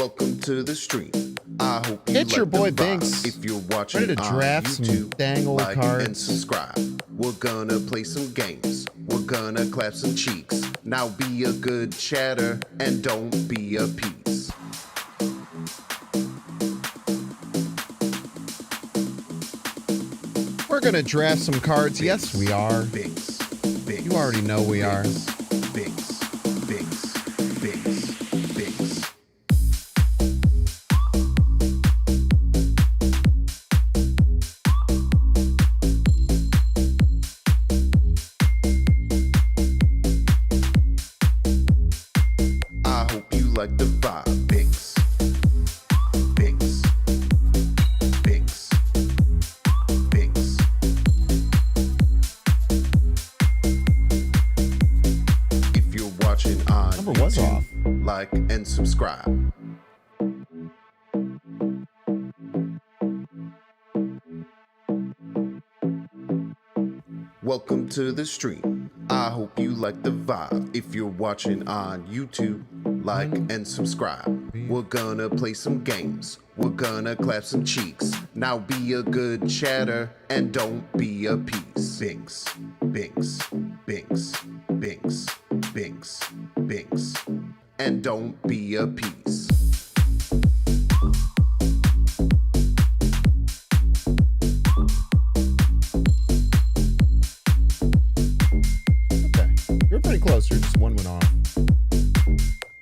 Welcome to the stream. I hope you It's like your boy the vibe. Binks. If you're watching Ready to draft on some YouTube, dang old like cards. and subscribe. We're gonna play some games. We're gonna clap some cheeks. Now be a good chatter and don't be a piece. We're gonna draft some cards. Yes, we are. Binks. Binks. You already know we are. Binks. Binks. Binks. Binks. I hope you like the vibe. Binks. Binks. Binks. Binks. If you're watching on Number was YouTube, off. like and subscribe. Welcome to the stream. I hope you like the vibe. If you're watching on YouTube, like and subscribe. We're gonna play some games. We're gonna clap some cheeks. Now be a good chatter and don't be a piece. Binks, Binks, Binks, Binks, Binks, Binks, and don't be a piece. Okay. You're pretty close. You're just one went off.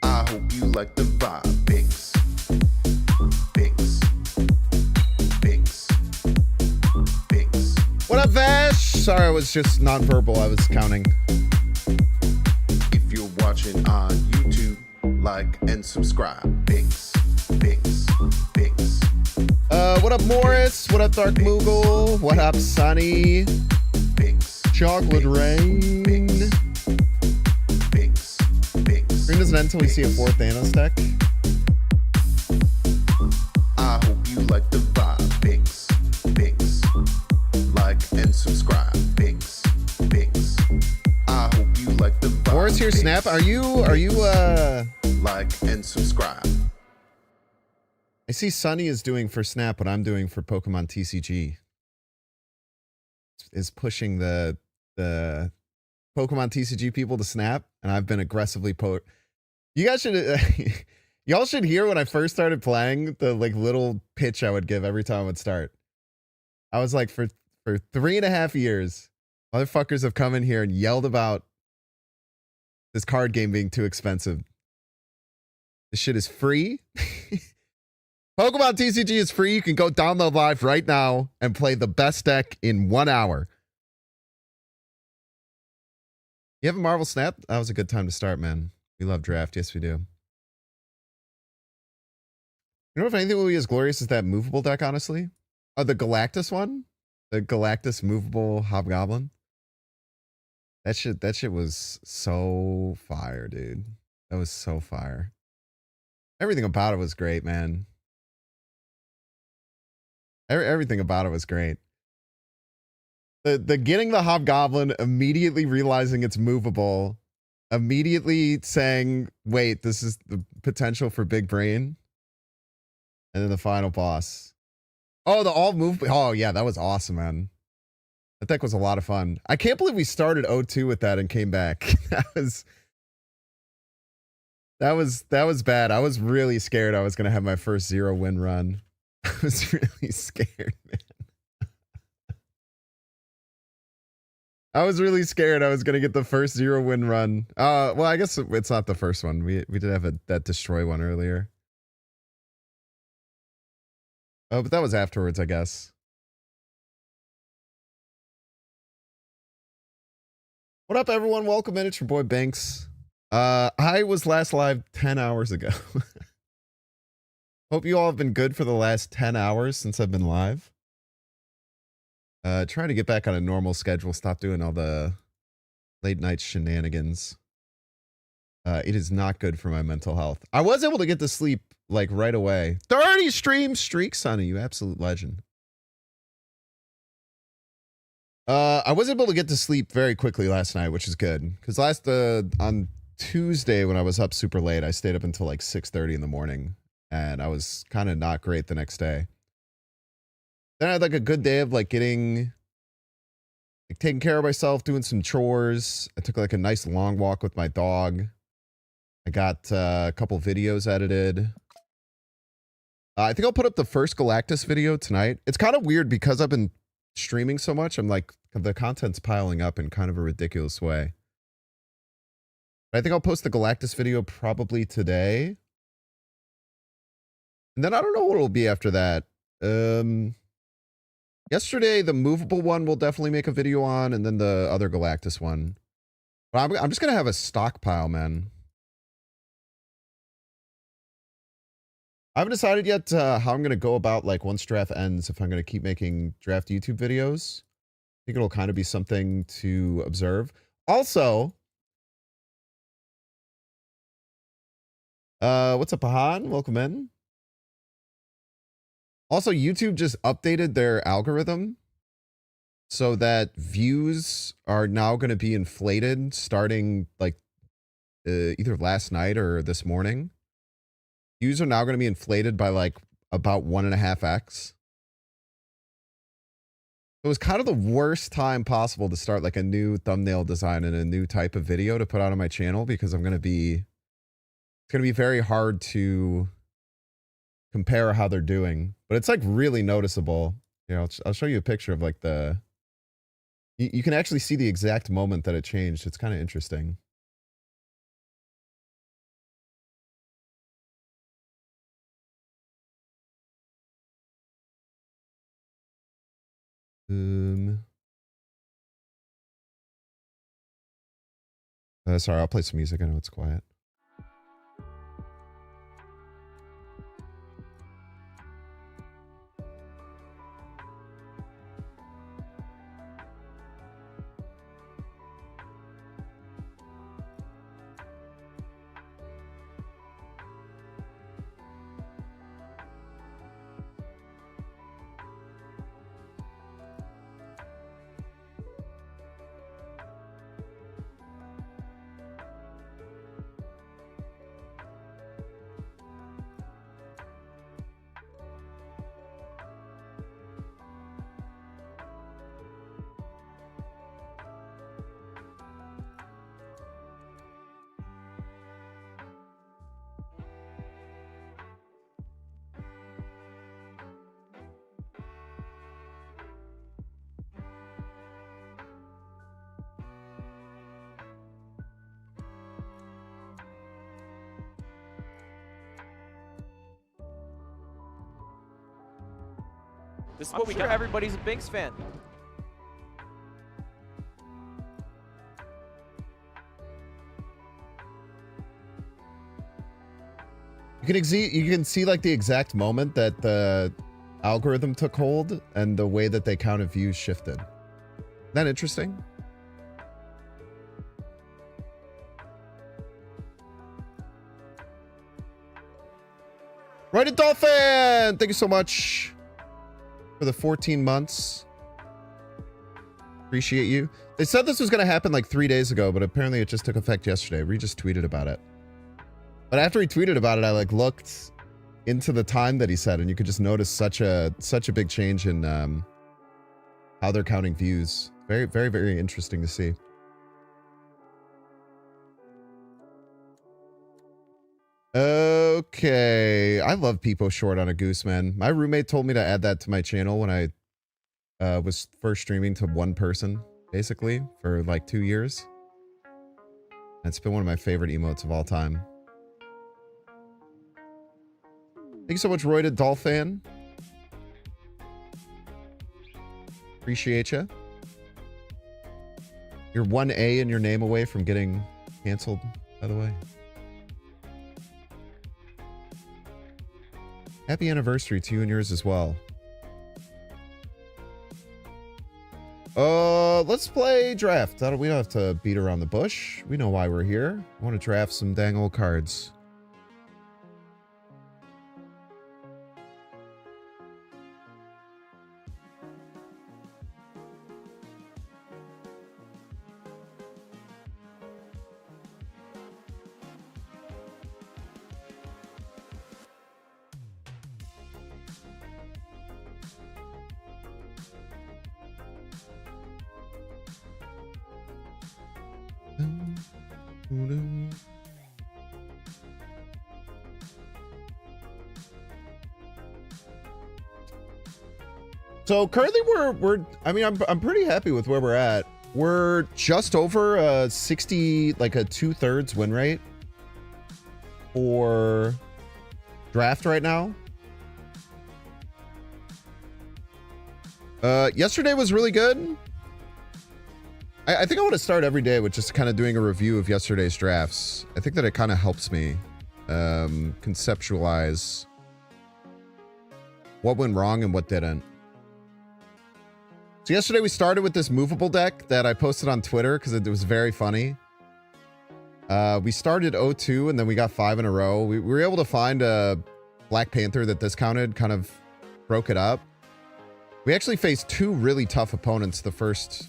I hope you like the vibe. Binks, Binks, Binks, Binks. What up, Vash? Sorry, I was just nonverbal. I was counting. If you're watching on YouTube, like and subscribe. Binks, Binks, Binks, What up, Morris? What up, Dark Moogle? What up, Sunny? Binks, Chocolate Rain. Binks, Binks, Binks. Stream doesn't end until we see a fourth Thanos deck. I hope you like the vibe. Binks, Binks, like and subscribe. Binks, Binks. I hope you like the vibe. Morris here, Snap. Are you, like and subscribe. I see Sunny is doing for Snap what I'm doing for Pokemon TCG. Is pushing the Pokemon TCG people to Snap, and I've been aggressively You guys should y'all should hear when I first started playing the like little pitch I would give every time I would start. I was like, for 3.5 years, motherfuckers have come in here and yelled about this card game being too expensive. This shit is free. Pokemon TCG is free. You can go download live right now and play the best deck in 1 hour. You have a Marvel Snap? That was a good time to start, man. We love draft. Yes, we do. You know, if anything will be as glorious as that movable deck, honestly? Oh, the Galactus one? The Galactus movable Hobgoblin? That shit was so fire, dude. That was so fire. Everything about it was great, man. Everything about it was great. The getting the Hobgoblin, immediately realizing it's movable, immediately saying, wait, this is the potential for big brain. And then the final boss. Oh, the all move. Oh, yeah, that was awesome, man. That deck was a lot of fun. I can't believe we started 0-2 with that and came back. That was bad. I was really scared I was going to have my first 0-win run. I was really scared, man. I was really scared I was going to get the first 0-win run. Well, I guess it's not the first one. We did have that destroy one earlier. Oh, but that was afterwards, I guess. What up, everyone? Welcome in. It's your boy Banks. I was last live 10 hours ago. Hope you all have been good for the last 10 hours since I've been live. Trying to get back on a normal schedule. Stop doing all the late night shenanigans. It is not good for my mental health. I was able to get to sleep like right away. 30 stream streak, Sonny, you absolute legend. I was able to get to sleep very quickly last night, which is good. Because on Tuesday when I was up super late, I stayed up until like 6:30 in the morning. and I was kind of not great the next day. Then I had like a good day of like getting like taking care of myself, doing some chores. I took like a nice long walk with my dog. I got a couple videos edited. I think I'll put up the first Galactus video tonight. It's kind of weird because I've been streaming so much. I'm like, the content's piling up in kind of a ridiculous way. But I think I'll post the Galactus video probably today. And then I don't know what it'll be after that. Yesterday, the movable one we'll definitely make a video on, and then the other Galactus one. But I'm just going to have a stockpile, man. I haven't decided yet how I'm going to go about, like, once draft ends, if I'm going to keep making draft YouTube videos. I think it'll kind of be something to observe. Also, what's up, Pahan? Welcome in. Also, YouTube just updated their algorithm so that views are now going to be inflated starting, like, either last night or this morning. Views are now going to be inflated by like about 1.5x. It was kind of the worst time possible to start like a new thumbnail design and a new type of video to put out on my channel, because it's going to be very hard to compare how they're doing, but it's like really noticeable. You know, I'll show you a picture of like you can actually see the exact moment that it changed. It's kind of interesting. Sorry, I'll play some music. I know it's quiet. This is what we got. Everybody's a Binks fan. You can see like the exact moment that the algorithm took hold and the way that they counted views shifted. Isn't that interesting? Right, Dolphin! Thank you so much for the 14 months. Appreciate you. They said this was going to happen like 3 days ago, but apparently it just took effect yesterday. We just tweeted about it. But after he tweeted about it, I like looked into the time that he said, and you could just notice such a big change in how they're counting views. Very, very, very interesting to see. Okay, I love Peepo Short on a goose, man. My roommate told me to add that to my channel when I was first streaming to one person, basically, for like 2 years. And it's been one of my favorite emotes of all time. Thank you so much, Roy to Dolphin. Appreciate you. You're 1A in your name away from getting canceled, by the way. Happy anniversary to you and yours as well. Let's play draft. We don't have to beat around the bush. We know why we're here. I want to draft some dang old cards. So currently I mean, I'm pretty happy with where we're at. We're just over 60, like a 2/3 win rate for draft right now. Yesterday was really good. I think I want to start every day with just kind of doing a review of yesterday's drafts. I think that it kind of helps me conceptualize what went wrong and what didn't. So yesterday we started with this movable deck that I posted on Twitter because it was very funny. We started 0-2 and then we got 5 in a row. We were able to find a Black Panther that discounted, kind of broke it up. We actually faced 2 really tough opponents the first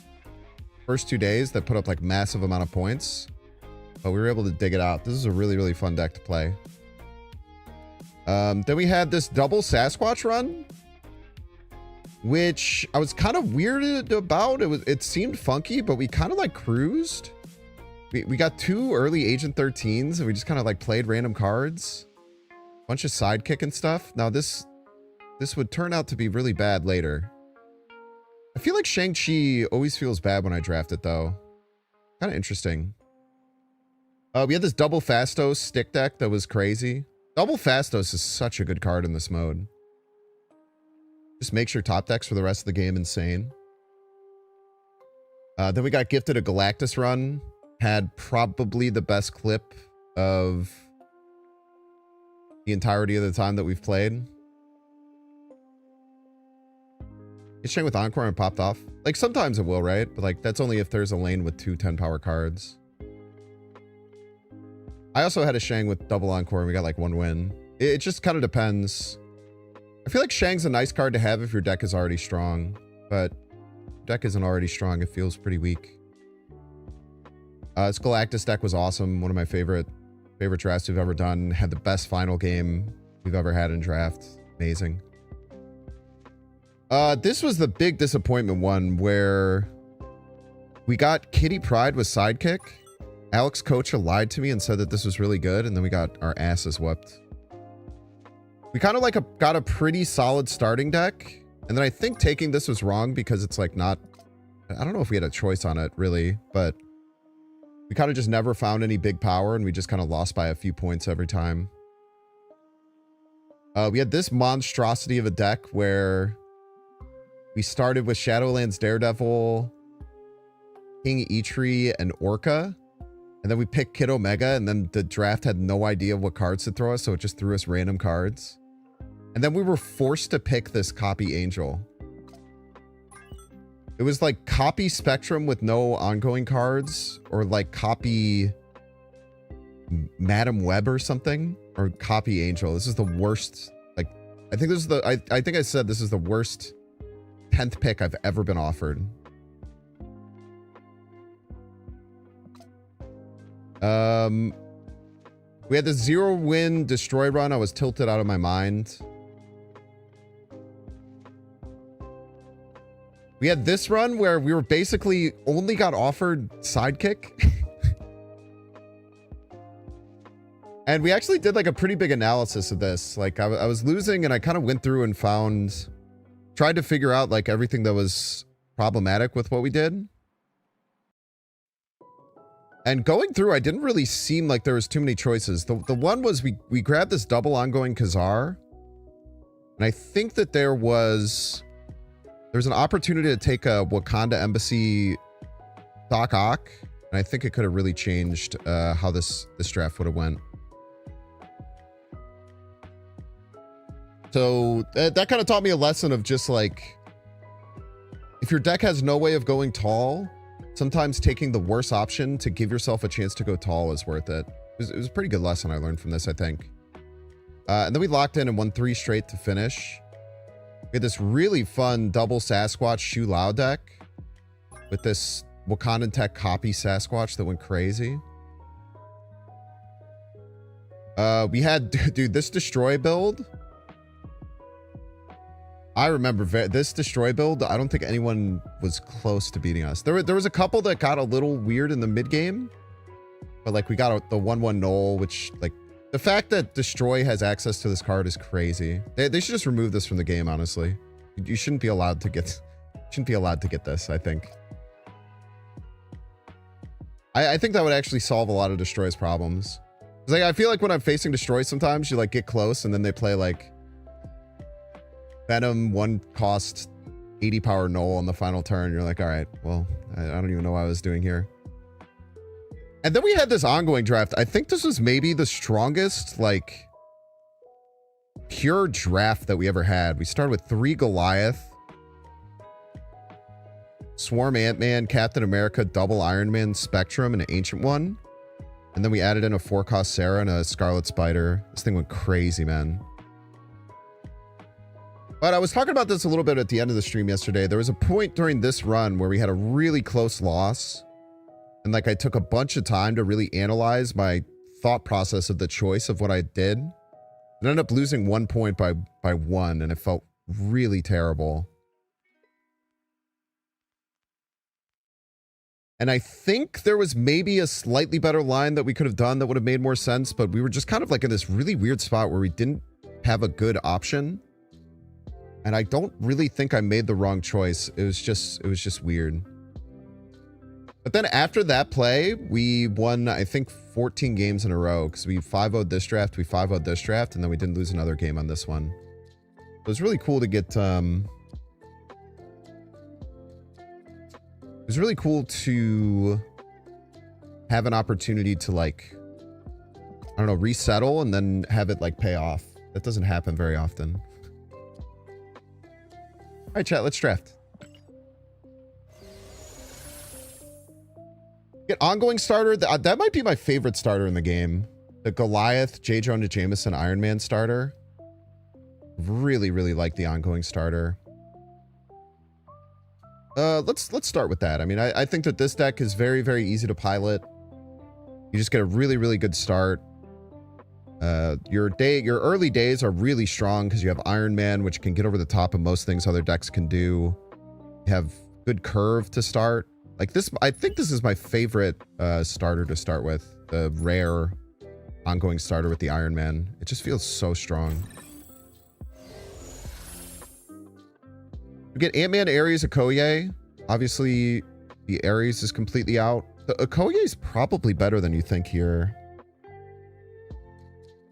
2 days that put up like massive amount of points, but we were able to dig it out. This is a really, really fun deck to play. Then we had this double Sasquatch run, which I was kind of weirded about. It seemed funky, but we kind of like cruised. We got 2 early Agent 13s and we just kind of like played random cards, bunch of sidekick and stuff. Now this would turn out to be really bad later. I feel like Shang-Chi always feels bad when I draft it though. Kind of interesting. We had this double Phastos stick deck that was crazy. Double Phastos is such a good card in this mode. Just makes your top decks for the rest of the game insane. Then we got gifted a Galactus run. Had probably the best clip of the entirety of the time that we've played. It's Shang with Encore and popped off. Like sometimes it will, right? But like that's only if there's a lane with 2 10 power cards. I also had a Shang with double Encore and we got like 1 win. It just kind of depends. I feel like Shang's a nice card to have if your deck is already strong, but if deck isn't already strong, it feels pretty weak. This Galactus deck was awesome. One of my favorite drafts we've ever done. Had the best final game we've ever had in draft. Amazing. This was the big disappointment one where we got Kitty Pryde with Sidekick. Alex Kocha lied to me and said that this was really good, and then we got our asses whipped. We kind of like got a pretty solid starting deck, and then I think taking this was wrong because it's like not... I don't know if we had a choice on it, really, but we kind of just never found any big power, and we just kind of lost by a few points every time. We had this monstrosity of a deck where we started with Shadowlands Daredevil, King Eitri, and Orca. And then we picked Kid Omega, and then the draft had no idea what cards to throw us, so it just threw us random cards. And then we were forced to pick this Copy Angel. It was like Copy Spectrum with no ongoing cards, or like Copy Madam Web or something, or Copy Angel. This is the worst. Like, I think this is the, I think I said this is the worst 10th pick I've ever been offered. We had the 0-win destroy run. I was tilted out of my mind. We had this run where we were basically only got offered Sidekick. And we actually did like a pretty big analysis of this. Like I was losing and I kind of went through and tried to figure out like everything that was problematic with what we did. And going through, I didn't really seem like there was too many choices. The one was we grabbed this double ongoing Khazar. And I think that there was an opportunity to take a Wakanda Embassy Doc Ock. And I think it could have really changed how this draft would have went. So that kind of taught me a lesson of just like, if your deck has no way of going tall, sometimes taking the worst option to give yourself a chance to go tall is worth it. It was a pretty good lesson I learned from this, I think. And then we locked in and won 3 straight to finish. We had this really fun double Sasquatch Shu Lao deck with this Wakandan Tech Copy Sasquatch that went crazy. We had, dude, this Destroy build. I remember this Destroy build. I don't think anyone was close to beating us. There was a couple that got a little weird in the mid game. But like we got the 1/1 null, which like the fact that Destroy has access to this card is crazy. They should just remove this from the game, honestly. You shouldn't be allowed to get this, I think. I think that would actually solve a lot of Destroy's problems. 'Cause like I feel like when I'm facing Destroy sometimes you like get close and then they play like Venom 1 cost 80 power null on the final turn. You're like, all right, well, I don't even know what I was doing here. And then we had this ongoing draft. I think this was maybe the strongest, like, pure draft that we ever had. We started with 3 Goliath, Swarm Ant-Man, Captain America, double Iron Man, Spectrum, and an Ancient One. And then we added in a 4-cost Sarah and a Scarlet Spider. This thing went crazy, man. But I was talking about this a little bit at the end of the stream yesterday. There was a point during this run where we had a really close loss. And like I took a bunch of time to really analyze my thought process of the choice of what I did. And I ended up losing 1 point by 1, and it felt really terrible. And I think there was maybe a slightly better line that we could have done that would have made more sense, but we were just kind of like in this really weird spot where we didn't have a good option. And I don't really think I made the wrong choice. It was just weird. But then after that play, we won, I think, 14 games in a row because we 5-0'd this draft, we 5-0'd this draft, and then we didn't lose another game on this one. It was really cool to get, it was really cool to have an opportunity to like, I don't know, resettle and then have it like pay off. That doesn't happen very often. All right, chat, let's draft. Get ongoing starter. That might be my favorite starter in the game. The Goliath, J. Jonah Jameson Iron Man starter. Really, really like the ongoing starter. Let's start with that. I mean, I think that this deck is very, very easy to pilot. You just get a really, really good start. Your early days are really strong because you have Iron Man, which can get over the top of most things other decks can do. You have good curve to start. Like this, I think this is my favorite starter to start with. The rare ongoing starter with the Iron Man. It just feels so strong. We get Ant-Man, Ares, Okoye. Obviously, the Ares is completely out. The Okoye is probably better than you think here.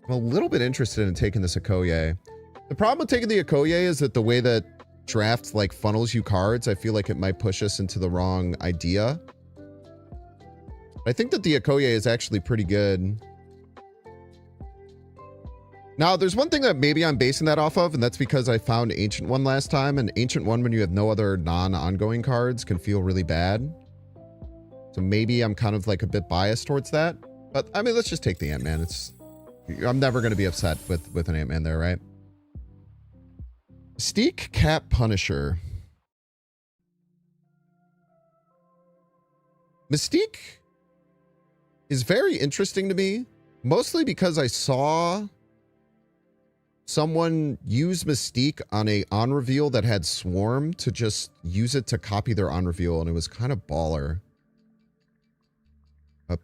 I'm a little bit interested in taking this Okoye. The problem with taking the Okoye is that the way that draft like funnels you cards, I feel like it might push us into the wrong idea. I think that the Okoye is actually pretty good. Now, there's one thing that maybe I'm basing that off of, and that's because I found Ancient One last time, and Ancient One, when you have no other non-ongoing cards, can feel really bad. So maybe I'm kind of like a bit biased towards that. But I mean, let's just take the Ant-Man. I'm never going to be upset with an Ant-Man there, right? Mystique, Cat, Punisher. Mystique is very interesting to me, mostly because I saw someone use Mystique on a on-reveal that had Swarm to just use it to copy their on-reveal, and it was kind of baller.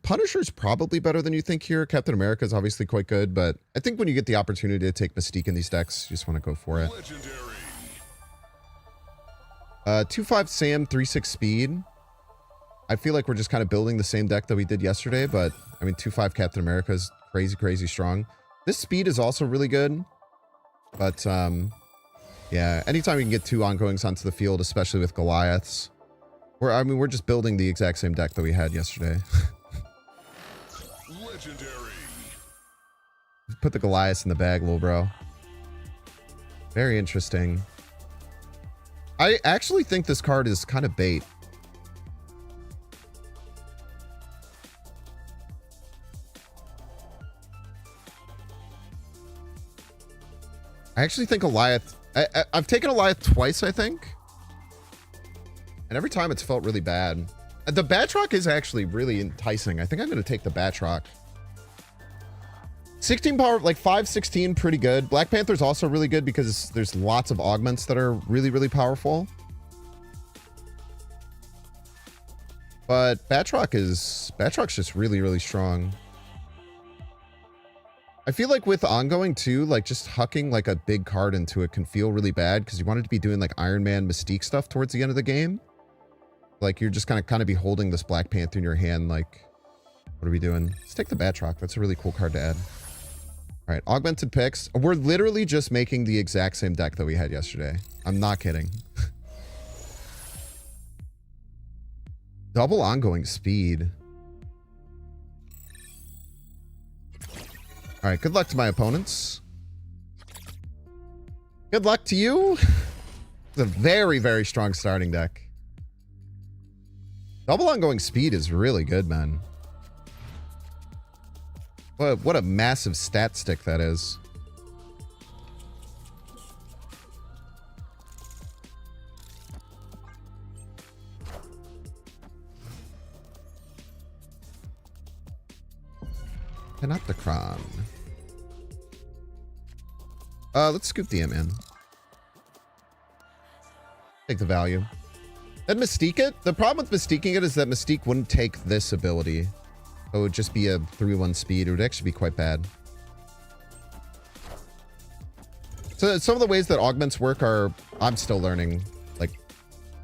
Punisher's probably better than you think here. Captain America is obviously quite good, but I think when you get the opportunity to take Mystique in these decks, you just want to go for it. 2-5 Sam, 3-6 speed. I feel like we're just kind of building the same deck that we did yesterday, but I mean, 2-5 Captain America is crazy, crazy strong. This speed is also really good, but yeah, anytime you can get 2 ongoings onto the field, especially with Goliaths, we're just building the exact same deck that we had yesterday. Legendary. Put the Goliaths in the bag, little bro. Very interesting. I actually think this card is kind of bait. I actually think Goliath... I've taken Goliath twice, I think. And every time it's felt really bad. The Batroc is actually really enticing. I think I'm going to take the Batroc. 16 power, like 5/16, pretty good. Black Panther's also really good because there's lots of augments that are really, really powerful. But Batrock's just really, really strong. I feel like with ongoing too, like just hucking like a big card into it can feel really bad because you want it to be doing like Iron Man Mystique stuff towards the end of the game. Like you're just gonna kind of be holding this Black Panther in your hand. Like, what are we doing? Let's take the Batroc. That's a really cool card to add. All right, augmented picks. We're literally just making the exact same deck that we had yesterday. I'm not kidding. Double ongoing speed. All right, good luck to my opponents. Good luck to you. It's a very, very strong starting deck. Double ongoing speed is really good, man. What a massive stat stick that is. Panopticon. Let's scoop the in. Take the value. Then Mystique it. The problem with Mystiquing it is that Mystique wouldn't take this ability. So it would just be a 3-1 speed. It would actually be quite bad. So some of the ways that augments work are, I'm still learning, like,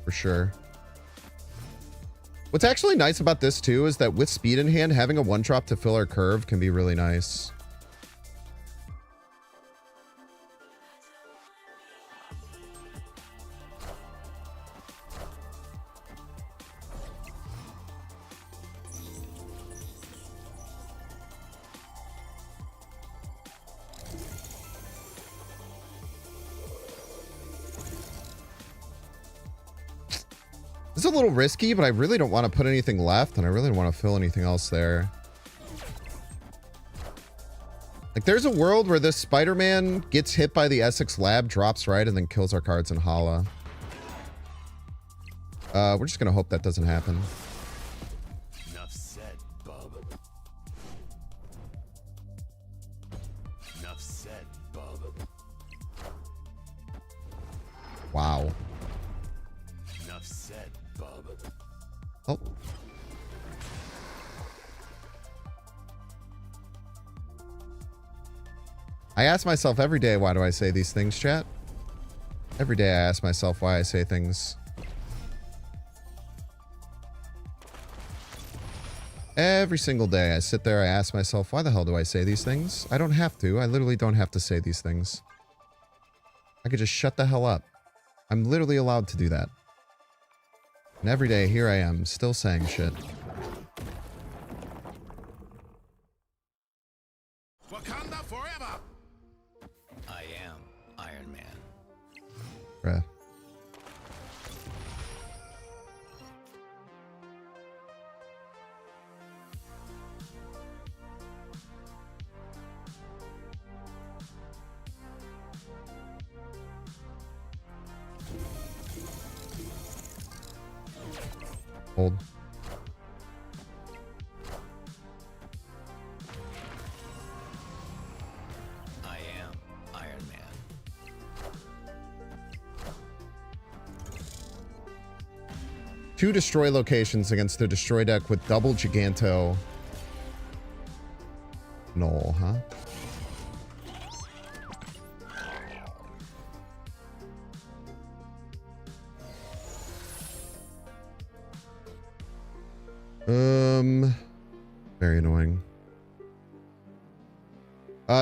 for sure. What's actually nice about this too is that with speed in hand, having a 1-drop to fill our curve can be really nice. This is a little risky, but I really don't want to put anything left, and I really don't want to fill anything else there. Like, there's a world where this Spider-Man gets hit by the Essex Lab, drops right, and then kills our cards in Hala. We're just going to hope that doesn't happen. Enough said, bub. Enough said, bub. Wow. Enough said, bub. Oh. I ask myself every day, why do I say these things, chat? Every day I ask myself why I say things. Every single day I sit there, I ask myself, why the hell do I say these things? I don't have to. I literally don't have to say these things. I could just shut the hell up. I'm literally allowed to do that. And every day, here I am, still saying shit. Wakanda forever! I am Iron Man. Bruh. Hold. I am Iron Man. 2 destroy locations against the destroy deck with double Giganto. No, huh? Very annoying.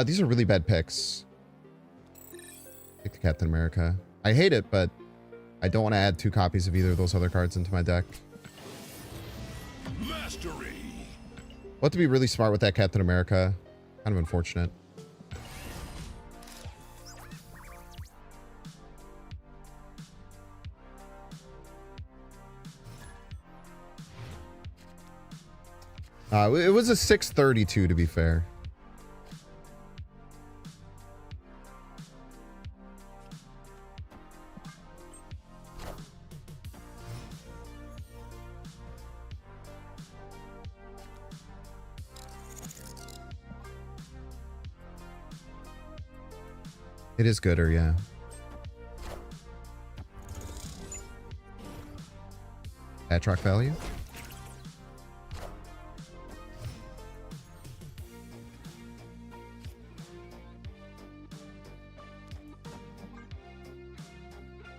These are really bad picks. Pick the Captain America. I hate it, but I don't want to add 2 copies of either of those other cards into my deck. Mastery! What to be really smart with that Captain America. Kind of unfortunate. It was a 632 to be fair. It is gooder, yeah. Batroc value.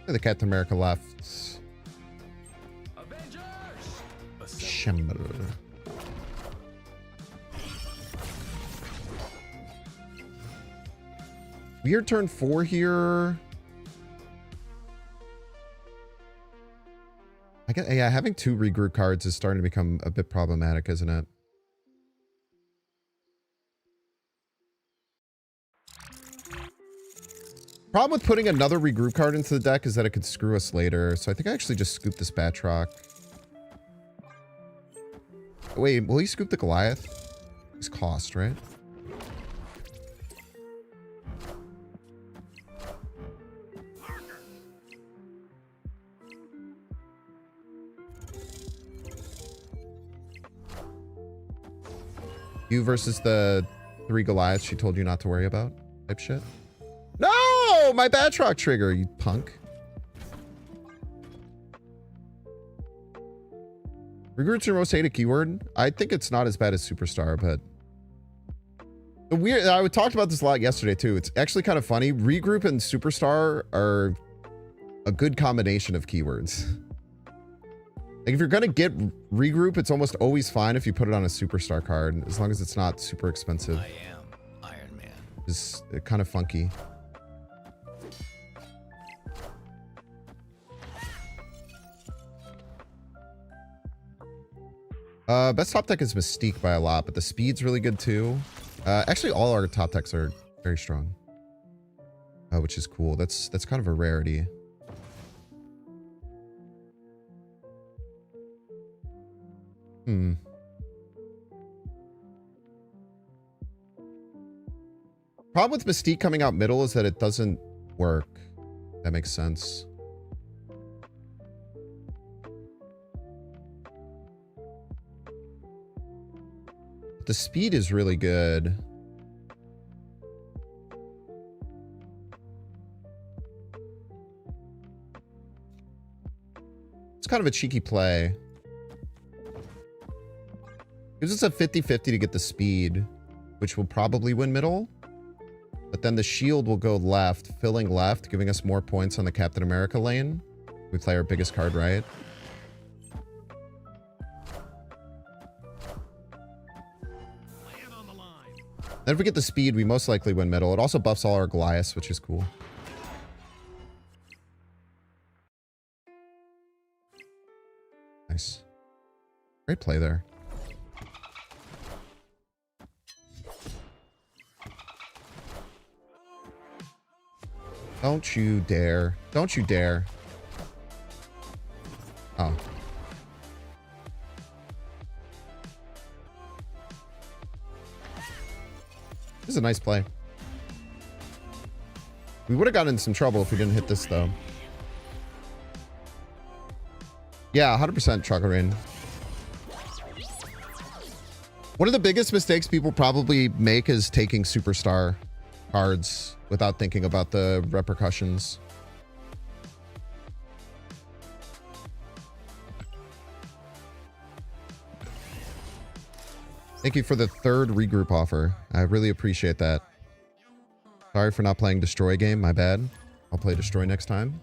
The Captain America left. Shimmer. Weird turn 4 here. I get, yeah, having 2 regroup cards is starting to become a bit problematic, isn't it? Problem with putting another regroup card into the deck is that it could screw us later. So I think I actually just scoop this Batroc. Wait, will he scoop the Goliath? He's cost, right? You versus the 3 Goliaths she told you not to worry about type shit. No! My Batroc trigger, you punk. Regroup's your most hated keyword? I think it's not as bad as Superstar, but... The weird... I talked about this a lot yesterday, too. It's actually kind of funny. Regroup and Superstar are a good combination of keywords. Like, if you're gonna get Regroup, it's almost always fine if you put it on a Superstar card, as long as it's not super expensive. I am Iron Man. It's kind of funky. Best top deck is Mystique by a lot, but the speed's really good too. Actually, all our top decks are very strong, which is cool. That's kind of a rarity. Problem with Mystique coming out middle is that it doesn't work. That makes sense. The speed is really good. It's kind of a cheeky play. Gives us a 50-50 to get the speed, which will probably win middle. But then the shield will go left, filling left, giving us more points on the Captain America lane. We play our biggest card right. Then if we get the speed, we most likely win middle. It also buffs all our Goliaths, which is cool. Nice. Great play there. Don't you dare. Don't you dare. Oh. This is a nice play. We would have gotten in some trouble if we didn't hit this, though. Yeah, 100% Trucker Rain. One of the biggest mistakes people probably make is taking Superstar cards without thinking about the repercussions. Thank you for the 3rd regroup offer. I really appreciate that. Sorry for not playing Destroy game. My bad. I'll play Destroy next time.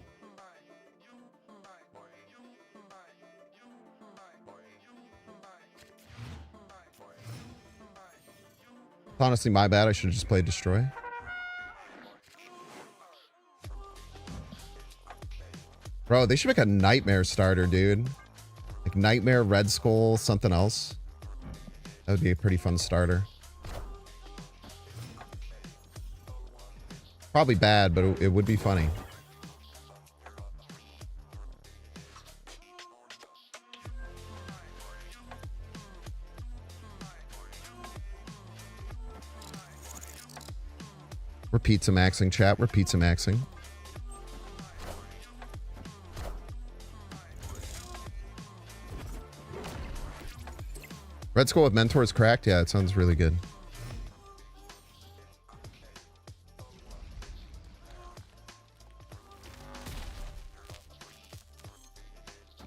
Honestly, my bad. I should have just played Destroy. Bro, they should make a Nightmare starter, dude. Like Nightmare, Red Skull, something else. That would be a pretty fun starter. Probably bad, but it would be funny. We're pizza maxing, chat. We're pizza maxing. Red Skull with Mentors cracked? Yeah, it sounds really good.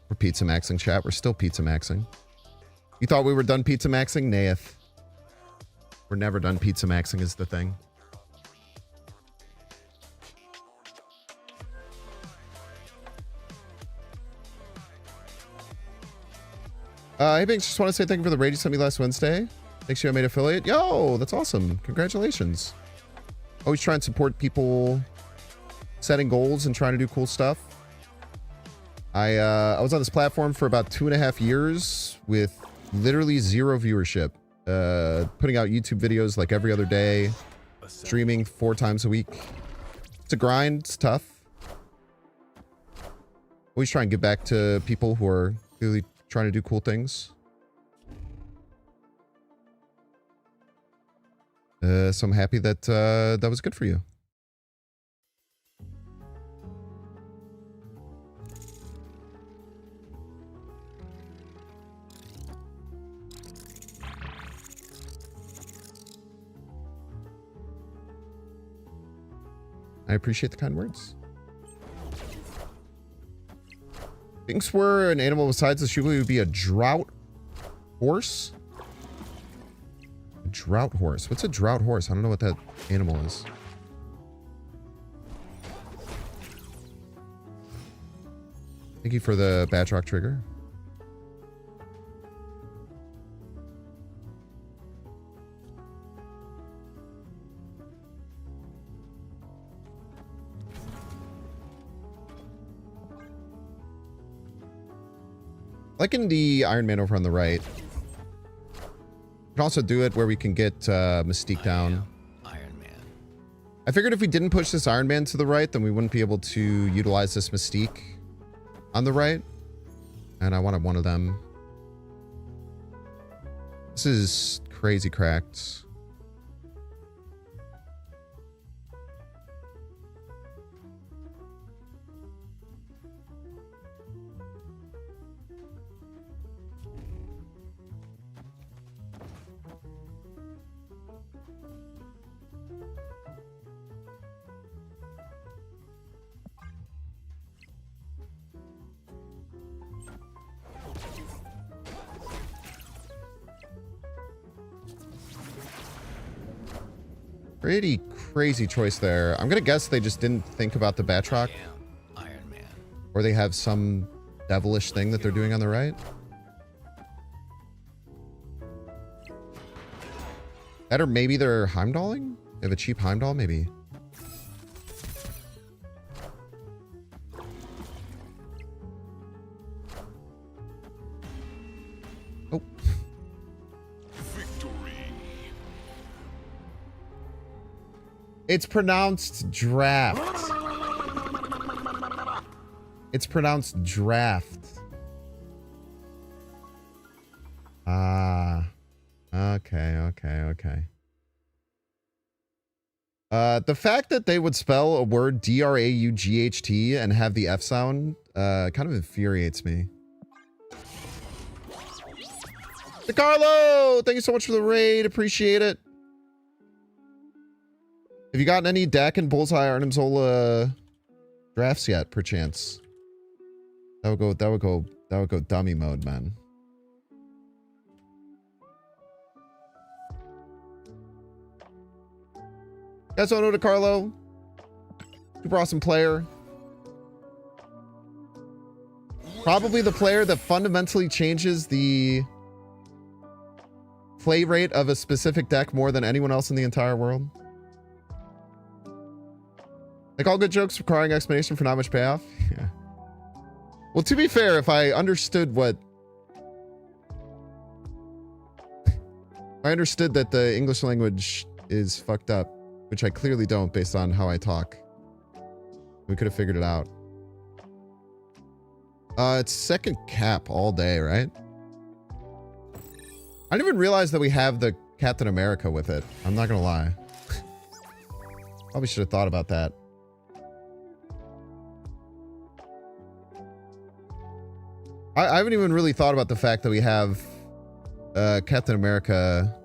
We're pizza maxing, chat. We're still pizza maxing. You thought we were done pizza maxing? Nayeth. We're never done pizza maxing is the thing. Hey, Binks, just want to say thank you for the raid you sent me last Wednesday. Thanks you, I made affiliate. Yo, that's awesome. Congratulations. Always try and support people setting goals and trying to do cool stuff. I was on this platform for about 2.5 years with literally 0 viewership. Putting out YouTube videos like every other day. Streaming 4 times a week. It's a grind. It's tough. Always try and give back to people who are really trying to do cool things. So I'm happy that that was good for you. I appreciate the kind words. Thinks we're an animal besides the Shugli would be a drought horse? A drought horse. What's a drought horse? I don't know what that animal is. Thank you for the Batroc trigger. Like in the Iron Man over on the right. We can also do it where we can get Mystique down. Iron Man. I figured if we didn't push this Iron Man to the right, then we wouldn't be able to utilize this Mystique on the right. And I wanted one of them. This is crazy cracked. Pretty crazy choice there. I'm gonna guess they just didn't think about the Batroc. Iron Man. Or they have some devilish thing that they're doing on the right. That or maybe they're Heimdalling? They have a cheap Heimdall, maybe. Oh. It's pronounced draft. It's pronounced draft. Ah. Okay. The fact that they would spell a word D-R-A-U-G-H-T and have the F sound kind of infuriates me. DeCarlo! Thank you so much for the raid. Appreciate it. Have you gotten any Dak and Bullseye Arnim Zola drafts yet, perchance? That would go dummy mode, man. You guys don't know DeCarlo? Super awesome player. Probably the player that fundamentally changes the play rate of a specific deck more than anyone else in the entire world. Like all good jokes requiring explanation for not much payoff. Yeah. Well, to be fair, if I understood what... I understood that the English language is fucked up, which I clearly don't based on how I talk. We could have figured it out. It's second cap all day, right? I didn't even realize that we have the Captain America with it. I'm not gonna lie. Probably should have thought about that. I haven't even really thought about the fact that we have Captain America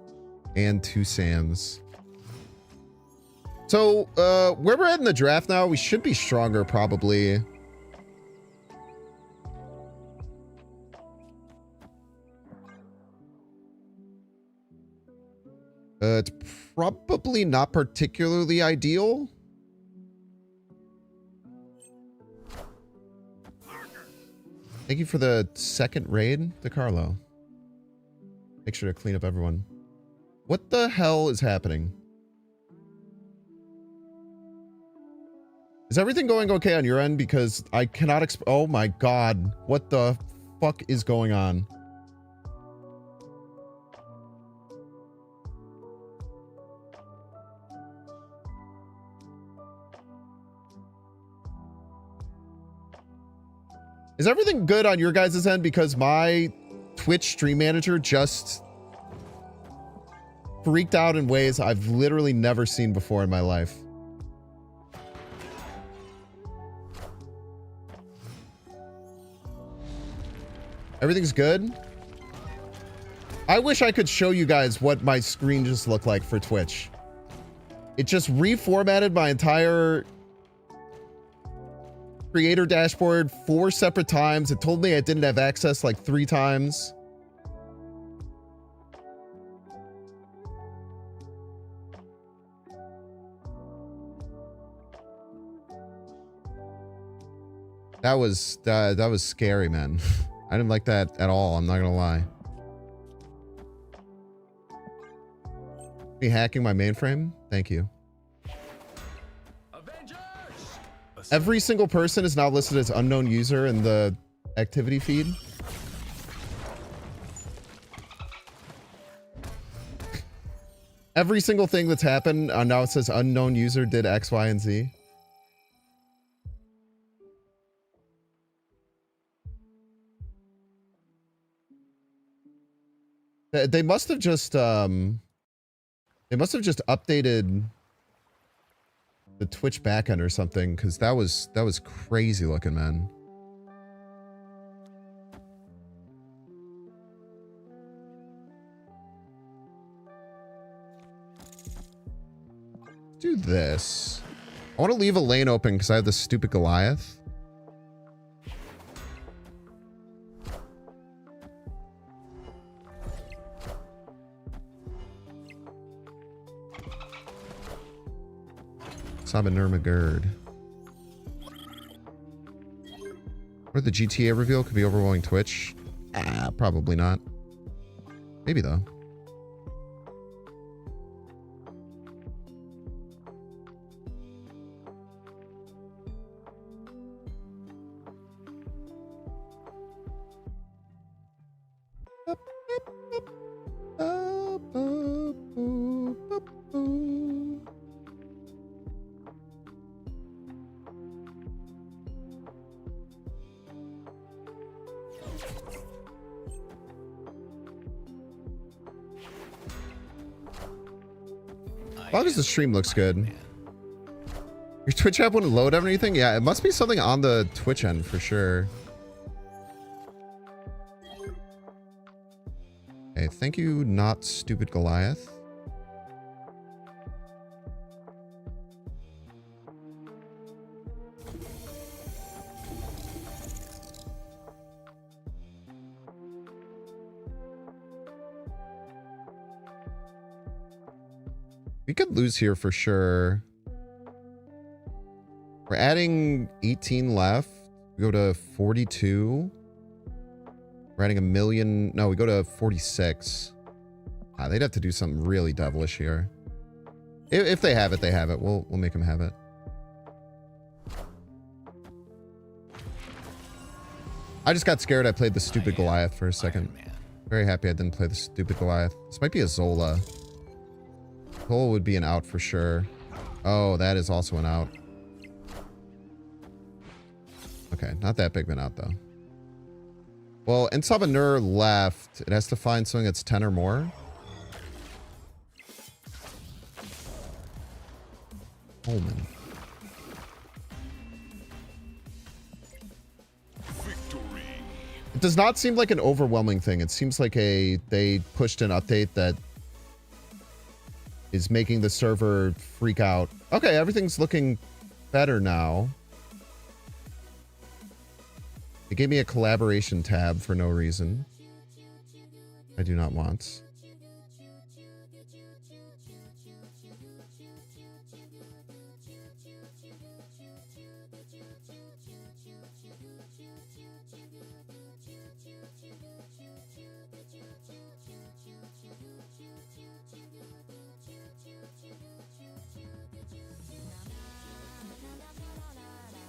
and 2 Sams. So, where we're at in the draft now, we should be stronger, probably. It's probably not particularly ideal. Thank you for the second raid, DeCarlo. Make sure to clean up everyone. What the hell is happening? Is everything going okay on your end? Because I cannot oh my god. What the fuck is going on? Is everything good on your guys' end? Because my Twitch stream manager just freaked out in ways I've literally never seen before in my life. Everything's good? I wish I could show you guys what my screen just looked like for Twitch. It just reformatted my entire creator dashboard 4 separate times. It told me I didn't have access like 3 times. That was scary, man. I didn't like that at all. I'm not gonna lie. Me hacking my mainframe? Thank you. Every single person is now listed as unknown user in the activity feed. Every single thing that's happened, now it says unknown user did X, Y, and Z. They must have just updated the Twitch backend or something, because that was crazy looking, man. Do this. I want to leave a lane open because I have this stupid Goliath. Sabah Nurmagerd. Or the GTA reveal could be overwhelming Twitch. Probably not. Maybe though. As long as the stream looks good. Your Twitch app wouldn't load anything? Yeah, it must be something on the Twitch end for sure. Okay, thank you, not stupid Goliath. We could lose here for sure. We're adding 18 left. We go to 42. We're adding 1 million. No, we go to 46. They'd have to do something really devilish here. If they have it, they have it. We'll make them have it. I just got scared I played the stupid Goliath for a second. Very happy I didn't play the stupid Goliath. This might be a Zola. Zola would be an out for sure. Oh, that is also an out. Okay, not that big of an out though. Well, and Sabah Nur left. It has to find something that's 10 or more. Holman. It does not seem like an overwhelming thing. It seems like they pushed an update that is making the server freak out. Okay, everything's looking better now. It gave me a collaboration tab for no reason. I do not want.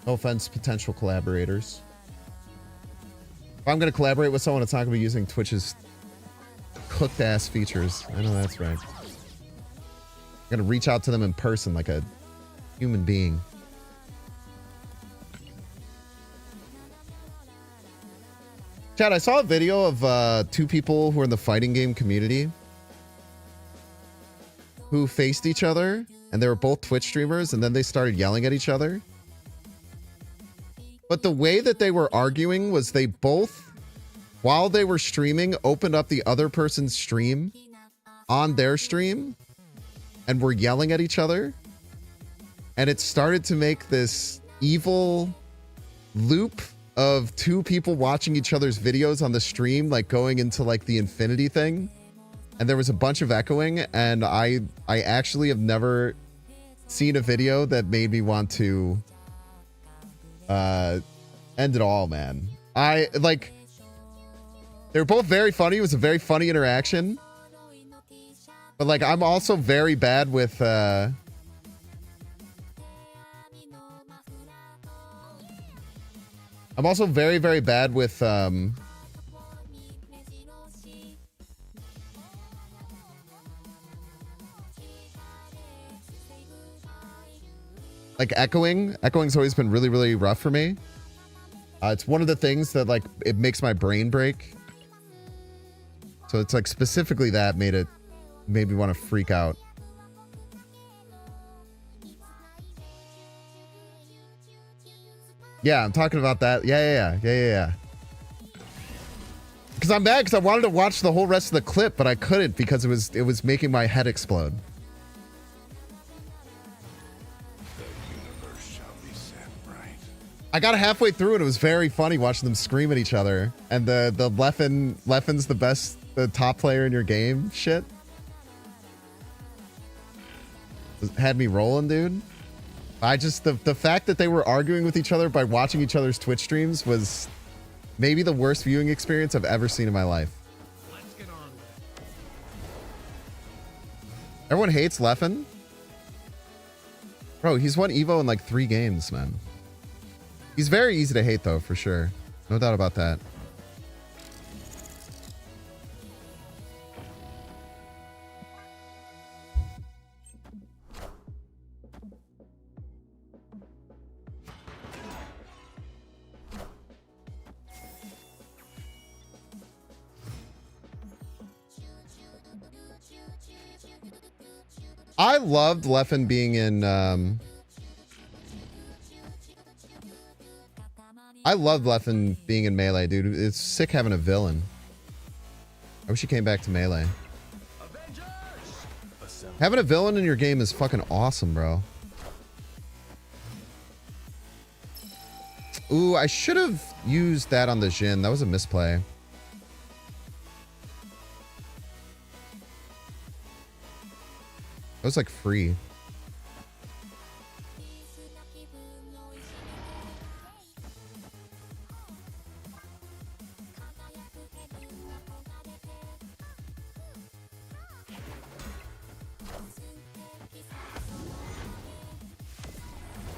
No offense, potential collaborators. If I'm going to collaborate with someone, it's not going to be using Twitch's cooked ass features. I know that's right. I'm going to reach out to them in person like a human being. Chad, I saw a video of two people who are in the fighting game community who faced each other, and they were both Twitch streamers, and then they started yelling at each other. But the way that they were arguing was they both, while they were streaming, opened up the other person's stream on their stream and were yelling at each other. And it started to make this evil loop of two people watching each other's videos on the stream, like going into like the infinity thing. And there was a bunch of echoing, and I actually have never seen a video that made me want to end it all, man. I like, they were both very funny. It was a very funny interaction. But like, I'm also very bad with I'm also very, very bad with like echoing. Echoing's always been really, really rough for me. It's one of the things that like it makes my brain break. So it's like specifically that made me want to freak out. Yeah, I'm talking about that. Yeah. Because I'm mad because I wanted to watch the whole rest of the clip, but I couldn't because it was making my head explode. I got halfway through and it was very funny watching them scream at each other. And the Leffen's the top player in your game shit. Had me rolling, dude. I just, the fact that they were arguing with each other by watching each other's Twitch streams was maybe the worst viewing experience I've ever seen in my life. Let's get on with it. Everyone hates Leffen. Bro, he's won Evo in like 3 games, man. He's very easy to hate, though, for sure. No doubt about that. I loved Leffen being in I loved Leffen being in Melee, dude. It's sick having a villain. I wish he came back to Melee. Having a villain in your game is fucking awesome, bro. Ooh, I should have used that on the Jhin. That was a misplay. It was like free.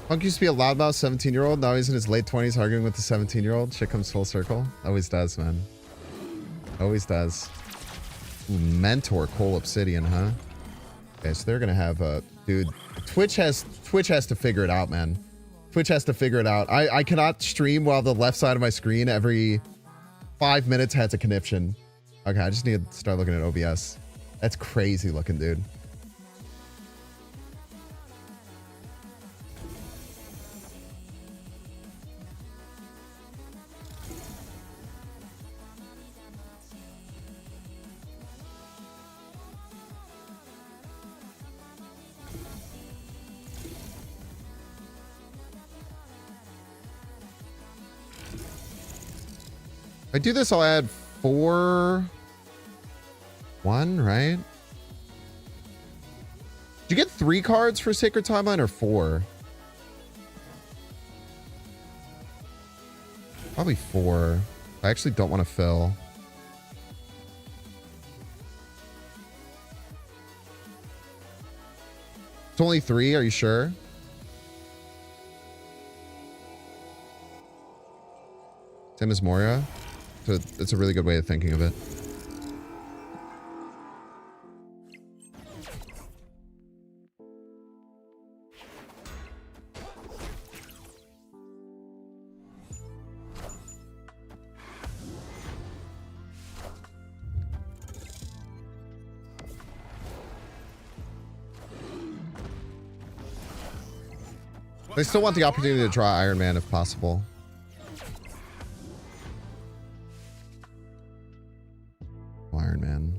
Punk used to be a loudmouth 17-year-old. Now he's in his late 20s arguing with the 17-year-old. Shit comes full circle. Always does, man. Always does. Ooh, mentor Cole Obsidian, huh? Okay, so they're gonna have a dude. Twitch has to figure it out, man. Twitch has to figure it out. I cannot stream while the left side of my screen every 5 minutes has a conniption. Okay, I just need to start looking at OBS. That's crazy looking, dude. If I do this, I'll add 4... 1, right? Did you get 3 cards for Sacred Timeline or 4? Probably 4. I actually don't want to fill. It's only 3, are you sure? Same as Moria. So it's a really good way of thinking of it. I still want the opportunity to draw Iron Man if possible. Iron Man.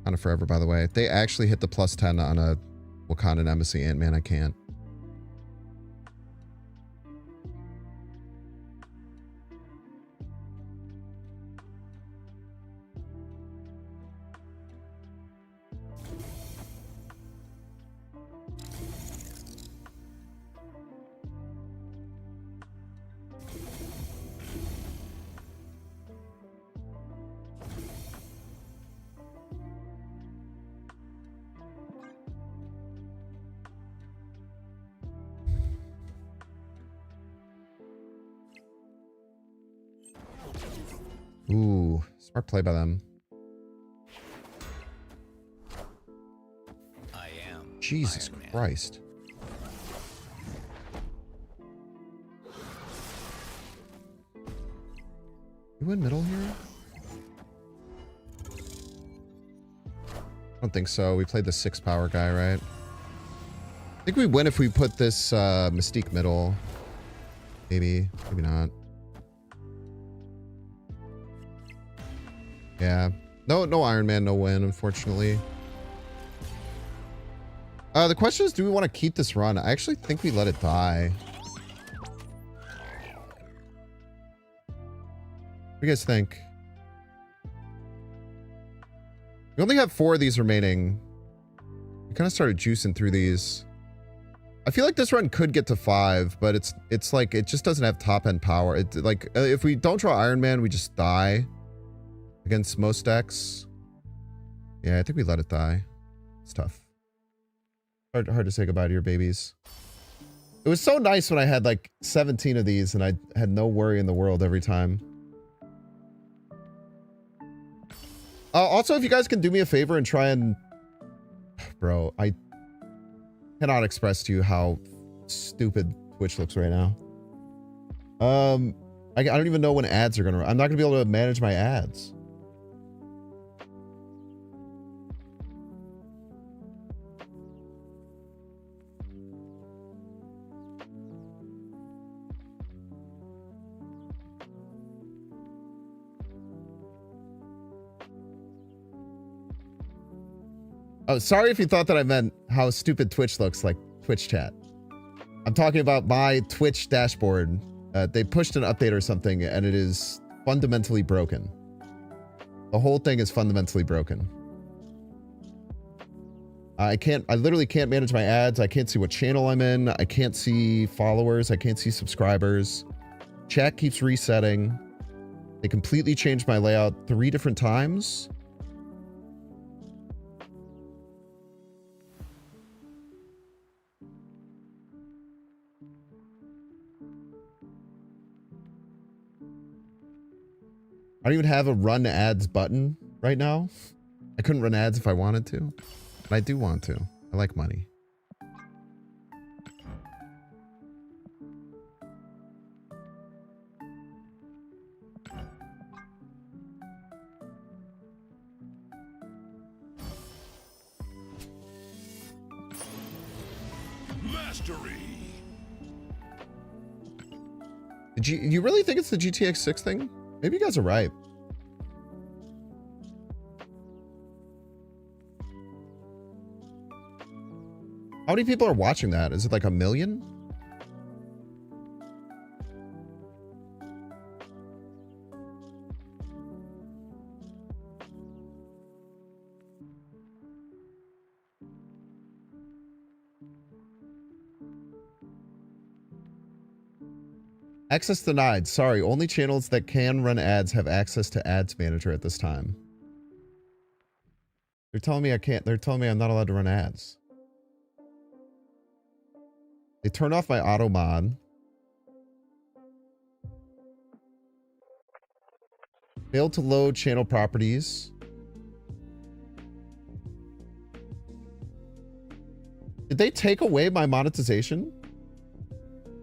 Kind of forever, by the way. If they actually hit the +10 on a Wakandan Embassy Ant-Man, I can't. Ooh, smart play by them. I am Jesus Iron Man. Christ. You win middle here? I don't think so. We played the 6 power guy, right? I think we win if we put this Mystique middle. Maybe. Maybe not. Yeah. No Iron Man, no win, unfortunately. The question is, do we want to keep this run? I actually think we let it die. What do you guys think? We only have 4 of these remaining. We kind of started juicing through these. I feel like this run could get to 5, but it's like it just doesn't have top end power. It like if we don't draw Iron Man, we just die against most decks. Yeah, I think we let it die. It's tough. Hard to say goodbye to your babies. It was so nice when I had like 17 of these and I had no worry in the world every time. Also, if you guys can do me a favor and try and... Bro, I cannot express to you how stupid Twitch looks right now. I don't even know when ads are gonna... I'm not gonna be able to manage my ads. Oh, sorry if you thought that I meant how stupid Twitch looks, like Twitch chat. I'm talking about my Twitch dashboard. They pushed an update or something, and it is fundamentally broken. The whole thing is fundamentally broken. I literally can't manage my ads. I can't see what channel I'm in. I can't see followers. I can't see subscribers. Chat keeps resetting. They completely changed my layout 3 different times. I don't even have a run ads button right now. I couldn't run ads if I wanted to. But I do want to. I like money. Mastery. Did you really think it's the GTX 6 thing? Maybe you guys are right. How many people are watching that? Is it like 1 million? Access denied. Sorry, only channels that can run ads have access to Ads Manager at this time. They're telling me I can't. They're telling me I'm not allowed to run ads. They turned off my auto mod. Failed to load channel properties. Did they take away my monetization?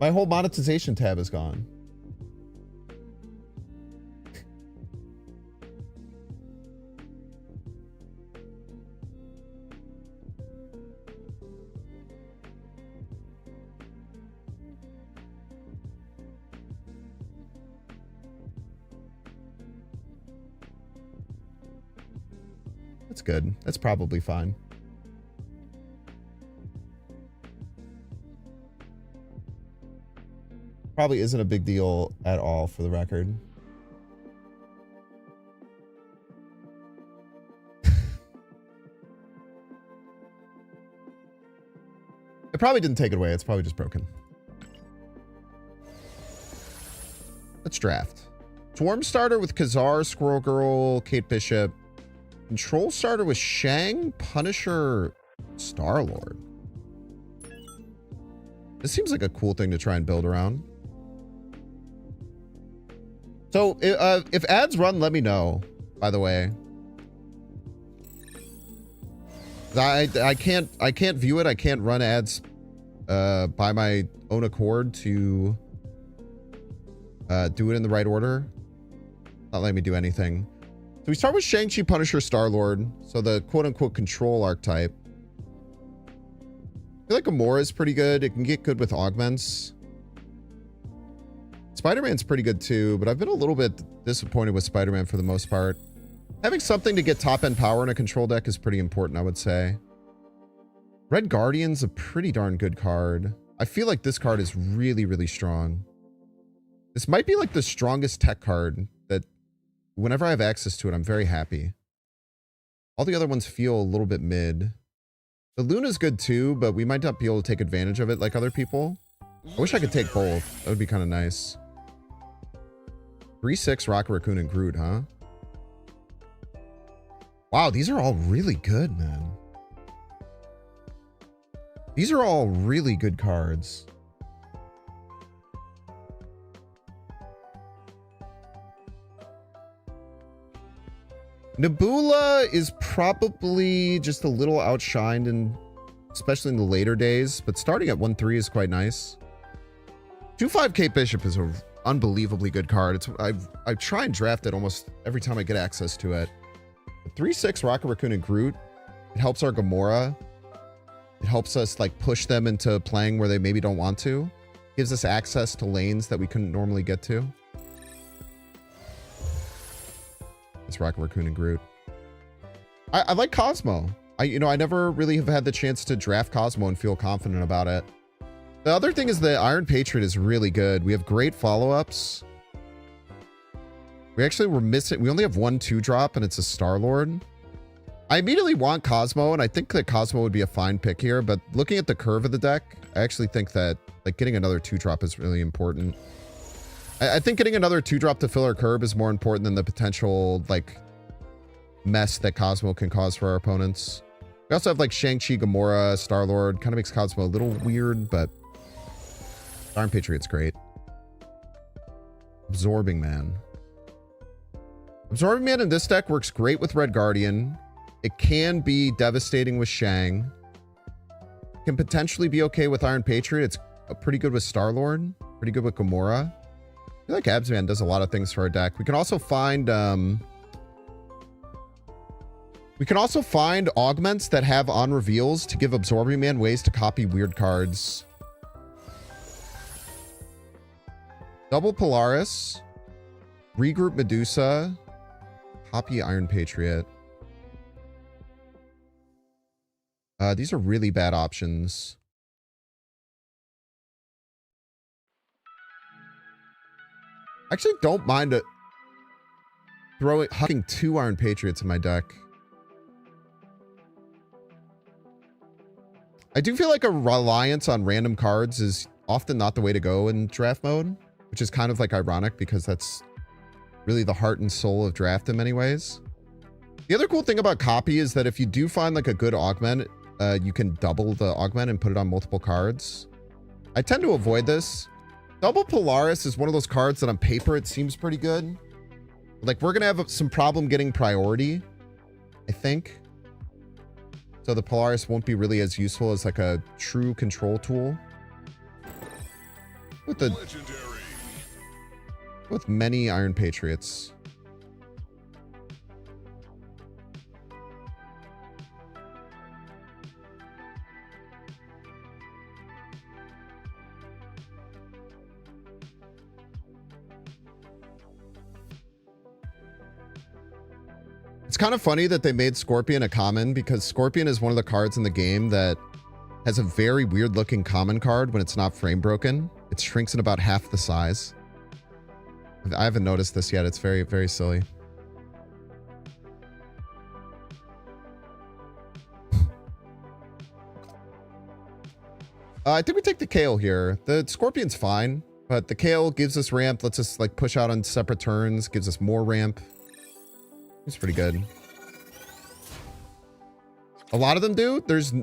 My whole monetization tab is gone. That's good. That's probably fine. Probably isn't a big deal at all for the record. It probably didn't take it away. It's probably just broken. Let's draft. Swarm starter with Kazar, Squirrel Girl, Kate Bishop. Control starter with Shang, Punisher, Star-Lord. This seems like a cool thing to try and build around. So if ads run, let me know, by the way. I can't view it. I can't run ads by my own accord to do it in the right order. Not letting me do anything. So we start with Shang-Chi, Punisher, Star-Lord. So the quote-unquote control archetype. I feel like Gamora is pretty good. It can get good with augments. Spider-Man's pretty good too, but I've been a little bit disappointed with Spider-Man for the most part. Having something to get top-end power in a control deck is pretty important, I would say. Red Guardian's a pretty darn good card. I feel like this card is really, really strong. This might be like the strongest tech card that whenever I have access to it, I'm very happy. All the other ones feel a little bit mid. The Luna's good too, but we might not be able to take advantage of it like other people. I wish I could take both. That would be kind of nice. 3/6 Rocket Raccoon and Groot, huh? Wow, these are all really good, man. These are all really good cards. Nebula is probably just a little outshined, in, especially in the later days, but starting at 1/3 is quite nice. 2/5 Kate Bishop is an unbelievably good card. I try and draft it almost every time I get access to it. 3/6 Rocket Raccoon and Groot. It helps our Gamora. It helps us like push them into playing where they maybe don't want to. Gives us access to lanes that we couldn't normally get to. It's Rocket Raccoon and Groot. I like Cosmo. I never really have had the chance to draft Cosmo and feel confident about it. The other thing is the Iron Patriot is really good. We have great follow-ups. We only have one 2-drop and it's a Star-Lord. I immediately want Cosmo, and I think that Cosmo would be a fine pick here, but looking at the curve of the deck, I actually think that like getting another 2-drop is really important. I think getting another 2-drop to fill our curve is more important than the potential like mess that Cosmo can cause for our opponents. We also have like Shang-Chi, Gamora, Star-Lord. Kind of makes Cosmo a little weird, but Iron Patriot's great. Absorbing Man. Absorbing Man in this deck works great with Red Guardian. It can be devastating with Shang. Can potentially be okay with Iron Patriot. It's pretty good with Star-Lord. Pretty good with Gamora. I feel like Absman does a lot of things for our deck. We can also find augments that have on reveals to give Absorbing Man ways to copy weird cards. Double Polaris. Regroup Medusa. Copy Iron Patriot. These are really bad options. I actually don't mind hucking 2 Iron Patriots in my deck. I do feel like a reliance on random cards is often not the way to go in draft mode, which is kind of like ironic because that's really the heart and soul of draft in many ways. The other cool thing about copy is that if you do find like a good augment, you can double the augment and put it on multiple cards. I tend to avoid this. Double Polaris is one of those cards that on paper it seems pretty good. Like, we're going to have some problem getting priority, I think. So the Polaris won't be really as useful as like a true control tool. With many Iron Patriots. It's kind of funny that they made Scorpion a common because Scorpion is one of the cards in the game that has a very weird looking common card when it's not frame broken. It shrinks in about half the size. I haven't noticed this yet. It's very, very silly. I think we take the Kale here. The Scorpion's fine, but the Kale gives us ramp, lets us like push out on separate turns, gives us more ramp. It's pretty good. A lot of them do. There's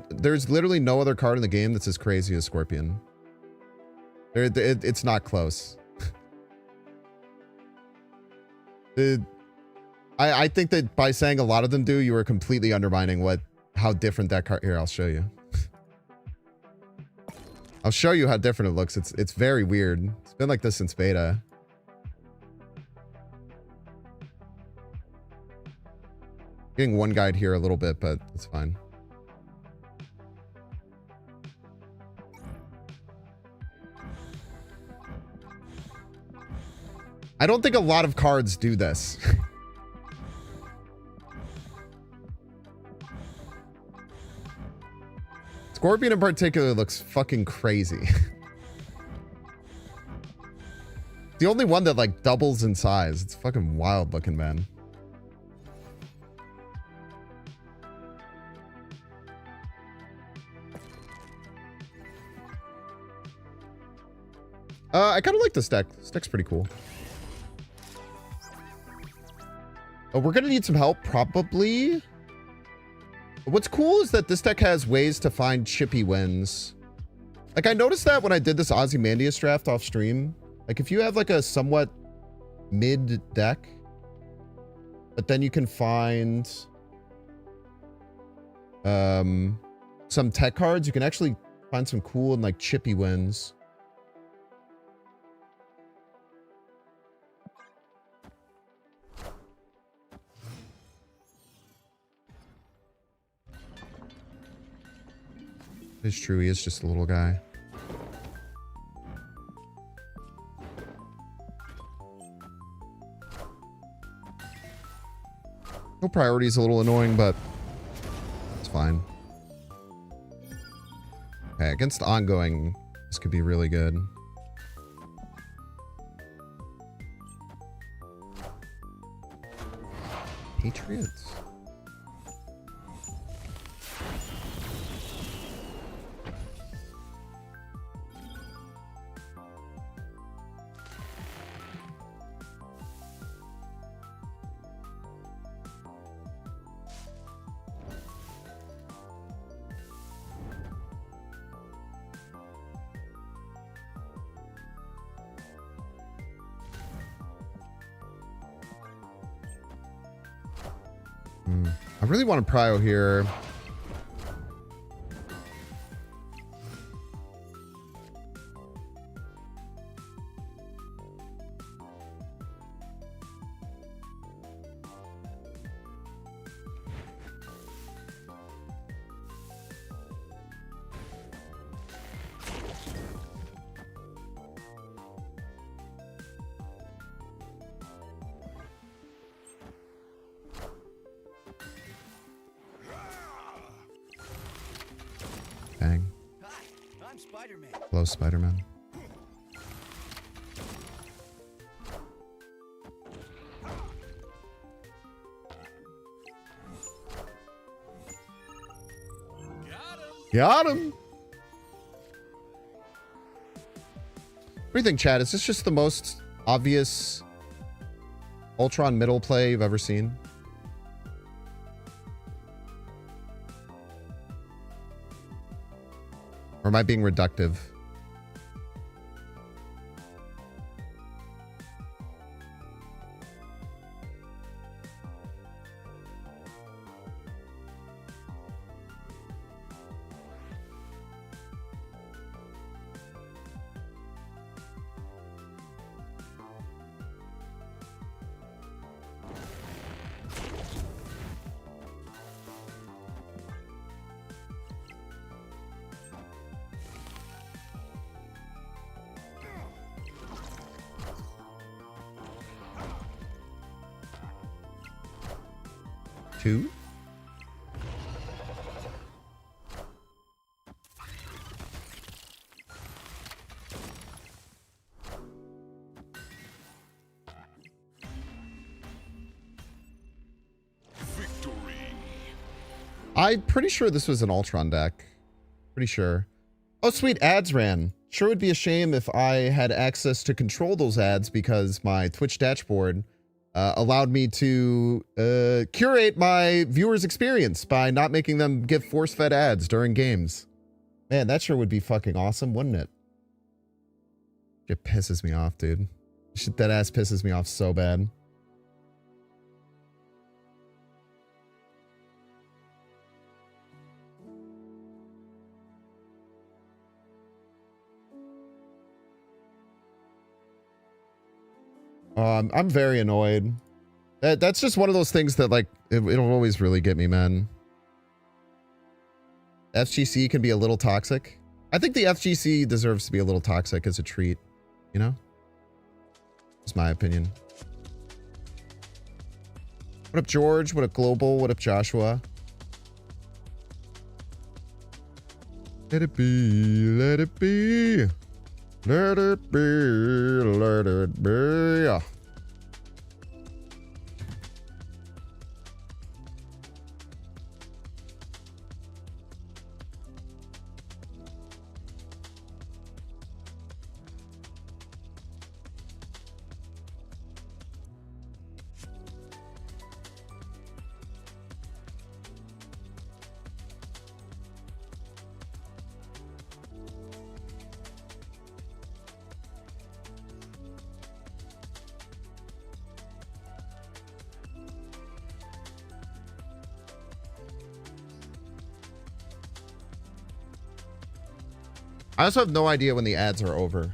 literally no other card in the game that's as crazy as Scorpion. It's not close. I think that by saying a lot of them do, you are completely undermining how different that card. Here, I'll show you. I'll show you how different it looks. It's very weird. It's been like this since beta. Getting one guide here a little bit, but it's fine. I don't think a lot of cards do this. Scorpion in particular looks fucking crazy. The only one that like doubles in size. It's fucking wild looking, man. I kind of like this deck. This deck's pretty cool. Oh, we're gonna need some help, probably. What's cool is that this deck has ways to find chippy wins. Like, I noticed that when I did this Ozymandias draft off stream. Like, if you have like a somewhat mid deck, but then you can find some tech cards, you can actually find some cool and like chippy wins. It's true, he is just a little guy. No priority is a little annoying, but it's fine. Okay, against ongoing, this could be really good. Patriots? I really want to prio here. Bang. Hi, I'm Spider-Man. Hello, Spider-Man. Got him. What do you think, Chad? Is this just the most obvious Ultron middle play you've ever seen? Or am I being reductive? 2. I'm pretty sure this was an Ultron deck. Pretty sure. Oh, sweet. Ads ran. Sure would be a shame if I had access to control those ads because my Twitch dashboard allowed me to curate my viewers' experience by not making them get force-fed ads during games. Man, that sure would be fucking awesome, wouldn't it? It pisses me off, dude. Shit, that ass pisses me off so bad. I'm very annoyed. That's just one of those things that, like, it'll always really get me, man. FGC can be a little toxic. I think the FGC deserves to be a little toxic as a treat, you know? It's my opinion. What up, George? What up, Global? What up, Joshua? Let it be, let it be. Let it be, let it be. I also have no idea when the ads are over.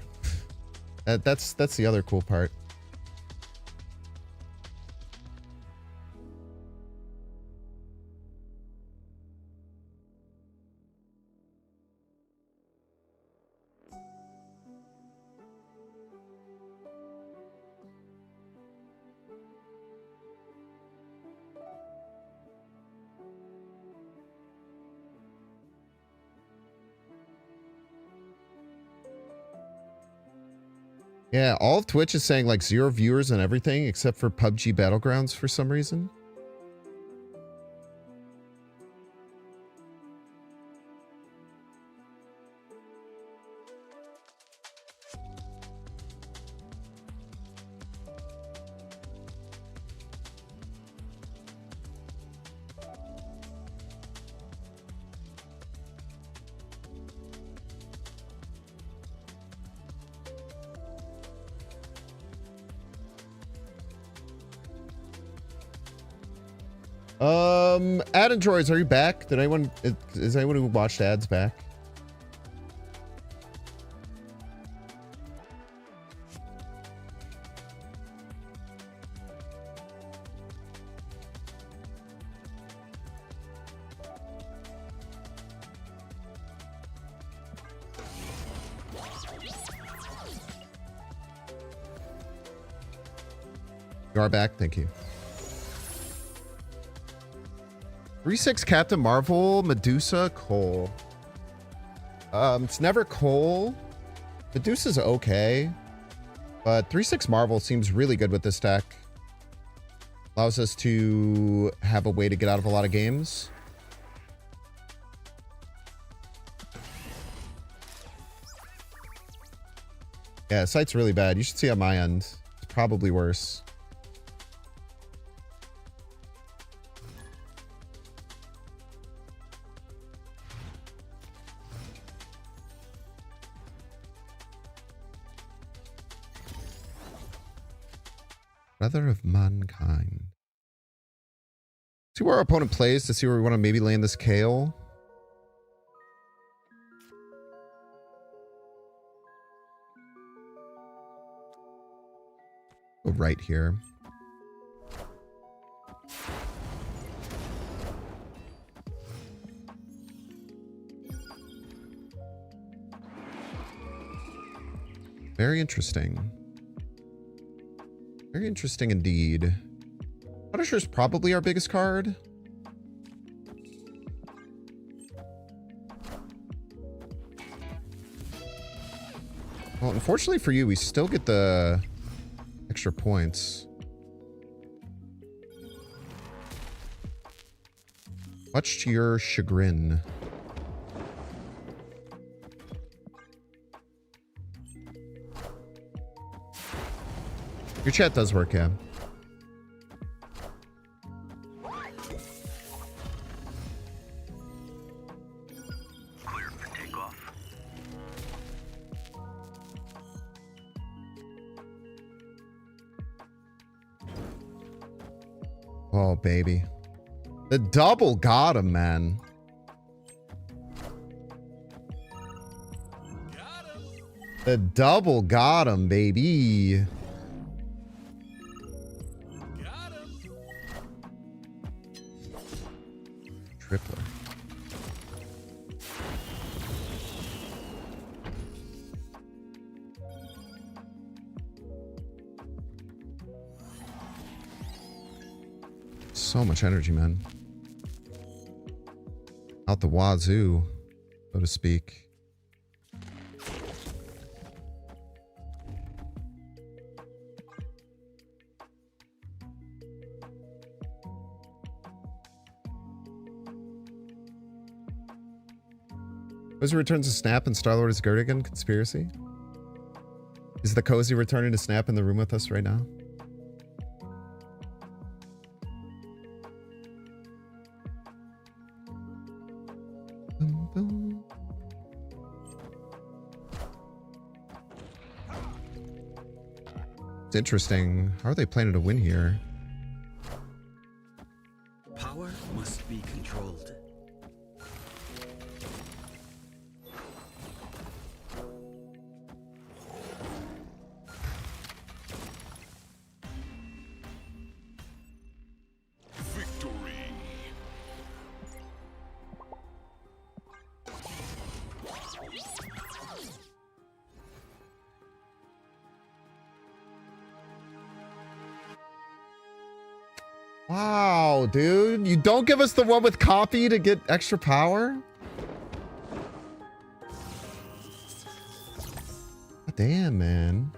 That's the other cool part. Yeah, all of Twitch is saying like 0 viewers and everything except for PUBG Battlegrounds for some reason. Ad Androids, are you back? Did anyone, is anyone who watched ads back? You are back, thank you. 3-6 Captain Marvel, Medusa, Cole. It's never Cole. Medusa's okay. But 3-6 Marvel seems really good with this deck. Allows us to have a way to get out of a lot of games. Yeah, sight's really bad. You should see on my end. It's probably worse. Brother of Mankind. See where our opponent plays to see where we want to maybe land this Kale. Go right here. Very interesting. Very interesting indeed. Punisher's probably our biggest card. Well, unfortunately for you, we still get the extra points. Much to your chagrin. Your chat does work, yeah. Clear for takeoff. Oh, baby. The double got him, man. The double got him, baby. Tripler. So much energy, man. Out the wazoo, so to speak. Cozy returns to Snap and Star-Lord is Gurdigan conspiracy? Is the Cozy returning to Snap in the room with us right now? Boom, boom. It's interesting. How are they planning to win here? Power must be controlled. Wow, dude. You don't give us the one with copy to get extra power? God damn, man.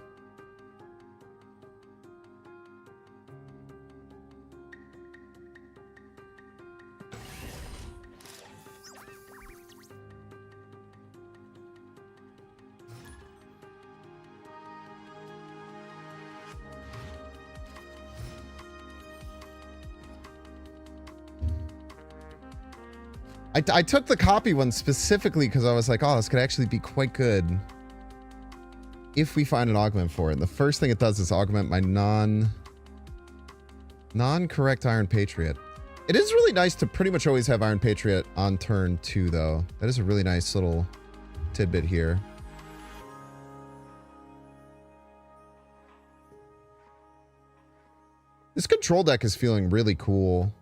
I took the copy one specifically because I was like, oh, this could actually be quite good if we find an augment for it. And the first thing it does is augment my non-correct Iron Patriot. It is really nice to pretty much always have Iron Patriot on turn 2, though. That is a really nice little tidbit here. This control deck is feeling really cool.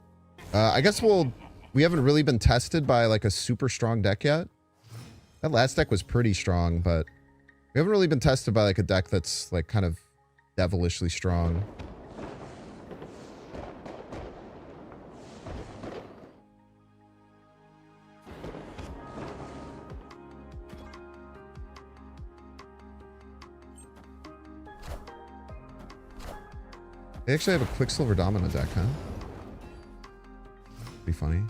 I guess we haven't really been tested by like a super strong deck yet. That last deck was pretty strong, but we haven't really been tested by like a deck that's like kind of devilishly strong. They actually have a Quicksilver Domino deck, huh? Be funny.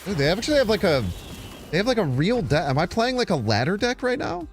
Dude, they actually have like a real deck. Am I playing like a ladder deck right now?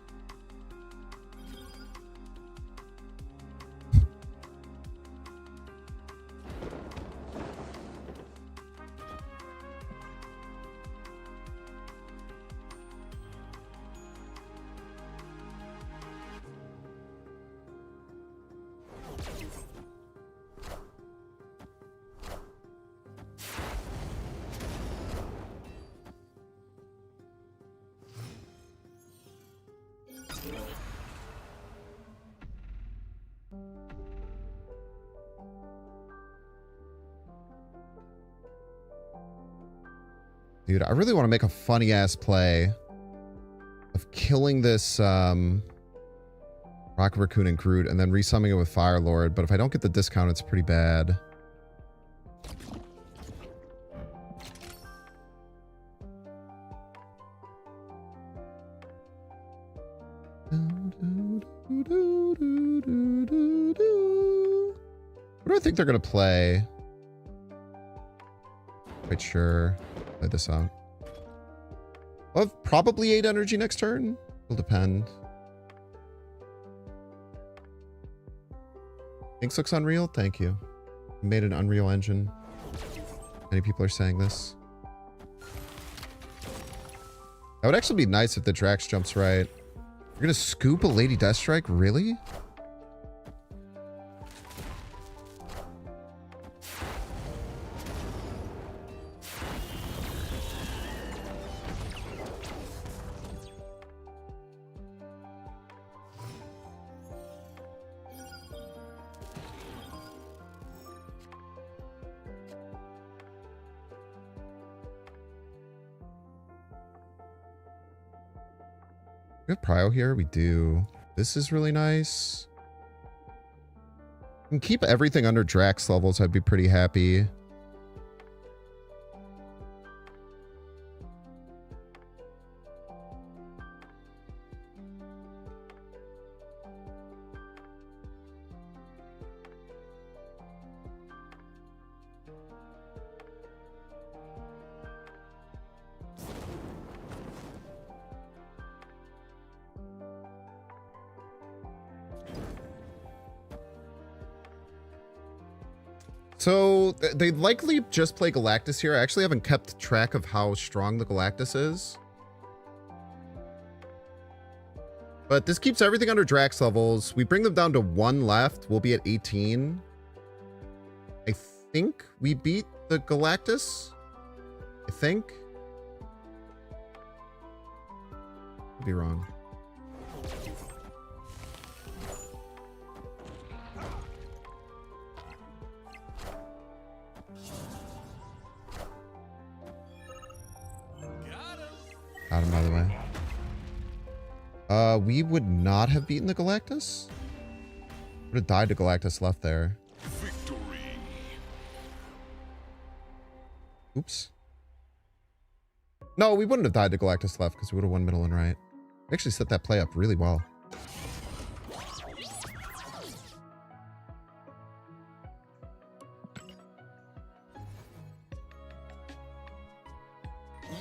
Dude, I really want to make a funny ass play killing this Rocket Raccoon and Groot and then resummoning it with Fire Lord, but if I don't get the discount, it's pretty bad. What do I think they're gonna play? Quite sure. Play this out. I'll have probably 8 energy next turn. Will depend. Inks looks unreal. Thank you. You made an Unreal Engine. Many people are saying this. That would actually be nice if the Drax jumps right. You're gonna scoop a Lady Deathstrike? Really? We have Prio here. We do. This is really nice. And keep everything under Drax levels. I'd be pretty happy. So they likely just play Galactus here. I actually haven't kept track of how strong the Galactus is. But this keeps everything under Drax levels. We bring them down to 1 left. We'll be at 18. I think we beat the Galactus. I think. Could be wrong. Got him, by the way. We would not have beaten the Galactus. Would have died to Galactus left there. Victory. Oops. No, we wouldn't have died to Galactus left because we would have won middle and right. We actually set that play up really well.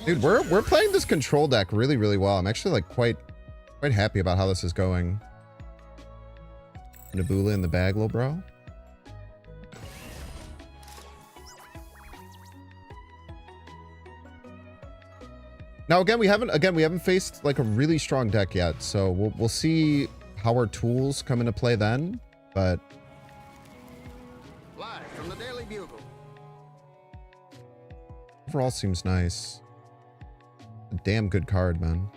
Dude, we're playing this control deck really, really well. I'm actually like quite happy about how this is going. Nebula in the bag, little bro. Now again, we haven't faced like a really strong deck yet, so we'll see how our tools come into play then. But Live from the Daily Bugle. overall seems nice. A damn good card, man.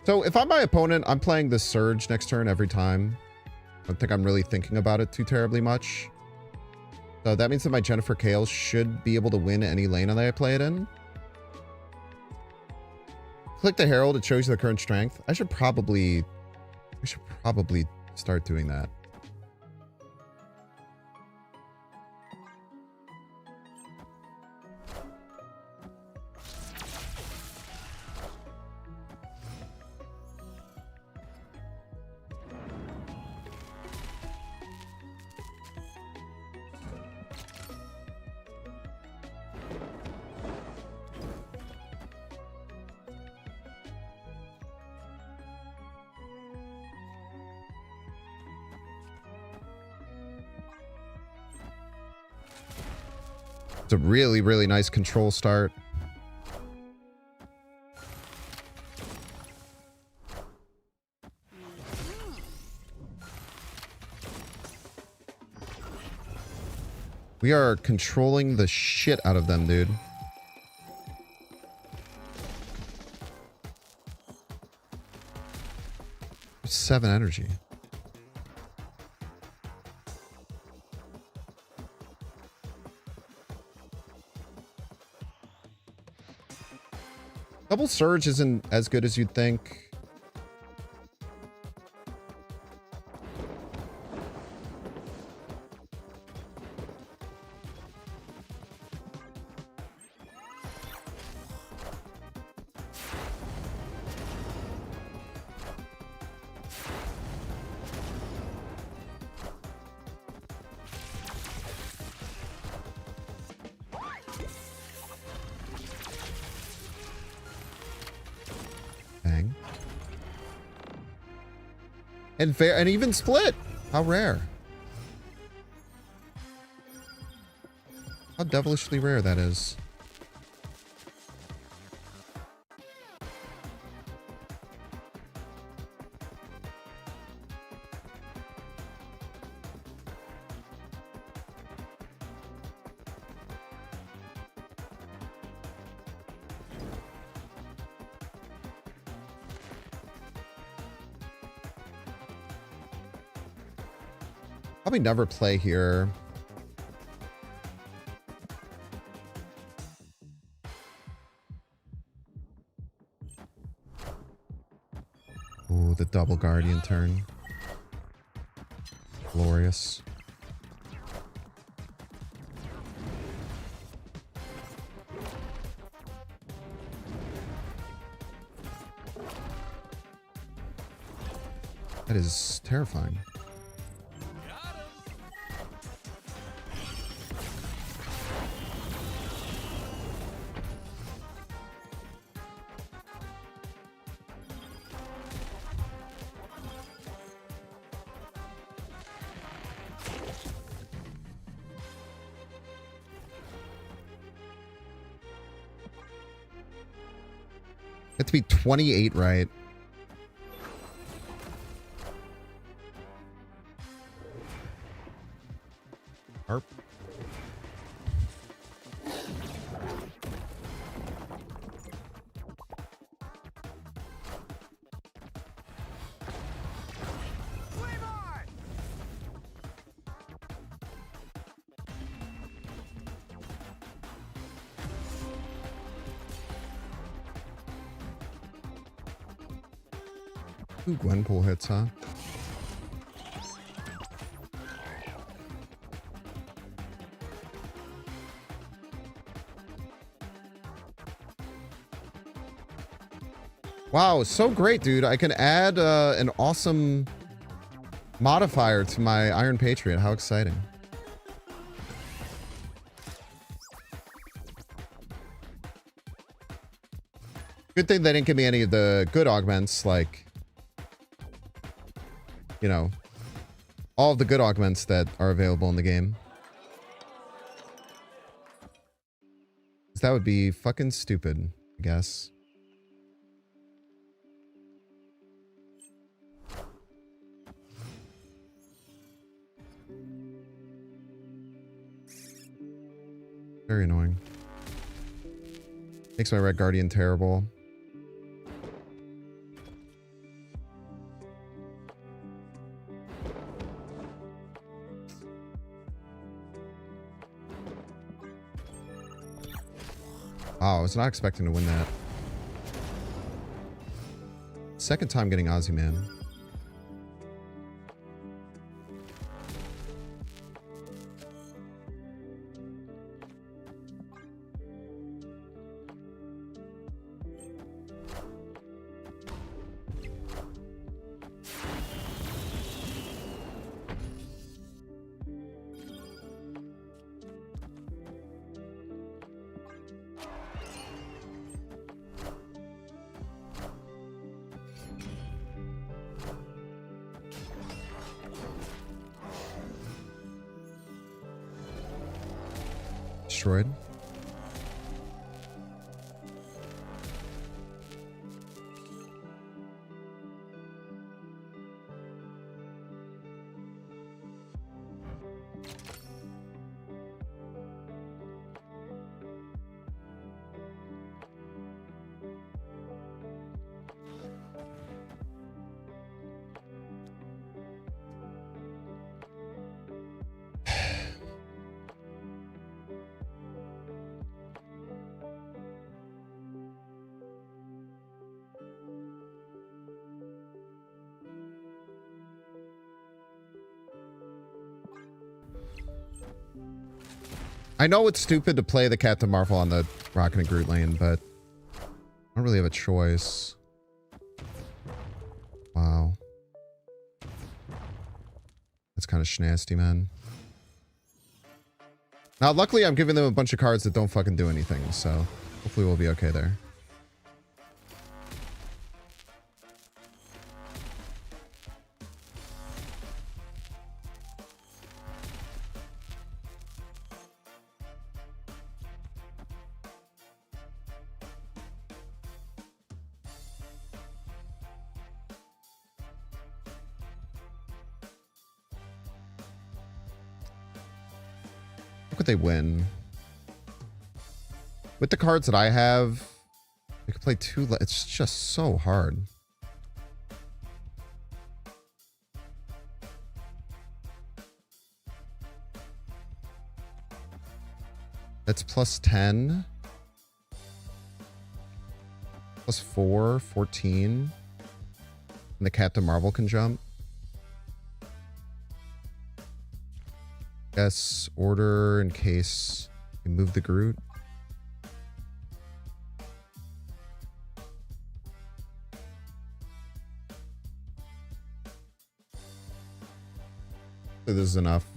So if I'm my opponent, I'm playing the Surge next turn every time. I don't think I'm really thinking about it too terribly much. So that means that my Jennifer Kale should be able to win any lane that I play it in. Click the Herald, it shows you the current strength. I should probably start doing that. It's a really, really nice control start. We are controlling the shit out of them, dude. Seven energy. Double Surge isn't as good as you'd think. Bang. And fair, and even split. How rare. How devilishly rare that is. Probably never play here. Ooh, the double guardian turn. Glorious. That is terrifying. It to be 28, right? Harp. Ooh, Gwenpool hits, huh? Wow, so great, dude. I can add an awesome modifier to my Iron Patriot. How exciting. Good thing they didn't give me any of the good augments, like, you know, all of the good augments that are available in the game. 'Cause that would be fucking stupid, I guess. Very annoying. Makes my Red Guardian terrible. Wow, I was not expecting to win that. Second time getting Ozyman. Destroyed. I know it's stupid to play the Captain Marvel on the Rocket and Groot lane, but I don't really have a choice. Wow. That's kind of schnasty, man. Now, luckily, I'm giving them a bunch of cards that don't fucking do anything, so hopefully we'll be okay there. How could they win? With the cards that I have, they could play two. It's just so hard. That's plus 10. Plus 4, 14. And the Captain Marvel can jump. Guess order in case we move the Groot. So this is enough.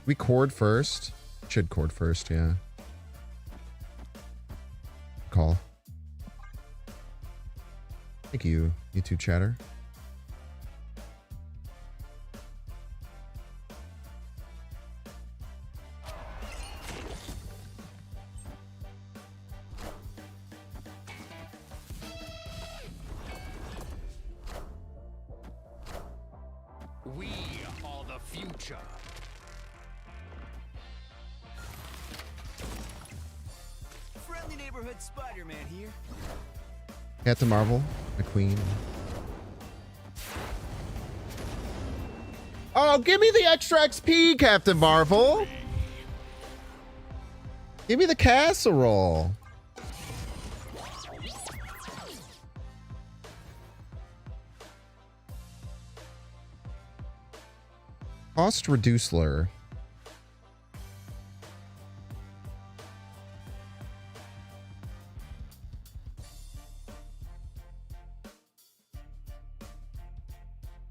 We cord first. Should cord first, yeah. Call. Thank you, YouTube chatter. We are the future. Friendly neighborhood Spider-Man here. Captain Marvel, the Queen. Oh, give me the extra XP, Captain Marvel. Give me the casserole. Cost reducer.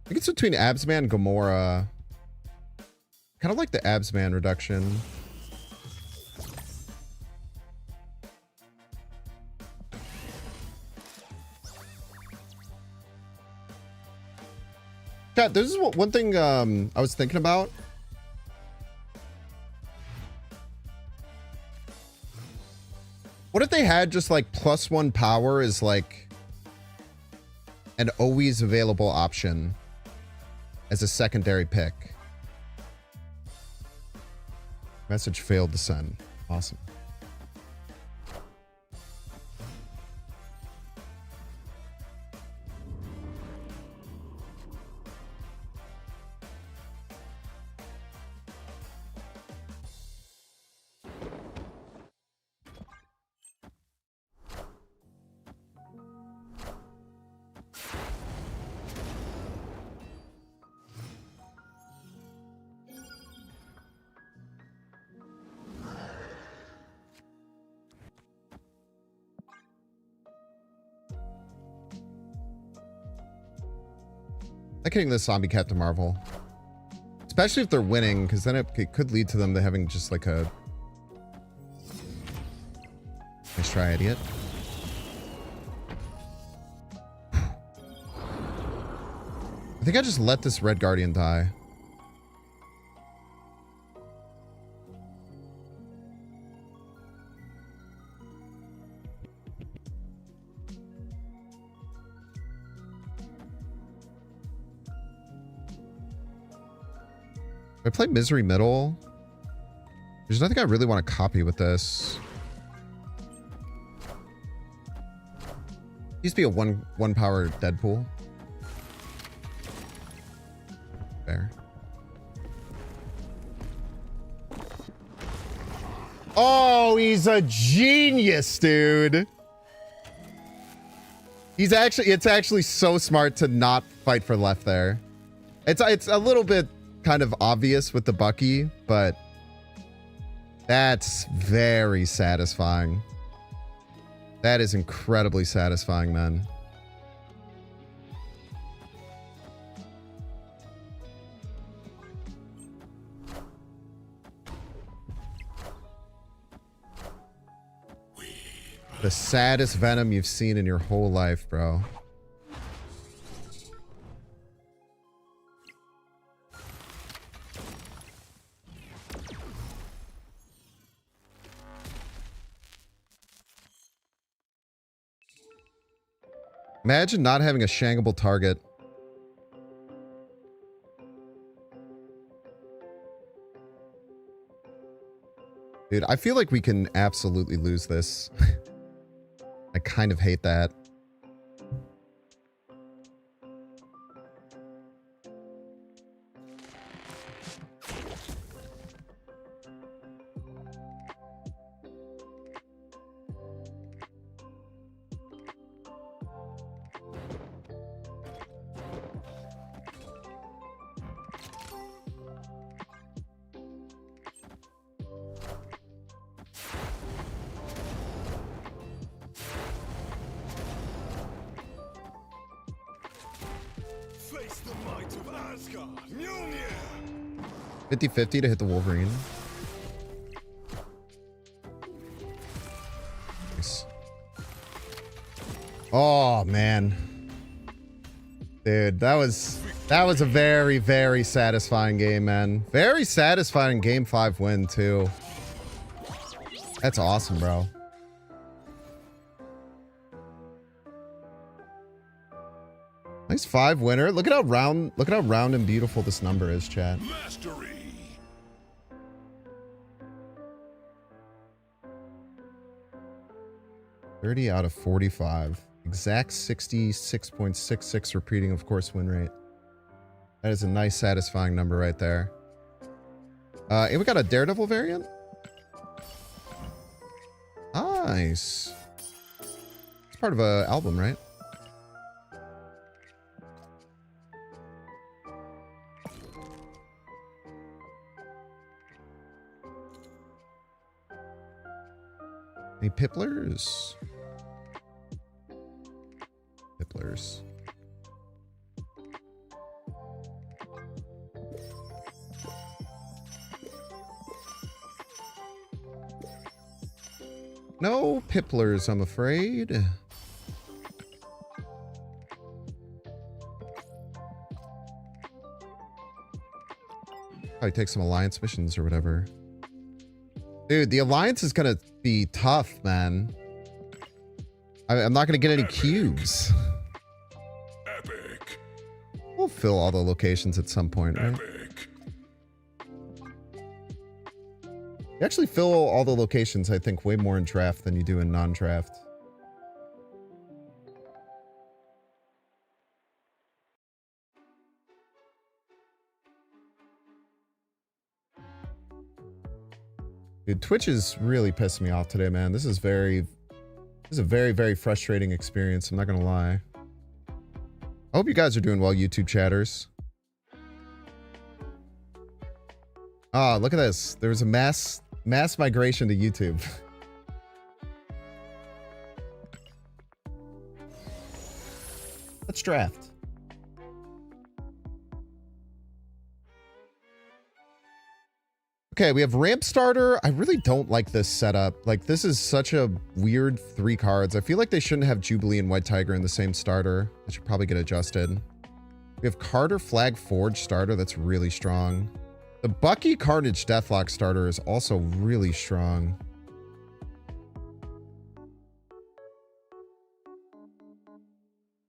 I think it's between Absman and Gamora. Kind of like the Absman reduction. Chat, this is one thing I was thinking about. What if they had just like +1 power is like an always available option as a secondary pick? Message failed to send. Awesome. I'm hitting this zombie Captain Marvel. Especially if they're winning, because then it could lead to them to having just like a... Nice try, idiot. I think I just let this Red Guardian die. I play Misery Middle. There's nothing I really want to copy with this. Used to be a one power Deadpool. There. Oh, he's a genius, dude. It's actually so smart to not fight for left there. It's a little bit kind of obvious with the Bucky, but That's very satisfying. That is incredibly satisfying, man. The saddest Venom you've seen in your whole life, bro. Imagine not having a shankable target. Dude, I feel like we can absolutely lose this. I kind of hate that. Face the might of Asgard, Mjolnir! 50-50 to hit the Wolverine. Nice. Oh, man. Dude, that was a very, very satisfying game, man. Very satisfying game 5 win, too. That's awesome, bro. Nice 5 winner. Look at how round and beautiful this number is, chat. Mastery! $30 out of 45. Exact 66.66 repeating, of course, win rate. That is a nice, satisfying number right there. And we got a Daredevil variant. Nice. It's part of an album, right? Any Pipplers? Pipplers. No Pipplers, I'm afraid. Probably take some Alliance missions or whatever. Dude, the Alliance is gonna be tough, man. I'm not gonna get any cubes. Epic! We'll fill all the locations at some point, right? Epic! You actually fill all the locations, I think, way more in draft than you do in non-draft. Dude, Twitch is really pissing me off today, man. This is a very, very frustrating experience. I'm not gonna lie. I hope you guys are doing well, YouTube chatters. Ah, look at this. There was a mass migration to YouTube. Let's draft. Okay, we have Ramp Starter. I really don't like this setup. Like, this is such a weird 3 cards. I feel like they shouldn't have Jubilee and White Tiger in the same starter. That should probably get adjusted. We have Carter Flag Forge starter. That's really strong. The Bucky Carnage Deathlock starter is also really strong.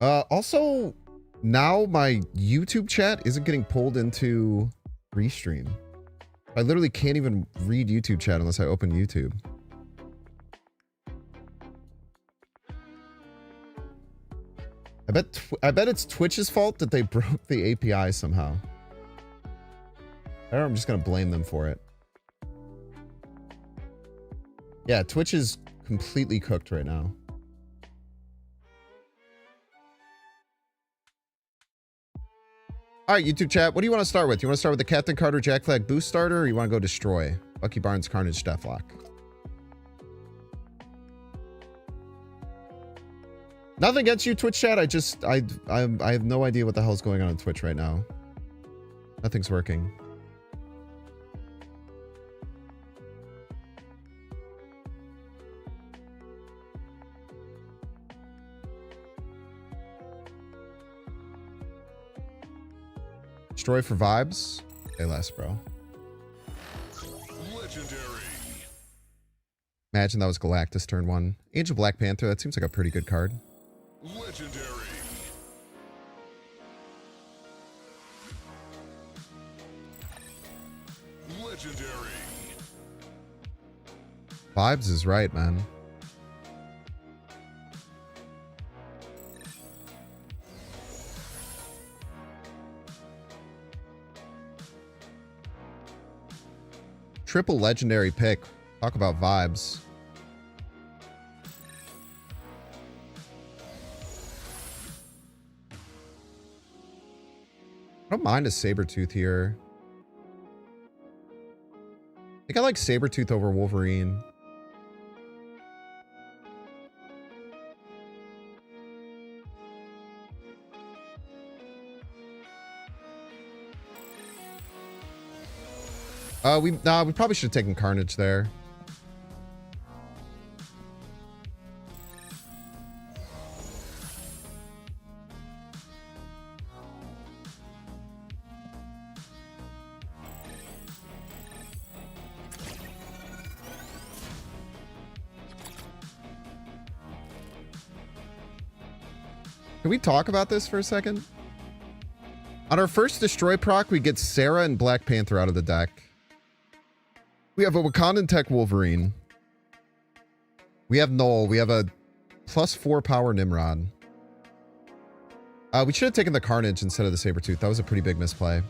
Also, now my YouTube chat isn't getting pulled into Restream. I literally can't even read YouTube chat unless I open YouTube. I bet it's Twitch's fault that they broke the API somehow. I'm just gonna blame them for it. Yeah, Twitch is completely cooked right now. All right, YouTube chat. What do you want to start with? You want to start with the Captain Carter Jack Flag boost starter, or you want to go destroy Bucky Barnes Carnage Deathlock? Nothing against you, Twitch chat. I have no idea what the hell's going on Twitch right now. Nothing's working. Destroy for vibes. Say less, bro. Legendary. Imagine that was Galactus turn 1. Angel Black Panther. That seems like a pretty good card. Legendary. Legendary. Vibes is right, man. Triple legendary pick. Talk about vibes. I don't mind a Sabretooth here. I think I like Sabretooth over Wolverine. We probably should have taken Carnage there. Can we talk about this for a second? On our first Destroy proc, we get Sarah and Black Panther out of the deck. We have a Wakandan Tech Wolverine. We have Null. We have a +4 power Nimrod. We should have taken the Carnage instead of the Sabretooth. That was a pretty big misplay.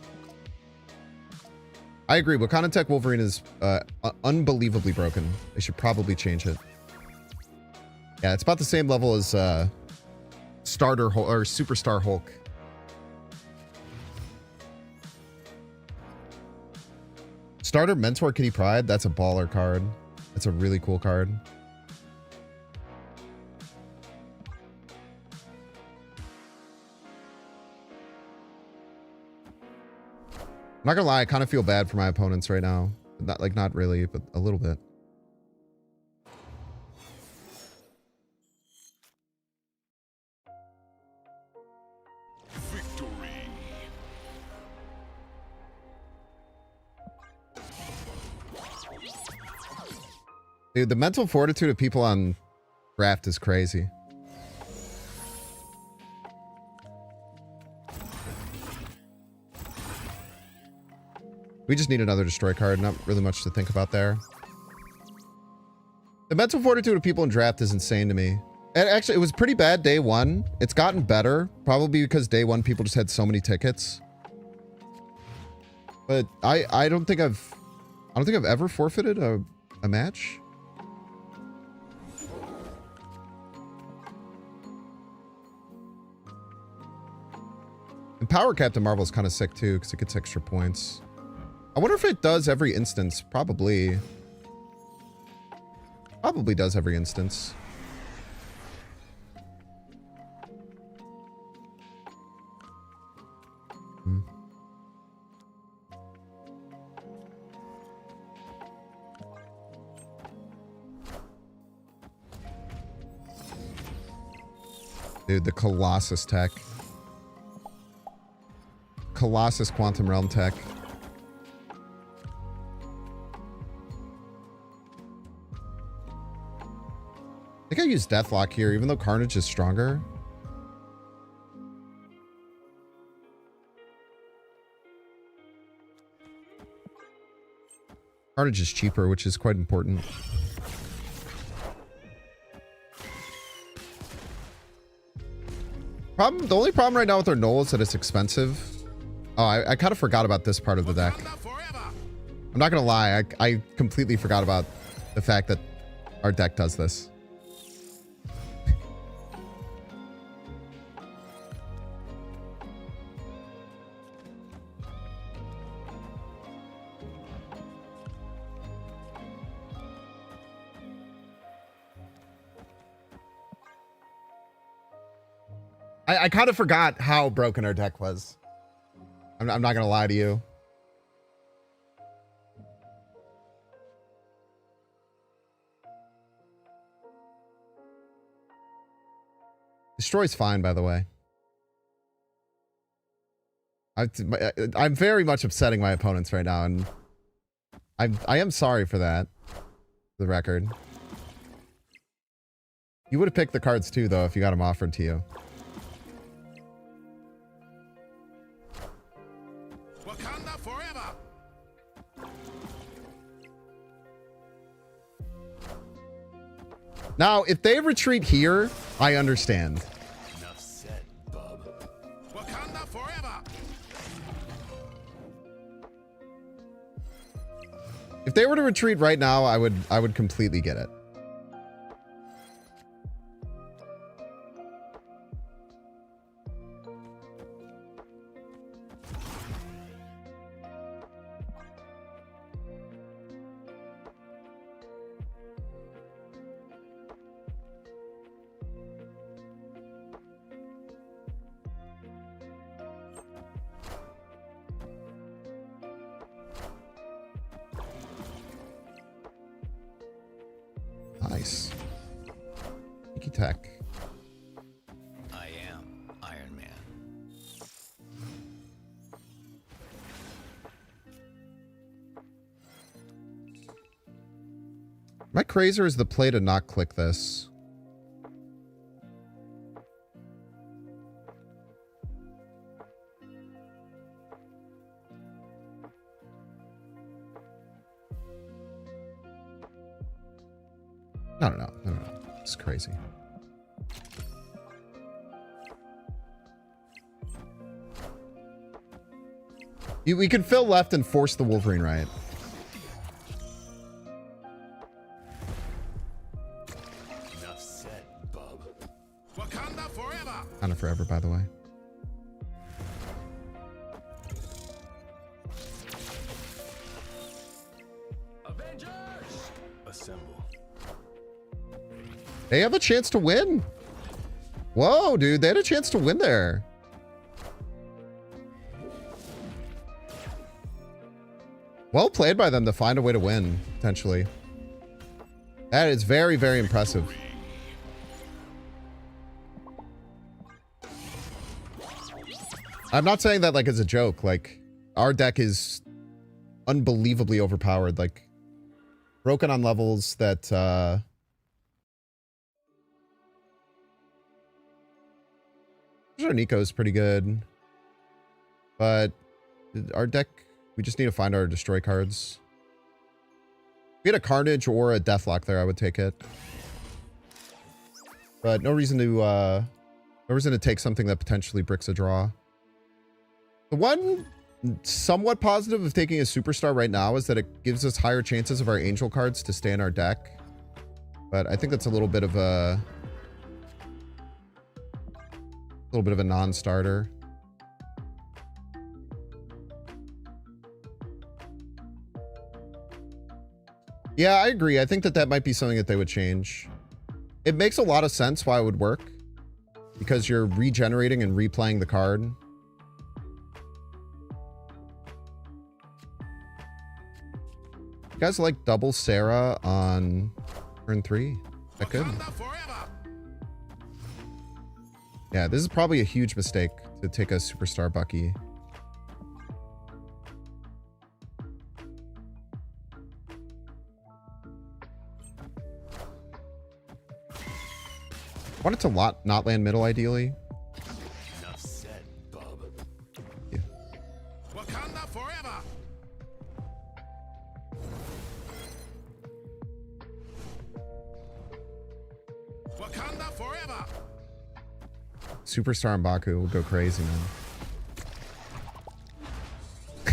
I agree. Wakandan Tech Wolverine is unbelievably broken. They should probably change it. Yeah, it's about the same level as Starter Hulk or Superstar Hulk. Starter Mentor Kitty Pryde. That's a baller card. That's a really cool card. I'm not gonna lie, I kind of feel bad for my opponents right now. Not really, but a little bit. Victory. Dude, the mental fortitude of people on draft is crazy. We just need another destroy card. Not really much to think about there. The mental fortitude of people in draft is insane to me. And actually, it was pretty bad day one. It's gotten better, probably because day one people just had so many tickets. But I don't think I've ever forfeited a match. And Power Captain Marvel is kind of sick too, because it gets extra points. I wonder if it does every instance. Probably. Probably does every instance. Dude, the Colossus tech. Colossus Quantum Realm tech. I think I use Deathlock here, even though Carnage is stronger. Carnage is cheaper, which is quite important. The only problem right now with our Null is that it's expensive. Oh, I kind of forgot about this part of the deck. I'm not gonna lie, I completely forgot about the fact that our deck does this. I kind of forgot how broken our deck was. I'm not gonna lie to you. Destroy's fine, by the way. I'm very much upsetting my opponents right now, and I am sorry for that. For the record. You would have picked the cards too, though, if you got them offered to you. Wakanda forever. Now, if they retreat here, I understand. Enough said, bub. Wakanda forever. If they were to retreat right now, I would completely get it. Nice. Tiki Tech. I am Iron Man. My crazer is the play to not click this. No. It's crazy. We can fill left and force the Wolverine right. Enough said, bub. Wakanda forever. Kind of forever, by the way. Avengers! Assemble. They have a chance to win. Whoa, dude. They had a chance to win there. Well played by them to find a way to win, potentially. That is very, very impressive. I'm not saying that like as a joke. Like, our deck is unbelievably overpowered. Like, broken on levels that, Sure, Nico is pretty good. But our deck, we just need to find our destroy cards. If we had a Carnage or a Deathlock there, I would take it. But no reason to take something that potentially bricks a draw. The one somewhat positive of taking a superstar right now is that it gives us higher chances of our angel cards to stay in our deck. But I think that's a little bit of a non-starter. Yeah, I agree. I think that might be something that they would change. It makes a lot of sense why it would work. Because you're regenerating and replaying the card. You guys like double Sarah on turn 3? Is that good? Wakanda forever. Yeah, this is probably a huge mistake to take a superstar Bucky. Want it to not land middle, ideally. Enough said, bub. Yeah. Wakanda forever. Wakanda forever. Superstar M'Baku will go crazy, man. I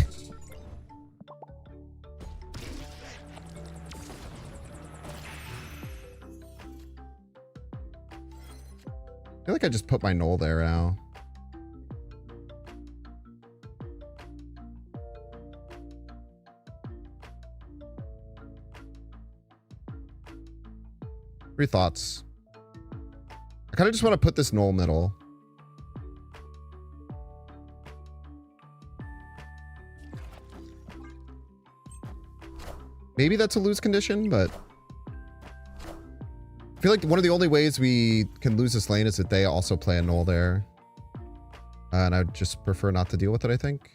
feel like I just put my Null there now. Three thoughts. I kind of just want to put this Null middle. maybe that's a lose condition, but I feel like one of the only ways we can lose this lane is that they also play a null there. And I would just prefer not to deal with it, I think.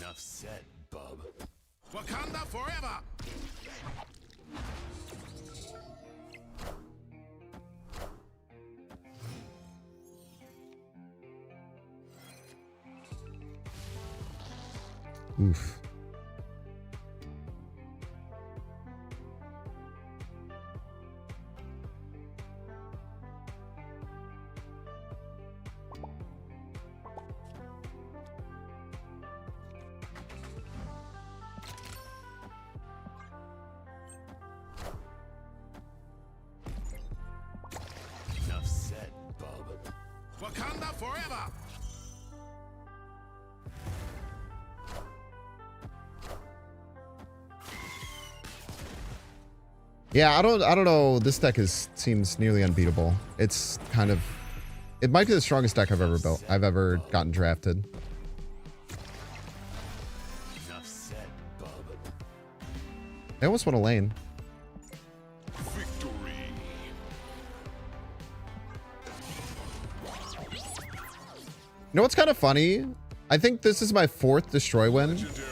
Enough said, bub. Wakanda forever! Oof. Enough said, bub. Wakanda forever! Yeah, I don't know. This deck seems nearly unbeatable. It's kind of, it might be the strongest deck I've ever built. I've ever gotten drafted. Enough said, bub. They almost won a lane. Victory! You know what's kind of funny? I think this is my 4th destroy win. Legendary!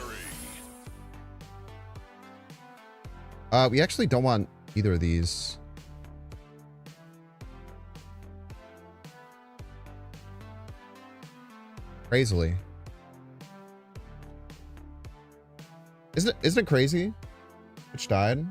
We actually don't want either of these. Crazily. Isn't it crazy? Which died?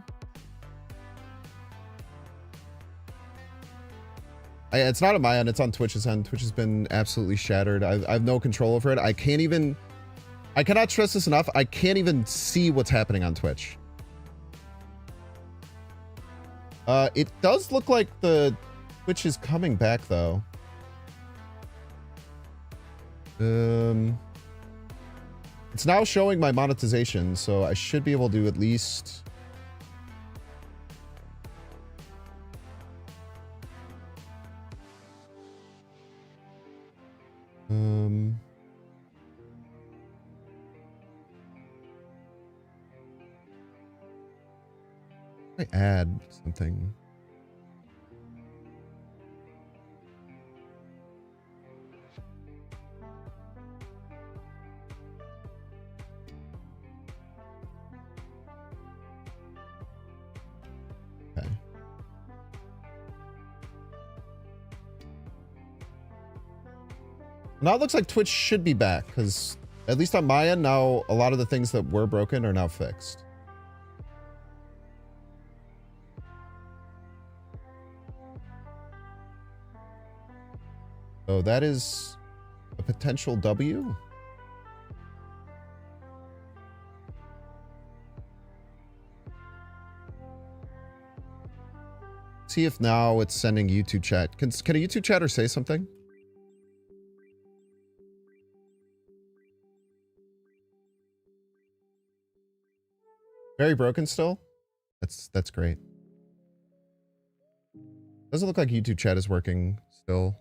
It's not on my end, it's on Twitch's end. Twitch has been absolutely shattered. I have no control over it. I cannot stress this enough. I can't even see what's happening on Twitch. It does look like the Twitch is coming back though. It's now showing my monetization, so I should be able to at least. I add something. Okay. Now it looks like Twitch should be back, because at least on my end now, a lot of the things that were broken are now fixed. So that is a potential W. See if now it's sending YouTube chat. Can a YouTube chatter say something? Very broken still? That's great. Doesn't look like YouTube chat is working still.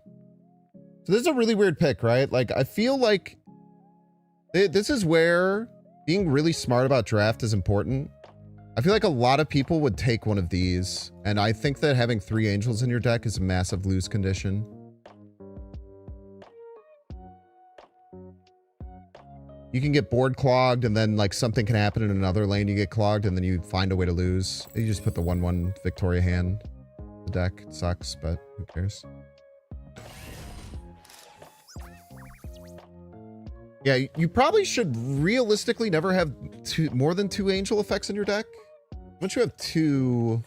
So this is a really weird pick, right? Like, I feel like this is where being really smart about draft is important. I feel like a lot of people would take one of these, and I think that having 3 angels in your deck is a massive lose condition. You can get board clogged, and then like something can happen in another lane, you get clogged, and then you find a way to lose. You just put the 1/1 Victoria hand. The deck sucks, but who cares? Yeah, you probably should realistically never have more than 2 angel effects in your deck. Once you have 2,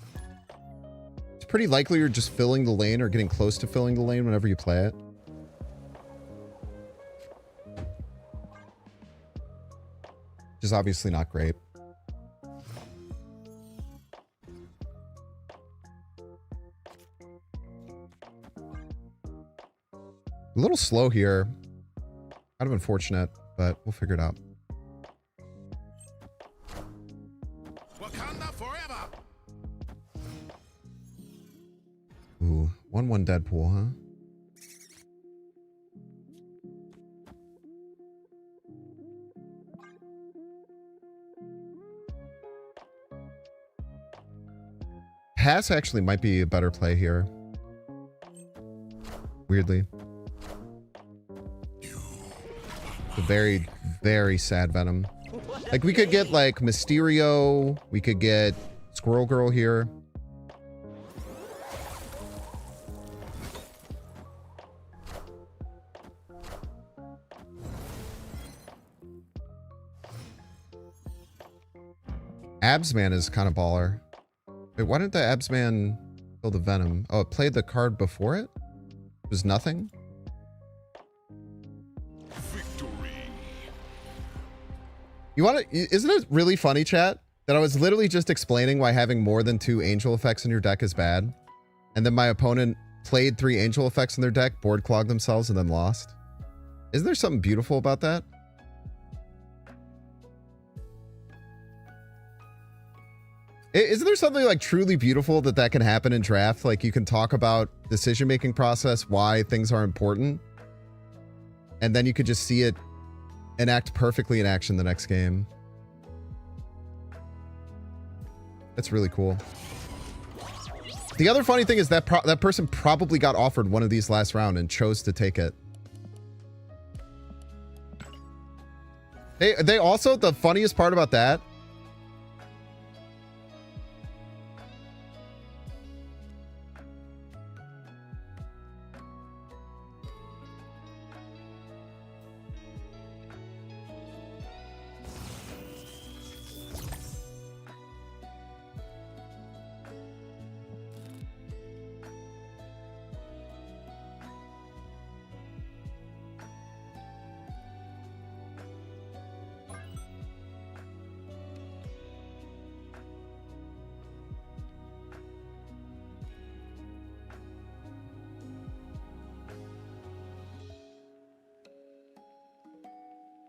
it's pretty likely you're just filling the lane or getting close to filling the lane whenever you play it. Which is obviously not great. A little slow here. Kind of unfortunate, but we'll figure it out. Wakanda forever. Ooh, 1/1 Deadpool, huh? Pass actually might be a better play here. Weirdly. A very, very sad Venom. Like, we could get, like, Mysterio. We could get Squirrel Girl here. Absman is kind of baller. Wait, why didn't the Absman kill the Venom? Oh, it played the card before it? It was nothing? Victory. You want to... Isn't it really funny, chat? That I was literally just explaining why having more than 2 angel effects in your deck is bad. And then my opponent played 3 angel effects in their deck, board clogged themselves, and then lost. Isn't there something beautiful about that? Isn't there something like truly beautiful that can happen in draft? Like, you can talk about decision-making process, why things are important, and then you could just see it enact perfectly in action the next game. That's really cool. The other funny thing is that that person probably got offered one of these last round and chose to take it. They also, the funniest part about that,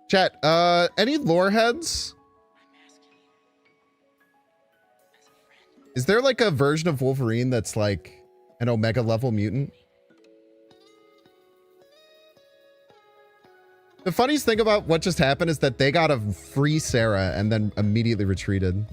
chat, any lore heads? Is there like a version of Wolverine that's like an Omega level mutant? The funniest thing about what just happened is that they got a free Sarah and then immediately retreated.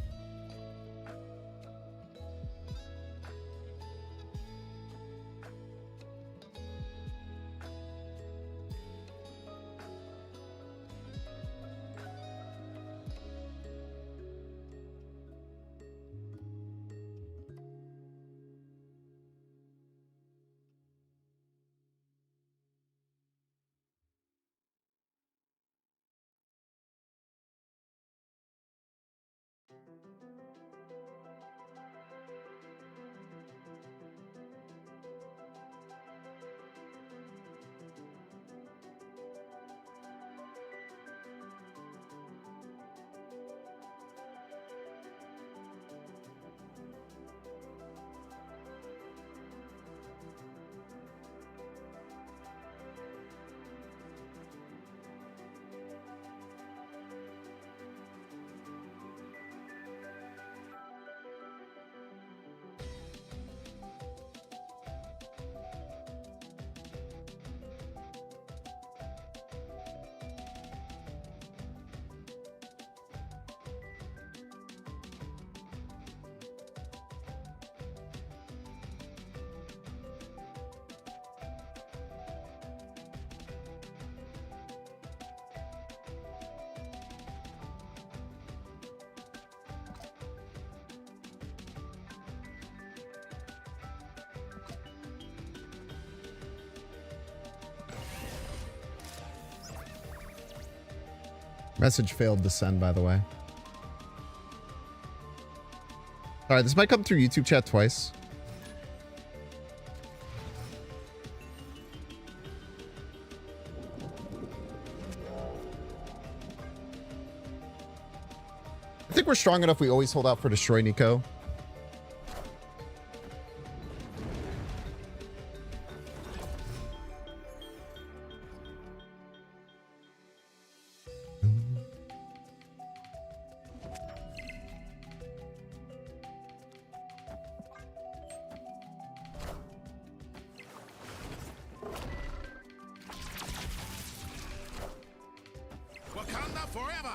Message failed to send, by the way. All right, this might come through YouTube chat twice. I think we're strong enough we always hold out for Destroy Nico. forever!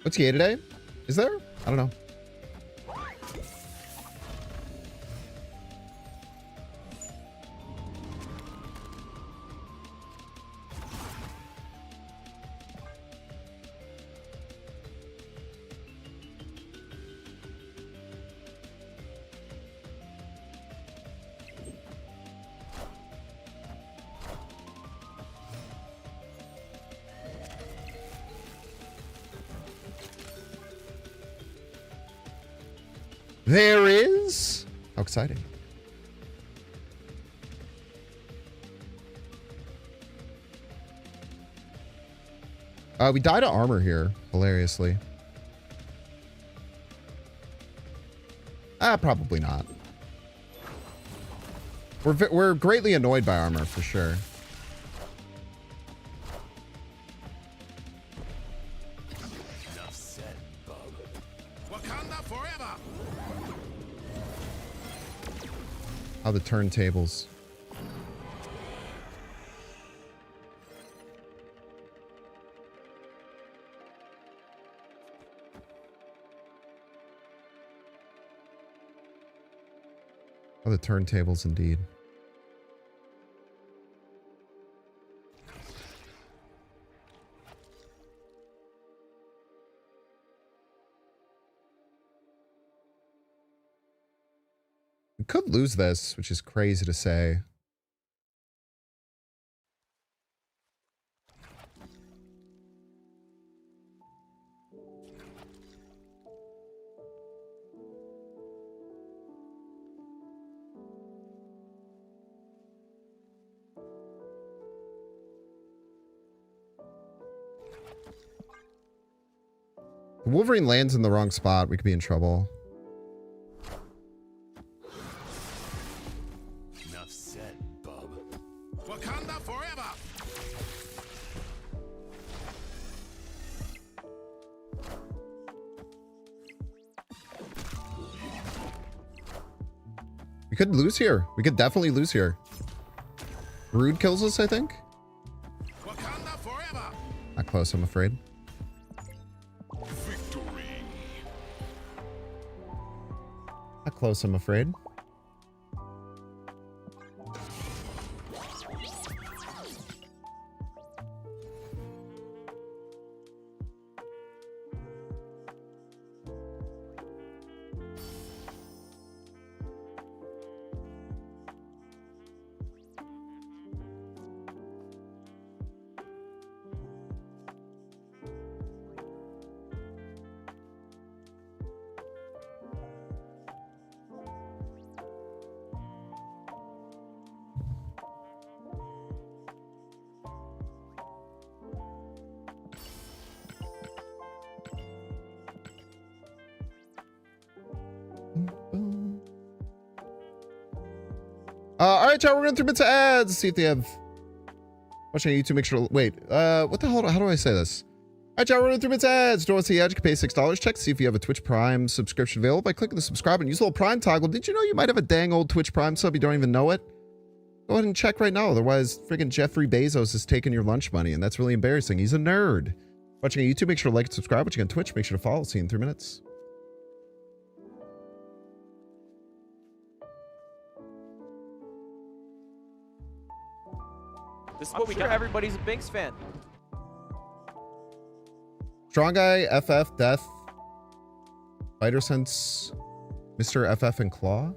What's EA today? Is there? I don't know. There is. How exciting. We died to armor here, hilariously. Probably not. We're greatly annoyed by armor for sure. Enough said, bub. Wakanda forever! How the turntables. How the turntables indeed. We could lose this, which is crazy to say. If Wolverine lands in the wrong spot, we could be in trouble. Enough said, bub. Wakanda forever! We could lose here. We could definitely lose here. Rude kills us, I think. Wakanda forever! Not close, I'm afraid. Victory! Not close, I'm afraid. All right, y'all, we're going through bits of ads. See if they have watching on YouTube. Make sure to wait. What the hell? How do I say this? All right, y'all, we're going through bits of ads. Don't want to see ads? You can pay $6. Check to see if you have a Twitch Prime subscription available by clicking the subscribe and use the little Prime toggle. Did you know you might have a dang old Twitch Prime sub? You don't even know it. Go ahead and check right now. Otherwise, freaking Jeffrey Bezos is taking your lunch money, and that's really embarrassing. He's a nerd. Watching on YouTube, make sure to like and subscribe. Watching on Twitch, make sure to follow. See you in 3 minutes. This is what we got. Everybody's a Binks fan. Strong Guy, FF, Death, Fighter Sense, Mr. FF, and Claw.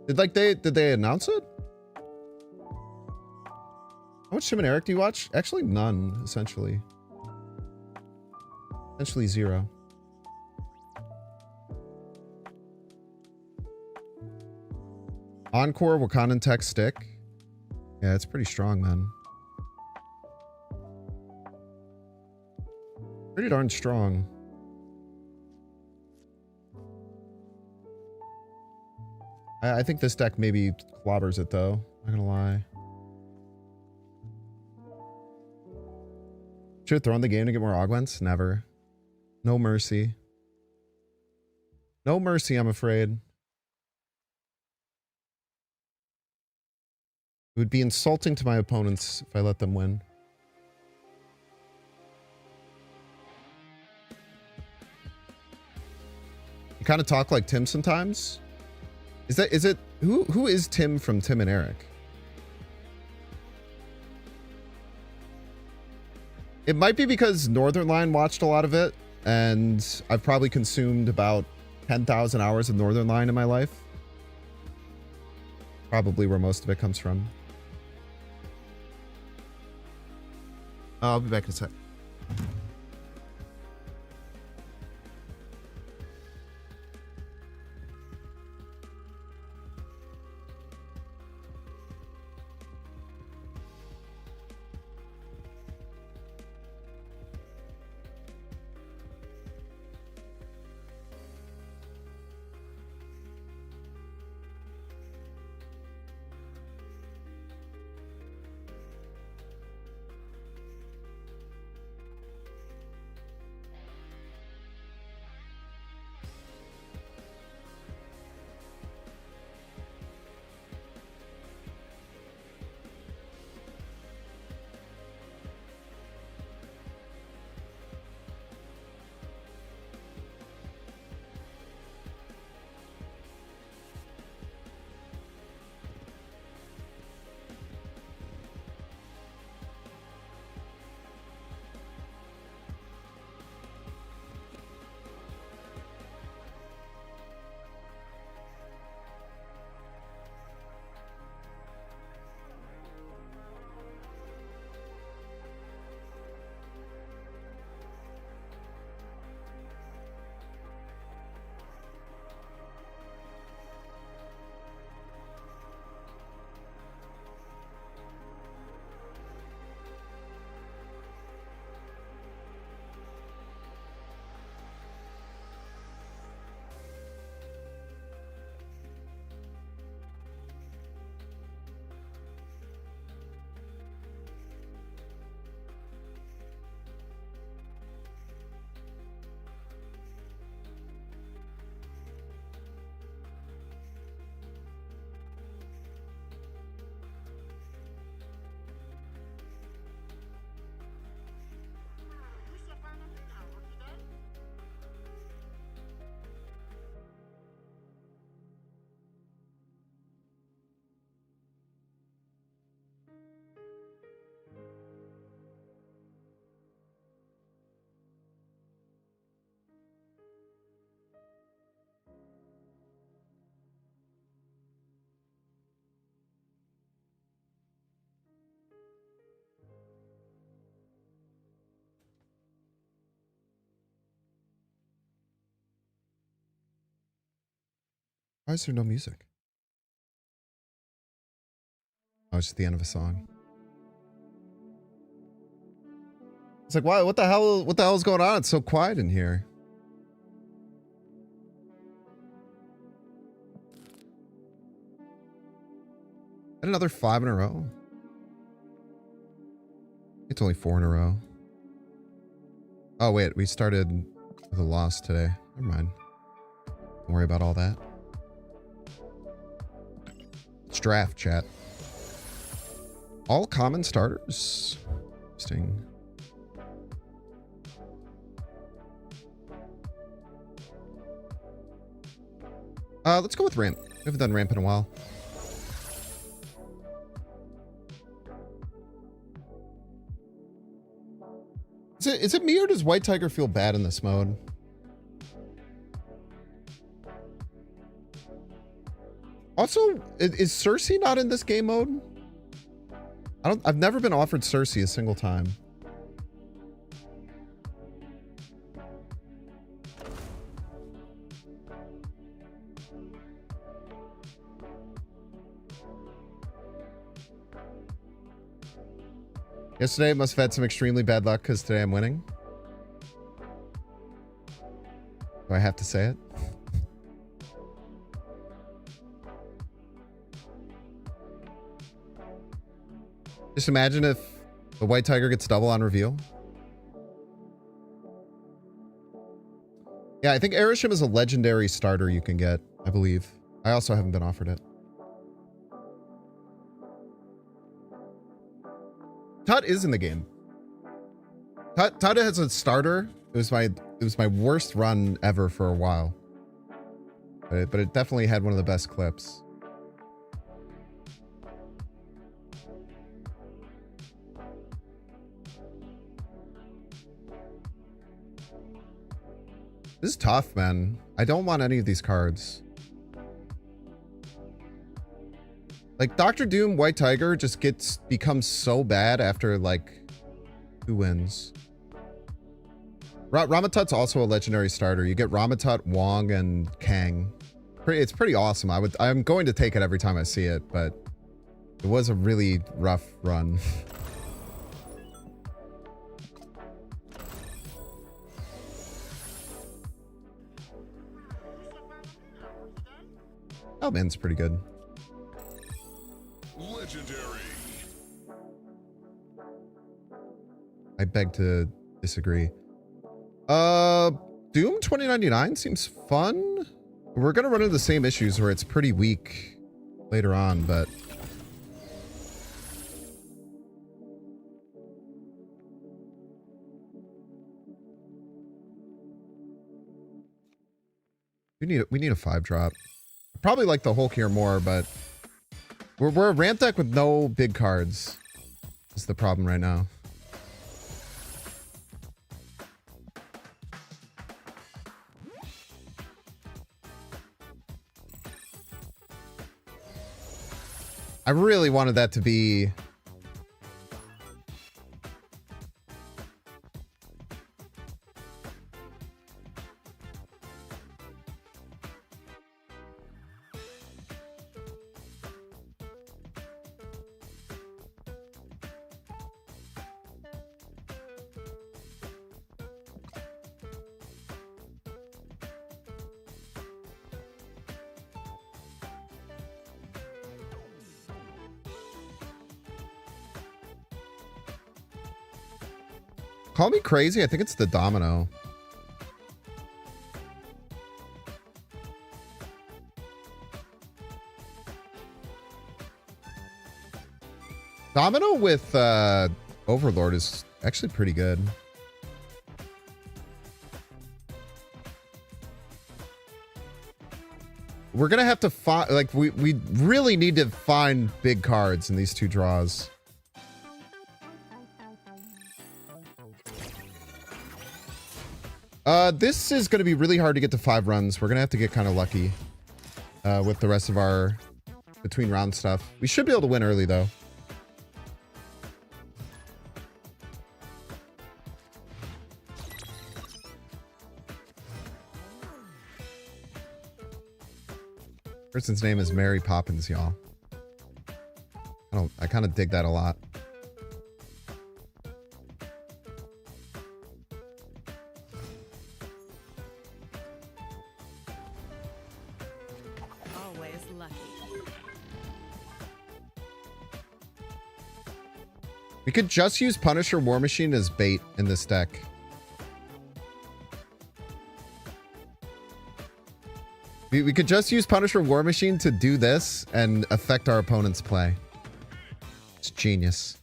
Did they announce it? How much Tim and Eric do you watch? Actually, none, essentially. Essentially 0. Encore Wakandan Tech Stick. Yeah, it's pretty strong, man. Pretty darn strong. I think this deck maybe clobbers it, though. Not gonna lie. Should have thrown the game to get more augments? Never. No mercy. No mercy, I'm afraid. It would be insulting to my opponents if I let them win. You kind of talk like Tim sometimes. Is it who is Tim from Tim and Eric? It might be because Northern Line watched a lot of it, and I've probably consumed about 10,000 hours of Northern Line in my life. Probably where most of it comes from. I'll be back in a sec. Why is there no music? Oh, it's just the end of a song. It's like, why? What the hell? What the hell is going on? It's so quiet in here. And another 5 in a row. It's only 4 in a row. Oh wait, we started with a loss today. Never mind. Don't worry about all that. Let's draft, chat. All common starters. Interesting. Let's go with ramp. We haven't done ramp in a while. Is it me or does White Tiger feel bad in this mode? Also, is Cersei not in this game mode? I've never been offered Cersei a single time. Yesterday I must have had some extremely bad luck because today I'm winning. Do I have to say it? Just imagine if the White Tiger gets double on reveal. Yeah, I think Arishem is a legendary starter you can get, I believe. I also haven't been offered it. Tut is in the game. Tut has a starter. It was my worst run ever for a while. But it definitely had one of the best clips. This is tough, man. I don't want any of these cards. Like Dr. Doom, White Tiger just becomes so bad after like 2 wins. Ramatut's also a legendary starter. You get Ramatut, Wong, and Kang. It's pretty awesome. I'm going to take it every time I see it, but it was a really rough run. Elman's pretty good. Legendary. I beg to disagree. Doom 2099 seems fun. We're gonna run into the same issues where it's pretty weak later on, but we need a 5-drop. Probably like the Hulk here more, but we're a ramp deck with no big cards. Is the problem right now. I really wanted that to be Call me crazy. I think it's the Domino. Domino with Overlord is actually pretty good. We're gonna have to find, like, we really need to find big cards in these 2 draws. This is going to be really hard to get to 5 runs. We're going to have to get kind of lucky with the rest of our between round stuff. We should be able to win early, though. Person's name is Mary Poppins, y'all. I kind of dig that a lot. We could just use Punisher War Machine as bait in this deck. We could just use Punisher War Machine to do this and affect our opponent's play. It's genius.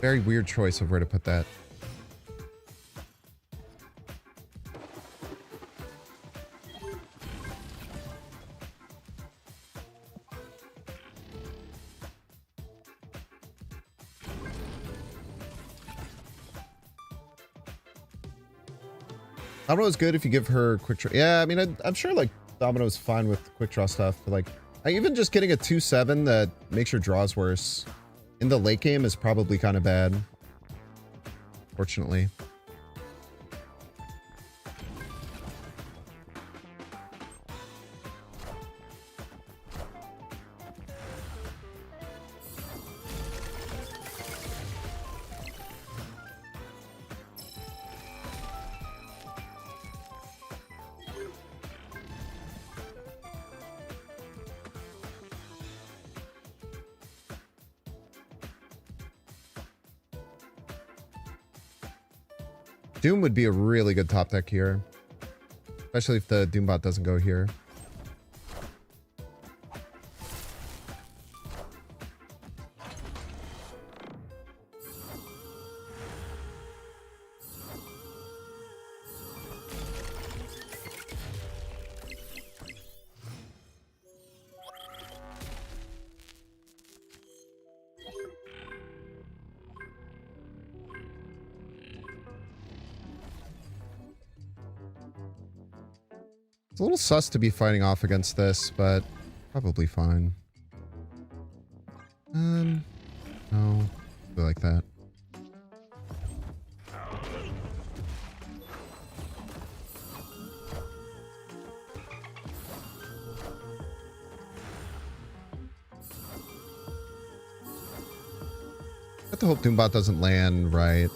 Very weird choice of where to put that. Domino is good if you give her quick draw. Yeah, I mean, I'm sure like Domino's fine with quick draw stuff, but like even just getting a 2/7 that makes your draws worse in the late game is probably kind of bad. Fortunately. Doom would be a really good top deck here. Especially if the Doombot doesn't go here. It's a little sus to be fighting off against this, but probably fine. No, I like that. I have to hope Doombot doesn't land right.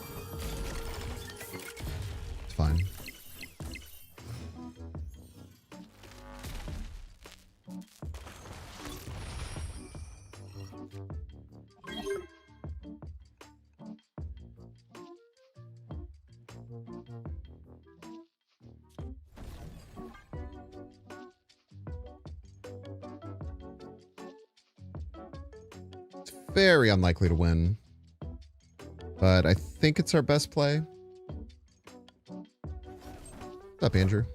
It's fine. Very unlikely to win, but I think it's our best play. What's up, Andrew?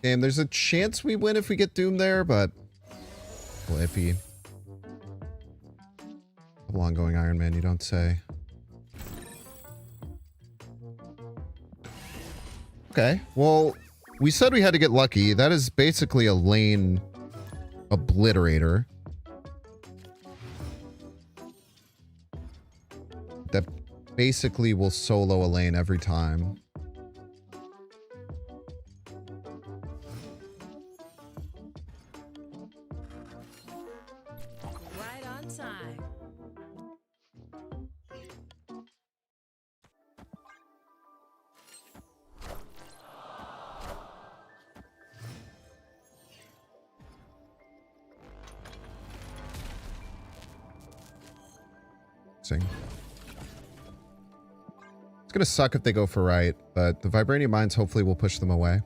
And there's a chance we win if we get Doom there, but a little iffy. Double ongoing Iron Man, you don't say. Okay, well, we said we had to get lucky. That is basically a lane obliterator. That basically will solo a lane every time. It's gonna suck if they go for right, but the Vibranium Mines hopefully will push them away.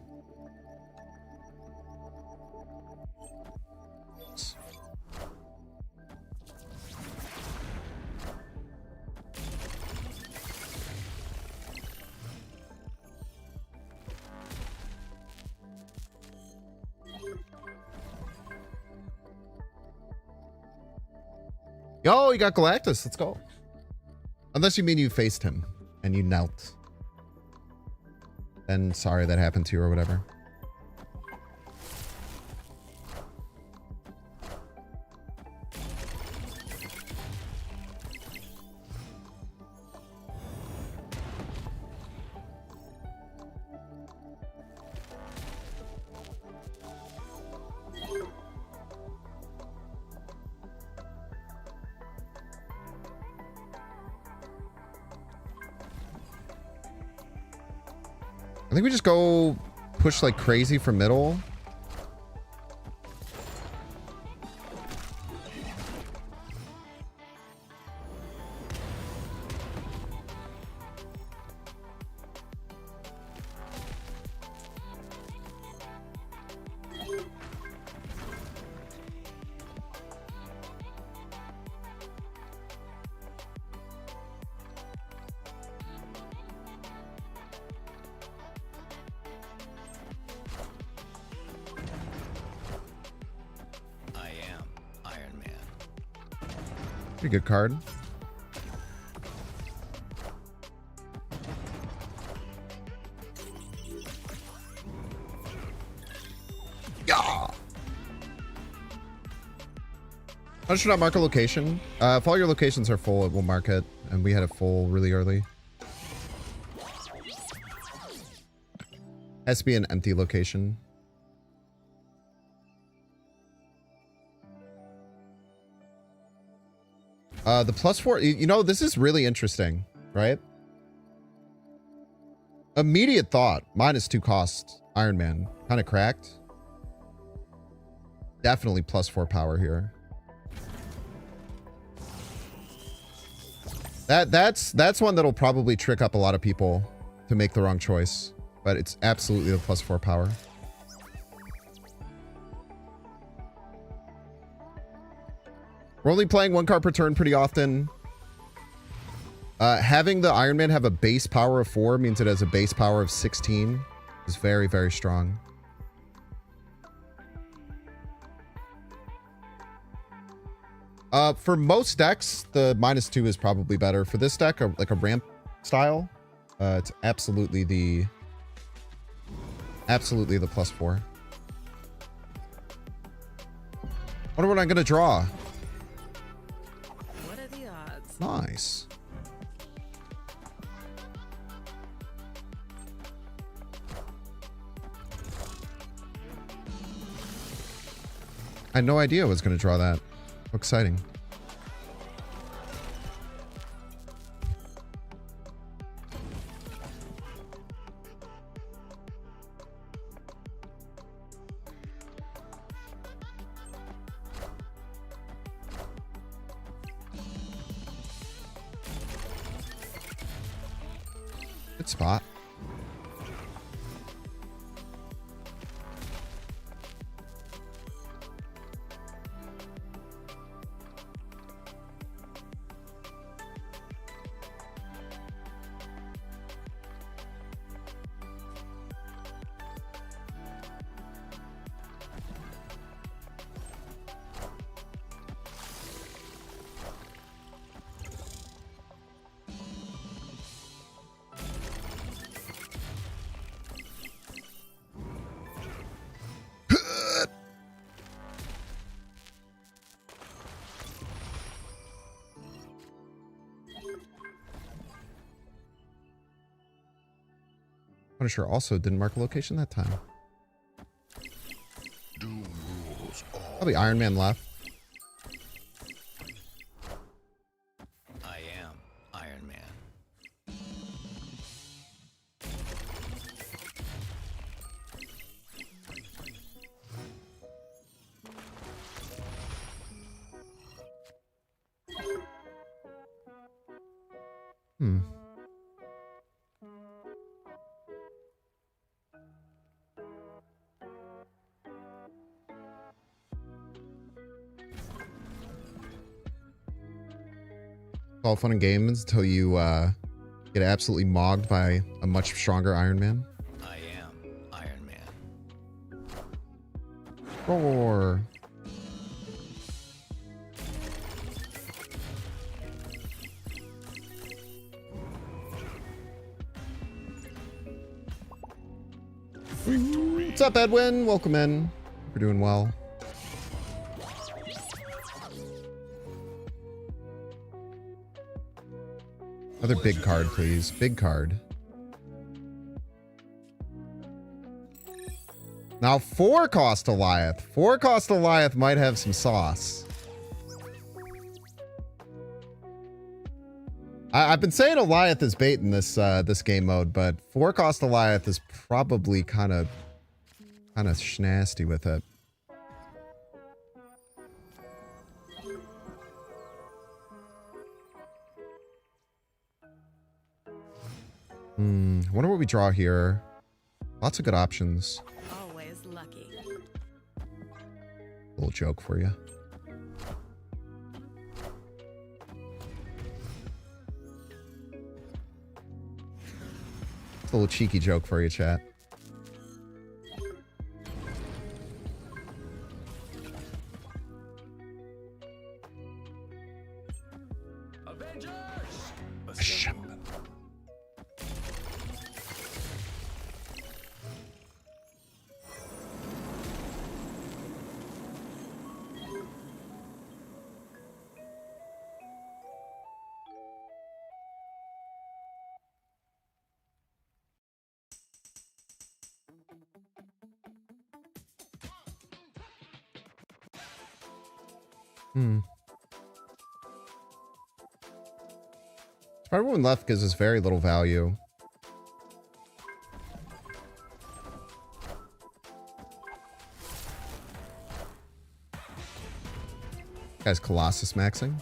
Yo, you got Galactus. Let's go. Unless you mean you faced him and you knelt. Then sorry that happened to you or whatever. I think we just go push like crazy for middle. Pretty good card. I should not mark a location. If all your locations are full, it will mark it. And we had it full really early. Has to be an empty location. The +4, you know, this is really interesting, right? Immediate thought, -2 cost, Iron Man. Kind of cracked. Definitely +4 power here. That's one that'll probably trick up a lot of people to make the wrong choice. But it's absolutely the +4 power. We're only playing 1 card per turn pretty often. Having the Iron Man have a base power of 4 means it has a base power of 16. It's very, very strong. For most decks, the -2 is probably better. For this deck, like a ramp style, it's absolutely the +4. Wonder what I'm gonna draw. What are the odds? Nice. I had no idea I was gonna draw that. How exciting. Good spot. Punisher also didn't mark a location that time. Probably Iron Man left. I am Iron Man. It's all fun and games until you get absolutely mogged by a much stronger Iron Man. I am Iron Man. Roar. What's up, Edwin? Welcome in. We're doing well. Another big card, please. Big card. Now, 4 cost Goliath. 4 cost Goliath might have some sauce. I've been saying Goliath is bait in this this game mode, but 4 cost Goliath is probably kind of schnasty with it. Wonder what we draw here. Lots of good options. Always lucky. Little joke for you. It's a little cheeky joke for you, chat. Hmm. Spider-Woman left gives us very little value. Guy's Colossus maxing.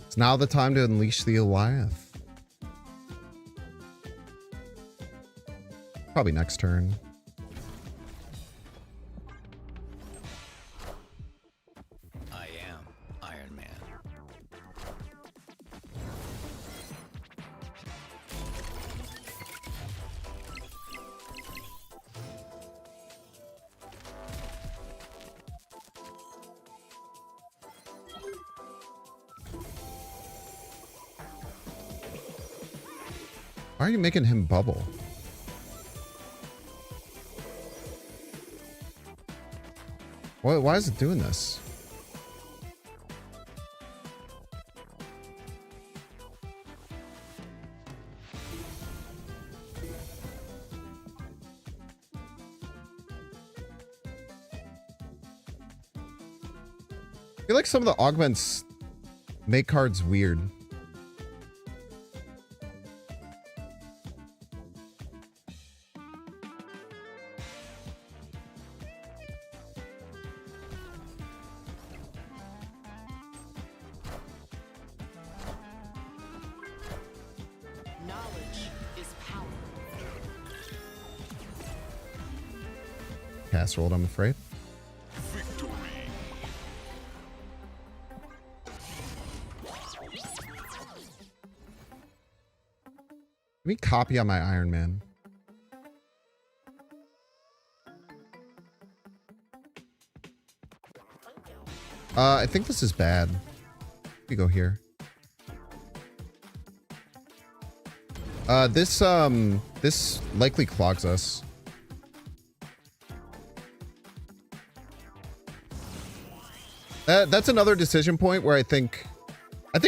It's now the time to unleash the Goliath. Probably next turn. I am Iron Man. Why are you making him bubble? Why is it doing this? I feel like some of the augments make cards weird. Knowledge is power. Casserole, I'm afraid. Victory. Let me copy on my Iron Man. I think this is bad. We go here. This likely clogs us. That's another decision point where I think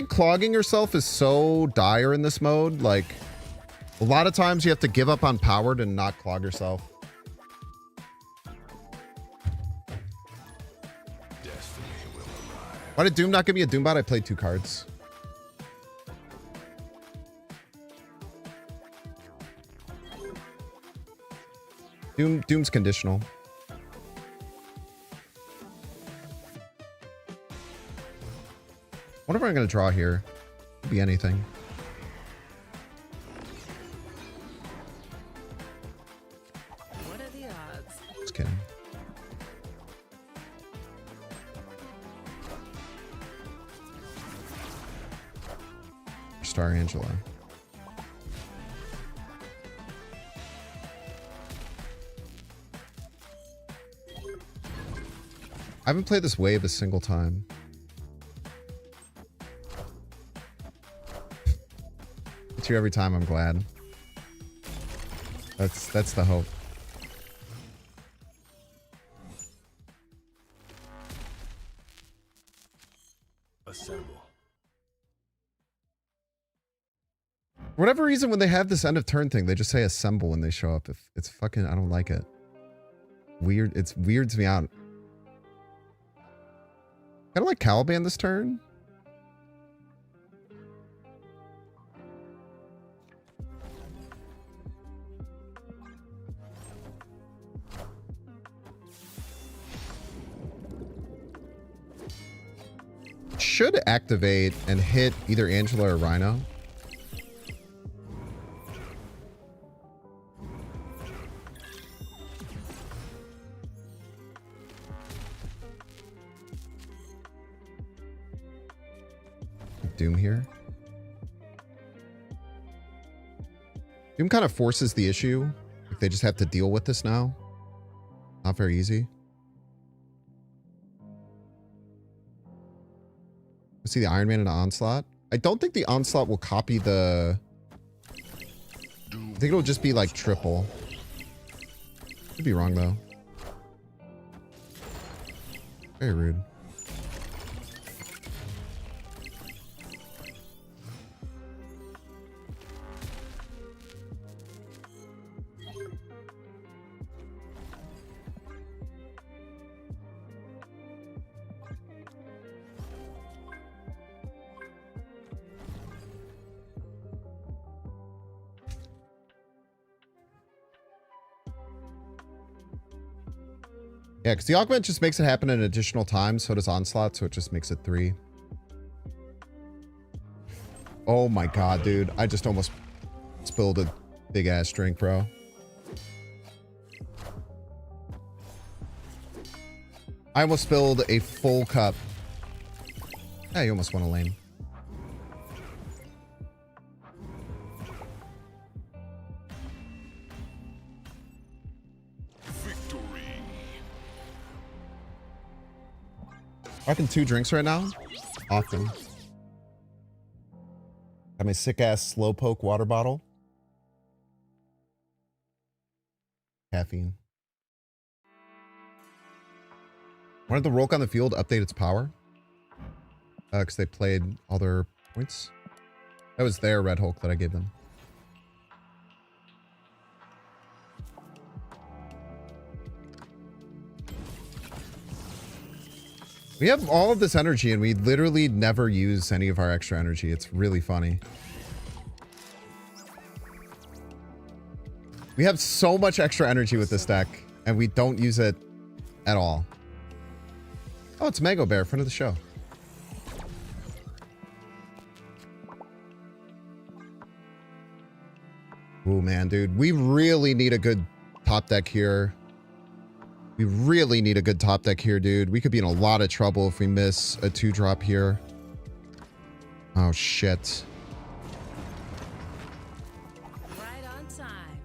clogging yourself is so dire in this mode. Like, a lot of times you have to give up on power to not clog yourself. Destiny will arrive. Why did Doom not give me a Doombot? I played 2 cards. Doom's conditional. What am I going to draw here? Could be anything. What are the odds? Just kidding. Star Angela. I haven't played this wave a single time. It's here every time, I'm glad. That's the hope. Assemble. For whatever reason, when they have this end of turn thing, they just say assemble when they show up. If it's fucking, I don't like it. Weird. It's weirds me out. Kind of like Caliban this turn. Should activate and hit either Angela or Rhino. Doom here. Doom kind of forces the issue. Like, they just have to deal with this now. Not very easy. Let's see the Iron Man and the Onslaught. I don't think the Onslaught will copy the... I think it'll just be like triple. Could be wrong though. Very rude. Yeah, because the augment just makes it happen an additional time, so does onslaught, so it just makes it 3. Oh my god, dude. I just almost spilled a big ass drink, bro. I almost spilled a full cup. Yeah, you almost won a lane. Rocking 2 drinks right now. Often. Got my sick ass Slowpoke water bottle. Caffeine. Wanted the Rolk on the field update its power. Because they played all their points. That was their Red Hulk that I gave them. We have all of this energy and we literally never use any of our extra energy. It's really funny. We have so much extra energy with this deck and we don't use it at all. Oh, it's Mango Bear, friend of the show. Oh man, dude. We really need a good top deck here. We really need a good top deck here, dude. We could be in a lot of trouble if we miss a 2-drop here. Oh, shit. Right on time.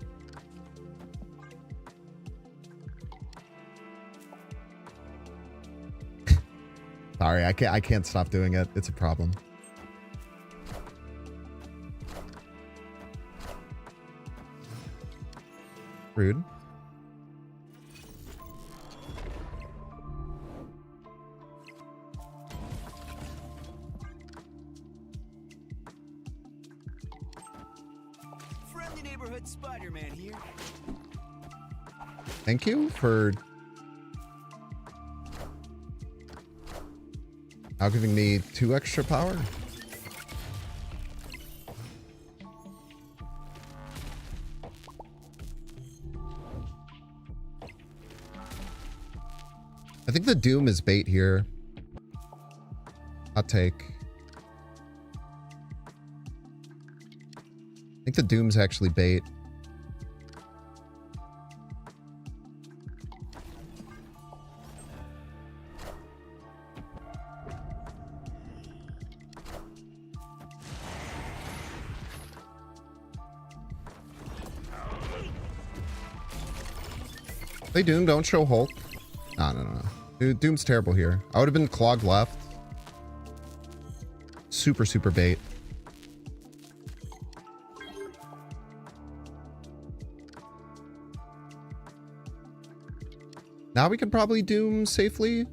Sorry, I can't stop doing it. It's a problem. Rude. Friendly neighborhood Spider-Man here. Thank you for now giving me 2 extra power. I think the Doom is bait here. Hot take. I think the Doom's actually bait. Play Doom, don't show Hulk. No. Dude, Doom's terrible here. I would have been clogged left. Super, super bait. Now we can probably Doom safely.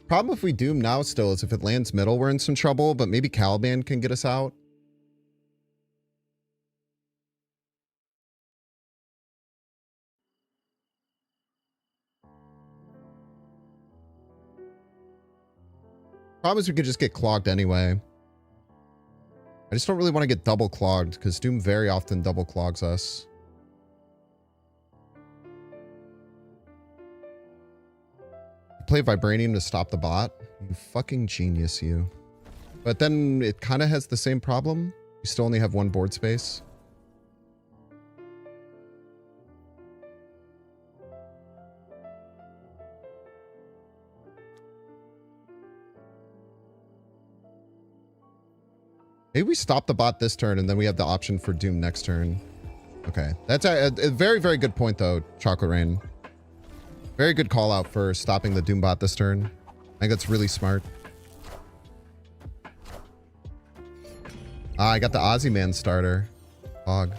Problem if we Doom now still is if it lands middle, we're in some trouble, but maybe Caliban can get us out. Problem is we could just get clogged anyway. I just don't really want to get double clogged because Doom very often double clogs us. Play Vibranium to stop the bot. You fucking genius, you. But then it kind of has the same problem. You still only have 1 board space. Maybe we stop the bot this turn and then we have the option for Doom next turn. Okay. That's a very, very good point though, Chocolate Rain. Very good call out for stopping the Doom bot this turn. I think that's really smart. I got the Ozyman starter. Fog.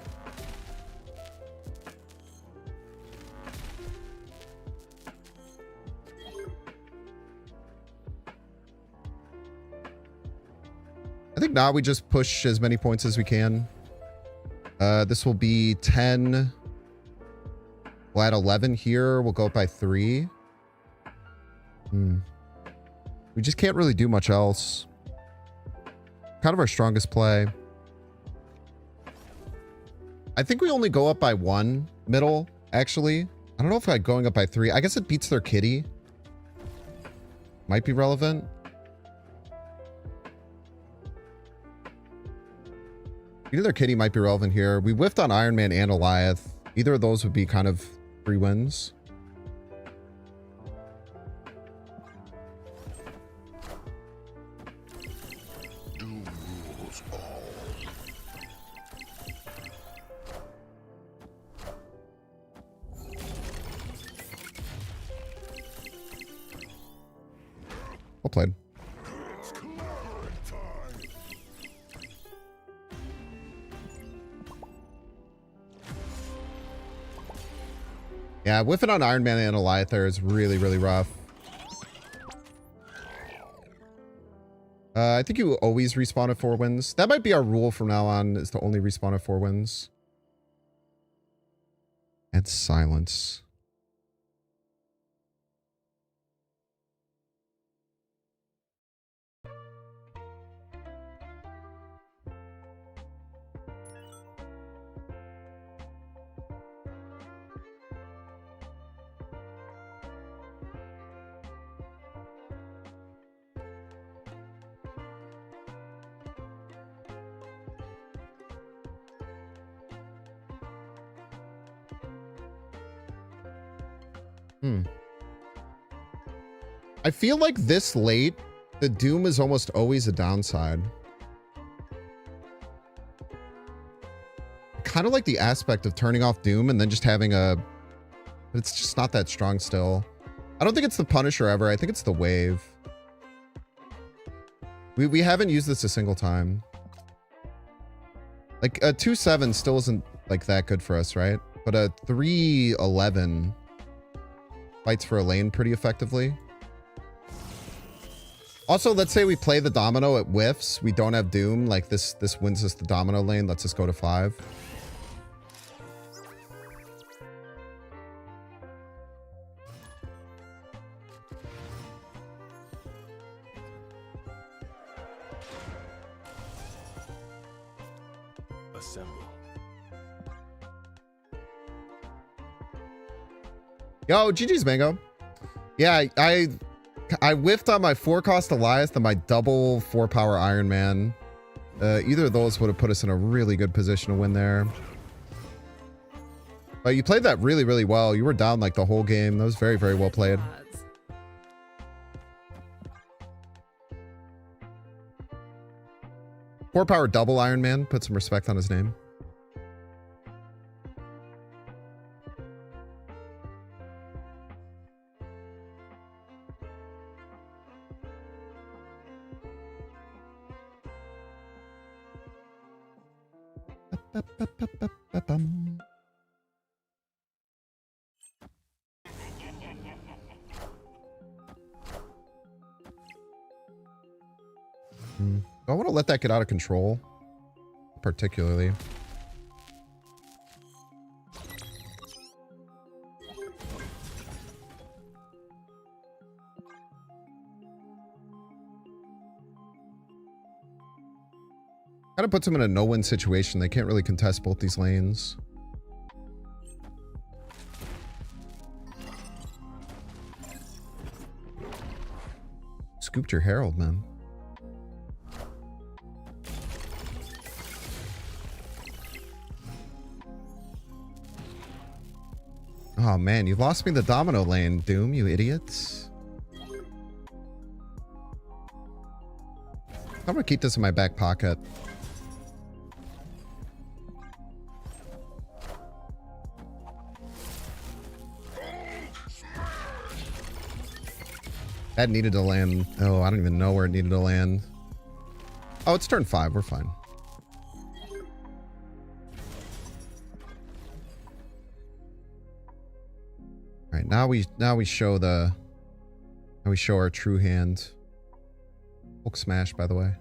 think now we just push as many points as we can. This will be 10. We'll add 11 here. We'll go up by 3. We just can't really do much else. Kind of our strongest play. I think we only go up by 1 middle, actually. I don't know if I'm going up by 3. I guess it beats their kitty. Might be relevant. Either their kitty might be relevant here. We whiffed on Iron Man and Goliath. Either of those would be kind of 3 wins. Well played. Yeah, whiffing on Iron Man and Goliath there is really, really rough. I think you always respawn at 4 wins. That might be our rule from now on, is to only respawn at 4 wins. And silence. I feel like this late, the Doom is almost always a downside. Kind of like the aspect of turning off Doom and then just having a... It's just not that strong still. I don't think it's the Punisher ever. I think it's the Wave. We haven't used this a single time. Like, a 2-7 still isn't, like, that good for us, right? But a 3-11 fights for a lane pretty effectively. Also, let's say we play the Domino at whiffs. We don't have Doom. Like, this wins us the Domino lane. Lets us go to 5. Assemble. Yo, GG's Mango. Yeah, I whiffed on my 4-cost Goliath and my double 4-power Iron Man. Either of those would have put us in a really good position to win there. But you played that really, really well. You were down like the whole game. That was very, very well played. 4-power double Iron Man. Put some respect on his name. I want to let that get out of control, particularly. Kind of puts them in a no-win situation. They can't really contest both these lanes. Scooped your Herald, man. Oh man, you lost me the Domino lane, Doom, you idiots. I'm gonna keep this in my back pocket. That needed to land. Oh, I don't even know where it needed to land. Oh, it's turn 5. We're fine. All right, now we show our true hand. Hulk smash, by the way.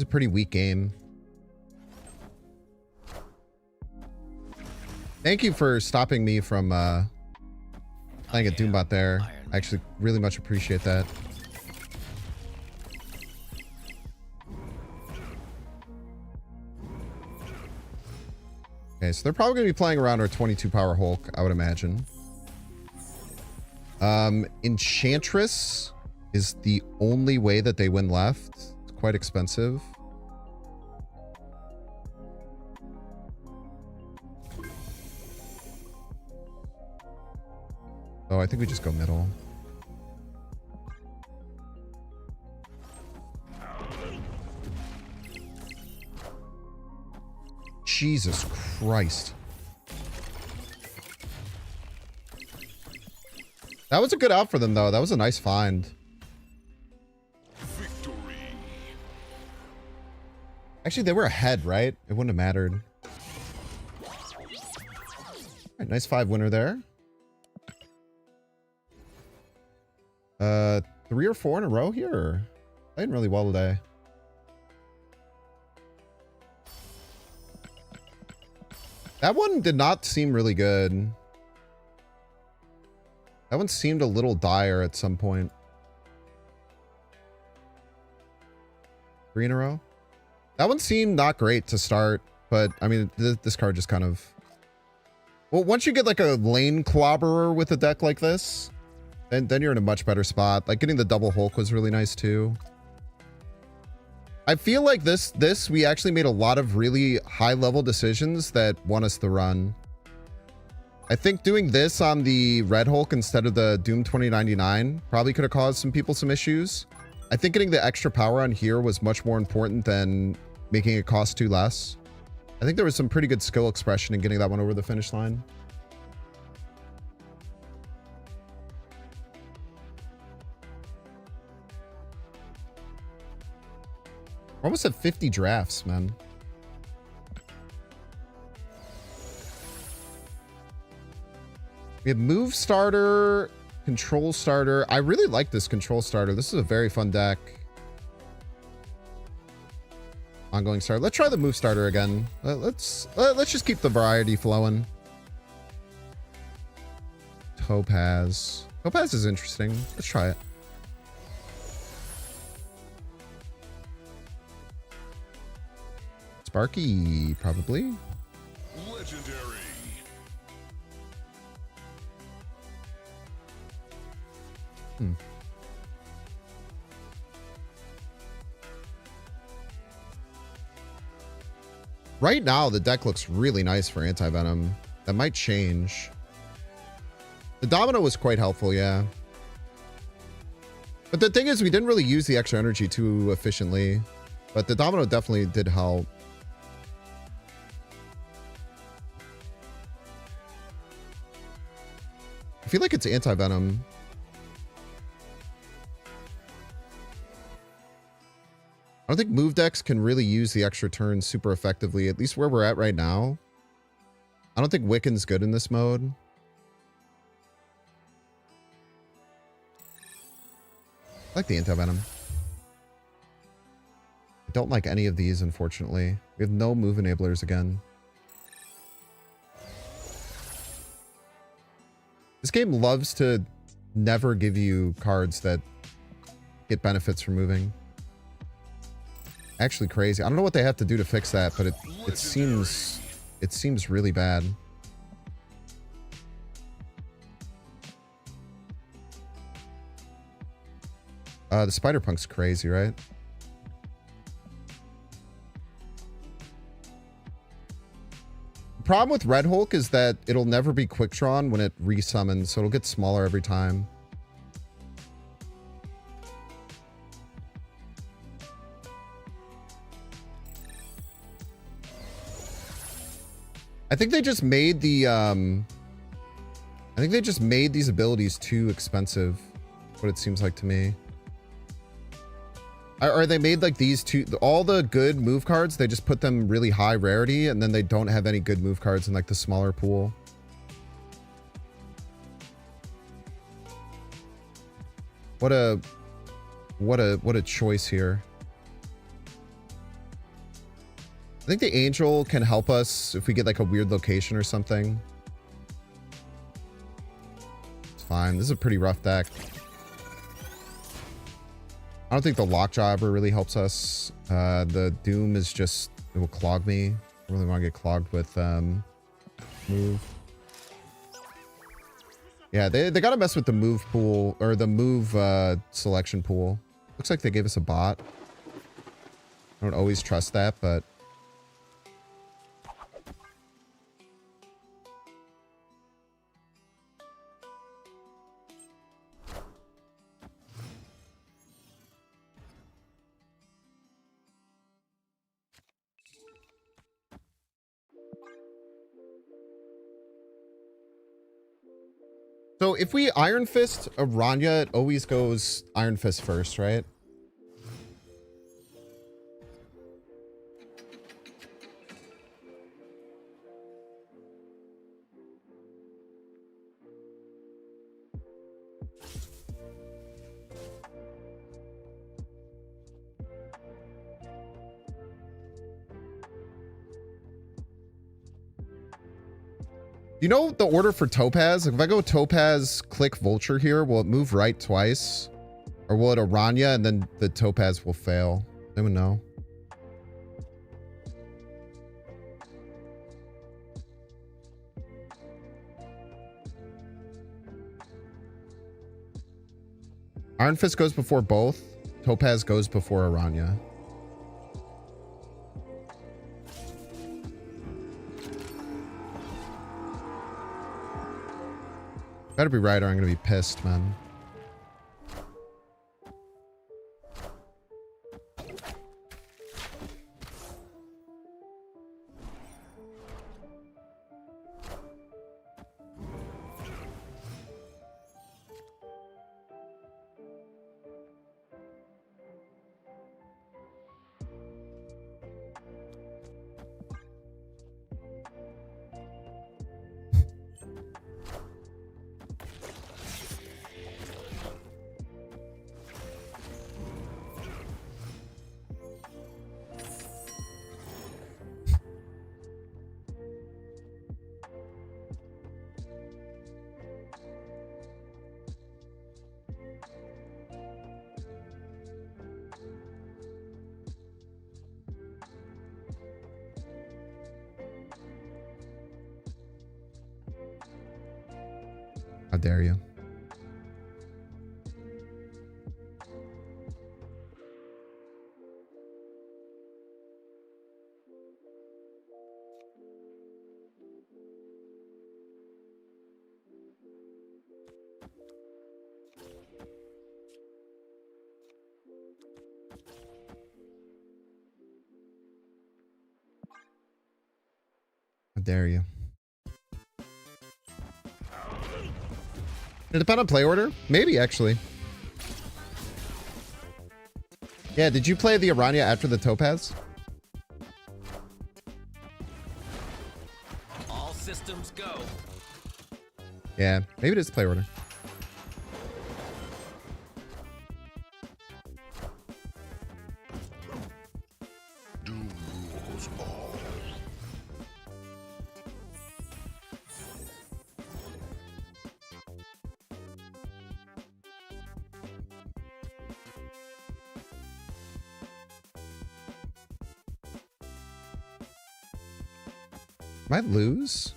It's a pretty weak game. Thank you for stopping me from playing a Doombot there. I actually really much appreciate that. Okay, so they're probably going to be playing around our 22 power Hulk, I would imagine. Enchantress is the only way that they win left. It's quite expensive. Oh, I think we just go middle. Jesus Christ. That was a good out for them, though. That was a nice find. Victory. Actually, they were ahead, right? It wouldn't have mattered. All right, nice 5 winner there. 3 or 4 in a row here. Playing really well today. That one did not seem really good. That one seemed a little dire at some point. 3 in a row. That one seemed not great to start, but I mean, this card just kind of... Well, once you get like a lane clobberer with a deck like this, then you're in a much better spot. Like getting the double Hulk was really nice too. I feel like this we actually made a lot of really high level decisions that won us the run. I think doing this on the Red Hulk instead of the Doom 2099 probably could have caused some people some issues. I think getting the extra power on here was much more important than making it cost 2 less. I think there was some pretty good skill expression in getting that one over the finish line. We're almost at 50 drafts, man. We have move starter, control starter. I really like this control starter. This is a very fun deck. Ongoing starter. Let's try the move starter again. Let's just keep the variety flowing. Topaz. Topaz is interesting. Let's try it. Sparky, probably. Legendary. Right now, the deck looks really nice for anti-venom. That might change. The Domino was quite helpful, yeah. But the thing is, we didn't really use the extra energy too efficiently. But the Domino definitely did help. I feel like it's anti-venom. I don't think move decks can really use the extra turns super effectively, at least where we're at right now. I don't think Wiccan's good in this mode. I like the anti-venom. I don't like any of these, unfortunately. We have no move enablers again. This game loves to never give you cards that get benefits from moving. Actually crazy. I don't know what they have to do to fix that, but it seems really bad. The Spider-Punk's crazy, right? The problem with Red Hulk is that it'll never be quick drawn when it resummons, so it'll get smaller every time. I think they just made the I think they just made these abilities too expensive, what it seems like to me. Or they made like these two, all the good move cards, they just put them really high rarity, and then they don't have any good move cards in like the smaller pool. What a choice here. think the angel can help us if we get like a weird location or something. It's fine. This is a pretty rough deck. I don't think the lockjaw ever really helps us. The doom is just, it will clog me. I really want to get clogged with move. Yeah, they got to mess with the move pool or the move selection pool. Looks like they gave us a bot. I don't always trust that, but so if we Iron Fist Aranya, it always goes Iron Fist first, right? You know the order for Topaz? If I go Topaz, click Vulture here, will it move right twice? Or will it Aranya and then the Topaz will fail? Anyone know? Iron Fist goes before both. Topaz goes before Aranya. Better be right or I'm gonna be pissed, man. How dare you? How dare you? It depend on play order? Maybe, actually. Yeah, did you play the Aranya after the Topaz? All systems go. Yeah, maybe it is play order. Might lose.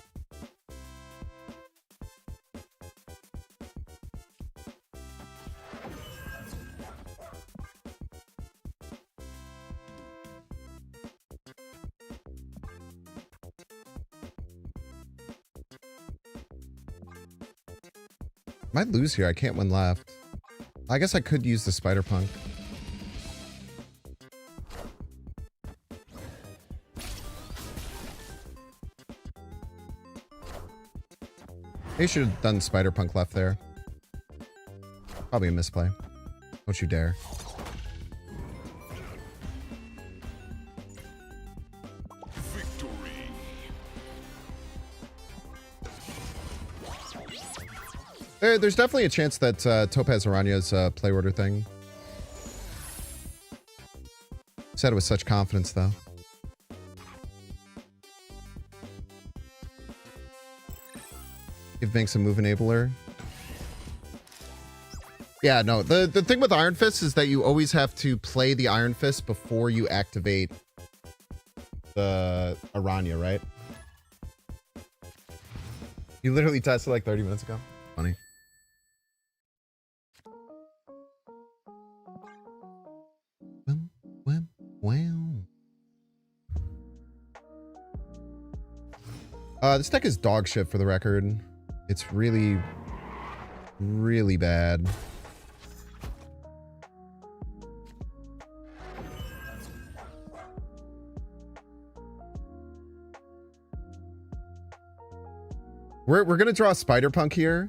Might lose here. I can't win left. I guess I could use the Spider Punk. They should have done Spider Punk left there. Probably a misplay. Don't you dare. Victory. There's definitely a chance that Topaz Aranya's play order thing. Said it with such confidence, though. Binks a move enabler. Yeah, no, the thing with Iron Fist is that you always have to play the Iron Fist before you activate the Aranya, right? You literally tested like 30 minutes ago. Funny. This deck is dog shit for the record. It's really, really bad. We're gonna draw Spider-Punk here,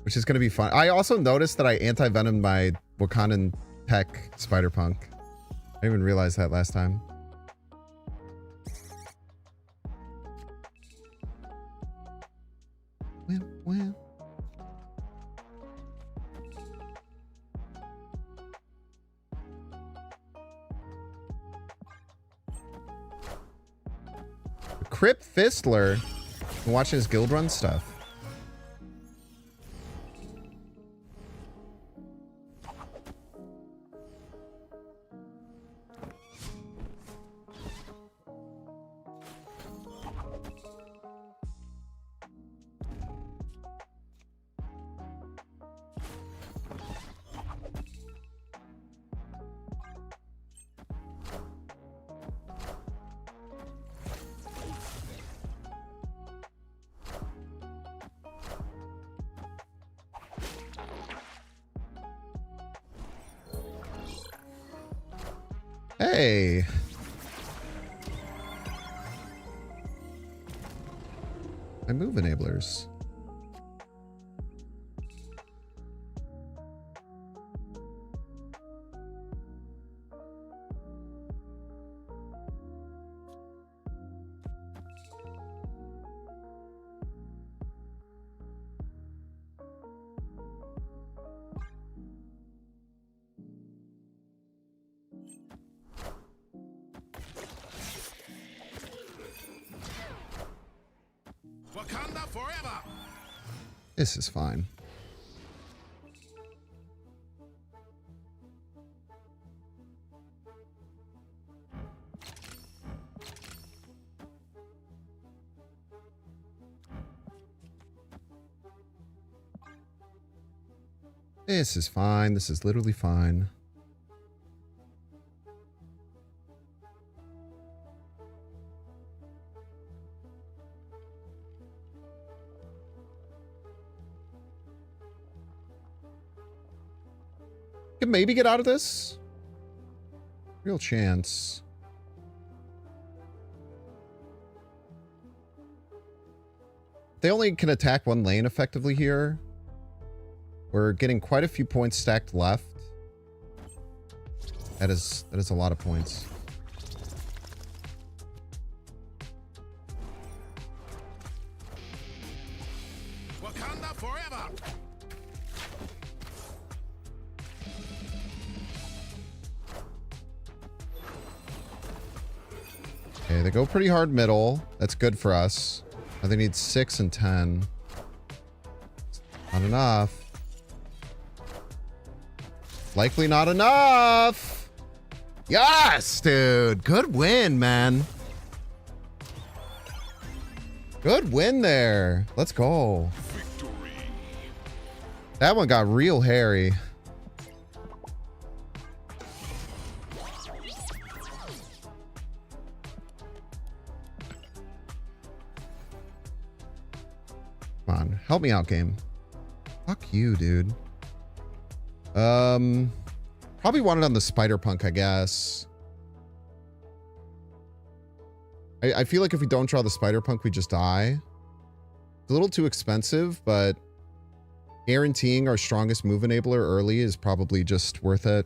which is gonna be fun. I also noticed that I anti-venomed my Wakandan Tech Spider-Punk. I didn't even realize that last time. Well. Crip Fistler. I'm watching his guild run stuff. Hey. My move enablers. Wakanda forever! This is fine. This is fine. This is literally fine. Can maybe get out of this. Real chance. They only can attack one lane effectively here. We're getting quite a few points stacked left. That is a lot of points. Wakanda forever! Okay, they go pretty hard middle. That's good for us. Now they need 6 and 10. Not enough. Likely not enough. Yes, dude. Good win, man. Good win there. Let's go. Victory! That one got real hairy. Come on, help me out, game. Fuck you, dude. Probably wanted on the Spider-Punk, I guess. I feel like if we don't draw the Spider-Punk, we just die. It's a little too expensive, but guaranteeing our strongest move enabler early is probably just worth it.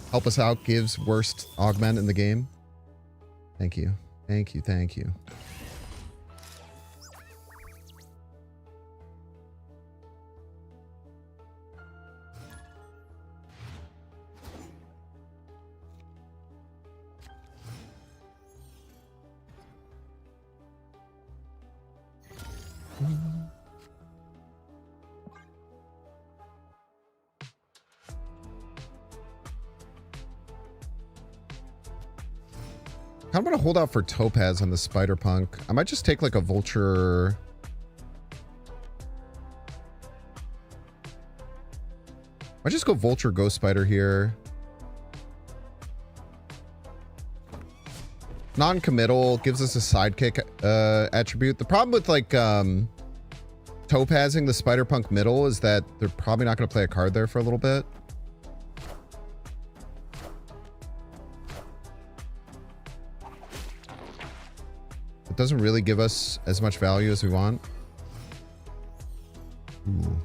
Help us out, gives worst augment in the game. Thank you. Thank you, thank you. I'm gonna hold out for Topaz on the Spider Punk. I might just take like a Vulture. I just go Vulture Ghost Spider here. Non-committal gives us a sidekick attribute. The problem with like Topazing the Spider Punk middle is that they're probably not going to play a card there for a little bit. It doesn't really give us as much value as we want. Ooh.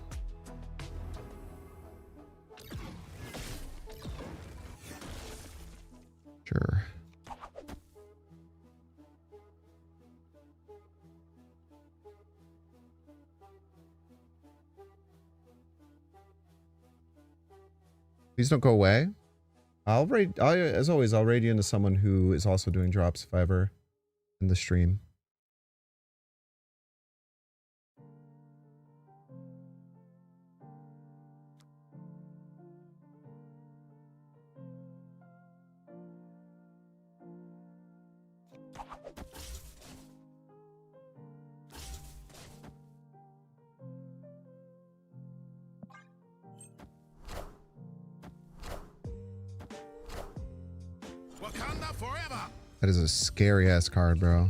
Sure. Please don't go away. As always, I'll raid you into someone who is also doing drops if I ever in the stream. Wakanda forever. That is a scary ass card, bro.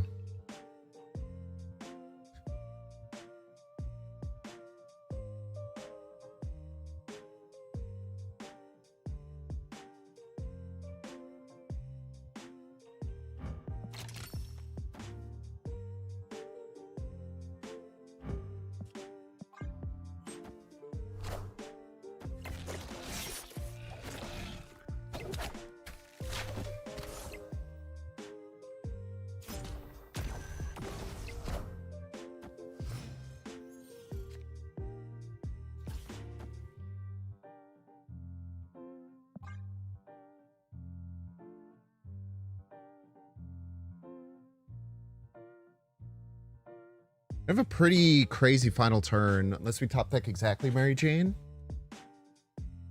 I have a pretty crazy final turn, unless we top deck exactly Mary Jane.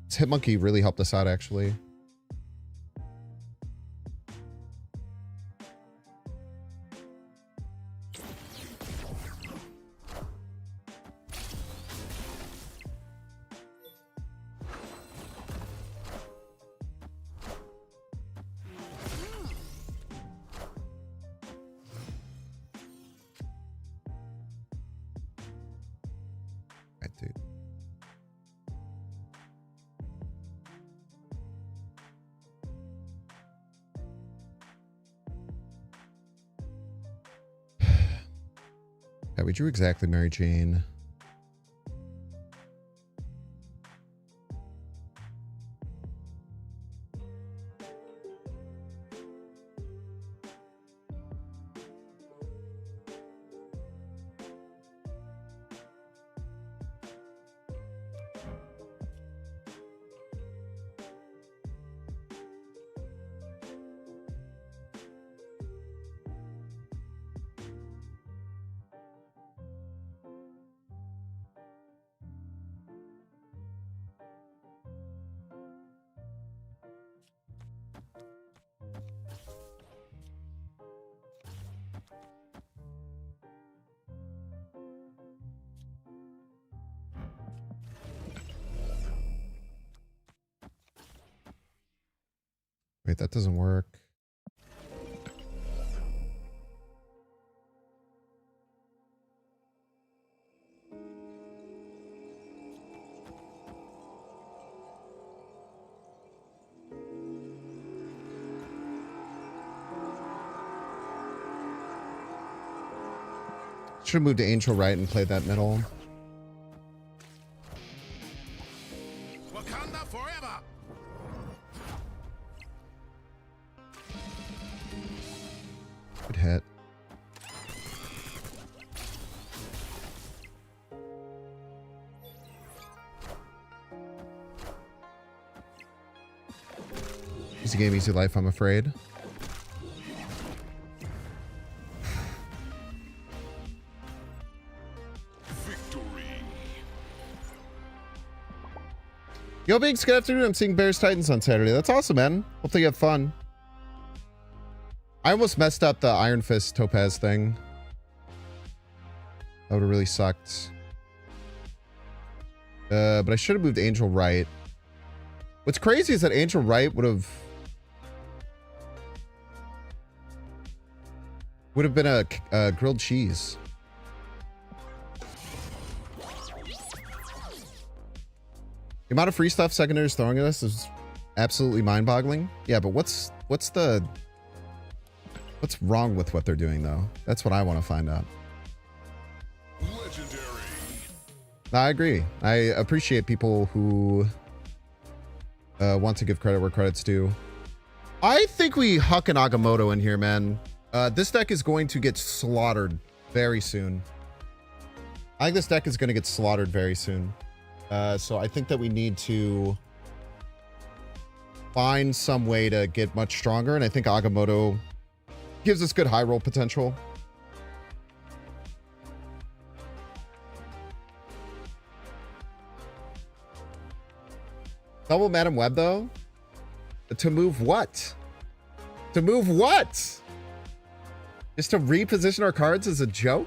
This Hitmonkey really helped us out, actually. Dude. Yeah, we drew exactly Mary Jane. Wait, that doesn't work. Should have moved to Angel right and played that middle. Wakanda forever. Good hit. Easy game, easy life, I'm afraid. Victory. Yo, Binks, good afternoon. I'm seeing Bears Titans on Saturday. That's awesome, man. Hopefully you have fun. I almost messed up the Iron Fist Topaz thing. That would have really sucked. But I should have moved Angel right. What's crazy is that Angel right would have been a grilled cheese. The amount of free stuff Secondary's throwing at us is absolutely mind-boggling. Yeah, but what's wrong with what they're doing though? That's what I want to find out. Legendary. I agree. I appreciate people who want to give credit where credit's due. I think we huck an Agamotto in here, man. This deck is going to get slaughtered very soon. I think this deck is going to get slaughtered very soon. So I think that we need to find some way to get much stronger. And I think Agamotto gives us good high roll potential. Double Madam Web, though? To move what? To move what? Just to reposition our cards as a joke?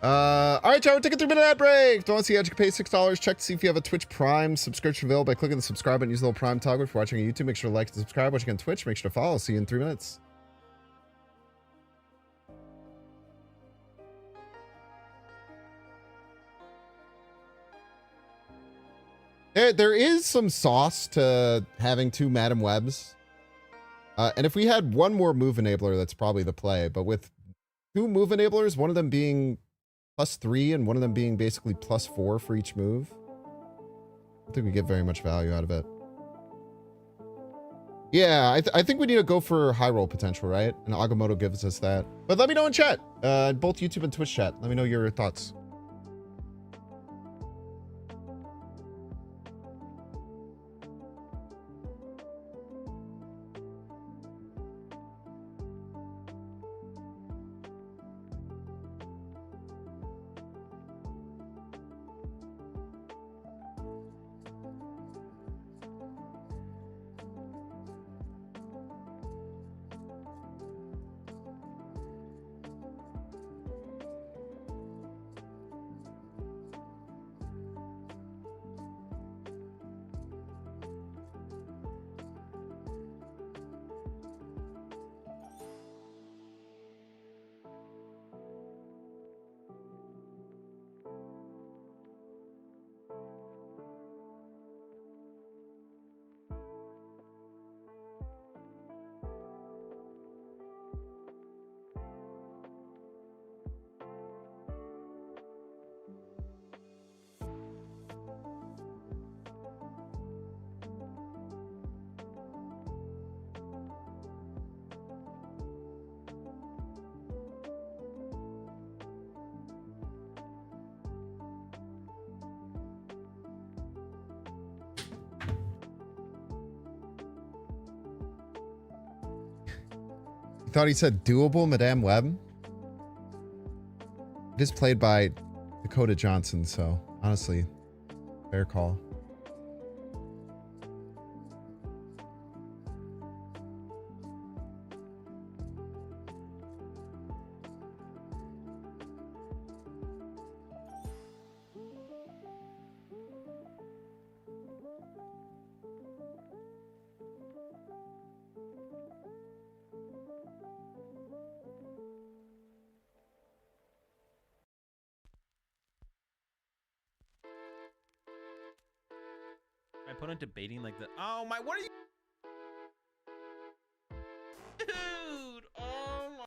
All right, y'all, we're taking a 3-minute ad break. Don't want to see you pay $6. Check to see if you have a Twitch Prime subscription available by clicking the subscribe button. Use the little Prime toggle. If you're watching on YouTube, make sure to like and subscribe. Watching on Twitch, make sure to follow. See you in 3 minutes. There is some sauce to having 2 Madam Webs. And if we had one more move enabler, that's probably the play. But with 2 move enablers, one of them being +3 and one of them being basically +4 for each move, I don't think we get very much value out of it. Yeah, I think we need to go for high roll potential, right? And Agamotto gives us that. But let me know in chat, both YouTube and Twitch chat. Let me know your thoughts. You thought he said doable, Madame Web? It is played by Dakota Johnson, so honestly, fair call. My opponent debating like the oh my what are you dude oh my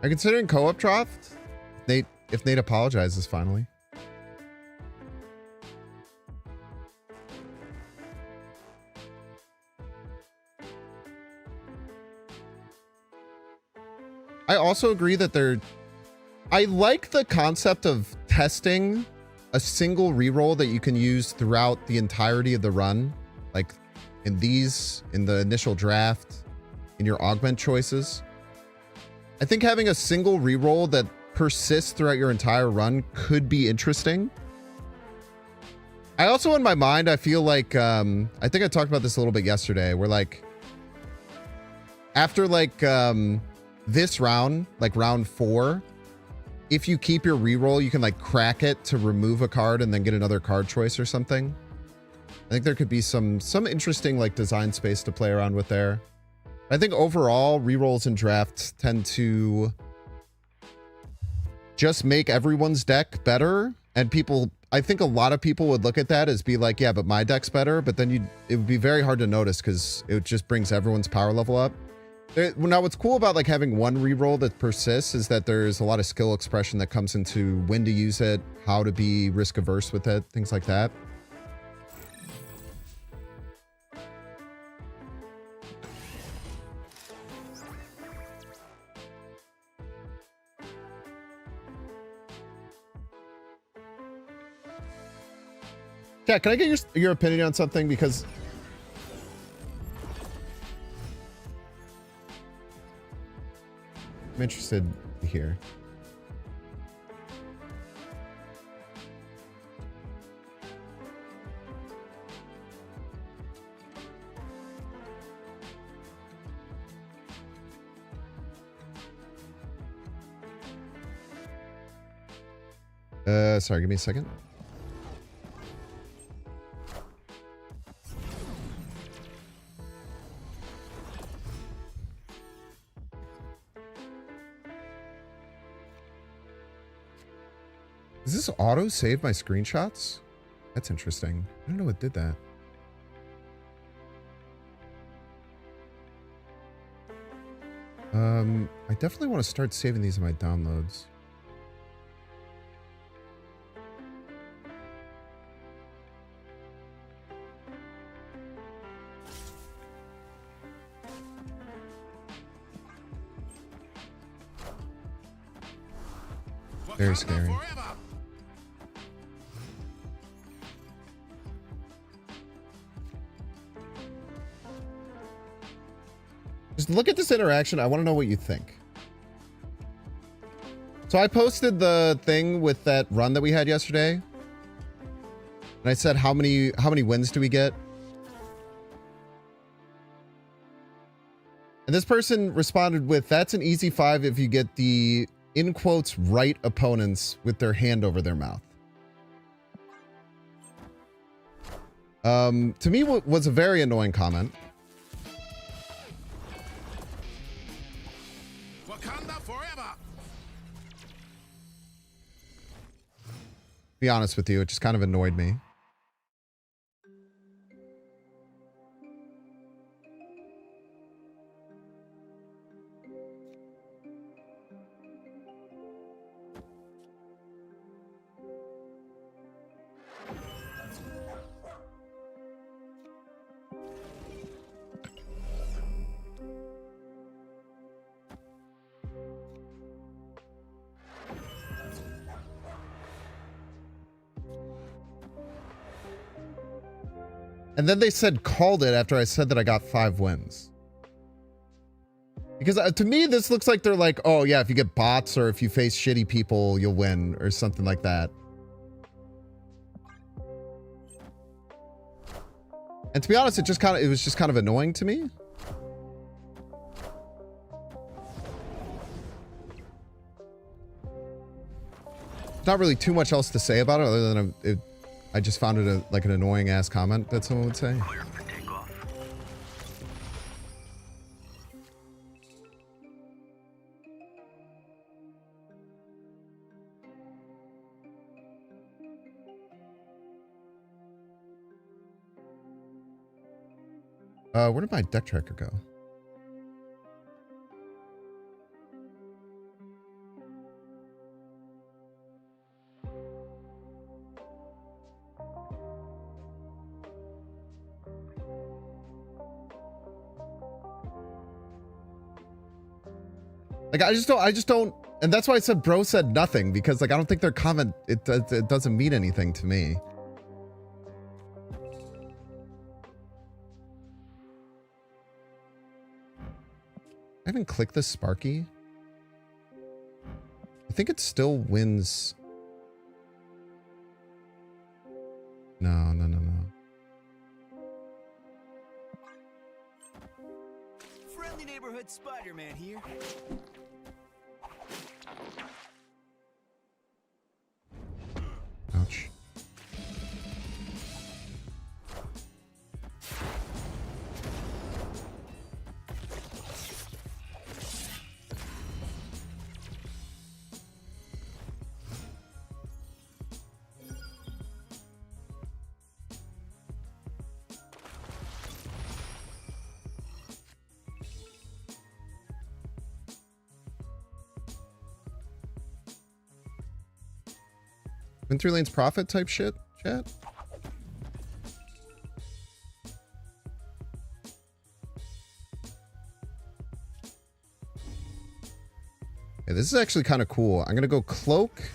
Are you considering co-op draft? If Nate apologizes finally. I also agree that I like the concept of testing a single reroll that you can use throughout the entirety of the run. Like in the initial draft, in your augment choices. I think having a single reroll that persists throughout your entire run could be interesting. I also, in my mind, I feel like, I think I talked about this a little bit yesterday, where like, after like this round, like round 4, if you keep your reroll, you can like crack it to remove a card and then get another card choice or something. I think there could be some interesting like design space to play around with there. I think overall rerolls in drafts tend to just make everyone's deck better, and people, I think a lot of people would look at that as be like, yeah, but my deck's better, but then it would be very hard to notice because it just brings everyone's power level up. Now, what's cool about like having one reroll that persists is that there's a lot of skill expression that comes into when to use it, how to be risk averse with it, things like that. Yeah, can I get your opinion on something? Because I'm interested to hear. Sorry, give me a second. Does this auto save my screenshots? That's interesting. I don't know what did that. I definitely want to start saving these in my downloads. Very scary. Just look at this interaction. I want to know what you think. So I posted the thing with that run that we had yesterday. And I said, how many wins do we get? And this person responded with, that's an easy 5 if you get the, in quotes, right opponents with their hand over their mouth. To me, was a very annoying comment. Wakanda forever. To be honest with you, it just kind of annoyed me. And then they said called it after I said that I got 5 wins. Because to me, this looks like they're like, oh yeah, if you get bots or if you face shitty people, you'll win or something like that. And to be honest, it was just kind of annoying to me. Not really too much else to say about it other than I just found it like an annoying ass comment that someone would say. Where did my deck tracker go? Like, I just don't, and that's why I said bro said nothing, because like, I don't think their comment, it doesn't mean anything to me. I haven't clicked this Sparky. I think it still wins. No. Friendly neighborhood Spider-Man here. Ouch. Win 3 lanes profit type shit, chat? Yeah, this is actually kind of cool. I'm gonna go Cloak,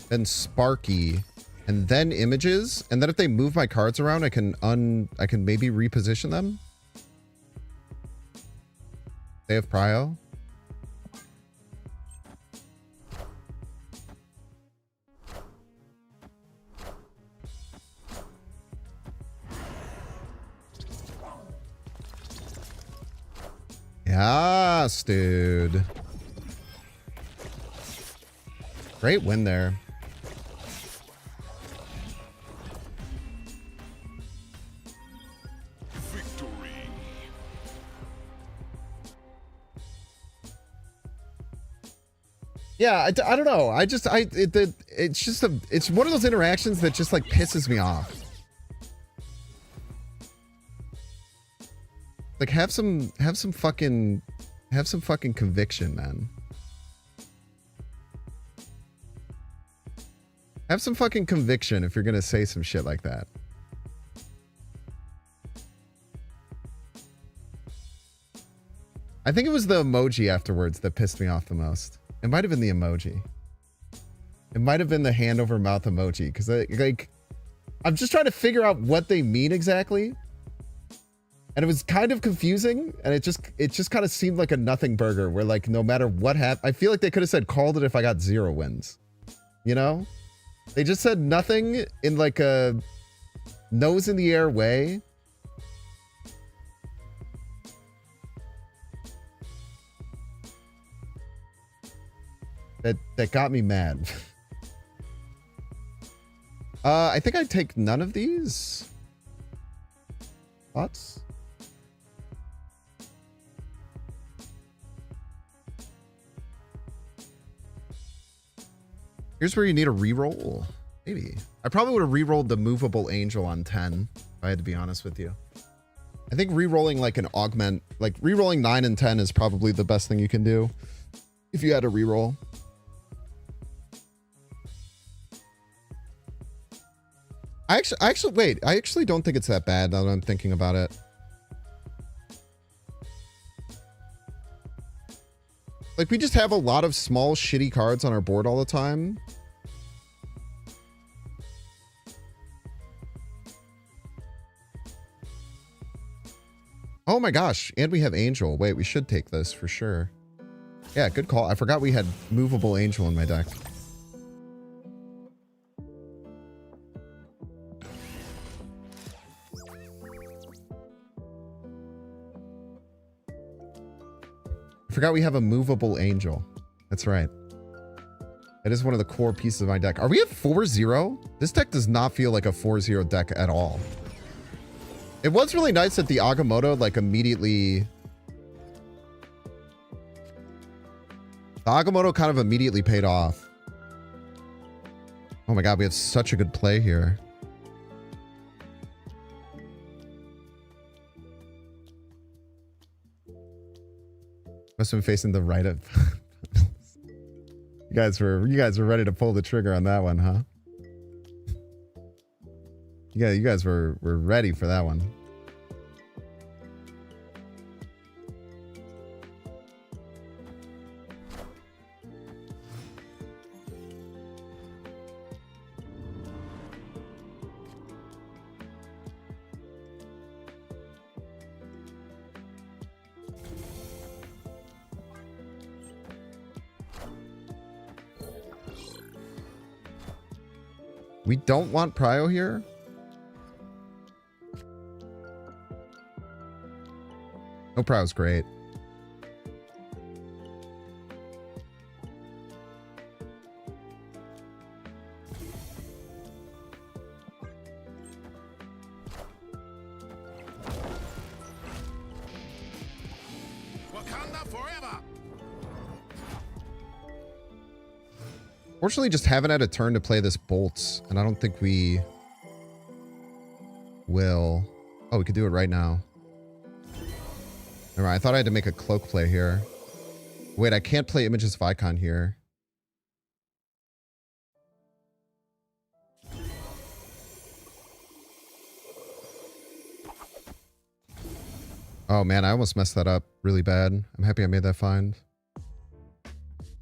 then Sparky, and then Images, and then if they move my cards around, I can maybe reposition them. They have Prio. Yes, dude. Great win there. Victory. Yeah, I don't know. It's one of those interactions that just like pisses me off. Like have some fucking conviction, man. Have some fucking conviction if you're gonna say some shit like that. I think it was the emoji afterwards that pissed me off the most. It might have been the emoji. It might have been the hand over mouth emoji, because I'm just trying to figure out what they mean exactly. And it was kind of confusing, and it just kind of seemed like a nothing burger where like no matter what happened, I feel like they could have said called it if I got 0 wins. You know? They just said nothing in like a nose in the air way. That got me mad. I think I'd take none of these. Thoughts? Here's where you need a reroll. Maybe. I probably would have rerolled the movable angel on 10, if I had to be honest with you. I think rerolling like an augment, like rerolling 9 and 10 is probably the best thing you can do if you had a reroll. I actually don't think it's that bad now that I'm thinking about it. Like, we just have a lot of small, shitty cards on our board all the time. Oh my gosh, and we have Angel. Wait, we should take this for sure. Yeah, good call. I forgot we had movable Angel in my deck. I forgot we have a movable Angel. That's right. That is one of the core pieces of my deck. Are we at 4-0? This deck does not feel like a 4-0 deck at all. It was really nice that the Agamotto like immediately... The Agamotto kind of immediately paid off. Oh my god, we have such a good play here. Must have been facing the right of... You guys were ready to pull the trigger on that one, huh? Yeah, you guys were ready for that one. We don't want prio here. No prio's great. Wakanda forever! Fortunately, just haven't had a turn to play this bolts, and I don't think we will. Oh, we could do it right now. Never mind, I thought I had to make a cloak play here. Wait, I can't play Images of Icon here. Oh man, I almost messed that up really bad. I'm happy I made that find.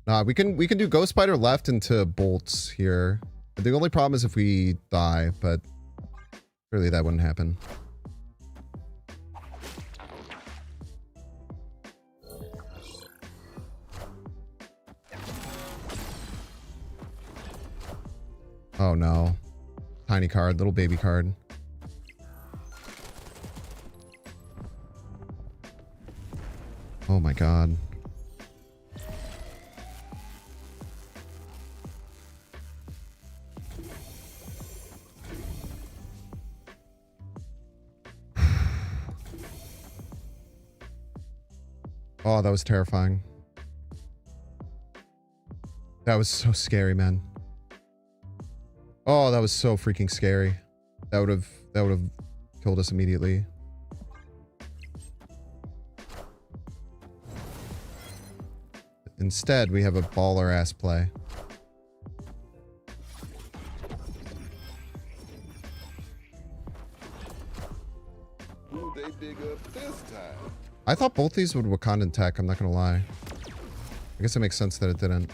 Nah, we can do Ghost Spider left into bolts here. The only problem is if we die, but really that wouldn't happen. Oh no. Tiny card, little baby card. Oh my god. Oh, that was terrifying. That was so scary, man. Oh, that was so freaking scary. That would have killed us immediately. Instead, we have a baller ass play. Who they dig up this time? I thought both these would Wakandan tech, I'm not gonna lie. I guess it makes sense that it didn't.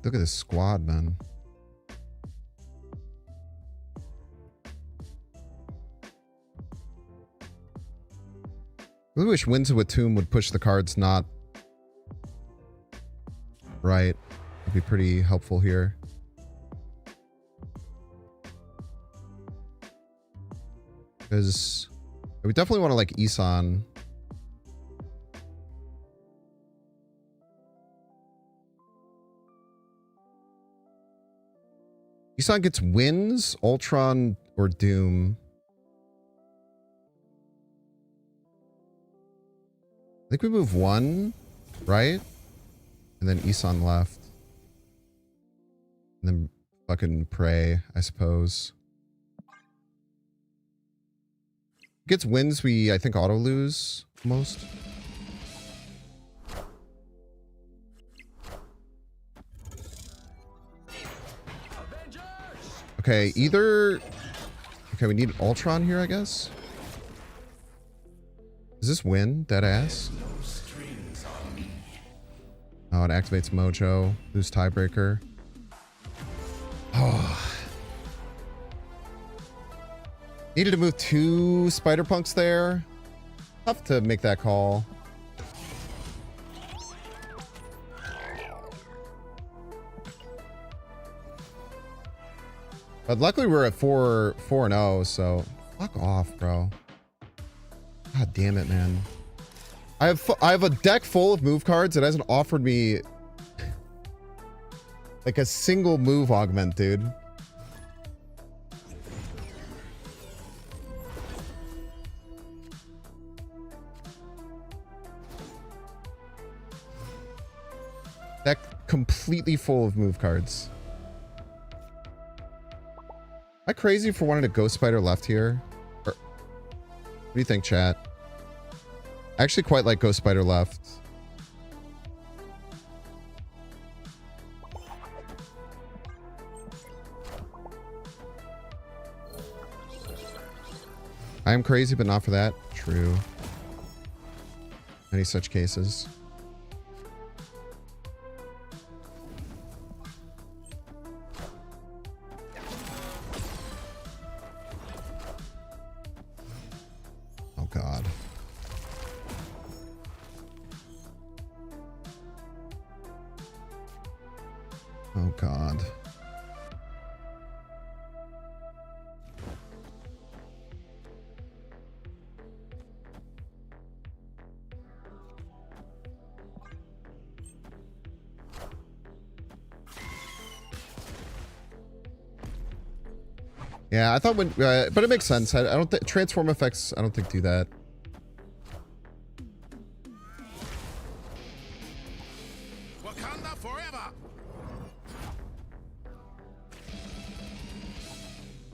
Look at this squad, man. I really wish Winds of Watum would push the cards not right. It'd be pretty helpful here. Because we definitely want to like Isan. Isan gets Winds, Ultron, or Doom. I think we move one, right? And then Isan left. And then fucking pray, I suppose. Gets Winds, we, I think, auto lose most. Okay, either... Okay, we need Ultron here, I guess. Does this win? Dead ass? Oh, it activates Mojo. Lose tiebreaker. Oh. Needed to move 2 Spider-Punks there. Tough to make that call. But luckily we're at 4-0, so fuck off, bro. God damn it, man. I have a deck full of move cards that hasn't offered me like a single move augment, dude. Deck completely full of move cards. Am I crazy for wanting to Ghost Spider left here? Or, what do you think, chat? I actually quite like Ghost Spider left. I am crazy, but not for that. True. Many such cases. Oh God. Yeah, I thought when, but it makes sense. I don't think transform effects, I don't think do that. Wakanda forever.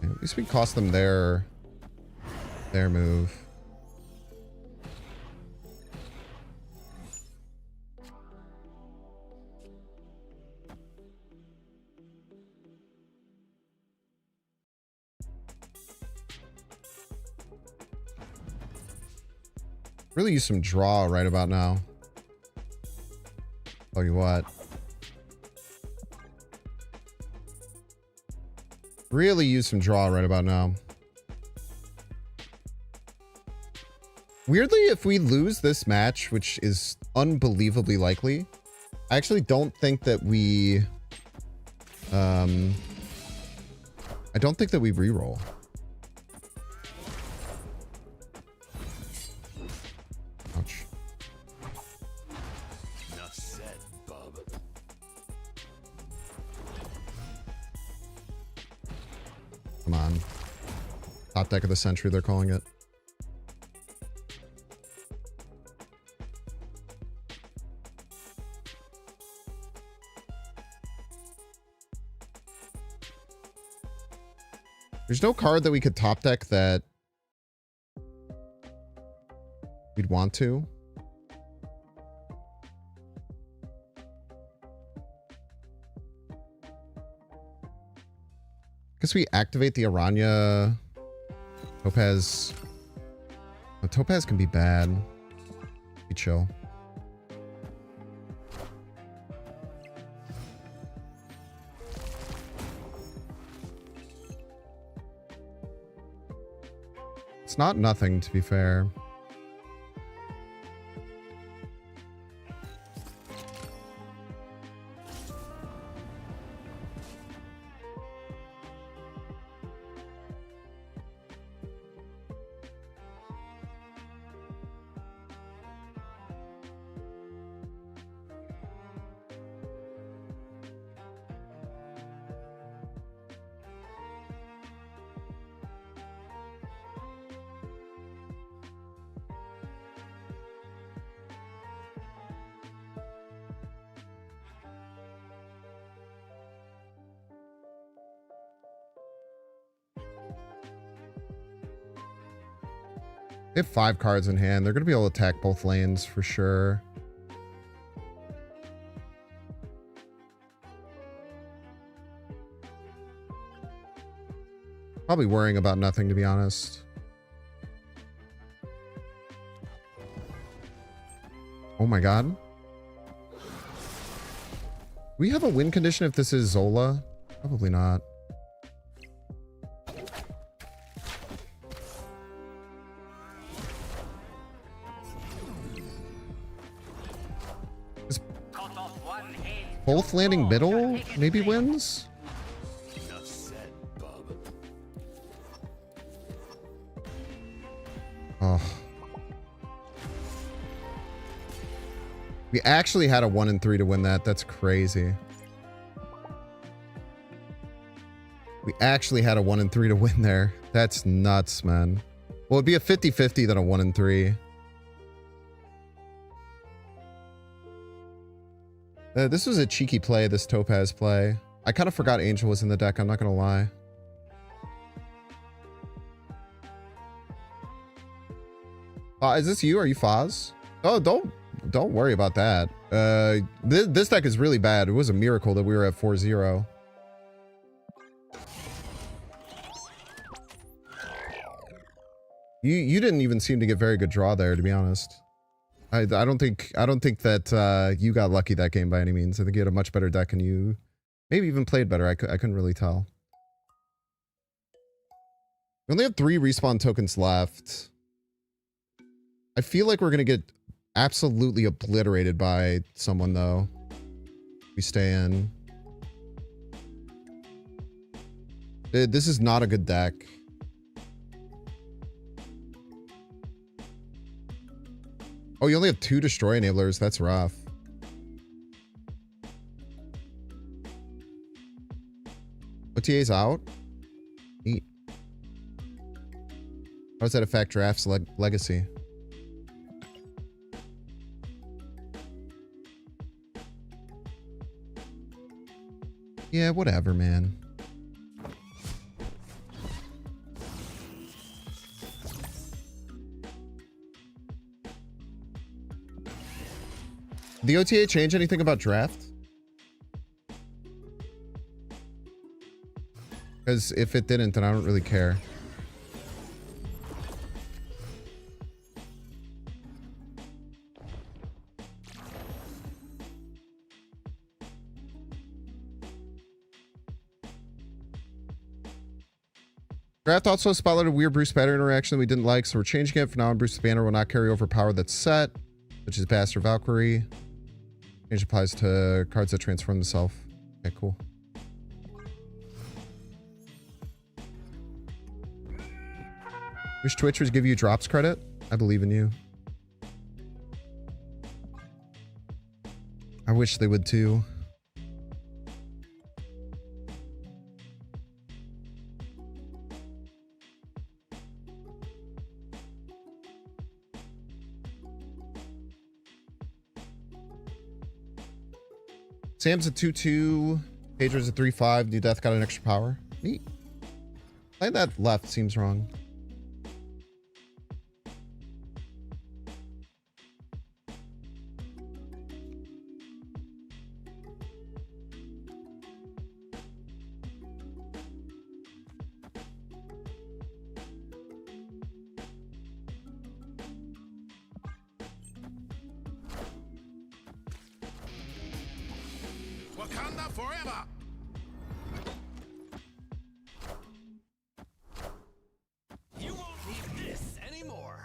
Yeah, at least we cost them their move. Really use some draw right about now. Tell you what. Really use some draw right about now. Weirdly, if we lose this match, which is unbelievably likely, I actually don't think that we... I don't think that we reroll. Ouch. Enough said, bub. Come on. Top deck of the century, they're calling it. There's no card that we could top deck that we'd want to. Guess we activate the Aranya. Topaz. Oh, Topaz can be bad. Be chill. It's not nothing, to be fair. They have 5 cards in hand. They're going to be able to attack both lanes for sure. Probably worrying about nothing, to be honest. Oh my God. We have a win condition if this is Zola? Probably not. Both landing middle maybe wins? Enough said, bub. Oh. We actually had a 1 and 3 to win that. That's crazy. We actually had a 1 and 3 to win there. That's nuts, man. Well, it'd be a 50-50 than a 1 and 3. This was a cheeky play, this Topaz play. I kind of forgot Angel was in the deck, I'm not going to lie. Is this you? Are you Foz? Oh, don't worry about that. This deck is really bad. It was a miracle that we were at 4-0. You didn't even seem to get very good draw there, to be honest. I don't think that you got lucky that game by any means. I think you had a much better deck and you maybe even played better. I couldn't really tell. We only have 3 respawn tokens left. I feel like we're going to get absolutely obliterated by someone, though. We stay in. This is not a good deck. Oh, you only have 2 destroy enablers. That's rough. OTA's out. Neat. How does that affect Draft's legacy? Yeah, whatever, man. Did the OTA change anything about Draft? Because if it didn't, then I don't really care. Draft also spotlighted a weird Bruce Banner interaction that we didn't like, so we're changing it. For now on, Bruce Banner will not carry over power that's set, which is Bastard Valkyrie. Change applies to cards that transform themselves. Okay, cool. Wish Twitchers give you drops credit? I believe in you. I wish they would too. Sam's a 2/2. Pedro's a 3/5. New Death got an extra power. Neat. Playing that left seems wrong. Wakanda forever! You won't need this anymore.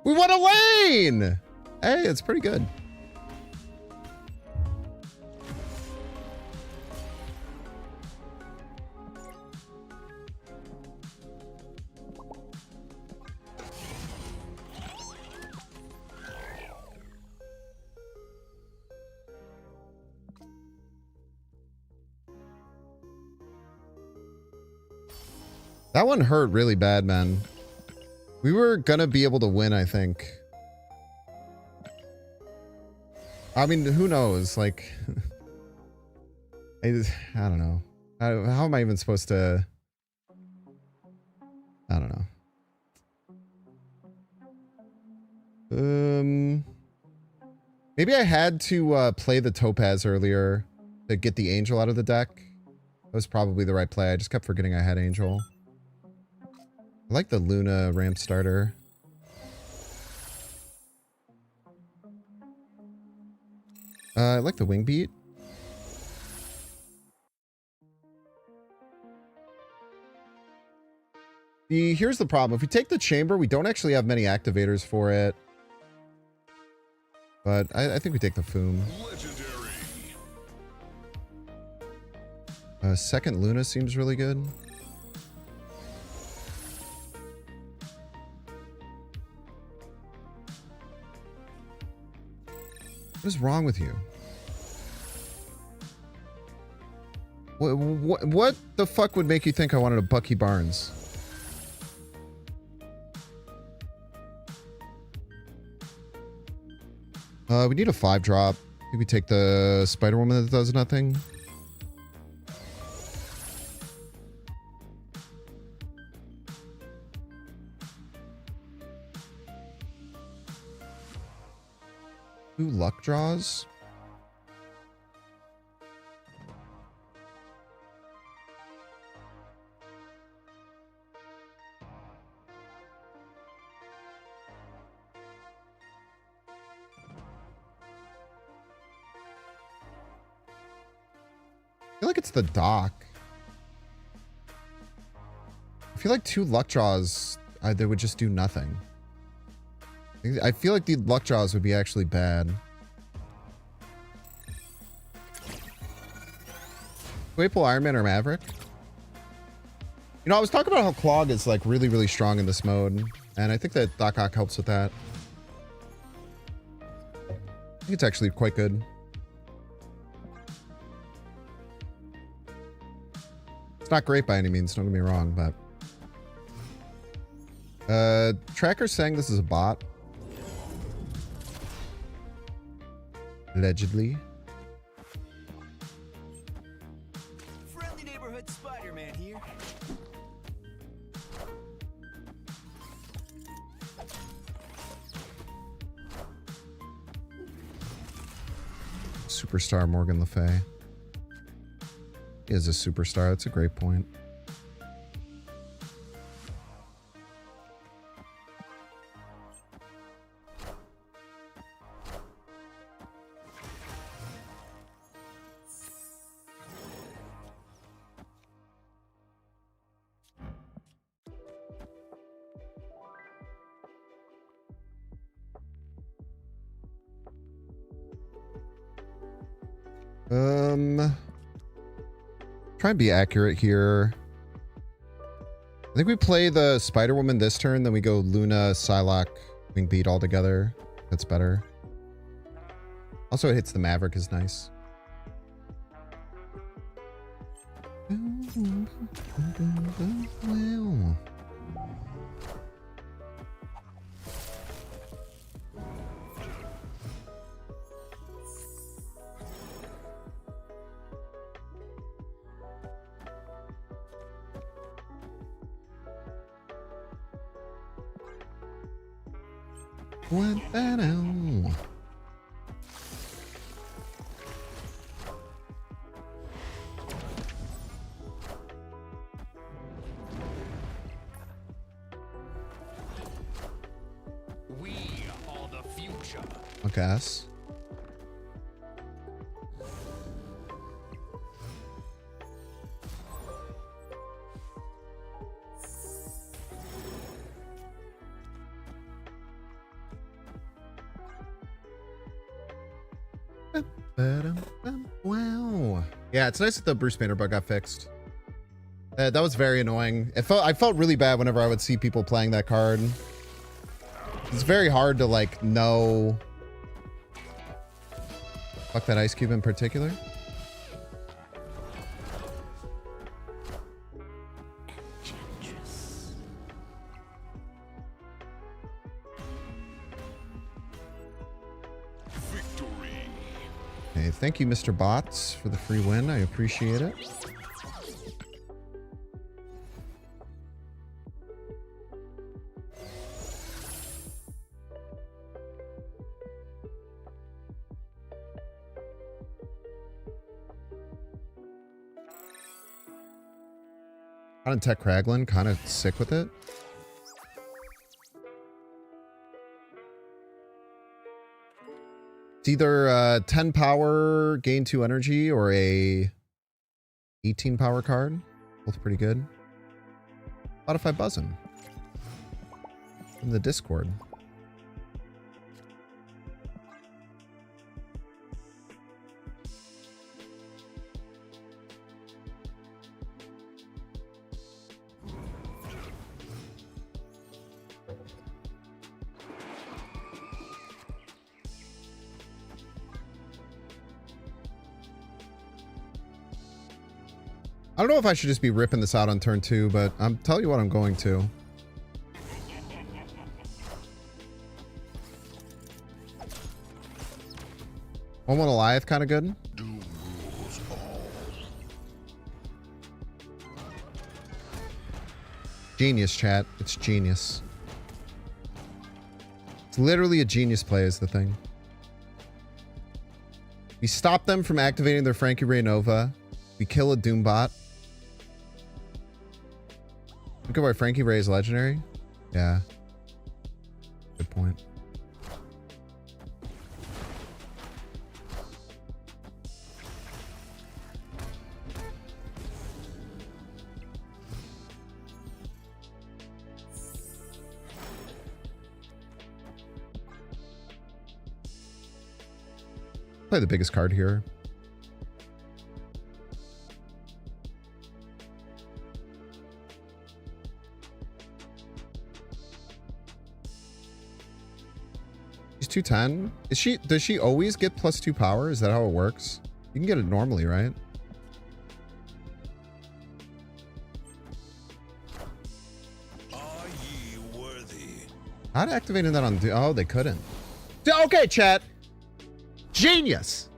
We won a lane! Hey, it's pretty good. That one hurt really bad, man. We were gonna be able to win, I think. I mean, who knows? Like, I don't know. How am I even supposed to? I don't know. Maybe I had to play the Topaz earlier to get the Angel out of the deck. That was probably the right play. I just kept forgetting I had Angel. I like the Luna ramp starter. I like the wing beat. Here's the problem. If we take the chamber, we don't actually have many activators for it. But I think we take the Foom. Second Luna seems really good. What is wrong with you? What the fuck would make you think I wanted a Bucky Barnes? We need a 5-drop. I think we take the Spider-Woman that does nothing. Two luck draws. I feel like it's the dock. I feel like 2 luck draws, they would just do nothing. I feel like the luck draws would be actually bad. Claypool, Iron Man, or Maverick? You know, I was talking about how Clog is like really, really strong in this mode. And I think that Doc Ock helps with that. I think it's actually quite good. It's not great by any means, don't get me wrong, but... Tracker's saying this is a bot. Allegedly. Friendly neighborhood Spider-Man here. Superstar Morgan Le Fay. He is a superstar. That's a great point. Try and be accurate here. I think we play the Spider-Woman this turn, then we go Luna, Psylocke, Wing Beat all together. That's better. Also, it hits the Maverick is nice. What the hell? We are the future. Okay. Ass. Wow. Yeah, it's nice that the Bruce Banner bug got fixed. That was very annoying. I felt really bad whenever I would see people playing that card. It's very hard to like know. Fuck that Ice Cube in particular. Hey, thank you, Mr. Bots, for the free win. I appreciate it. Kind of Tech Kraglin, kind of sick with it. It's either 10 power, gain 2 energy, or a 18 power card. Both pretty good. What if I buzz him? In the Discord. I don't know if I should just be ripping this out on turn 2, but I'm telling you what I'm going to. One Goliath kind of good. Genius, chat. It's genius. It's literally a genius play is the thing. We stop them from activating their Frankie Ray Nova. We kill a Doombot. Look at why Frankie Ray is legendary. Yeah. Good point. Play the biggest card here. She's 210. Does she always get +2 power? Is that how it works? You can get it normally, right? Are ye worthy? How'd activating that on... Oh, they couldn't. Okay, chat. Genius.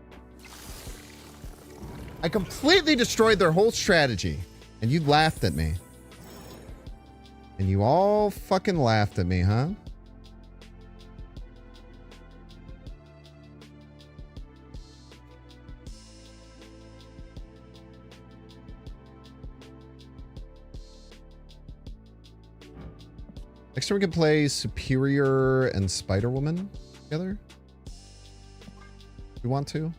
I completely destroyed their whole strategy. And you laughed at me. And you all fucking laughed at me, huh? Next time we can play Superior and Spider-Woman together. You want to?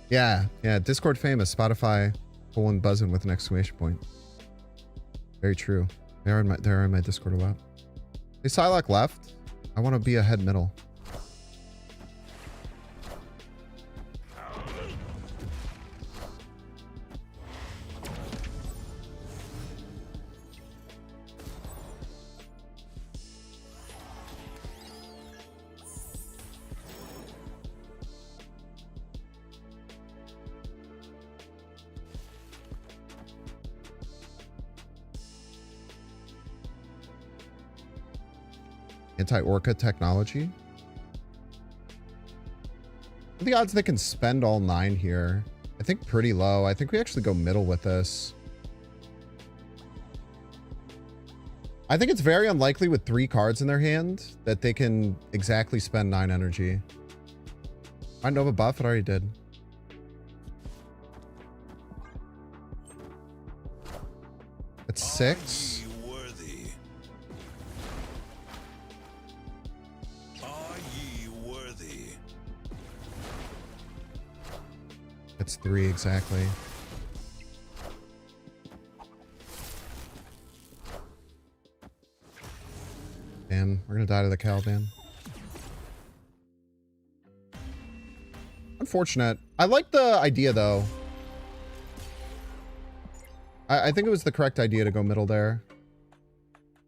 Yeah, Discord famous, Spotify, buzzing with an exclamation point. Very true. They're in my Discord a lot. Hey, Psylocke left. I want to be a head middle. Anti-Orca technology. What are the odds they can spend all 9 here? I think pretty low. I think we actually go middle with this. I think it's very unlikely with 3 cards in their hand that they can exactly spend 9 energy. Mind Nova buff? It already did. It's 6. It's 3 exactly. Damn, we're gonna die to the Caliban. Unfortunate. I like the idea though. I think it was the correct idea to go middle there.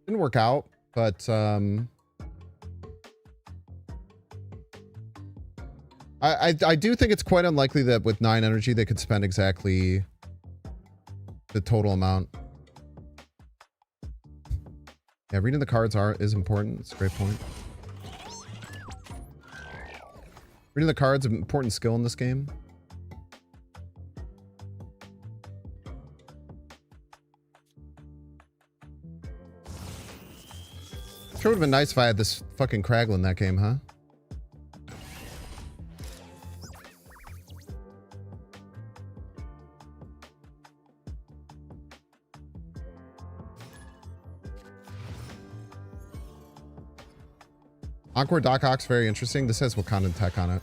Didn't work out, but I do think it's quite unlikely that with 9 energy they could spend exactly the total amount. Yeah, reading the cards is important. It's a great point. Reading the cards is an important skill in this game. Sure would have been nice if I had this fucking Kraglin in that game, huh? Encore Doc Ock's very interesting. This has Wakandan tech on it.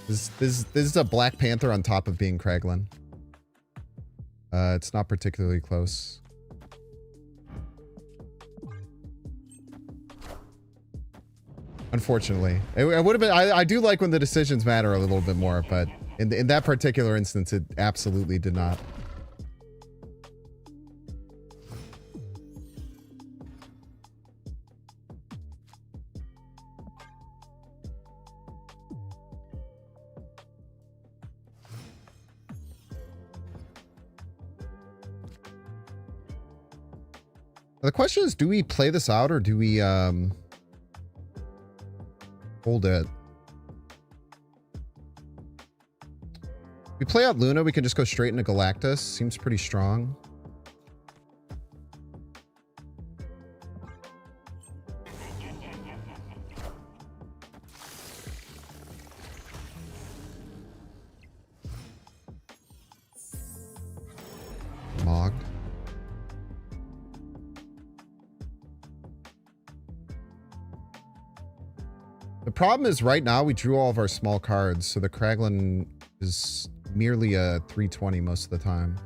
This is a Black Panther on top of being Kraglin. It's not particularly close. Unfortunately, it would have been. I do like when the decisions matter a little bit more, but in that particular instance, it absolutely did not. The question is, do we play this out or do we hold it? If we play out Luna, we can just go straight into Galactus. Seems pretty strong. Mog. The problem is right now we drew all of our small cards, so the Kraglin is merely a 320 most of the time.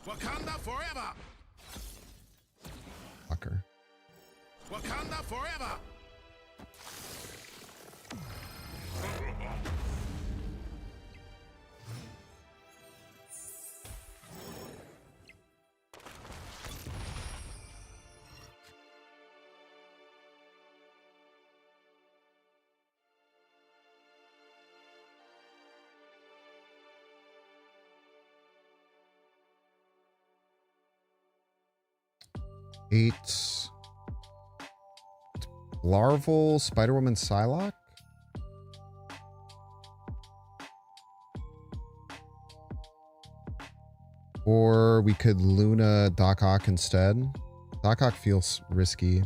Wakanda forever! Fucker. Wakanda forever! Eight. Larval Spider-Woman Psylocke? Or we could Luna Doc Ock instead. Doc Ock feels risky.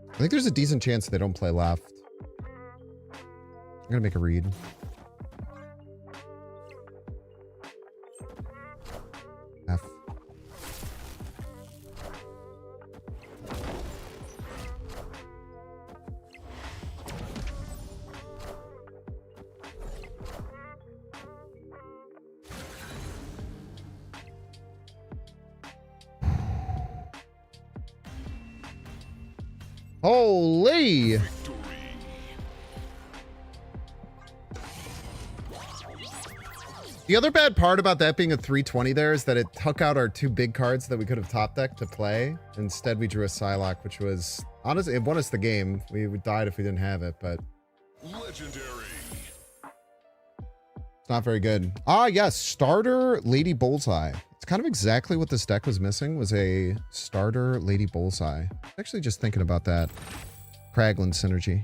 I think there's a decent chance they don't play left. I'm gonna make a read. F. Holy! The other bad part about that being a 320 there is that it took out our two big cards that we could have top decked to play. Instead, we drew a Psylocke, which was honestly, it won us the game. We died if we didn't have it, but Legendary. it's not very good. Ah, yes, starter Lady Bullseye. It's kind of exactly what this deck was missing, was a starter Lady Bullseye. Actually, just thinking about that. Kraglin synergy.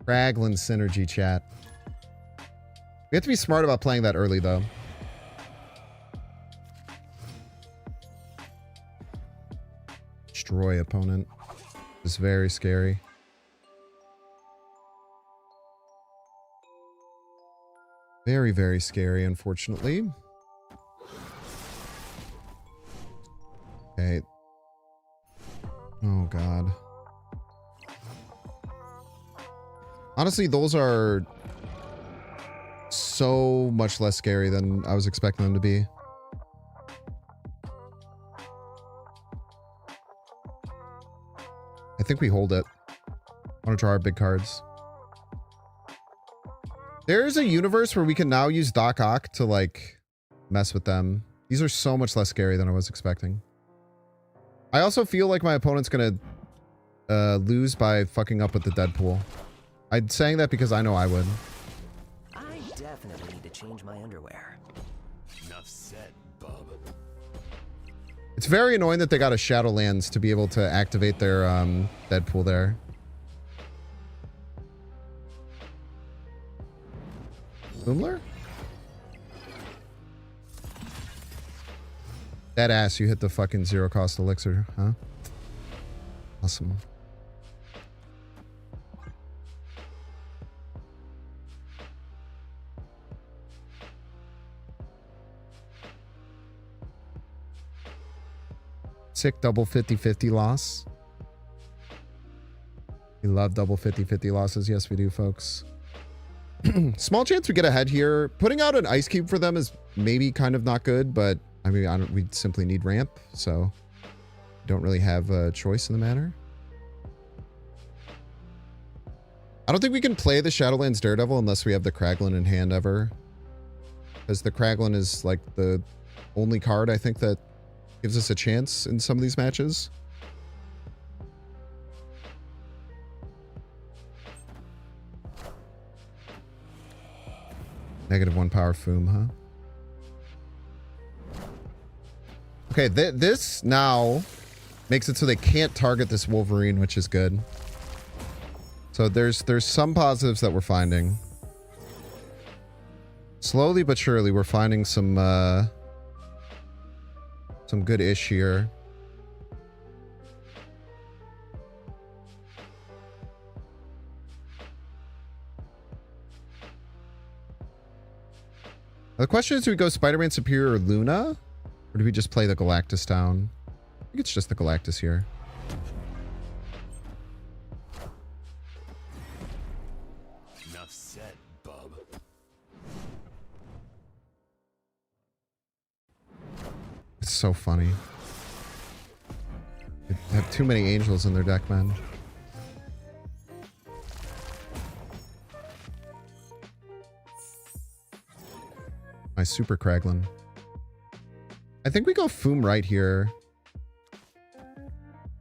Kraglin synergy, chat. We have to be smart about playing that early, though. Destroy opponent. It's very scary. Very, very scary, unfortunately. Okay. Oh, God. Honestly, those are so much less scary than I was expecting them to be. I think we hold it. I want to draw our big cards. There's a universe where we can now use Doc Ock to, like, mess with them. These are so much less scary than I was expecting. I also feel like my opponent's gonna lose by fucking up with the Deadpool. I'm saying that because I know I would. I definitely need to change my underwear. Enough said, bub. It's very annoying that they got a Shadowlands to be able to activate their Deadpool there. Boomler? That ass, you hit the fucking zero cost elixir, huh? Awesome. Sick double 50-50 loss. We love double 50-50 losses. Yes, we do, folks. Small chance we get ahead here. Putting out an ice cube for them is maybe kind of not good, but I mean, we simply need ramp, so don't really have a choice in the matter. I don't think we can play the Shadowlands Daredevil unless we have the Kraglin in hand ever. Because the Kraglin is like the only card I think that gives us a chance in some of these matches. -1 power Foom, huh? Okay, this now makes it so they can't target this Wolverine, which is good. So there's some positives that we're finding. Slowly but surely, we're finding some good-ish here. The question is, do we go Spider-Man Superior or Luna? Or do we just play the Galactus down? I think it's just the Galactus here. Enough said, bub. It's so funny. They have too many angels in their deck, man. My Super Kraglin. I think we go Foom right here.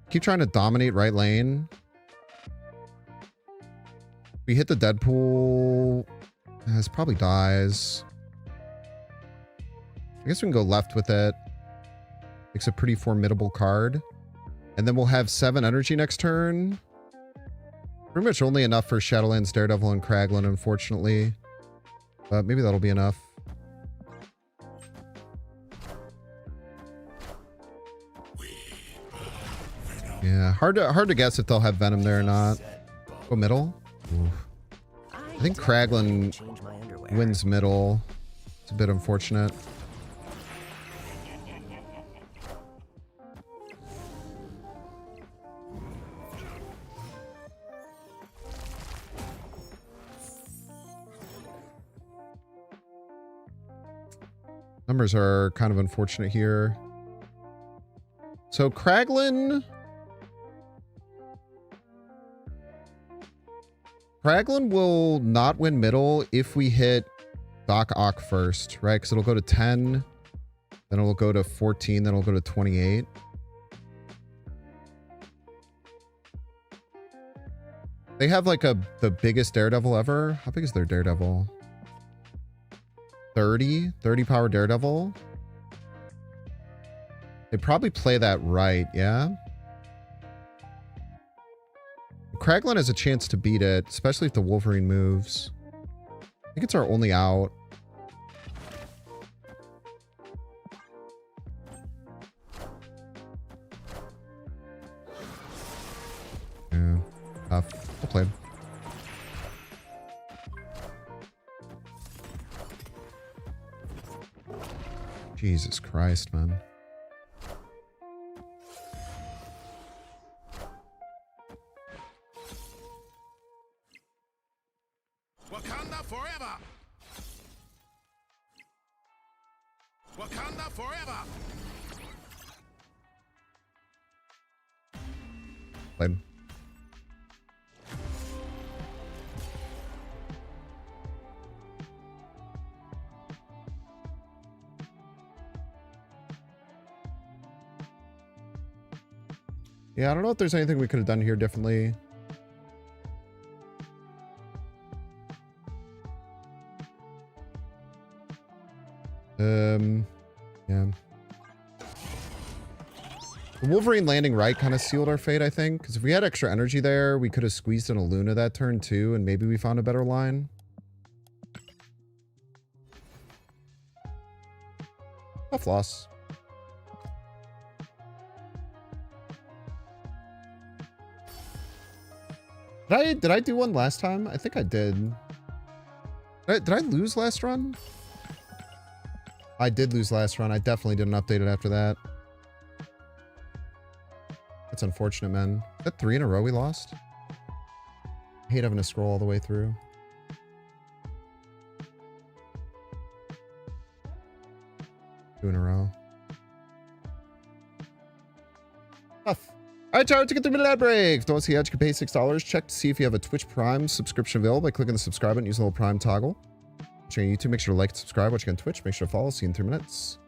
Keep trying to dominate right lane. We hit the Deadpool. This probably dies. I guess we can go left with it. Makes a pretty formidable card. And then we'll have 7 energy next turn. Pretty much only enough for Shadowlands, Daredevil, and Kraglin, unfortunately. But maybe that'll be enough. Yeah, hard to guess if they'll have Venom there or not. Go middle? Ooh. I think Kraglin wins middle. It's a bit unfortunate. Numbers are kind of unfortunate here. So Kraglin will not win middle if we hit Doc Ock first, right? Because it'll go to 10, then it'll go to 14, then it'll go to 28. They have like the biggest Daredevil ever. How big is their Daredevil? 30 power Daredevil. They probably play that right, yeah? Kraglin has a chance to beat it, especially if the Wolverine moves. I think it's our only out. Yeah. Tough. Well played. Jesus Christ, man. Wakanda forever! Wakanda forever! Played. Yeah, I don't know if there's anything we could have done here differently. Yeah. The Wolverine landing right kind of sealed our fate, I think. Because if we had extra energy there, we could have squeezed in a Luna that turn too, and maybe we found a better line. Tough loss. Did I do one last time? I think I did. Did I lose last run? I did lose last run. I definitely didn't update it after that. That's unfortunate, man. Is that 3 in a row we lost? I hate having to scroll all the way through. Two in a row. Tough. All right, Tyler, to get through middle ad break. Don't see how you can pay $6. Check to see if you have a Twitch Prime subscription available by clicking the subscribe button. Use the little Prime toggle. Watching on YouTube, make sure to like and subscribe. Watching on Twitch, make sure to follow. See you in 3 minutes.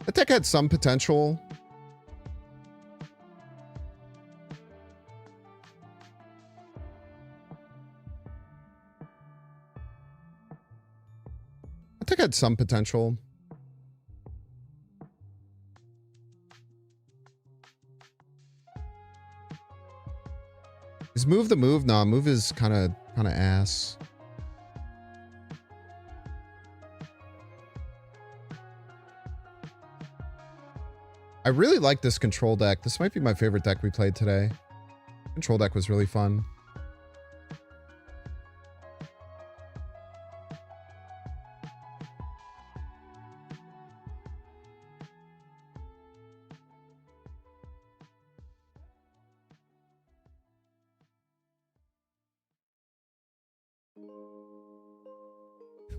That deck had some potential. That deck had some potential. Is move the move? Nah, move is kind of ass. I really like this control deck. This might be my favorite deck we played today. Control deck was really fun.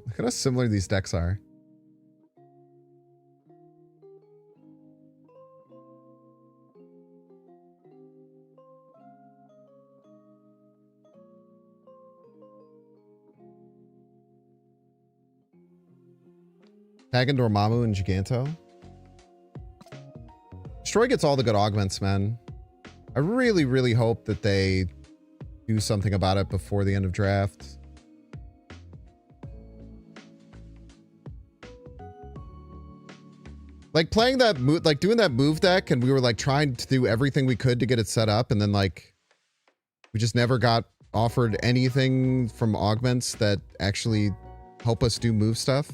Look at how similar these decks are. Tagging Dormammu and Giganto. Destroy gets all the good augments, man. I really, really hope that they do something about it before the end of draft. Like playing that move, like doing that move deck, and we were like trying to do everything we could to get it set up, and then like we just never got offered anything from augments that actually help us do move stuff.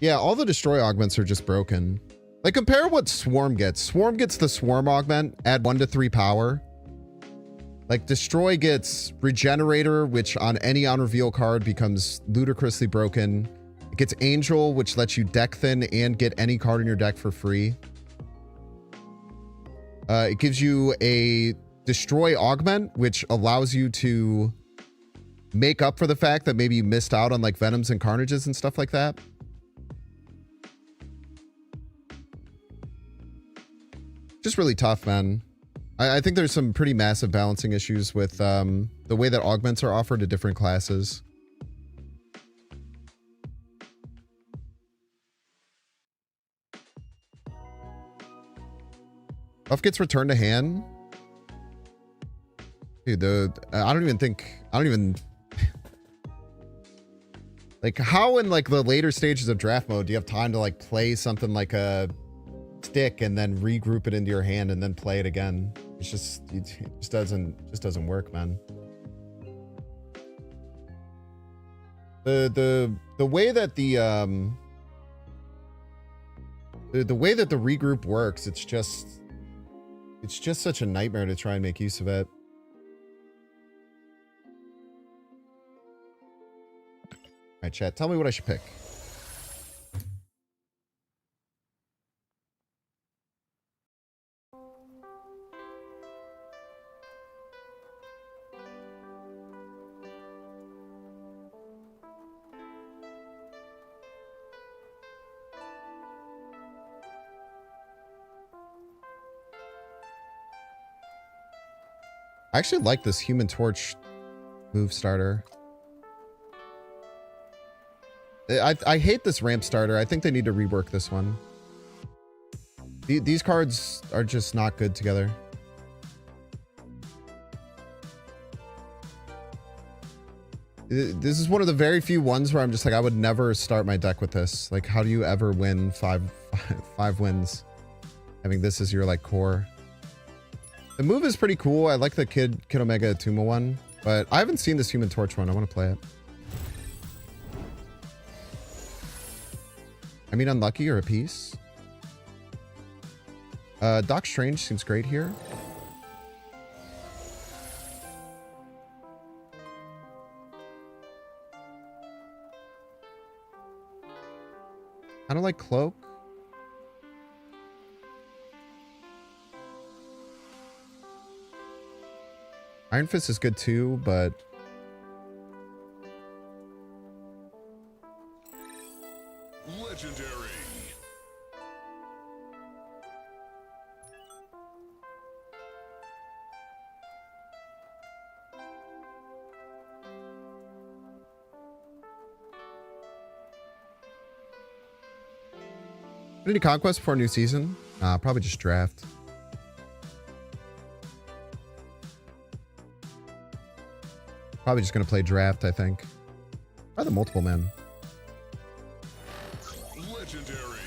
Yeah, all the destroy augments are just broken. Like compare what Swarm gets. Swarm gets the Swarm augment, add 1 to 3 power. Like destroy gets Regenerator, which on any on reveal card becomes ludicrously broken. It gets Angel, which lets you deck thin and get any card in your deck for free. It gives you a destroy augment, which allows you to make up for the fact that maybe you missed out on like Venoms and Carnages and stuff like that. Just really tough, man. I think there's some pretty massive balancing issues with the way that augments are offered to different classes. Buff gets returned to hand. Dude, I don't even like how in like the later stages of draft mode do you have time to like play something like a stick and then regroup it into your hand and then play it again? It just doesn't work, man. The way that the way that the regroup works, it's just such a nightmare to try and make use of it. All right, chat, tell me what I should pick. I actually like this Human Torch move starter. I hate this ramp starter. I think they need to rework this one. These cards are just not good together. This is one of the very few ones where I'm just like, I would never start my deck with this. Like, how do you ever win five wins having this as your like core? The move is pretty cool. I like the Kid Omega Atuma one, but I haven't seen this Human Torch one. I want to play it. I mean, unlucky or a piece. Doc Strange seems great here. I don't like Cloak. Iron Fist is good too, but Legendary. any conquest before new season? Probably just draft. Probably just gonna play draft, I think. Try the multiple man. Legendary.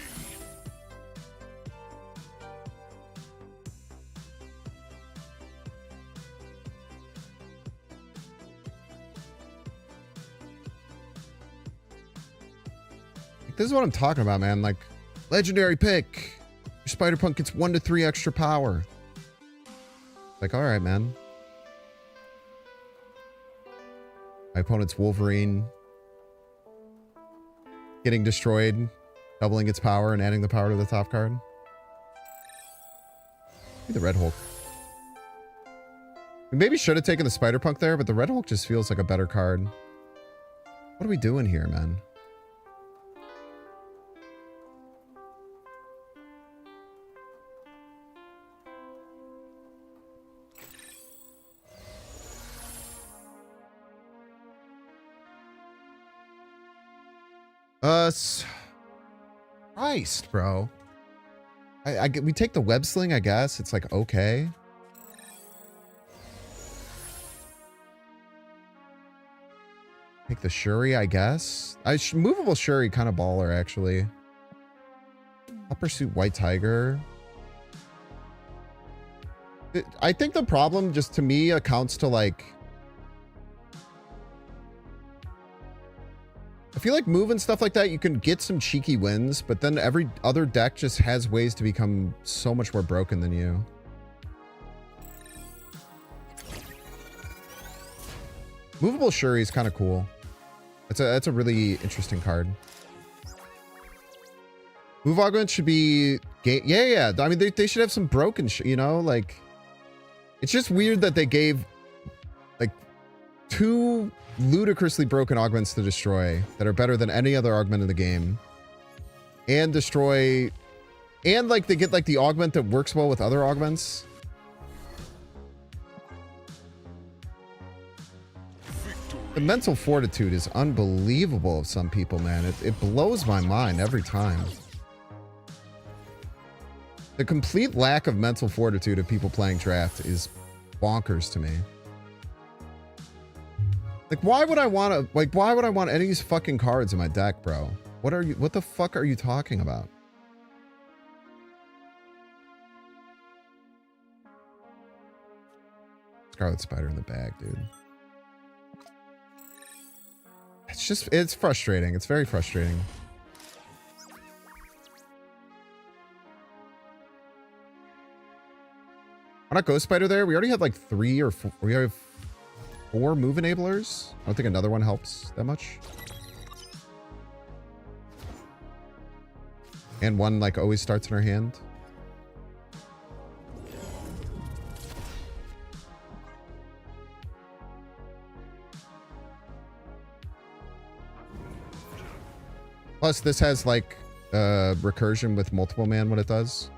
This is what I'm talking about, man. Like, legendary pick. Your Spider-Punk gets 1 to 3 extra power. Like, all right, man. My opponent's Wolverine getting destroyed, doubling its power and adding the power to the top card. Maybe the Red Hulk. We maybe should have taken the Spider-Punk there, but the Red Hulk just feels like a better card. What are we doing here, man? Christ, bro. We take the web sling, I guess. It's like, okay. Take the Shuri, I guess. Movable Shuri, kind of baller, actually. I'll pursue White Tiger. I think the problem, just to me, accounts to like... I feel like moving stuff like that, you can get some cheeky wins, but then every other deck just has ways to become so much more broken than you. Movable Shuri is kind of cool. That's a really interesting card. Move augment should be... Yeah. I mean, they should have some broken you know? Like, it's just weird that they gave, like, 2... ludicrously broken augments to destroy that are better than any other augment in the game, and destroy, and like they get like the augment that works well with other augments. The mental fortitude is unbelievable of some people, man. It blows my mind every time. The complete lack of mental fortitude of people playing draft is bonkers to me. Like, why would I want to, like, why would I want any of these fucking cards in my deck, bro? What the fuck are you talking about? Scarlet Spider in the bag, dude. It's it's frustrating. It's very frustrating. Why not Ghost Spider there? We already had like 3 or 4. We have 4 move enablers. I don't think another one helps that much. And one like always starts in our hand. Plus, this has like recursion with multiple man when it does.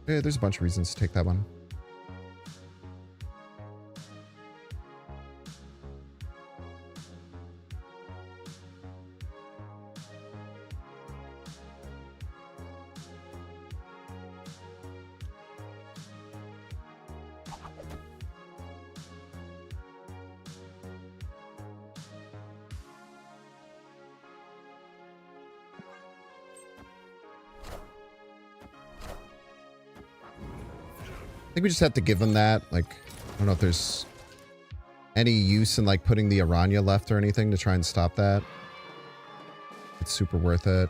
Yeah, there's a bunch of reasons to take that one. I think we just have to give them that. Like, I don't know if there's any use in like putting the Aranya left or anything to try and stop that. It's super worth it.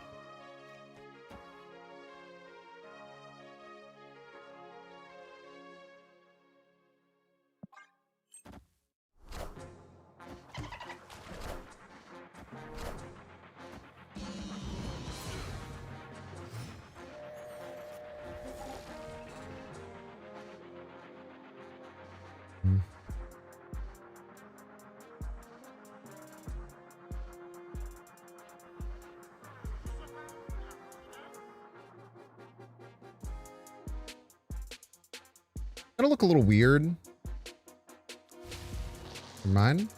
Gonna look a little weird. Never mind.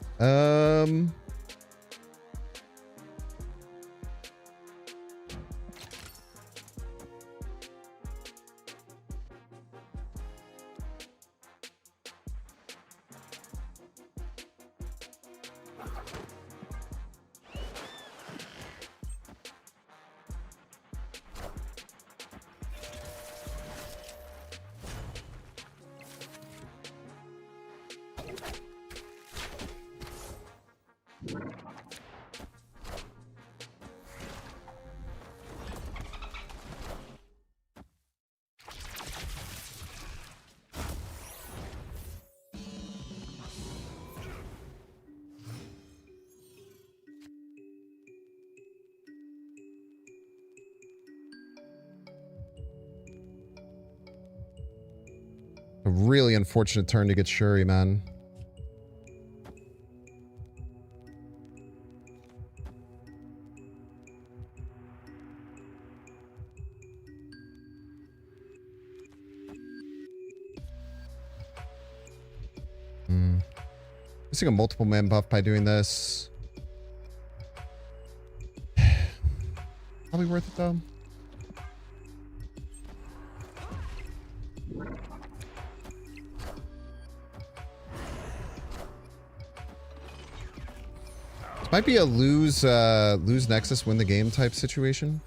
A really unfortunate turn to get Shuri, man. Missing a multiple man buff by doing this. Probably worth it though. This might be a lose Nexus, win the game type situation.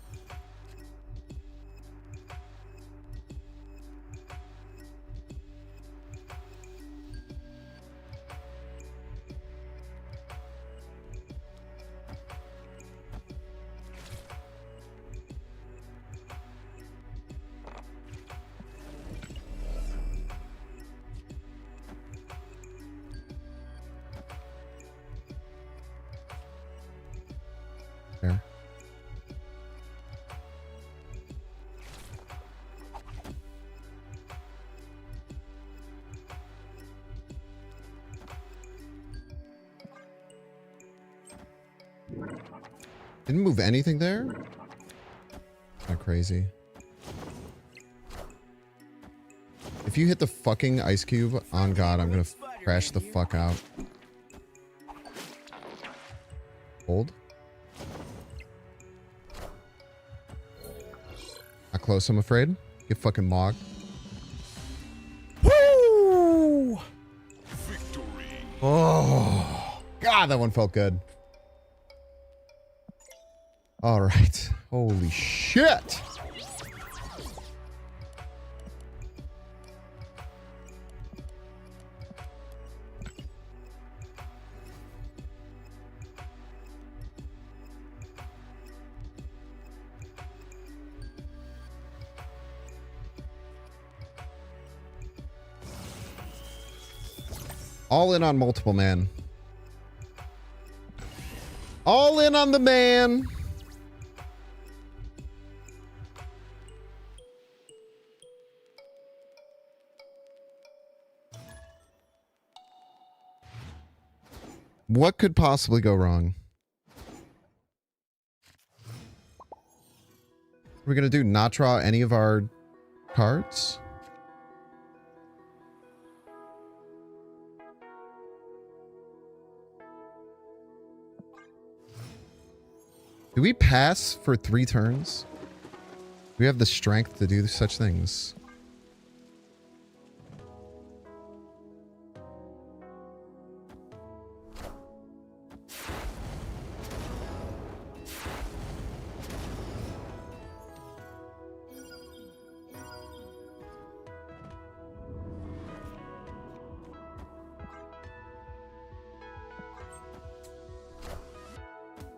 There. Didn't move anything there? Not crazy. If you hit the fucking ice cube, on God, I'm gonna crash the fuck out. Hold. Not close, I'm afraid. Get fucking mocked. Woo! Victory. Oh, God, that one felt good. All right. Holy shit. All in on multiple man. All in on the man. What could possibly go wrong? We're going to do not draw any of our cards? Do we pass for 3 turns? We have the strength to do such things.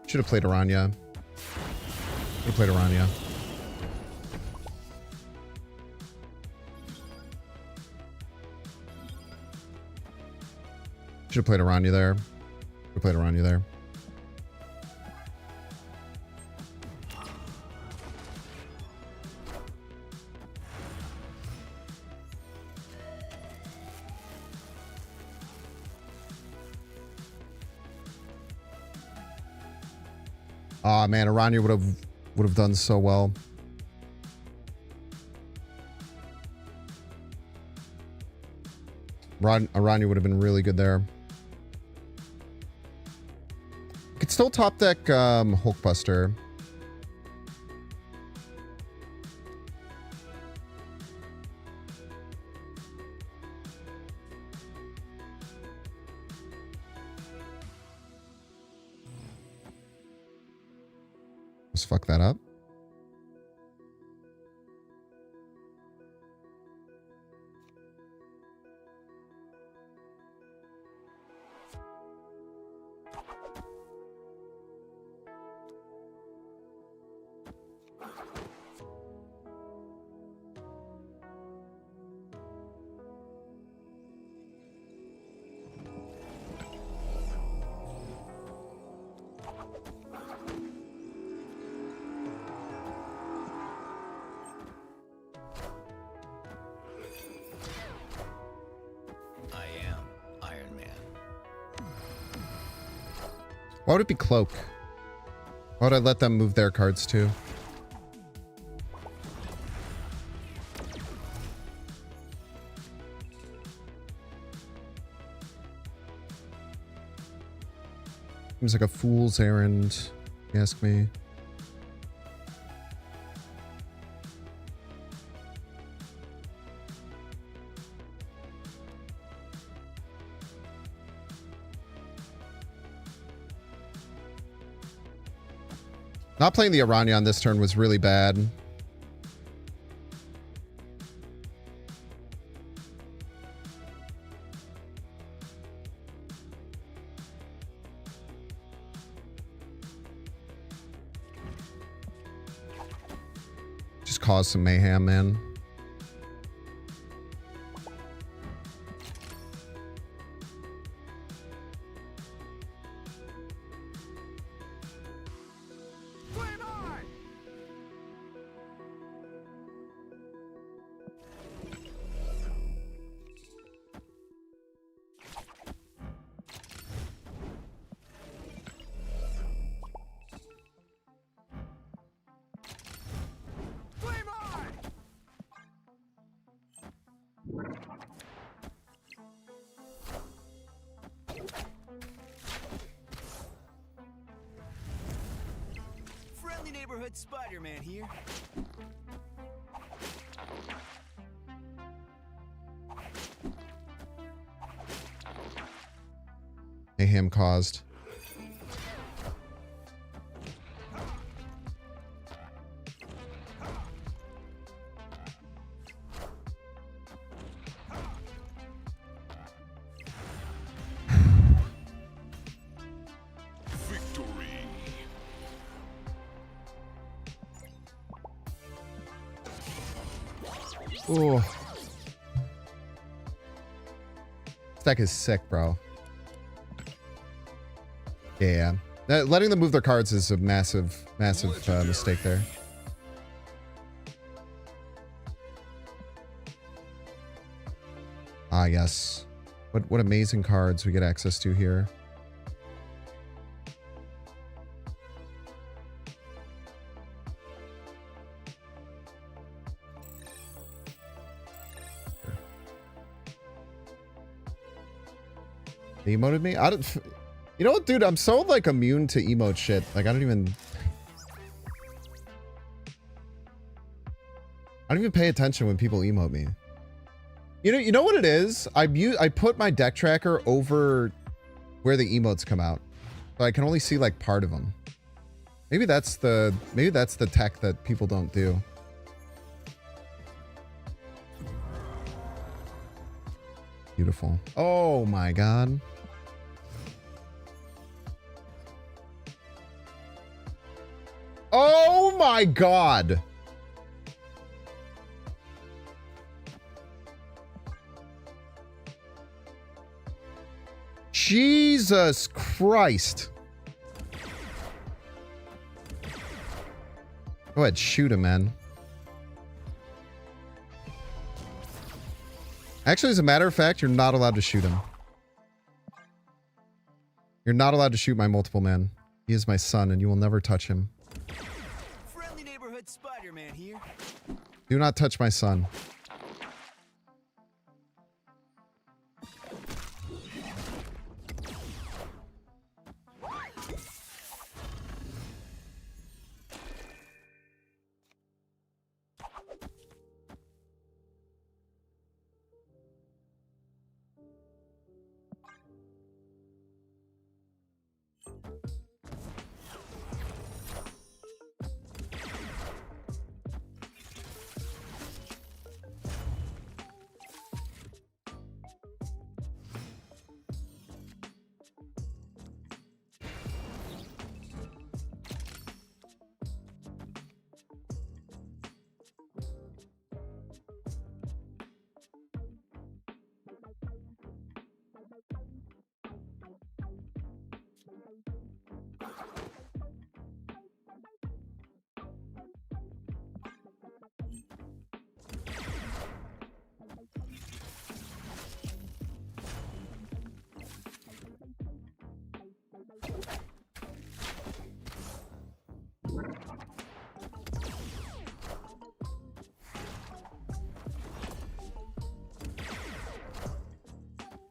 Should have played Aranya. Should have played Aranya. Should have played Aranya there. Should have played Aranya there. Aw, man, Aranya would have done so well. Aranya would have been really good there. Could still top deck Hulkbuster. Let's fuck that up. Why would it be Cloak? Why would I let them move their cards too? Seems like a fool's errand, if you ask me. Not playing the Aranya on this turn was really bad. Just caused some mayhem, man. Friendly neighborhood Spider-Man here. Mayhem caused. Victory. Oh. deck is sick, bro. Yeah. Letting them move their cards is a massive mistake there. Ah, yes. What amazing cards we get access to here. They emoted me? I don't... You know what, dude? I'm so, like, immune to emote shit. Like, I don't even pay attention when people emote me. You know what it is? I put my deck tracker over where the emotes come out, so I can only see like part of them. Maybe that's the tech that people don't do. Beautiful. Oh my god. Oh my god. Jesus Christ. Go ahead, shoot him, man. Actually, as a matter of fact, you're not allowed to shoot him. You're not allowed to shoot my multiple man. He is my son, and you will never touch him. Friendly neighborhood Spider-Man here. Do not touch my son.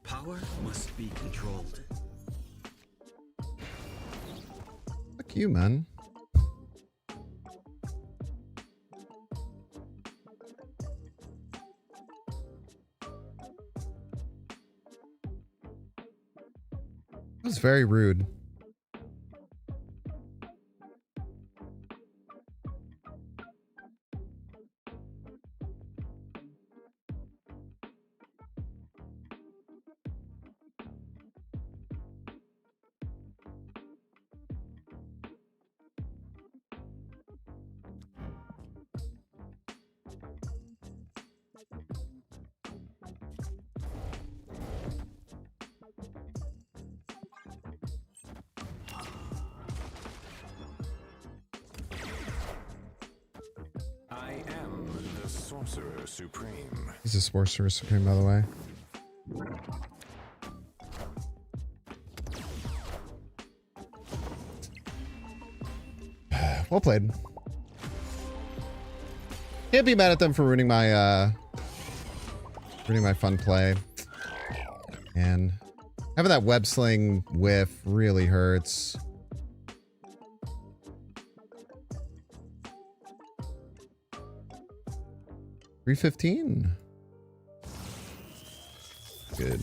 Power must be controlled. Fuck you, man. That was very rude. I am the Sorcerer Supreme. He's a Sorcerer Supreme, by the way. Well played. Can't be mad at them for ruining my fun play. And having that web sling whiff really hurts. $315. Good.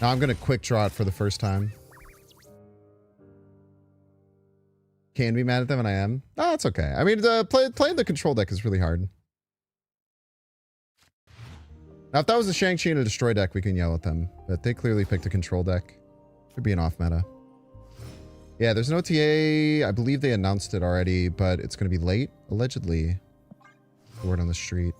Now I'm gonna quick draw it for the first time. Can be mad at them, and I am. No, it's okay. I mean, playing the control deck is really hard. Now, if that was a Shang-Chi and a Destroy deck, we can yell at them. But they clearly picked a control deck. Should be an off meta. Yeah, there's an OTA. I believe they announced it already, but it's going to be late, allegedly. Word on the street.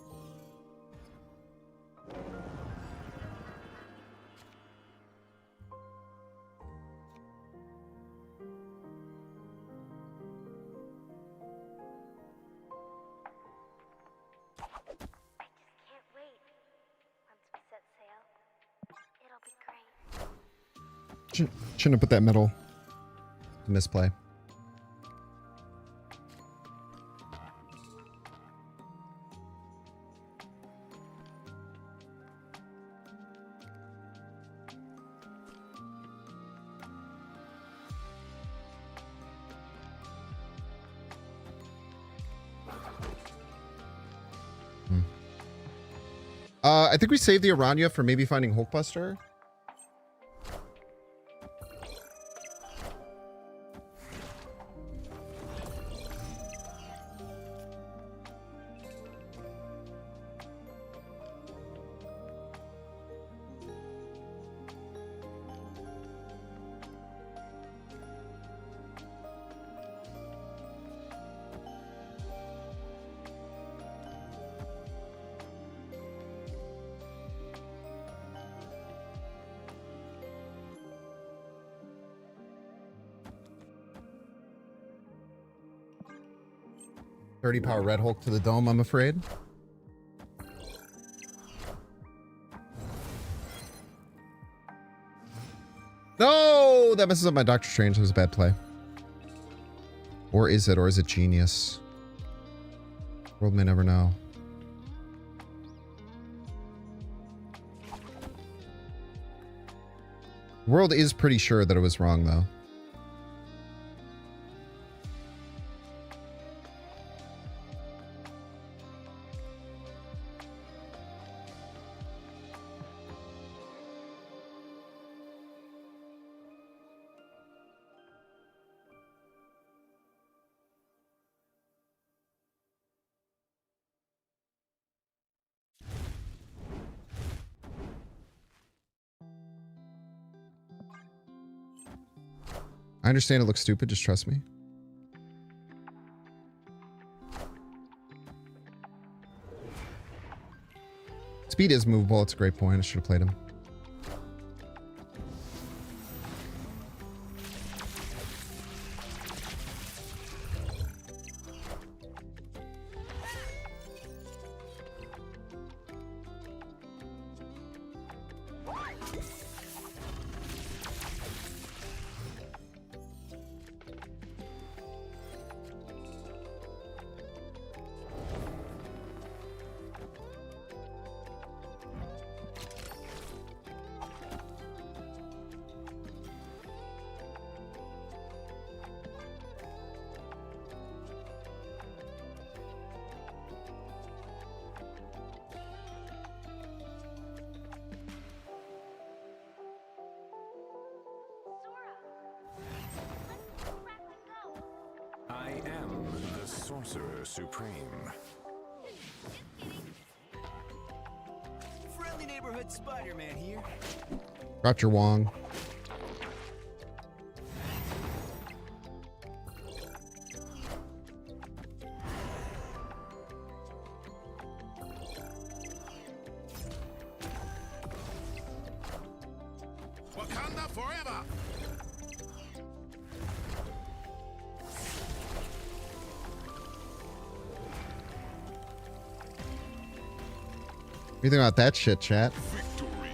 Shouldn't have put that metal. Misplay. I think we saved the Aranya for maybe finding Hulkbuster. .30 power Red Hulk to the dome, I'm afraid. No! That messes up my Doctor Strange. That was a bad play. Or is it? Or is it genius? World may never know. World is pretty sure that it was wrong, though. I understand it looks stupid, just trust me. Speed is movable, it's a great point. I should have played him. I am the Sorcerer Supreme. Friendly neighborhood Spider-Man here. Roger Wong. Wakanda forever! What do you think about that shit, chat? Victory!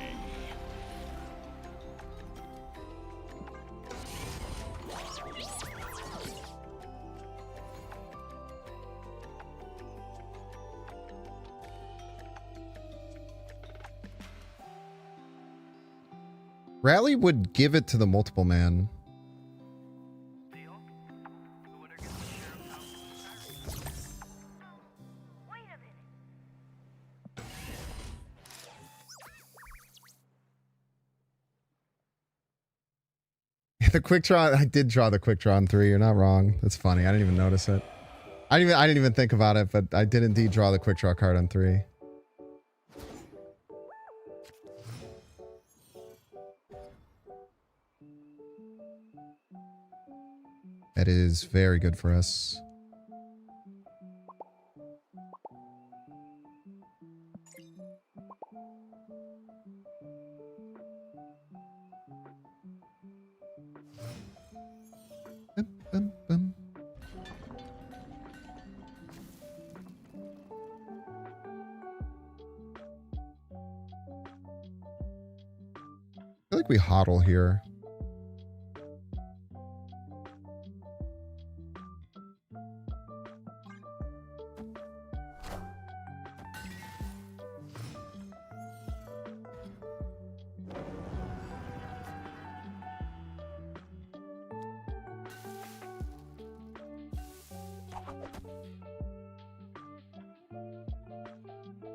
Rally would give it to the multiple man. The quick draw, I did draw the quick draw on 3. You're not wrong. That's funny. I didn't even notice it. I didn't even think about it, but I did indeed draw the quick draw card on 3. That is very good for us. Bum, bum. I feel like we hodl here.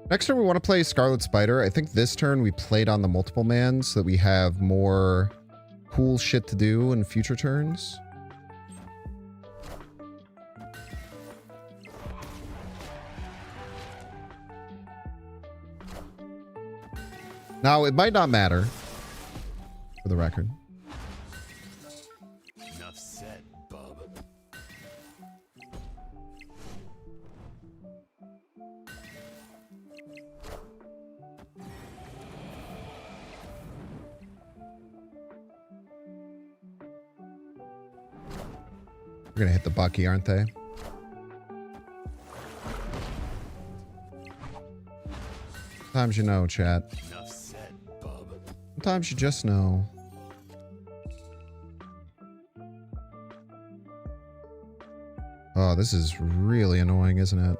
Next turn we want to play Scarlet Spider. I think this turn we played on the multiple man so that we have more cool shit to do in future turns. Now, it might not matter, for the record. Enough said, bub. We're gonna hit the Bucky, aren't they? Sometimes you know, chat. Enough said, bub. Sometimes you just know. Oh, this is really annoying, isn't it?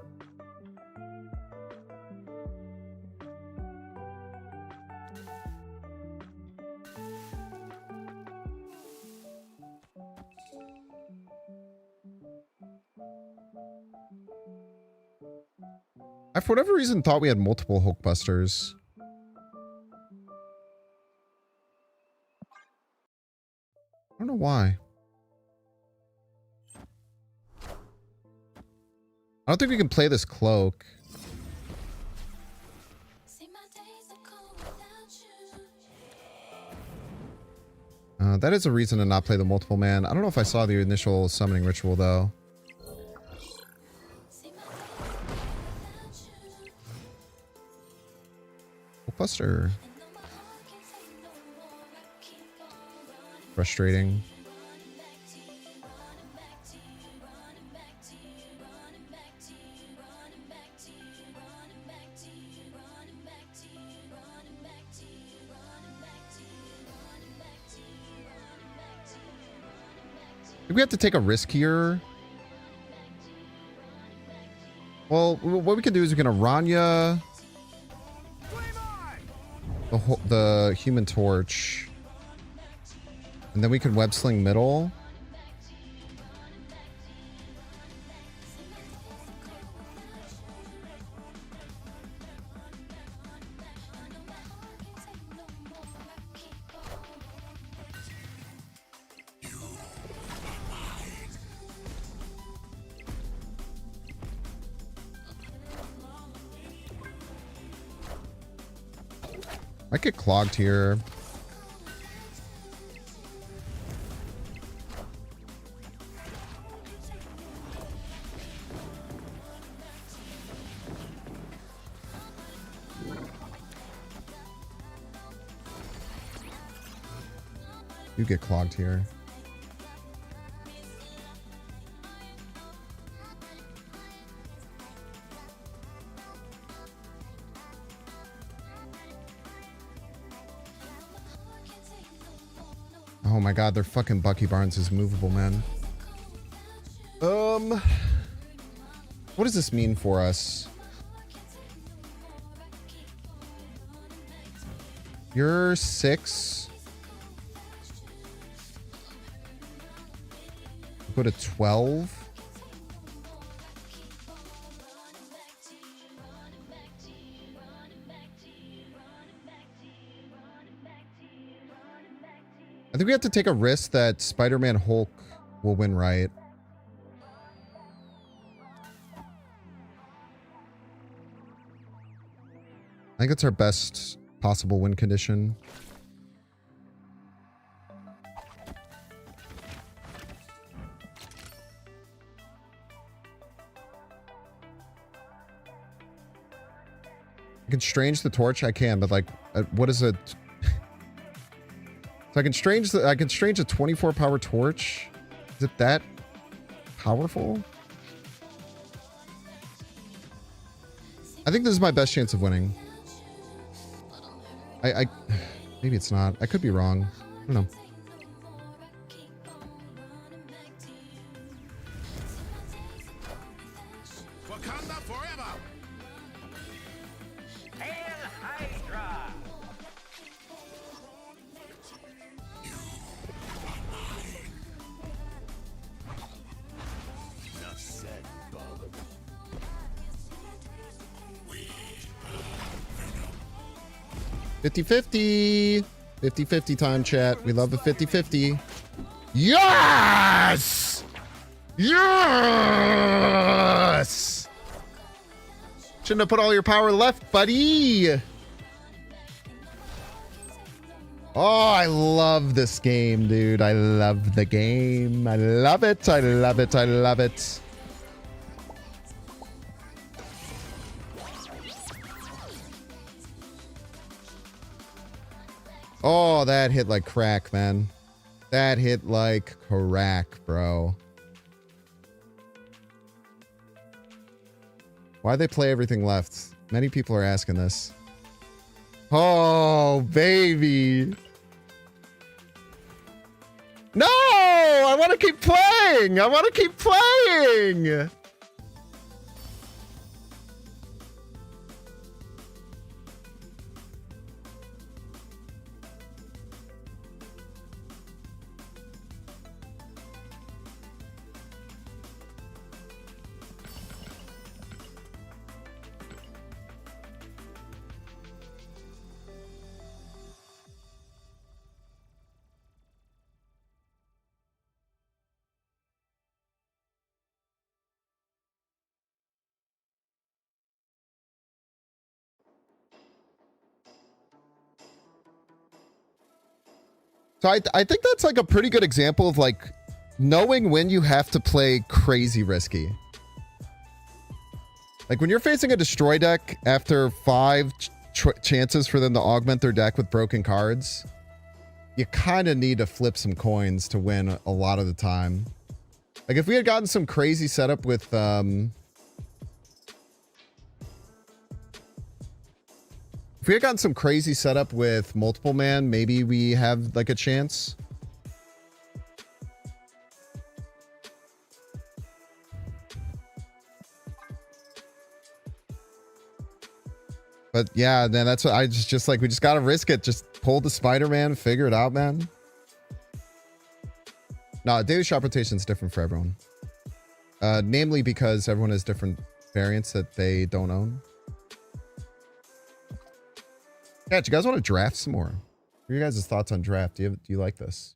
I, for whatever reason, thought we had multiple Hulkbusters. I don't know why. I don't think we can play this cloak. That is a reason to not play the multiple man. I don't know if I saw the initial summoning ritual, though. Hulkbuster. Frustrating. Do we have to take a risk here? Well, what we can do is we can Aranya the Human Torch, and then we can web sling middle. I get clogged here. You get clogged here. Oh my god, their fucking Bucky Barnes is movable, man. What does this mean for us? You're 6. Go to 12. I think we have to take a risk that Spider-Man Hulk will win, right? I think it's our best possible win condition. I can strange the torch. I can, but like, what is it? So I can strange a 24 power torch. Is it that powerful? I think this is my best chance of winning. Maybe it's not. I could be wrong. I don't know. Wakanda forever! Hail Hydra! Enough said, bub. 50-50. 50-50 time, chat. We love the 50-50. Yes! Yes! Shouldn't have put all your power left, buddy. Oh, I love this game, dude. I love the game. I love it. I love it. I love it. Oh, that hit like crack, man. That hit like crack, bro. Why'd they play everything left? Many people are asking this. Oh, baby. No! I want to keep playing! I want to keep playing! So I think that's like a pretty good example of like knowing when you have to play crazy risky. Like when you're facing a destroy deck after 5 chances for them to augment their deck with broken cards, you kind of need to flip some coins to win a lot of the time. Like if we had gotten some crazy setup with if we had gotten some crazy setup with multiple man, maybe we have like a chance. But yeah, then that's what I just like, we just gotta risk it. Just pull the Spider-Man, figure it out, man. No, daily shop rotation is different for everyone. Namely because everyone has different variants that they don't own. Yeah, do you guys want to draft some more? What are your guys' thoughts on draft? Do you like this?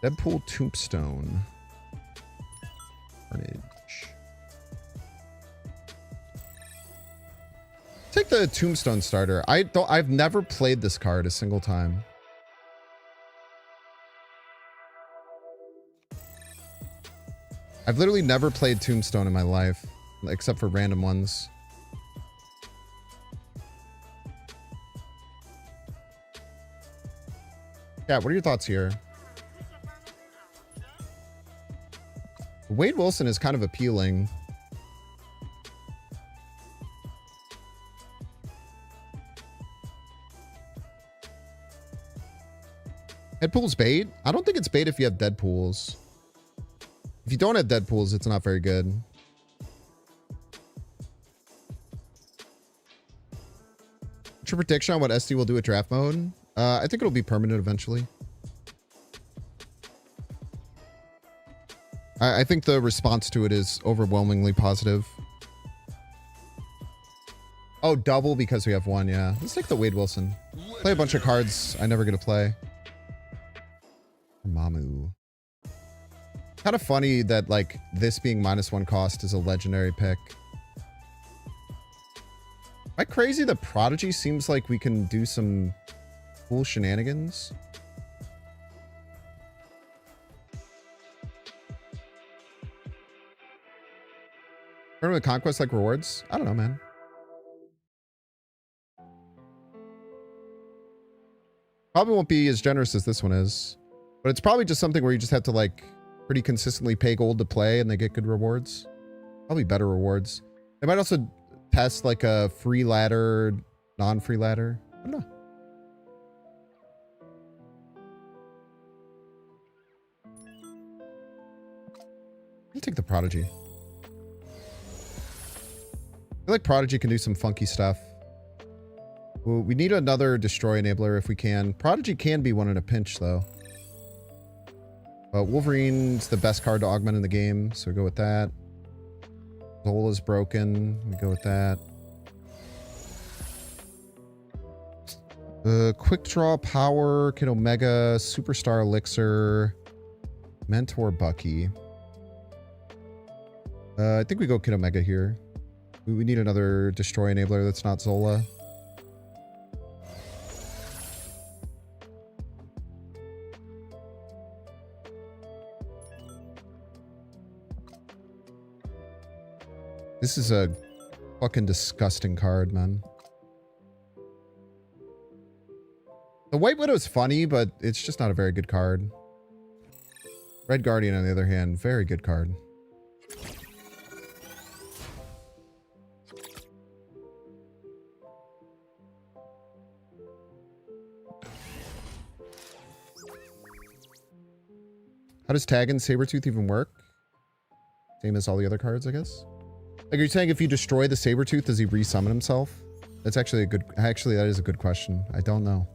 Deadpool Tombstone. Carnage. Take the Tombstone starter. I've never played this card a single time. I've literally never played Tombstone in my life, except for random ones. Yeah, what are your thoughts here? Wade Wilson is kind of appealing. Deadpool's bait? I don't think it's bait if you have Deadpools. If you don't have Deadpools, it's not very good. What's your prediction on what SD will do with draft mode? I think it'll be permanent eventually. I think the response to it is overwhelmingly positive. Oh, double because we have one, yeah. Let's take the Wade Wilson. Play a bunch of cards I never get to play. Mamu. Kind of funny that like this being -1 cost is a legendary pick. Am I crazy that Prodigy seems like we can do some cool shenanigans? Tournament Conquest like rewards? I don't know, man. Probably won't be as generous as this one is. But it's probably just something where you just have to like pretty consistently pay gold to play and they get good rewards. Probably better rewards. They might also test like a free ladder, non-free ladder. I don't know. I'll take the Prodigy. I feel like Prodigy can do some funky stuff. Well, we need another Destroy Enabler if we can. Prodigy can be one in a pinch, though. But Wolverine's the best card to augment in the game, so go with that. Zola's broken. We go with that. Quick Draw, Power, Kid Omega, Superstar Elixir, Mentor Bucky. I think we go Kid Omega here. We need another Destroy Enabler that's not Zola. This is a fucking disgusting card, man. The White Widow's funny, but it's just not a very good card. Red Guardian, on the other hand, very good card. How does Tag and Sabretooth even work? Same as all the other cards, I guess. Like, are you saying if you destroy the Sabretooth, does he resummon himself? That's actually a good... Actually, that is a good question. I don't know.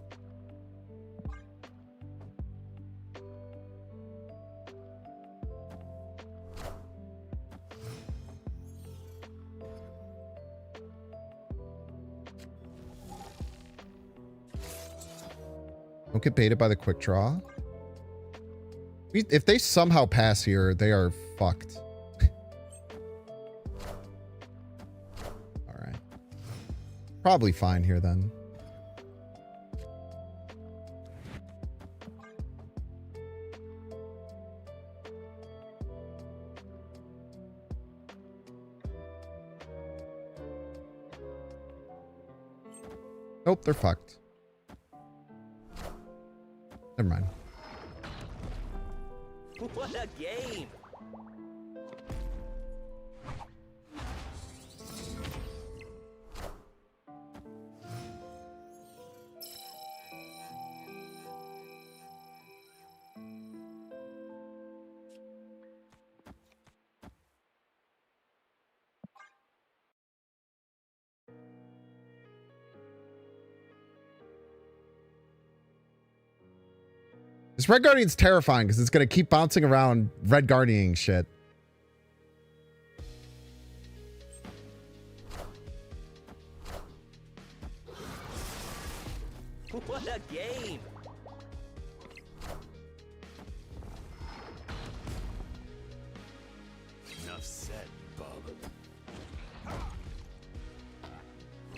Don't get baited by the quick draw. If they somehow pass here, they are fucked. Alright. Probably fine here then. Nope, they're fucked. Never mind. What a game! This Red Guardian's terrifying because it's going to keep bouncing around Red Guardianing shit. What a game! Enough said, bub.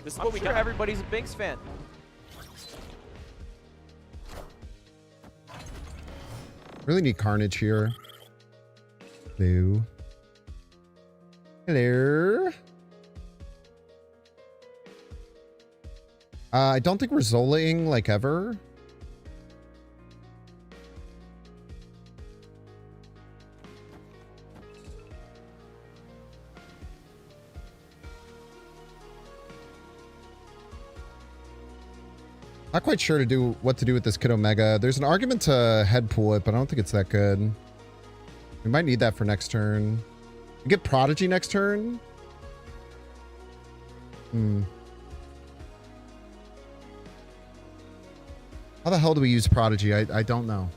This is what we got. Everybody's a Binks fan. Really need Carnage here. Hello. Hello. I don't think we're Zolaing like ever. Not quite sure what to do with this Kid Omega. There's an argument to head pull it, but I don't think it's that good. We might need that for next turn. We get Prodigy next turn. How the hell do we use Prodigy? I don't know.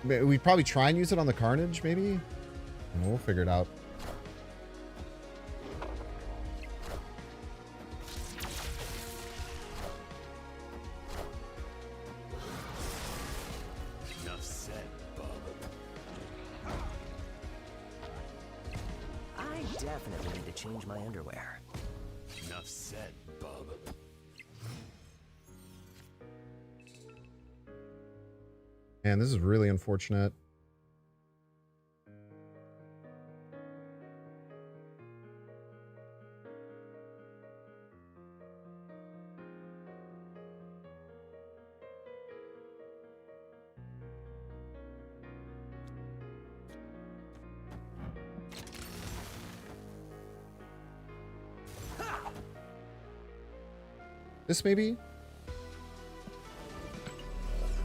We'd probably try and use it on the Carnage, maybe? We'll figure it out. Enough said, bub. I definitely need to change my underwear. Enough said, bub. Man, this is really unfortunate. This maybe?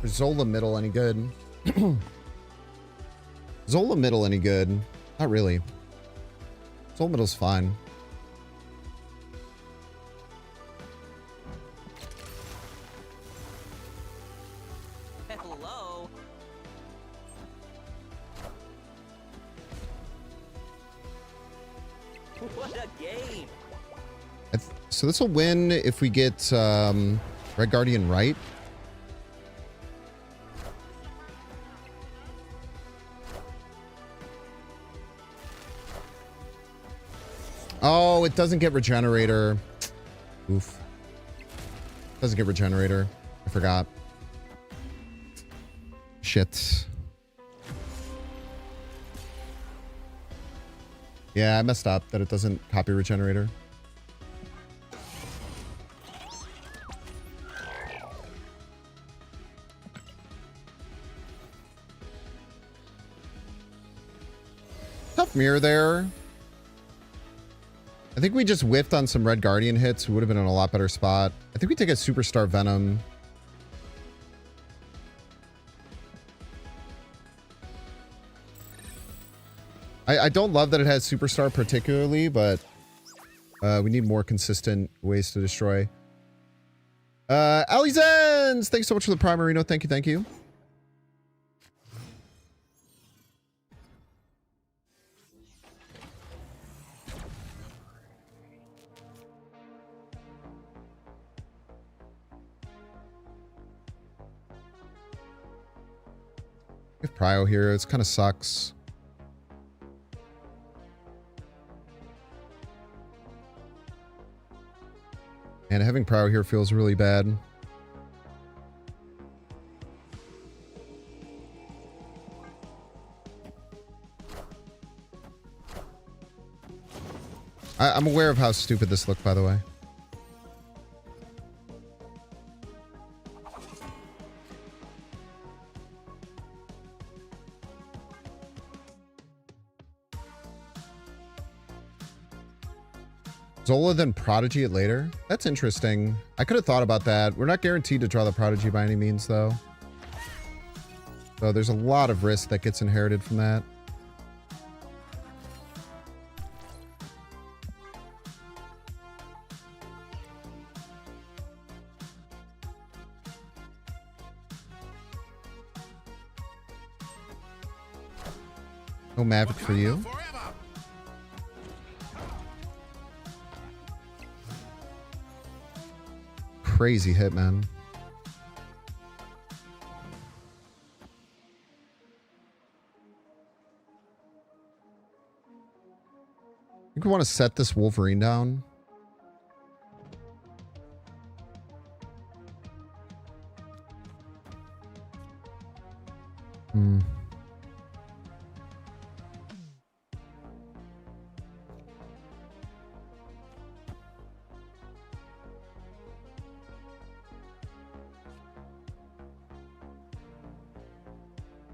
Is Zola middle any good? Zola middle any good? Not really. Zola middle's fine. Hello. What a game! So this will win if we get Red Guardian right. Oh, it doesn't get Regenerator. Oof. Doesn't get Regenerator. I forgot. Shit. Yeah, I messed up that it doesn't copy Regenerator. Tough mirror there. I think we just whiffed on some Red Guardian hits. We would have been in a lot better spot. I think we take a Superstar Venom. I don't love that it has Superstar particularly, but we need more consistent ways to destroy. Alizens! Thanks so much for the Prime Marino. Thank you, thank you. We have Prio here. It kind of sucks. And having Prio here feels really bad. I'm aware of how stupid this looked, by the way. Zola then Prodigy it later? That's interesting. I could have thought about that. We're not guaranteed to draw the Prodigy by any means, though. So there's a lot of risk that gets inherited from that. No Maverick for you. Crazy hit, man. I think we want to set this Wolverine down.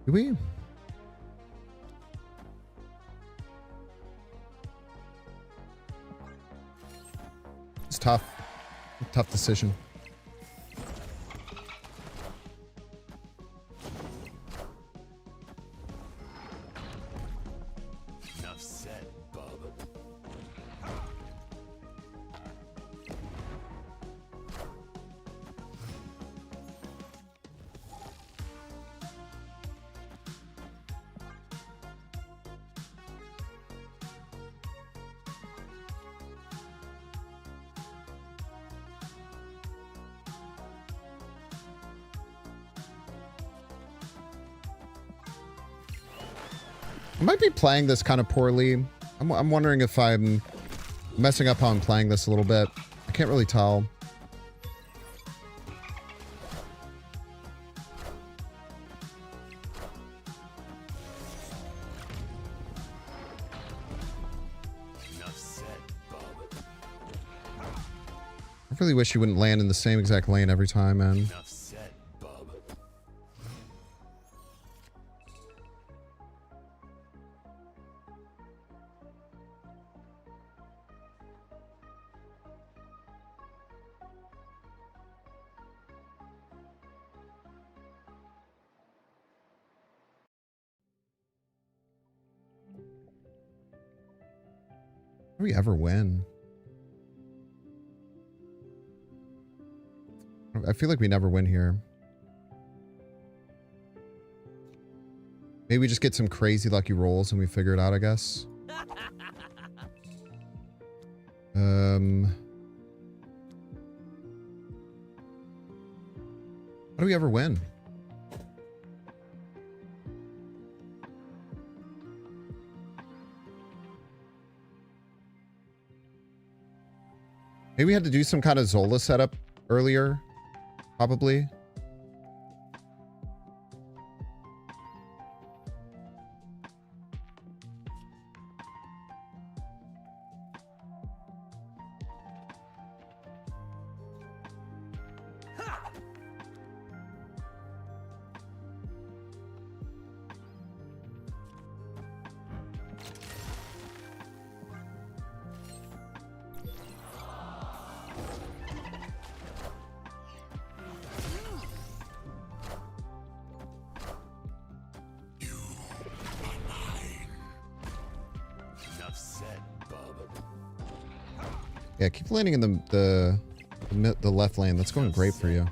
Do we? It's tough. Tough decision. Enough said, bub. I might be playing this kind of poorly. I'm wondering if I'm messing up how I'm playing this a little bit. I can't really tell. Enough said, bub. I really wish you wouldn't land in the same exact lane every time, man. Enough said, bub. Do we ever win? I feel like we never win here. Maybe we just get some crazy lucky rolls and we figure it out, I guess. How do we ever win? Maybe we had to do some kind of Zola setup earlier. Probably. Enough said, bub. Yeah, keep landing in the left lane. That's going great for you.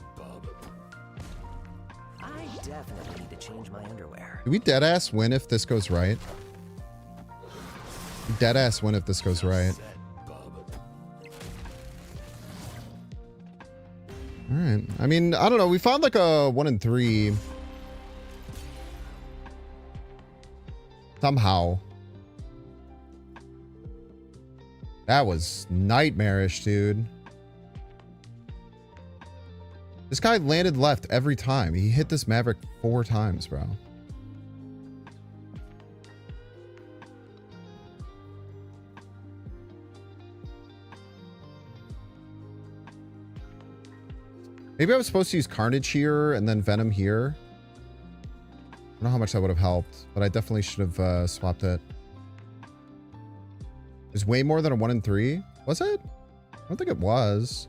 I definitely need to change my underwear. Do we deadass win if this goes right? Deadass win if this goes right. Alright. I mean, I don't know. We found like a 1 in 3. Somehow. That was nightmarish, dude. This guy landed left every time. He hit this Maverick 4 times, bro. Maybe I was supposed to use Carnage here and then Venom here. I don't know how much that would have helped, but I definitely should have swapped it. It was way more than a 1 in 3. Was it? I don't think it was.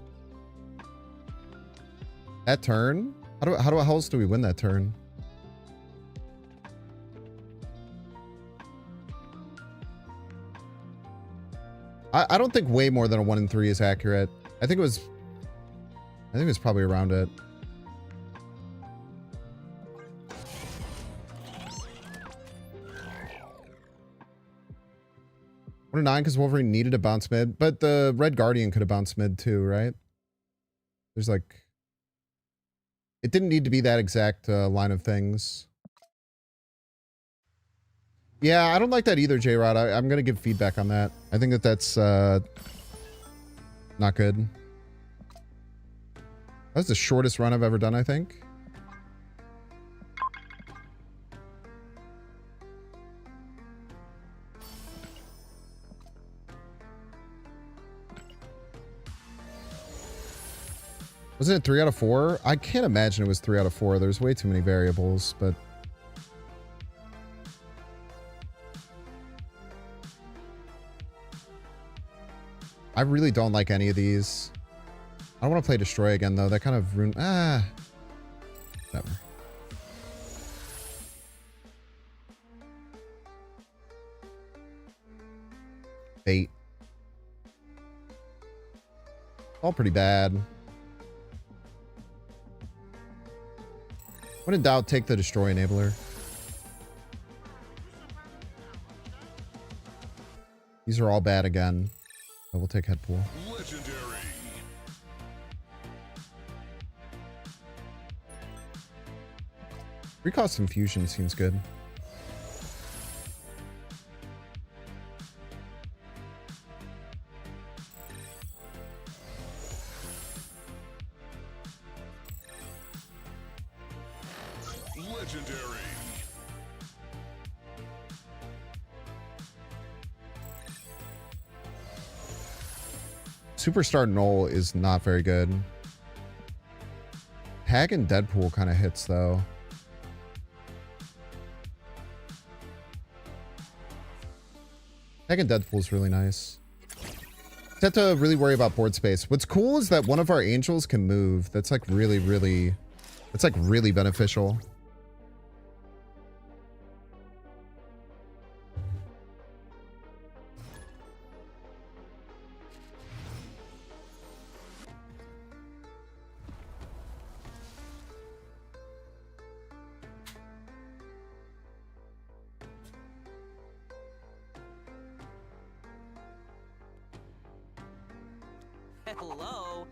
That turn? How else do we win that turn? I don't think way more than a 1 in 3 is accurate. I think it was probably around it. 1 in 9 because Wolverine needed a bounce mid, but the Red Guardian could have bounced mid too, right? There's like, it didn't need to be that exact line of things. Yeah, I don't like that either, J-Rod. I'm going to give feedback on that. I think that's not good. That was the shortest run I've ever done, I think. Wasn't it 3 out of 4? I can't imagine it was 3 out of 4. There's way too many variables, but... I really don't like any of these. I don't want to play Destroy again, though. That kind of ruined... Whatever. Bait. All pretty bad. When in doubt, take the Destroy Enabler. These are all bad again. So we'll take Headpool. Legendary. Recost Infusion seems good. Legendary. Superstar Null is not very good. Hag and Deadpool kind of hits, though. Hag and Deadpool is really nice. Just have to really worry about board space. What's cool is that one of our angels can move. That's like really, really... That's like really beneficial. Hello.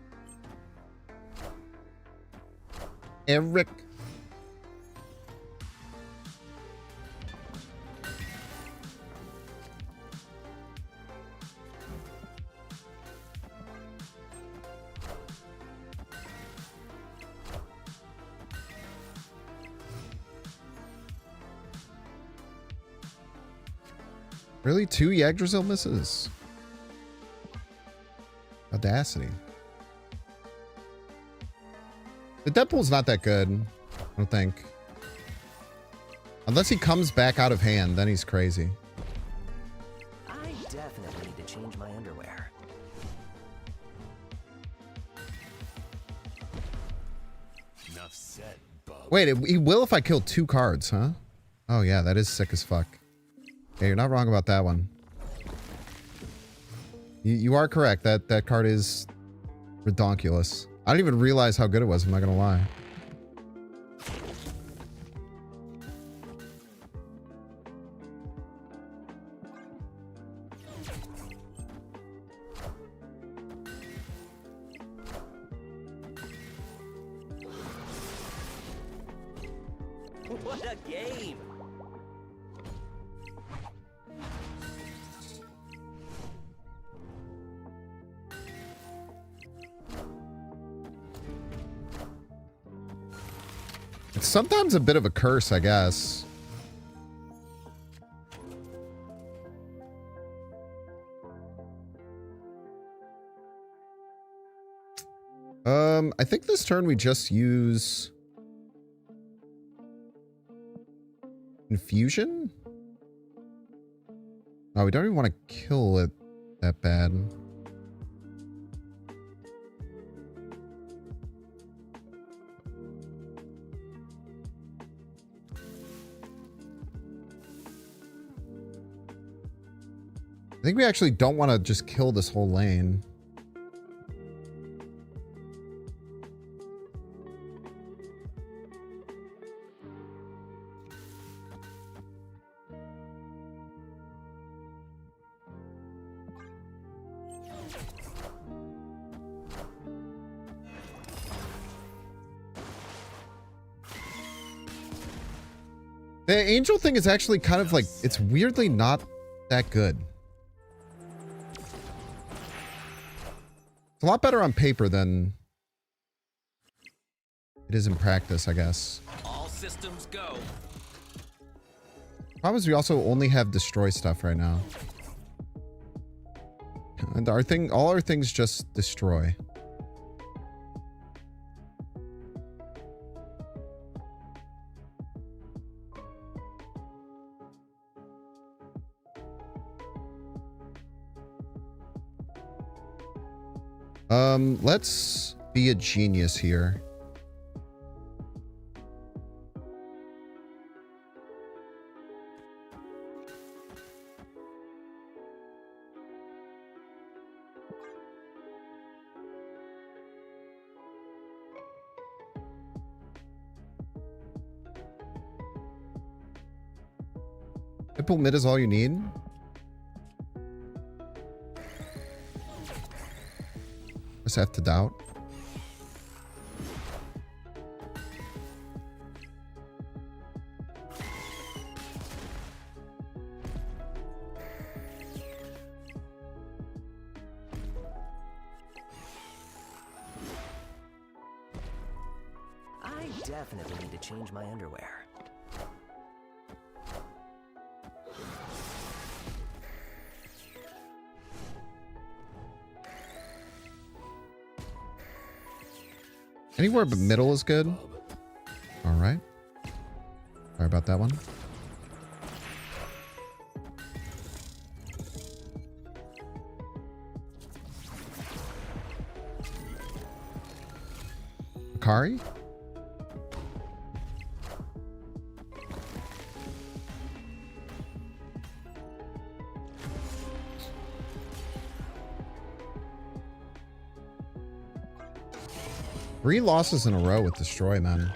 Eric. Really? 2 Yggdrasil misses? Audacity. The Deadpool's not that good, I don't think. Unless he comes back out of hand, then he's crazy. I definitely need to change my underwear. Enough said, bub. Wait, he will if I kill 2 cards, huh? Oh yeah, that is sick as fuck. Yeah, you're not wrong about that one. You are correct. That card is redonkulous. I didn't even realize how good it was, I'm not gonna lie. What a game! It's sometimes a bit of a curse, I guess. I think this turn we just use Infusion? Oh, we don't even want to kill it that bad. I think we actually don't want to just kill this whole lane. The angel thing is actually kind of like, it's weirdly not that good. It's a lot better on paper than it is in practice, I guess. All systems go. Problem is we also only have destroy stuff right now. And all our things just destroy. Let's be a genius here. Triple mid is all you need. Just have to doubt. I definitely need to change my underwear. Anywhere but middle is good. All right. Sorry about that one. Akari? Three losses in a row with Destroy, man.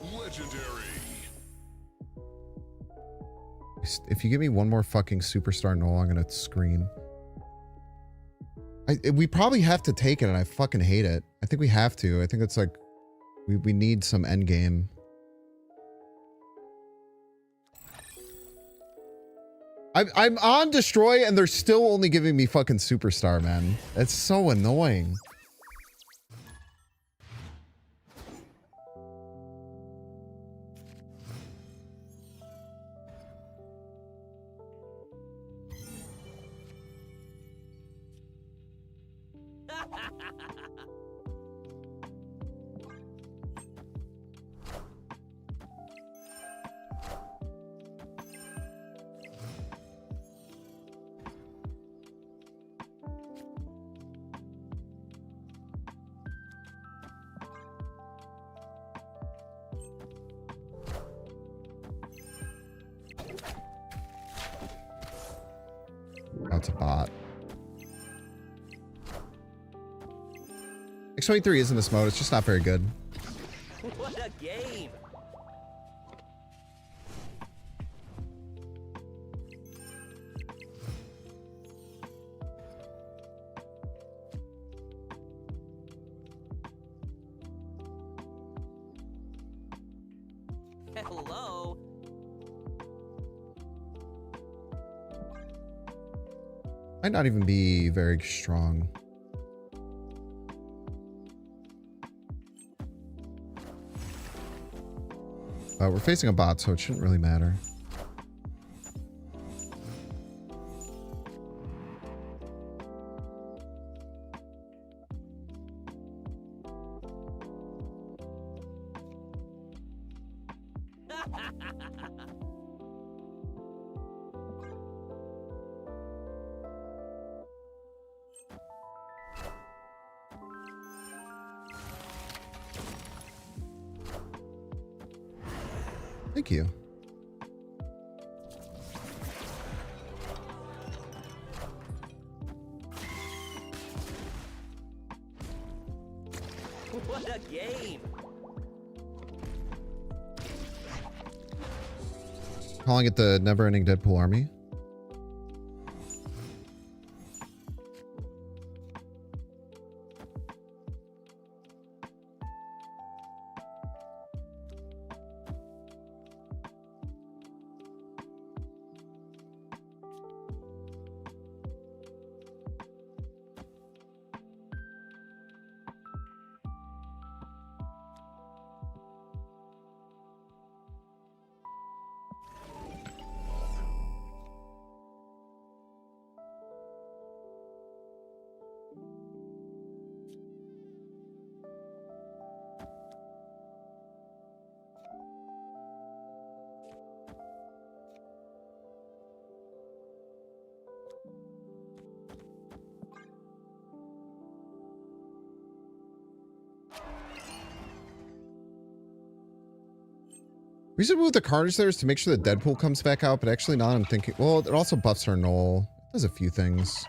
Legendary. If you give me one more fucking superstar null, I'm gonna scream. We probably have to take it, and I fucking hate it. I think we have to. I think it's like we need some end game. I'm on destroy, and they're still only giving me fucking superstar, man. That's so annoying. That's a bot. X23 is in this mode. It's just not very good. What a game! Hello. Might not even be very strong. We're facing a bot, so it shouldn't really matter. Thank you. What a game! Calling it the never-ending Deadpool army. Reason to move the Carnage there is to make sure that Deadpool comes back out, but actually now I'm thinking, well, it also buffs our Null. It does a few things.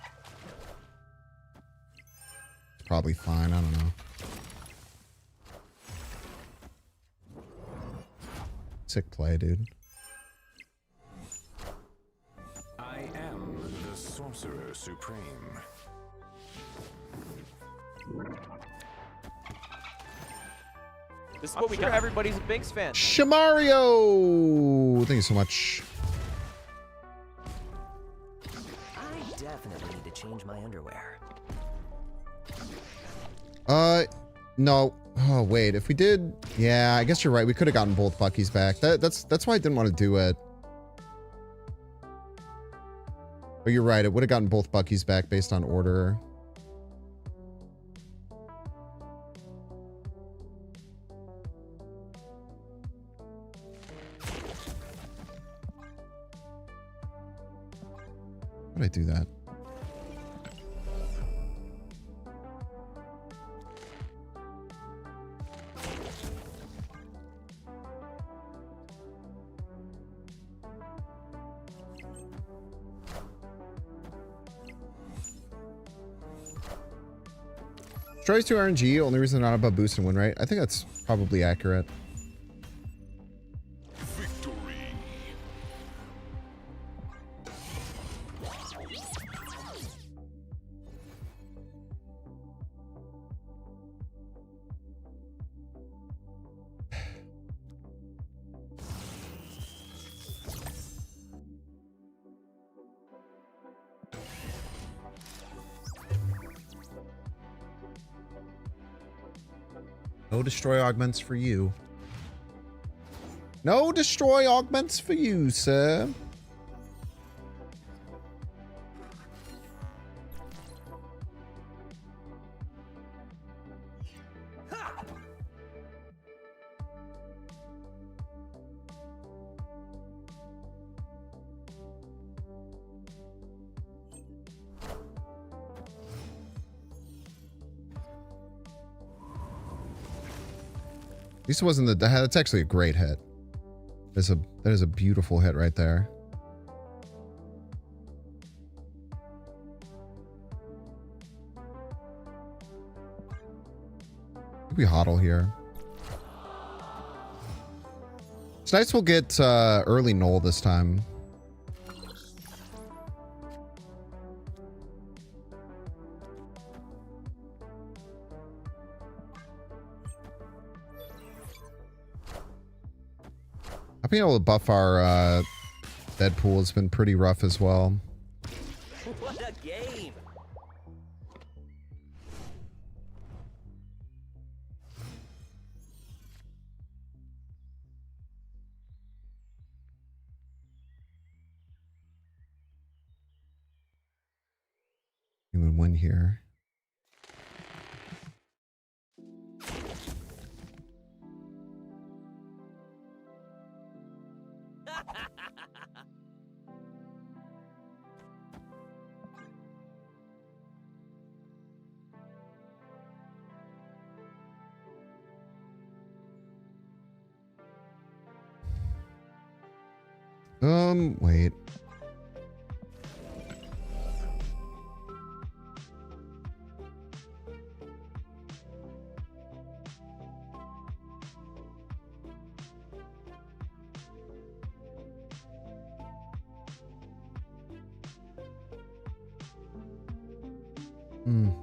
It's probably fine, I don't know. Sick play, dude. I am the Sorcerer Supreme. This is what we do. Everybody's a Binks fan. Shamario! Thank you so much. I definitely need to change my underwear. No. Oh, wait. If we did... Yeah, I guess you're right. We could have gotten both Buckies back. That's why I didn't want to do it. But you're right. It would have gotten both Buckies back based on order. How did I do that? Destroys 2 RNG, only reason they're not above boost and win rate. I think that's probably accurate. Victory. No destroy augments for you. No destroy augments for you, sir. At least it wasn't the. That's actually a great hit. That is a beautiful hit right there. We hodl here. It's nice we'll get early null this time. Being able to buff our Deadpool has been pretty rough as well. What a game! You would win here. Wait.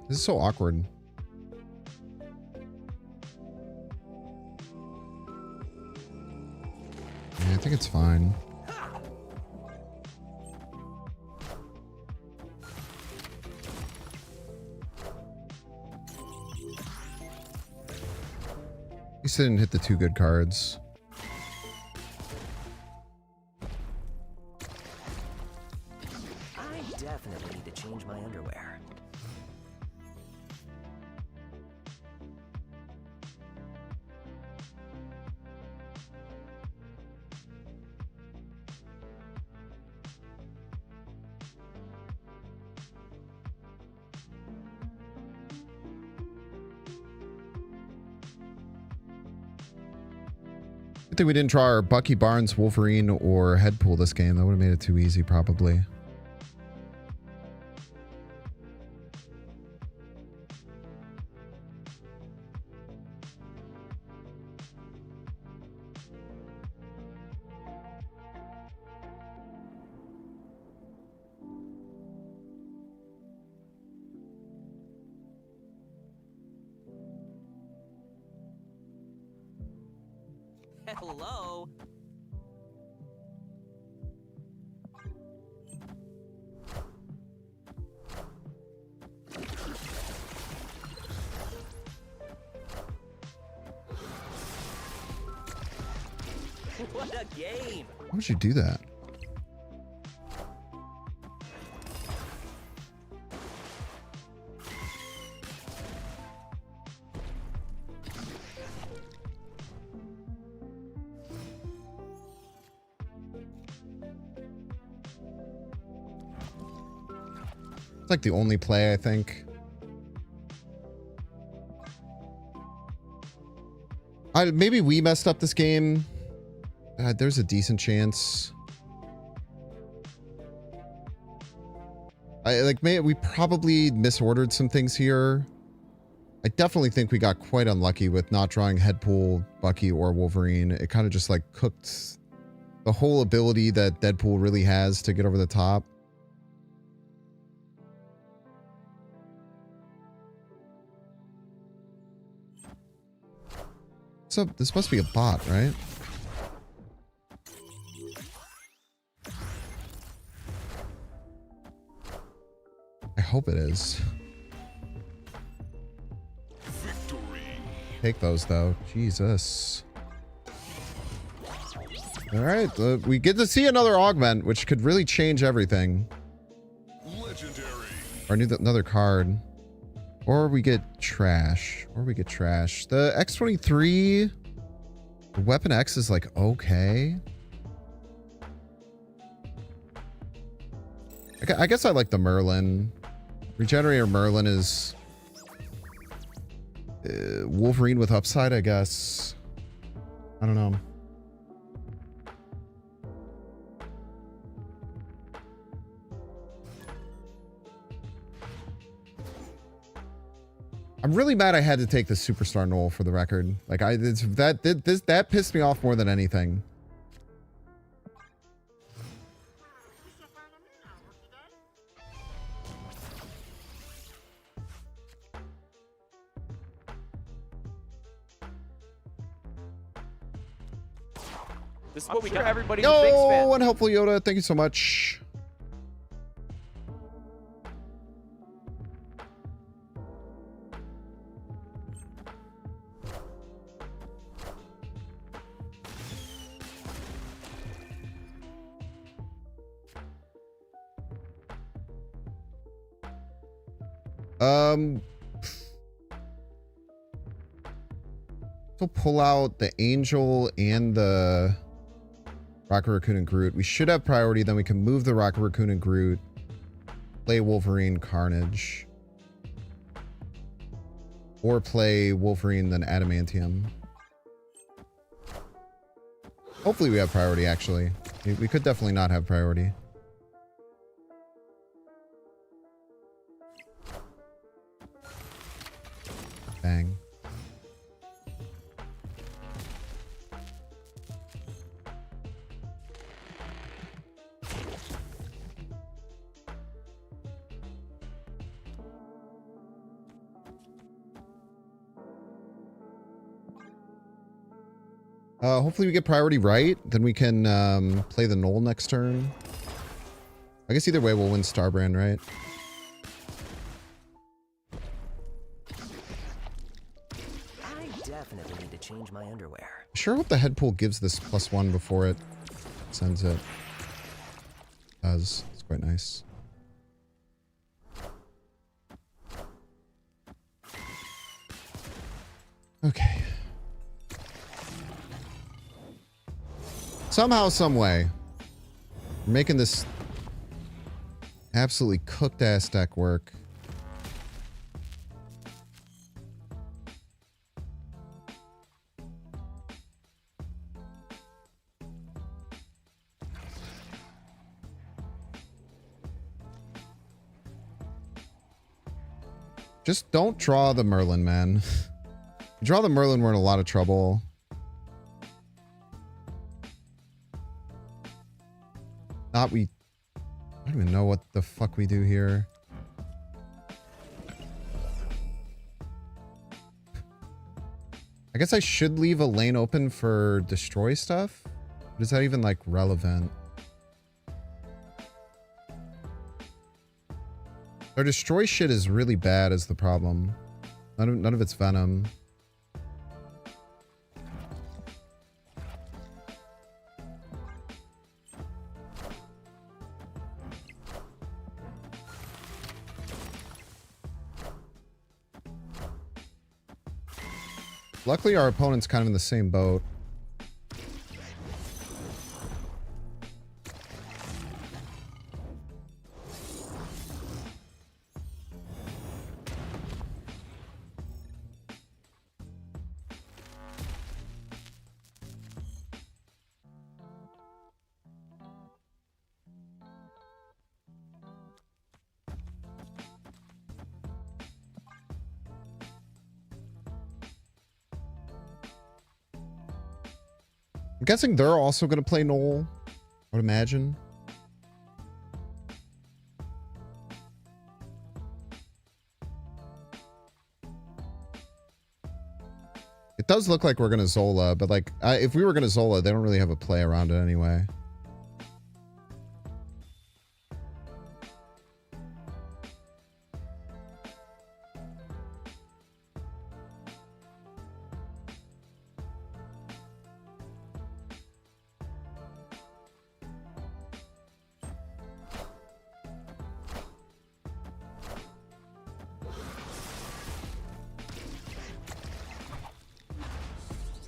This is so awkward. Yeah, I think it's fine. At least I didn't hit the two good cards. I definitely need to change my underwear. Good thing we didn't draw our Bucky Barnes, Wolverine, or Headpool this game. That would have made it too easy, probably. Hello? What a game! Why would you do that? It's like the only play, I think. Maybe we messed up this game. There's a decent chance. We probably misordered some things here. I definitely think we got quite unlucky with not drawing Headpool, Bucky, or Wolverine. It kind of just like cooked the whole ability that Deadpool really has to get over the top. So this must be a bot, right? I hope it is. Victory. take those though. Jesus. All right, we get to see another augment, which could really change everything. Legendary. Or I need another card. Or we get trash. The X23, the Weapon X is like okay. I guess I like the Merlin. Regenerator Merlin is Wolverine with upside, I guess. I don't know. I'm really mad I had to take the Superstar Knoll for the record. Like that pissed me off more than anything. This is what we got. Everybody's a Binks Yo, fan. unhelpful Yoda, thank you so much. So pull out the Angel and the Rocket Raccoon and Groot. We should have priority, then we can move the Rocket Raccoon and Groot. Play Wolverine Carnage. Or play Wolverine then Adamantium. Hopefully we have priority, actually. We could definitely not have priority. Bang. Hopefully we get priority right. Then we can play the Knoll next turn. I guess either way we'll win Starbrand, right? I definitely need to change my underwear. Sure hope the head pool gives this +1 before it sends it. Does. It's quite nice. Okay. Somehow, some way, we're making this absolutely cooked ass deck work. Just don't draw the Merlin, man. If you draw the Merlin, we're in a lot of trouble. I don't even know what the fuck we do here. I guess I should leave a lane open for destroy stuff. But is that even like relevant? Our destroy shit is really bad is the problem. None of it's venom. Luckily, our opponent's kind of in the same boat. I'm guessing they're also going to play Knoll, I would imagine. It does look like we're going to Zola, but like, if we were going to Zola, they don't really have a play around it anyway.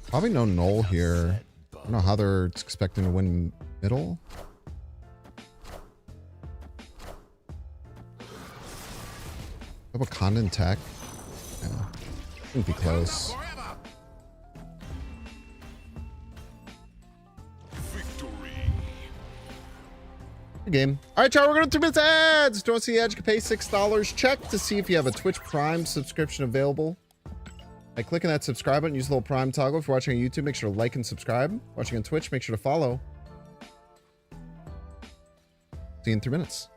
Probably no null here. I don't know how they're expecting to win middle. How about Condon Tech? Yeah. Wouldn't be close. Good game. All right, y'all, we're going to 2 minutes ads. Don't see the ads, you can pay $6. Check to see if you have a Twitch Prime subscription available. By clicking that subscribe button, use the little Prime toggle. If you're watching on YouTube, make sure to like and subscribe. Watching on Twitch, make sure to follow. See you in 3 minutes.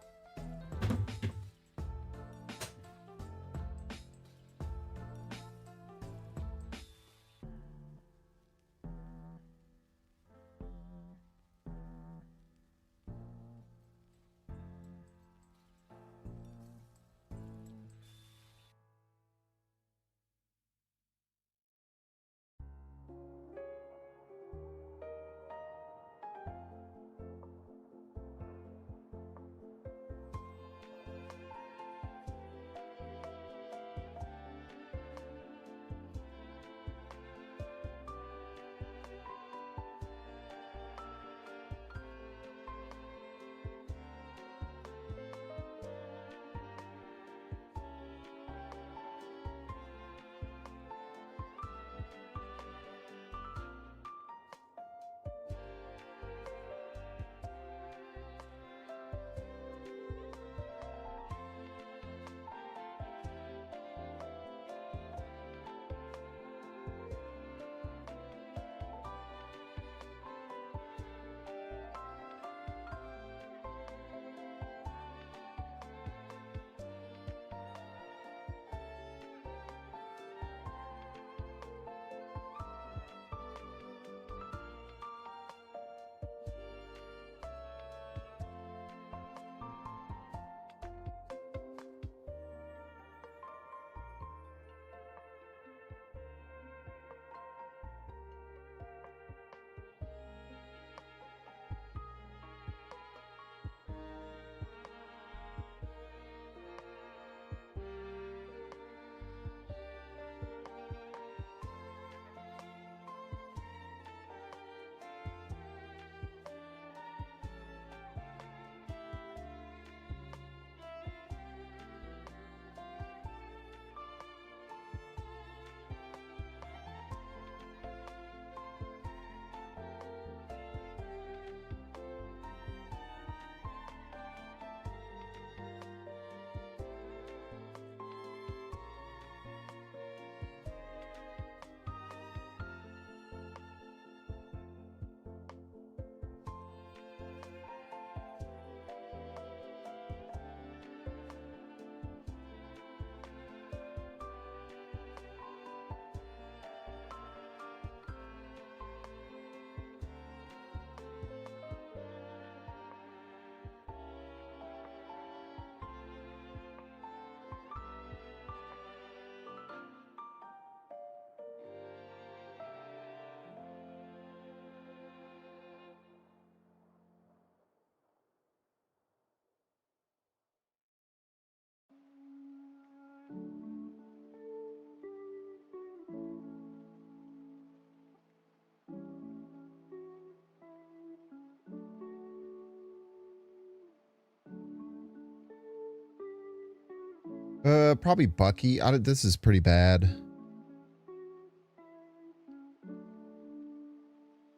Probably Bucky. This is pretty bad.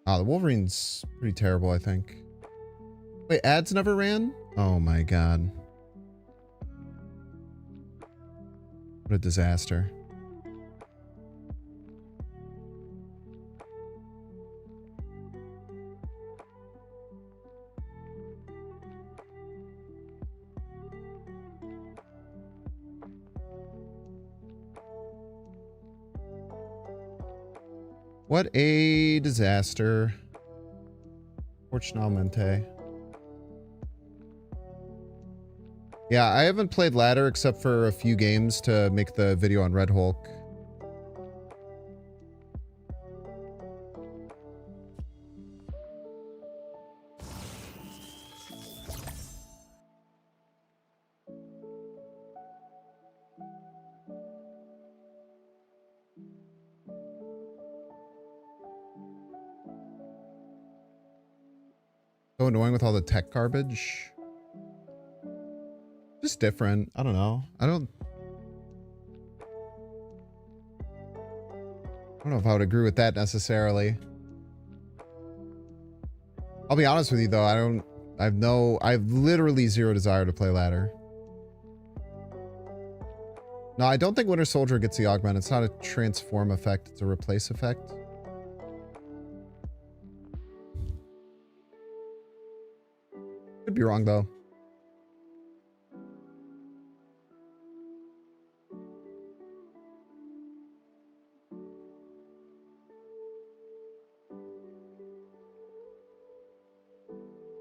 The Wolverine's pretty terrible, I think. Wait, ads never ran? Oh my god. What a disaster. What a disaster. Fortunalmente. Yeah, I haven't played ladder except for a few games to make the video on Red Hulk. So annoying with all the tech garbage. Just different. I don't know. I don't know if I would agree with that necessarily. I'll be honest with you though, I've literally zero desire to play ladder. No, I don't think Winter Soldier gets the augment. It's not a transform effect, it's a replace effect. Could be wrong though.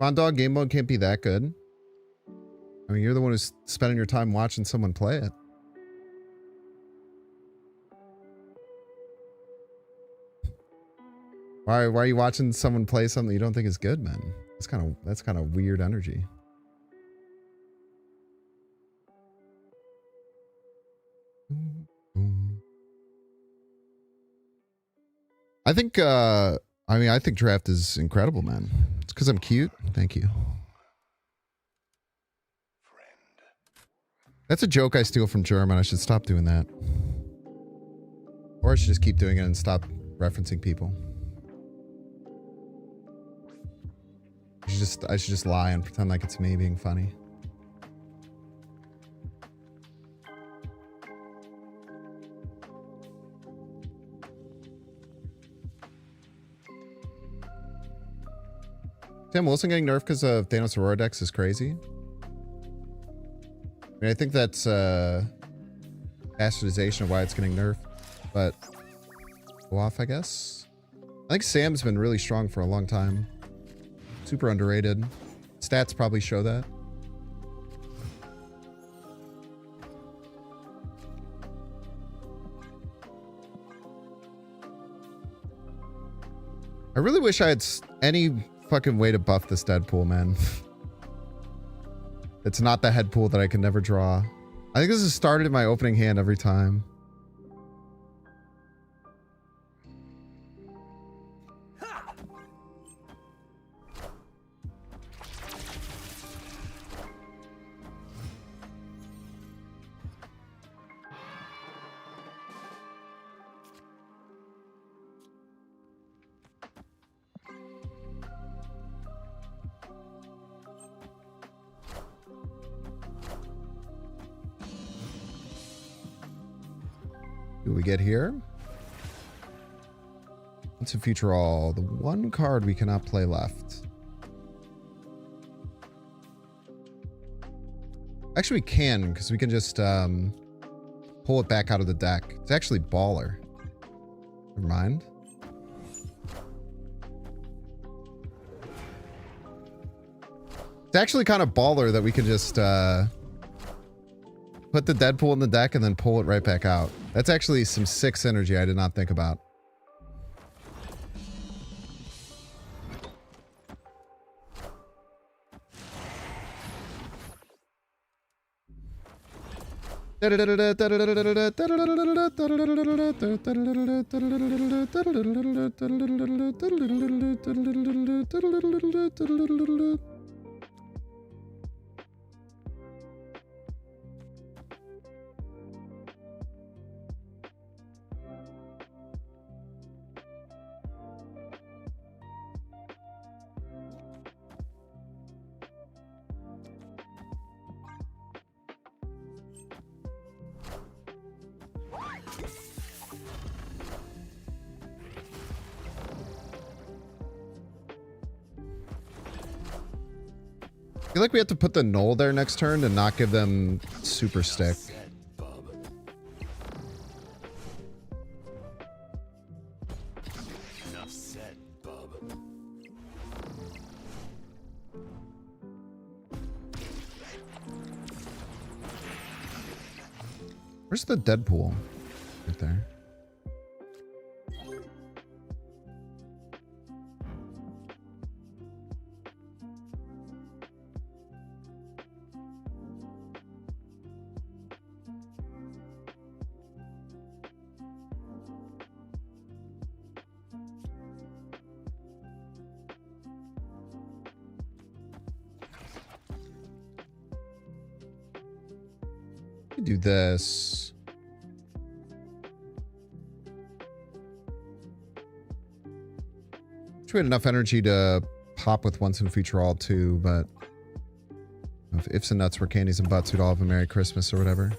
Mon Dog game mode can't be that good. I mean, you're the one who's spending your time watching someone play it. Why are you watching someone play something you don't think is good, man? That's kind of weird energy. I think I think draft is incredible, man. It's because I'm cute. Thank you. That's a joke I steal from German. I should stop doing that. Or I should just keep doing it and stop referencing people. I should just lie and pretend like it's me being funny. Sam Wilson getting nerfed because of Thanos Aurora decks is crazy. I mean, I think that's bastardization of why it's getting nerfed, but go off, I guess. I think Sam's been really strong for a long time. Super underrated. Stats probably show that. I really wish I had any fucking way to buff this Deadpool, man. It's not the head pool that I can never draw. I think this has started in my opening hand every time. Who we get here? What's a future all? The one card we cannot play left. Actually, we can, because we can just pull it back out of the deck. It's actually baller. Never mind. It's actually kind of baller that we can just put the Deadpool in the deck and then pull it right back out. That's actually some sick synergy I did not think about. I feel like we have to put the Null there next turn to not give them super stick. Enough said, bub. Where's the Deadpool? Right there. me do this. We had enough energy to pop with once and future all too, but if ifs and nuts were candies and butts, we'd all have a Merry Christmas or whatever.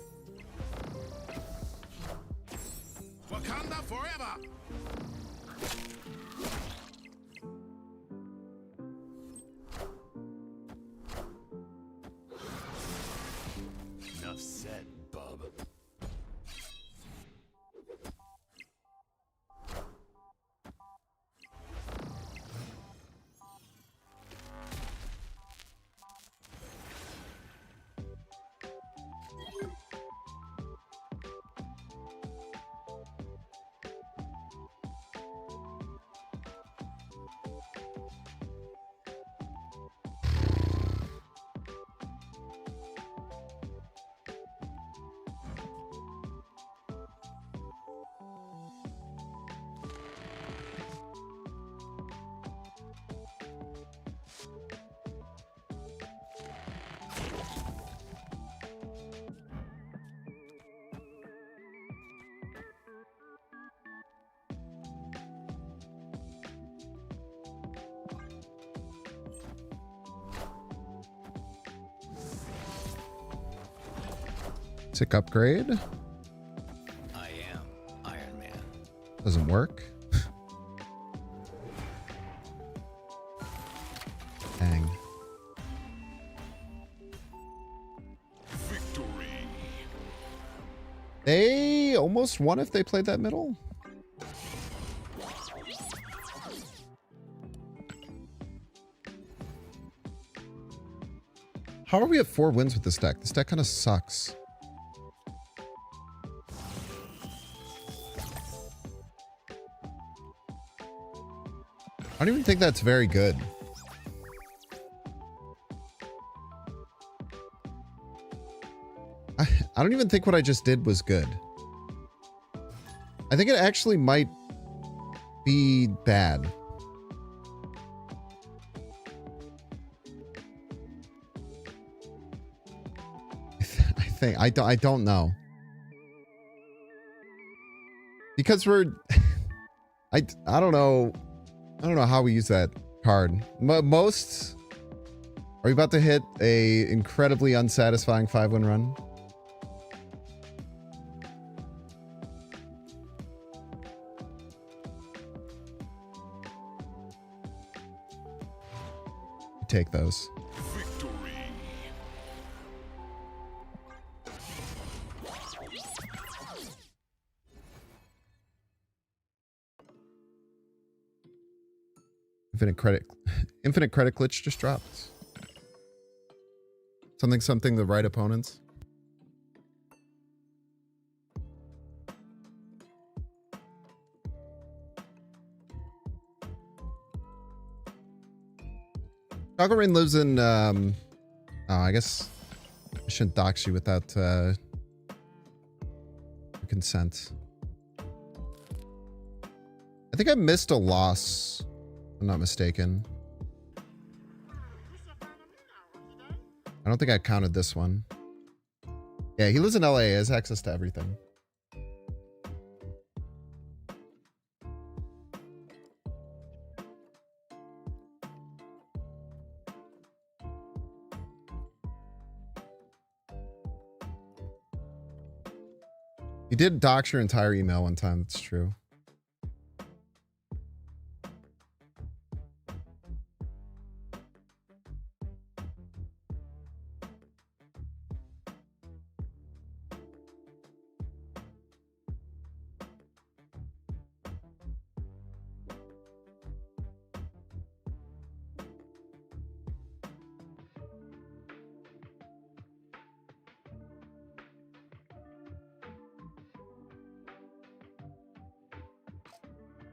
Wakanda forever! Enough said, bub. Sick upgrade. I am Iron Man. Doesn't work. Dang. Victory! They almost won if they played that middle. How are we at 4 wins with this deck? This deck kind of sucks. I don't even think that's very good. I don't even think what I just did was good. I think it actually might be bad. I don't know. Because we're I don't know. I don't know how we use that card. Most are we about to hit a incredibly unsatisfying 5-win run? Take those. Infinite credit glitch just dropped. Something the right opponents. Chocolate Rain lives in oh, I guess I shouldn't dox you without consent. I think I missed a loss. I'm not mistaken. I don't think I counted this one. Yeah, he lives in LA. He has access to everything. You did dox your entire email one time. That's true.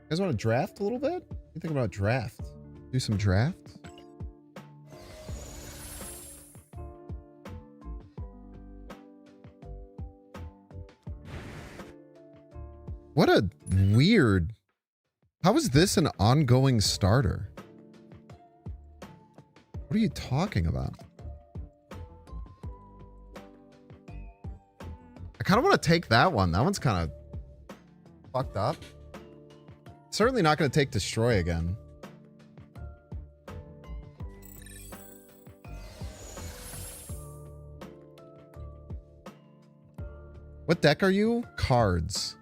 You guys want to draft a little bit? What do you think about draft? Do some draft? What a weird... How is this an ongoing starter? What are you talking about? I kind of want to take that one. That one's kind of fucked up. Certainly not going to take Destroy again. What deck are you? Cards.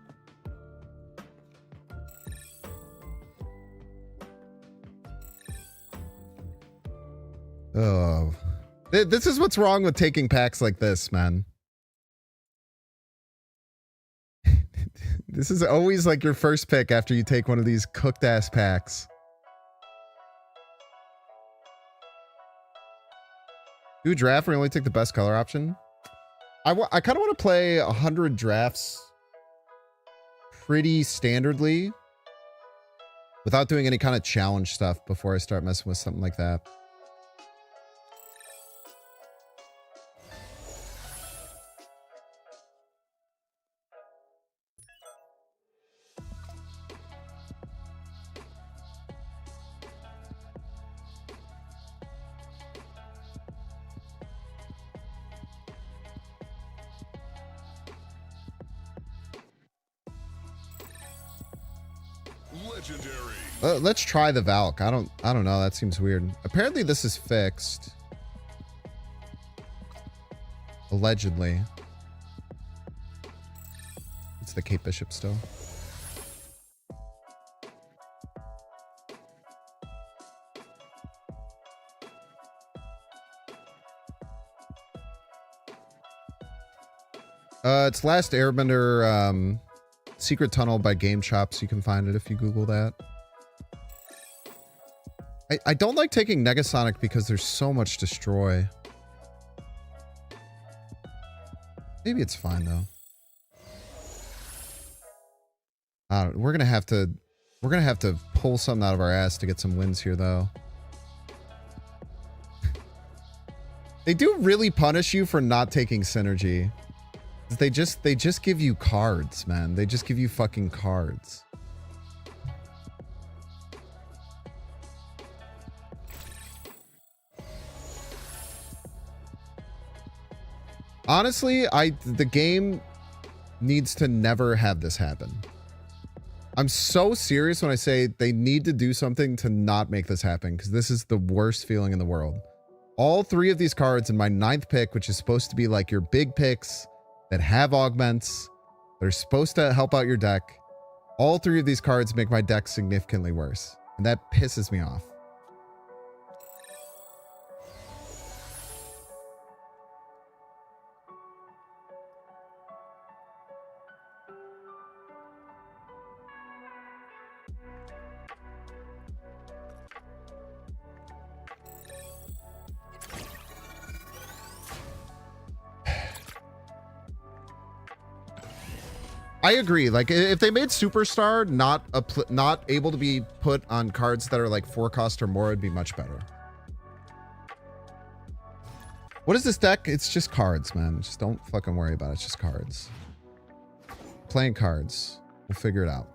Oh. This is what's wrong with taking packs like this, man. This is always like your first pick after you take one of these cooked ass packs. Do a draft where you only take the best color option. I kind of want to play 100 drafts pretty standardly without doing any kind of challenge stuff before I start messing with something like that. Legendary. Let's try the Valk. I don't know. That seems weird. Apparently this is fixed. Allegedly. It's the Cape Bishop still. It's Last Airbender, Secret Tunnel by Game Chops. You can find it if you Google that. I don't like taking Negasonic because there's so much Destroy. Maybe it's fine though. We're gonna have to pull something out of our ass to get some wins here though. They do really punish you for not taking Synergy. They just give you cards, man. They just give you fucking cards. Honestly, the game needs to never have this happen. I'm so serious when I say they need to do something to not make this happen, because this is the worst feeling in the world. All three of these cards in my 9th pick, which is supposed to be like your big picks that have augments, that are supposed to help out your deck. All three of these cards make my deck significantly worse, and that pisses me off. I agree. Like, if they made Superstar not able to be put on cards that are like 4 cost or more, it'd be much better. What is this deck? It's just cards, man. Just don't fucking worry about it. It's just cards. Playing cards. We'll figure it out.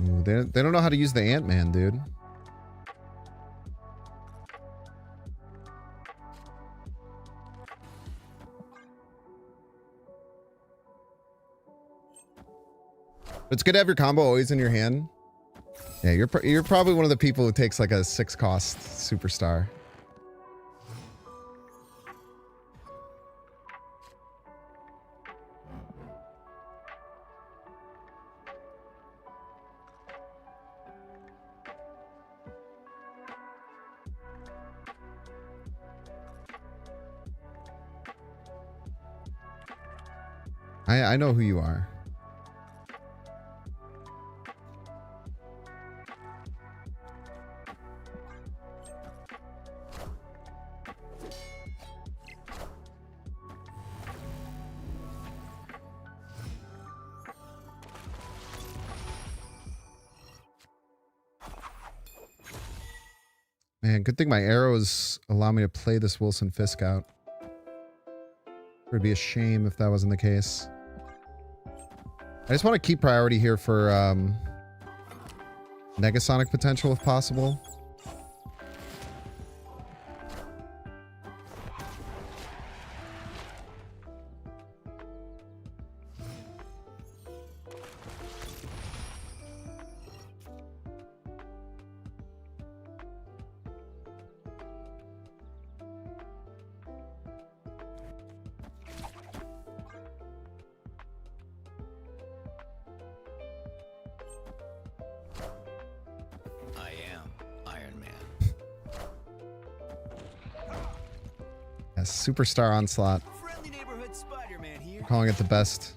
Ooh, they don't know how to use the Ant-Man, dude. It's good to have your combo always in your hand. Yeah, you're probably one of the people who takes like a 6 cost Superstar. I know who you are. Man, good thing my arrows allow me to play this Wilson Fisk out. It would be a shame if that wasn't the case. I just want to keep priority here for Negasonic potential if possible. I am Iron Man. Yes, Superstar Onslaught. Friendly neighborhood Spider-Man here. Calling it the best.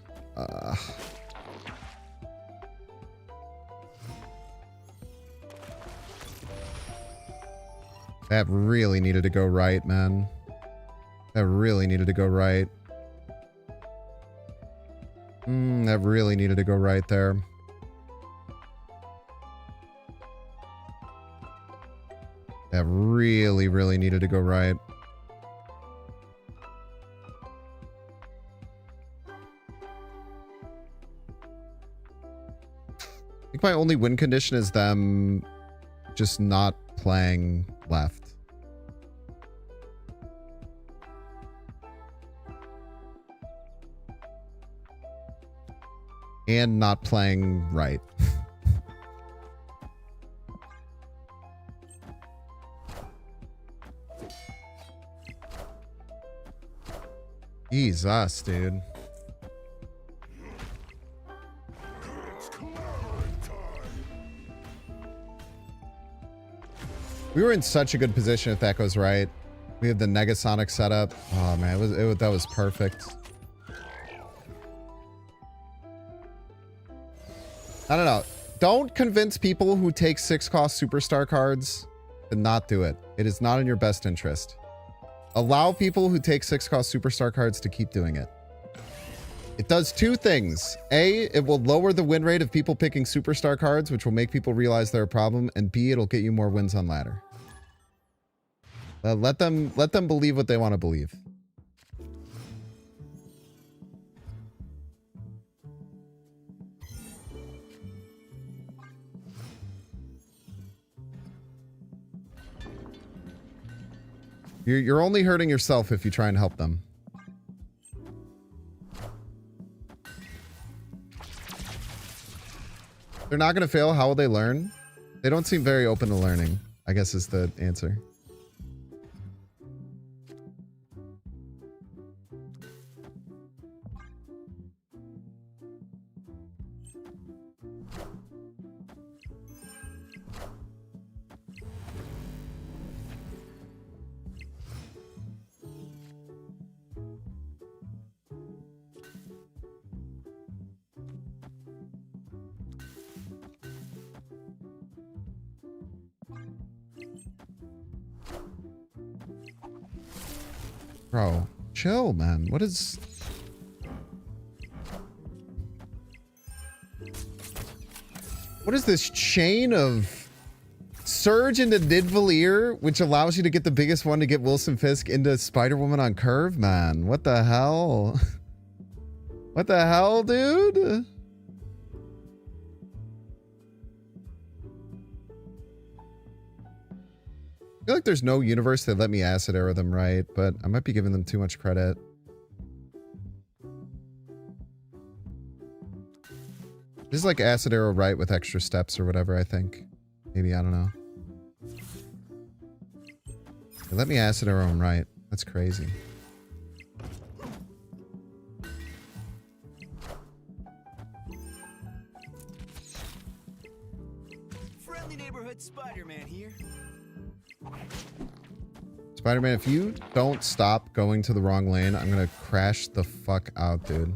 That really needed to go right, man. That really needed to go right. That really needed to go right there. That really, really needed to go right. I think my only win condition is them just not playing left. And not playing right. Jesus, dude. We were in such a good position if that goes right. We have the Negasonic setup. Oh man, that was perfect. I don't know. Don't convince people who take 6-cost superstar cards to not do it. It is not in your best interest. Allow people who take 6-cost superstar cards to keep doing it. It does two things. A, it will lower the win rate of people picking superstar cards, which will make people realize they're a problem. And B, it'll get you more wins on ladder. Let them believe what they want to believe. You're only hurting yourself if you try and help them. They're not going to fail. How will they learn? They don't seem very open to learning, I guess is the answer. Bro, chill, man. What is... What is this chain of surge into Nidavellir, which allows you to get the biggest one to get Wilson Fisk into Spider-Woman on curve, man? What the hell? What the hell, dude? I feel like there's no universe that let me acid arrow them right, but I might be giving them too much credit. This is like acid arrow right with extra steps or whatever, I think. Maybe, I don't know. Let me acid arrow them right. That's crazy. Friendly neighborhood Spider-Man here. Spider-Man, if you don't stop going to the wrong lane, I'm gonna crash the fuck out, dude.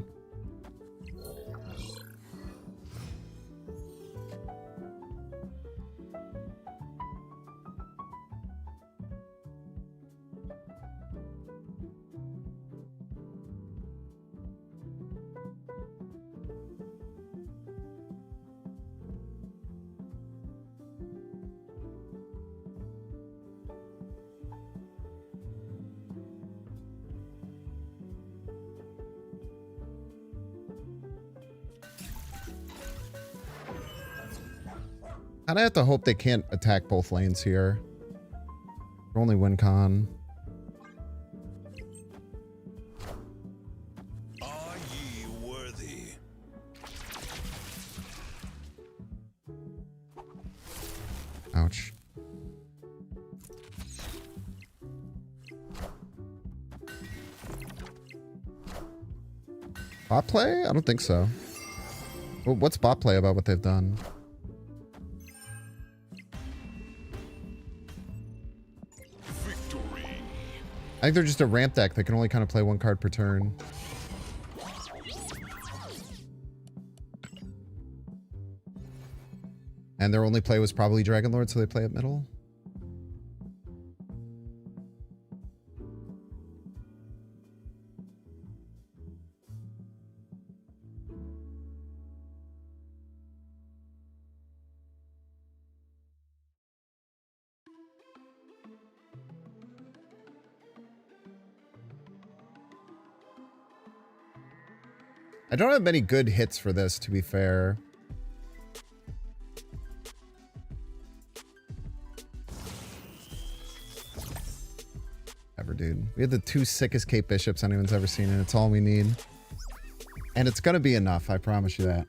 Kinda have to hope they can't attack both lanes here. They're only win con. Are ye worthy? Ouch. Bot play? I don't think so. Well, what's bot play about what they've done? Victory. I think they're just a ramp deck that can only kind of play one card per turn. And their only play was probably Dragonlord, so they play at middle. I don't have many good hits for this, to be fair. Ever, dude. We had the 2 sickest Cape Bishops anyone's ever seen, and it's all we need. And it's gonna be enough, I promise you that.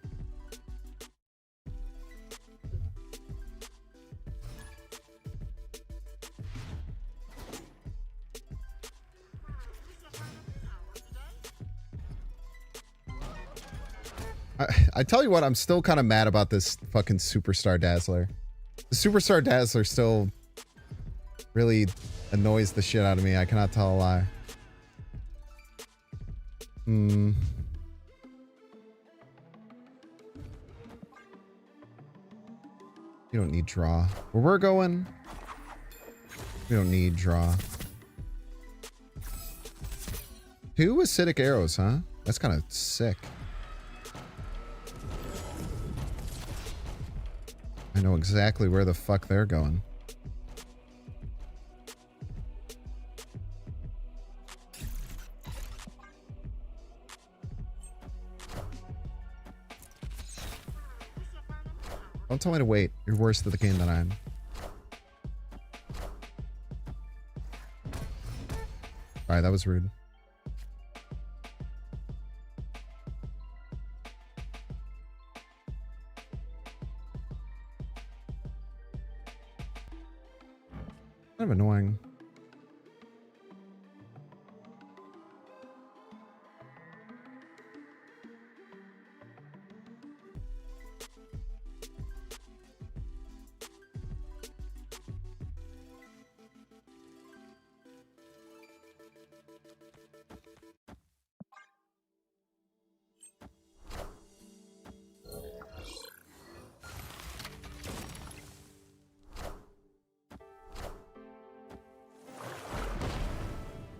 I tell you what, I'm still kind of mad about this fucking Superstar Dazzler. The Superstar Dazzler still really annoys the shit out of me. I cannot tell a lie. You don't need draw. Where we're going, we don't need draw. 2 acidic arrows, huh? That's kind of sick. I know exactly where the fuck they're going. Don't tell me to wait. You're worse at the game than I am. Alright, that was rude. Kind of annoying.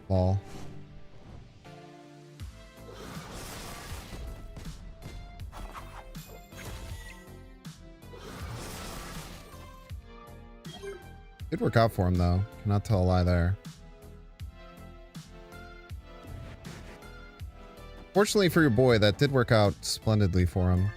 Ball. Did work out for him though. Cannot tell a lie there. Fortunately for your boy, that did work out splendidly for him.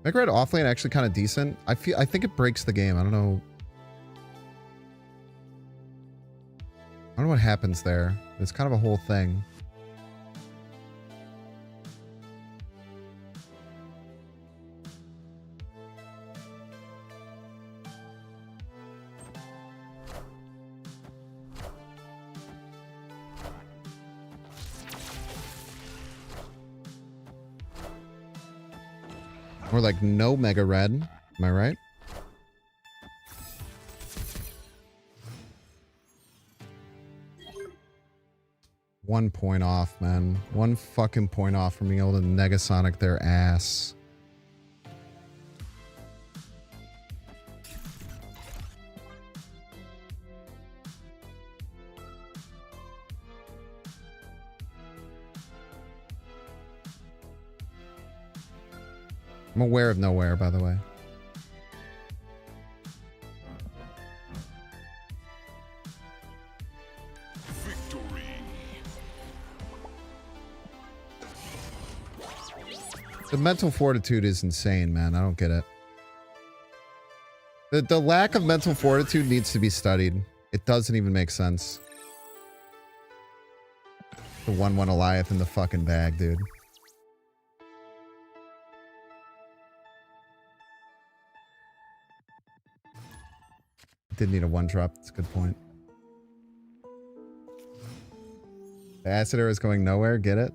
Mega Red offlane actually kind of decent. I think it breaks the game. I don't know. I don't know what happens there. It's kind of a whole thing. Or like no Mega Red. Am I right? One point off, man. One fucking point off from being able to Negasonic their ass. I'm aware of nowhere, by the way. The mental fortitude is insane, man. I don't get it. The lack of mental fortitude needs to be studied. It doesn't even make sense. The 1-1 Goliath in the fucking bag, dude. Did need a 1-drop. That's a good point. The acid arrow is going nowhere. Get it?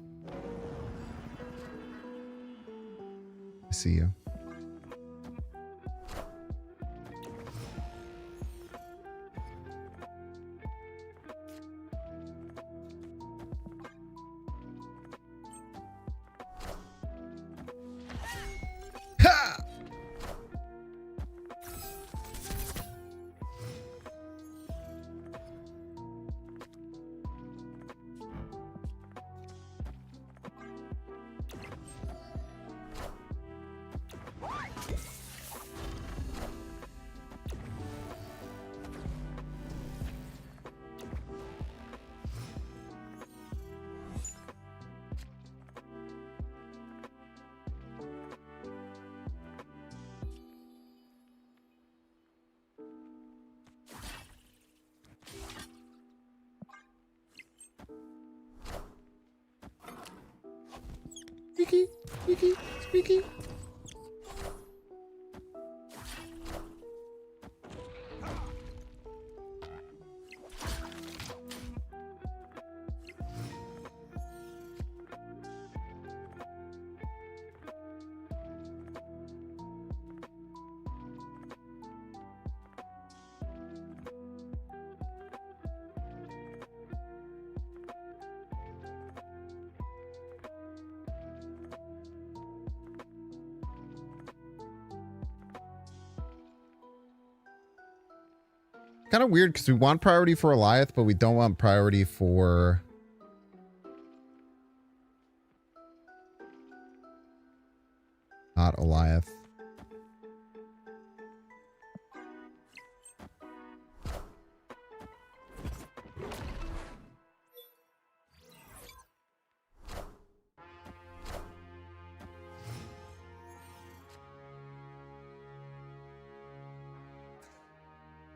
I see you. Ha! Squeaky, squeaky, squeaky. Kind of weird because we want priority for Goliath, but we don't want priority for not Goliath.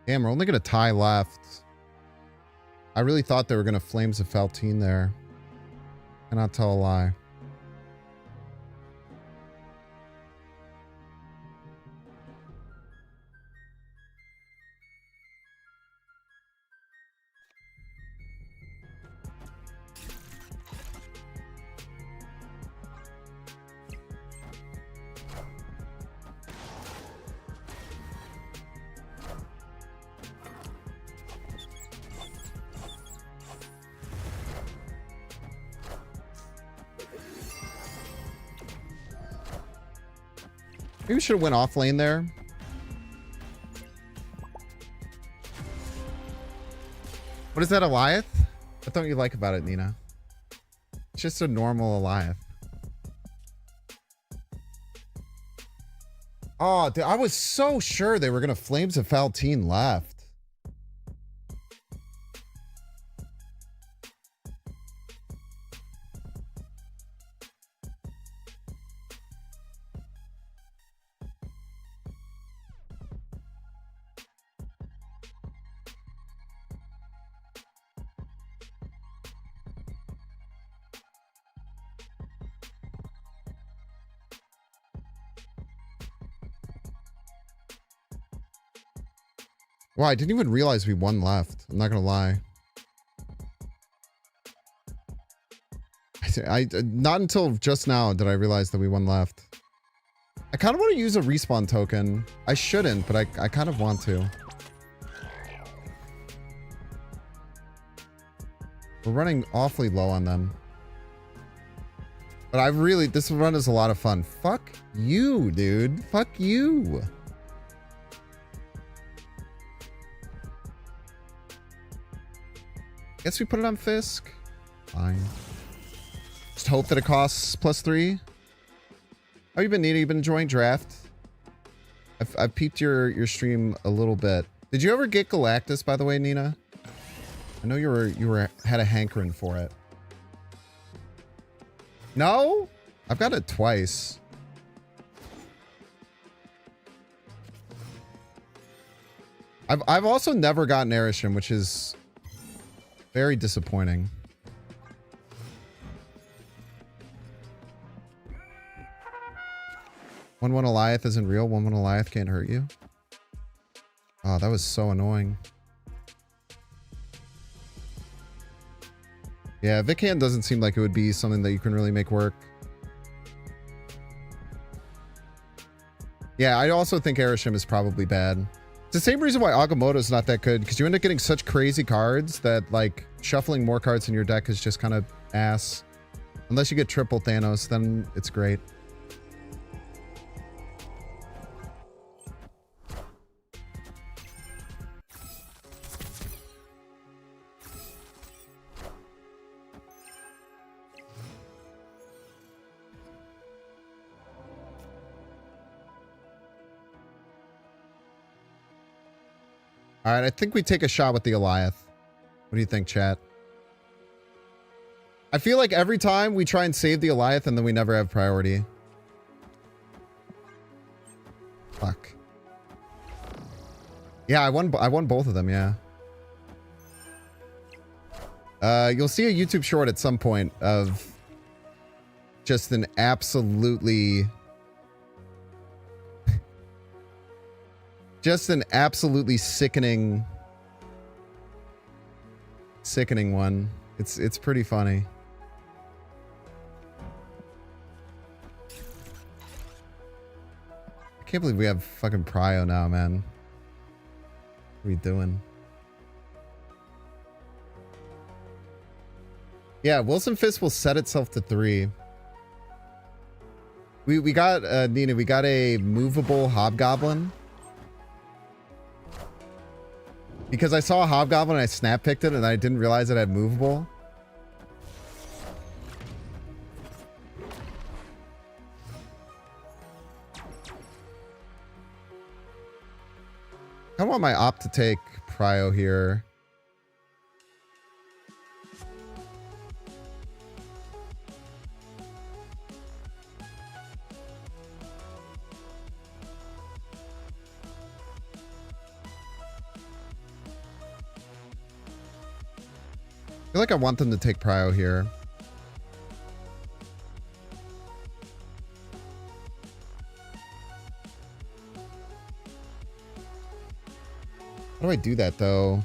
Damn, we're only going to tie left. I really thought they were going to Flames of Faltine there. Cannot tell a lie. Maybe we should have went off lane there. What is that, Goliath? What don't you like about it, Nina? It's just a normal Goliath. Oh, dude, I was so sure they were going to Flames of Faltine left. Wow, I didn't even realize we won left. I'm not gonna lie. I not until just now did I realize that we won left. I kind of want to use a respawn token. I shouldn't, but I kind of want to. We're running awfully low on them. But this run is a lot of fun. Fuck you, dude. Fuck you. Guess we put it on Fisk. Fine. Just hope that it costs +3. How you been, Nina? You been enjoying draft? I've peeked your stream a little bit. Did you ever get Galactus, by the way, Nina? I know you had a hankering for it. No? I've got it twice. I've also never gotten Arishem, which is very disappointing. One Eliath isn't real. One Eliath can't hurt you. Oh, that was so annoying. Yeah, Vickhand doesn't seem like it would be something that you can really make work. Yeah, I also think Arishem is probably bad. It's the same reason why Agamotto's not that good, because you end up getting such crazy cards that, like, shuffling more cards in your deck is just kind of ass. Unless you get triple Thanos, then it's great. All right, I think we take a shot with the Eliath. What do you think, chat? I feel like every time we try and save the Eliath and then we never have priority. Fuck. Yeah, I won both of them, yeah. You'll see a YouTube short at some point of just an absolutely sickening one. It's pretty funny. I can't believe we have fucking Prio now, man. What are we doing? Yeah, Wilson Fist will set itself to 3. We got Nina, we got a movable Hobgoblin. Because I saw a Hobgoblin and I snap picked it and I didn't realize it had movable. I want my op to take Prio here. I feel like I want them to take Prio here. How do I do that, though?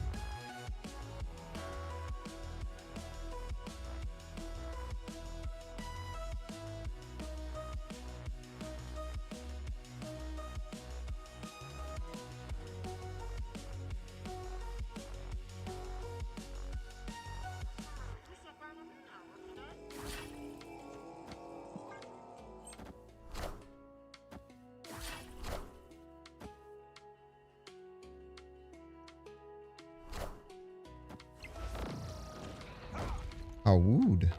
Oh, wood. I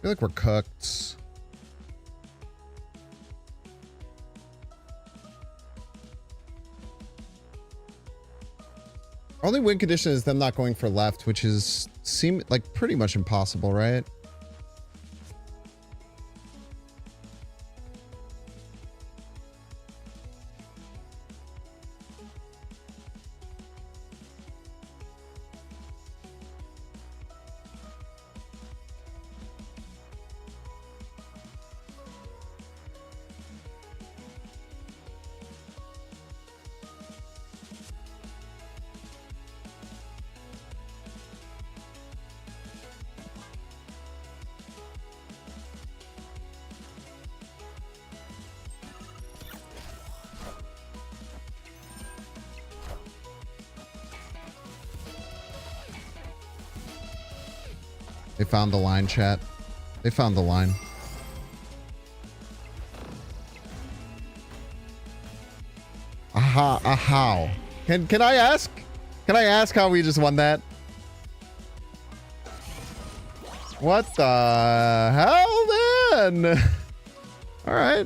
feel like we're cooked. Only win condition is them not going for left, which is seem like pretty much impossible, right? They found the line, chat. They found the line. Aha, how? Can I ask? Can I ask how we just won that? What the hell, then? All right.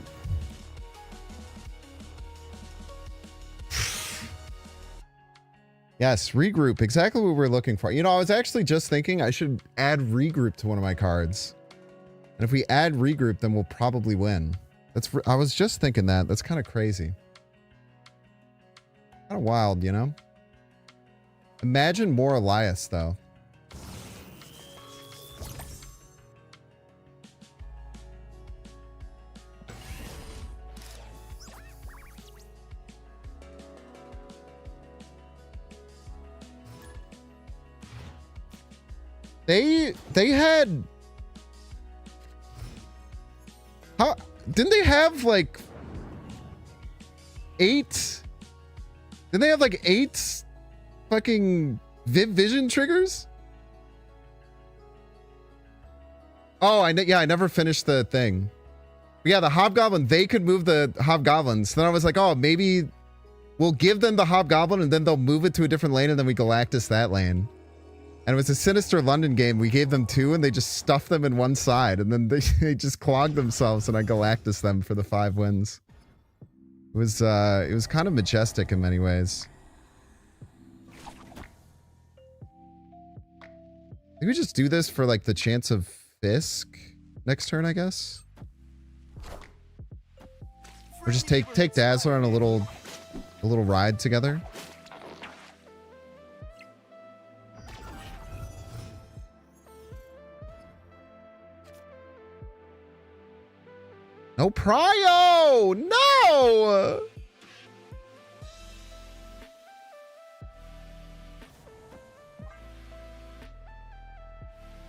Yes, regroup. Exactly what we're looking for. You know, I was actually just thinking I should add regroup to one of my cards. And if we add regroup, then we'll probably win. I was just thinking that. That's kind of crazy. Kind of wild, you know? Imagine more Elias, though. They had... How... Didn't they have, like... 8... Didn't they have, like, 8 fucking vision triggers? Oh, I never finished the thing. But yeah, the Hobgoblin, they could move the Hobgoblins. Then I was like, oh, maybe we'll give them the Hobgoblin and then they'll move it to a different lane and then we Galactus that lane. And it was a Sinister London game. We gave them 2 and they just stuffed them in one side. And then they just clogged themselves and I Galactus them for the 5 wins. It was kind of majestic in many ways. Maybe we just do this for like the chance of Fisk next turn, I guess. Or just take Dazzler on a little ride together. No Prio! No!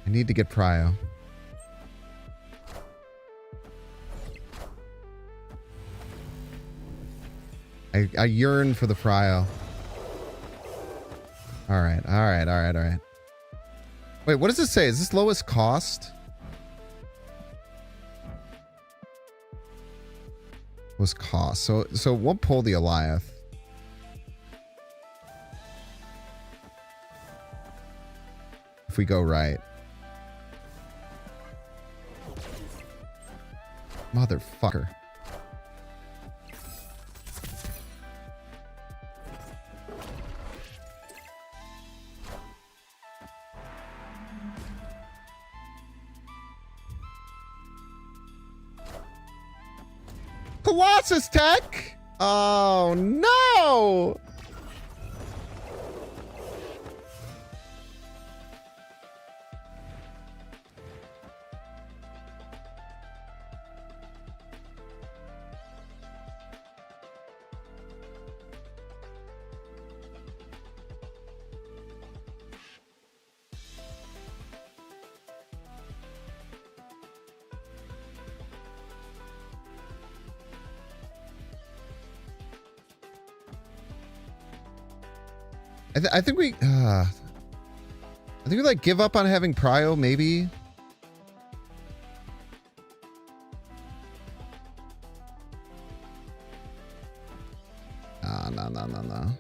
I need to get Prio. I yearn for the Prio. Alright. Wait, what does this say? Is this lowest cost? Was cost. So we'll pull the Eliath. If we go right. Motherfucker. Colossus Tech? Oh no! I think we like give up on having Prio, maybe. No.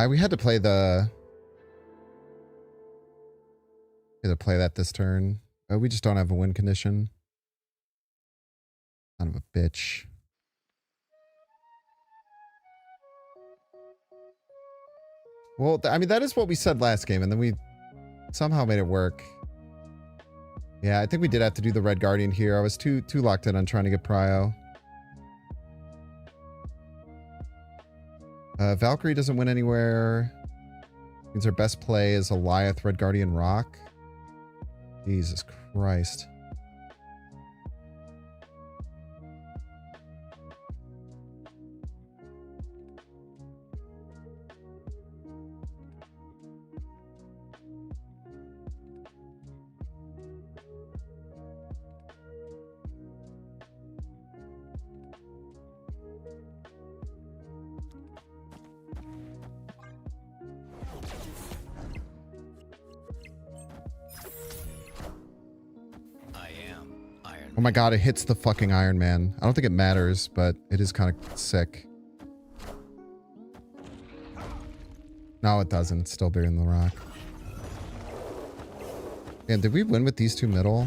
We had to play the... We had to play that this turn. We just don't have a win condition. Son of a bitch. Well, I mean, that is what we said last game, and then we somehow made it work. Yeah, I think we did have to do the Red Guardian here. I was too locked in on trying to get Prio. Valkyrie doesn't win anywhere. Means our best play is Eliath, Red Guardian, Rock. Jesus Christ. my god, it hits the fucking Iron Man. I don't think it matters, but it is kind of sick. No, it doesn't. It's still bigger than the rock. And did we win with these two middle?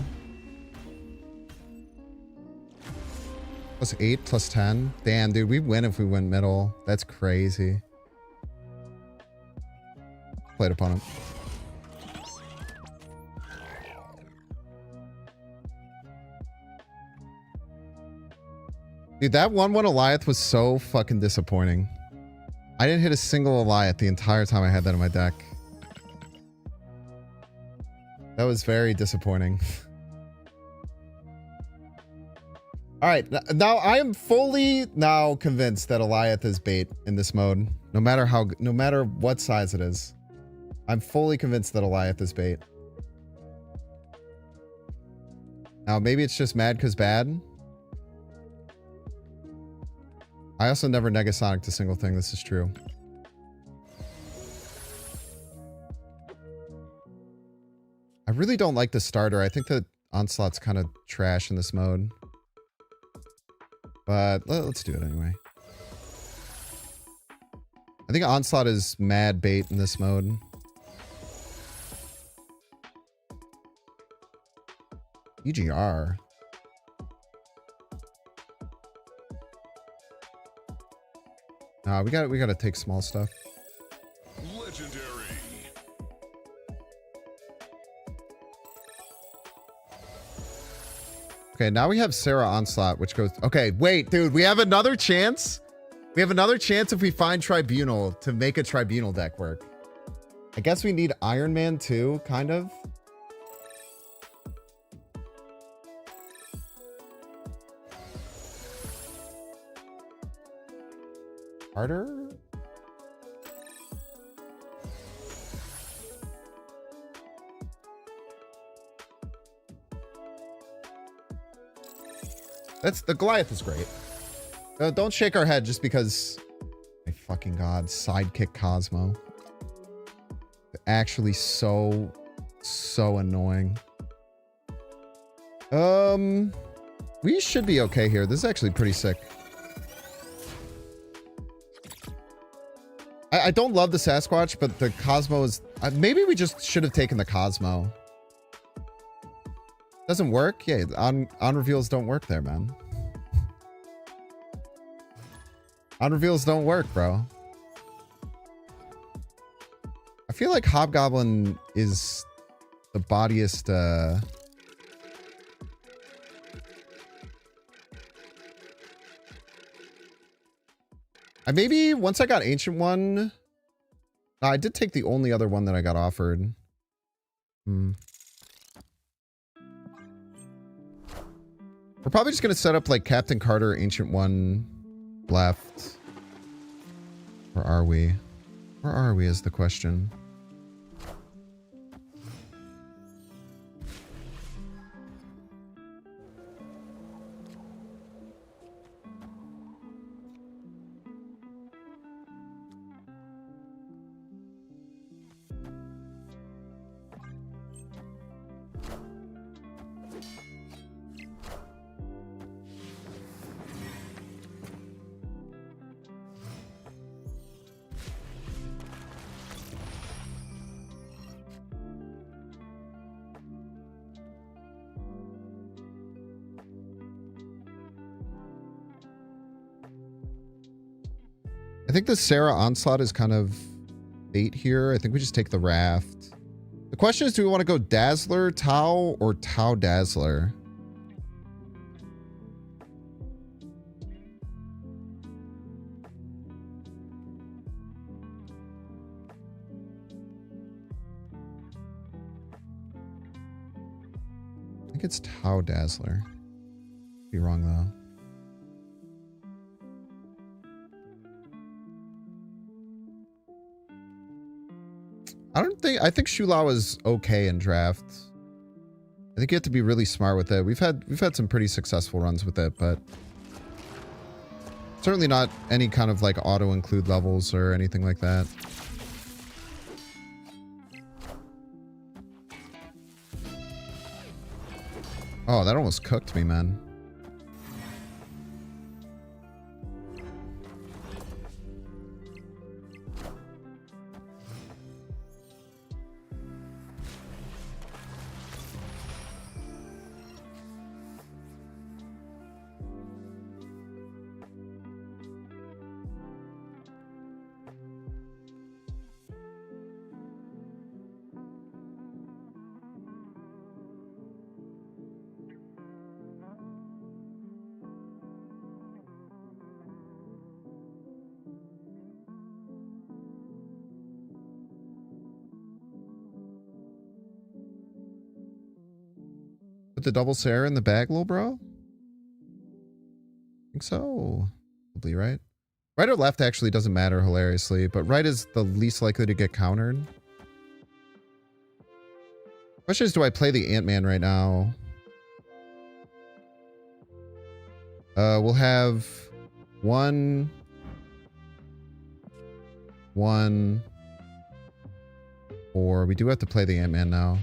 +8, +10. Damn, dude, we win if we win middle. That's crazy. Played upon him. Dude, that 1/1 Goliath was so fucking disappointing. I didn't hit a single Goliath the entire time I had that in my deck. That was very disappointing. All right, now I am fully now convinced that Goliath is bait in this mode. No matter what size it is. I'm fully convinced that Goliath is bait. Now maybe it's just mad because bad. I also never Negasonic a single thing. This is true. I really don't like the starter. I think that Onslaught's kind of trash in this mode. But let's do it anyway. I think Onslaught is mad bait in this mode. EGR. Nah, we gotta take small stuff. Legendary. Okay, now we have Sarah Onslaught, which goes... Okay, wait, dude, we have another chance? We have another chance if we find Tribunal to make a Tribunal deck work. I guess we need Iron Man too, kind of. Harder? That's the Goliath is great. Don't shake our head just because. My fucking god, sidekick Cosmo. Actually, so annoying. We should be okay here. This is actually pretty sick. I don't love the Sasquatch, but the Cosmo is... maybe we just should have taken the Cosmo. Doesn't work? Yeah, on reveals don't work there, man. On reveals don't work, bro. I feel like Hobgoblin is the bodiest... maybe once I got Ancient One... I did take the only other one that I got offered. We're probably just going to set up like Captain Carter, Ancient One left. Where are we? Where are we is the question. I think the Sarah Onslaught is kind of bait here. I think we just take the Raft. The question is, do we want to go Dazzler, Tau, or Tau Dazzler? I think it's Tau Dazzler. Be wrong though. I think Shulao is okay in draft. I think you have to be really smart with it. We've had some pretty successful runs with it, but certainly not any kind of like auto include levels or anything like that. Oh, that almost cooked me, man. Put the double Sarah in the bag, little bro? I think so. Probably, right? Right or left actually doesn't matter hilariously, but right is the least likely to get countered. Question is, do I play the Ant-Man right now? We'll have 1, 1, 4. We do have to play the Ant-Man now.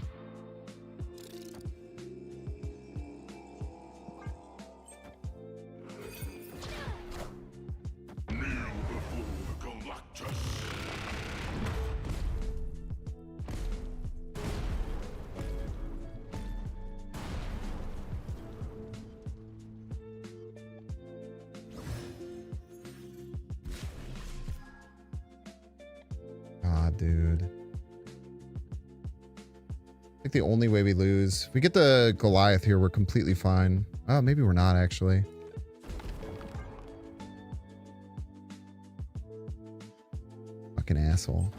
Dude. I think the only way we lose, if we get the Goliath here, we're completely fine. Oh, maybe we're not actually. Fucking asshole.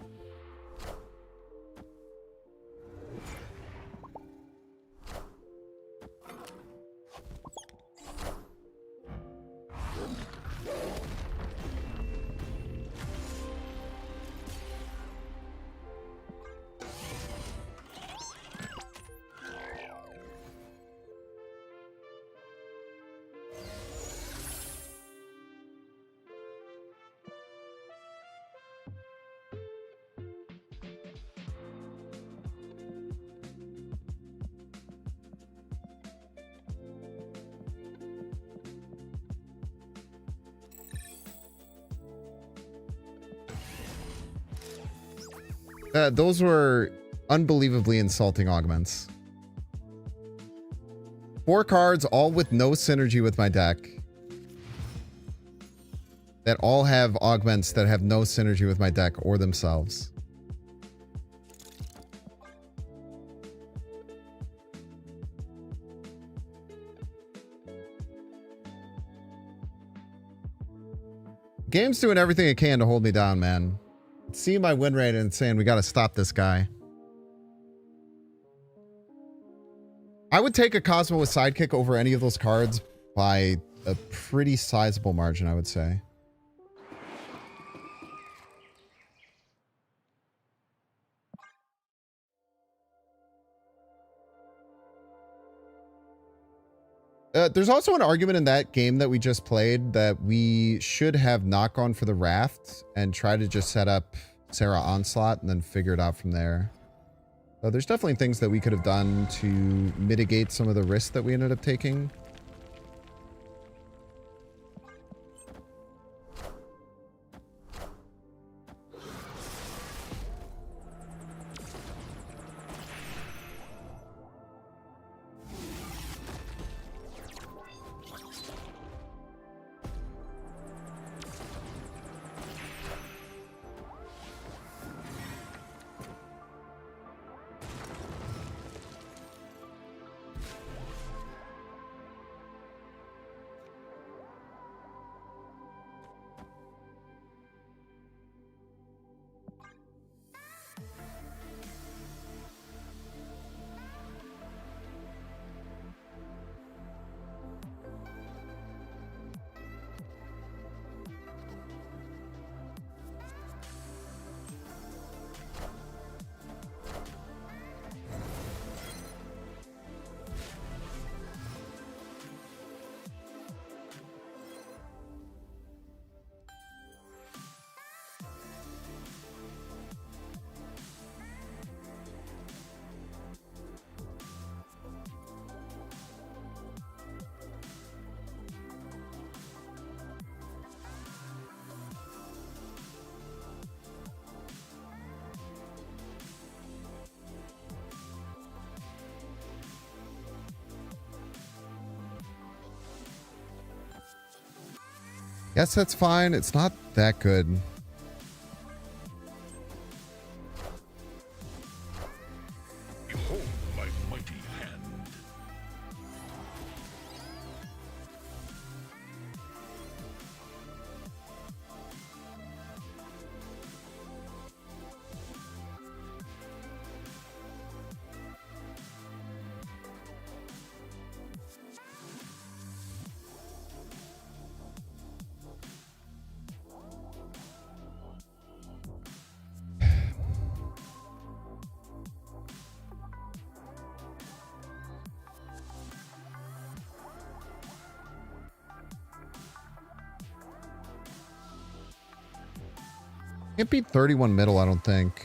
Those were unbelievably insulting augments. 4 cards, all with no synergy with my deck. That all have augments that have no synergy with my deck or themselves. Game's doing everything it can to hold me down, man. See my win rate and saying we got to stop this guy. I would take a Cosmo with Sidekick over any of those cards by a pretty sizable margin, I would say. There's also an argument in that game that we just played that we should have not gone for the Raft and try to just set up Sarah Onslaught and then figure it out from there. There's definitely things that we could have done to mitigate some of the risks that we ended up taking. Yes, that's fine. It's not that good. Behold my mighty hand. Can't beat 31 middle, I don't think.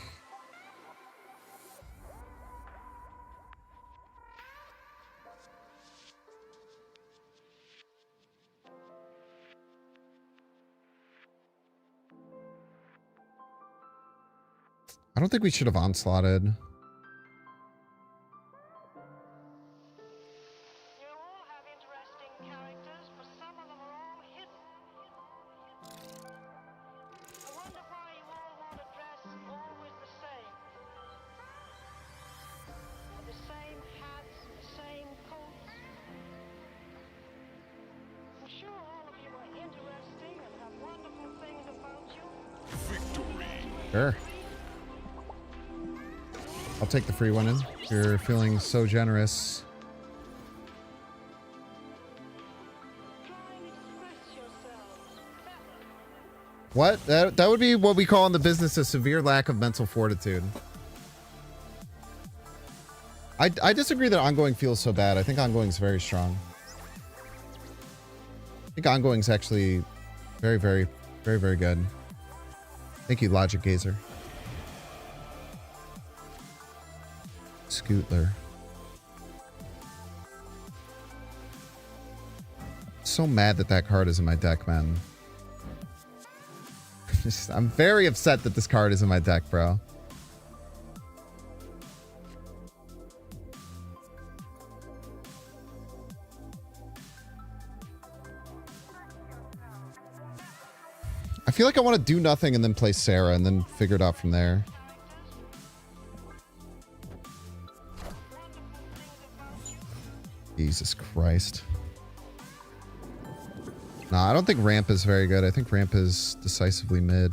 I don't think we should have onslaughted. You all have interesting characters, but some of them are all hidden. I wonder why you all want to dress always the same. The same hats, the same coats. I'm sure all of you are interesting and have wonderful things about you. Sure. I'll take the free one in. You're feeling so generous. Try and express yourselves better. What? That would be what we call in the business a severe lack of mental fortitude. I disagree that ongoing feels so bad. I think ongoing is very strong. I think ongoing is actually very, very, very, very good. Thank you, Logic Gazer. Scootler. So mad that that card is in my deck, man. I'm very upset that this card is in my deck, bro. I feel like I want to do nothing and then play Sarah and then figure it out from there. Jesus Christ. Nah, I don't think ramp is very good. I think ramp is decisively mid.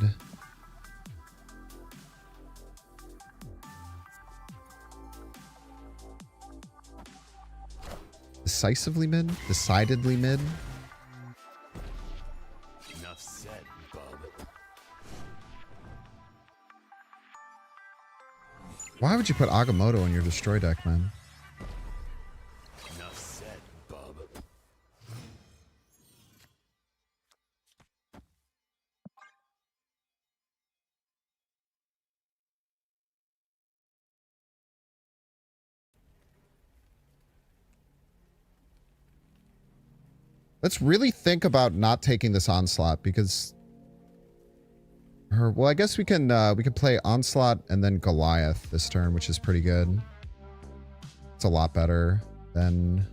Decisively mid? Decidedly mid? Enough said, bub. Why would you put Agamotto in your destroy deck, man? Enough said, bub. Let's really think about not taking this onslaught because well, I guess we can play onslaught and then Goliath this turn, which is pretty good. It's a lot better than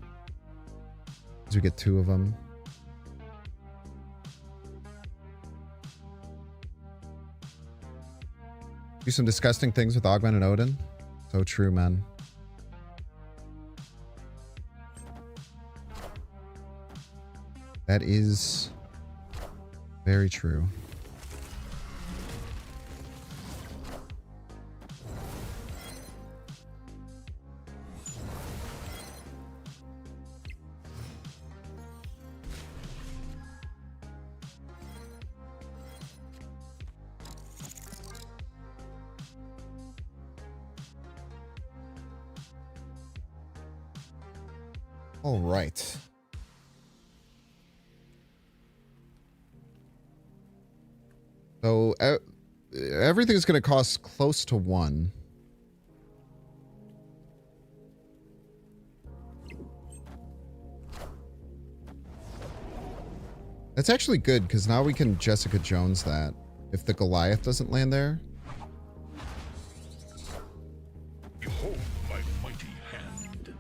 because we get two of them. Do some disgusting things with Augment and Odin. So true, man. That is very true. All right. So everything's going to cost close to 1. That's actually good because now we can Jessica Jones that if the Goliath doesn't land there. Behold my mighty hand.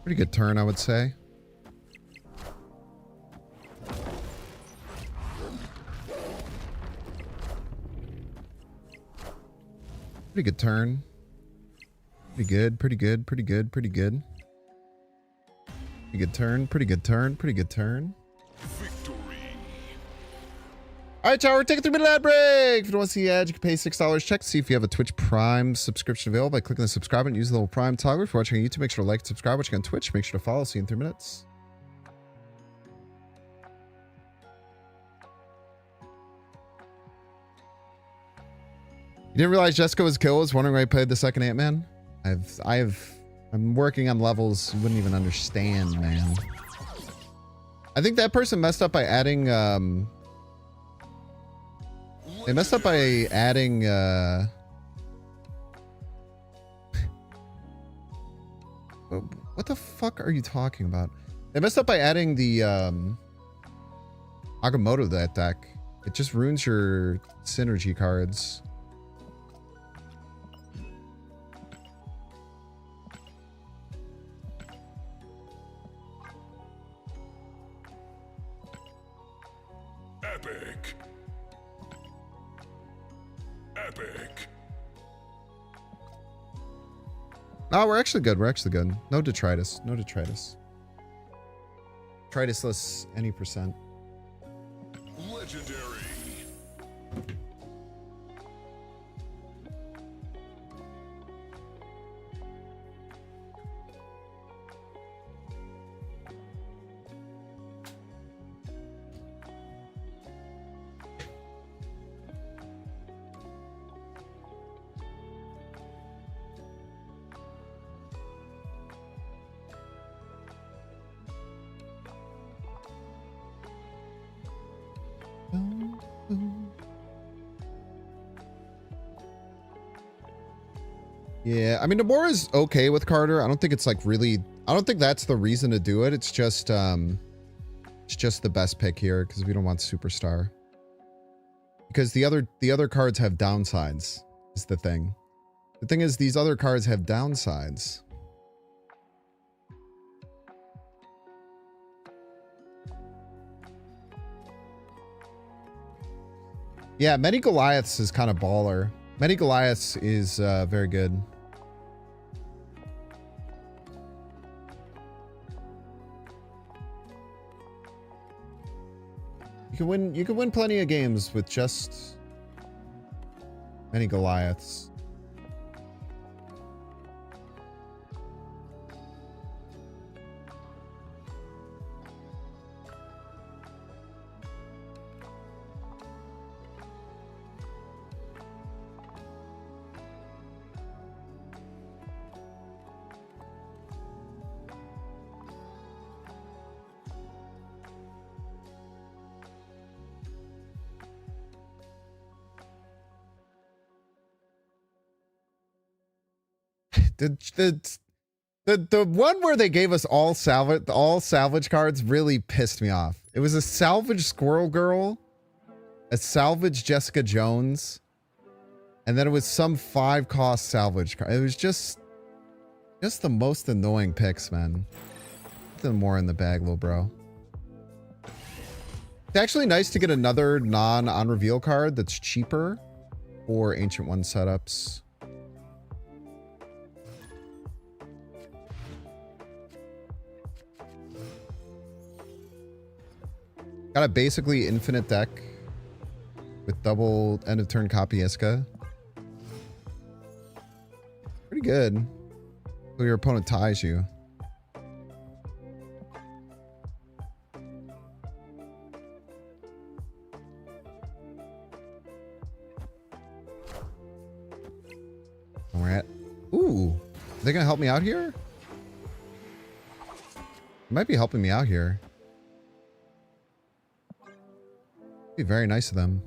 Pretty good turn, I would say. Pretty good turn. Pretty good, pretty good, pretty good, pretty good. Pretty good turn, pretty good turn, pretty good turn. Victory. All right, y'all, we're taking a 3-minute ad break. If you don't want to see the ad, you can pay $6. Check to see if you have a Twitch Prime subscription available by clicking the subscribe button. Use the little Prime toggle. If you're watching on YouTube, make sure to like and subscribe. Watching on Twitch, make sure to follow. See you in 3 minutes. You didn't realize Jessica was killed? Was wondering why I played the second Ant-Man? I'm working on levels you wouldn't even understand, man. I think that person messed up by adding, they messed up by adding, what the fuck are you talking about? They messed up by adding the, Agamotto to that deck. It just ruins your synergy cards. Epic. Epic. No, we're actually good. We're actually good. No detritus. No detritus. Tritisless any percent. Legendary. Yeah, I mean, Namora is okay with Carter. I don't think it's like really, I don't think that's the reason to do it. It's just the best pick here because we don't want Superstar. Because the other cards have downsides is the thing. The thing is these other cards have downsides. Yeah, Many Goliaths is kind of baller. Many Goliaths is very good. You can win plenty of games with just Many Goliaths. The one where they gave us all salvage cards really pissed me off. It was a salvage Squirrel Girl, a salvage Jessica Jones, and then it was some 5-cost salvage card. It was just the most annoying picks, man. Nothing more in the bag, little bro. It's actually nice to get another non-on reveal card that's cheaper for Ancient One setups. Got a basically infinite deck with double end of turn copy Iska. Pretty good. So your opponent ties you. We're at. Ooh, are they gonna help me out here? They might be helping me out here. Be very nice of them.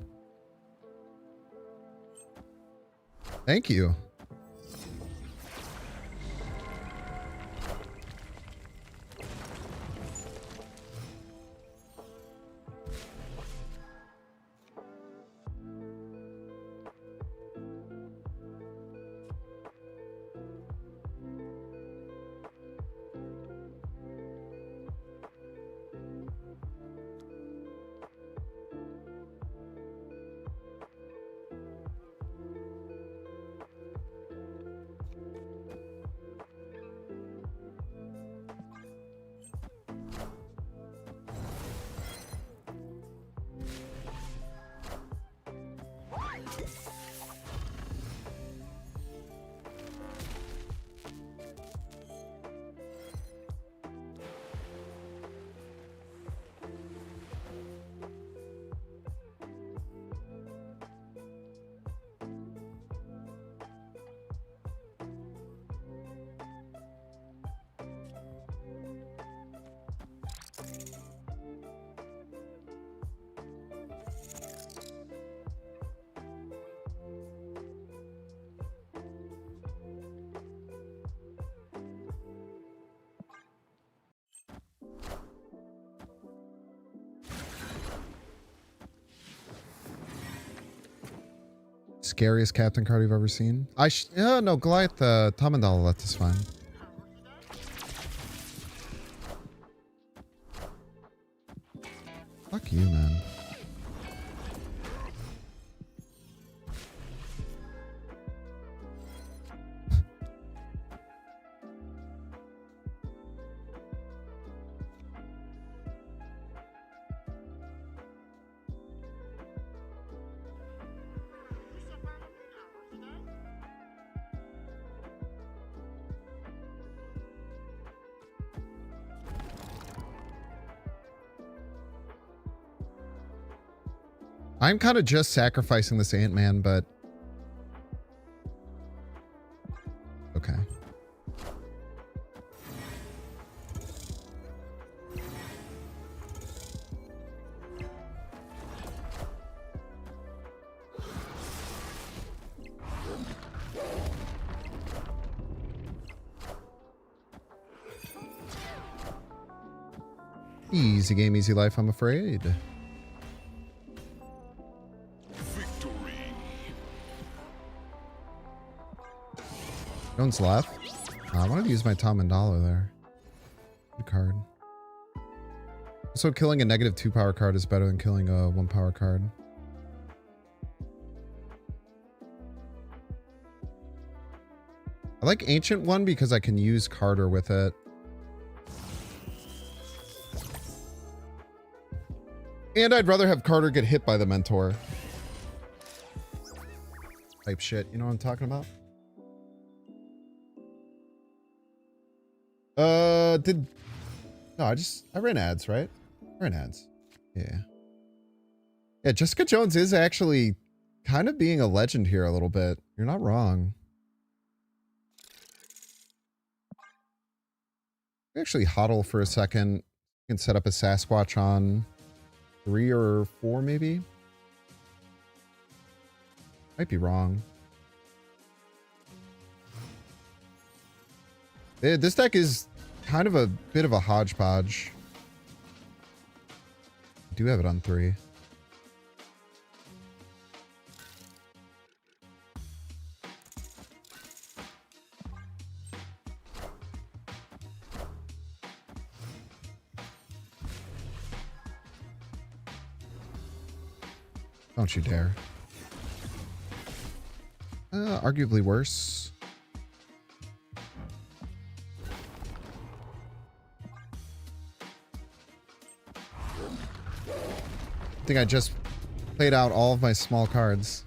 Thank you. scariest captain card you've ever seen? No, Goliath, Tamandala, that's fine. Fuck you, man. I'm kind of just sacrificing this Ant-Man, but... Okay. Easy game, easy life, I'm afraid. Jones left. I wanted to use my Tamandala there. Good card. Also, killing a -2 power card is better than killing a 1 power card. I like Ancient One because I can use Carter with it. And I'd rather have Carter get hit by the Mentor. Type shit, you know what I'm talking about? No, I ran ads, right? I ran ads. Yeah. Yeah, Jessica Jones is actually kind of being a legend here a little bit. You're not wrong. Actually hodl for a second. You can set up a Sasquatch on 3 or 4 maybe. Might be wrong. This deck is kind of a bit of a hodgepodge. I do have it on 3. Don't you dare. Arguably worse. I think I just played out all of my small cards.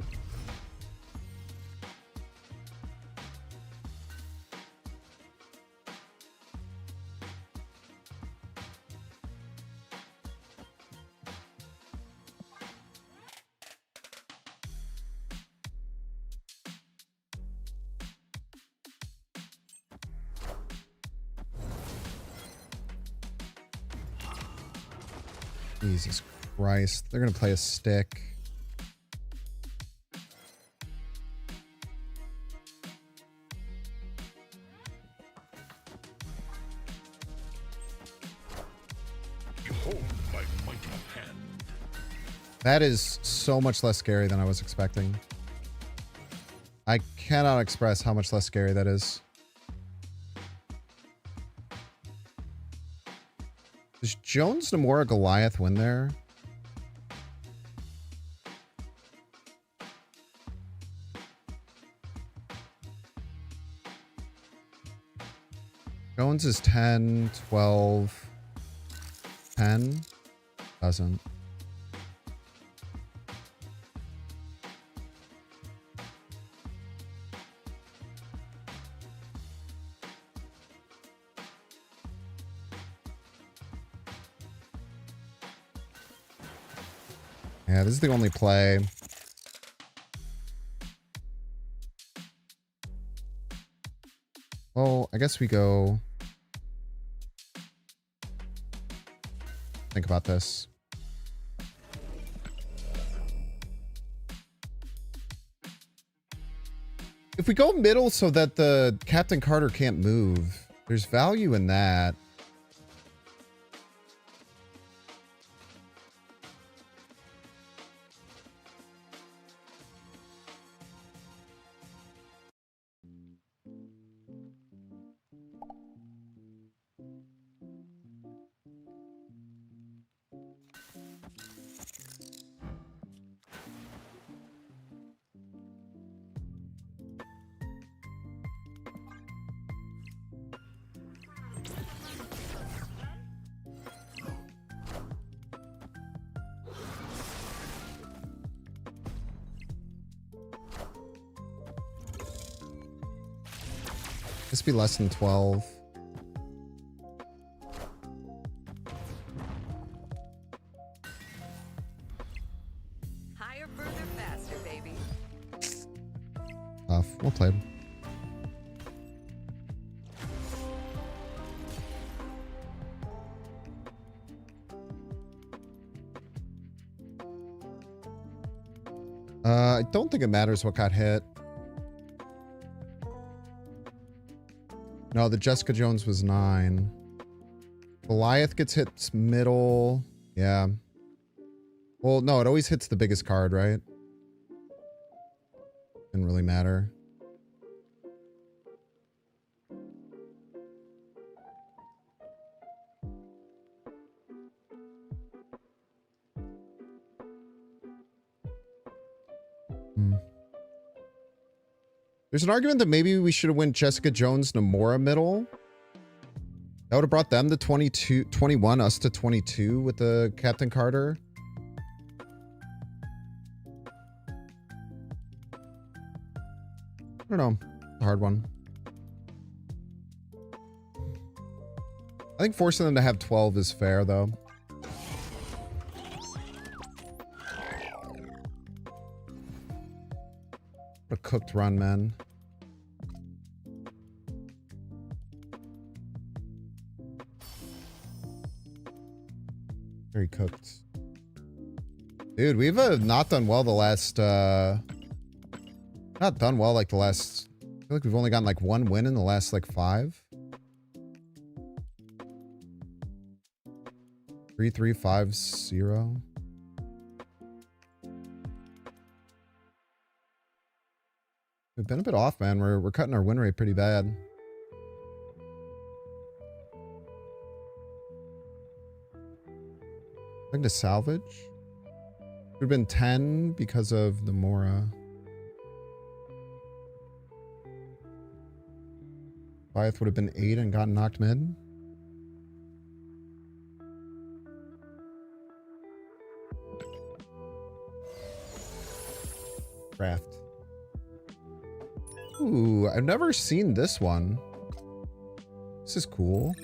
Jesus Christ. They're going to play a stick. Behold my mighty hand. That is so much less scary than I was expecting. I cannot express how much less scary that is. Does Jones, Namora, Goliath win there? Jones is 10, 12, 10. Doesn't. Yeah, this is the only play. Well, I guess we go... Think about this. If we go middle so that the Captain Carter can't move, there's value in that. Just be less than 12. Higher, further, faster, baby. Tough. Well played. I don't think it matters what got hit. No, the Jessica Jones was 9. Goliath gets hit middle. Yeah. Well, no, it always hits the biggest card, right? Didn't really matter. There's an argument that maybe we should have went Jessica Jones, Nomura middle. That would have brought them to 22, 21, us to 22 with the Captain Carter. I don't know. It's a hard one. I think forcing them to have 12 is fair, though. What a cooked run, man. Very cooked. Dude, we've not done well the last, not done well like the last, I feel like we've only gotten like 1 win in the last like 5. 3-3-5-0. We've been a bit off, man. We're cutting our win rate pretty bad. I think to salvage. Would have been 10 because of Nomura. Goliath would have been 8 and gotten knocked mid. Craft. Ooh, I've never seen this one. This is cool.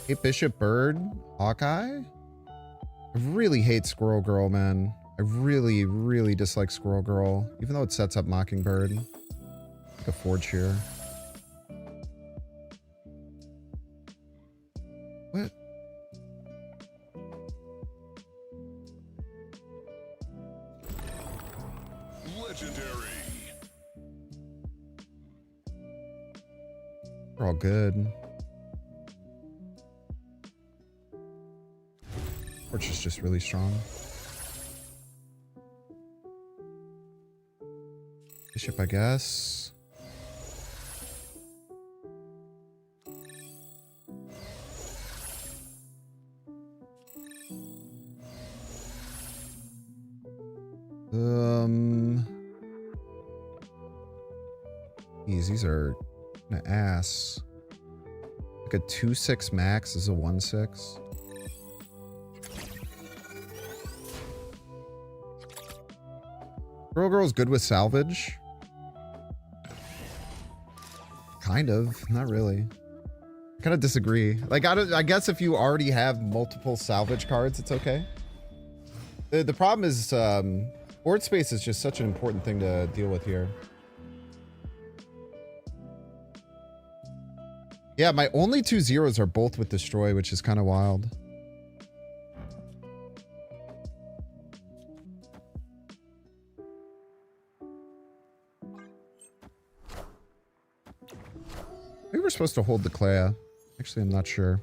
8 Bishop Bird, Hawkeye. I really hate Squirrel Girl, man. I really, really dislike Squirrel Girl, even though it sets up Mockingbird. Like a forge here. What? Legendary. They're all good. Forge is just really strong. Bishop, I guess. These are an ass. Like a 2-6 max is a 1-6. Girl's good with salvage. Kind of, not really. I kind of disagree. Like, I guess if you already have multiple salvage cards, it's okay. The problem is, board space is just such an important thing to deal with here. Yeah, my only 2 zeros are both with destroy, which is kind of wild. Maybe we're supposed to hold the Clea. Actually, I'm not sure.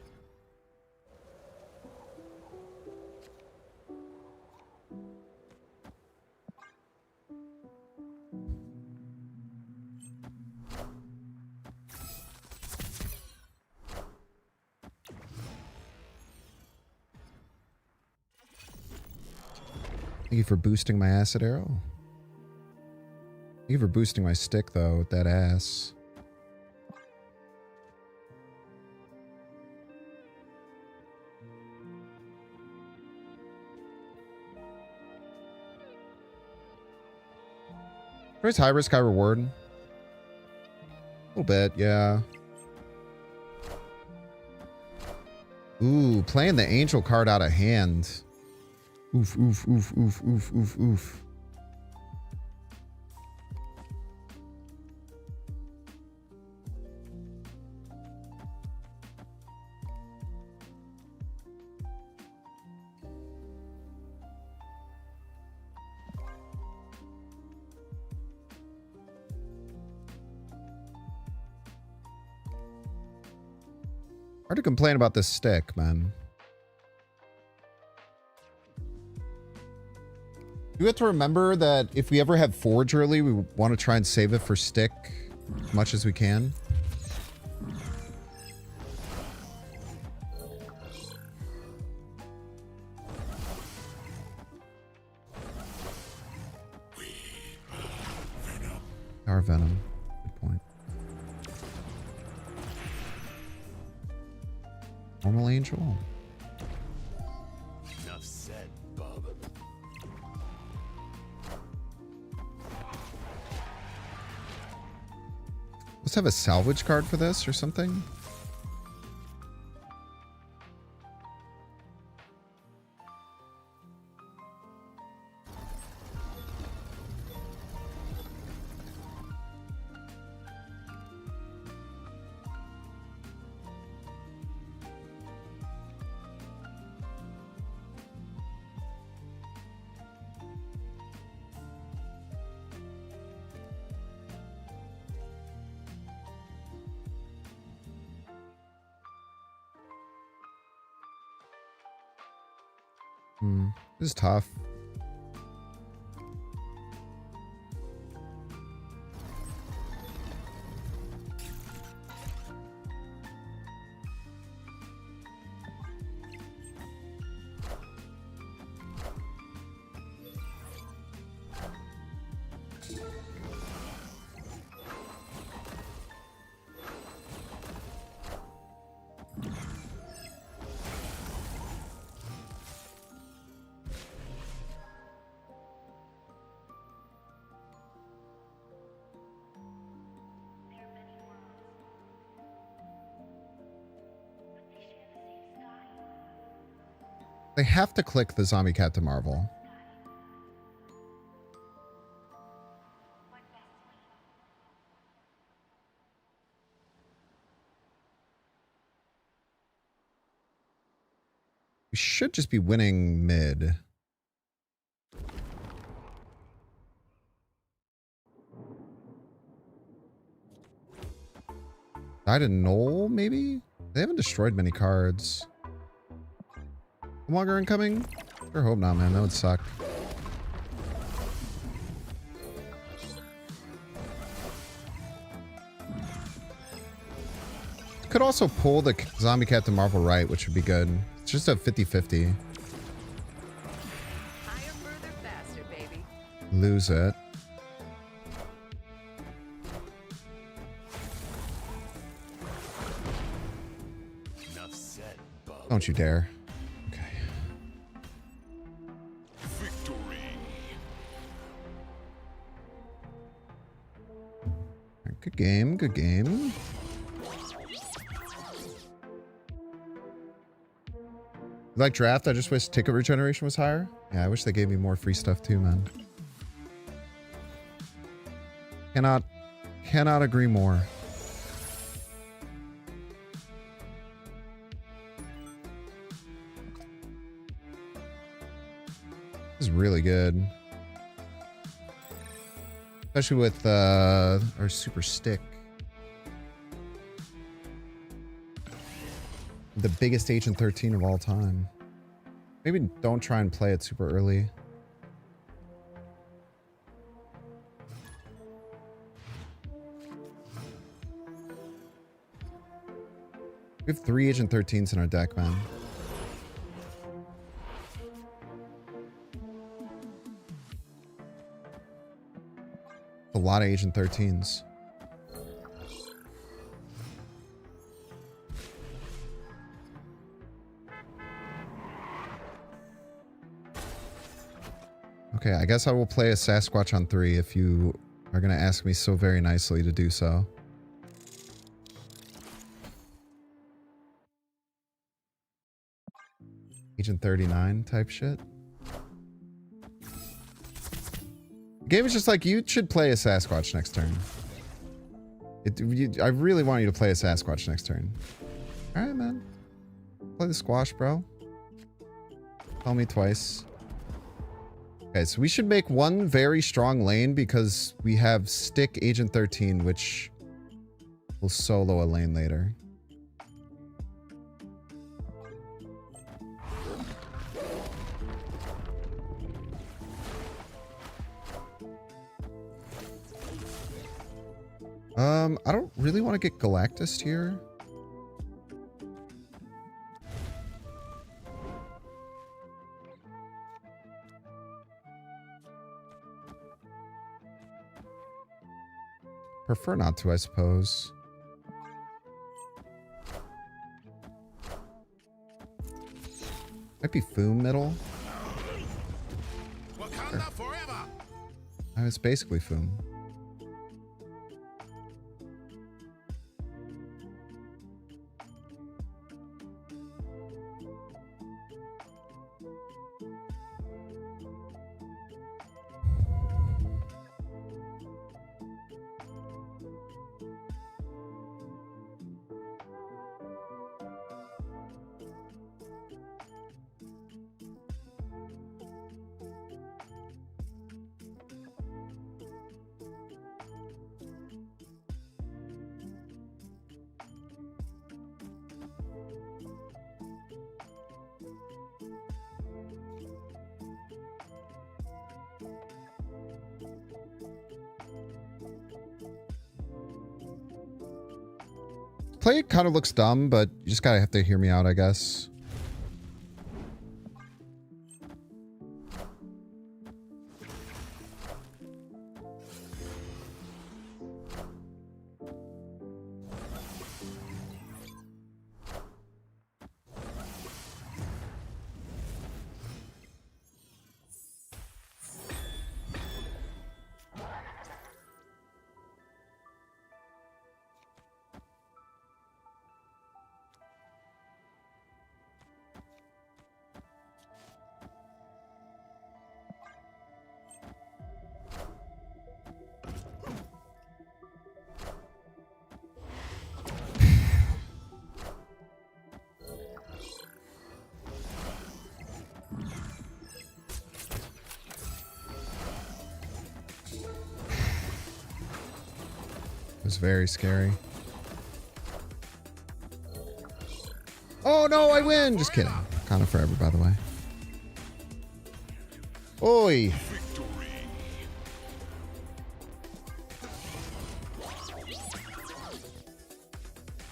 Thank you for boosting my acid arrow. Thank you for boosting my stick, though, with that ass. Where's high risk, high reward? little bit, yeah. Ooh, playing the angel card out of hand. Oof, oof, oof, oof, oof, oof, oof. Hard to complain about this stick, man. You have to remember that if we ever have Forge early, we want to try and save it for stick as much as we can. Our Venom. Good point. Normal Angel. Enough said, bub. Let's have a salvage card for this or something. This is tough. They have to click the Zombie Captain Marvel. We should just be winning mid. Died a Knoll, maybe? They haven't destroyed many cards. Longer incoming? Sure hope not, man. That would suck. Could also pull the Zombie Captain Marvel right, which would be good. It's just a 50-50. Higher, further, faster, baby. Lose it. Enough said, bub. Don't you dare. Victory. Good game, good game. Like draft, I just wish ticket regeneration was higher. Yeah, I wish they gave me more free stuff too, man. Cannot agree more. This is really good. Especially with our super stick. The biggest Agent 13 of all time. Maybe don't try and play it super early. We have 3 Agent 13s in our deck, man. A lot of Agent 13s. Okay, I guess I will play a Sasquatch on 3 if you are going to ask me so very nicely to do so. Agent 39 type shit. The game is just like, you should play a Sasquatch next turn. I really want you to play a Sasquatch next turn. Alright, man. Play the squash, bro. Tell me twice. Okay, so we should make one very strong lane because we have Stick Agent 13, which will solo a lane later. I don't really want to get Galactus here. Prefer not to, I suppose. Might be Foom middle. Wakanda forever. It's basically Foom. Play kind of looks dumb, but you just gotta have to hear me out, I guess. It was very scary. Oh no, I win! Just kidding. Kind of forever, by the way. Oi!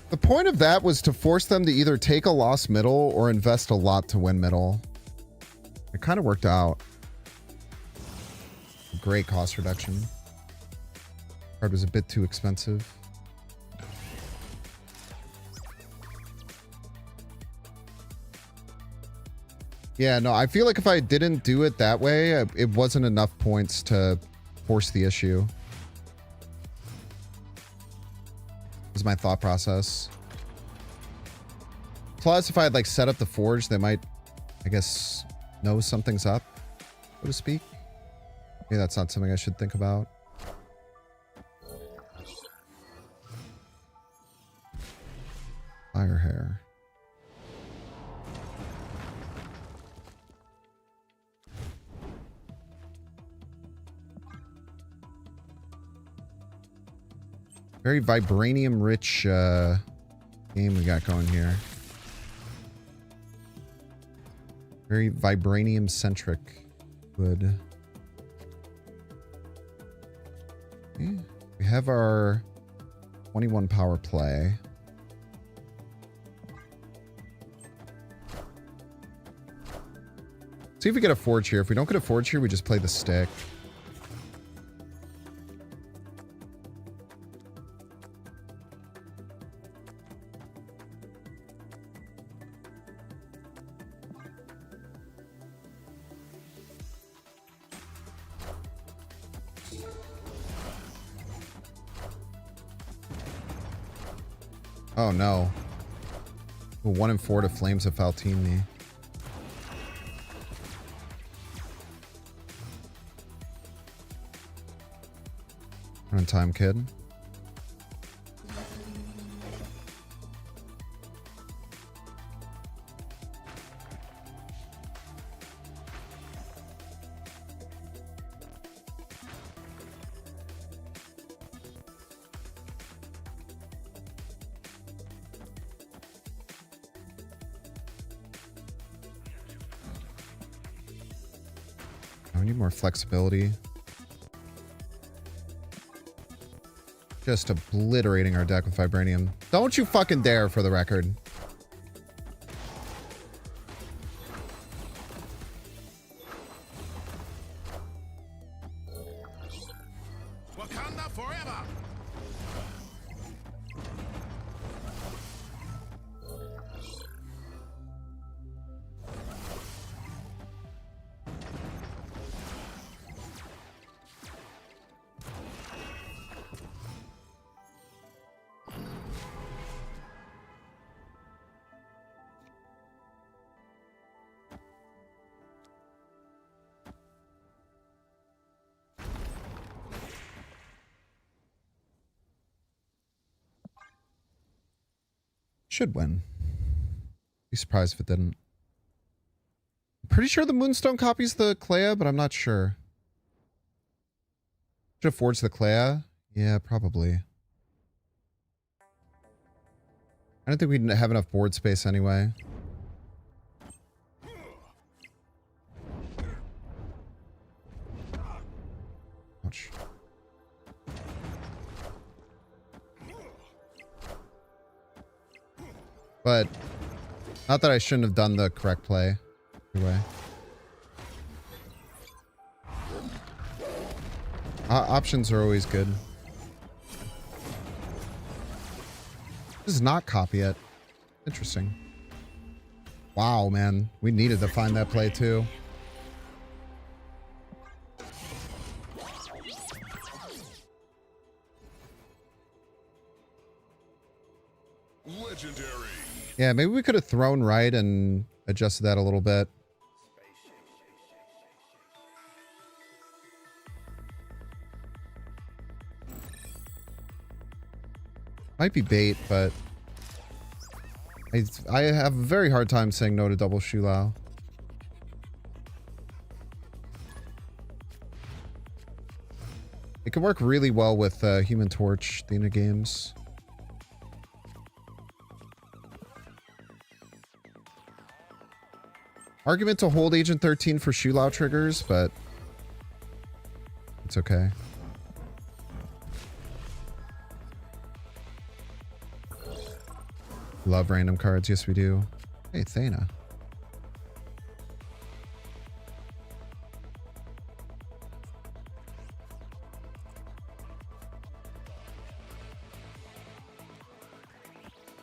The point of that was to force them to either take a lost middle or invest a lot to win middle. It kind of worked out. Great cost reduction. Card was a bit too expensive. Yeah, no, I feel like if I didn't do it that way, it wasn't enough points to force the issue. Was my thought process. Plus, if I had like set up the forge, they might, I guess, know something's up, so to speak. Maybe that's not something I should think about. Fire hair. Very vibranium rich game we got going here. Very vibranium centric. Good. Okay. We have our 21 power play. See if we get a forge here. If we don't get a forge here, we just play the stick. Oh no. 1 and 4 to Flames of Faltini. On time, kid. We need more flexibility. Just obliterating our deck with Vibranium. Don't you fucking dare, for the record. Wakanda forever! Should win. Be surprised if it didn't. I'm pretty sure the Moonstone copies the Clea, but I'm not sure. Should have forged the Clea? Yeah, probably. I don't think we'd have enough board space anyway. Ouch. But not that I shouldn't have done the correct play. Either way. Options are always good. This is not copy it. Interesting. Wow, man. We needed to find that play too. Legendary. Yeah, maybe we could have thrown right and adjusted that a little bit. Might be bait, but I have a very hard time saying no to double Shulao. It could work really well with Human Torch, Athena games. Argument to hold Agent 13 for Shulao triggers, but it's okay. Love random cards. Yes, we do. Hey, Athena.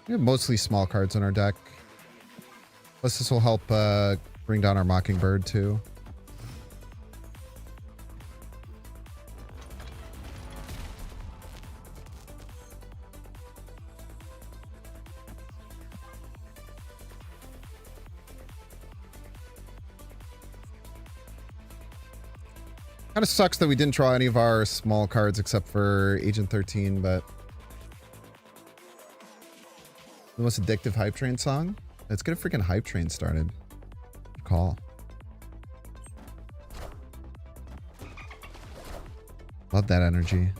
We have mostly small cards in our deck. Plus, this will help bring down our Mockingbird, too. Kind of sucks that we didn't draw any of our small cards except for Agent 13, but... The most addictive Hype Train song? Let's get a freaking Hype Train started. Good call. Love that energy.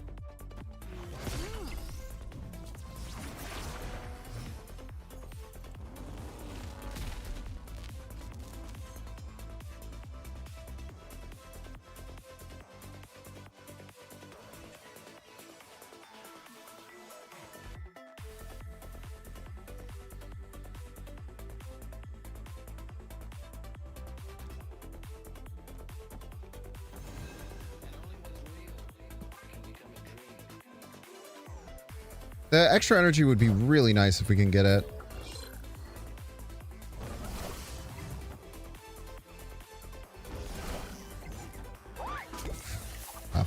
The extra energy would be really nice if we can get it. Oh.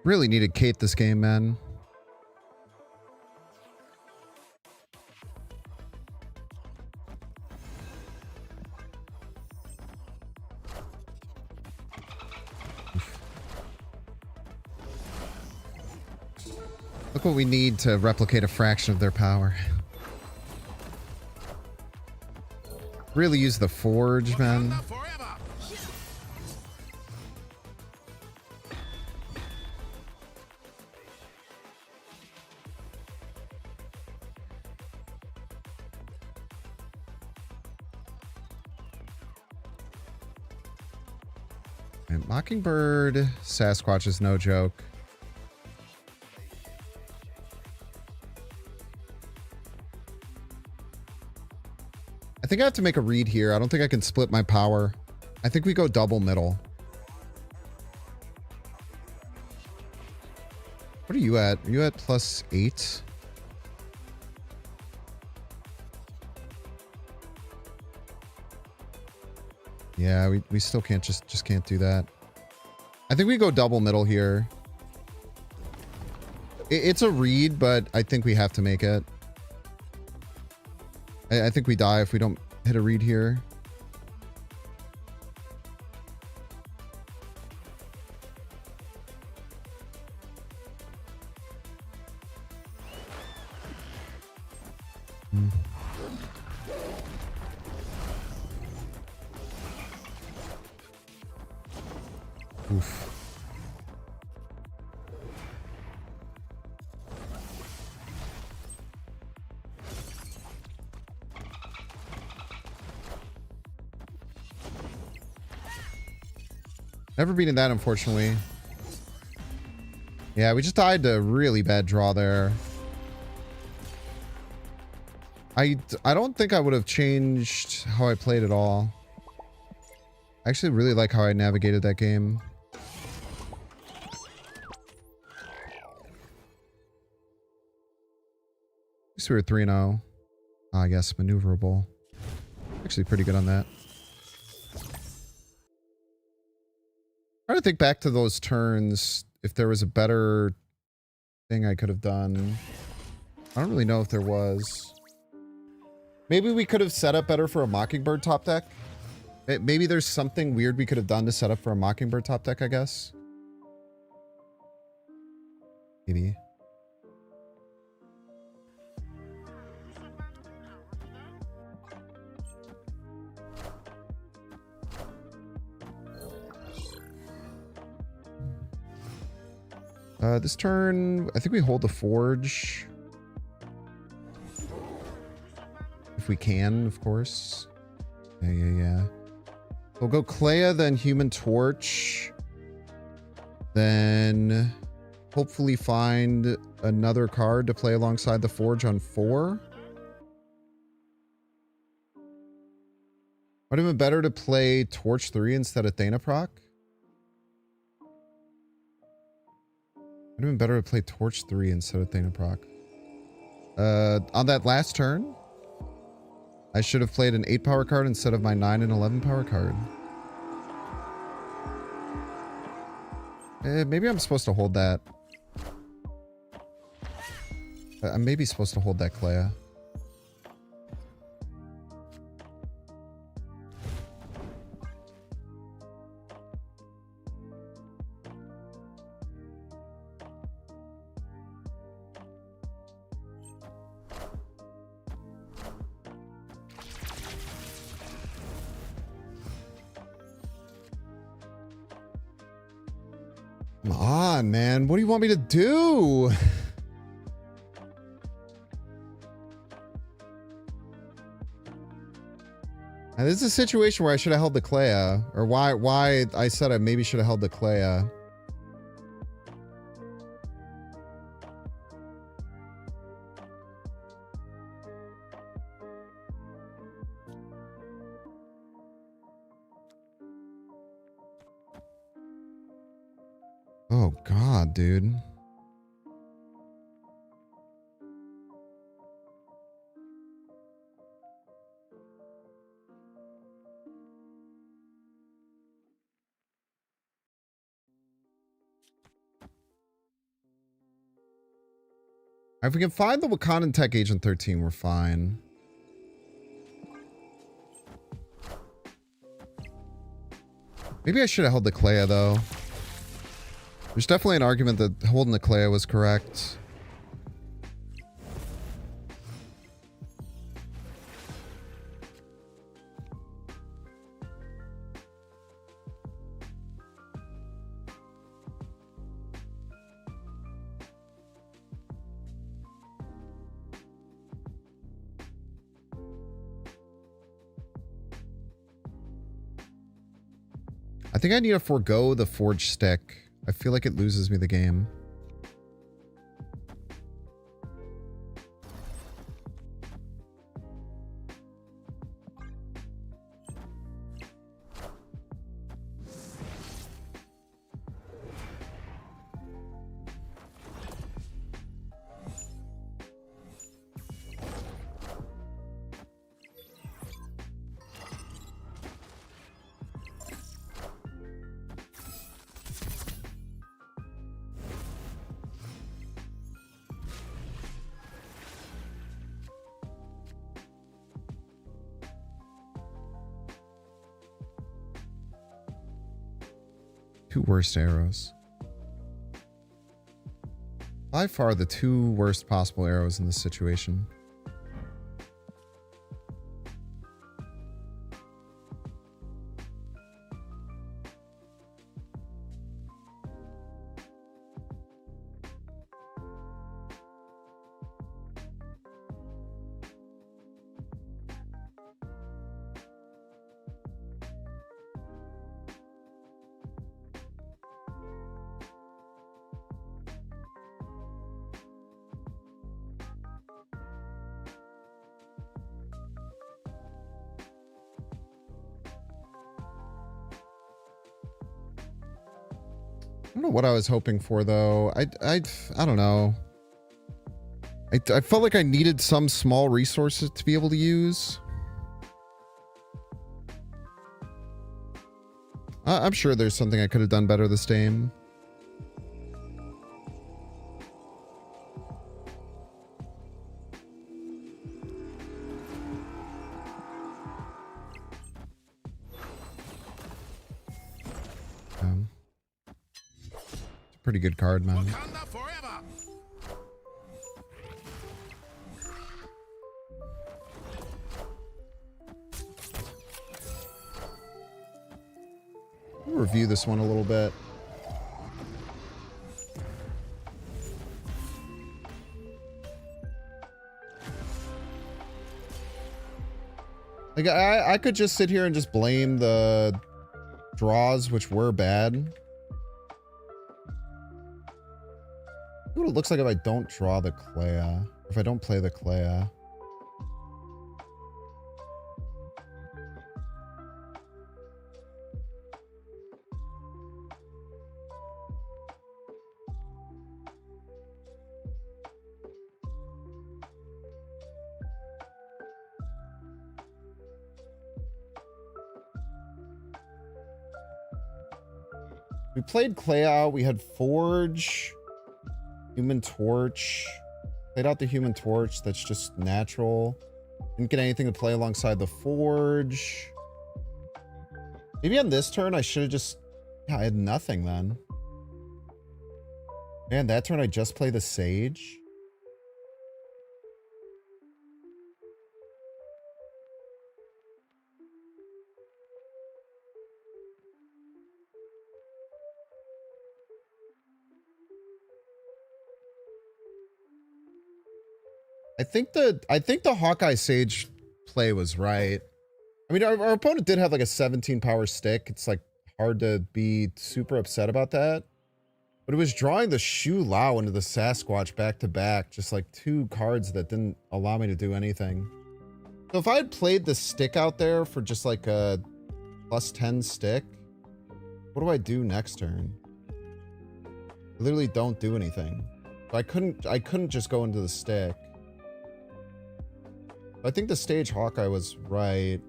Really needed Kate this game, man. Look what we need to replicate a fraction of their power. Really use the forge, man. And Mockingbird, Sasquatch is no joke. I think I have to make a read here. I don't think I can split my power. I think we go double middle. What are you at? Are you at +8? Yeah, we still can't just can't do that. I think we go double middle here. It's a read, but I think we have to make it. I think we die if we don't hit a read here. Oof. Never beaten that, unfortunately. Yeah, we just died to a really bad draw there. I don't think I would have changed how I played at all. I actually really like how I navigated that game. At least we were 3-0. I guess maneuverable. Actually pretty good on that. Trying to think back to those turns, if there was a better thing I could have done. I don't really know if there was. Maybe we could have set up better for a Mockingbird top deck. Maybe there's something weird we could have done to set up for a Mockingbird top deck, I guess. Maybe. This turn, I think we hold the forge. If we can, of course. Yeah. We'll go Clea, then Human Torch. Then hopefully find another card to play alongside the forge on 4. Might have been better to play Torch 3 instead of Thana Proc. Might have been better to play Torch 3 instead of Thana Proc. On that last turn, I should have played an 8 power card instead of my 9 and 11 power card. Maybe I'm supposed to hold that. I'm maybe supposed to hold that Clea. Come on, man. What do you want me to do? Now, this is a situation where I should have held the Clea. Or why I said I maybe should have held the Clea. Oh, God, dude. If we can find the Wakandan Tech Agent 13, we're fine. Maybe I should have held the Clea, though. There's definitely an argument that holding the Clea was correct. I think I need to forego the Forge Stick. I feel like it loses me the game. Two worst arrows. By far the two worst possible arrows in this situation. I don't know what I was hoping for, though. I don't know. I felt like I needed some small resources to be able to use. I'm sure there's something I could have done better this game. Pretty good card, man. We'll review this one a little bit. Like I could just sit here and just blame the draws, which were bad. What it looks like if I don't draw the Clea, if I don't play the Clea. We played Clea out, we had Forge. Human Torch. Played out the Human Torch. That's just natural. Didn't get anything to play alongside the Forge. Maybe on this turn I should have just... Yeah, I had nothing then. Man, that turn I just played the Sage. I think the Hawkeye Sage play was right. I mean, our opponent did have like a 17 power stick. It's like hard to be super upset about that. But it was drawing the Shu Lao into the Sasquatch back to back. Just like two cards that didn't allow me to do anything. So if I had played the stick out there for just like a +10 stick, what do I do next turn? I literally don't do anything. So I couldn't just go into the stick. I think the Sage Hawkeye was right.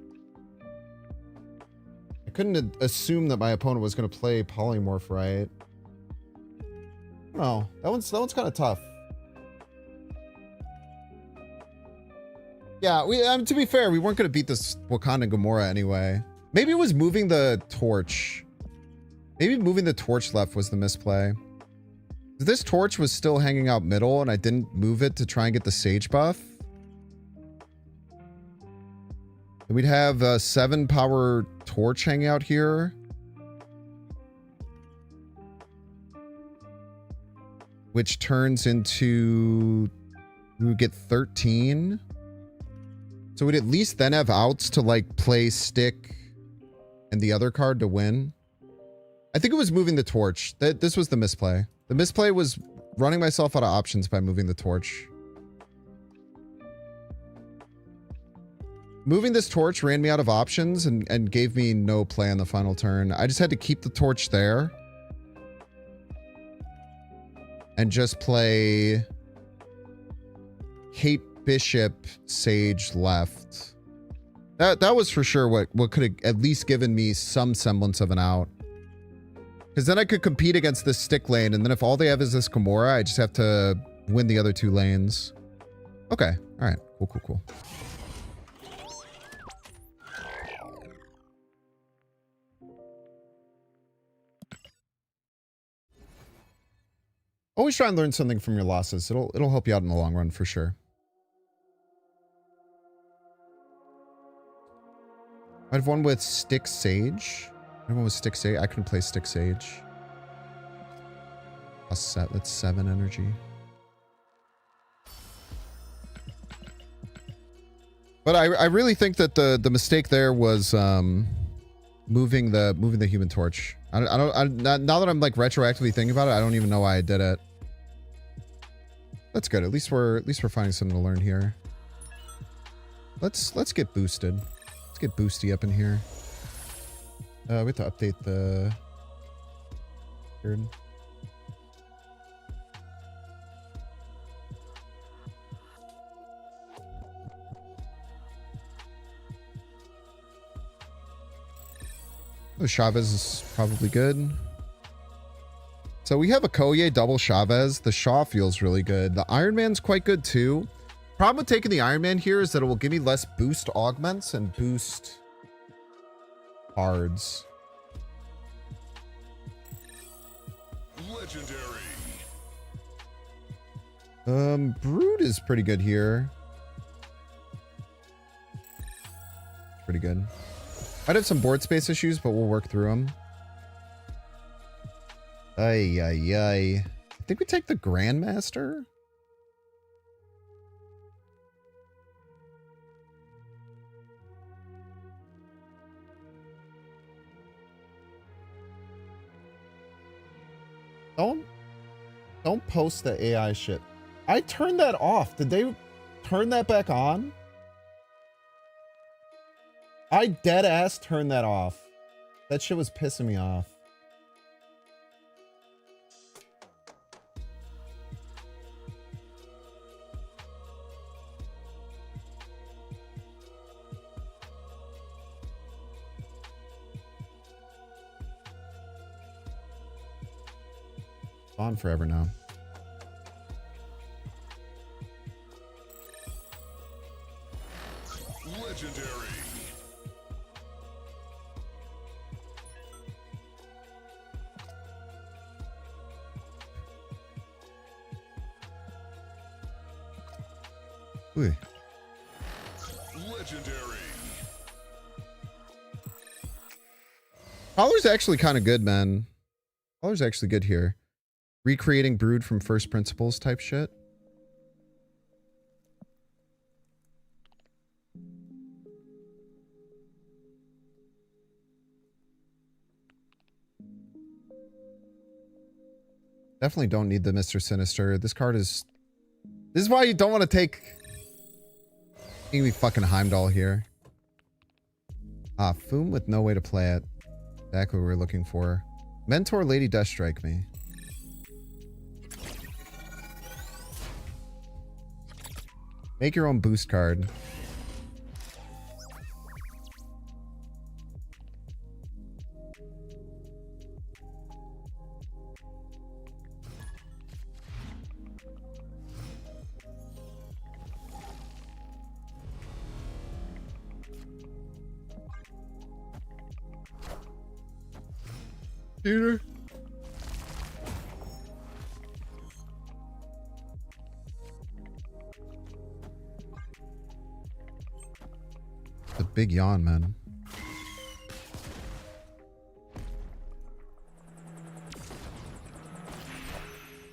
I couldn't assume that my opponent was going to play Polymorph right. No, that one's kind of tough. Yeah, to be fair, we weren't going to beat this Wakanda Gamora anyway. Maybe it was moving the torch. Maybe moving the torch left was the misplay. This torch was still hanging out middle and I didn't move it to try and get the Sage buff. We'd have a 7 power torch hanging out here. Which turns into... we would get 13. So we'd at least then have outs to like play stick and the other card to win. I think it was moving the torch. This was the misplay. The misplay was running myself out of options by moving the torch. Moving this torch ran me out of options and gave me no play on the final turn. I just had to keep the torch there. And just play Kate Bishop Sage left. That was for sure what could have at least given me some semblance of an out. Because then I could compete against this stick lane, and then if all they have is this Gamora, I just have to win the other 2 lanes. Okay. All right. Cool. Always try and learn something from your losses. It'll help you out in the long run for sure. I have one with Stick Sage. Everyone with Stick Sage. I couldn't play Stick Sage. Plus set. That's 7 energy. But I really think that the mistake there was moving the Human Torch. Now that I'm like retroactively thinking about it, I don't even know why I did it. That's good. At least we're finding something to learn here. Let's get boosted. Let's get boosty up in here. We have to update the third. Oh, Chavez is probably good. So we have a Koye double Chavez. The Shaw feels really good. The Iron Man's quite good too. Problem with taking the Iron Man here is that it will give me less boost augments and boost cards. Legendary. Brood is pretty good here. Pretty good. Might have some board space issues, but we'll work through them. Ay. I think we take the Grandmaster. Don't post the AI shit. I turned that off. Did they turn that back on? I dead ass turned that off. That shit was pissing me off. It's on forever now. Legendary. Ooh. Legendary. Collar's actually kind of good, man. Collar's actually good here. Recreating Brood from first principles type shit. Definitely don't need the Mr. Sinister. This card is... This is why you don't want to take... Give me fucking Heimdall here. Ah, Foom with no way to play it. Exactly what we were looking for. Mentor Lady Deathstrike me. Make your own boost card. Peter. The big yawn, man.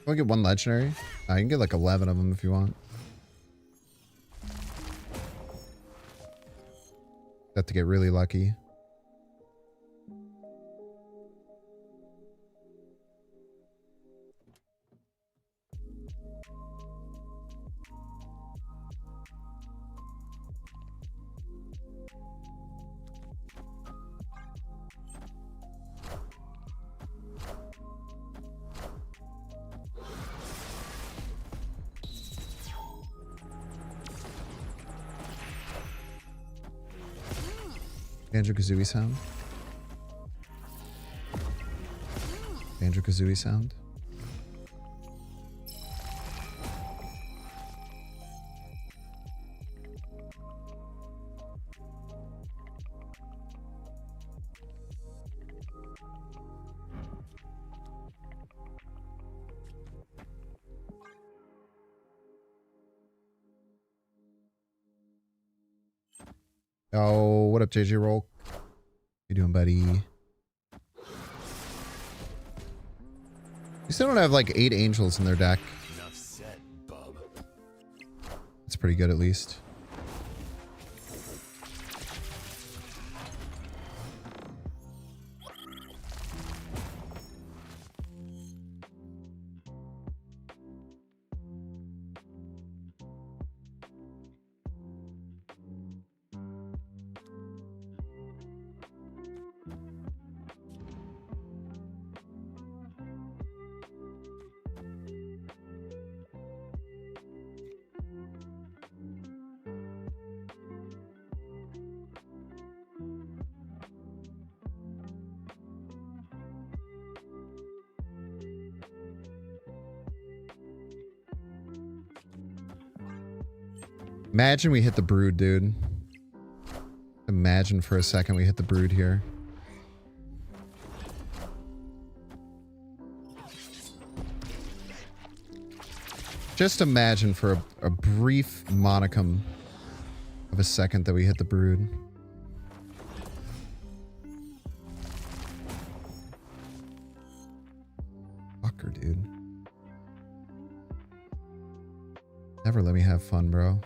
I'll get one legendary. I can get like 11 of them if you want. Have to get really lucky. Banjo-Kazooie sound. Banjo-Kazooie sound. Oh, what up, JJ Roll? How you doing, buddy? You still don't have like 8 angels in their deck. Enough said, bub. That's pretty good, at least. Imagine we hit the brood, dude. Imagine for a second we hit the brood here. Just imagine for a brief monicum of a second that we hit the brood. Fucker, dude. Never let me have fun, bro.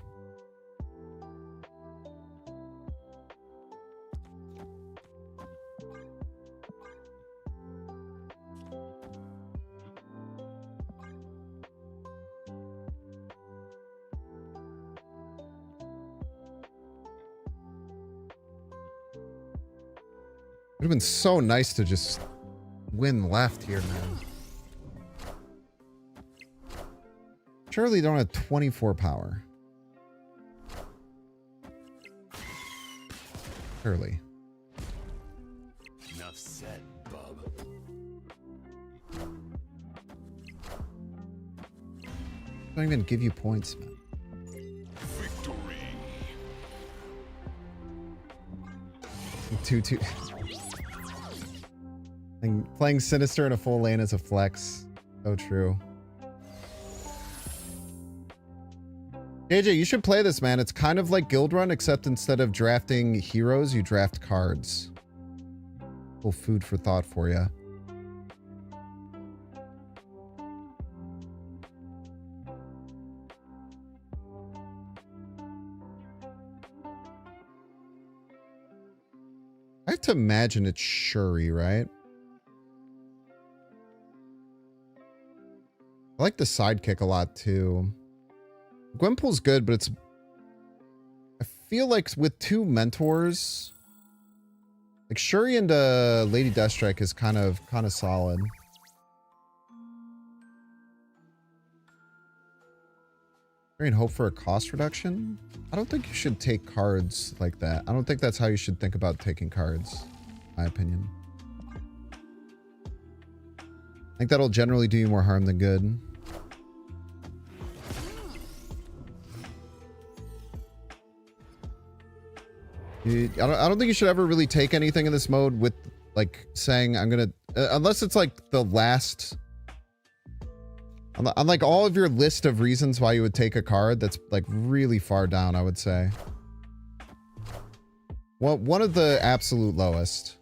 It would have been so nice to just win left here, man. Surely don't have 24 power. Surely. Enough said, bub. Don't even give you points, man. Victory. 2-2. And playing Sinister in a full lane is a flex. So true. JJ, you should play this, man. It's kind of like Guild Run, except instead of drafting heroes, you draft cards. Little food for thought for you. I have to imagine it's Shuri, right? I like the sidekick a lot too. Gwenpool's good, but it's... I feel like with 2 mentors... Like Shuri and Lady Deathstrike is kind of solid. And hope for a cost reduction? I don't think you should take cards like that. I don't think that's how you should think about taking cards, in my opinion. I think that'll generally do you more harm than good. I don't think you should ever really take anything in this mode with like saying I'm gonna unless it's like the last, on like all of your list of reasons why you would take a card, that's like really far down, I would say. Well, one of the absolute lowest.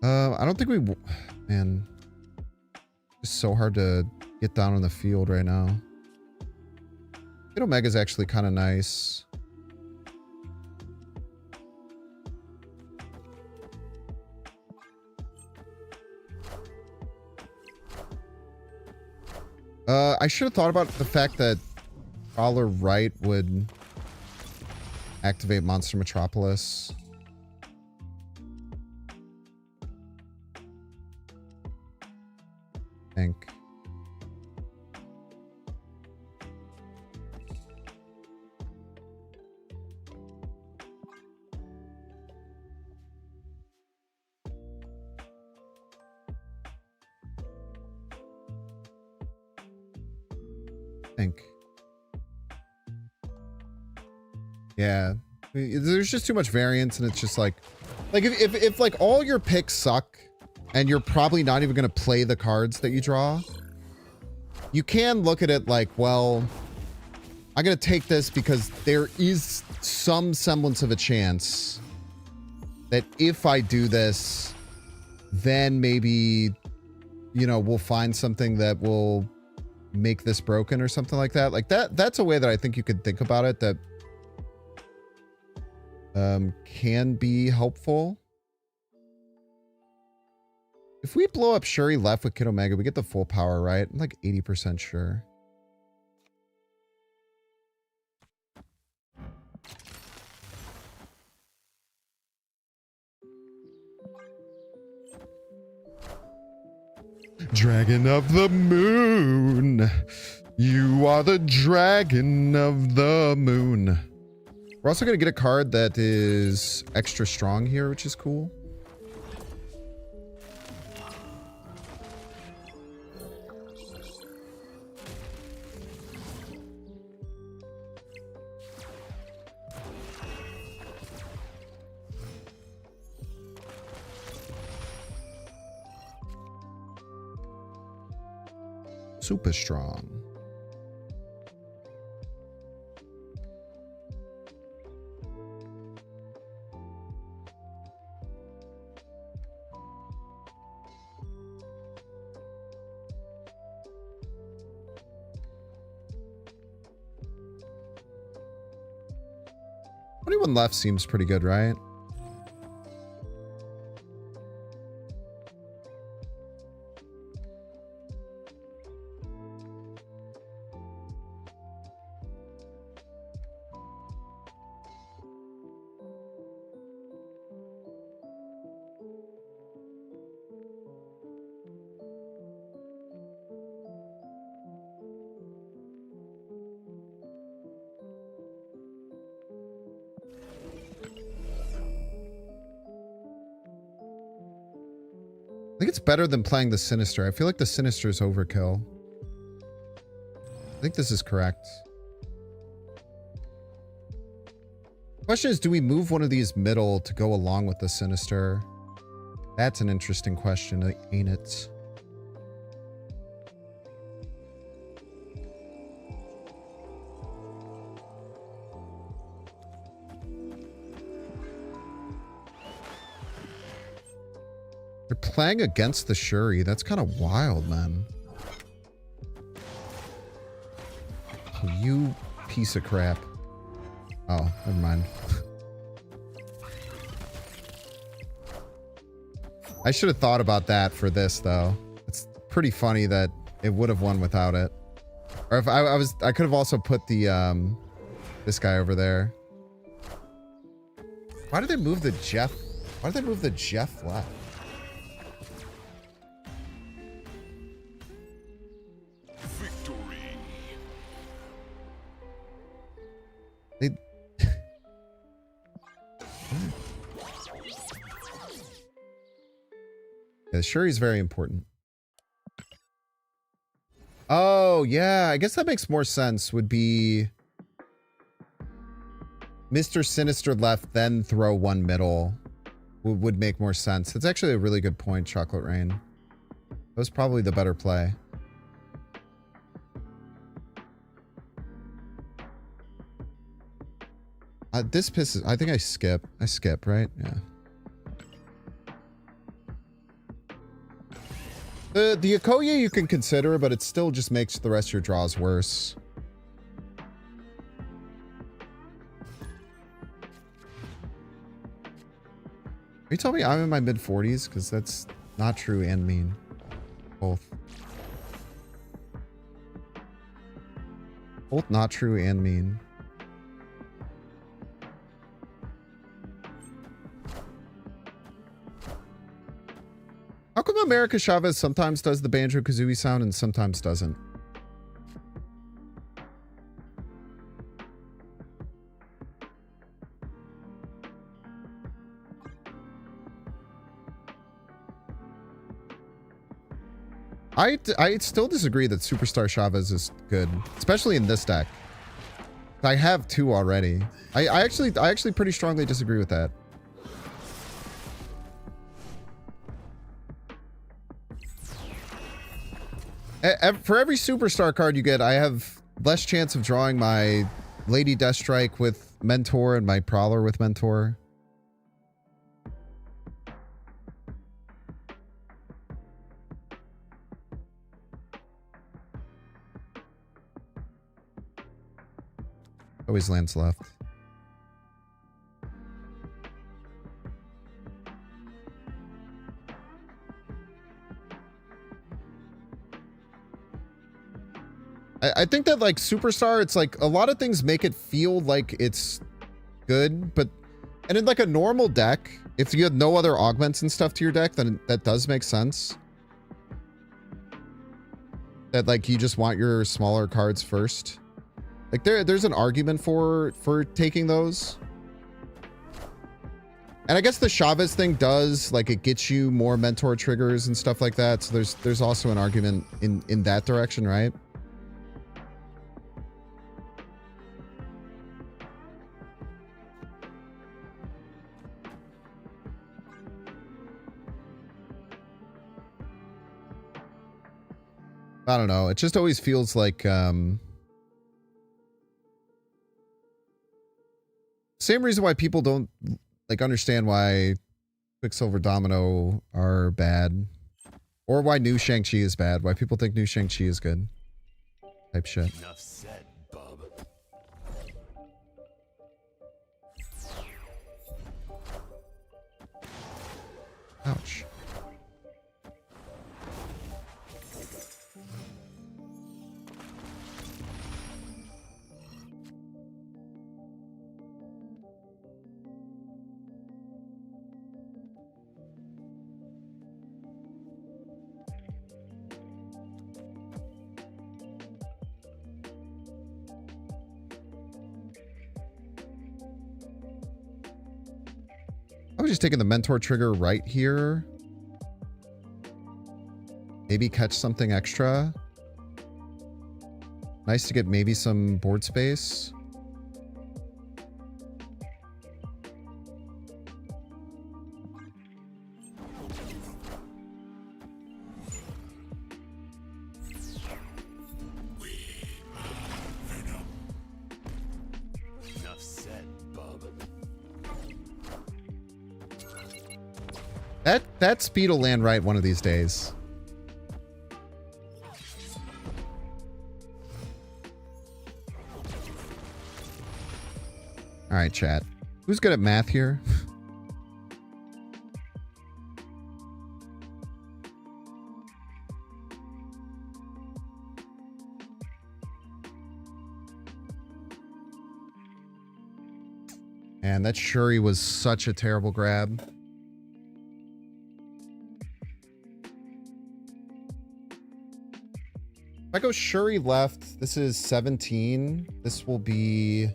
I don't think we, man, it's so hard to get down on the field right now. Kid Omega's actually kind of nice. I should have thought about the fact that Prowler Right would activate Monster Metropolis. I think. Yeah, there's just too much variance, and it's just like if like all your picks suck and you're probably not even going to play the cards that you draw, you can look at it like, well, I'm going to take this because there is some semblance of a chance that if I do this, then maybe, you know, we'll find something that will make this broken or something like that. Like that's a way that I think you could think about it that can be helpful. If we blow up Shuri left with Kid Omega, we get the full power, right? I'm like 80% sure. Dragon of the moon. You are the dragon of the moon. We're also going to get a card that is extra strong here, which is cool. Super strong. Anyone left seems pretty good, right? I think it's better than playing the Sinister. I feel like the Sinister is overkill. I think this is correct. Question is, do we move one of these middle to go along with the Sinister? That's an interesting question, ain't it? They're playing against the Shuri. That's kind of wild, man. Oh, you piece of crap. Oh, never mind. I should have thought about that for this, though. It's pretty funny that it would have won without it. Or if I could have also put the this guy over there. Why did they move the Jeff? Why did they move the Jeff left? Yeah, Shuri's very important. Oh, yeah. I guess that makes more sense. Would be Mr. Sinister left, then throw one middle. Would make more sense. That's actually a really good point, Chocolate Rain. That was probably the better play. This pisses... I think I skip. I skip, right? Yeah. The Okoye you can consider, but it still just makes the rest of your draws worse. Are you telling me I'm in my mid-40s? Because that's not true and mean. Both. Both not true and mean. How come America Chavez sometimes does the Banjo-Kazooie sound and sometimes doesn't? I still disagree that Superstar Chavez is good, especially in this deck. I have two already. I actually pretty strongly disagree with that. For every Superstar card you get, I have less chance of drawing my Lady Deathstrike with Mentor and my Prowler with Mentor. Always lands left. I think that like Superstar, it's like a lot of things make it feel like it's good, but and in like a normal deck, if you had no other augments and stuff to your deck, then that does make sense. That like you just want your smaller cards first. Like there's an argument for taking those. And I guess the Chavez thing does, like, it gets you more Mentor triggers and stuff like that. So there's also an argument in that direction, right? I don't know. It just always feels like same reason why people don't like understand why Quicksilver Domino are bad, or why new Shang-Chi is bad. Why people think new Shang-Chi is good. Type shit. Enough said, bub. Ouch. I was just taking the Mentor trigger right here. Maybe catch something extra. Nice to get maybe some board space. Enough said, bub. That speed will land right one of these days. All right, chat. Who's good at math here? Man, that Shuri was such a terrible grab. If I go Shuri left, this is 17. This will be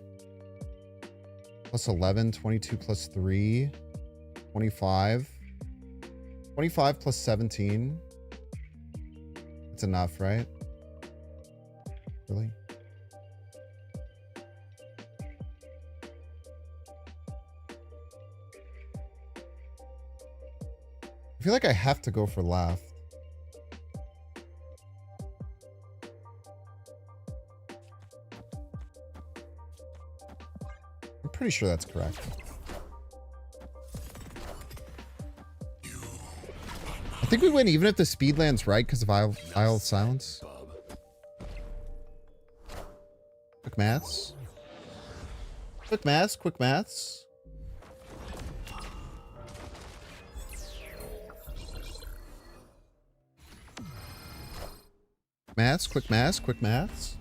plus 11, 22 plus 3, 25. 25 plus 17. It's enough, right? properly. I feel like I have to go for left. I'm pretty sure that's correct. I think we win even if the speed lands right because of Isle of Silence. Quick maths. Quick maths, quick maths. Maths, quick maths, quick maths.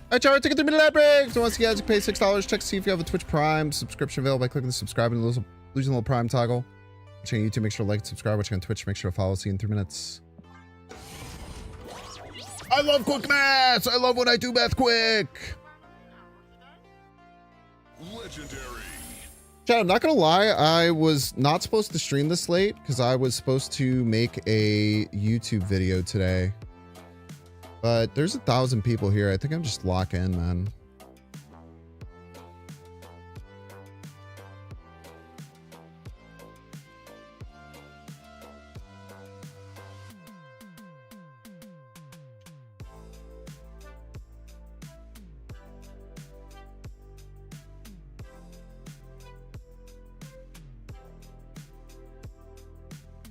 Alright, y'all, take it 3 minute ad break. So once you guys, you pay $6. Check to see if you have a Twitch Prime subscription available by clicking the subscribe and losing a little Prime toggle. Watching on YouTube, make sure to like and subscribe. Watching on Twitch, make sure to follow. See you in 3 minutes. I love quick maths. I love when I do math quick. Legendary. Chat, I'm not gonna lie, I was not supposed to stream this late because I was supposed to make a YouTube video today. But there's 1,000 people here. I think I'm just lock in, man.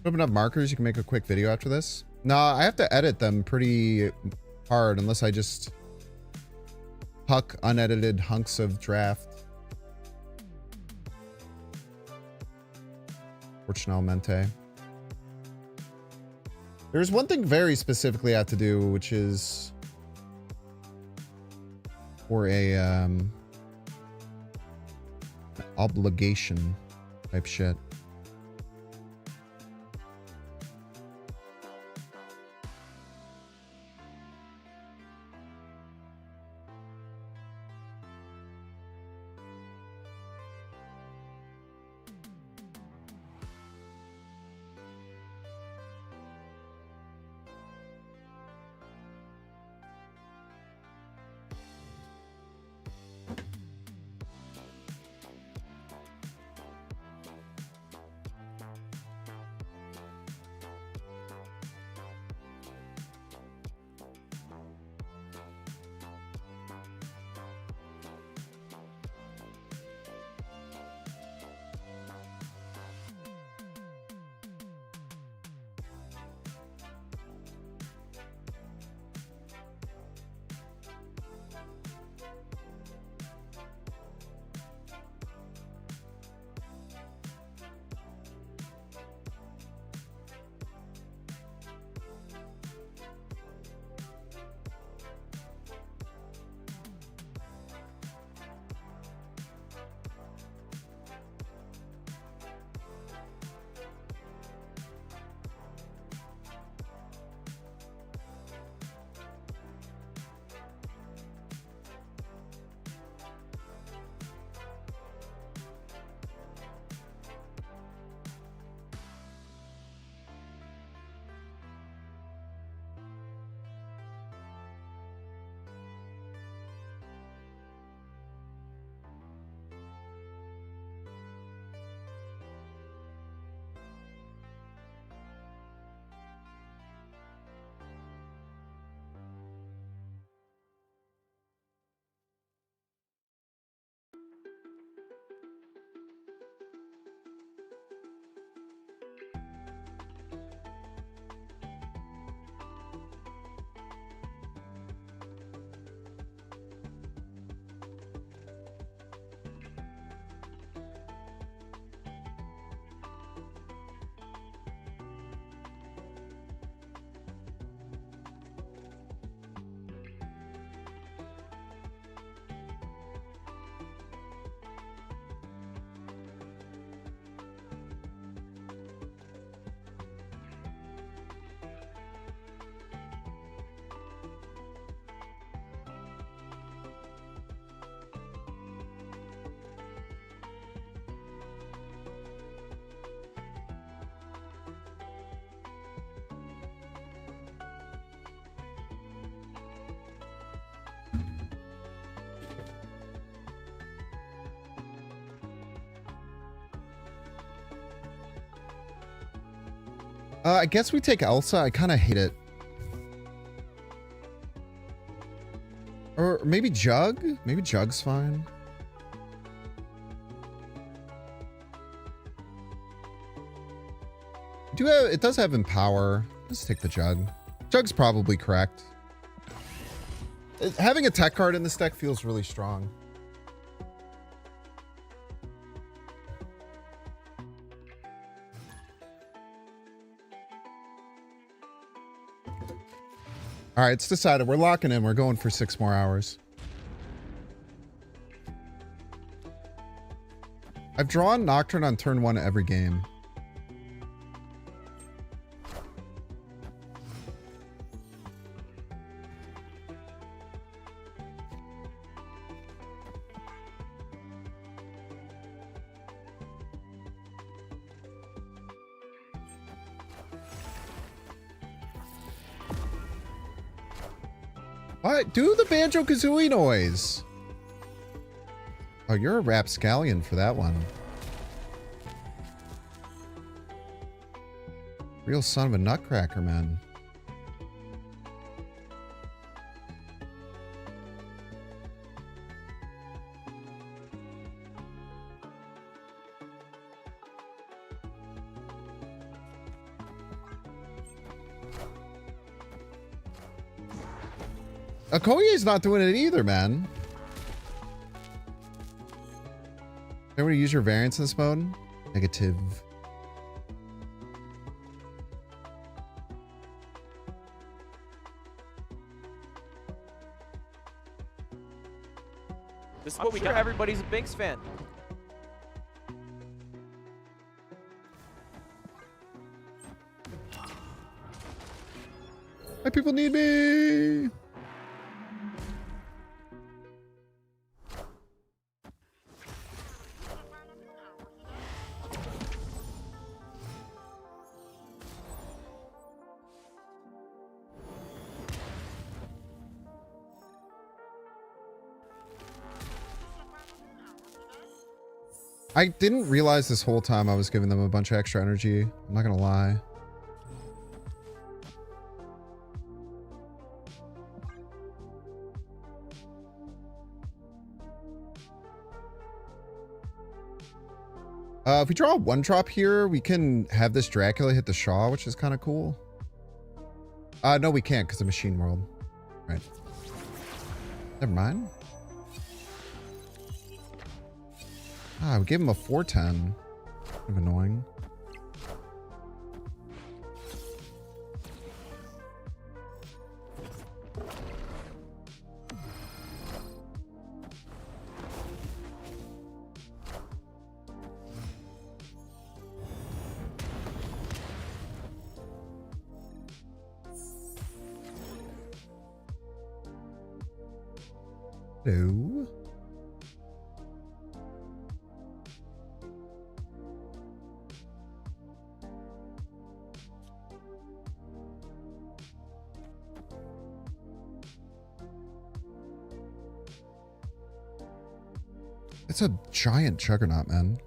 Open up markers, you can make a quick video after this. No, I have to edit them pretty hard unless I just huck unedited hunks of draft. Fortunalmente. There's one thing very specifically I have to do, which is for a obligation type shit. I guess we take Elsa. I kind of hate it. Or maybe Jug? Maybe Jug's fine. It does have Empower. Let's take the Jug. Jug's probably correct. Having a tech card in this deck feels really strong. All right, it's decided. We're locking in. We're going for 6 more hours. I've drawn Nocturne on turn 1 every game. What? Do the Banjo-Kazooie noise. Oh, you're a rapscallion for that one. Real son of a nutcracker, man. Okoye's not doing it either, man. Everybody use your variants in this mode? Negative. This is what we got. Everybody's a Binks fan. My people need me. I didn't realize this whole time I was giving them a bunch of extra energy. I'm not gonna lie. If we draw a 1-drop here, we can have this Dracula hit the Shaw, which is kind of cool. No, we can't because of Machine World. Right. Never mind. Ah, we gave him a 4/10. Kind of annoying. Hello. It's a giant juggernaut, man.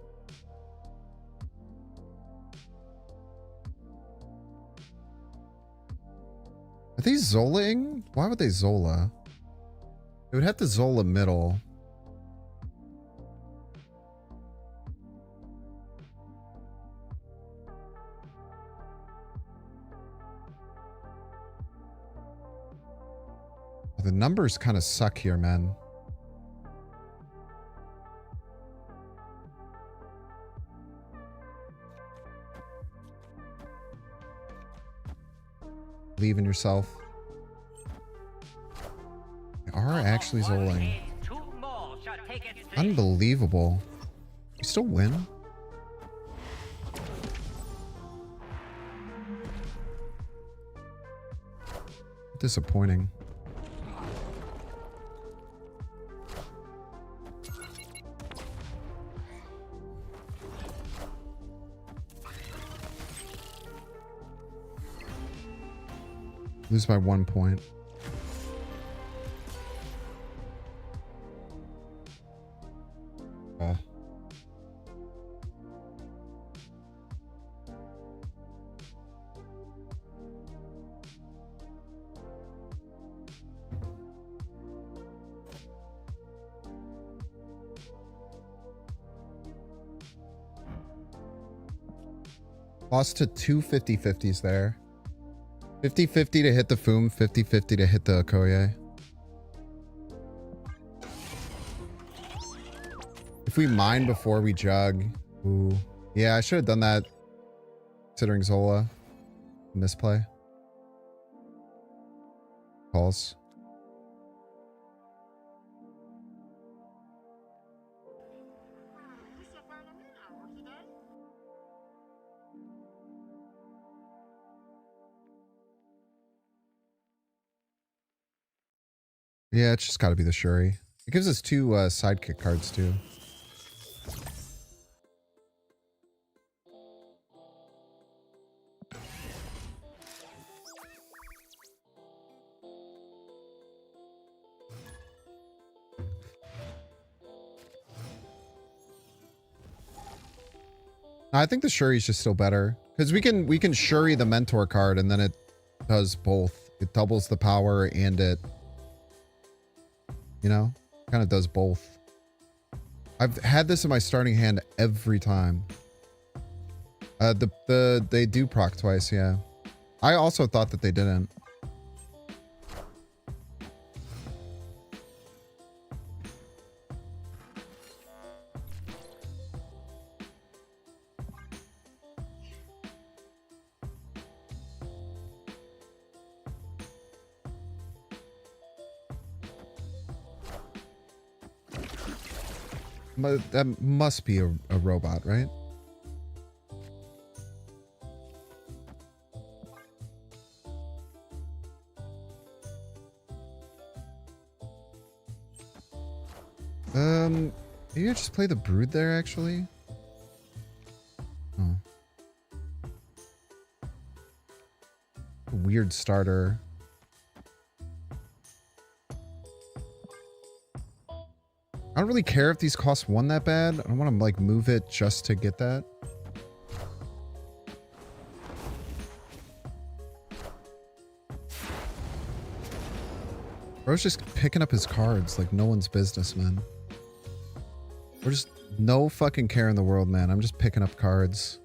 Are they Zolaing? Why would they Zola? It would have to Zola middle. The numbers kind of suck here, man. Believe in yourself. They are actually Zoling. Unbelievable. You still win? Disappointing. Lose by 1 point. Lost to two 50-50s there. 50-50 to hit the Foom, 50-50 to hit the Okoye. If we mine before we jug. Ooh. Yeah, I should have done that considering Zola. Misplay. Calls. Yeah, it's just got to be the Shuri. It gives us two sidekick cards too. I think the Shuri is just still better because we can Shuri the mentor card and then it does both. It doubles the power and it, you know, kind of does both. I've had this in my starting hand every time. They do proc twice, yeah. I also thought that they didn't. That must be a robot, right? Maybe I just play the Brood there, actually. Oh. Weird starter. I don't really care if these cost 1 that bad. I don't want to like move it just to get that. Bro's just picking up his cards like no one's business, man. We're just no fucking care in the world, man. I'm just picking up cards.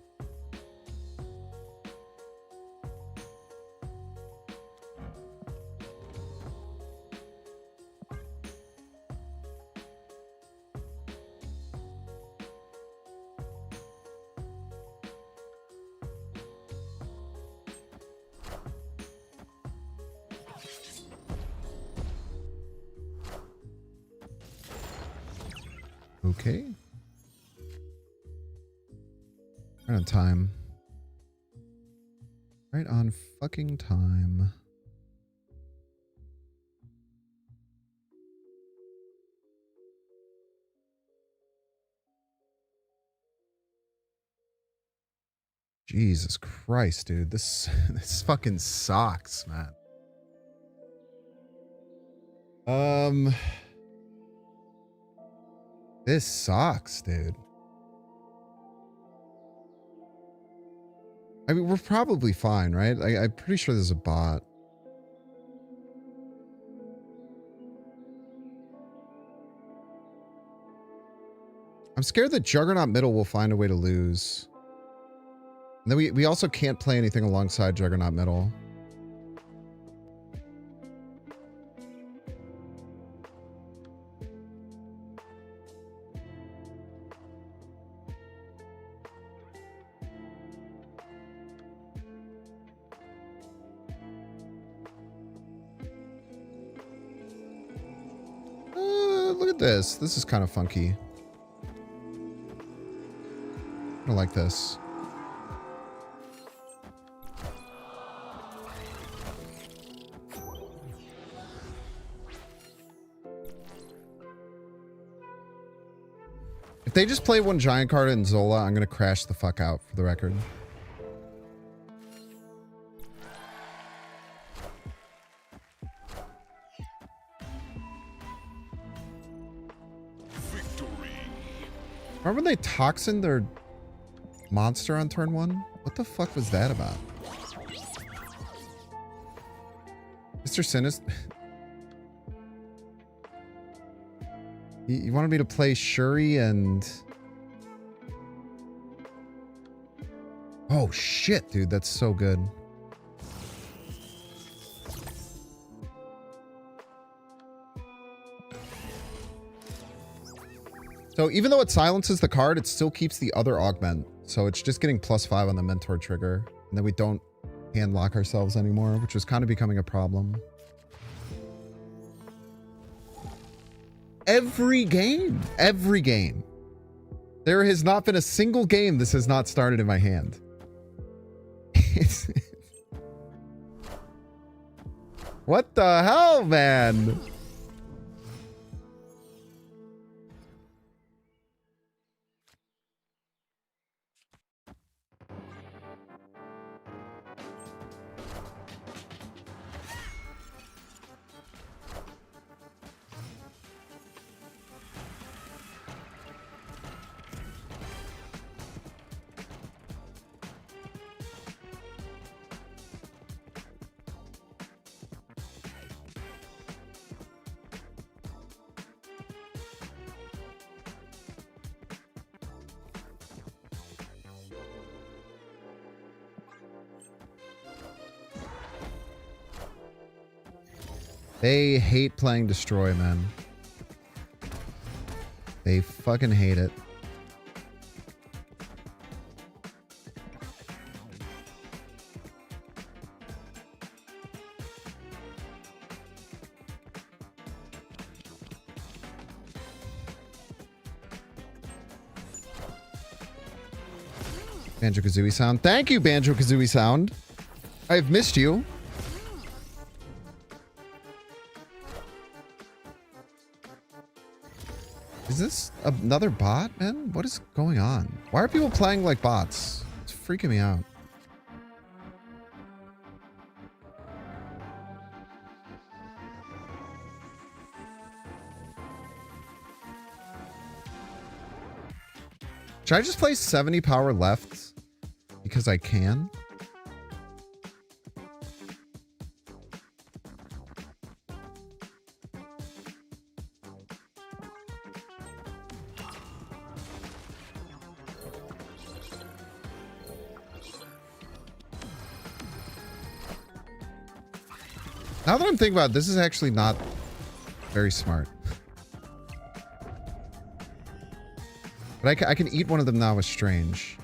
Okay. Right on time. Right on fucking time. Jesus Christ, dude. This fucking sucks, man. This sucks, dude. I mean, we're probably fine, right? I'm pretty sure there's a bot. I'm scared that Juggernaut middle will find a way to lose. And then we also can't play anything alongside Juggernaut middle. Look at this. This is kind of funky. I like this. If they just play one giant card in Zola, I'm gonna crash the fuck out, for the record. Remember when they toxined their monster on turn 1? What the fuck was that about? Mr. Sinis... You wanted me to play Shuri and... Oh shit, dude, that's so good. So even though it silences the card, it still keeps the other augment. So it's just getting +5 on the mentor trigger. And then we don't hand lock ourselves anymore, which was kind of becoming a problem. Every game. There has not been a single game this has not started in my hand. What the hell, man? They hate playing Destroy, man. They fucking hate it. Banjo-Kazooie sound. Thank you, Banjo-Kazooie sound. I've missed you. Is this another bot, man? What is going on? Why are people playing like bots? It's freaking me out. Should I just play 70 power left? Because I can? Now that I'm thinking about it, this is actually not very smart. But I can eat one of them now with Strange.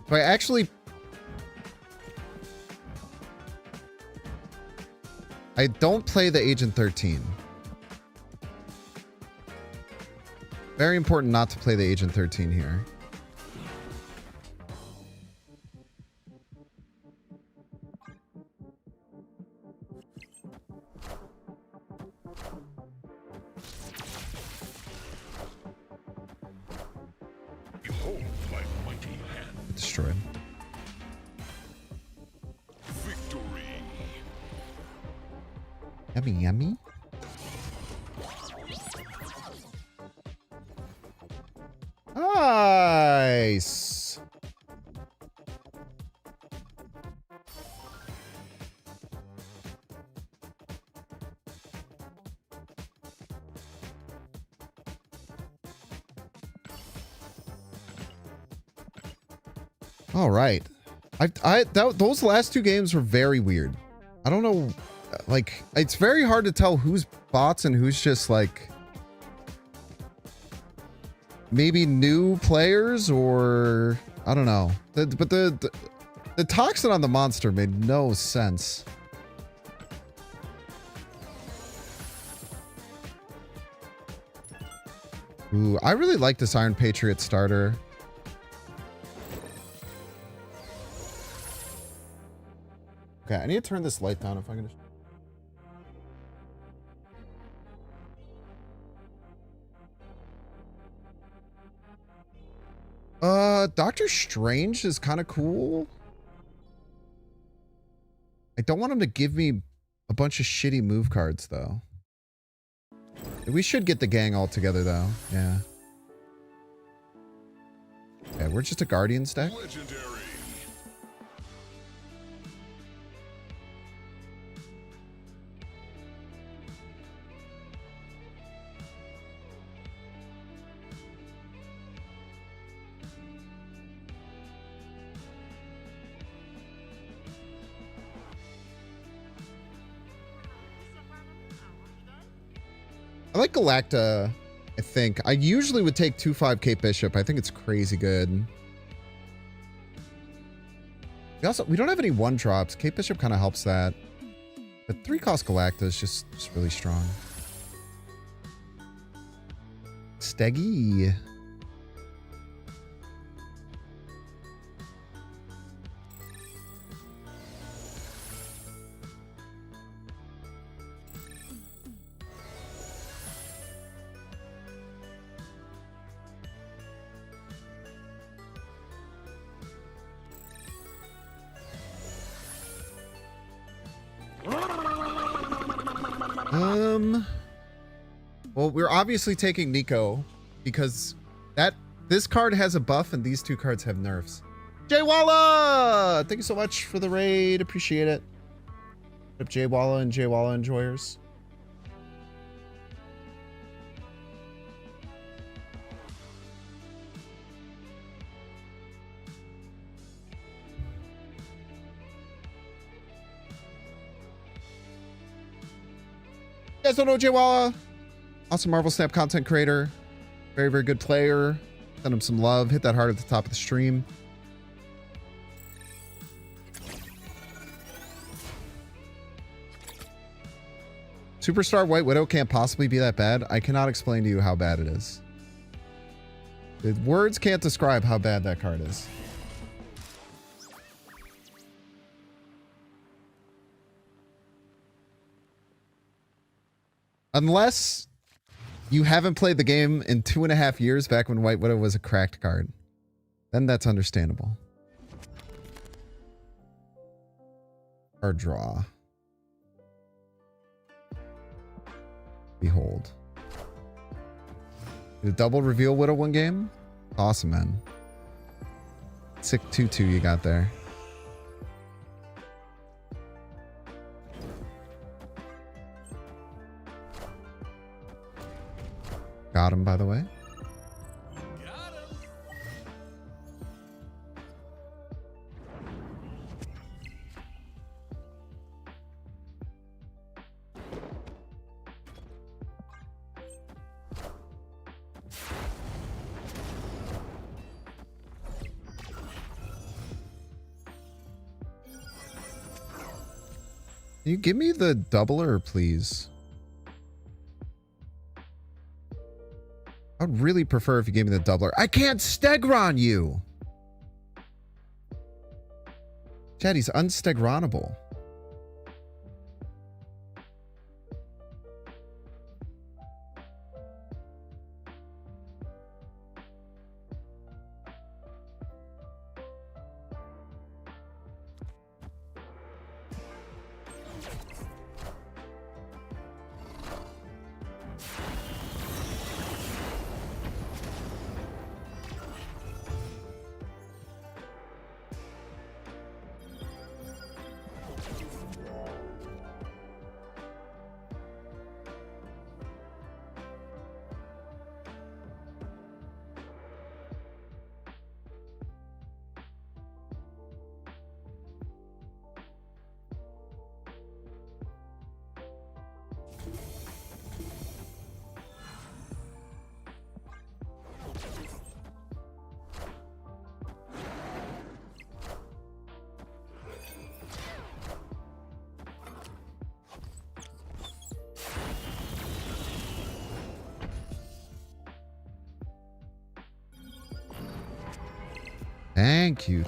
So I actually... I don't play the Agent 13. Very important not to play the Agent 13 here. Behold my mighty hand. Destroyed. Victory. Yummy, yummy. Nice. All right. Those last two games were very weird. I don't know, like, it's very hard to tell who's bots and who's just like maybe new players, or I don't know. But the toxin on the monster made no sense. Ooh, I really like this Iron Patriot starter. Okay, I need to turn this light down if I can. Doctor Strange is kind of cool. I don't want him to give me a bunch of shitty move cards, though. We should get the gang all together, though. Yeah. Okay, we're just a Guardians deck. Legendary. I like Galacta, I think. I usually would take 2/5 Cape Bishop. I think it's crazy good. We don't have any 1-drops. Cape Bishop kind of helps that. But 3-cost Galacta is just really strong. Steggy. Well, we're obviously taking Nico because this card has a buff and these two cards have nerfs. Jay Walla! Thank you so much for the raid. Appreciate it. Up Jay Walla and Jay Walla enjoyers. You guys don't know Jay Walla? Awesome Marvel Snap content creator. Very, very good player. Send him some love. Hit that heart at the top of the stream. Superstar White Widow can't possibly be that bad. I cannot explain to you how bad it is. The words can't describe how bad that card is. Unless you haven't played the game in 2.5 years back when White Widow was a cracked card, then that's understandable. Card draw. Behold. Did a double reveal Widow one game? Awesome, man. Sick 2/2 you got there. Got him, by the way. Got him. Can you give me the doubler, please? I'd really prefer if you gave me the doubler. I can't Stegron you! Chad, he's unstegronable.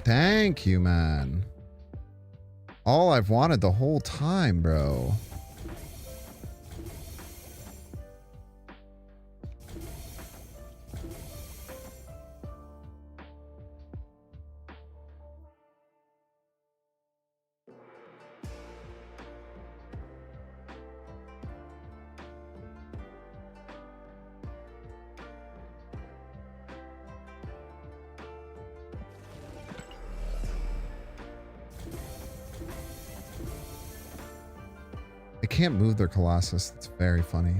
Thank you, man. All I've wanted the whole time, bro. They can't move their Colossus. That's very funny.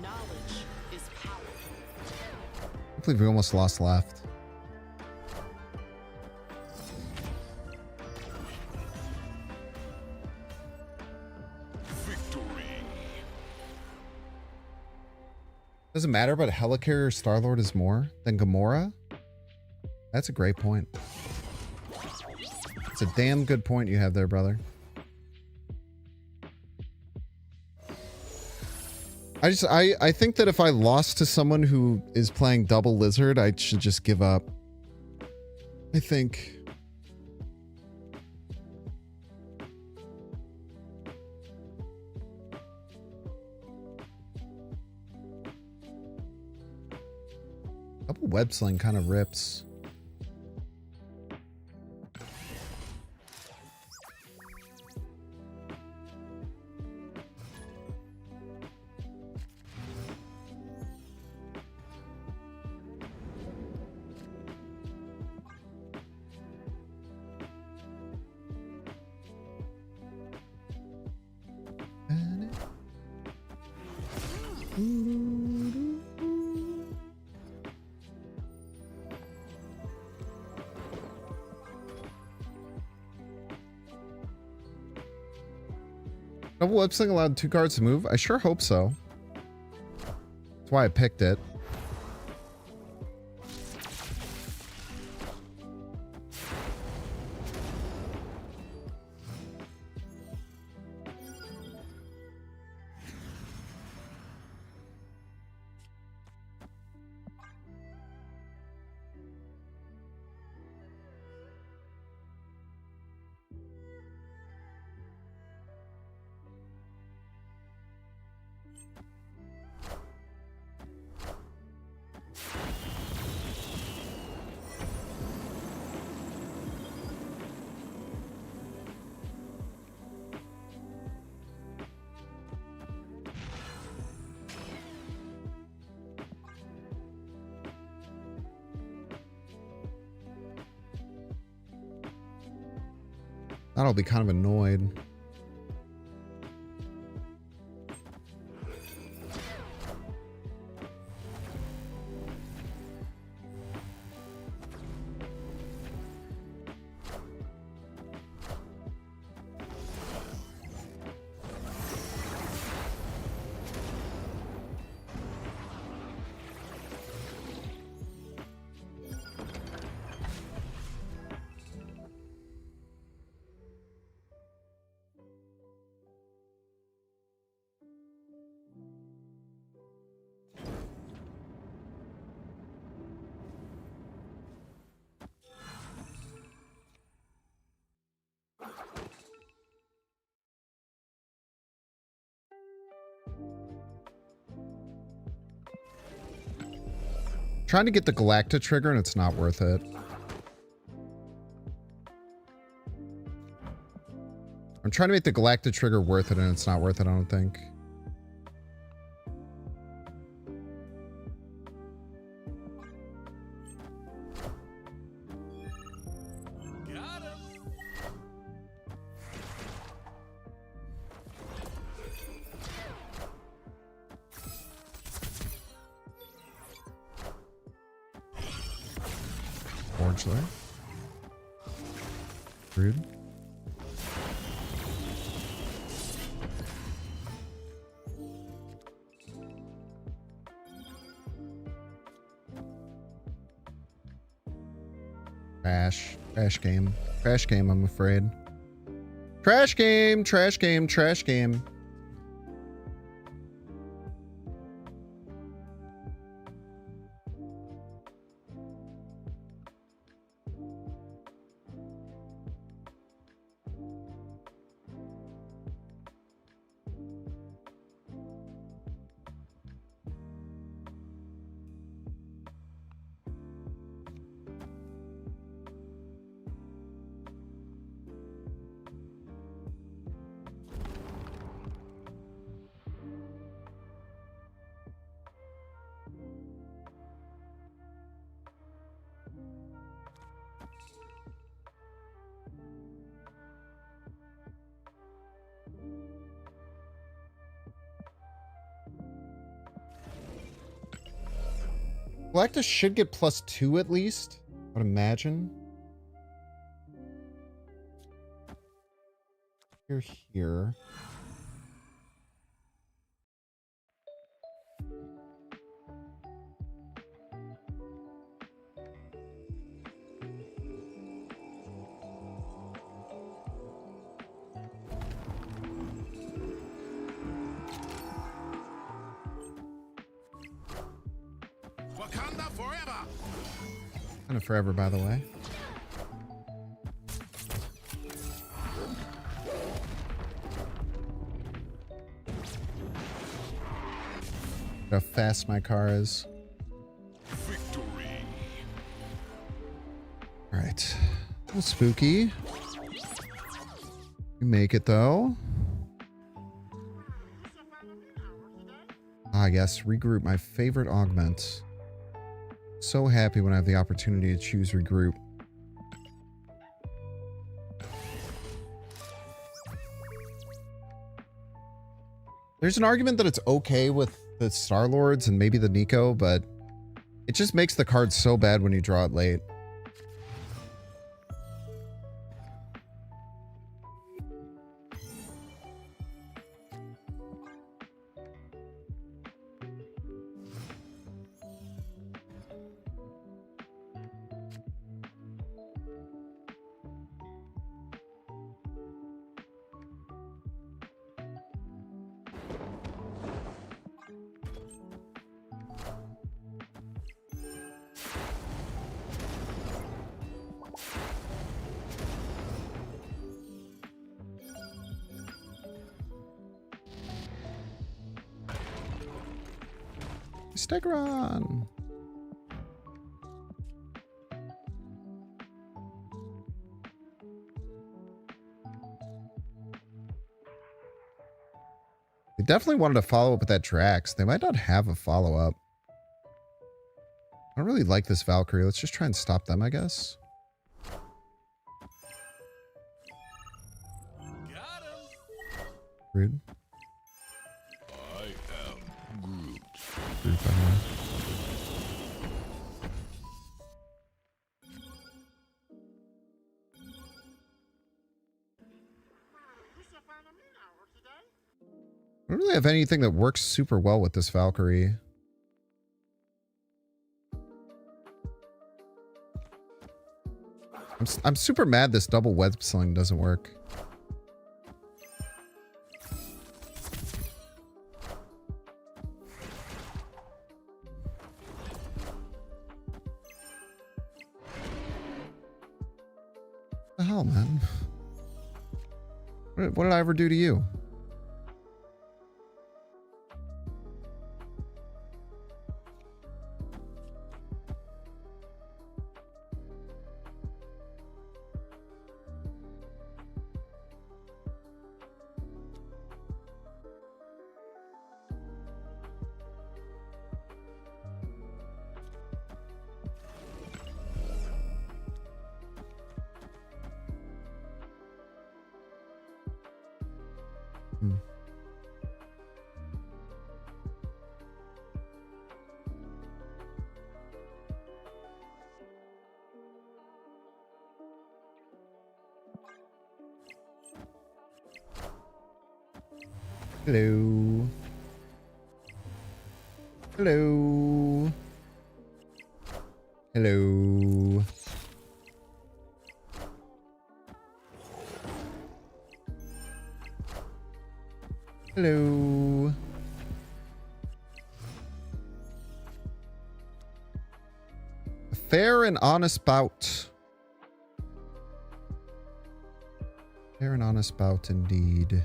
Knowledge believe we almost lost left. Doesn't matter, but Helicarrier Star-Lord is more than Gamora? That's a great point. It's a damn good point you have there, brother. I think that if I lost to someone who is playing double Lizard, I should just give up. I think. Double web sling kind of rips. Double web sling allowed 2 cards to move? I sure hope so. That's why I picked it. That'll be kind of annoyed. Trying to get the Galacta trigger and it's not worth it. I'm trying to make the Galacta trigger worth it and it's not worth it, I don't think. Forge there. Rude. Trash. Trash game. Trash game, I'm afraid. Trash game, trash game, trash game. Galactus should get +2 at least, I would imagine. You're here. Wakanda forever! Kind of forever, by the way. How fast my car is. Victory! Alright. A little spooky. You make it though. Ah, yes. Regroup, my favorite augment. So happy when I have the opportunity to choose regroup. There's an argument that it's okay with the Star-Lords and maybe the Nico, but it just makes the card so bad when you draw it late. Stegron. They definitely wanted to follow up with that Drax. They might not have a follow-up. I don't really like this Valkyrie. Let's just try and stop them, I guess. Got him. Rude. I am Groot. Rude, by the way. I don't really have anything that works super well with this Valkyrie. I'm super mad this double web sling doesn't work. What the hell, man? What did I ever do to you? Hello. Hello. Hello. Hello. A fair and honest bout. Fair and honest bout indeed.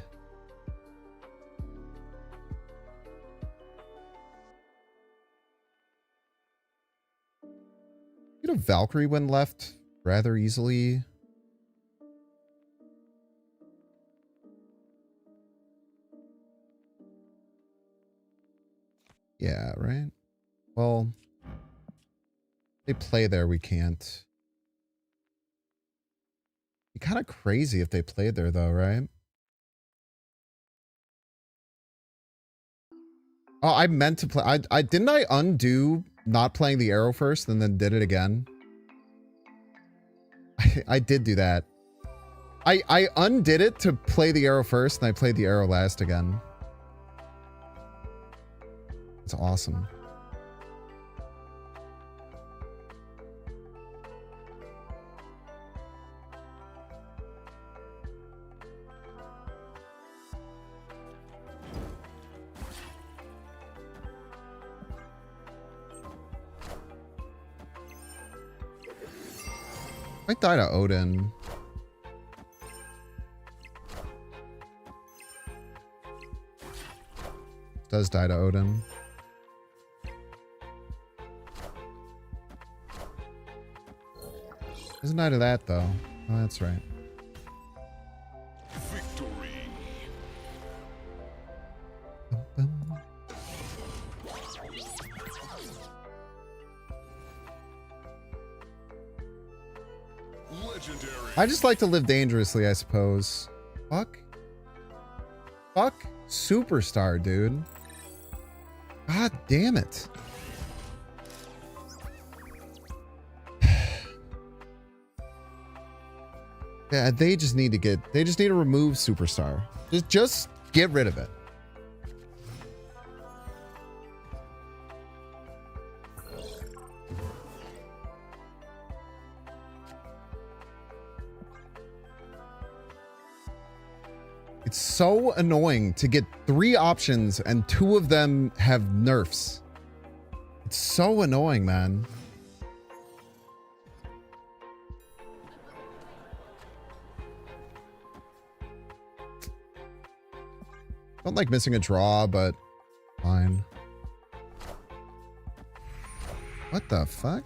Get a Valkyrie when left rather easily. Yeah, right? Well, they play there, we can't. Be kind of crazy if they played there though, right? Oh, I meant to play. I didn't I undo not playing the arrow first and then did it again. I did do that. I undid it to play the arrow first and I played the arrow last again. It's awesome. I died to Odin. Does die to Odin. Doesn't die to that though. Oh, that's right. Victory. Legendary. I just like to live dangerously, I suppose. Fuck. Fuck Superstar, dude. God damn it. Yeah, they just need to remove Superstar. Just get rid of it. It's so annoying to get 3 options and 2 of them have nerfs. It's so annoying, man. Don't like missing a draw, but fine. What the fuck?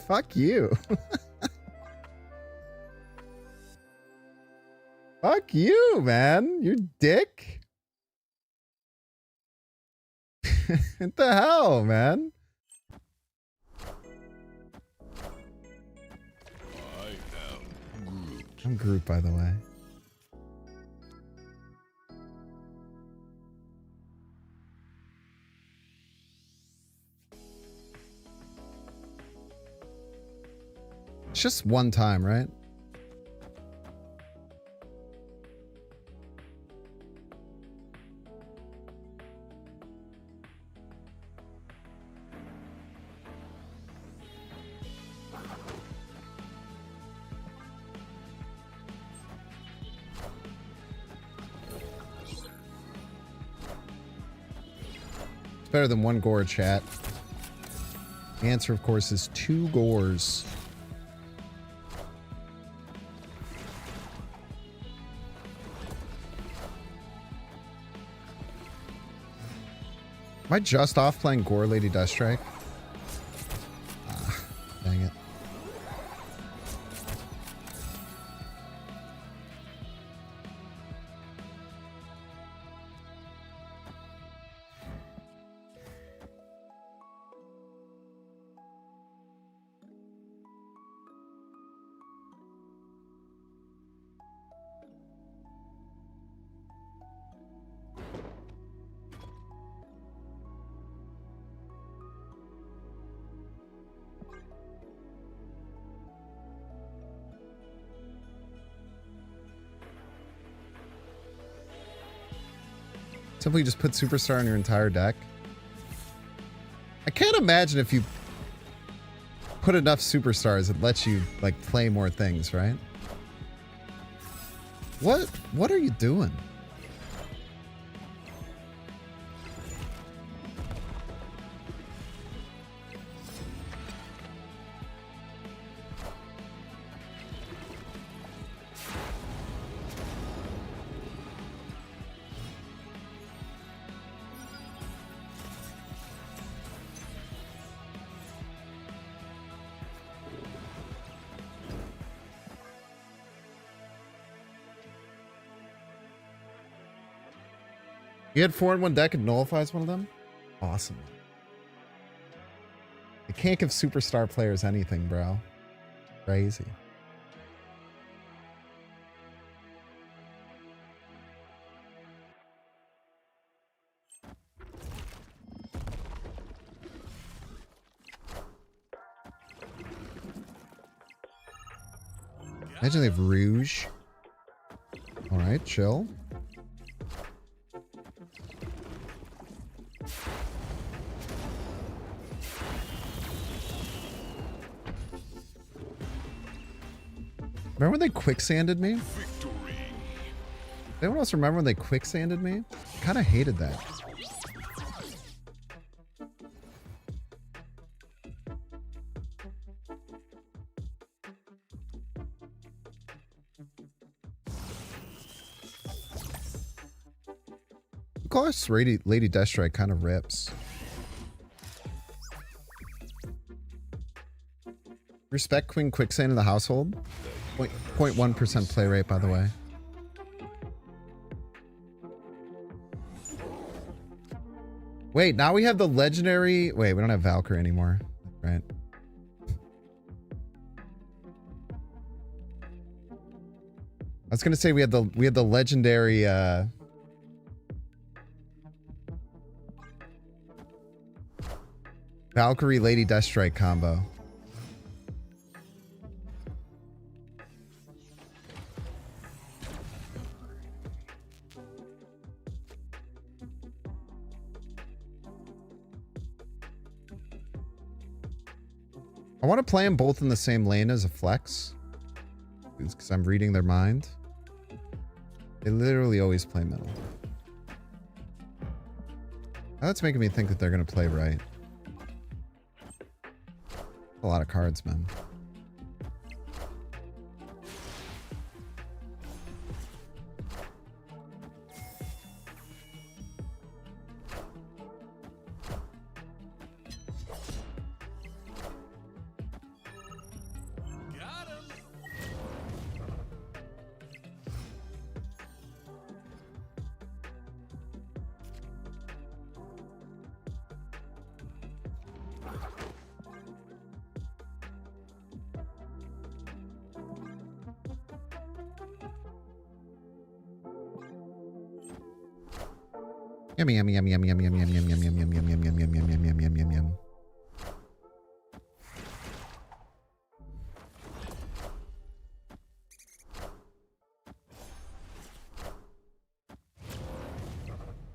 Fuck you. Fuck you, man. You dick. What the hell, man? I'm Groot, by the way. It's just one time, right? It's better than 1 gore, chat. The answer, of course, is 2 gores. Am I just off playing Gore Lady Deathstrike? Ah, dang it. Simply just put Superstar in your entire deck. I can't imagine if you put enough Superstars, it lets you like play more things, right? What are you doing? You had 4 in 1 deck and nullifies one of them? Awesome. You can't give superstar players anything, bro. Crazy. Imagine they have Rouge. All right, chill. Remember when they quicksanded me? Anyone else remember when they quicksanded me? Kind of hated that. Of course, Lady Deathstrike kind of rips. Respect Queen Quicksand in the household. 0.1% play rate, by the way. Wait, now we have the legendary... Wait, we don't have Valkyrie anymore. Right. I was gonna say we had the legendary Valkyrie Lady Deathstrike combo. I want to play them both in the same lane as a flex. Because I'm reading their mind. They literally always play middle. Now that's making me think that they're going to play right. A lot of cards, man. Yummy, yummy, yummy, yummy, yummy, yummy, yummy, yummy, yummy, yummy, yummy, yummy, yummy, yummy, yummy, yummy, yummy, yum.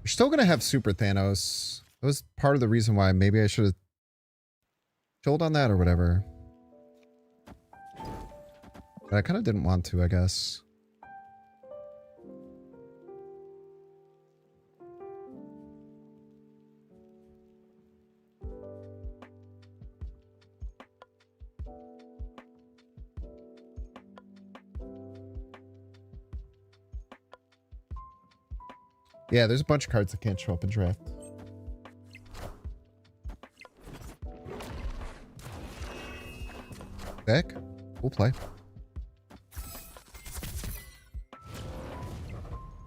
We're still gonna have Super Thanos. That was part of the reason why maybe I should have chilled on that or whatever. But I kind of didn't want to, I guess. Yeah, there's a bunch of cards that can't show up in draft. Back. We'll play.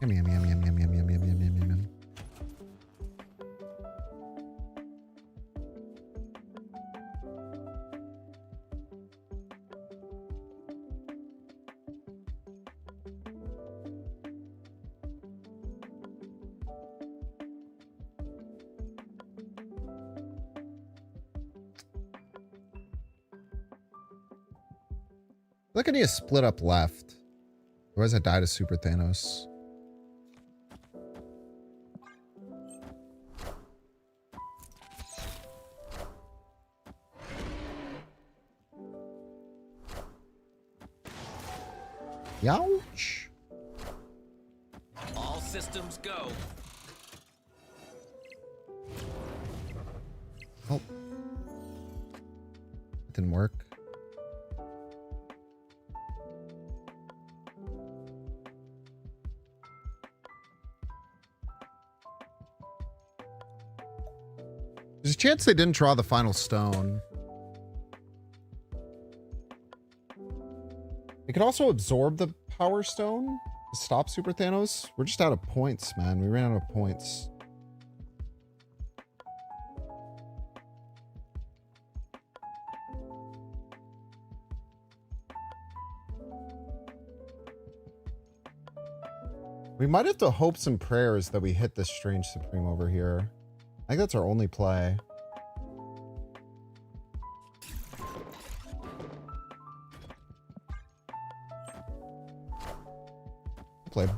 Yum, yum, yum, yum, yum, yum, yum, yum, yum, yum, yum. Look, I need a split up left. Otherwise I die to Super Thanos. Youch. All systems go. Oh. It didn't work. There's a chance they didn't draw the final stone. They could also absorb the Power Stone to stop Super Thanos. We're just out of points, man. We ran out of points. We might have to hopes and prayers that we hit this Strange Supreme over here. I think that's our only play. Played.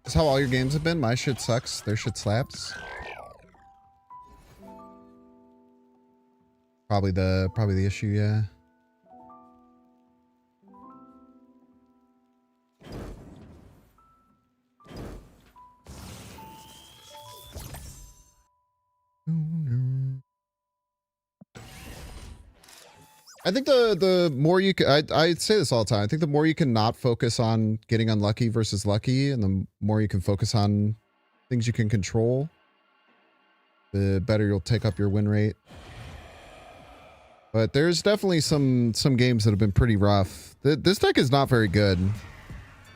That's how all your games have been? My shit sucks, their shit slaps. Probably the issue, yeah. I think the more you can, I say this all the time. I think the more you can not focus on getting unlucky versus lucky, and the more you can focus on things you can control, the better you'll take up your win rate. But there's definitely some games that have been pretty rough. This deck is not very good.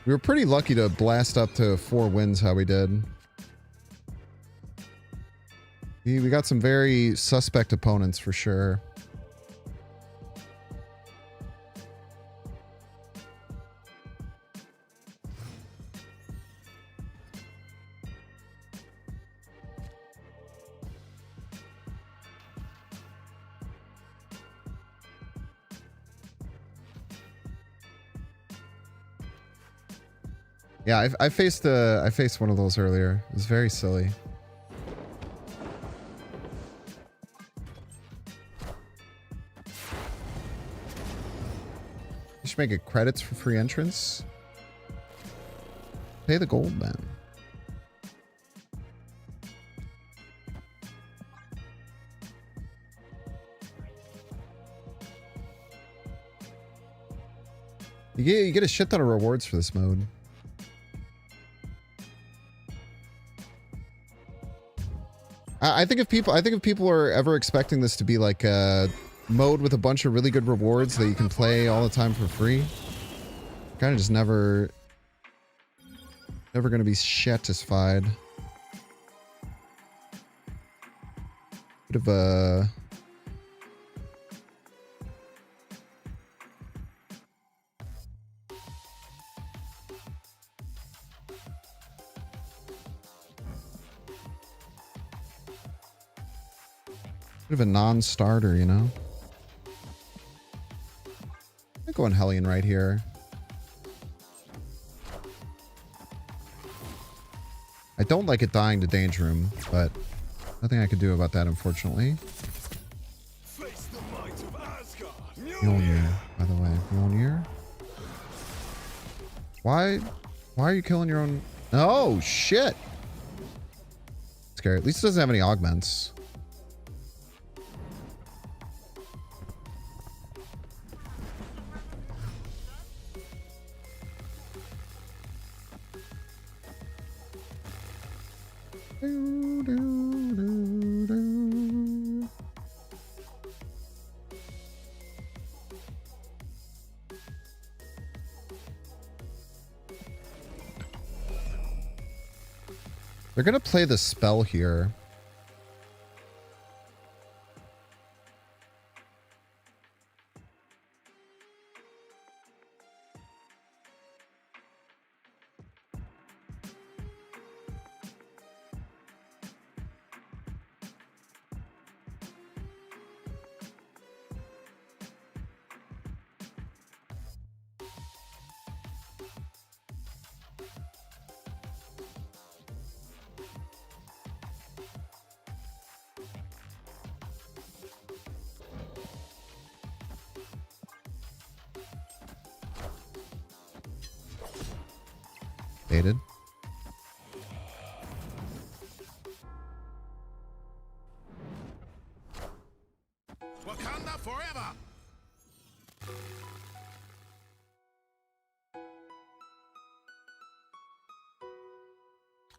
We were pretty lucky to blast up to 4 wins how we did. We got some very suspect opponents for sure. Yeah, I faced one of those earlier. It was very silly. You should make it credits for free entrance. Pay the gold then. You get a shit ton of rewards for this mode. I think if people are ever expecting this to be like a mode with a bunch of really good rewards that you can play all the time for free, kind of just never going to be satisfied. Bit of a non-starter, you know? I'm going Hellion right here. I don't like it dying to Danger Room, but nothing I could do about that, unfortunately. Face the might of Asgard. Mjolnir, by the way. Mjolnir? Why are you killing your own? Oh, shit! Scary. At least it doesn't have any augments. They're gonna play the spell here. Baited. Wakanda forever.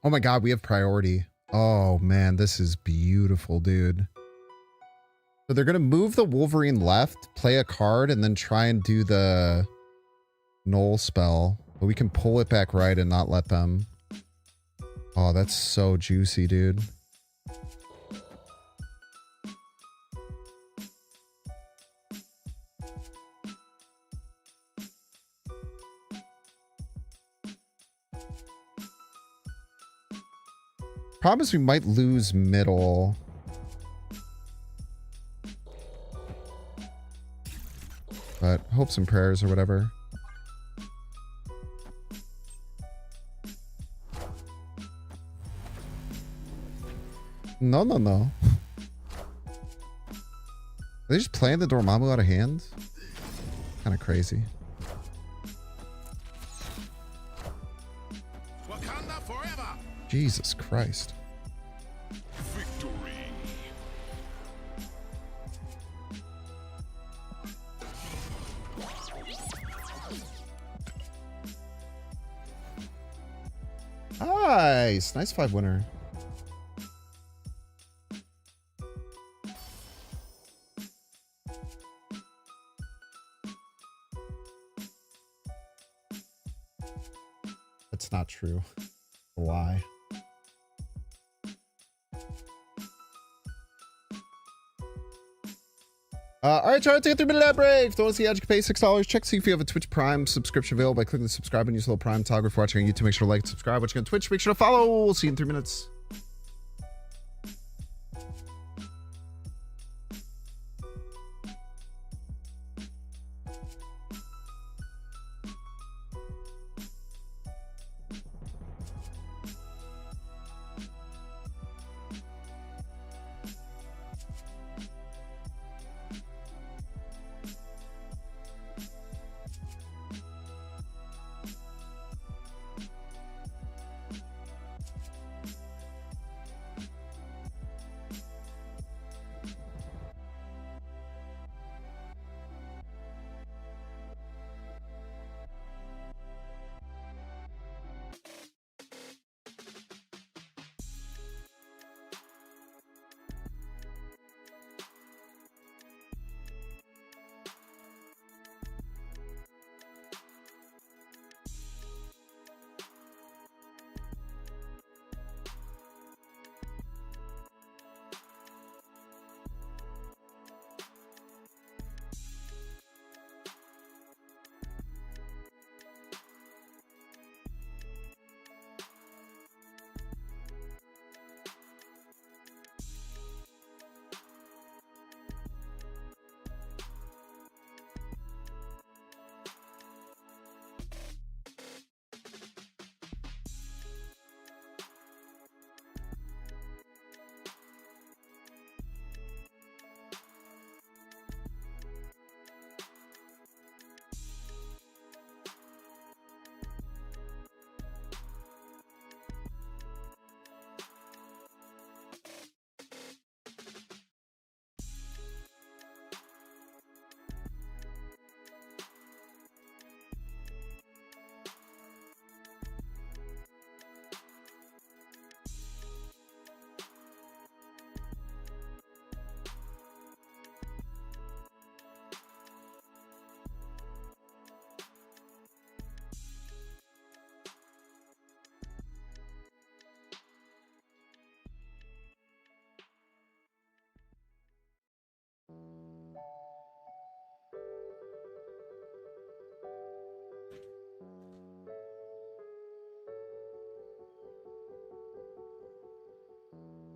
Oh my god, we have priority. Oh man, this is beautiful, dude. So they're gonna move the Wolverine left, play a card, and then try and do the Null spell. But we can pull it back right and not let them. Oh, that's so juicy, dude. Problem is we might lose middle. But hopes and prayers or whatever. No, no, no. Are they just playing the Dormammu out of hand? Kind of crazy. Wakanda forever. Jesus Christ. Victory. Nice. Nice 5 winner. That's not true. A lie. All right, try to take a 3-minute ad break. If you want to see how you can pay $6, check to see if you have a Twitch Prime subscription available by clicking the subscribe and use the little Prime toggle. If you're watching on YouTube, make sure to like and subscribe. Watching on Twitch, make sure to follow. We'll see you in 3 minutes.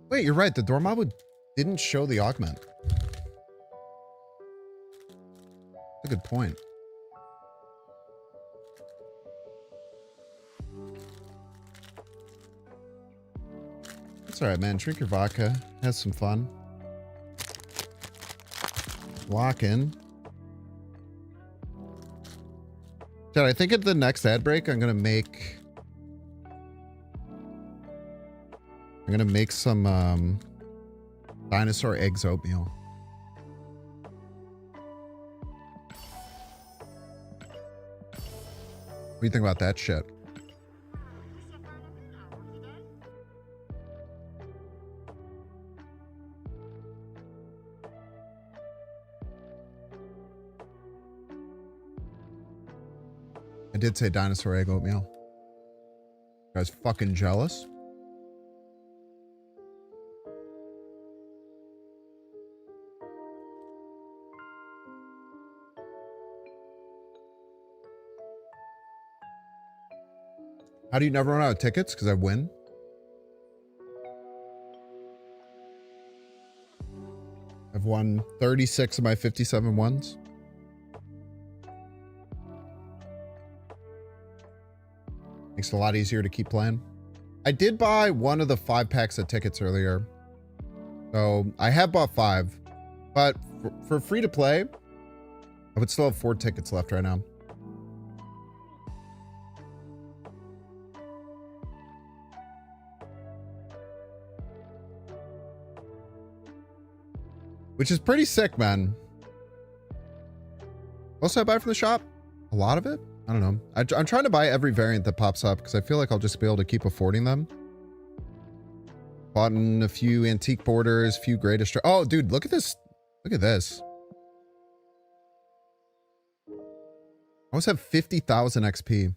Wait, you're right. The Dormammu didn't show the augment. That's a good point. It's all right, man. Drink your vodka. Have some fun. Lock in. Chad, I think at the next ad break, I'm gonna make some dinosaur eggs oatmeal. What do you think about that shit? did say dinosaur egg oatmeal. You guys fucking jealous? How do you never run out of tickets? Because I win. I've won 36 of my 57 ones. Makes it a lot easier to keep playing. I did buy one of the 5 packs of tickets earlier. So I have bought 5. But for free to play, I would still have 4 tickets left right now. Which is pretty sick, man. Also, I buy from the shop. A lot of it? I don't know. I'm trying to buy every variant that pops up because I feel like I'll just be able to keep affording them. Bought in a few antique borders, few greatest. Oh, dude, look at this. Look at this. I almost have 50,000 XP.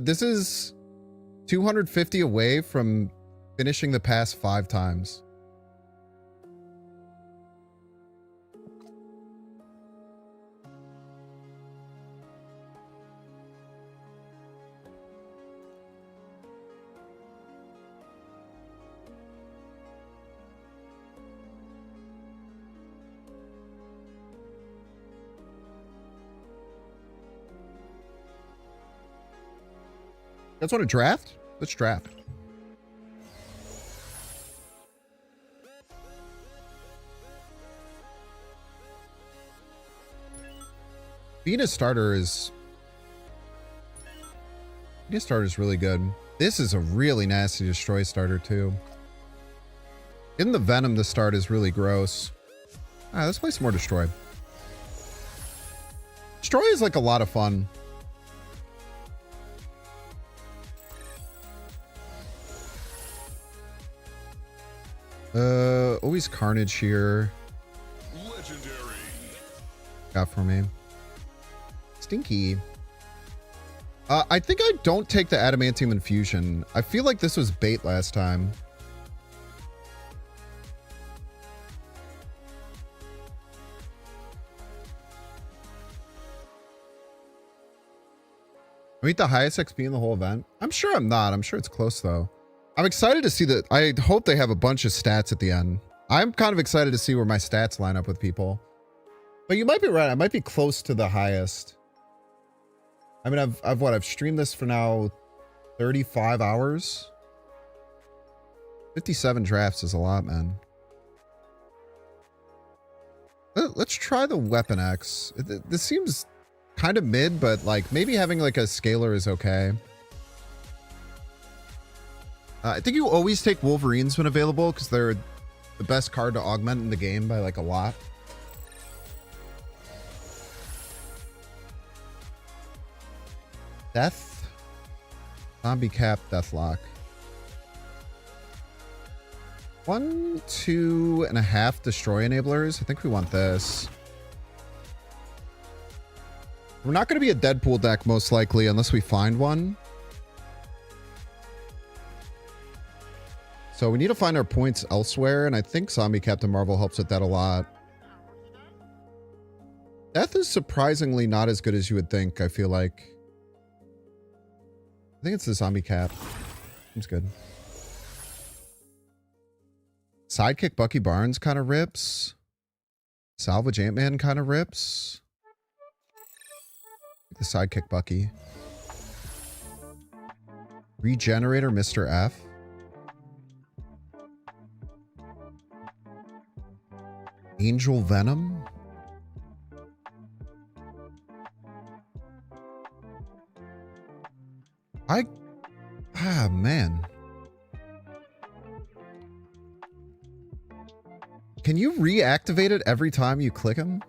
This is 250 away from finishing the pass 5 times. You guys want to draft? Let's draft. Being a starter is really good. This is a really nasty destroy starter too. Getting the venom to start is really gross. Let's play some more destroy. Destroy is like a lot of fun. Always carnage here. Legendary. Got for me. Stinky. I think I don't take the adamantium infusion. I feel like this was bait last time. Am I the highest XP in the whole event? I'm sure I'm not. I'm sure it's close though. I'm excited to see that. I hope they have a bunch of stats at the end. I'm kind of excited to see where my stats line up with people. But you might be right. I might be close to the highest. I mean, I've streamed this for now 35 hours. 57 drafts is a lot, man. Let's try the Weapon X. This seems kind of mid, but like maybe having like a scaler is okay. I think you always take Wolverines when available because they're the best card to augment in the game by like a lot. Death. Zombie Cap, Deathlock. 1, 2.5 destroy enablers. I think we want this. We're not going to be a Deadpool deck most likely unless we find one. So we need to find our points elsewhere, and I think Zombie Captain Marvel helps with that a lot. Death is surprisingly not as good as you would think, I feel like. I think it's the Zombie Cap. Seems good. Sidekick Bucky Barnes kind of rips. Salvage Ant-Man kind of rips. The Sidekick Bucky. Regenerator Mr. F. Angel Venom. Man. Can you reactivate it every time you click him?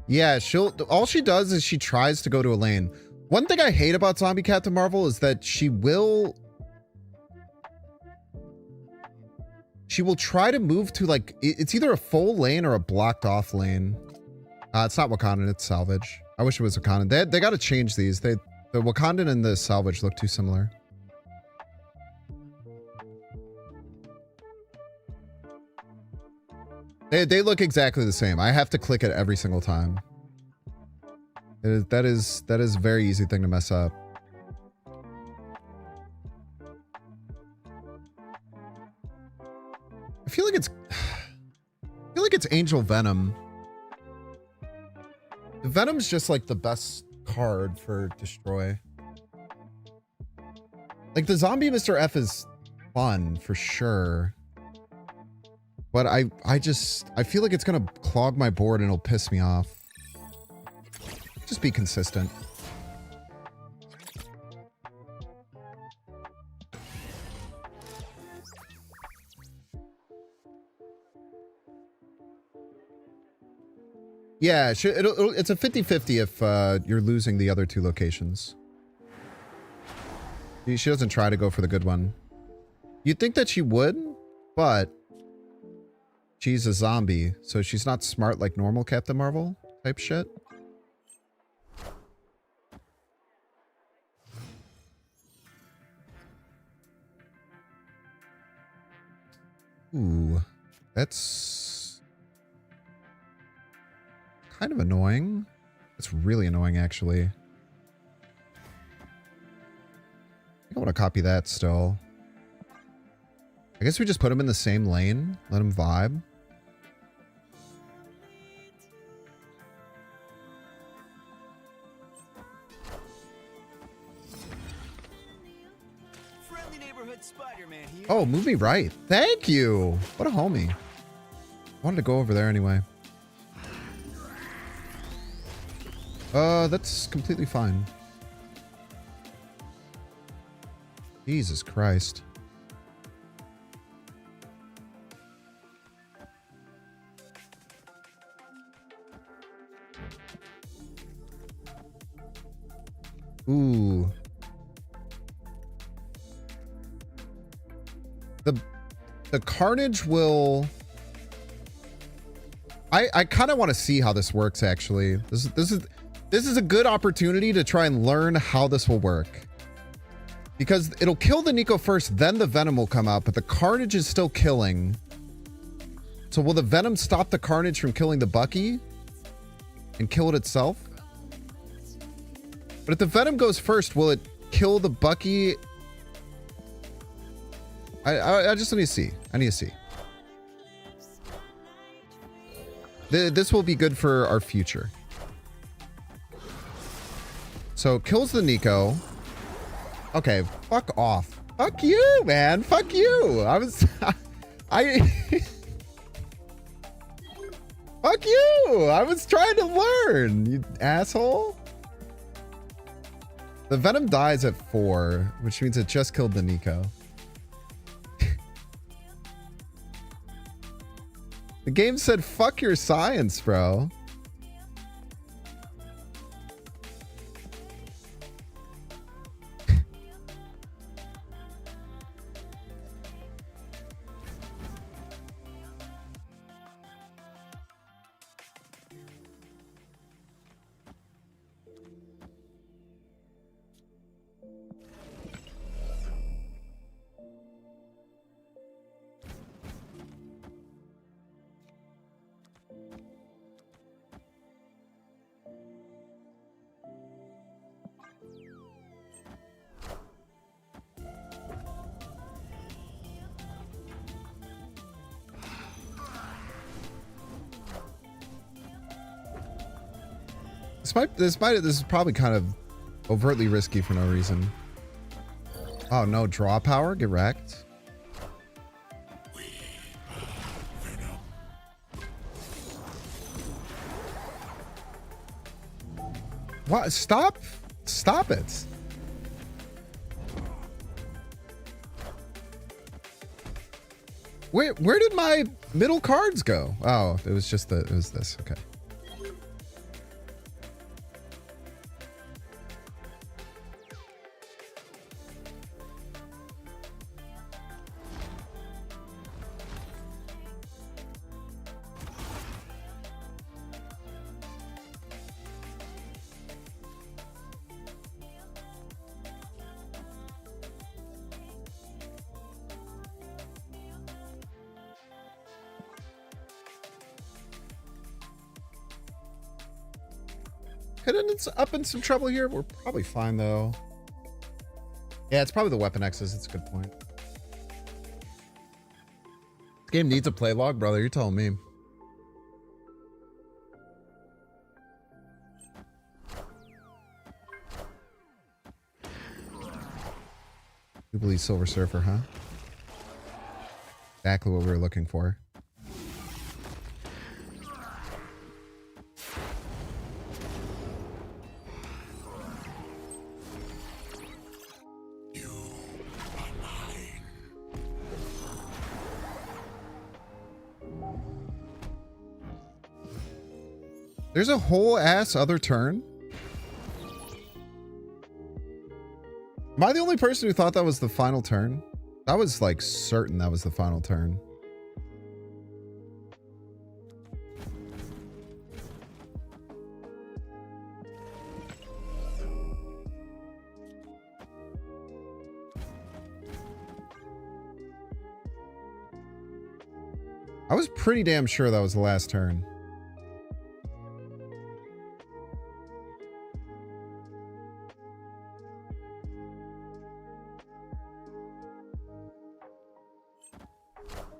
Yeah, all she does is she tries to go to a lane. One thing I hate about Zombie Captain Marvel is that she will try to move to like, it's either a full lane or a blocked off lane. It's not Wakandan, it's Salvage. I wish it was Wakandan. They got to change these. The Wakandan and the Salvage look too similar. They look exactly the same. I have to click it every single time. That is a very easy thing to mess up. I feel like it's Angel Venom. The Venom's just like the best card for destroy. Like the zombie Mr. F is fun for sure. But I feel like it's gonna clog my board and it'll piss me off. Just be consistent. Yeah, it's a 50-50 if you're losing the other two locations. She doesn't try to go for the good one. You'd think that she would, but she's a zombie, so she's not smart like normal Captain Marvel type shit. Ooh, that's kind of annoying. It's really annoying, actually. I think I want to copy that still. I guess we just put him in the same lane, let him vibe. Friendly neighborhood Spider-Man here. Oh, move me right. Thank you. What a homie. Wanted to go over there anyway. That's completely fine. Jesus Christ. Ooh. The Carnage will... I kind of want to see how this works, actually. This is a good opportunity to try and learn how this will work. Because it'll kill the Nico first, then the Venom will come out, but the Carnage is still killing. So will the Venom stop the Carnage from killing the Bucky? And kill it itself? But if the Venom goes first, will it kill the Bucky? I just need to see. I need to see. This will be good for our future. So kills the Nico. Okay, fuck off. Fuck you, man. Fuck you. Fuck you. I was trying to learn, you asshole. The Venom dies at 4, which means it just killed the Nico. The game said, fuck your science, bro. This is probably kind of overtly risky for no reason. Oh no, draw power, get wrecked. What? Stop it. Where did my middle cards go? Oh, it was this. Okay. Hidden it's up in some trouble here. We're probably fine though. Yeah, it's probably the weapon X's. It's a good point. This game needs a play log, brother. You're telling me. Jubilee Silver Surfer, huh? Exactly what we were looking for. There's a whole ass other turn? Am I the only person who thought that was the final turn? I was like certain that was the final turn. I was pretty damn sure that was the last turn.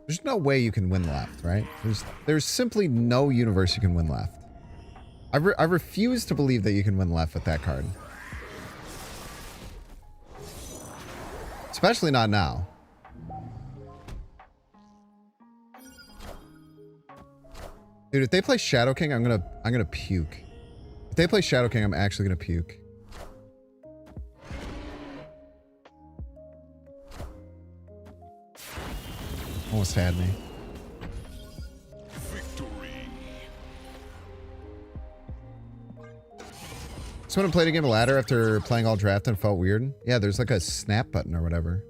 There's no way you can win left, right? There's simply no universe you can win left. I refuse to believe that you can win left with that card. Especially not now. Dude, if they play Shadow King, I'm gonna puke. If they play Shadow King, I'm actually gonna puke. Almost had me. Victory. Someone played a game of ladder after playing all draft and felt weird. Yeah, there's like a snap button or whatever.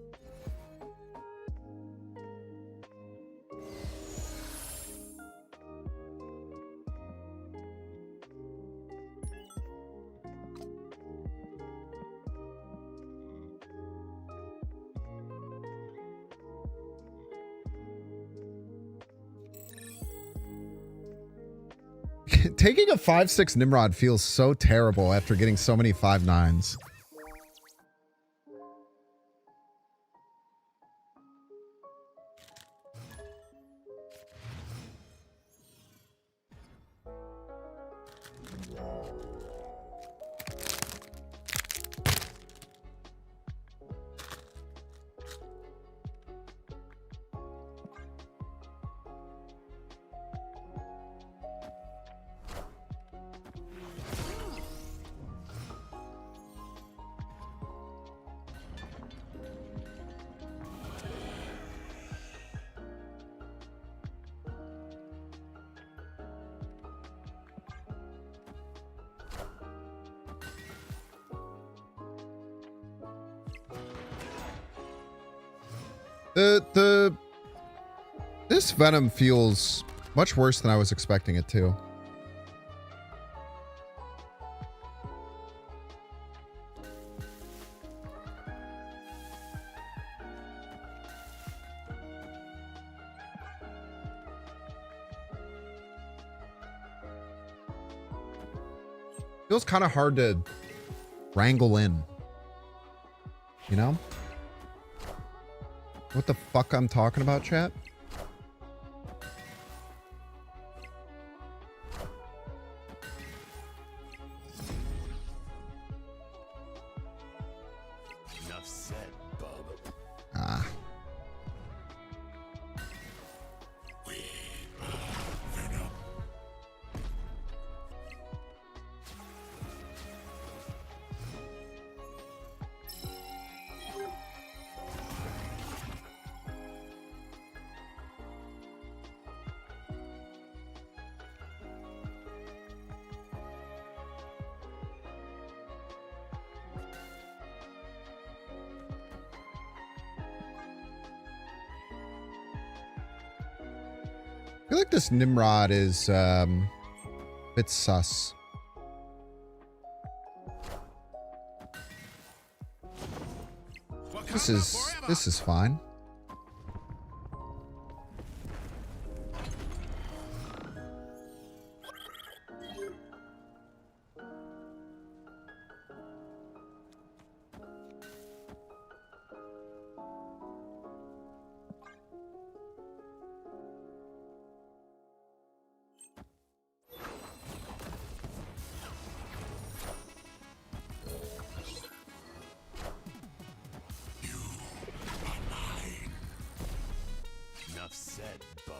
Taking a 5/6 Nimrod feels so terrible after getting so many 5/9s. This Venom feels much worse than I was expecting it to. Feels kind of hard to wrangle in. You know? What the fuck I'm talking about, chat? Enough said, bub. Ah. I feel like this Nimrod is a bit sus. This is fine. Enough said, bub.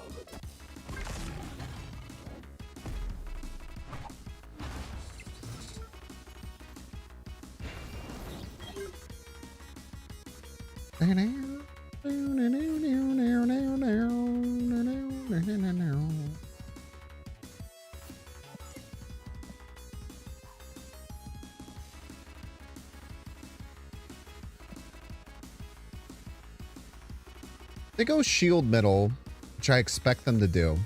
They go shield middle, which I expect them to do.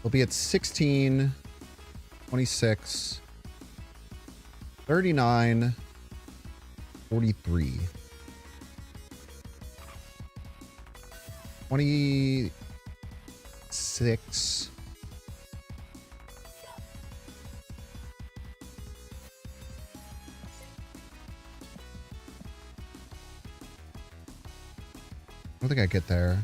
They'll be at 16, 26, 39, 43. 26. I don't think I get there.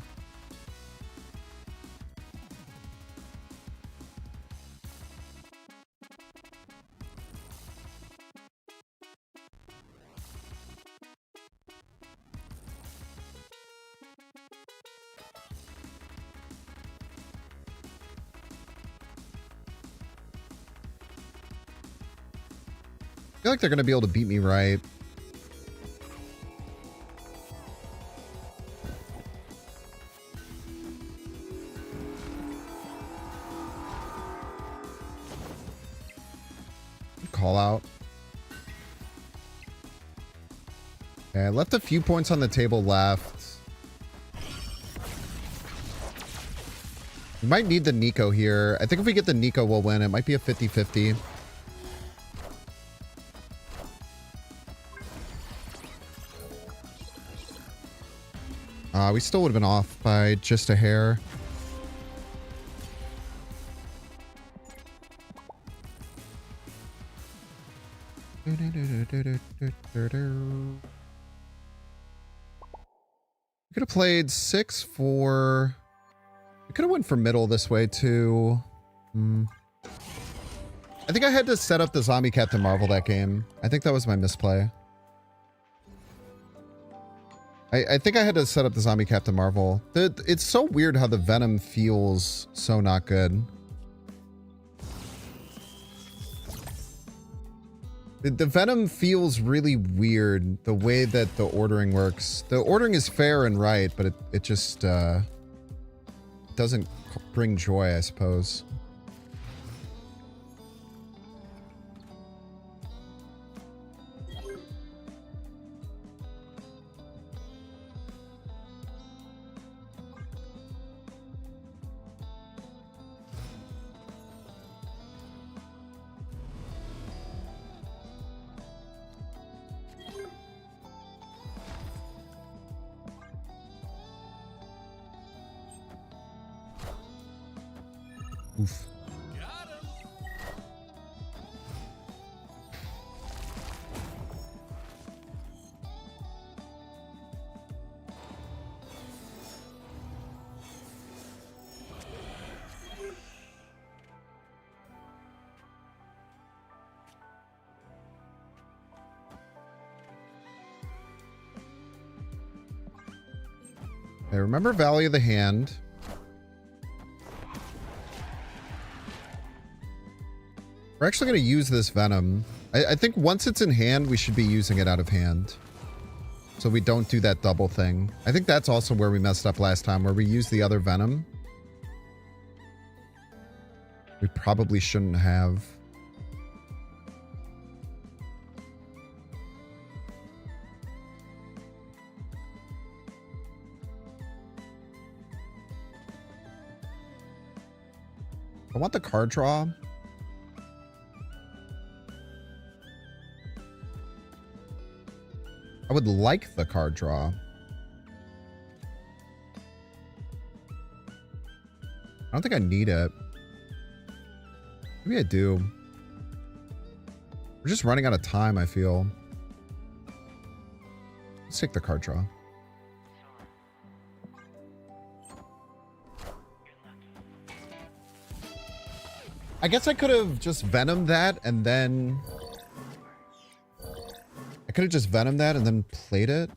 I feel like they're going to be able to beat me right. Call out. Okay, I left a few points on the table left. We might need the Nico here. I think if we get the Nico, we'll win. It might be a 50-50. We still would have been off by just a hair. We could have played 6-4. We could have went for middle this way too. I think I had to set up the zombie Captain Marvel that game. I think that was my misplay. I think I had to set up the zombie Captain Marvel. It's so weird how the Venom feels so not good. The Venom feels really weird, the way that the ordering works. The ordering is fair and right, but it just doesn't bring joy, I suppose. Oof. I remember Valley of the Hand. We're actually going to use this Venom. I think once it's in hand, we should be using it out of hand. So we don't do that double thing. I think that's also where we messed up last time, where we used the other Venom. We probably shouldn't have. I want the card draw. I would like the card draw. I don't think I need it. Maybe I do. We're just running out of time, I feel. Let's take the card draw. I guess I could have just Venomed that and then... I could have just Venomed that and then played it.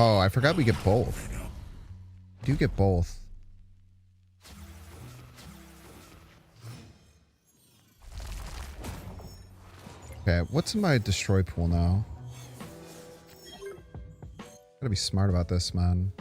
Oh, I forgot we get both. We do get both. Okay, what's in my destroy pool now? Gotta be smart about this, man.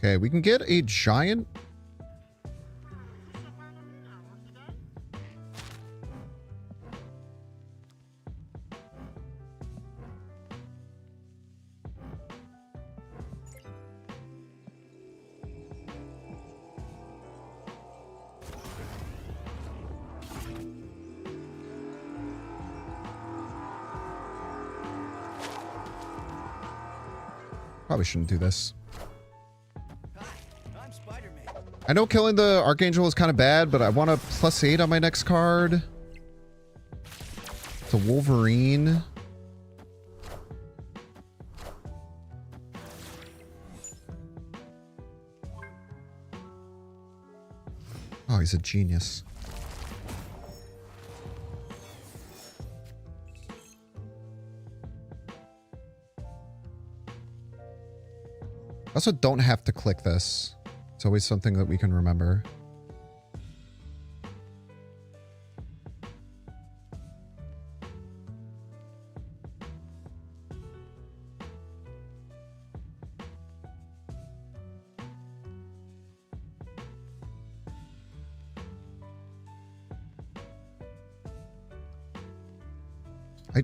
Okay, we can get a giant. Probably shouldn't do this. I know killing the Archangel is kind of bad, but I want a +8 on my next card. It's a Wolverine. Oh, he's a genius. I also don't have to click this. It's always something that we can remember.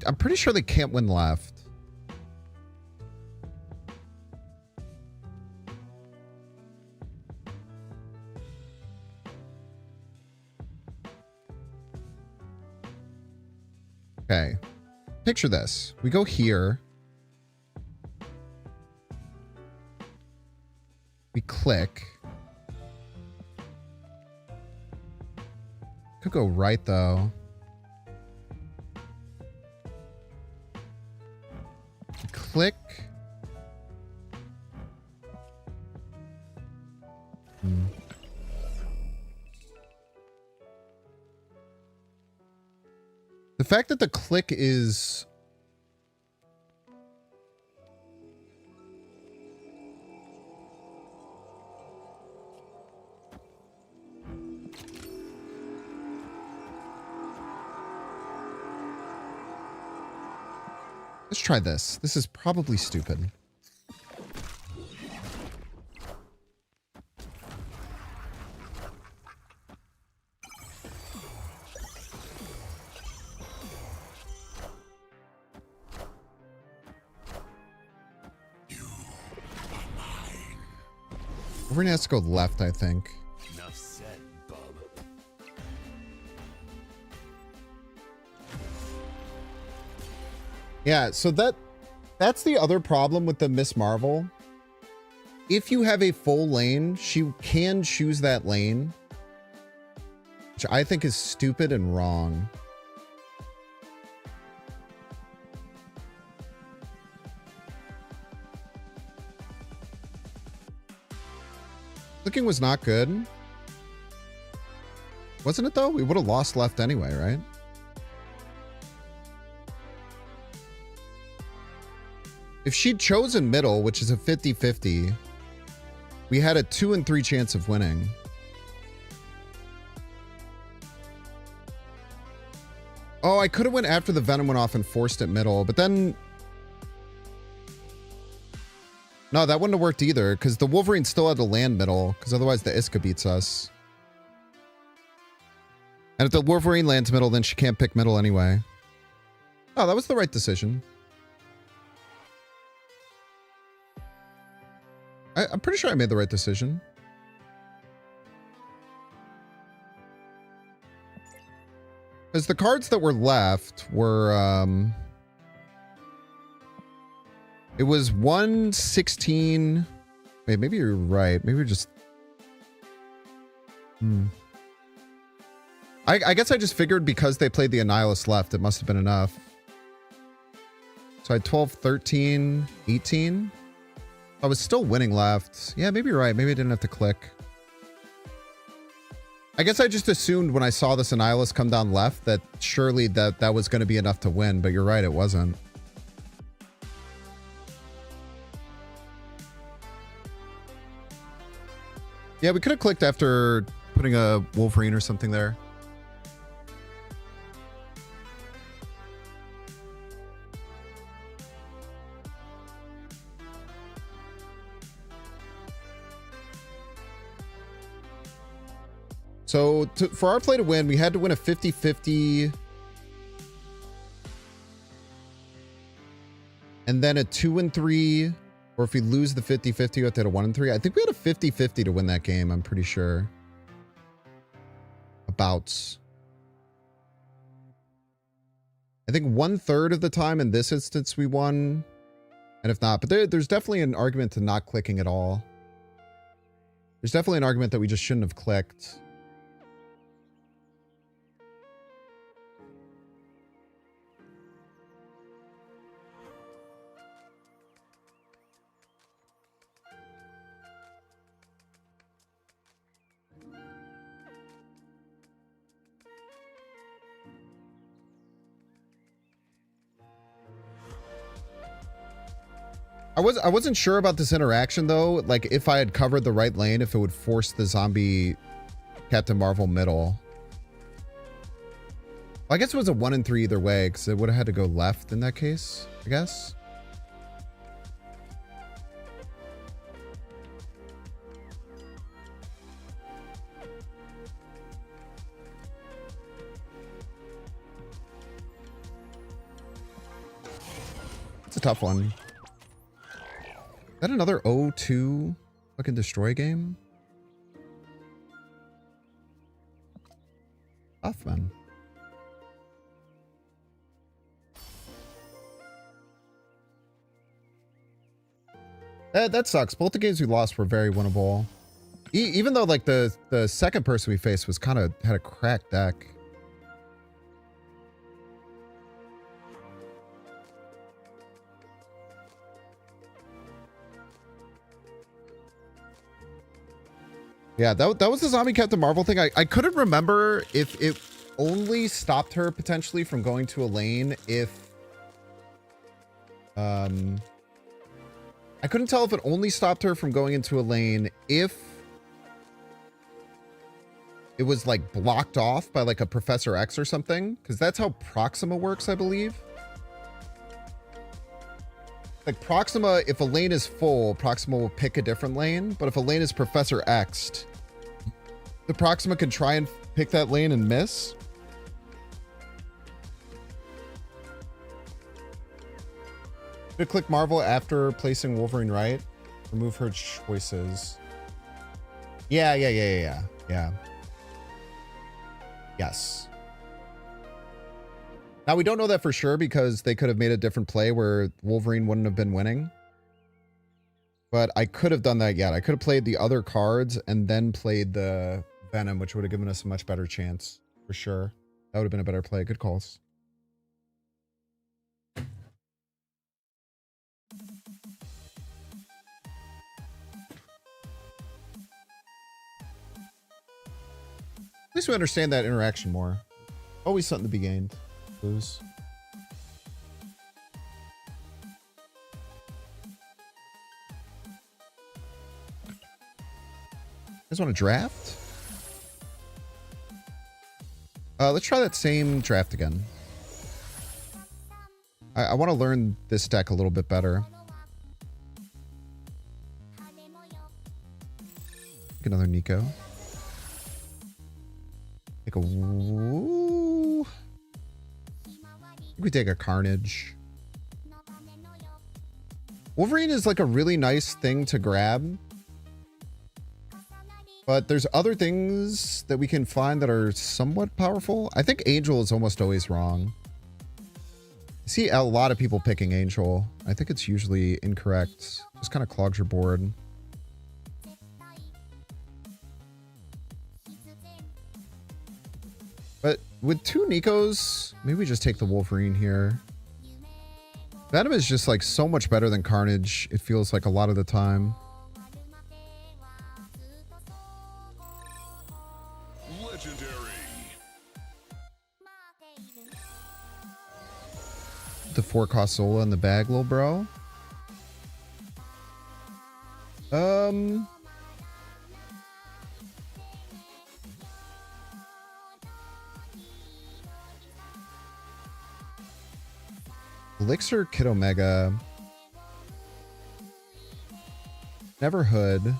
I'm pretty sure they can't win left. Okay, picture this. We go here. We click. Could go right though. We click. The fact that the click is... Let's try this. This is probably stupid. We're gonna have to go left, I think. Enough said, bub. Yeah, so that's the other problem with the Miss Marvel. If you have a full lane, she can choose that lane, which I think is stupid and wrong. Clicking was not good. Wasn't it though? We would have lost left anyway, right? If she'd chosen middle, which is a 50-50, we had a 2 and 3 chance of winning. Oh, I could have went after the Venom went off and forced it middle, but then... No, that wouldn't have worked either, because the Wolverine still had to land middle, because otherwise the Iska beats us. And if the Wolverine lands middle, then she can't pick middle anyway. Oh, that was the right decision. sure I made the right decision. Because the cards that were left were, it was 116. Wait, maybe you're right. Maybe we're just... I guess I just figured because they played the Annihilus left, it must have been enough. So I had 12, 13, 18. I was still winning left. Yeah, maybe you're right. Maybe I didn't have to click. I guess I just assumed when I saw this Annihilus come down left that surely that was going to be enough to win, but you're right, it wasn't. Yeah, we could have clicked after putting a Wolverine or something there. So for our play to win, we had to win a 50-50 and then a 2-3, or if we lose the 50-50, we have to hit a 1-3. I think we had a 50-50 to win that game, I'm pretty sure. About. I think 1/3 of the time in this instance we won, and if not, but there's definitely an argument to not clicking at all. There's definitely an argument that we just shouldn't have clicked. I wasn't sure about this interaction though. Like if I had covered the right lane, if it would force the zombie Captain Marvel middle. Well, I guess it was a 1-3 either way because it would have had to go left in that case, I guess. It's a tough one. Is that another O2 fucking destroy game? Tough, man. That sucks. Both the games we lost were very winnable. Even though like the second person we faced was kind of had a cracked deck. Yeah, that was the zombie Captain Marvel thing. I couldn't remember if it only stopped her potentially from going to a lane if... I couldn't tell if it only stopped her from going into a lane if it was like blocked off by like a Professor X or something. Because that's how Proxima works, I believe. Like Proxima, if a lane is full, Proxima will pick a different lane. But if a lane is Professor X'd, the Proxima can try and pick that lane and miss. Should click Marvel after placing Wolverine right. Remove her choices. Yeah. Yes. Now we don't know that for sure because they could have made a different play where Wolverine wouldn't have been winning. But I could have done that yet. I could have played the other cards and then played the Venom, which would have given us a much better chance for sure. That would have been a better play. Good calls. At least we understand that interaction more. Always something to be gained. Lose. You guys want to draft? Let's try that same draft again. I want to learn this deck a little bit better. Take another Nico. Take a woo. We take a Carnage. Wolverine is like a really nice thing to grab But there's other things that we can find that are somewhat powerful. I think Angel is almost always wrong. I see a lot of people picking Angel. I think it's usually incorrect. Just kind of clogs your board. But with 2 Nikos, maybe we just take the Wolverine here. Venom is just like so much better than Carnage. It feels like a lot of the time. Legendary. The 4-cost Zola in the bag, little bro. Elixir, Kid Omega. Never Hood.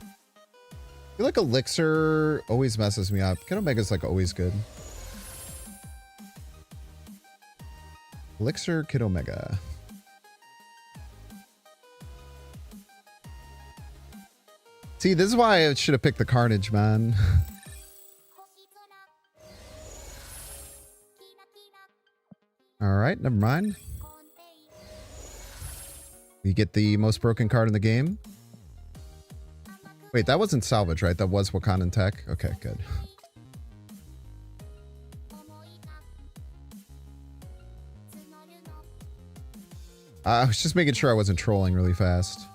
I feel like Elixir always messes me up. Kid Omega's like always good. Elixir, Kid Omega. See, this is why I should have picked the Carnage, man. All right, never mind. We get the most broken card in the game. Wait, that wasn't salvage, right? That was Wakandan Tech. Okay, good. I was just making sure I wasn't trolling really fast.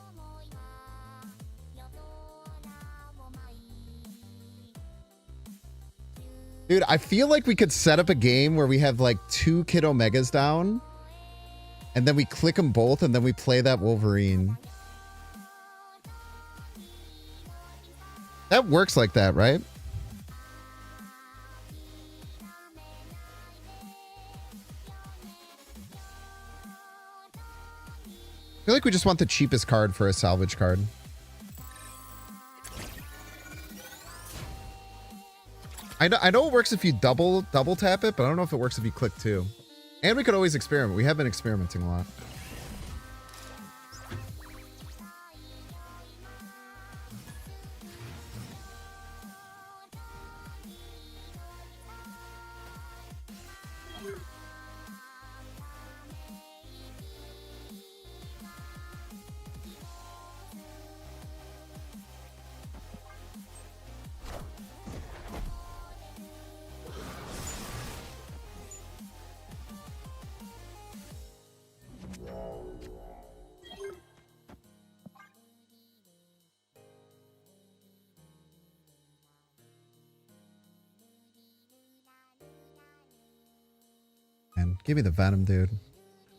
Dude, I feel like we could set up a game where we have like 2 Kid Omegas down. And then we click them both and then we play that Wolverine. That works like that, right? I feel like we just want the cheapest card for a salvage card. I know it works if you double tap it, but I don't know if it works if you click too. And we could always experiment. We have been experimenting a lot. And give me the Venom, dude.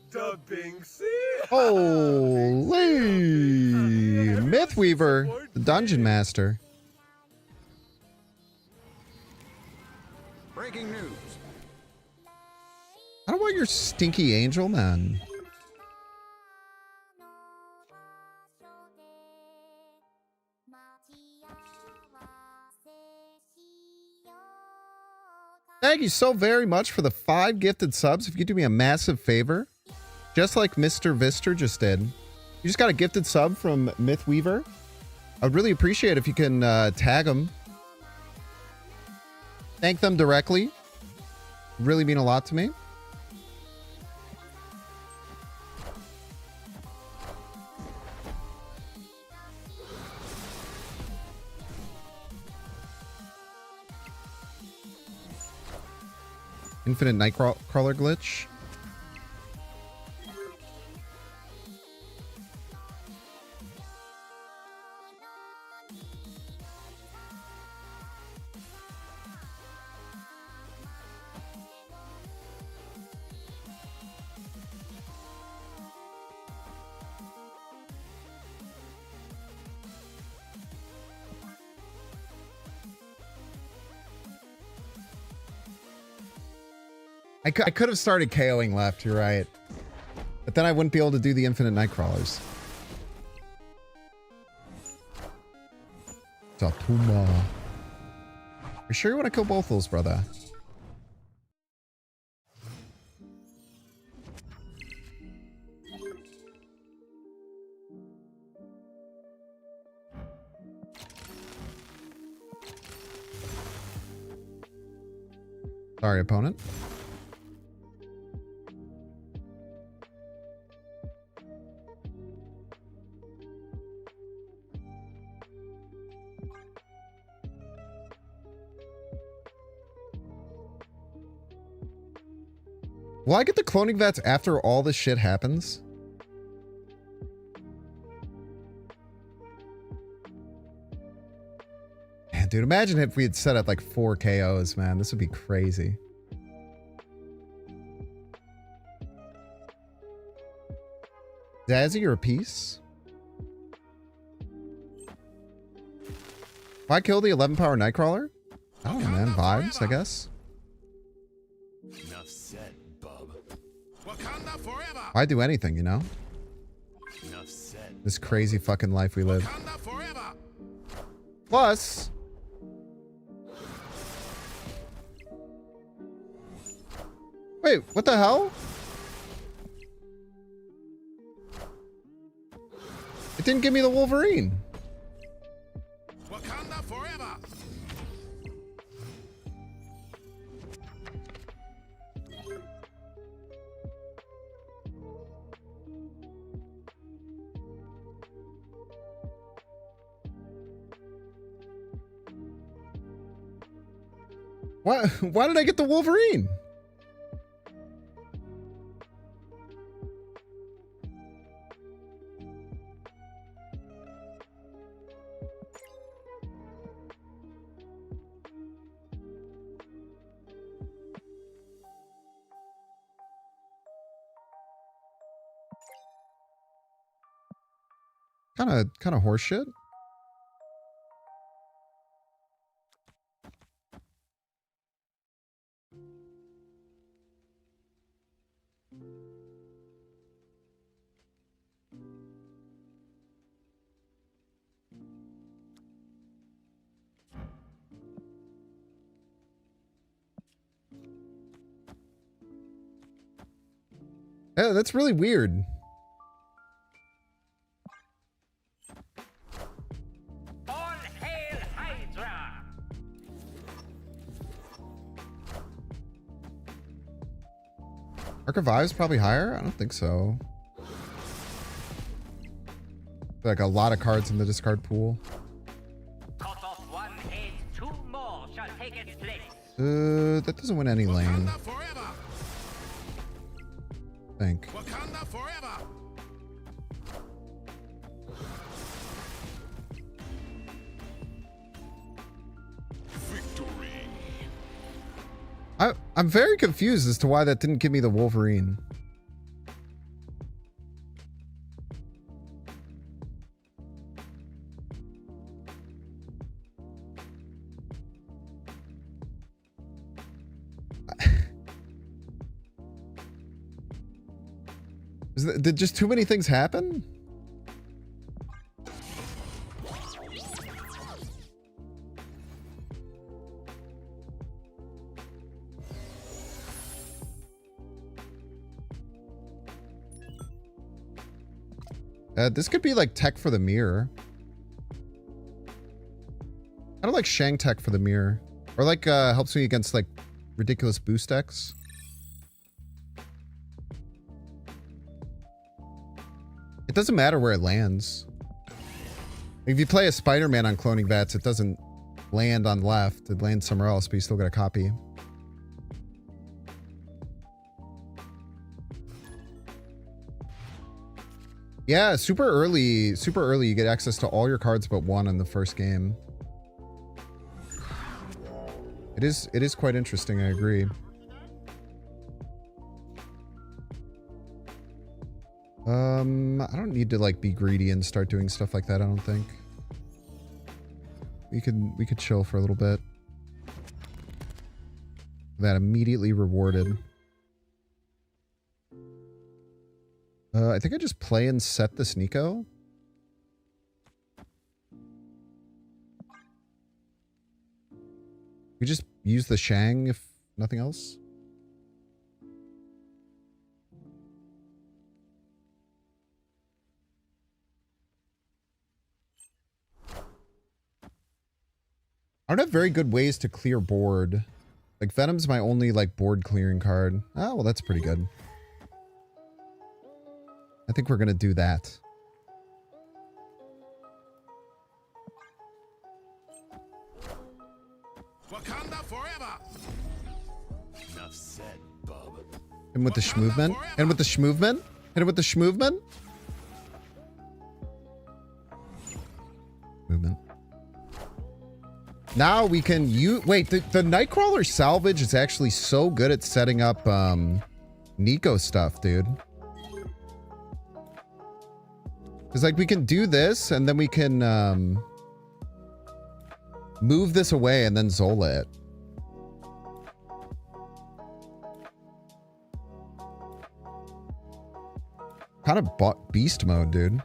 Dubbing C. Holy Mythweaver, the Dungeon Master. Breaking news. I don't want your stinky angel, man. Thank you so very much for the 5 gifted subs. If you could do me a massive favor, just like Mr. Vister just did. You just got a gifted sub from Mythweaver. I would really appreciate it if you can tag them. Thank them directly. Really mean a lot to me. Infinite Nightcrawler glitch. I could have started KOing left, you're right. But then I wouldn't be able to do the infinite Nightcrawlers. Satuma. You sure you want to kill both those, brother? Sorry, opponent. Will I get the cloning vats after all this shit happens? Man, dude, imagine if we had set up like 4 KOs, man. This would be crazy. Dazzy or a piece? If I kill the 11 power Nightcrawler? I don't know, man. Vibes, I guess. Enough said, bub. Wakanda forever. Why do anything, you know? Enough said. This crazy fucking life we live. Wakanda forever. Plus, wait, what the hell? It didn't give me the Wolverine. Wakanda forever. Why did I get the Wolverine? Kind of horseshit. Yeah, that's really weird. All hail Hydra! Arc of Vibes probably higher? I don't think so. Like a lot of cards in the discard pool. Cut off one head, 2 more shall take its place. That doesn't win any lane. Wakanda forever. I think. Wakanda forever. Victory. I'm very confused as to why that didn't give me the Wolverine. Did just too many things happen? This could be like tech for the mirror. I don't like Shang tech for the mirror. Or like helps me against like ridiculous boost decks. It doesn't matter where it lands. If you play a Spider-Man on cloning bats, it doesn't land on left. It lands somewhere else, but you still get a copy. Yeah, super early you get access to all your cards but one in the first game. It is quite interesting, I agree. I don't need to like be greedy and start doing stuff like that, I don't think. We could chill for a little bit. That immediately rewarded. I think I just play and set this Nico. We just use the Shang if nothing else. I don't have very good ways to clear board Like Venom's my only like board clearing card. Oh, well, that's pretty good. I think we're gonna do that. Wakanda forever. Enough said, bub. And with the schmovement. And with the schmovement. Hit it with the schmovement. Movement. Now we can use... Wait, the Nightcrawler salvage is actually so good at setting up Nico stuff, dude. Because, like, we can do this, and then we can move this away and then Zola it. Kind of beast mode, dude.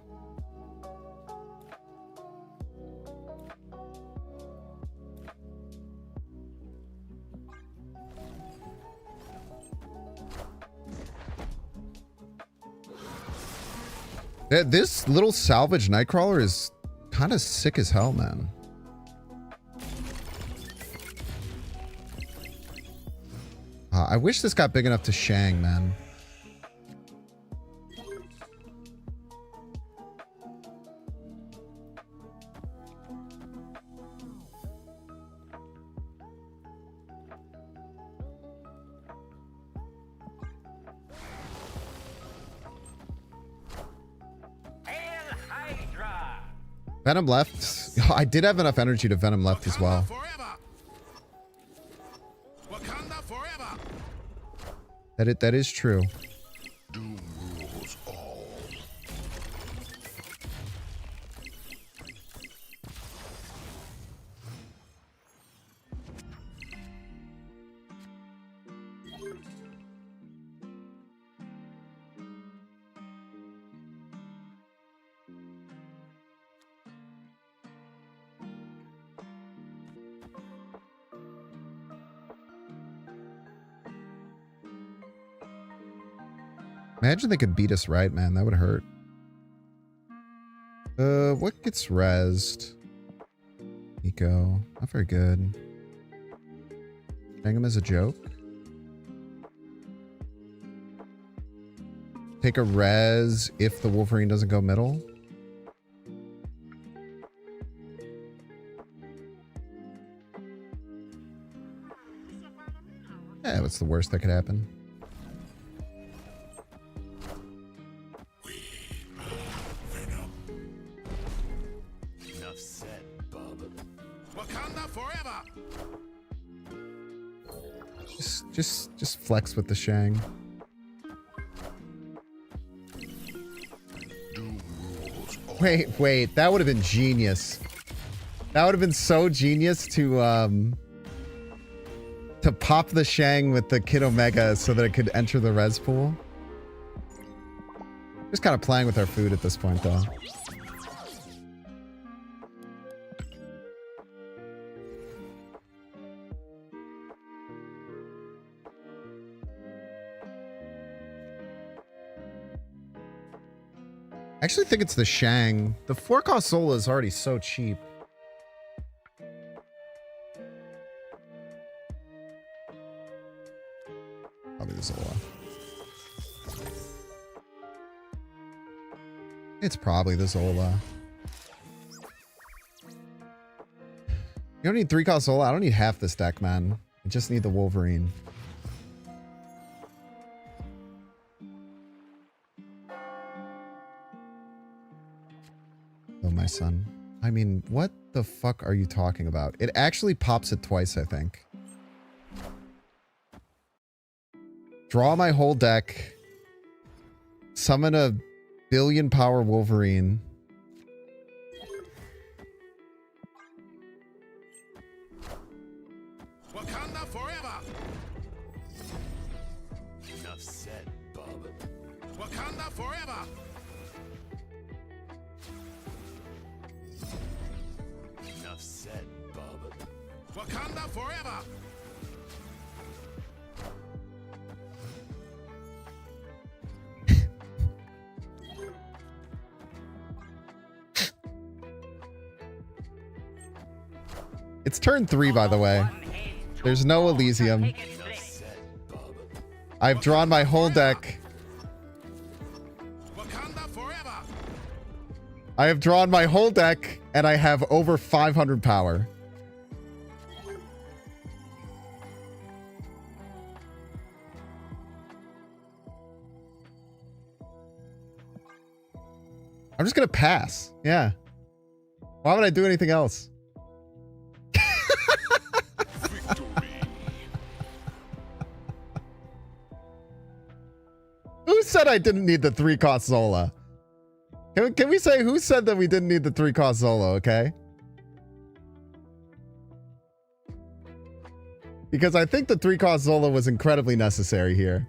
This little salvage Nightcrawler is kind of sick as hell, man. I wish this got big enough to Shang, man. Venom left. I did have enough energy to Venom left as well. That is true. Doom rules all. Imagine they could beat us right, man. That would hurt. What gets rezzed? Nico. Not very good. Hang him as a joke. Take a res if the Wolverine doesn't go middle. Yeah, what's the worst that could happen? Enough said, bub. Wakanda forever. Just flex with the Shang. Doom rules all. Wait, that would have been genius. That would have been so genius to pop the Shang with the Kid Omega so that it could enter the res pool. Just kind of playing with our food at this point, though. I actually think it's the Shang. The 4-cost Zola is already so cheap. Probably the Zola. It's probably the Zola. You don't need 3-cost Zola. I don't need half this deck, man. I just need the Wolverine. Oh, my son. I mean, what the fuck are you talking about? It actually pops it twice, I think. Draw my whole deck. Summon a billion power Wolverine. Wakanda forever. Enough said, bub. Wakanda forever. Enough said, bub. Wakanda forever. It's turn 3, by the way. There's no Elysium. Enough said, bub. I've drawn my whole deck. Wakanda forever. I have drawn my whole deck, and I have over 500 power. I'm just gonna pass. Yeah. Why would I do anything else? Who said I didn't need the 3-cost Zola? Can we say who said that we didn't need the 3-cost Zola, okay? Because I think the 3-cost Zola was incredibly necessary here.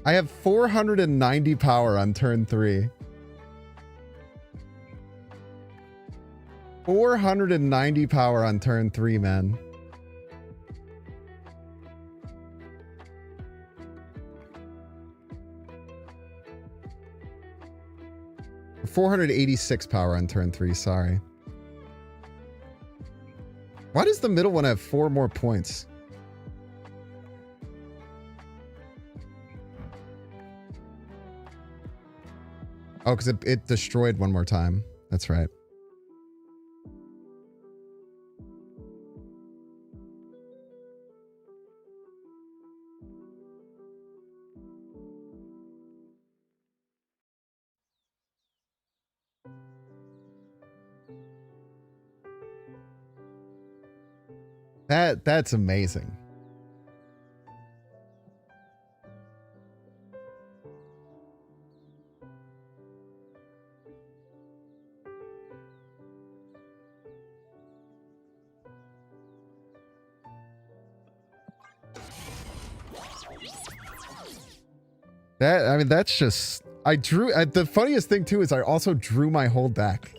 I have 490 power on turn 3. 490 power on turn 3, man. Or 486 power on turn 3, sorry. Why does the middle one have 4 more points? Oh, because it destroyed one more time. That's right. That's amazing. I mean, that's just... I drew... the funniest thing, too, is I also drew my whole deck.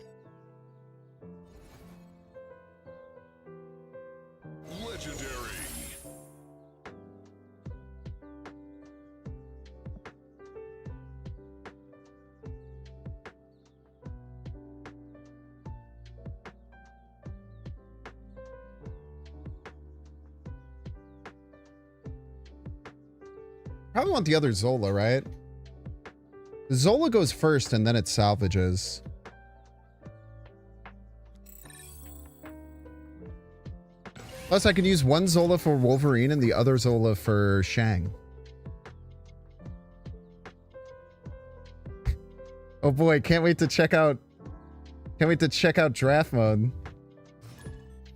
Legendary. Probably want the other Zola, right? Zola goes first and then it salvages. Plus, I can use one Zola for Wolverine and the other Zola for Shang. Oh boy, can't wait to check out draft mode.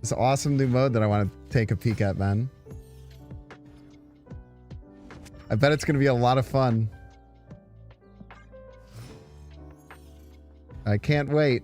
This awesome new mode that I want to take a peek at, man. I bet it's going to be a lot of fun. I can't wait.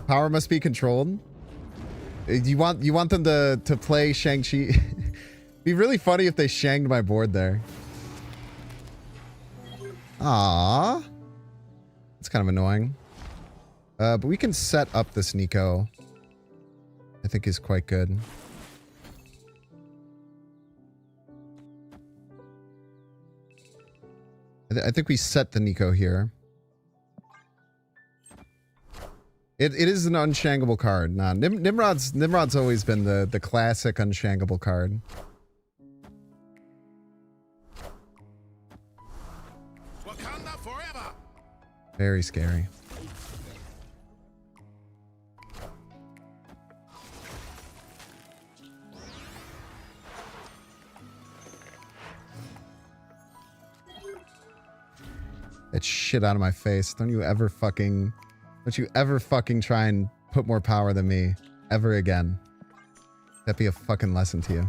Power must be controlled. You want them to play Shang-Chi? Be really funny if they shanged my board there. Ah, it's kind of annoying. But we can set up this Nico. I think is quite good. I think we set the Nico here. It is an unshangable card. Nah, Nimrod's always been the classic unshangable card. Wakanda forever. Very scary. That shit out of my face. Don't you ever fucking try and put more power than me ever again. That'd be a fucking lesson to you.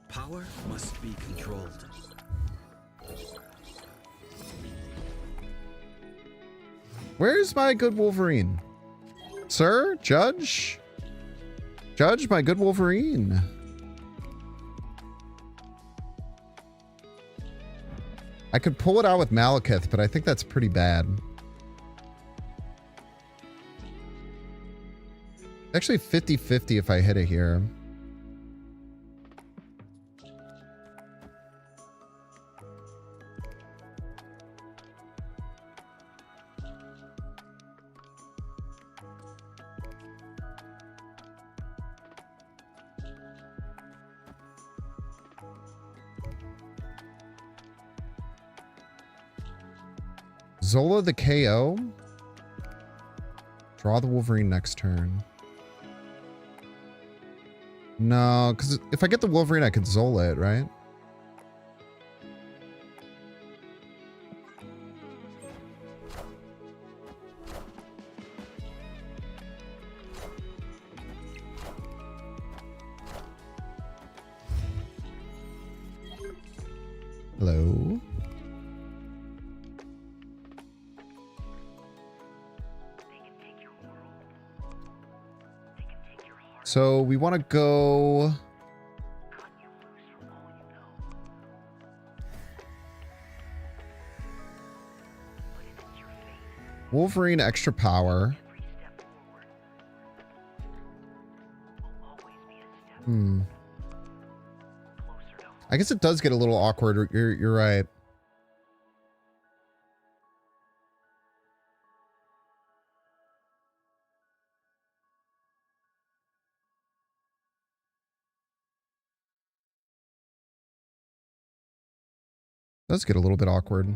Power must be controlled. Where's my good Wolverine? Sir? Judge? Judge, my good Wolverine. I could pull it out with Malekith, but I think that's pretty bad. Actually 50-50 if I hit it here. Zola the KO. Draw the Wolverine next turn. No, because if I get the Wolverine, I could Zola it, right? Hello? So we want to go... Wolverine extra power. I guess it does get a little awkward. You're right. Does get a little bit awkward.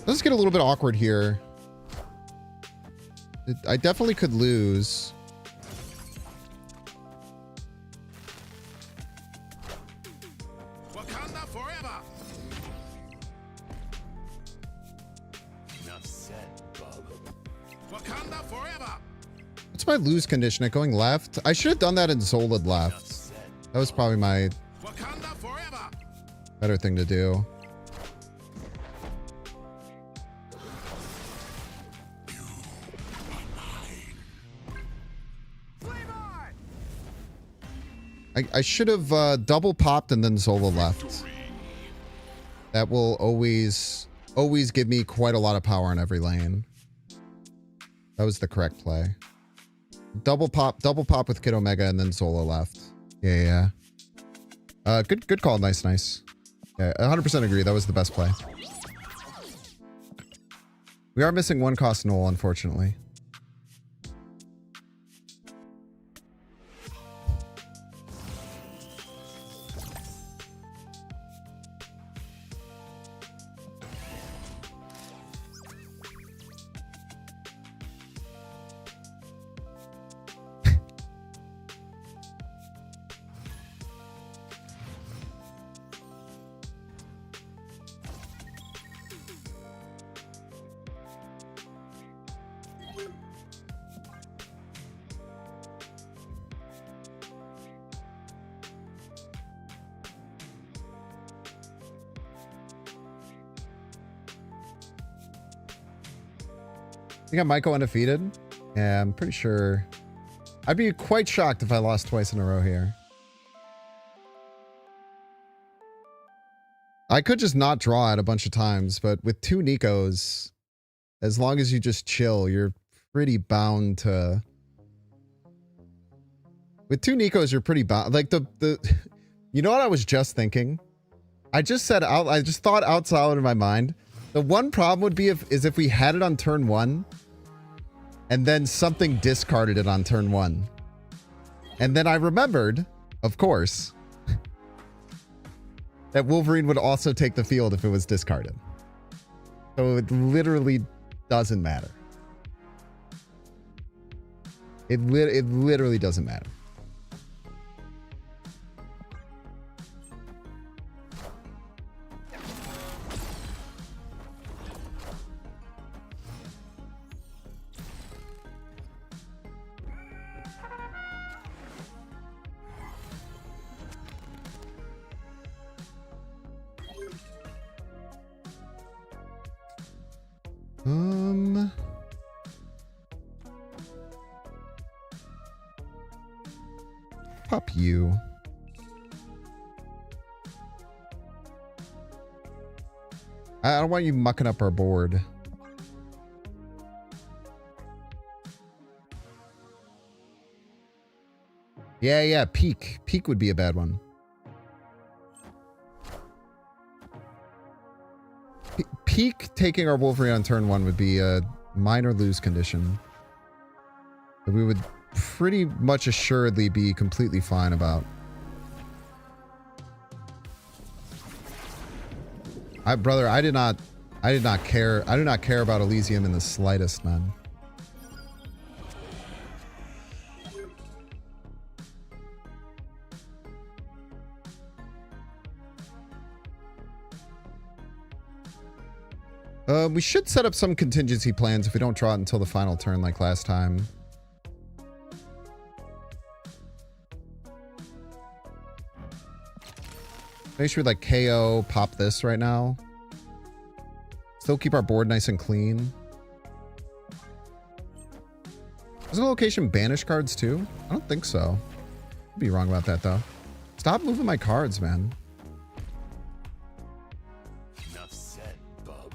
Let's get a little bit awkward here. I definitely could lose. Wakanda forever. Enough said, bub. Wakanda forever. What's my lose condition at going left? I should have done that in Zolad left. That was probably my Wakanda forever. better thing to do. I should have double popped and then Zola left. That will always give me quite a lot of power in every lane. That was the correct play. Double pop with Kid Omega and then Zola left. Yeah. Good call. Nice. Yeah, 100% agree. That was the best play. We are missing one cost null, unfortunately. You got Maiko undefeated? Yeah, I'm pretty sure. I'd be quite shocked if I lost twice in a row here. I could just not draw it a bunch of times, but with two Nikos, as long as you just chill, you're pretty bound to... With two Nikos, you're pretty bound. Like you know what I was just thinking? I just thought outside of my mind. The one problem would be if we had it on turn one and then something discarded it on turn 1. And then I remembered, of course, that Wolverine would also take the field if it was discarded. So it literally doesn't matter. It literally doesn't matter. Pop you. I don't want you mucking up our board. Yeah, Peak. Peak would be a bad one. Peak taking our Wolverine on turn 1 would be a minor lose condition that we would pretty much assuredly be completely fine about. Brother, I did not care. I do not care about Elysium in the slightest, man. We should set up some contingency plans if we don't draw it until the final turn like last time. Make sure we like KO, pop this right now. Still keep our board nice and clean. Does the location banish cards too? I don't think so. I'd be wrong about that though. Stop moving my cards, man. Enough said, bub.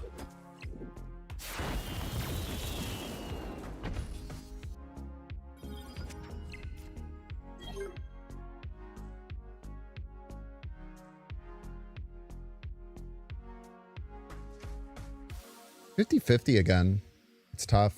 50-50 again. It's tough.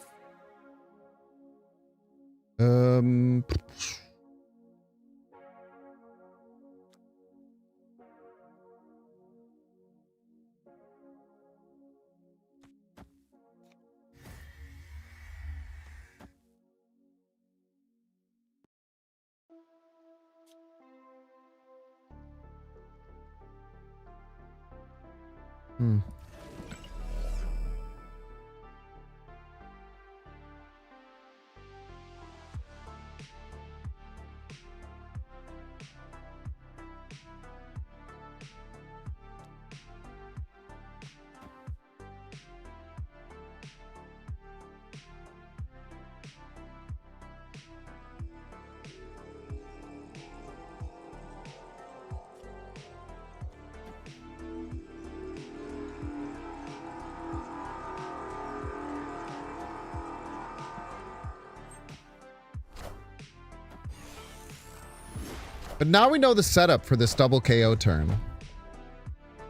But now we know the setup for this double KO turn.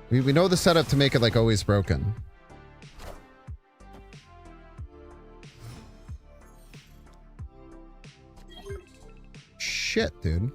We know the setup to make it like always broken. Shit, dude.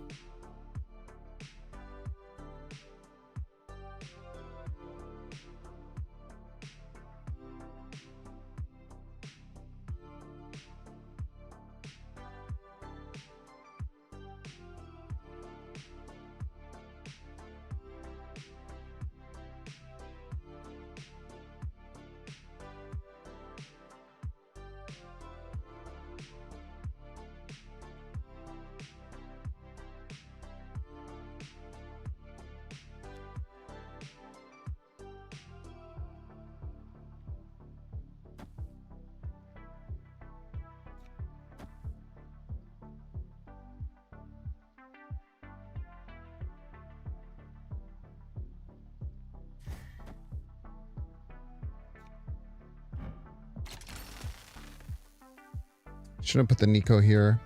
Shouldn't put the Nico here.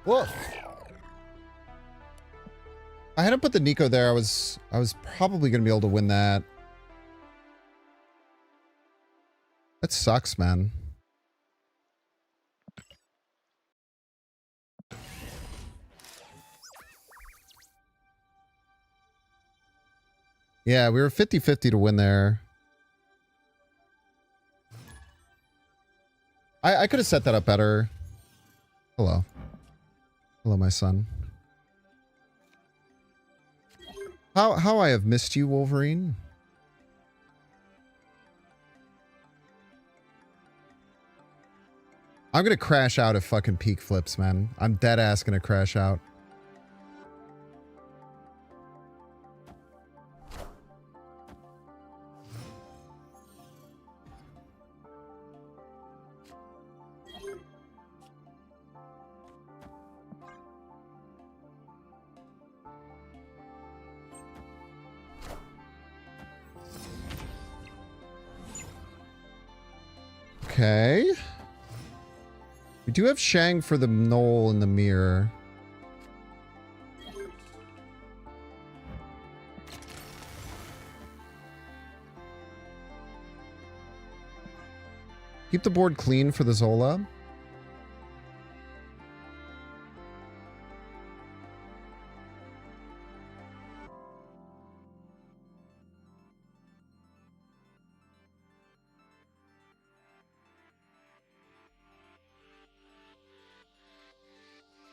Whoa. I hadn't put the Nico there. I was probably going to be able to win that. That sucks, man. Yeah, we were 50-50 to win there. I could have set that up better. Hello. Hello, my son. How I have missed you, Wolverine. I'm gonna crash out if fucking Peak flips, man. I'm dead ass gonna crash out. Okay. We do have Shang for the knoll in the mirror. Keep the board clean for the Zola.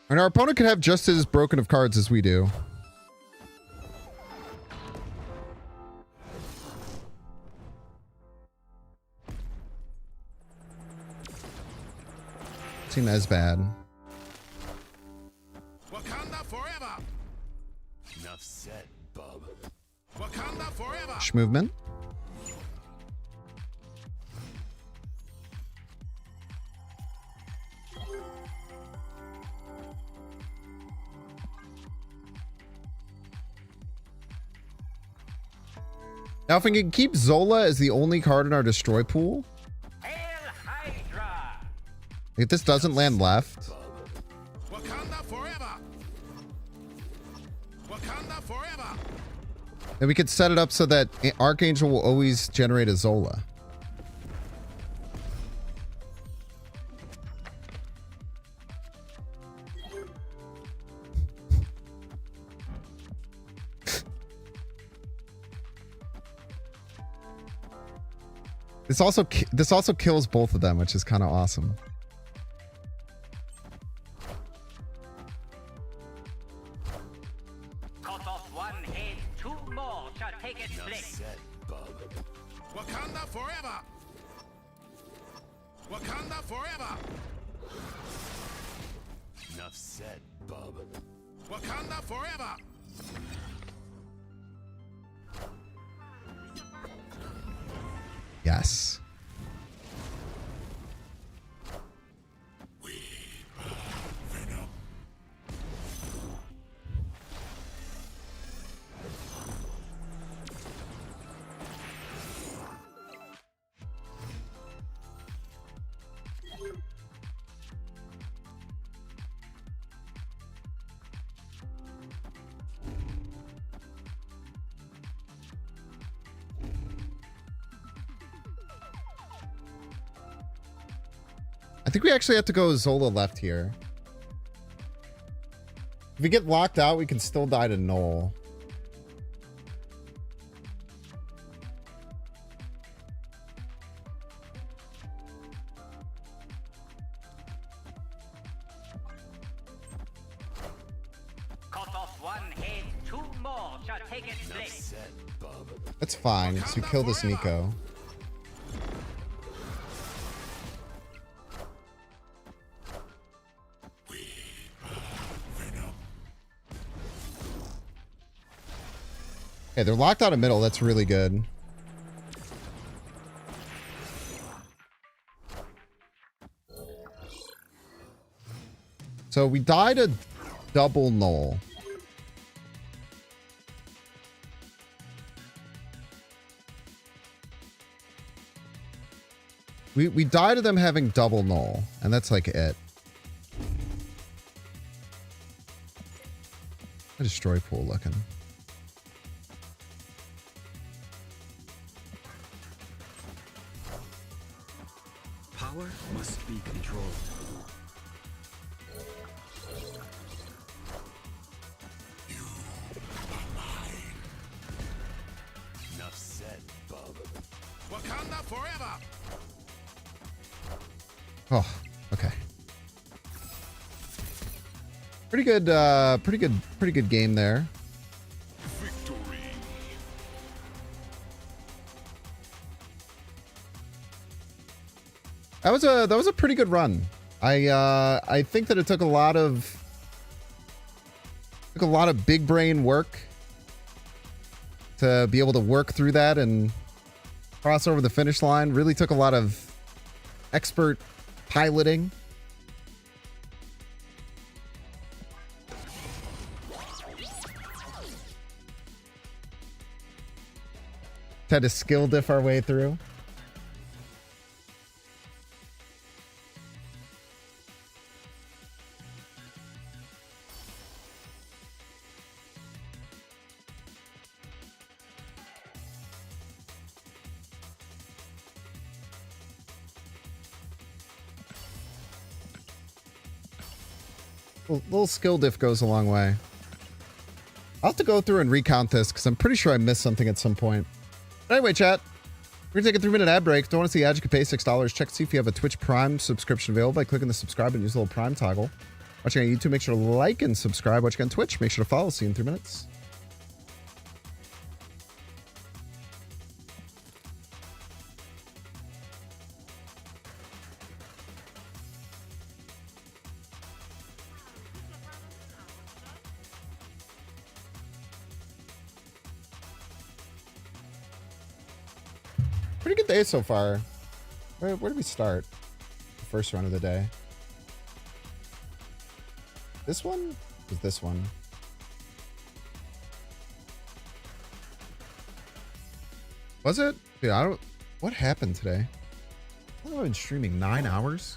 And our opponent could have just as broken of cards as we do. Seem as bad. Wakanda forever. Enough said, bub. Wakanda forever. Movement. Now, if we can keep Zola as the only card in our destroy pool, if this doesn't land left, Wakanda forever. Wakanda forever. then we could set it up so that Archangel will always generate a Zola. This also kills both of them, which is kind of awesome. Cut off one head, two more shall take its Enough place. said, bub. Wakanda forever. Wakanda forever. Enough said, bub. Wakanda forever. Yes. I think we actually have to go Zola left here. If we get locked out, we can still die to Knoll. Cut off one head, two more shall take its Enough place. said, bub. That's fine, so we kill this Nico. Okay, they're locked out of middle. That's really good. So we died a double Knoll. We died to them having double Knoll, and that's like it. A destroy pool looking. Power must be controlled. Enough said, bub. Wakanda forever! Oh, okay. Pretty good game there. Victory! That was a pretty good run. I think that it took a lot of big brain work to be able to work through that and cross over the finish line. Really took a lot of expert piloting. Had to skill diff our way through. Little skill diff goes a long way. I'll have to go through and recount this because I'm pretty sure I missed something at some point. But anyway, chat, we're going to take a 3-minute ad break. Don't want to see ads, you can pay $6. Check to see if you have a Twitch Prime subscription available by clicking the subscribe and use the little Prime toggle. Watching on YouTube, make sure to like and subscribe. Watching on Twitch, make sure to follow. See you in 3 minutes. Pretty good day so far. Where did we start? The first run of the day. This one? Was this one? Was it? Dude, I don't... What happened today? I've been streaming 9 hours.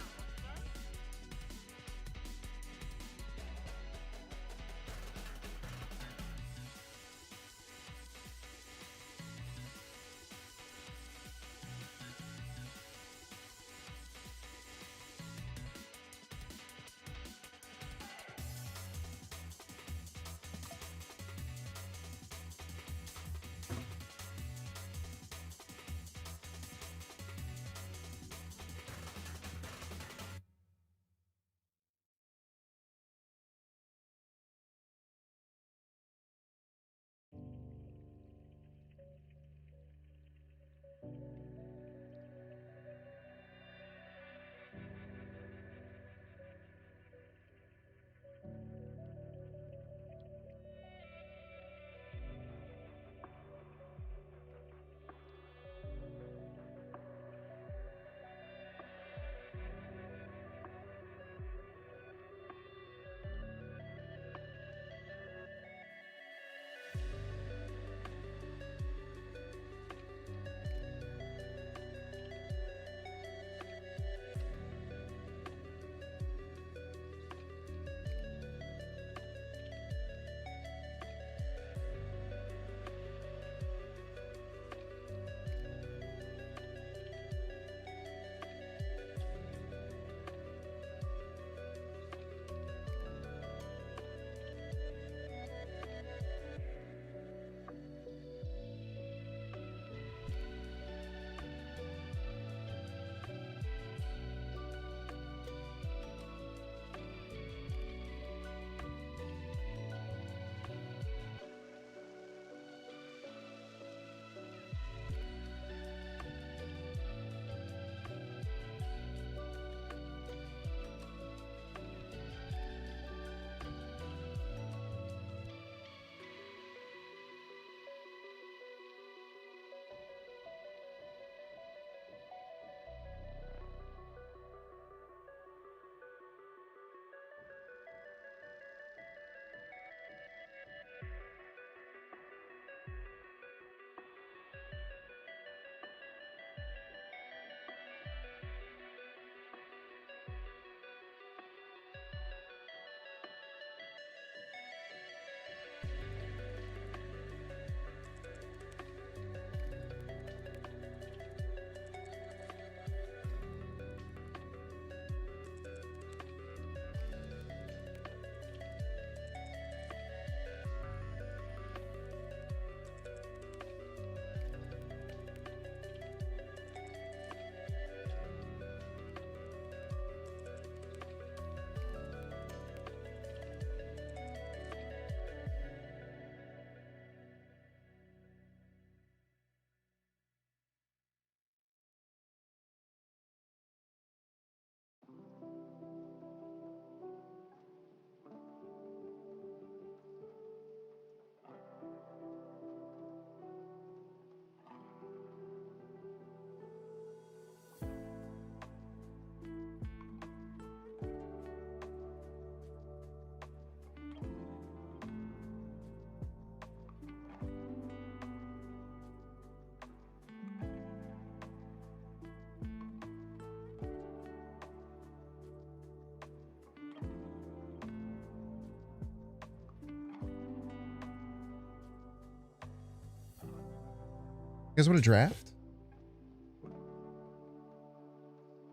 guys want to draft?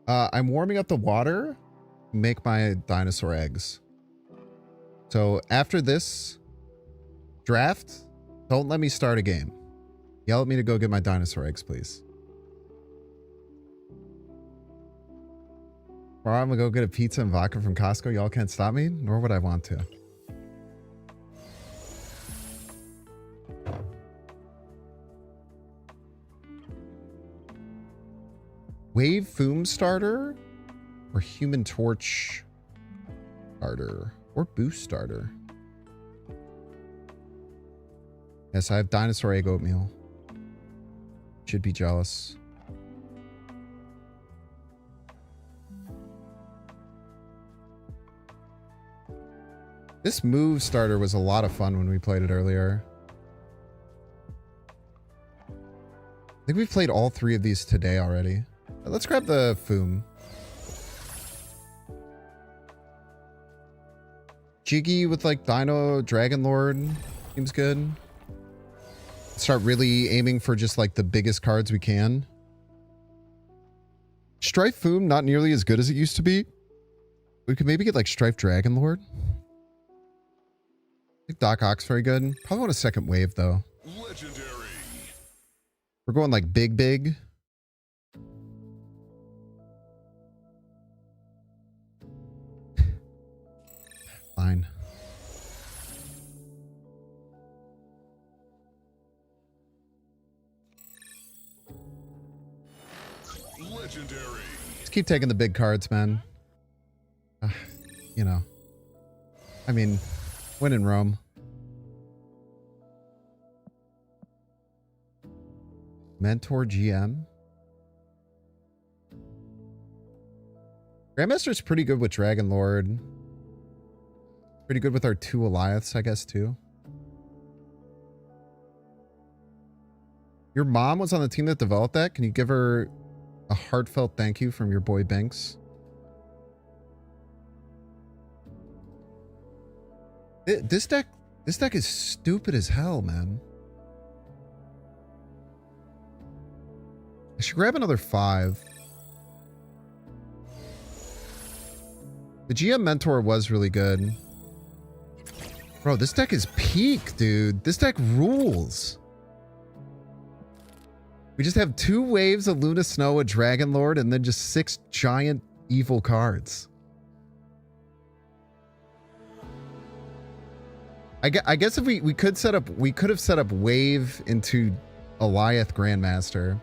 I'm warming up the water. Make my dinosaur eggs. So after this draft, don't let me start a game. Yell at me to go get my dinosaur eggs, please. Or I'm gonna go get a pizza and vodka from Costco. Y'all can't stop me, nor would I want to. Wave Foom Starter or Human Torch Starter or Boost Starter. Yes, I have dinosaur egg oatmeal. Should be jealous. This move starter was a lot of fun when we played it earlier. I think we've played all 3 of these today already. Let's grab the Foom. Jiggy with like Dino Dragon Lord seems good. Start really aiming for just like the biggest cards we can. Strife Foom, not nearly as good as it used to be. We could maybe get like Strife Dragon Lord. I think Doc Ock's very good. Probably want a second wave though. Legendary. We're going like big. Fine. Legendary. Just keep taking the big cards, man. You know. I mean, win in Rome. Mentor GM. Grandmaster's pretty good with Dragon Lord. Pretty good with our 2 Goliaths, I guess, too. Your mom was on the team that developed that. Can you give her a heartfelt thank you from your boy Banks? This deck is stupid as hell, man. I should grab another 5. The GM Mentor was really good. Bro, this deck is peak, dude. This deck rules. We just have 2 waves of Luna Snow, a Dragon Lord, and then just 6 giant evil cards. I guess if we could set up, we could have set up wave into Goliath Grandmaster.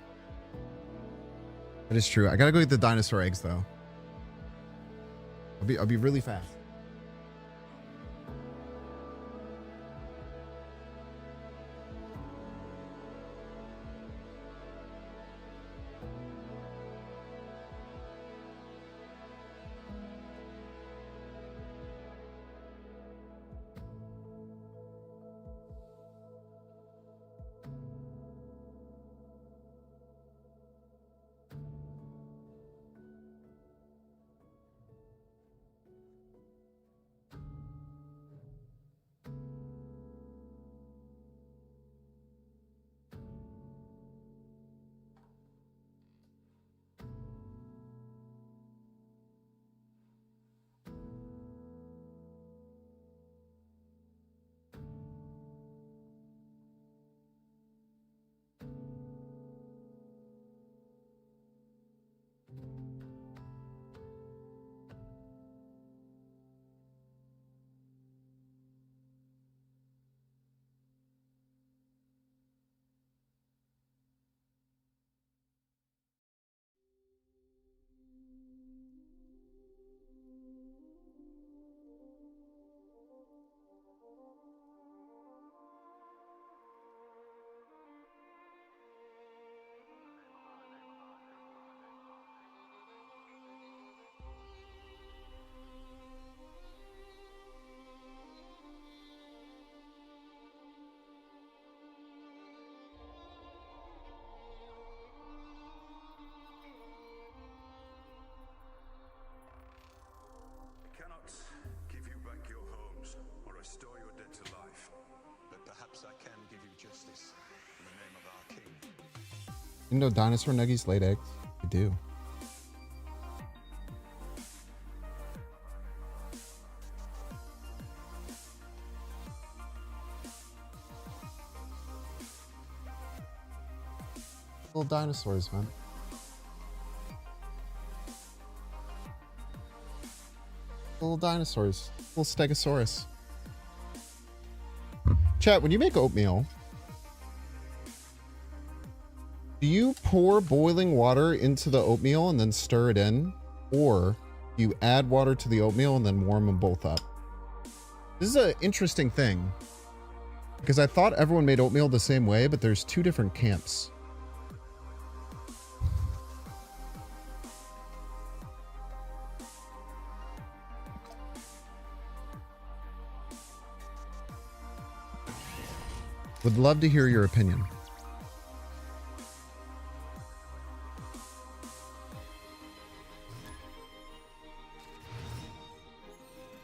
That is true. I gotta go get the dinosaur eggs though. I'll be really fast. Restore your dead to life. But perhaps I can give you justice in the name of our king. You know dinosaur nuggies laid eggs? They do. Little dinosaurs, man. Little dinosaurs. Little stegosaurus. Chat, when you make oatmeal, do you pour boiling water into the oatmeal and then stir it in? Or do you add water to the oatmeal and then warm them both up? This is an interesting thing. Because I thought everyone made oatmeal the same way, but there's two different camps. Would love to hear your opinion.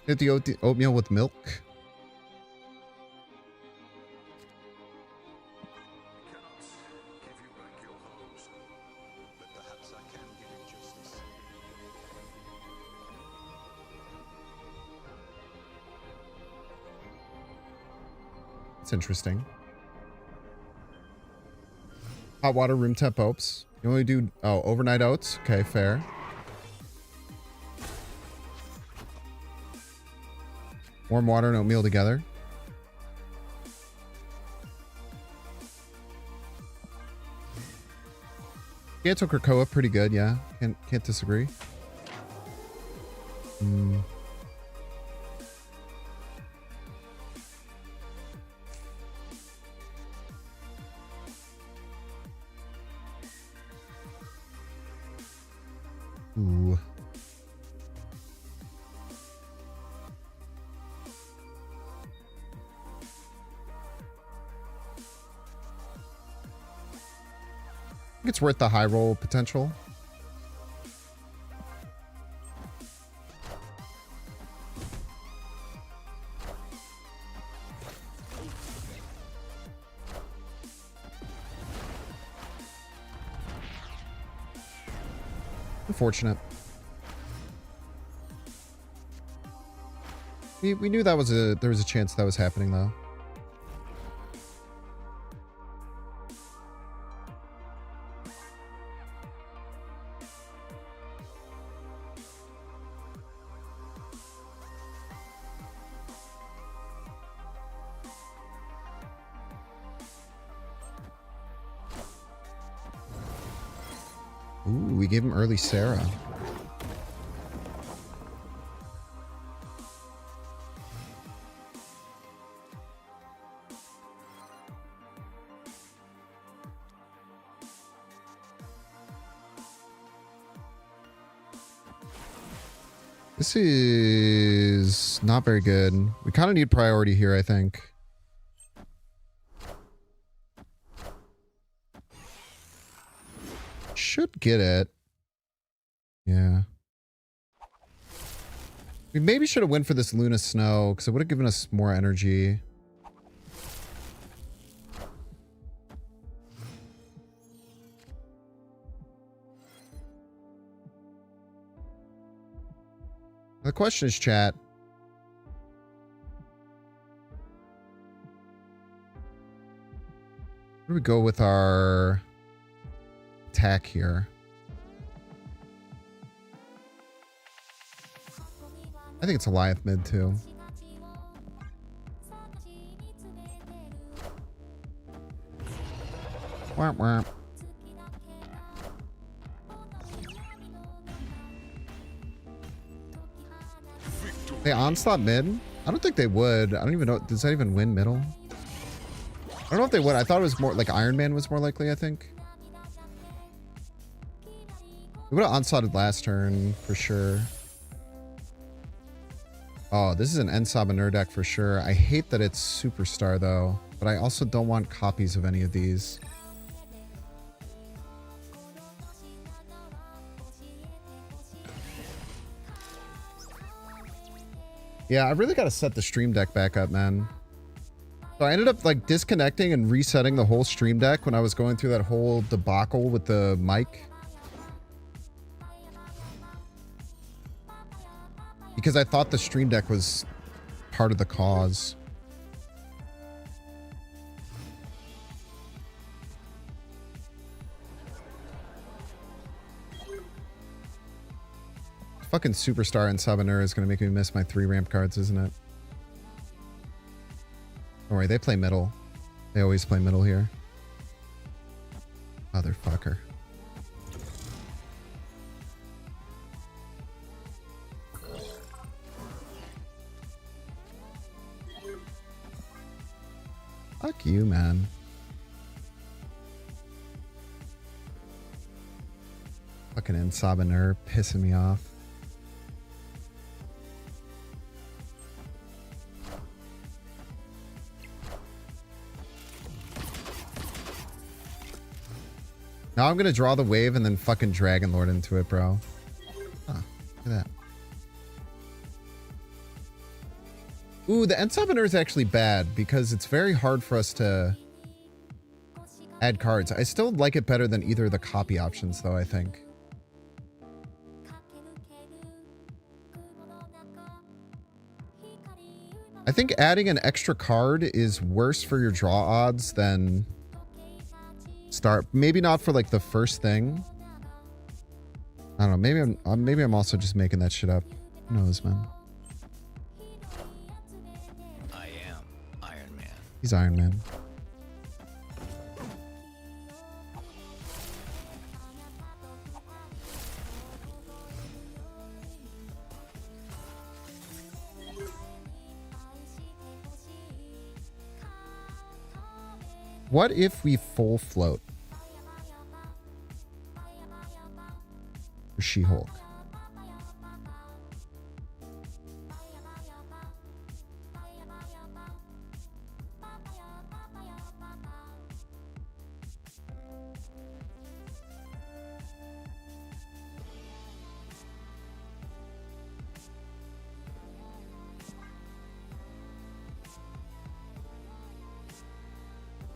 Hit the oatmeal with milk. It's interesting. Hot water, room temp oats. You only do, oh, overnight oats? Okay, fair. Warm water and oatmeal together. Gato cocoa, pretty good, yeah. Can't disagree. Ooh. I think it's worth the high roll potential. Unfortunate. We knew that was there was a chance that was happening though. Ooh, we gave him early Sarah. This is not very good. We kind of need priority here, I think. Should get it. Yeah. We maybe should have went for this Luna Snow because it would have given us more energy. The question is, chat. Where do we go with our attack here? I think it's Goliath mid too. Womp womp. They onslaught mid? I don't think they would. I don't even know. Does that even win middle? I don't know if they would. I thought it was more like Iron Man was more likely, I think. We would have onslaughted last turn for sure. Oh, this is an Ensab and Nerd for sure. I hate that it's Superstar though, but I also don't want copies of any of these. Yeah, I really got to set the stream deck back up, man. So I ended up like disconnecting and resetting the whole stream deck when I was going through that whole debacle with the mic. Because I thought the stream deck was part of the cause. Fucking Superstar and Sabanur is going to make me miss my 3 ramp cards, isn't it? Don't worry, they play middle. They always play middle here. Motherfucker. Fuck you, man. Fucking Sabanur pissing me off. Now I'm gonna draw the wave and then fucking Dragon Lord into it, bro. Huh, look at that. Ooh, the Ensabanur is actually bad because it's very hard for us to add cards. I still like it better than either of the copy options, though, I think. I think adding an extra card is worse for your draw odds than start. Maybe not for like the first thing. I don't know. Maybe I'm also just making that shit up. Who knows, man? I am Iron Man. He's Iron Man. What if we full float for She-Hulk?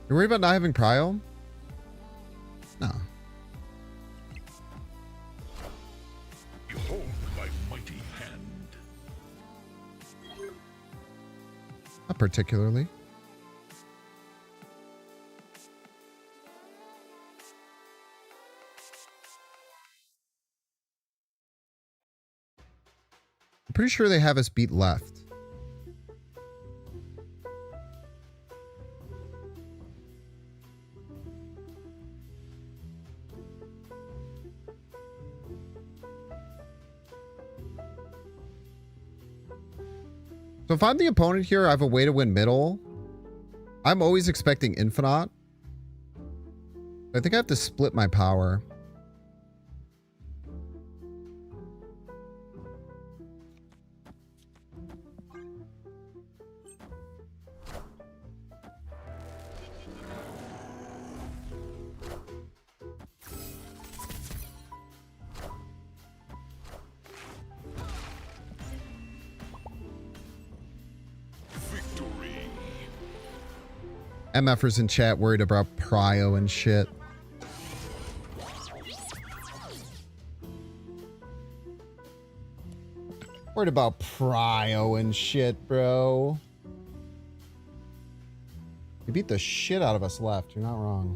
You worried about not having Prio? No. Behold my mighty hand. Not particularly. I'm pretty sure they have us beat left. So if I'm the opponent here, I have a way to win middle. I'm always expecting Infinite. I think I have to split my power. MFers in chat worried about Prio and shit. Worried about Prio and shit, bro. You beat the shit out of us left. You're not wrong.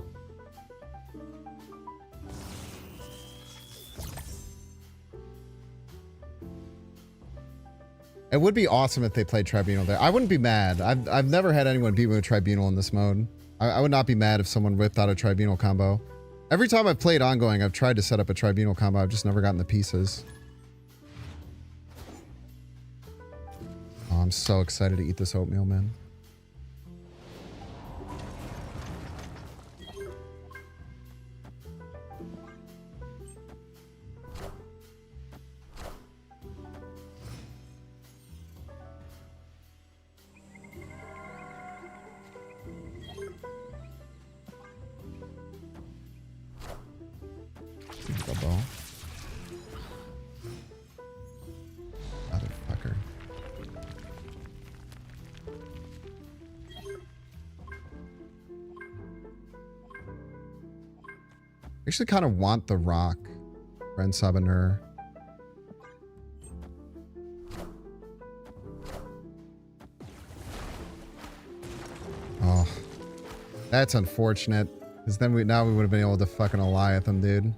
It would be awesome if they played Tribunal there. I wouldn't be mad. I've never had anyone beat me with Tribunal in this mode. I would not be mad if someone whipped out a Tribunal combo. Every time I've played ongoing, I've tried to set up a Tribunal combo. I've just never gotten the pieces. Oh, I'm so excited to eat this oatmeal, man. Motherfucker. Actually kind of want the rock. Ren Sabanur. Oh. That's unfortunate. Because then we would have been able to fucking Goliath him, dude.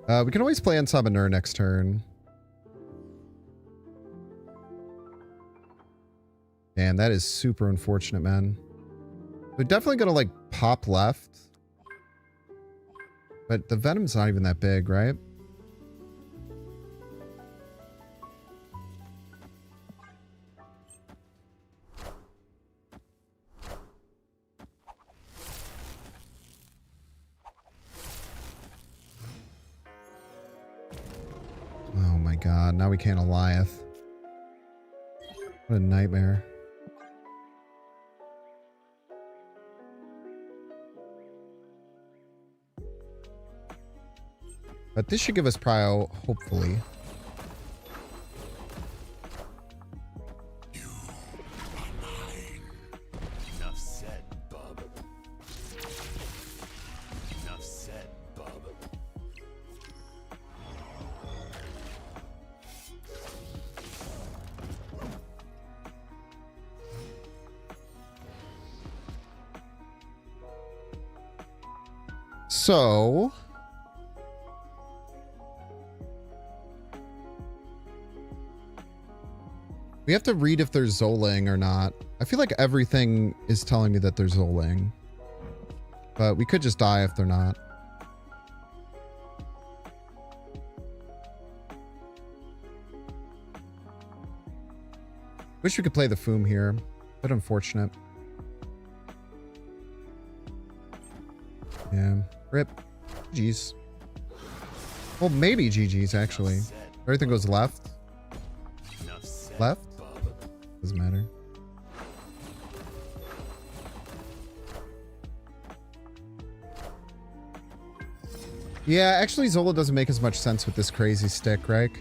We can always play on Sabanur next turn. Damn, that is super unfortunate, man. They're definitely gonna like pop left. But the Venom's not even that big, right? Oh my god, now we can't Goliath. What a nightmare. But this should give us prio, hopefully. Enough said, bub. Enough said, bub. So... we have to read if there's Zoling or not. I feel like everything is telling me that there's Zoling. But we could just die if they're not. Wish we could play the Foom here. But unfortunate. Yeah. Rip. GG's. Well, maybe GG's actually. Everything goes left. Left? Doesn't matter. Yeah, actually Zola doesn't make as much sense with this crazy stick, right?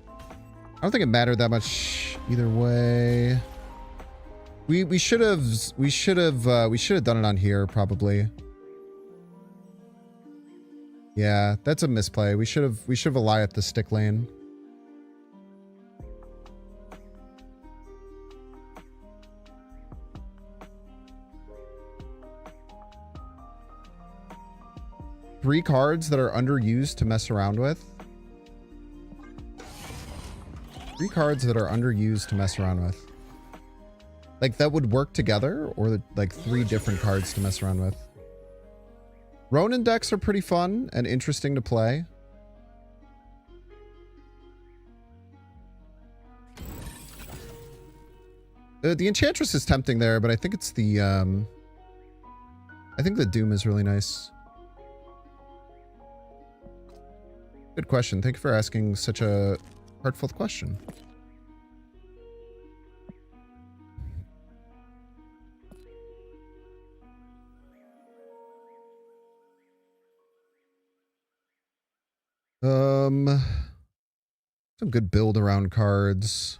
I don't think it mattered that much either way. We should have done it on here probably. Yeah, that's a misplay. We should have Goliath the stick lane. Three cards that are underused to mess around with. Three cards that are underused to mess around with. Like that would work together, or like three different cards to mess around with. Ronin decks are pretty fun and interesting to play. The Enchantress is tempting there, but I think it's the I think the Doom is really nice. Good question. Thank you for asking such a heartfelt question. Some good build around cards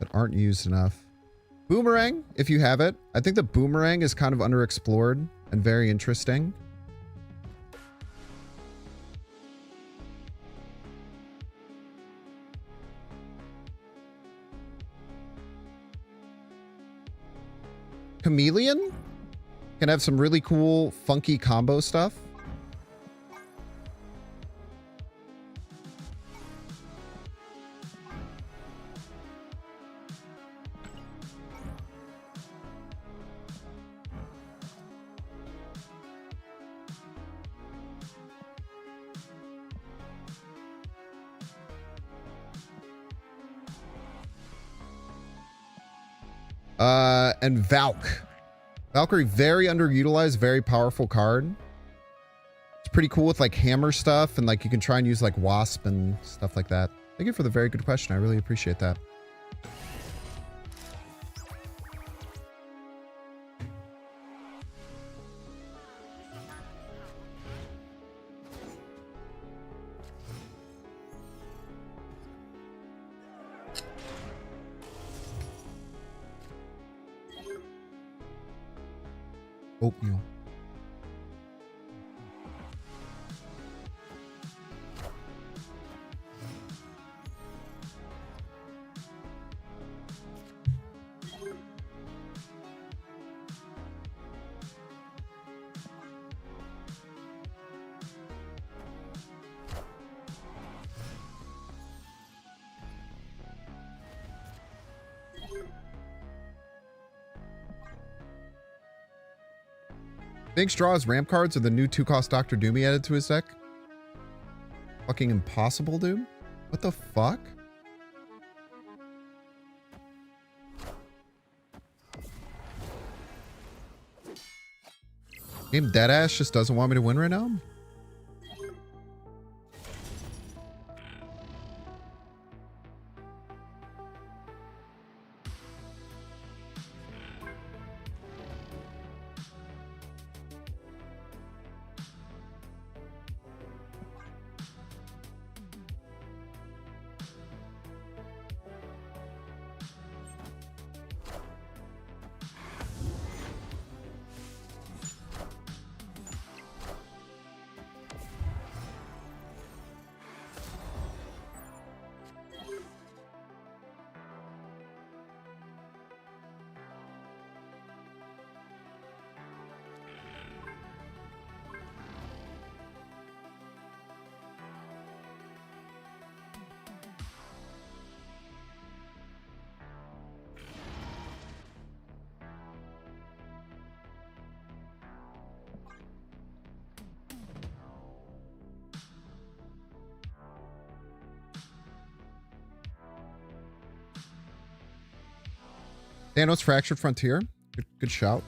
that aren't used enough. Boomerang, if you have it. I think the Boomerang is kind of underexplored and very interesting. Chameleon can have some really cool, funky combo stuff. And Valk. Valkyrie, very underutilized, very powerful card. It's pretty cool with like hammer stuff, and like you can try and use like Wasp and stuff like that. Thank you for the very good question. I really appreciate that. Oatmeal. Binks draws ramp cards or the new 2-cost Dr. Doomy added to his deck. Fucking impossible, dude. What the fuck? Game Deadass just doesn't want me to win right now? Thanos Fractured Frontier. Good shout.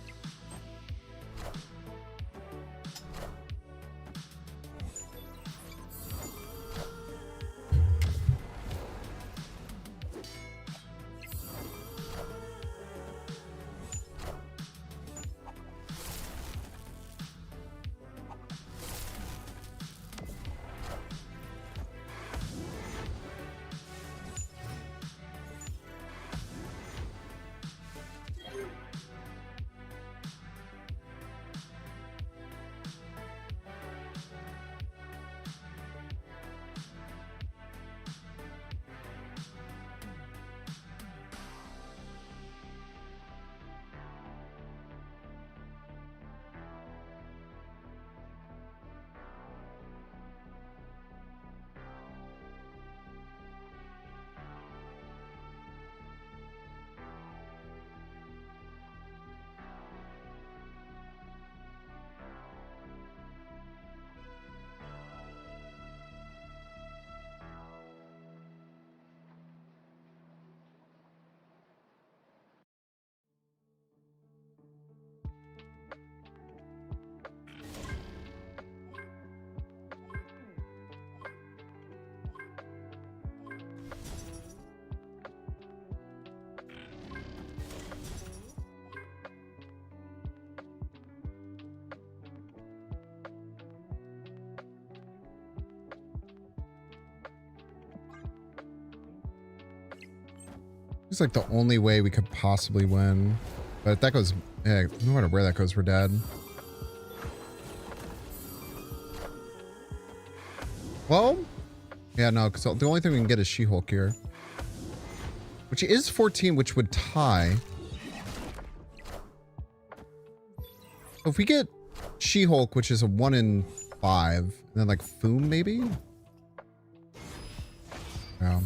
It's like the only way we could possibly win. But if that goes, yeah, no matter where that goes, we're dead. Well, yeah, no, because the only thing we can get is She-Hulk here. Which is 14, which would tie. So if we get She-Hulk, which is a 1 in 5, and then like Foom maybe? Yeah.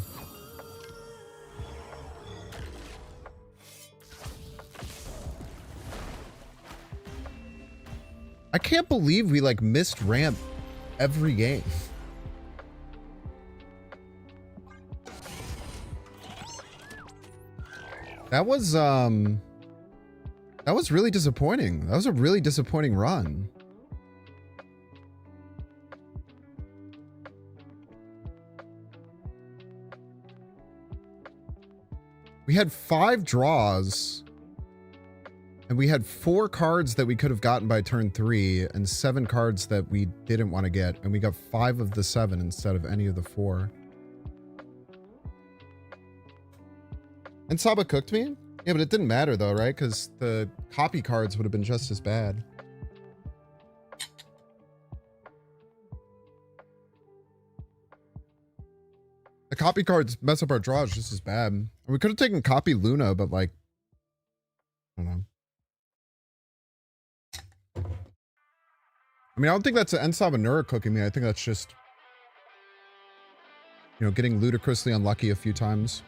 I can't believe we like missed ramp every game. That was really disappointing. That was a really disappointing run. We had 5 draws. And we had 4 cards that we could have gotten by turn 3 and 7 cards that we didn't want to get. And we got 5 of the 7 instead of any of the 4. And Saba cooked me? Yeah, but it didn't matter though, right? Because the copy cards would have been just as bad. The copy cards mess up our draws just as bad. We could have taken copy Luna, but like, I don't know. I mean, I don't think that's an Ensabanura cooking me. I think that's just, you know, getting ludicrously unlucky a few times.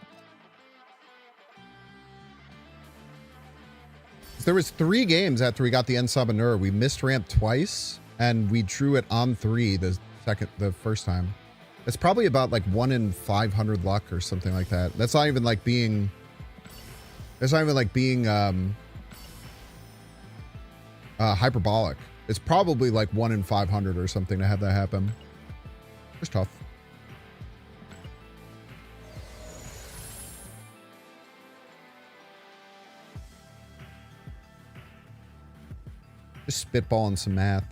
There was 3 games after we got the End Sabanur. We missed ramp twice, and we drew it on 3 the first time. It's probably about like 1 in 500 luck or something like that. That's not even like being. That's not even like being hyperbolic. It's probably like 1 in 500 or something to have that happen. It's tough. Just spitballing some math.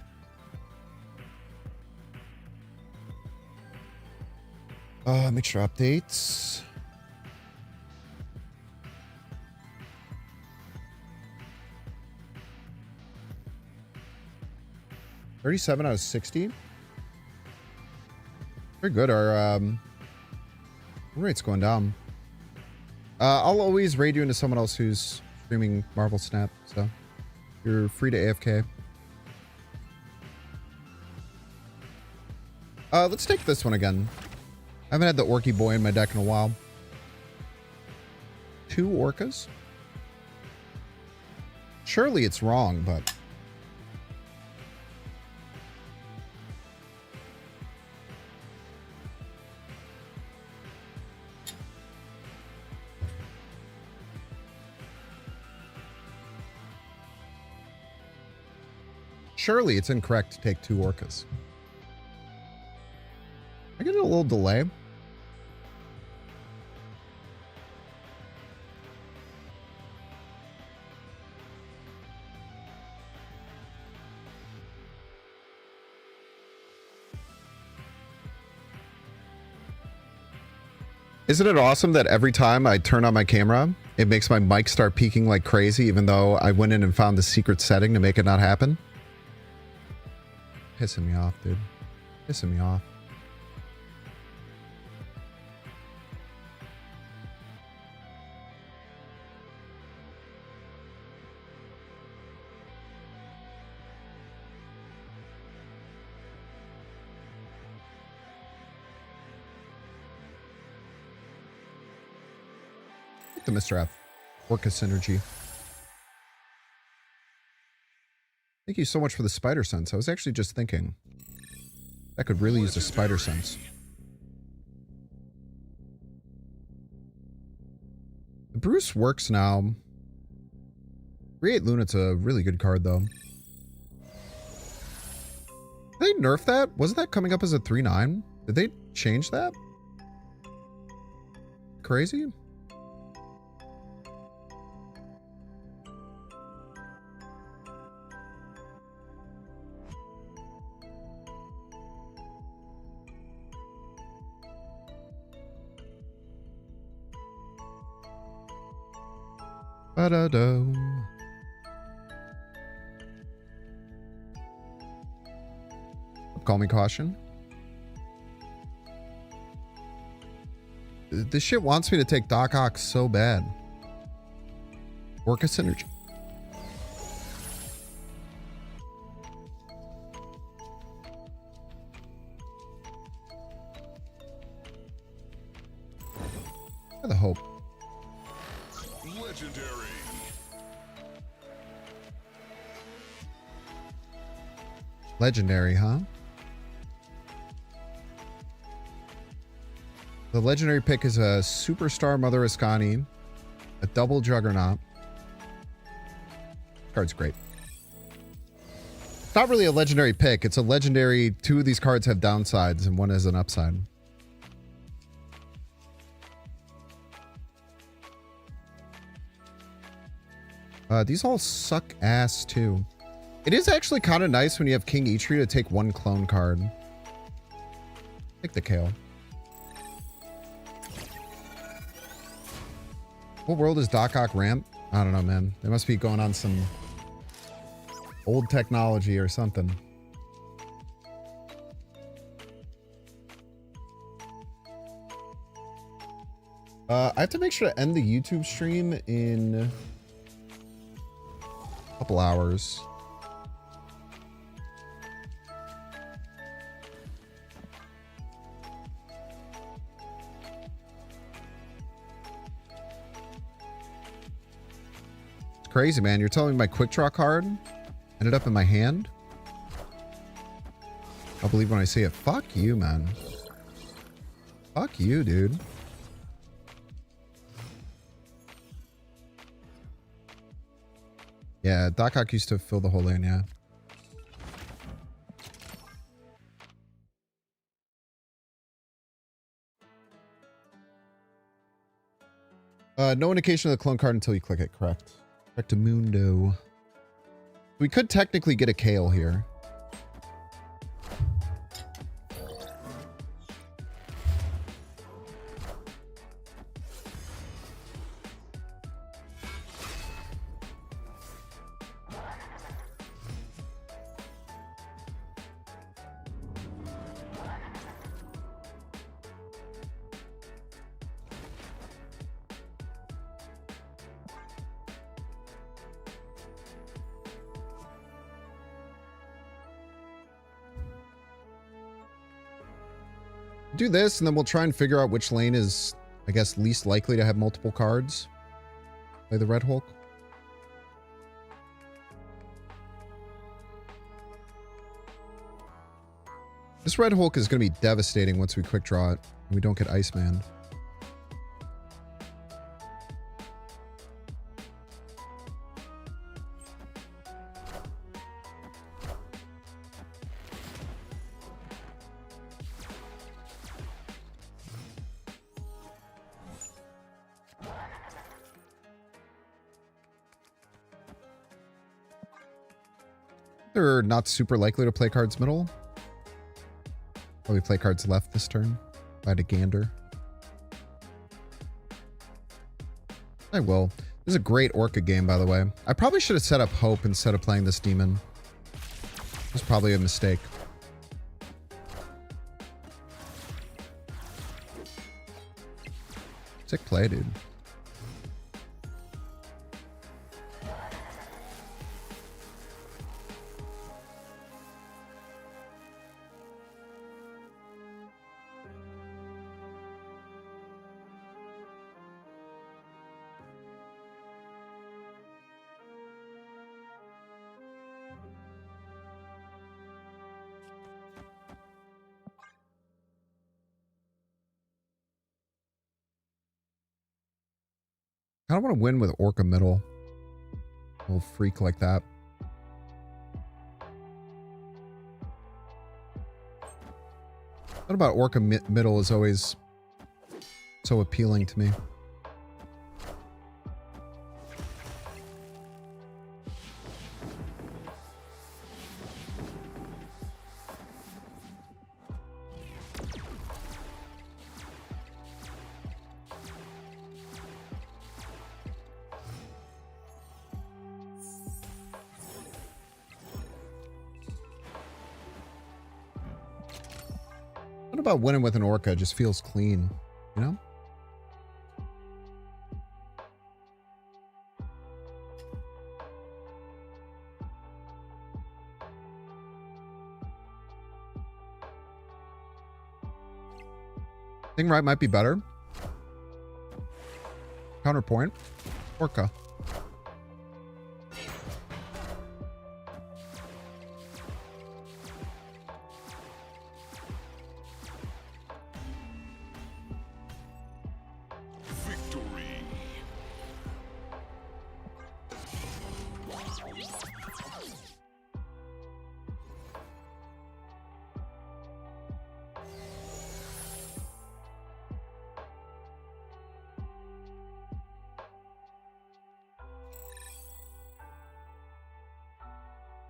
Mixture updates. $37 out of 60. Very good. Our rate's going down. I'll always raid you into someone else who's streaming Marvel Snap, so you're free to AFK. Let's take this one again. I haven't had the Orky Boy in my deck in a while. 2 Orcas? Surely it's wrong, but... Surely it's incorrect to take 2 Orcas. I get a little delay. Isn't it awesome that every time I turn on my camera, it makes my mic start peaking like crazy, even though I went in and found the secret setting to make it not happen? Pissing me off, dude. Pissing me off. The Mr. F. Orca Synergy. Thank you so much for the spider sense. I was actually just thinking I could really use a spider sense. The Bruce works now. Create Lunat's a really good card though. Did they nerf that? Wasn't that coming up as a 3/9? Did they change that? Crazy? Ba-da-do. Call me caution. This shit wants me to take Doc Ock so bad. Orca Synergy. For the hope. Legendary. Legendary, huh? The legendary pick is a Superstar Mother Ascani, a double Juggernaut. Card's great. It's not really a legendary pick. It's a legendary. 2 of these cards have downsides and 1 has an upside. These all suck ass too. It is actually kind of nice when you have King Eitri to take 1 clone card. Take the Kale. What world is Doc Ock ramp? I don't know, man. They must be going on some old technology or something. I have to make sure to end the YouTube stream in a couple hours. Crazy, man. You're telling me my quick draw card ended up in my hand? I'll believe when I see it. Fuck you, man. Fuck you, dude. Yeah, Doc Ock used to fill the whole lane, yeah. No indication of the clone card until you click it, correct. Correctamundo. We could technically get a Kale here. Do this, and then we'll try and figure out which lane is, I guess, least likely to have multiple cards. Play the Red Hulk. This Red Hulk is going to be devastating once we quick draw it, and we don't get Iceman. They're not super likely to play cards middle. Probably play cards left this turn. If I had a gander. I will. This is a great Orca game, by the way. I probably should have set up Hope instead of playing this demon. It was probably a mistake. Sick play, dude. I don't want to win with Orca middle. A little freak like that. What about Orca middle is always so appealing to me. What about winning with an Orca? It just feels clean, you know? Thing right might be better. Counterpoint. Orca.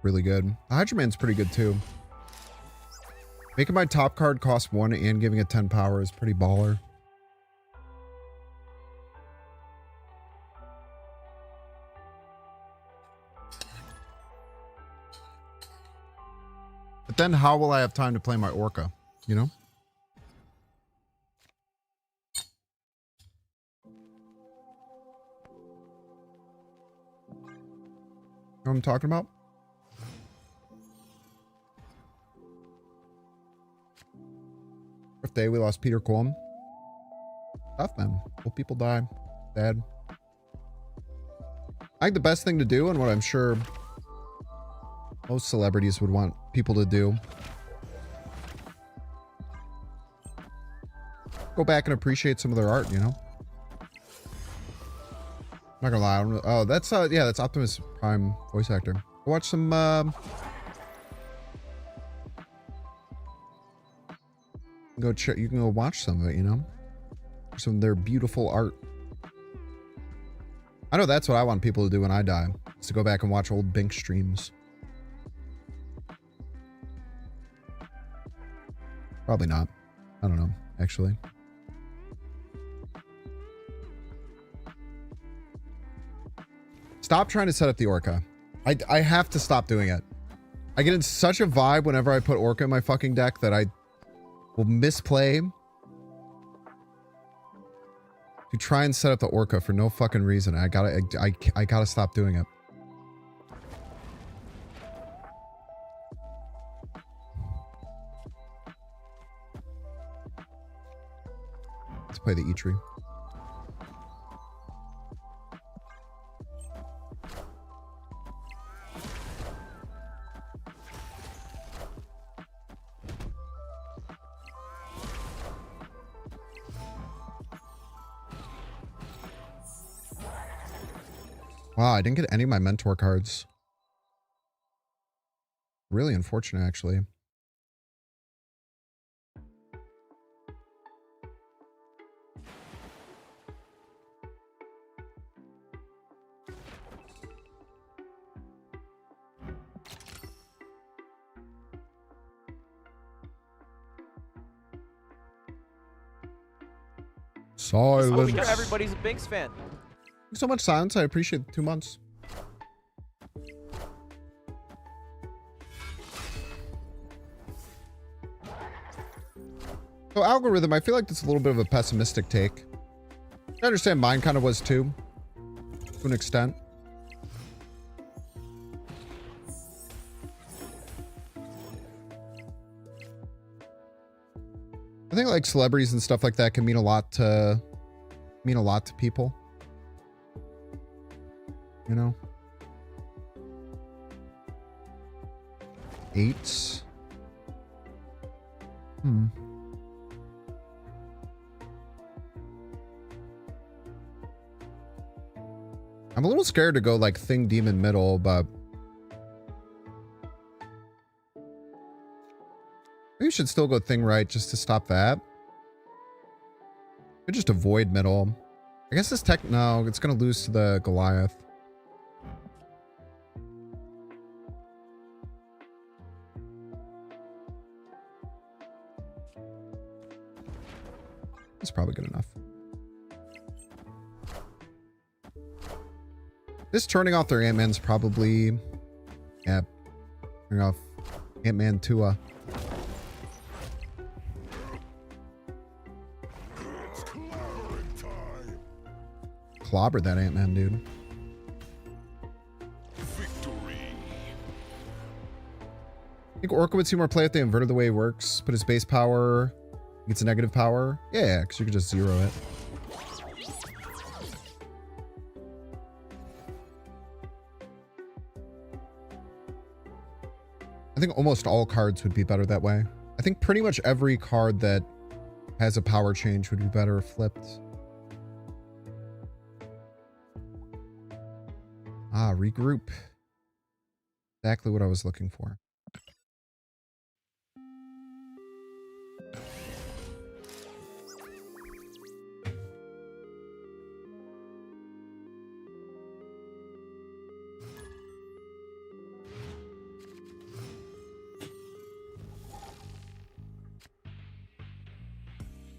Really good. Hydra Man's pretty good too. Making my top card cost 1 and giving it 10 power is pretty baller. But then how will I have time to play my Orca, you know? Know what I'm talking about? Day we lost Peter Qualm. Tough, man. Well, people die. Sad. I think the best thing to do, and what I'm sure most celebrities would want people to do, go back and appreciate some of their art, you know? I'm not gonna lie. I don't know. Oh, that's yeah, that's Optimus Prime voice actor. Go watch some you can go watch some of it, you know? Some of their beautiful art. I know that's what I want people to do when I die. Is to go back and watch old Bink streams. Probably not. I don't know, actually. Stop trying to set up the Orca. I have to stop doing it. I get in such a vibe whenever I put Orca in my fucking deck that I will misplay to try and set up the Orca for no fucking reason. I gotta stop doing it. Let's play the E-Tree. Wow, I didn't get any of my mentor cards. Really unfortunate, actually. Silence. Sure everybody's a Binks fan. Thanks so much, Silence. I appreciate the 2 months. So Algorithm, I feel like that's a little bit of a pessimistic take. I understand mine kind of was too, to an extent. I think like celebrities and stuff like that can mean a lot to people. You know? 8. I'm a little scared to go like Thing Demon middle, but maybe you should still go Thing right just to stop that. Could just avoid middle. I guess this tech, no, it's gonna lose to the Goliath. It's probably good enough. This turning off their Ant-Man's probably... Yeah. Turning off Ant-Man Tua. Clobber that Ant-Man, dude. Victory. I think Orca would see more play if they inverted the way it works. Put his base power... Gets a negative power. Yeah, because you could just zero it. I think almost all cards would be better that way. I think pretty much every card that has a power change would be better if flipped. Ah, regroup. Exactly what I was looking for.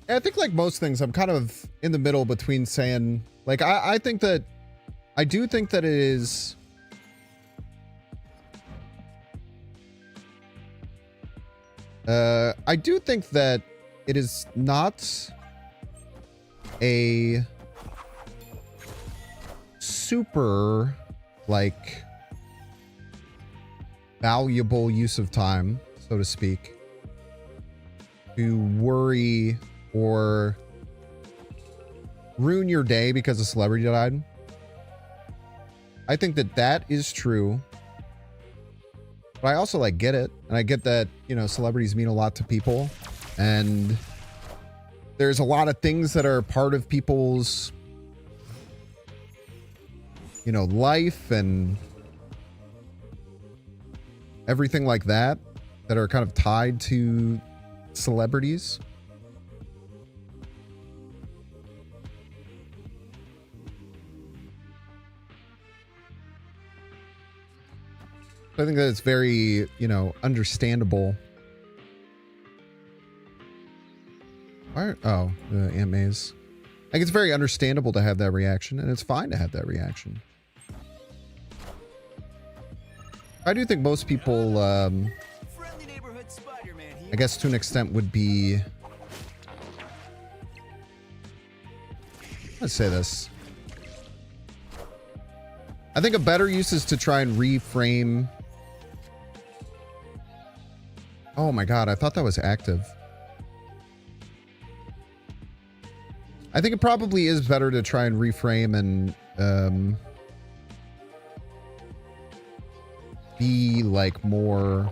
I think like most things, I'm kind of in the middle between saying, like, I think that, I do think that it is, I do think that it is not a super, like, valuable use of time, so to speak, to worry or ruin your day because a celebrity died. I think that that is true. But I also like get it. And I get that, you know, celebrities mean a lot to people. And there's a lot of things that are part of people's, you know, life and everything like that that are kind of tied to celebrities. I think that it's very, you know, understandable. Oh, Aunt May's. I think it's very understandable to have that reaction, and it's fine to have that reaction. I do think most people, I guess to an extent would be... Let's say this. I think a better use is to try and reframe... Oh my god, I thought that was active. I think it probably is better to try and reframe and be like more...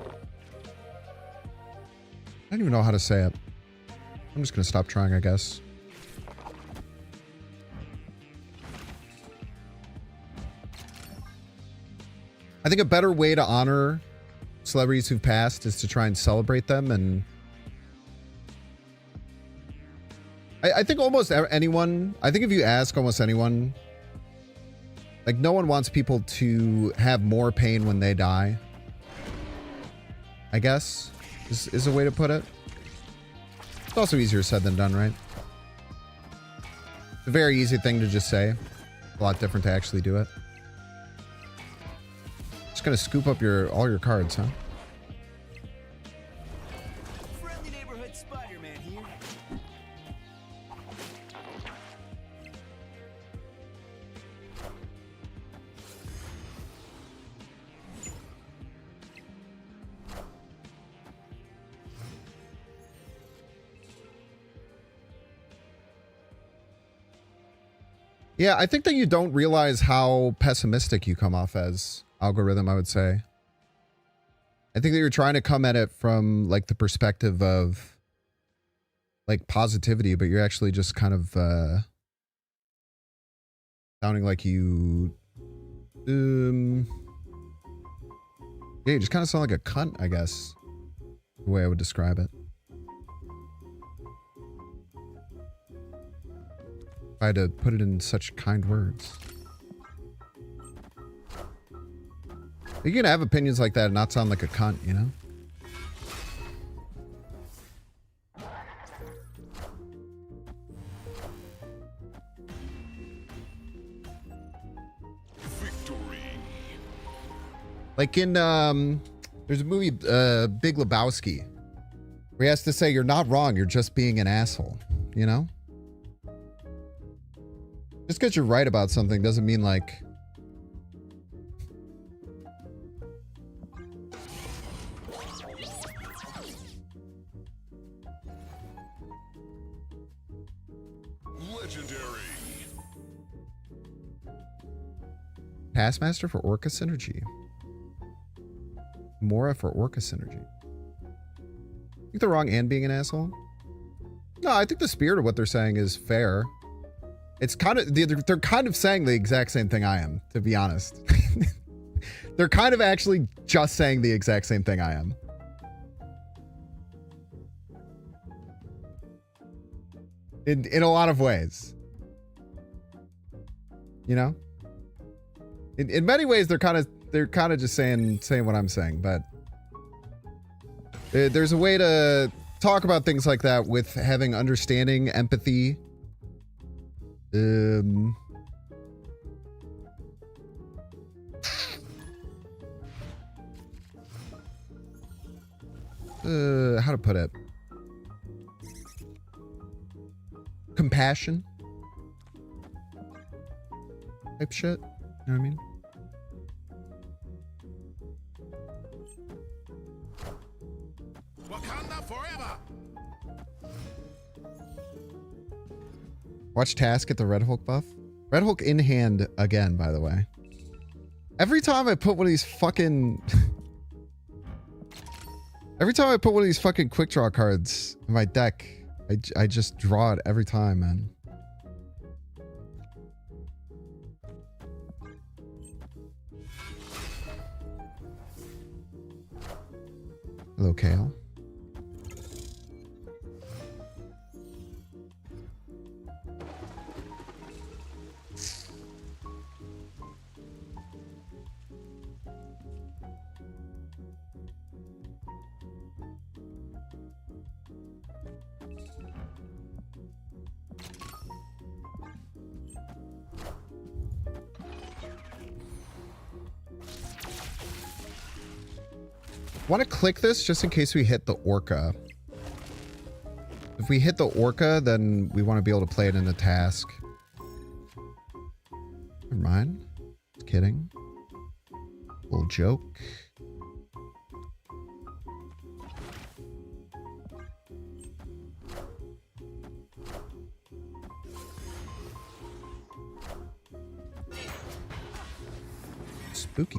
I don't even know how to say it. I'm just gonna stop trying, I guess. I think a better way to honor celebrities who've passed is to try and celebrate them. And I think almost anyone, I think if you ask almost anyone, like no one wants people to have more pain when they die, I guess is a way to put it. It's also easier said than done, right? It's a very easy thing to just say. A lot different to actually do it. Just gonna scoop up all your cards, huh? Friendly neighborhood Spider-Man here. Yeah, I think that you don't realize how pessimistic you come off as, Algorithm, I would say. I think that you're trying to come at it from like the perspective of like positivity, but you're actually just kind of sounding like you yeah, you just kind of sound like a cunt, I guess. The way I would describe it. If I had to put it in such kind words. You can have opinions like that and not sound like a cunt, you know? Victory. Like in, there's a movie, Big Lebowski, where he has to say, you're not wrong, you're just being an asshole, you know? Just because you're right about something doesn't mean like... Legendary. Taskmaster for Orca Synergy. Mora for Orca Synergy. I think they're wrong and being an asshole? No, I think the spirit of what they're saying is fair. It's kind of, they're kind of saying the exact same thing I am, to be honest. They're kind of actually just saying the exact same thing I am. In a lot of ways. You know? In many ways they're kind of just saying what I'm saying, but there's a way to talk about things like that with having understanding, empathy. How to put it? Compassion type shit. You know what I mean? Wakanda forever. Watch Task get the Red Hulk buff. Red Hulk in hand again, by the way. Every time I put one of these fucking... Every time I put one of these fucking quick draw cards in my deck, I just draw it every time, man. Hello, Kale. Want to click this just in case we hit the Orca. If we hit the Orca, then we want to be able to play it in a task. Never mind. Just kidding. Little joke. Spooky.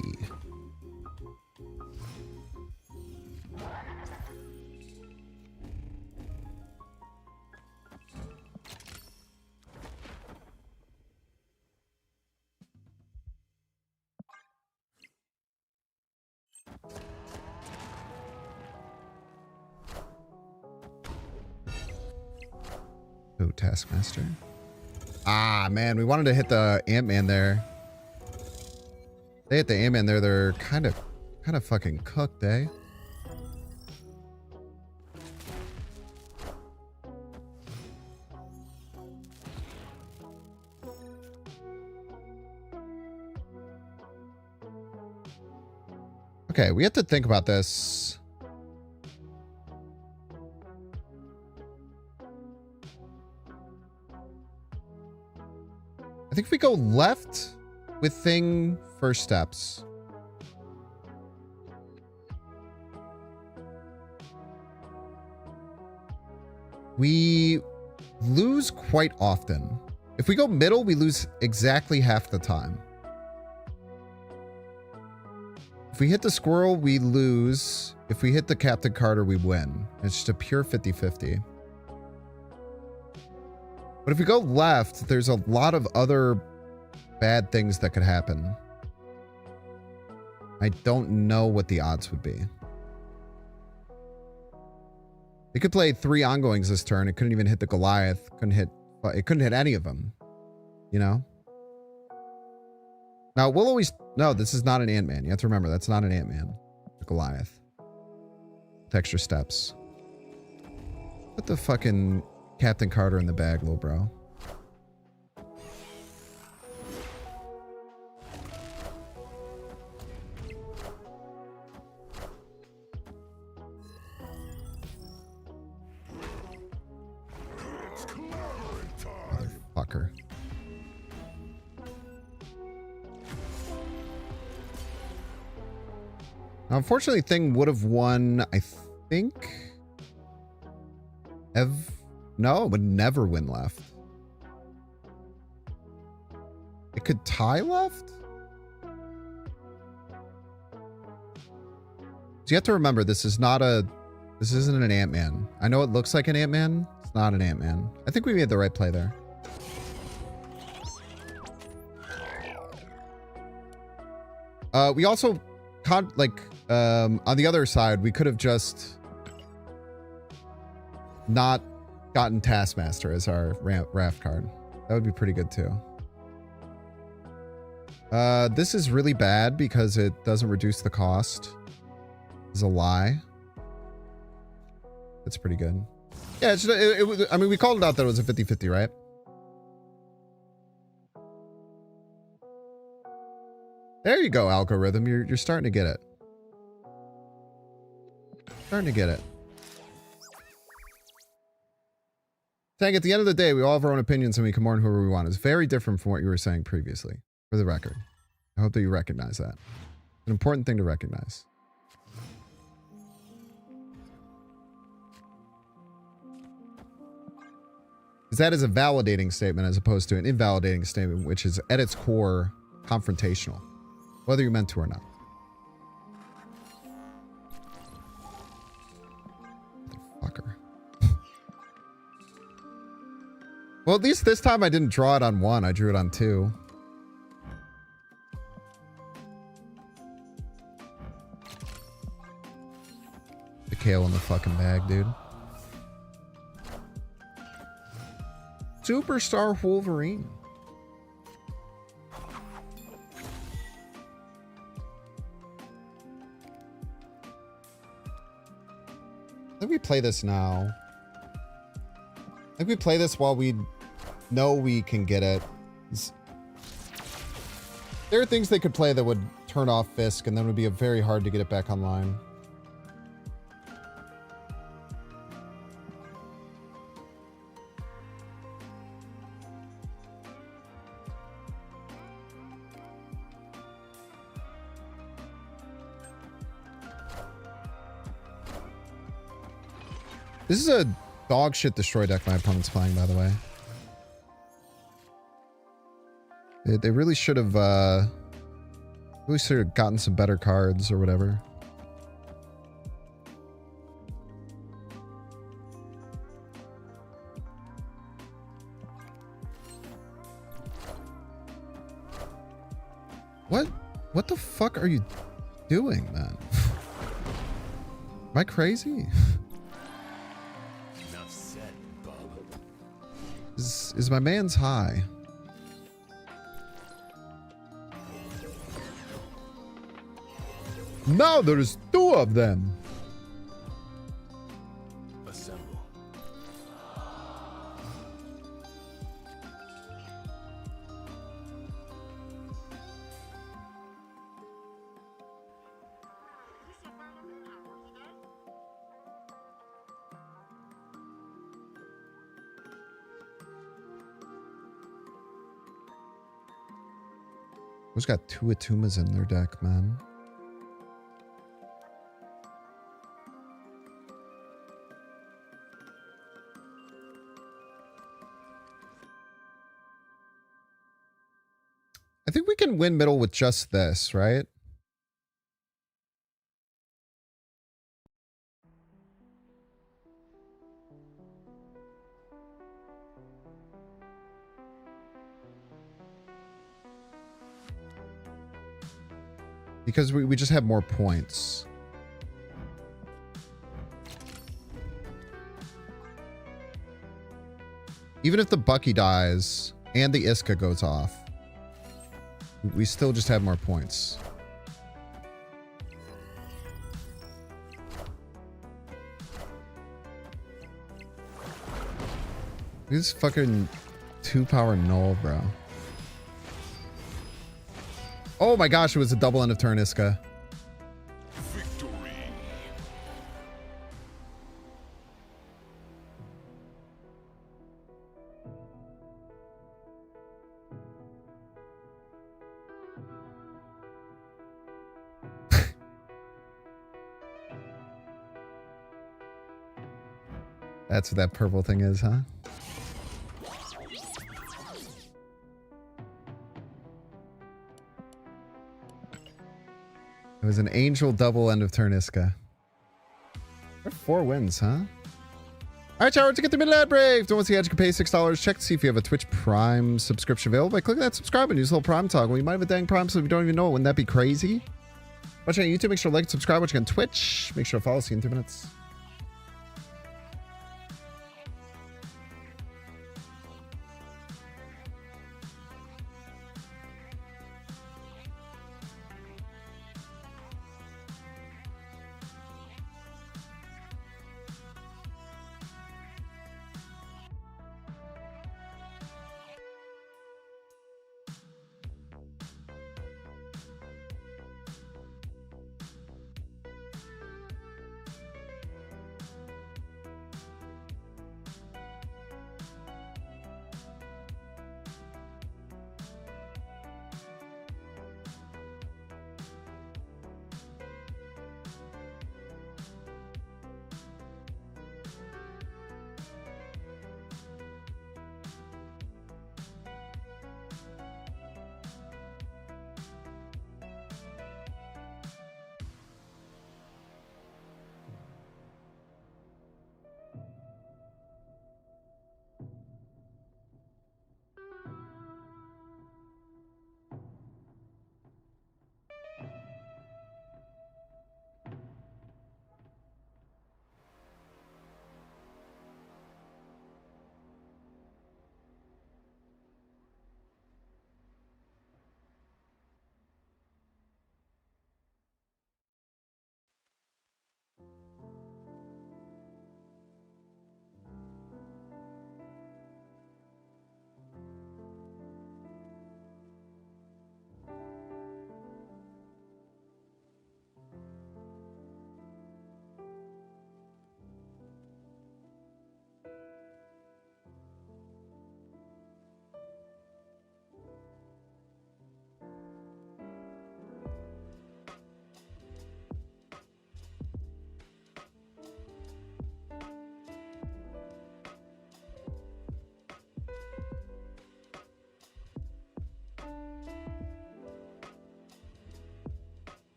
Oh, Taskmaster. Ah, man, we wanted to hit the Ant-Man there. They hit the Ant-Man there, they're kind of fucking cooked, eh? Okay, we have to think about this. I think if we go left with thing first steps. We lose quite often. If we go middle, we lose exactly half the time. If we hit the squirrel, we lose. If we hit the Captain Carter, we win. It's just a pure 50-50. But if we go left, there's a lot of other bad things that could happen. I don't know what the odds would be. It could play 3 ongoings this turn. It couldn't even hit the Goliath. It couldn't hit any of them. You know? Now, we'll always... No, this is not an Ant-Man. You have to remember, that's not an Ant-Man. The Goliath. With extra steps. Put the fucking Captain Carter in the bag, little bro. Motherfucker. Now, unfortunately, Thing would have won, I think. No, it would never win left. It could tie left? So you have to remember, this isn't an Ant-Man. I know it looks like an Ant-Man. It's not an Ant-Man. I think we made the right play there. We also, on the other side, we could have just not gotten Taskmaster as our raft card. That would be pretty good too. This is really bad because it doesn't reduce the cost. It's a lie. That's pretty good. Yeah, I mean, we called it out that it was a 50-50, right? There you go, algorithm. You're starting to get it. Starting to get it. Saying at the end of the day, we all have our own opinions and we can mourn whoever we want. It's very different from what you were saying previously, for the record. I hope that you recognize that. It's an important thing to recognize. Because that is a validating statement as opposed to an invalidating statement, which is at its core confrontational. whether you meant to or not. Motherfucker. Well, at least this time I didn't draw it on 1. I drew it on 2. The kale in the fucking bag, dude. Superstar Wolverine. I think we play this now. I think we play this while we know we can get it. There are things they could play that would turn off Fisk, and then it would be very hard to get it back online. This is a dog shit destroy deck my opponent's playing, by the way. They really should have gotten some better cards or whatever. What the fuck are you doing, man? Am I crazy? Enough said, bub. Is my man's high? Now there's 2 of them. Assemble. Who's got 2 Atumas in their deck, man? I think we can win middle with just this, right? Because we just have more points. Even if the Bucky dies and the Iska goes off, we still just have more points. This fucking 2-power null, bro. Oh my gosh, it was a double end of turn Iska. Victory. That's what that purple thing is, huh? It was an angel double end of turn Iska. There are 4 wins, huh? All right, Choward, to get the middle ad break. Don't want to see how you can pay $6. Check to see if you have a Twitch Prime subscription available by clicking that subscribe and use a little Prime talk. Well, you might have a dang Prime, so if you don't even know it, wouldn't that be crazy? Watching on YouTube, make sure to like and subscribe. Watching on Twitch, make sure to follow. See you in 3 minutes.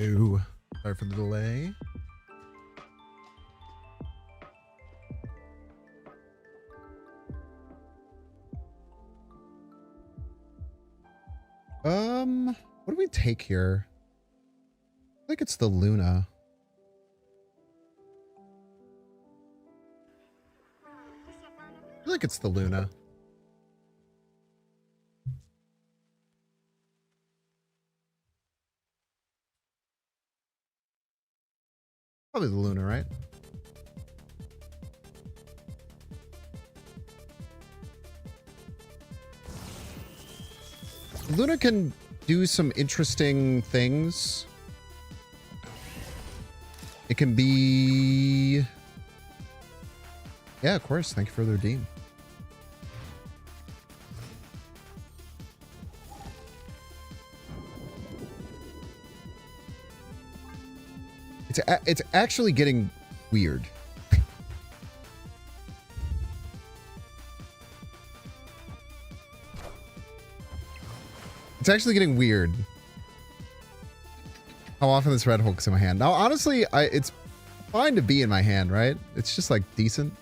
Ooh, sorry for the delay. What do we take here? I think it's the Luna. I feel like it's the Luna. Probably the Luna, right? Luna can do some interesting things. It can be... Yeah, of course. Thank you for the redeem. It's actually getting weird. It's actually getting weird how often this Red Hulk's in my hand. Now, honestly, it's fine to be in my hand, right? It's just like decent.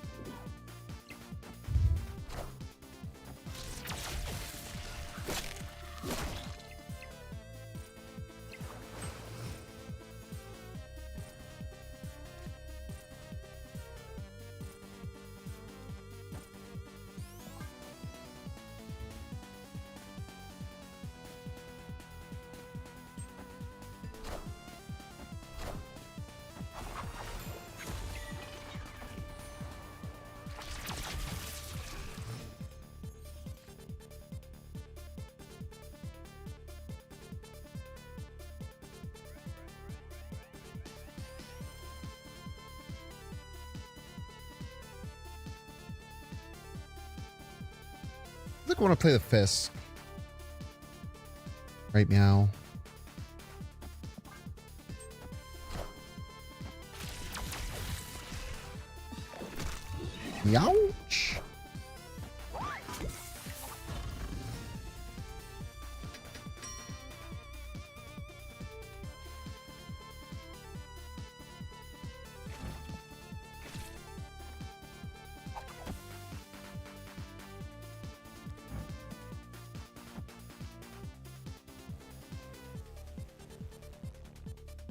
I think I want to play the Fisk. Right now. Youch.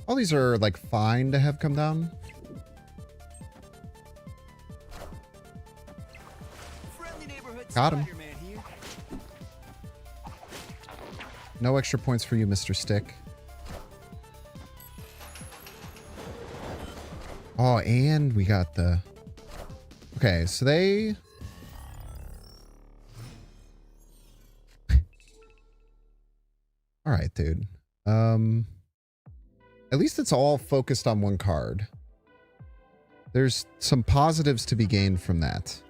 All these are like fine to have come down. Got him. No extra points for you, Mr. Stick. Oh, and we got the... Okay, so they... All right, dude. At least it's all focused on one card. There's some positives to be gained from that.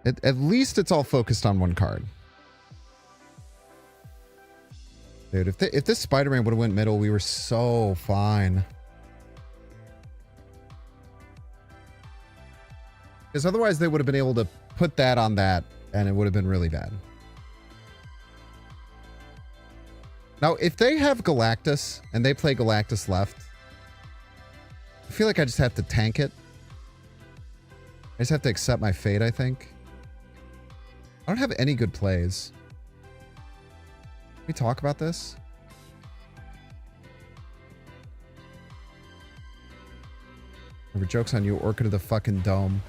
At least it's all focused on one card. Dude, if this Spider-Man would have went middle, we were so fine. Because otherwise they would have been able to put that on that, and it would have been really bad. Now, if they have Galactus, and they play Galactus left, I feel like I just have to tank it. I just have to accept my fate, I think. I don't have any good plays. Can we talk about this? Remember, joke's on you, Orchid of the fucking Dome.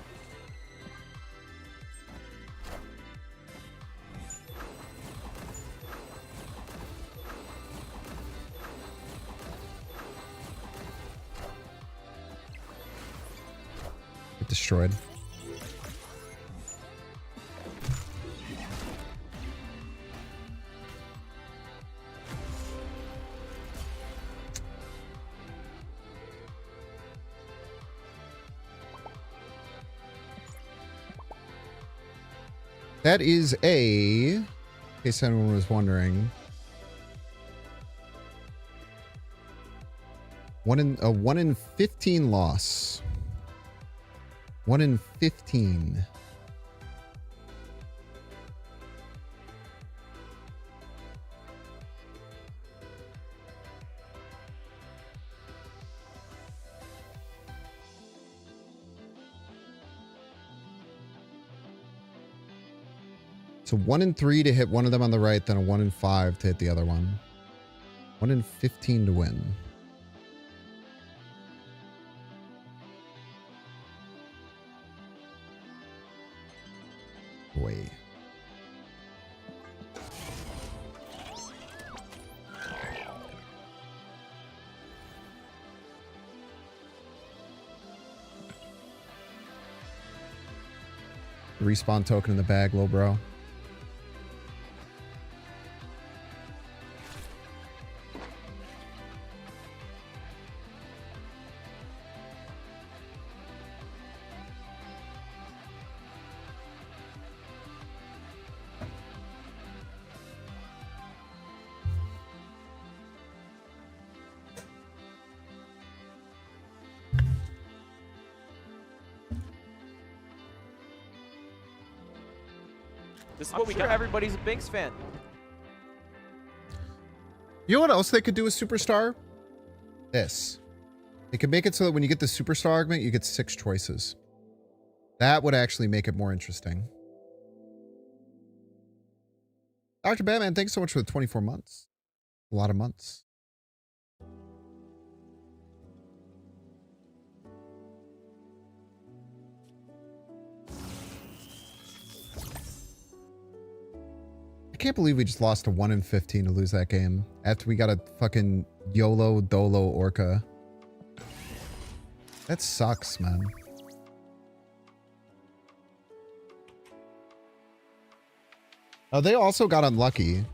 Get destroyed. That is a, in case anyone was wondering, a 1 in 15 loss. 1 in 15. So 1 in 3 to hit one of them on the right, then a 1 in 5 to hit the other one. 1 in 15 to win. Wait. Respawn token in the bag, little bro. This is what we got. Everybody's a Binks fan. You know what else they could do with Superstar? This. They could make it so that when you get the Superstar argument, you get 6 choices. That would actually make it more interesting. Dr. Batman, thanks so much for the 24 months. A lot of months. I can't believe we just lost a 1 in 15 to lose that game after we got a fucking YOLO Dolo Orca. That sucks, man. Oh, they also got unlucky.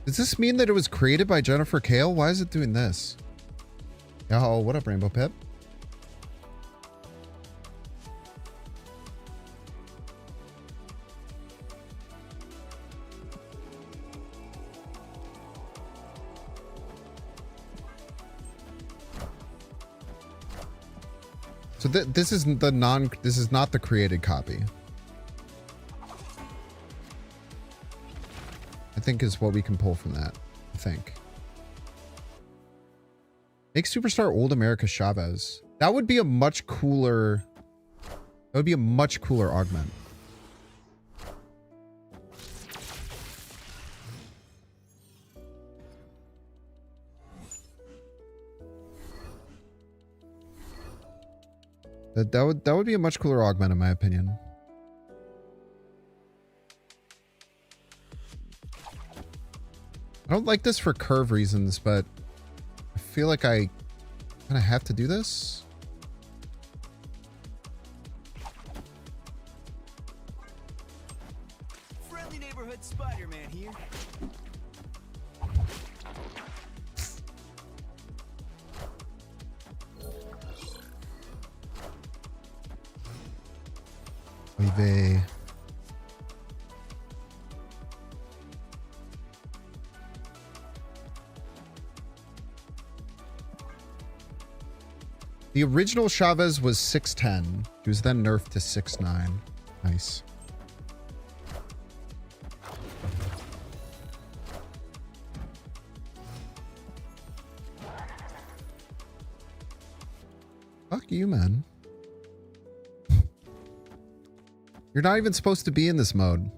Does this mean that it was created by Jennifer Kale? Why is it doing this? Oh, what up, Rainbow Pip? So this is not the created copy. I think is what we can pull from that. I think. Make Superstar Old America Chavez. That would be a much cooler. That would be a much cooler augment. That would be a much cooler augment in my opinion. I don't like this for curve reasons, but I feel like I kind of have to do this. Friendly neighborhood Spider-Man here. Oy The original Chavez was 6'10". He was then nerfed to 6'9". Nice. Fuck you, man. You're not even supposed to be in this mode.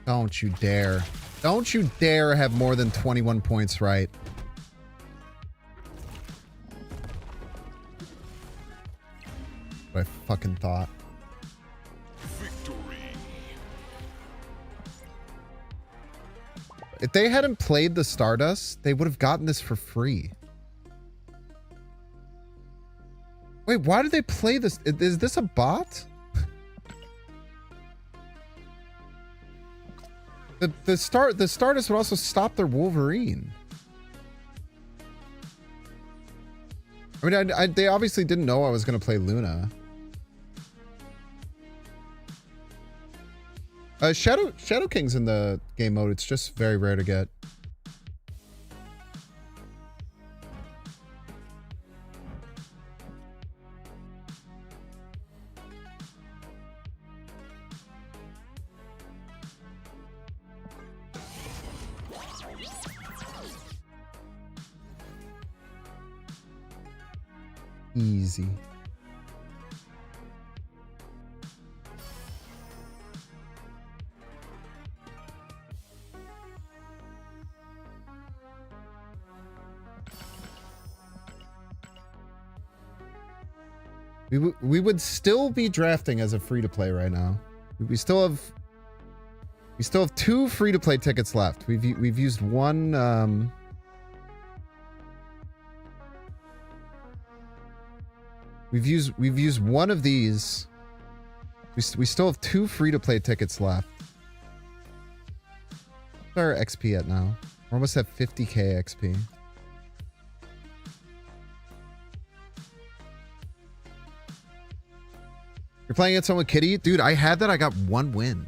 Don't you dare. Don't you dare have more than 21 points right. What I fucking thought. Victory. If they hadn't played the Stardust, they would have gotten this for free. Wait, why did they play this? Is this a bot? The Stardust would also stop their Wolverine. I mean, they obviously didn't know I was going to play Luna. Shadow King's in the game mode. It's just very rare to get. Easy. We would still be drafting as a free to play right now. We still have 2 free to play tickets left. We've used one. We've used one of these. We still have 2 free to play tickets left. What's our XP at now? We're almost at 50k XP. You're playing against someone Kitty? Dude, I had that. I got 1 win.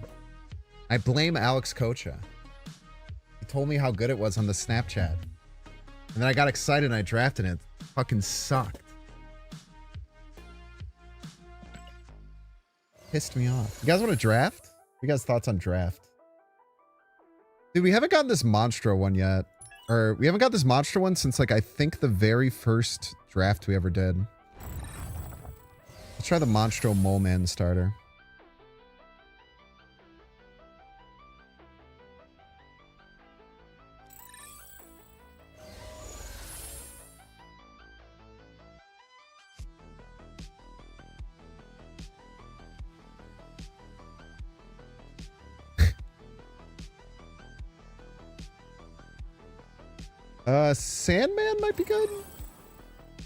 I blame Alex Kocha. He told me how good it was on the Snapchat. And then I got excited and I drafted it. It fucking sucked. Pissed me off. You guys want to draft? What you guys' thoughts on draft? Dude, we haven't gotten this Monstro one yet. Or we haven't got this Monstro one since, like, I think the very first draft we ever did. Let's try the Monstro Mole Man starter. Sandman might be good.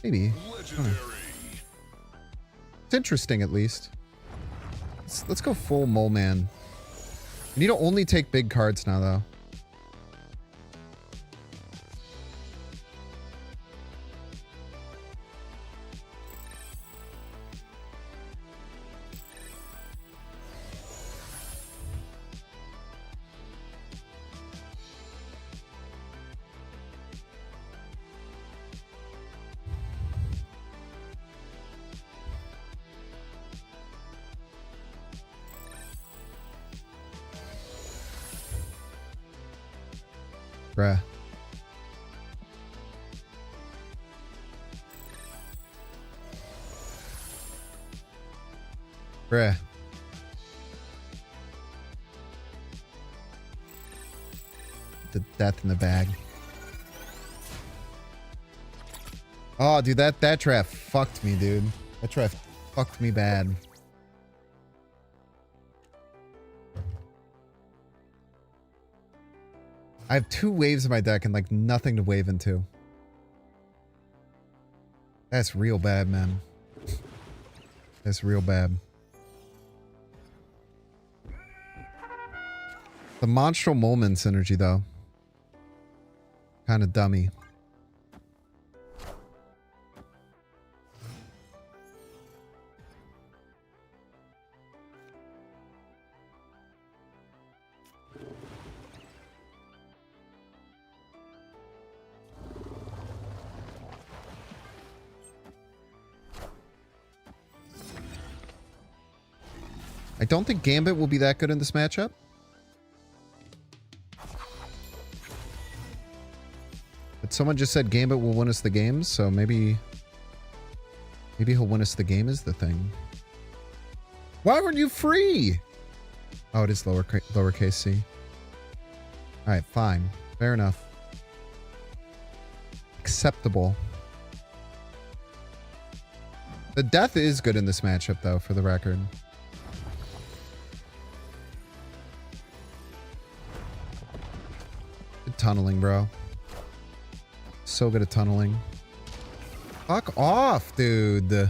Maybe. Legendary. It's interesting, at least. Let's go full Mole Man. You need to only take big cards now, though. Bruh. Bruh. The death in the bag. Oh, dude, that draft fucked me, dude. That draft fucked me bad. I have 2 waves in my deck and like nothing to wave into. That's real bad, man. That's real bad. The Monstro Moleman synergy, though. Kind of dummy. I don't think Gambit will be that good in this matchup. But someone just said Gambit will win us the game, so maybe he'll win us the game is the thing. Why weren't you free? Oh, it is lowercase c. Alright, fine. Fair enough. Acceptable. The death is good in this matchup, though, for the record. Good tunneling, bro. So good at tunneling. Fuck off, dude.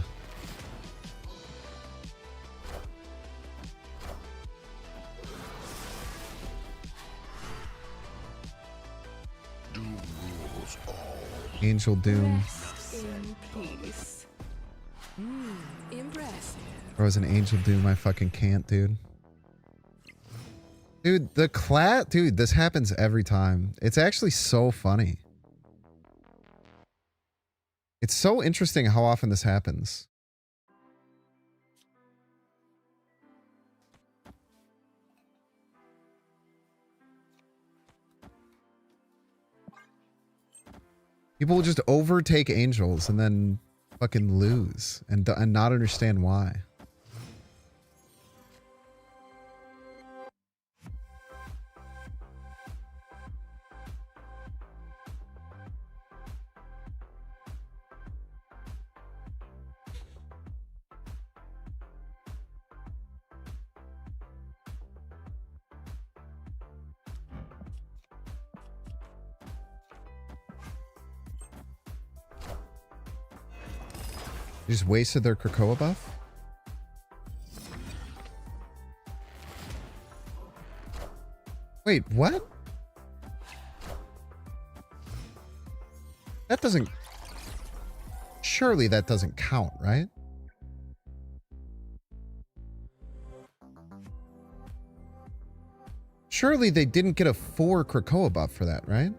Angel Doom. Rest in peace. Impressive. Bro, an Angel Doom, I fucking can't, dude. Dude, the class, dude, this happens every time. It's actually so funny. It's so interesting how often this happens. People will just overtake angels and then fucking lose and not understand why. You just wasted their Krakoa buff? Wait, what? That doesn't... Surely that doesn't count, right? Surely they didn't get a 4 Krakoa buff for that, right?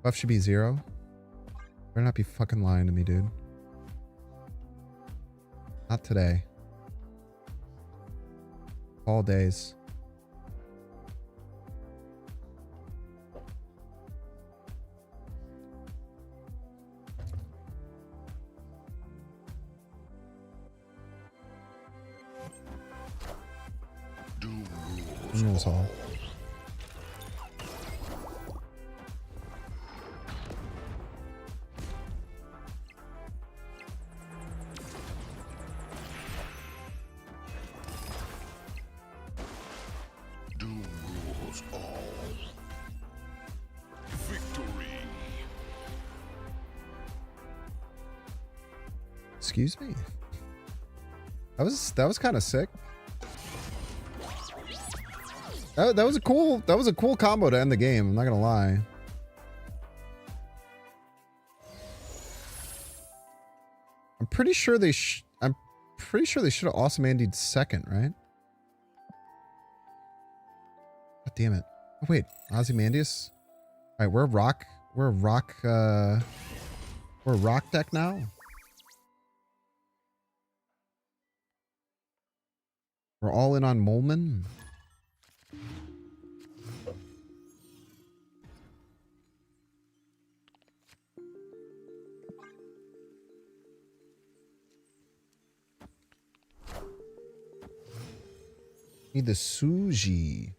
Buff should be 0. Better not be fucking lying to me, dude. Not today. All days. Rules all. Excuse me. That was kind of sick. That was a cool combo to end the game. I'm not gonna lie. I'm pretty sure they should have awesome Andy'd second, right? God damn it. Oh wait, Ozymandias. All right, we're a rock deck now. We're all in on Molman. Need the Suji.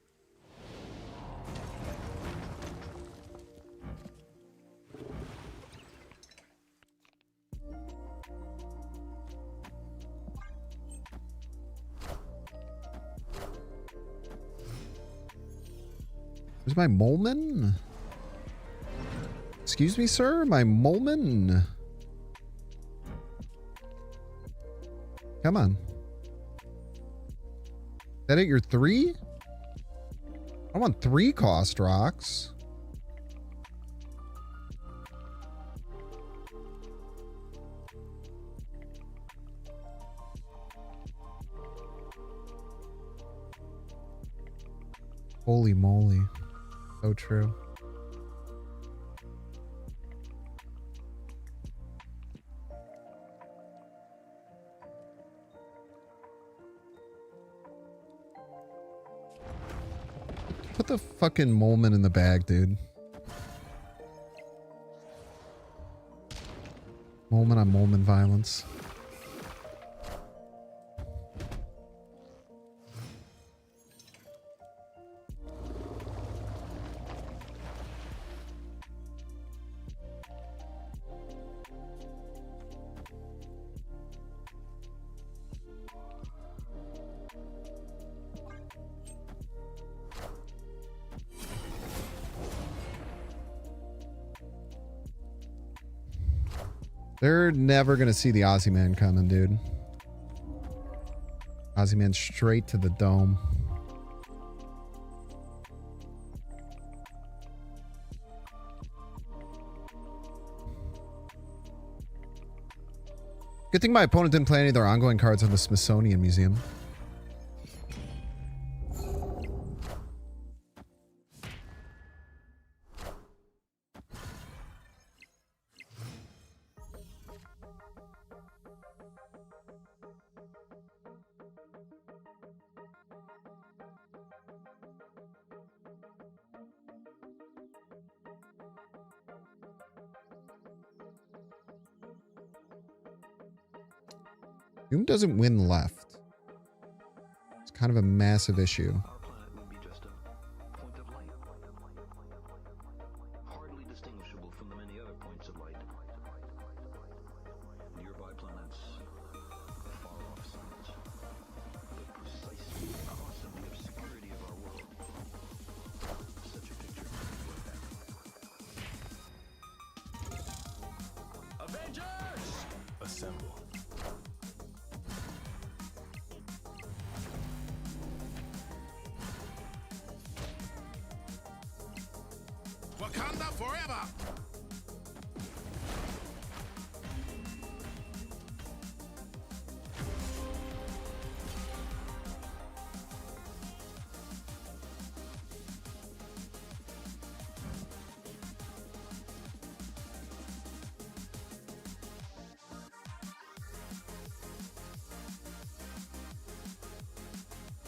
Where's my Molman? Excuse me, sir? My Molman? Come on. Is that at your 3? I want 3 cost rocks. Holy moly. So true. Put the fucking Molman in the bag, dude. Molman on Molman violence. They're never gonna see the Aussie Man coming, dude. Aussie Man straight to the dome. Good thing my opponent didn't play any of their ongoing cards on the Smithsonian Museum. Doom doesn't win left. It's kind of a massive issue. Our planet would be just a point of light, hardly distinguishable from the many other points of light. Nearby planets, far-off suns, but precisely because of the obscurity of our world, such a picture would Avengers! Assemble. Wakanda forever!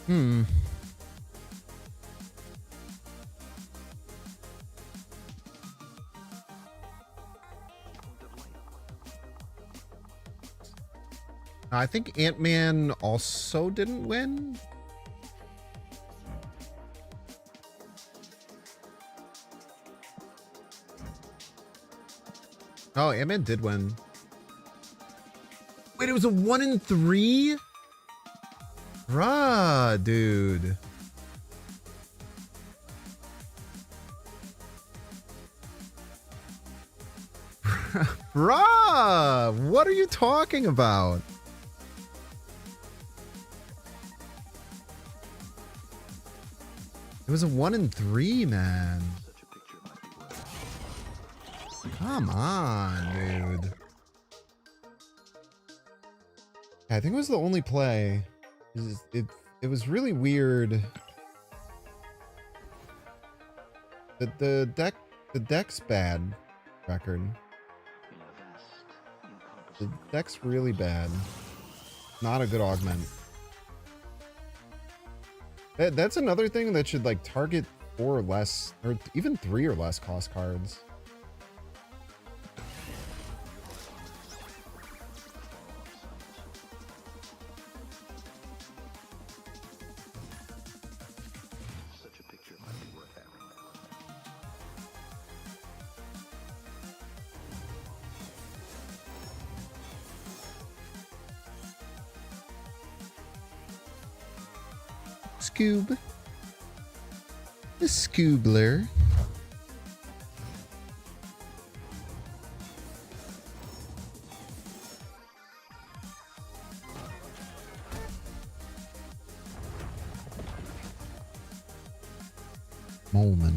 Hmm. I think Ant-Man also didn't win. Oh, Ant-Man did win. Wait, it was a 1 in 3? Bruh, dude. Bruh, what are you talking about? It was a 1 in 3, man. such a picture might be worth. Come on, dude. Yeah, I think it was the only play. It was really weird. The deck's bad record. In a vast, The encompassing deck's really bad. Not a good augment. That's another thing that should like target 4 or less, or even 3 or less cost cards. such a picture might be worth having. Scoob. The Scoobler. Molman.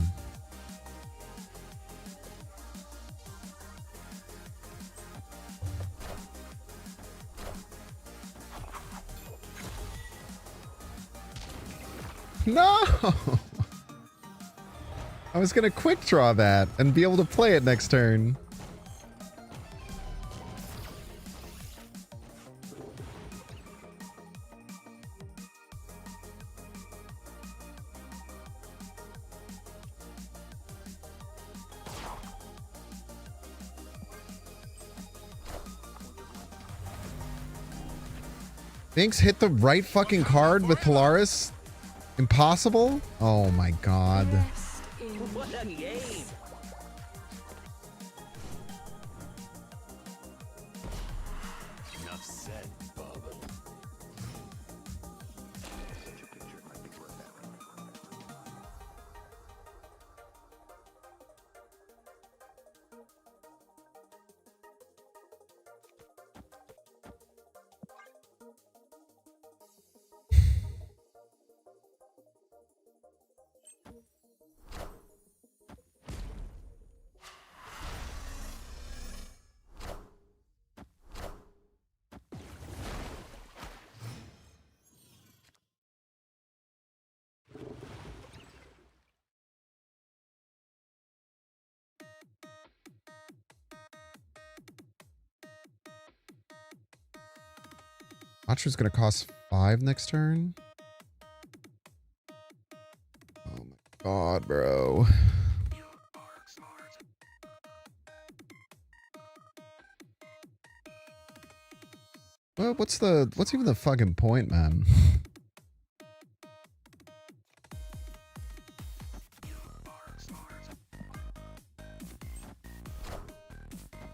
No! I was gonna quick draw that and be able to play it next turn. Binks hit the right fucking card with Polaris? Impossible? Oh my god. Rest in What a game! Enough said, bub. Such a picture might be worth having. Watcher's gonna cost 5 next turn. Oh my god, bro. Well, what's even the fucking point, man?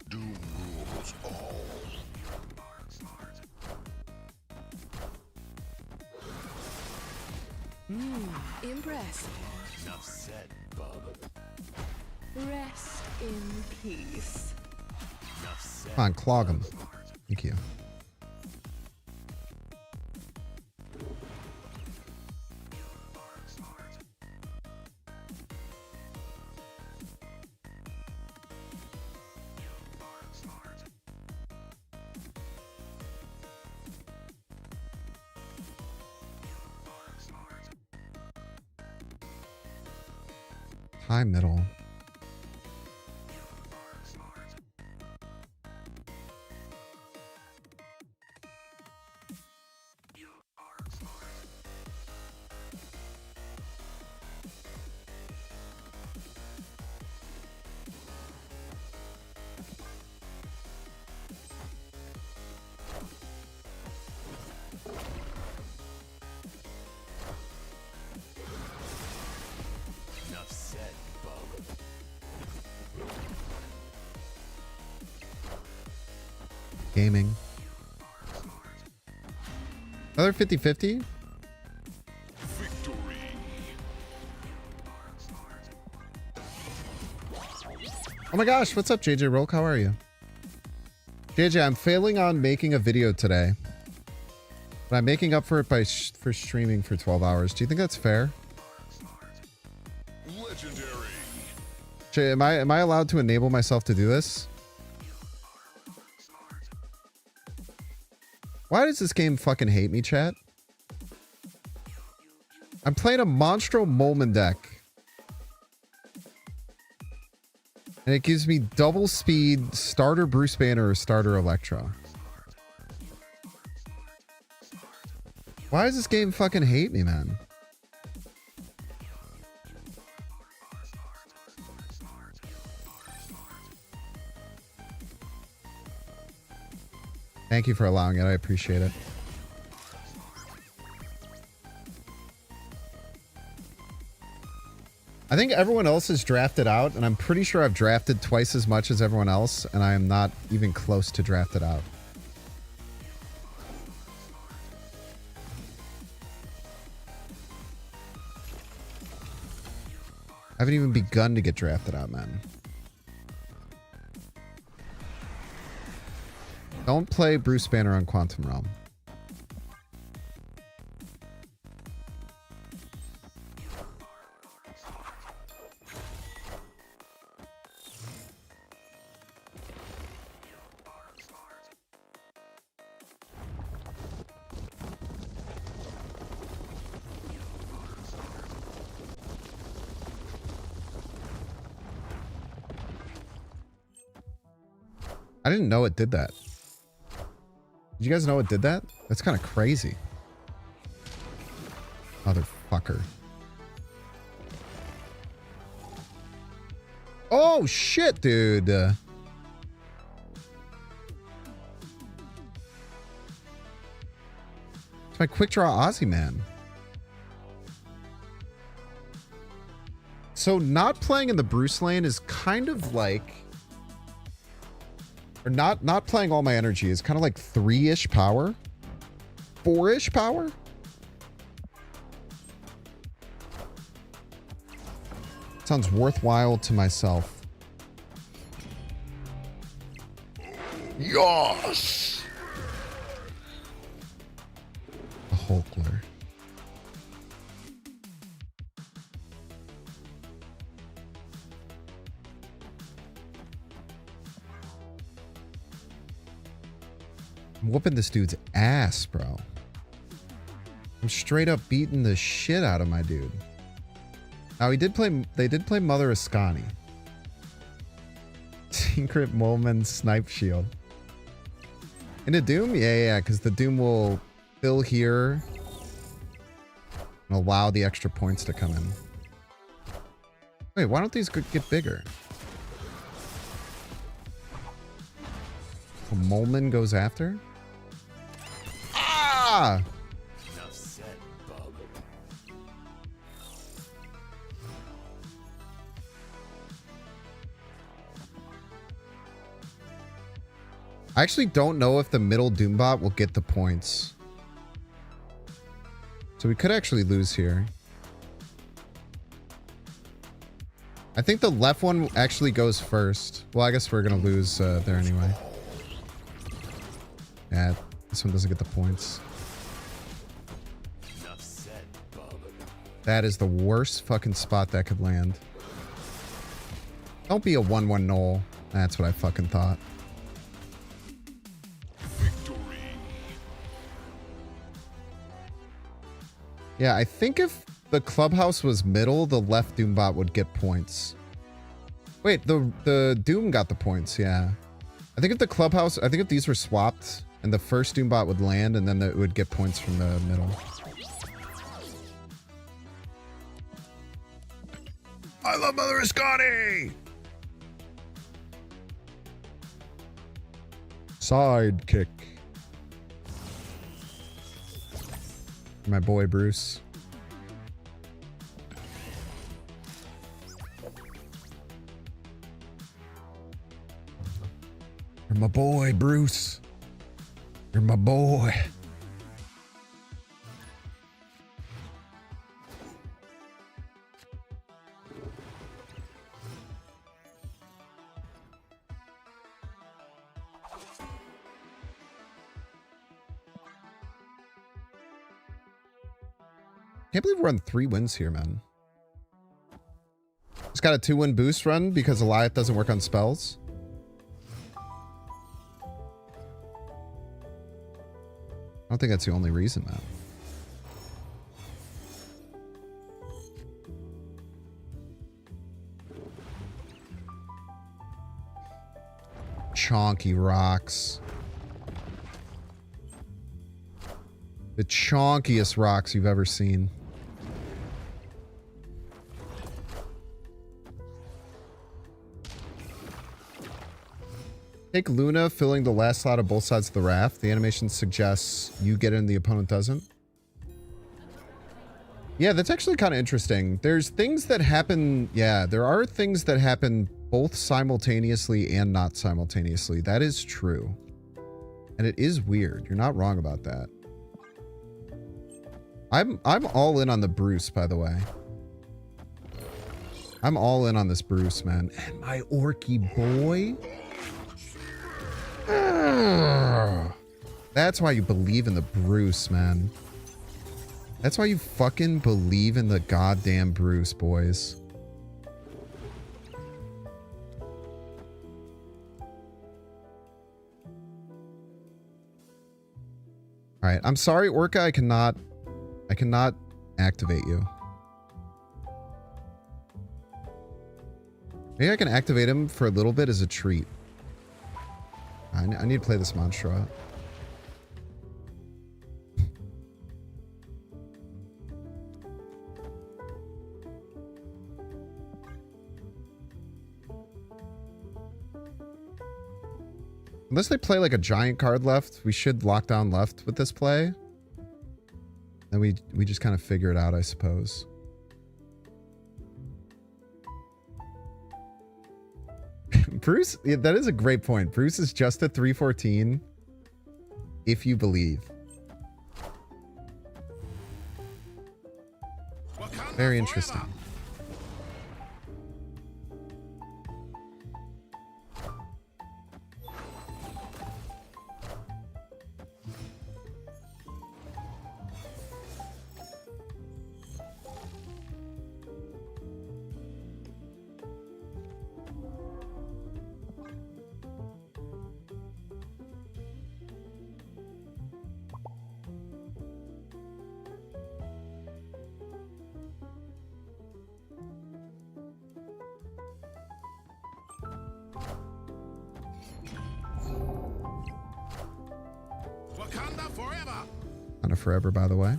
Doom rules all. Impressive. Enough said, bub. Rest in peace. Enough said. Come on, clog him. Thank you. High middle. Enough said, bub. Gaming. Another 50-50? Victory. Oh my gosh, what's up, JJ Rolk? How are you? JJ, I'm failing on making a video today. But I'm making up for it by for streaming for 12 hours. Do you think that's fair? Legendary. Jay, am I allowed to enable myself to do this? Why does this game fucking hate me, chat? I'm playing a Monstro Molman deck. And it gives me double speed starter Bruce Banner or starter Electra. Why does this game fucking hate me, man? Thank you for allowing it. I appreciate it. I think everyone else is drafted out, and I'm pretty sure I've drafted twice as much as everyone else, and I am not even close to drafted out. I haven't even begun to get drafted out, man. Don't play Bruce Banner on Quantum Realm. I didn't know it did that. Did you guys know it did that? That's kind of crazy. Motherfucker. Oh shit, dude. It's my quick draw Aussie man. So not playing in the Bruce lane is kind of like, or not playing all my energy is kind of like 3-ish power, 4-ish power. Sounds worthwhile to myself. Yes. A Hulkler. I'm whooping this dude's ass, bro. I'm straight up beating the shit out of my dude. Now they did play Mother Ascani. Secret Molman Snipe Shield. In a Doom? Yeah, because the Doom will fill here and allow the extra points to come in. Wait, why don't these get bigger? A Molman goes after? Ah! Enough said, bub. I actually don't know if the middle Doombot will get the points. So we could actually lose here. I think the left one actually goes first. Well, I guess we're going to lose there anyway. Yeah, this one doesn't get the points. Enough said, bub. That is the worst fucking spot that could land. Don't be a 1-1 null. That's what I fucking thought. Yeah, I think if the clubhouse was middle, the left Doombot would get points. Wait, the Doom got the points, yeah. I think if the clubhouse, I think if these were swapped and the first Doombot would land and then it would get points from the middle. I love Mother Ascani! Sidekick. My boy Bruce. You're my boy, Bruce. You're my boy. Can't believe we're on 3 wins here, man. Just got a 2-win boost run because Goliath doesn't work on spells. I don't think that's the only reason, man. Chonky rocks. The chonkiest rocks you've ever seen. Take Luna filling the last slot of both sides of the raft. The animation suggests you get in, the opponent doesn't. Yeah, that's actually kind of interesting. There's things that happen. Yeah, there are things that happen both simultaneously and not simultaneously. That is true. And it is weird. You're not wrong about that. I'm all in on the Bruce, by the way. I'm all in on this Bruce, man. And my Orky boy. That's why you believe in the Bruce, man. That's why you fucking believe in the goddamn Bruce, boys. Alright, I'm sorry, Orca, I cannot activate you. Maybe I can activate him for a little bit as a treat. I need to play this monster out. Unless they play like a giant card left, we should lock down left with this play. Then we just kind of figure it out, I suppose. Bruce, yeah, that is a great point. Bruce is just a 314 if you believe. Very interesting. happen to Forever, by the way.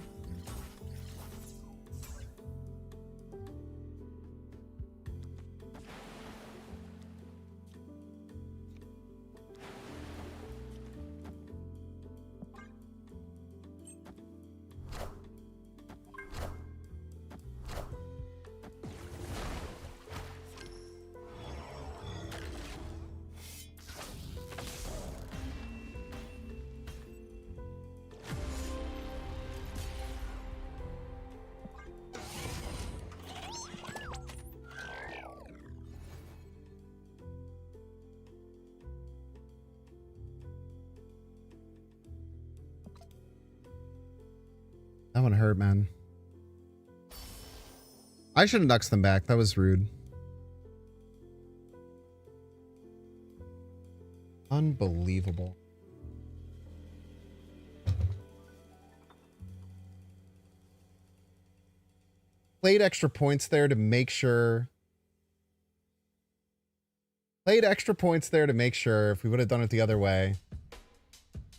That one hurt, man. I should have nuxed them back. That was rude. Unbelievable. Played extra points there to make sure. Played extra points there to make sure. If we would have done it the other way,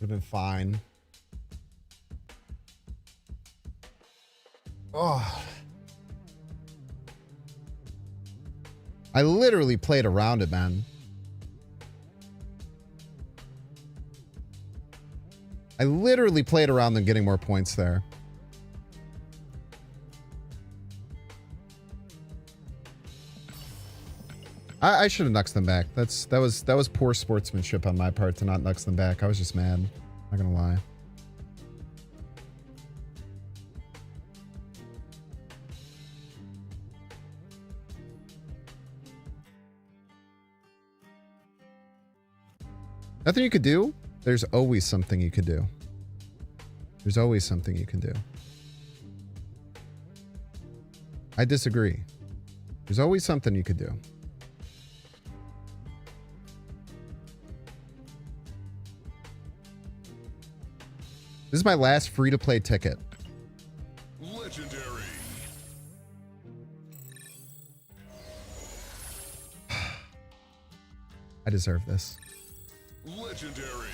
would have been fine. Oh. I literally played around it, man. I literally played around them getting more points there. I should have nuxed them back. That was poor sportsmanship on my part to not nux them back. I was just mad. Not gonna lie. Nothing you could do? There's always something you could do. There's always something you can do. I disagree. There's always something you could do. This is my last free-to-play ticket. Legendary. I deserve this. Legendary.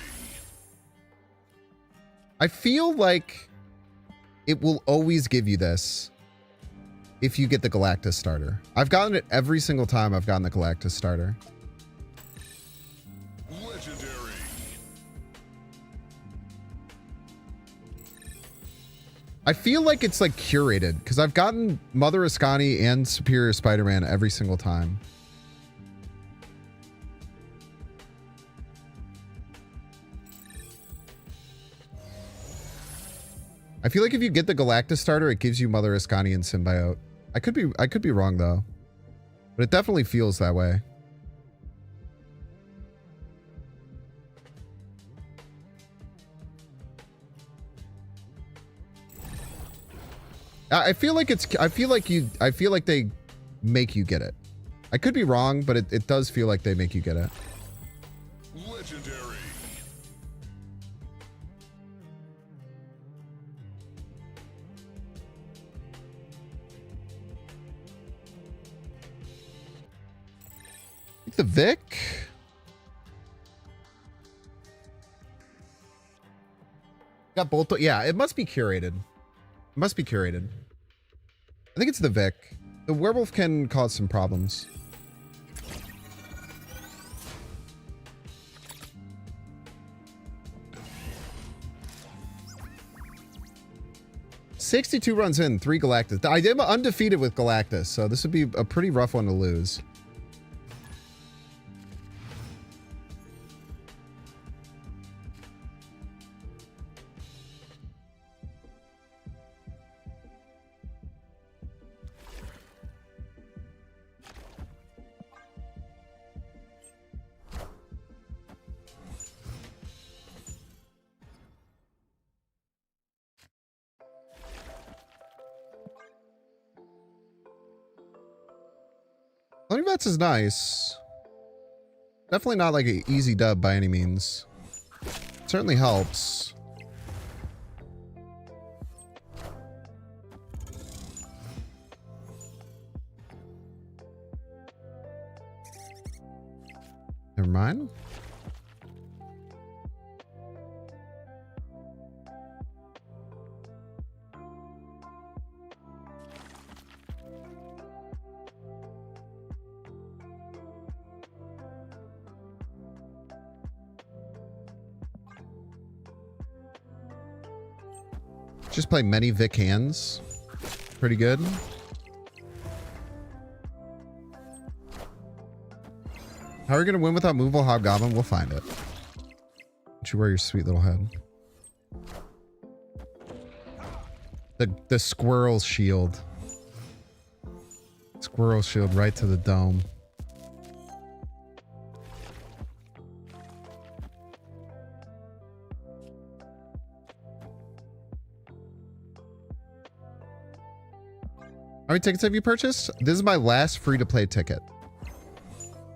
I feel like it will always give you this if you get the Galactus starter. I've gotten it every single time I've gotten the Galactus starter. Legendary. I feel like it's like curated because I've gotten Mother Ascani and Superior Spider-Man every single time. I feel like if you get the Galactus starter, it gives you Mother Ascani and Symbiote. I could be wrong though, but it definitely feels that way. I feel like they make you get it. I could be wrong, but it does feel like they make you get it. Legendary. The Vic. Got both. Yeah, it must be curated. It must be curated. I think it's the Vic. The werewolf can cause some problems. $62 runs in, 3 Galactus. I am undefeated with Galactus, so this would be a pretty rough one to lose. Loading Vets is nice. Definitely not like an easy dub by any means. Certainly helps. Never mind. just play many Vic hands. Pretty good. How are we gonna win without movable hobgoblin? We'll find it. Don't you wear your sweet little head. The squirrel shield. Squirrel shield right to the dome. How many tickets have you purchased? This is my last free-to-play ticket.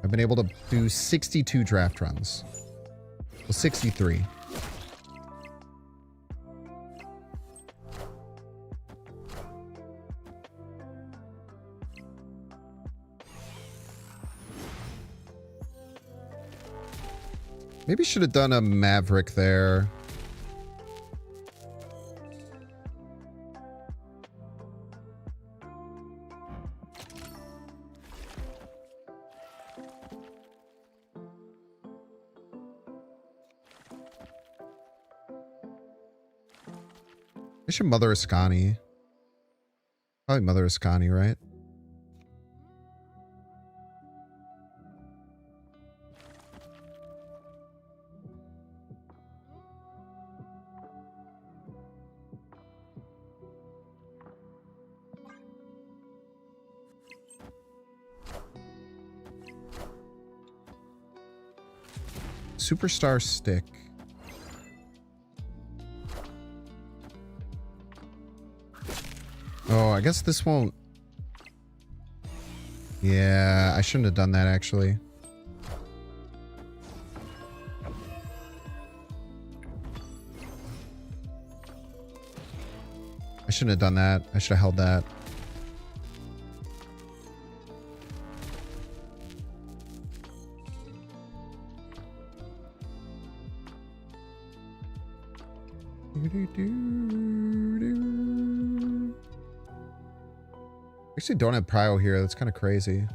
I've been able to do 62 draft runs. Well, 63. Maybe should have done a Maverick there. I should Mother Ascani. Probably Mother Ascani, right? Superstar stick. Oh, I guess this won't. Yeah, I shouldn't have done that actually. I shouldn't have done that. I should have held that. Actually don't have prio here. That's kind of crazy.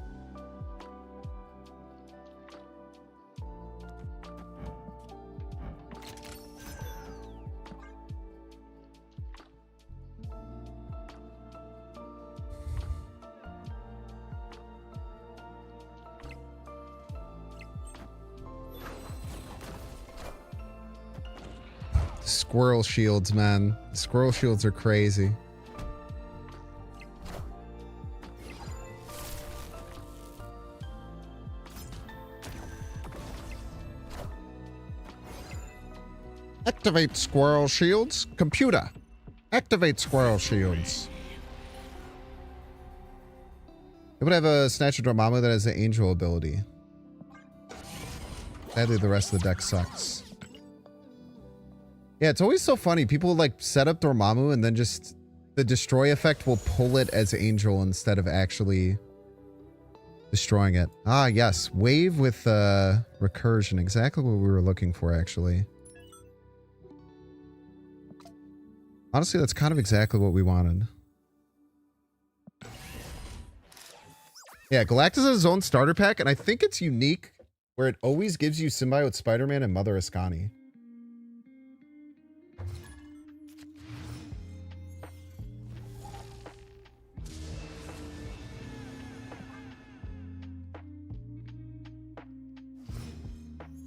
Squirrel shields, man. Squirrel shields are crazy. Activate squirrel shields. Computer, activate squirrel shields. It would have a Snatcher Dormammu that has the angel ability. Sadly, the rest of the deck sucks. Yeah, it's always so funny. People like set up Dormammu and then just the destroy effect will pull it as angel instead of actually destroying it. Ah, yes. Wave with recursion. Exactly what we were looking for, actually. Honestly, that's kind of exactly what we wanted. Yeah, Galactus has his own starter pack, and I think it's unique where it always gives you Symbiote Spider-Man and Mother Ascani.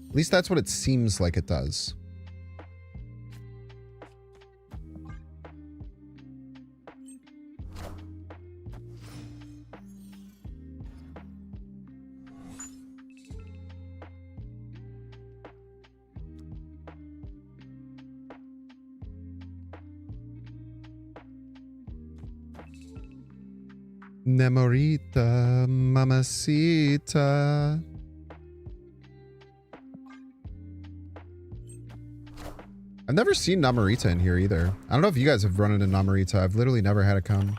At least that's what it seems like it does. Nemorita, mamacita. I've never seen Namorita in here either. I don't know if you guys have run into Namorita. I've literally never had it come.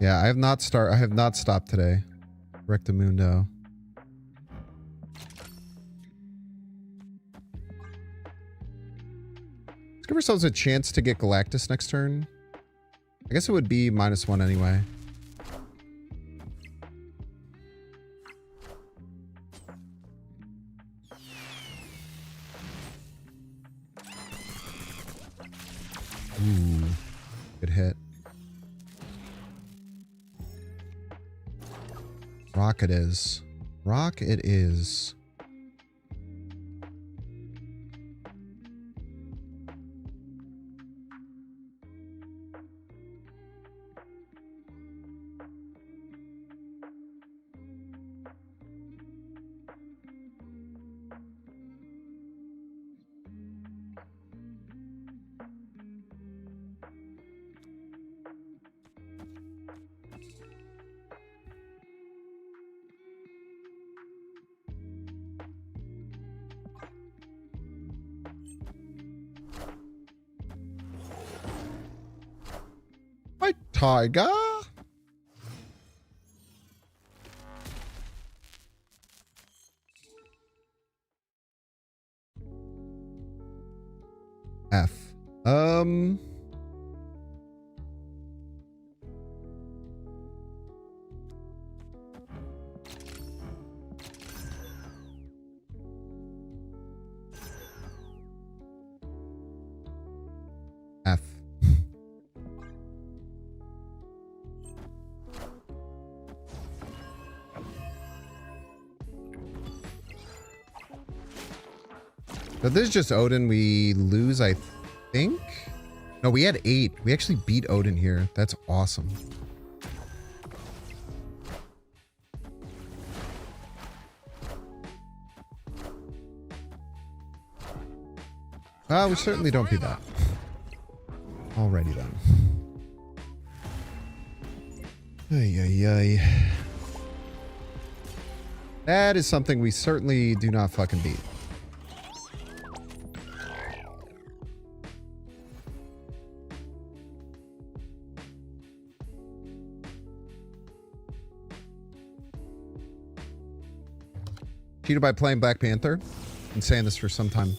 Yeah, I have not stopped today. Rectamundo. Let's give ourselves a chance to get Galactus next turn. I guess it would be -1 anyway. Rock it is. Rock it is. My tiger. F. F. So this is just Odin. We lose, I think. No, we had 8. We actually beat Odin here. That's awesome. We certainly don't beat that. Alrighty then. Ay, ay, ay. That is something we certainly do not fucking beat. Cheated by playing Black Panther. Been saying this for some time.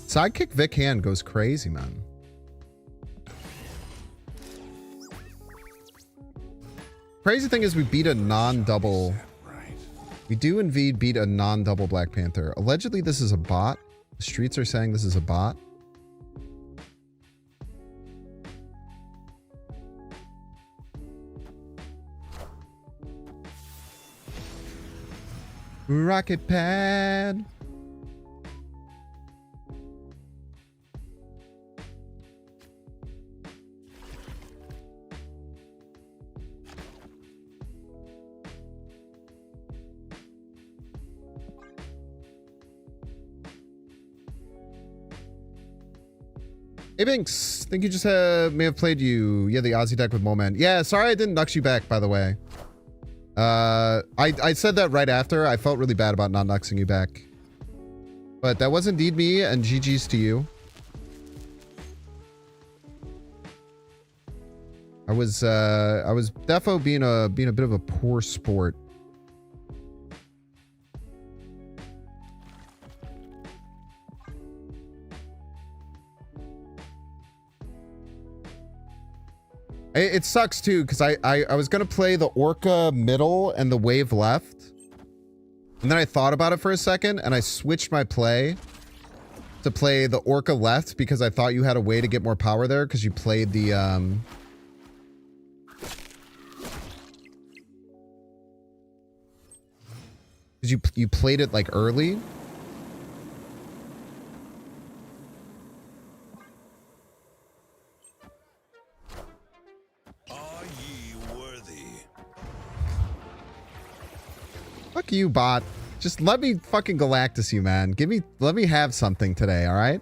Sidekick Vic Hand goes crazy, man. Crazy thing is we beat a non-double. We do indeed beat a non-double Black Panther. Allegedly, this is a bot. The streets are saying this is a bot. Rocket pad. Hey Binks, think you just may have played you. Yeah, the Aussie deck with Moleman. Yeah, sorry I didn't nux you back, by the way. I said that right after. I felt really bad about not nuxing you back. But that was indeed me, and GG's to you. I was defo being a bit of a poor sport. It sucks too, because I was gonna play the Orca middle and the wave left. And then I thought about it for a second and I switched my play to play the Orca left because I thought you had a way to get more power there because you played the because you played it like early. Fuck you, bot. Just let me fucking Galactus you, man. Let me have something today, all right?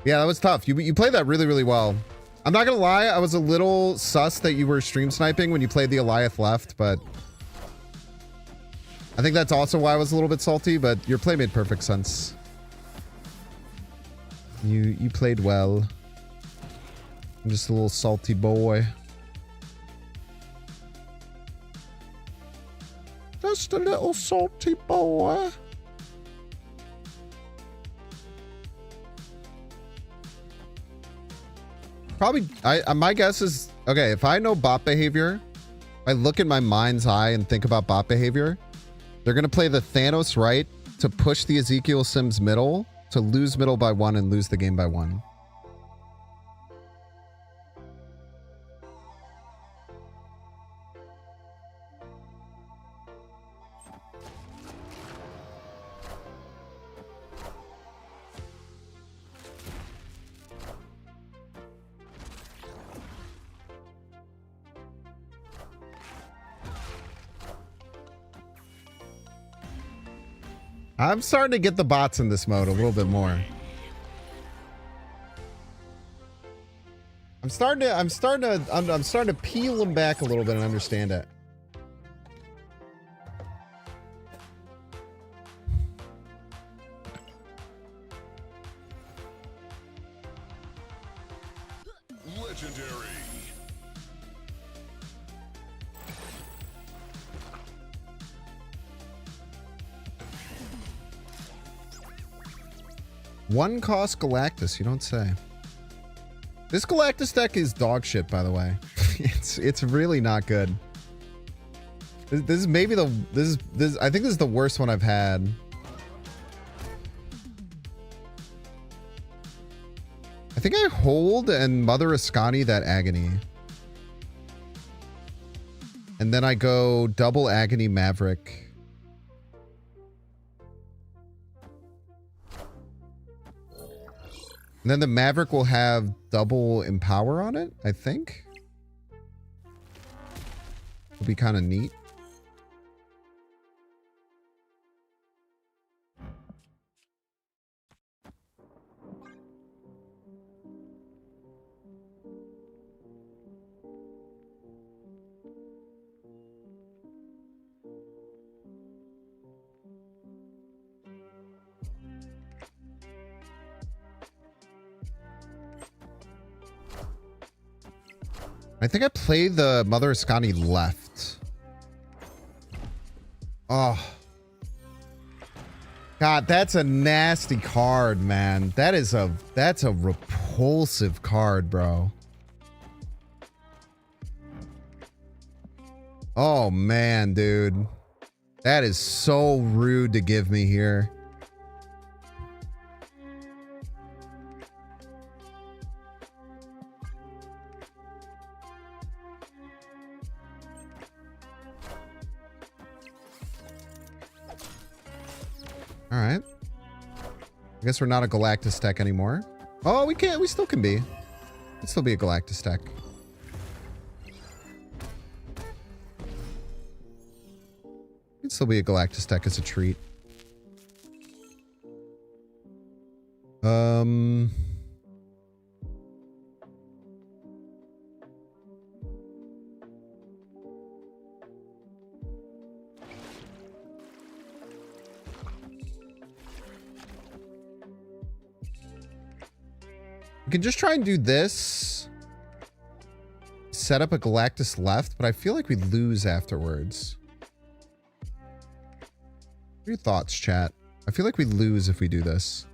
Yeah, that was tough. You played that really, really well. I'm not gonna lie, I was a little sus that you were stream sniping when you played the Eliath left, but I think that's also why I was a little bit salty, but your play made perfect sense. You played well. I'm just a little salty boy. Just a little salty boy. Probably, my guess is, okay, if I know bot behavior, I look at my mind's eye and think about bot behavior, they're going to play the Thanos right to push the Ezekiel Sims middle, to lose middle by 1 and lose the game by 1. I'm starting to get the bots in this mode a little bit more. I'm starting to peel them back a little bit and understand it. Legendary. One cost Galactus, you don't say. This Galactus deck is dog shit, by the way. it's really not good. This is maybe the I think this is the worst one I've had. I think I hold and Mother Ascani that Agony. And then I go double Agony Maverick. And then the Maverick will have double Empower on it, I think. It'll be kind of neat. I think I played the Mother Ascani left. Oh. God, that's a nasty card, man. That's a repulsive card, bro. Oh, man, dude. That is so rude to give me here. All right. I guess we're not a Galactus deck anymore. Oh, we can't. We still can be. It'd still be a Galactus deck. It'd still be a Galactus deck as a treat. We can just try and do this. Set up a Galactus left, but I feel like we lose afterwards. What are your thoughts, chat? I feel like we lose if we do this.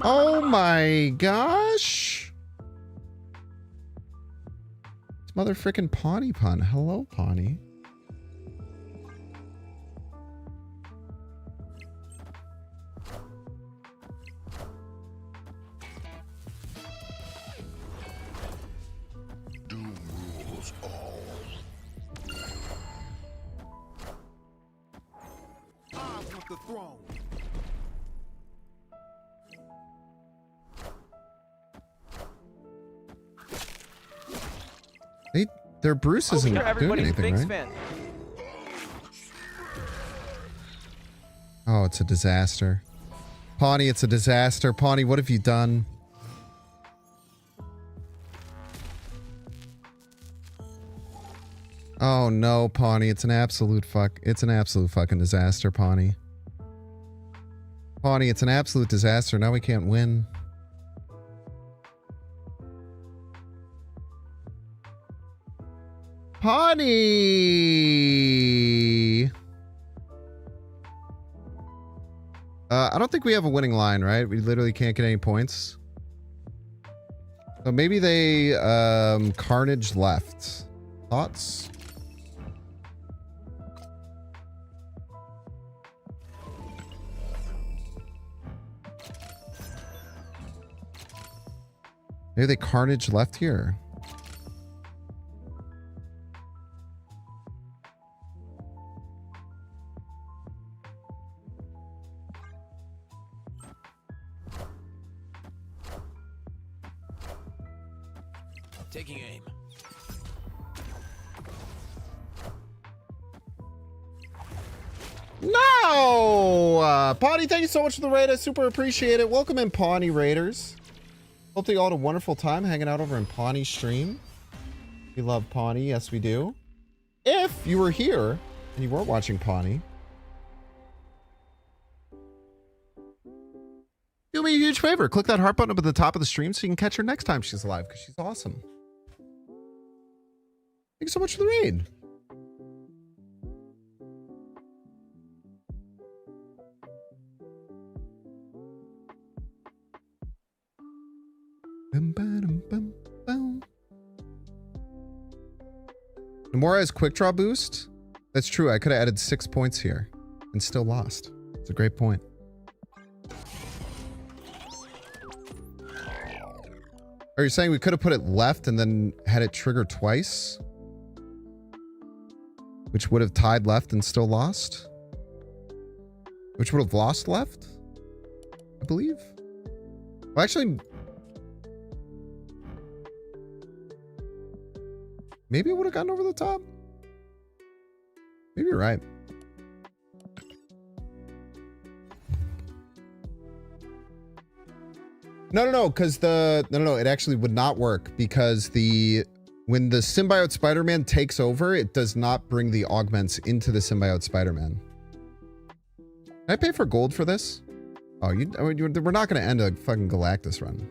Oh my gosh. It's mother frickin' Pawnee Pun. Hello, Pawnee. the throne. Their Bruce isn't doing Everybody's a anything, Binks right? fan. Oh, it's a disaster. Pawnee, it's a disaster. Pawnee, what have you done? Oh no, Pawnee, it's an absolute fucking disaster, Pawnee. Pawnee, it's an absolute disaster. Now we can't win. Pawnee! I don't think we have a winning line, right? We literally can't get any points. So maybe they Carnage left. Thoughts? Maybe they Carnage left here. Taking aim. No! Pawnee, thank you so much for the raid. I super appreciate it. Welcome in, Pawnee Raiders. Hope that you all had a wonderful time hanging out over in Pawnee stream. We love Pawnee. Yes, we do. If you were here and you weren't watching Pawnee, do me a huge favor. Click that heart button up at the top of the stream so you can catch her next time she's live because she's awesome. Thank you so much for the raid. Nomura has quick draw boost. That's true. I could have added 6 points here and still lost. It's a great point. Are you saying we could have put it left and then had it trigger twice? Which would have tied left and still lost? Which would have lost left? I believe. Well, actually, maybe it would have gotten over the top. Maybe you're right. No, because no, it actually would not work because when the Symbiote Spider-Man takes over, it does not bring the augments into the Symbiote Spider-Man. Can I pay for gold for this? Oh, we're not going to end a fucking Galactus run.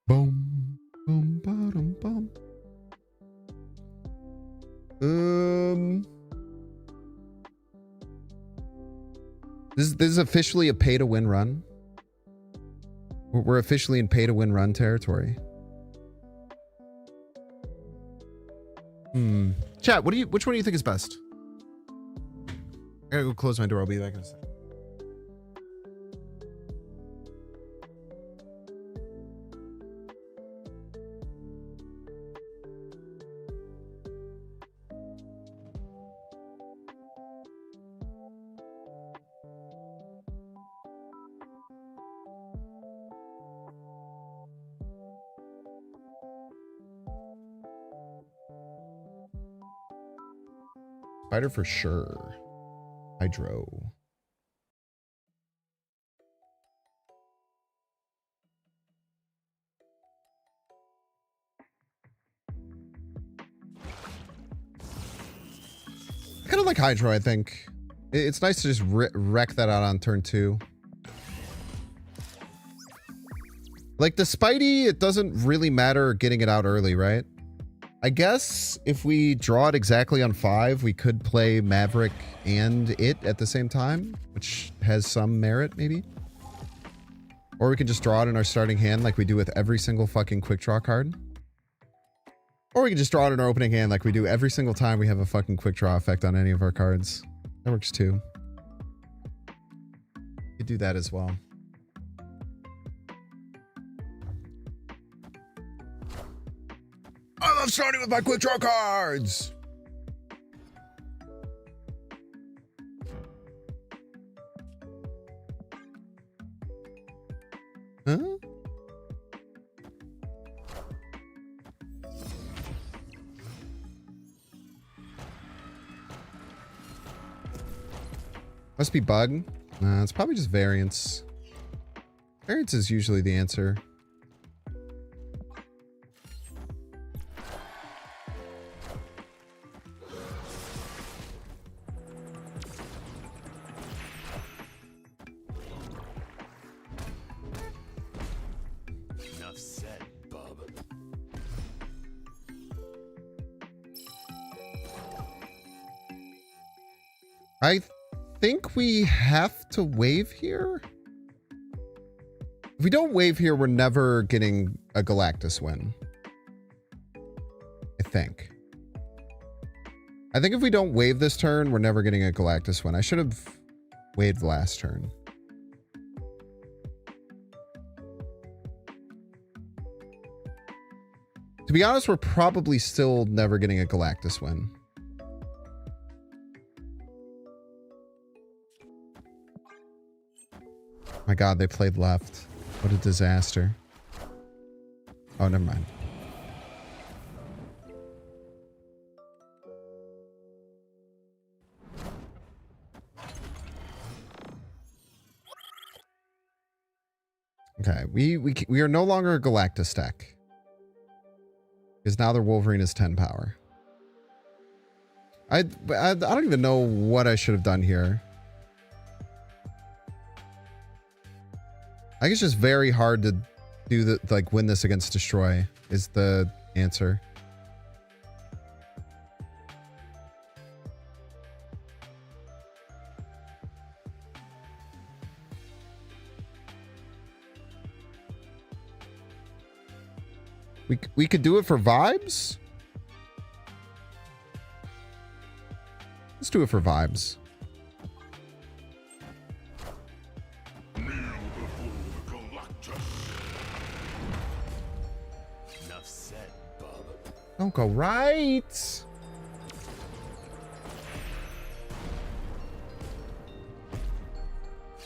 Boom, boom, ba-dum, bum. This is officially a pay-to-win run. We're officially in pay-to-win run territory. Chat, which one do you think is best? I gotta go close my door. I'll be back in a second. Spider for sure. Hydro. I kind of like Hydro, I think. It's nice to just wreck that out on turn 2. Like the Spidey, it doesn't really matter getting it out early, right? I guess if we draw it exactly on 5, we could play Maverick and it at the same time, which has some merit, maybe. Or we could just draw it in our starting hand like we do with every single fucking quick draw card. Or we could just draw it in our opening hand like we do every single time we have a fucking quick draw effect on any of our cards. That works too. You could do that as well. I love starting with my quick draw cards. Must be bug. It's probably just variance. Variance is usually the answer. Enough said, bub. I think we have to wave here. If we don't wave here, we're never getting a Galactus win. I think if we don't wave this turn, we're never getting a Galactus win. I should have waved last turn. To be honest, we're probably still never getting a Galactus win. My God, they played left. What a disaster. Oh, never mind. Okay, we are no longer a Galactus deck. Because now their Wolverine is 10 power. I don't even know what I should have done here. I think it's just very hard to do the like win this against Destroy is the answer. We could do it for vibes. Let's do it for vibes. Enough said, bub. Don't go right.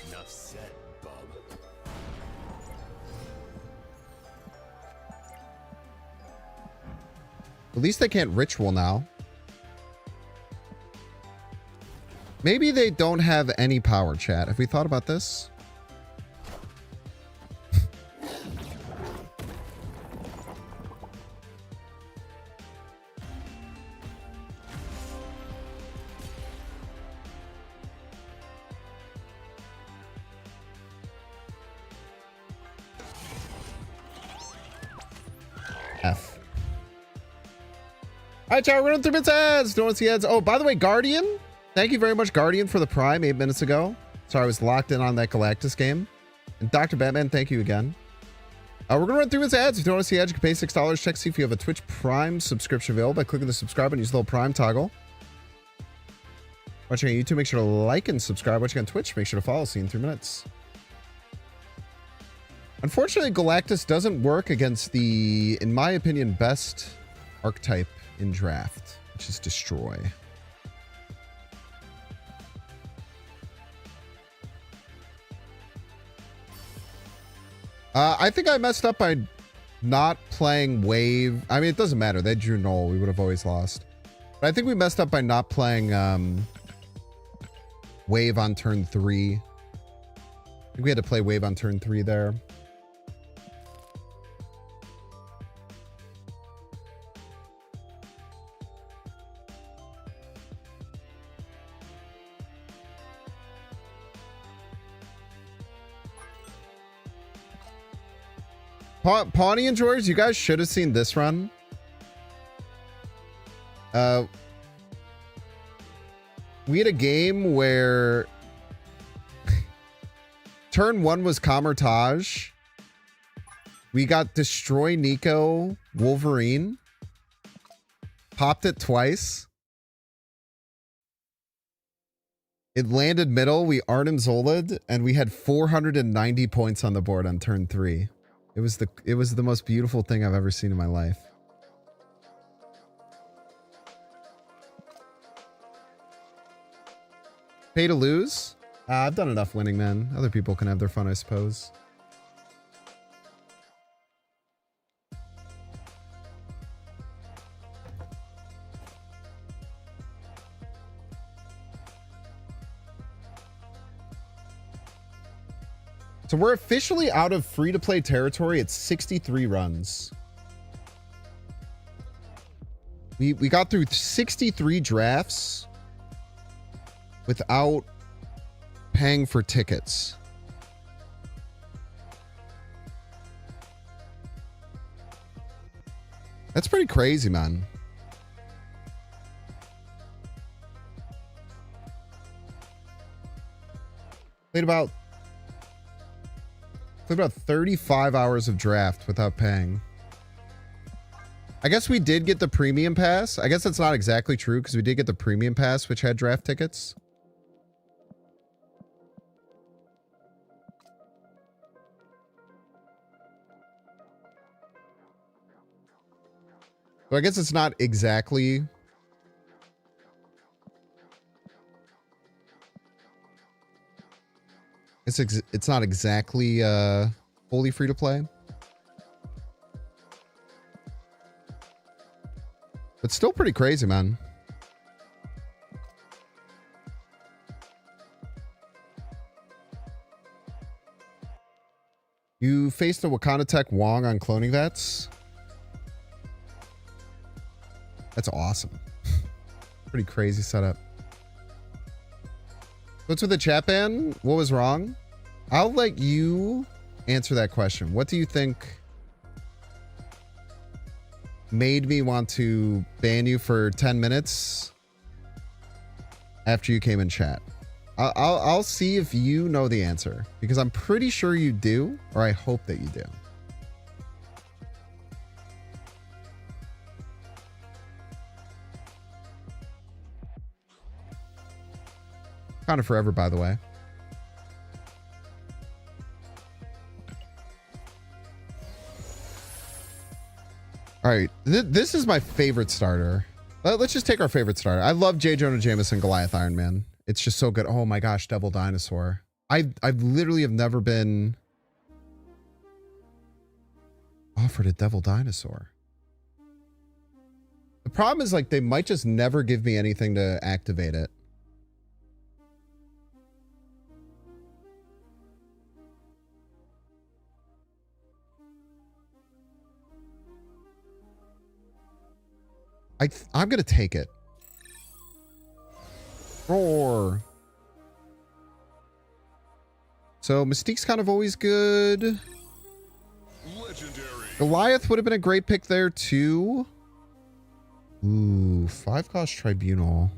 Enough said, bub. At least they can't ritual now. Maybe they don't have any power, chat. Have we thought about this? F. All right, chat, we're going through bits ads. Don't want to see ads. Oh, by the way, Guardian. Thank you very much, Guardian, for the Prime 8 minutes ago. Sorry, I was locked in on that Galactus game. And Dr. Batman, thank you again. We're going to run through his ads. If you don't want to see ads, you can pay $6. Check to see if you have a Twitch Prime subscription available by clicking the subscribe and use the little Prime toggle. Watching on YouTube, make sure to like and subscribe. Watching on Twitch, make sure to follow. See you in 3 minutes. Unfortunately, Galactus doesn't work against the, in my opinion, best archetype in draft, which is Destroy. I think I messed up by not playing Wave. I mean, it doesn't matter. They drew Null. We would have always lost. But I think we messed up by not playing Wave on turn 3. I think we had to play Wave on turn 3 there. Pawnee and George, you guys should have seen this run. We had a game where turn 1 was Kamertage. We got Destroy Nico Wolverine. Popped it twice. It landed middle. We Arnim Zolid, and we had 490 points on the board on turn 3. It was the most beautiful thing I've ever seen in my life. Pay to lose? I've done enough winning, man. Other people can have their fun, I suppose. So we're officially out of free-to-play territory at 63 runs. We got through 63 drafts without paying for tickets. That's pretty crazy, man. Played about 35 hours of draft without paying. I guess we did get the premium pass. I guess that's not exactly true because we did get the premium pass, which had draft tickets. So I guess it's not exactly. It's not exactly fully free to play. But still pretty crazy, man. You faced a Wakanda Tech Wong on cloning vets. That's awesome. Pretty crazy setup. What's with the chat ban? What was wrong? I'll let you answer that question. What do you think made me want to ban you for 10 minutes after you came in chat? I'll see if you know the answer because I'm pretty sure you do, or I hope that you do. Kind of forever, by the way. All right, this is my favorite starter. Let's just take our favorite starter. I love J. Jonah Jameson, Goliath Iron Man. It's just so good. Oh my gosh, Devil Dinosaur. I've literally have never been offered a Devil Dinosaur. The problem is like they might just never give me anything to activate it. I'm going to take it. Roar. So Mystique's kind of always good. Legendary. Goliath would have been a great pick there too. Ooh, 5-cost Tribunal.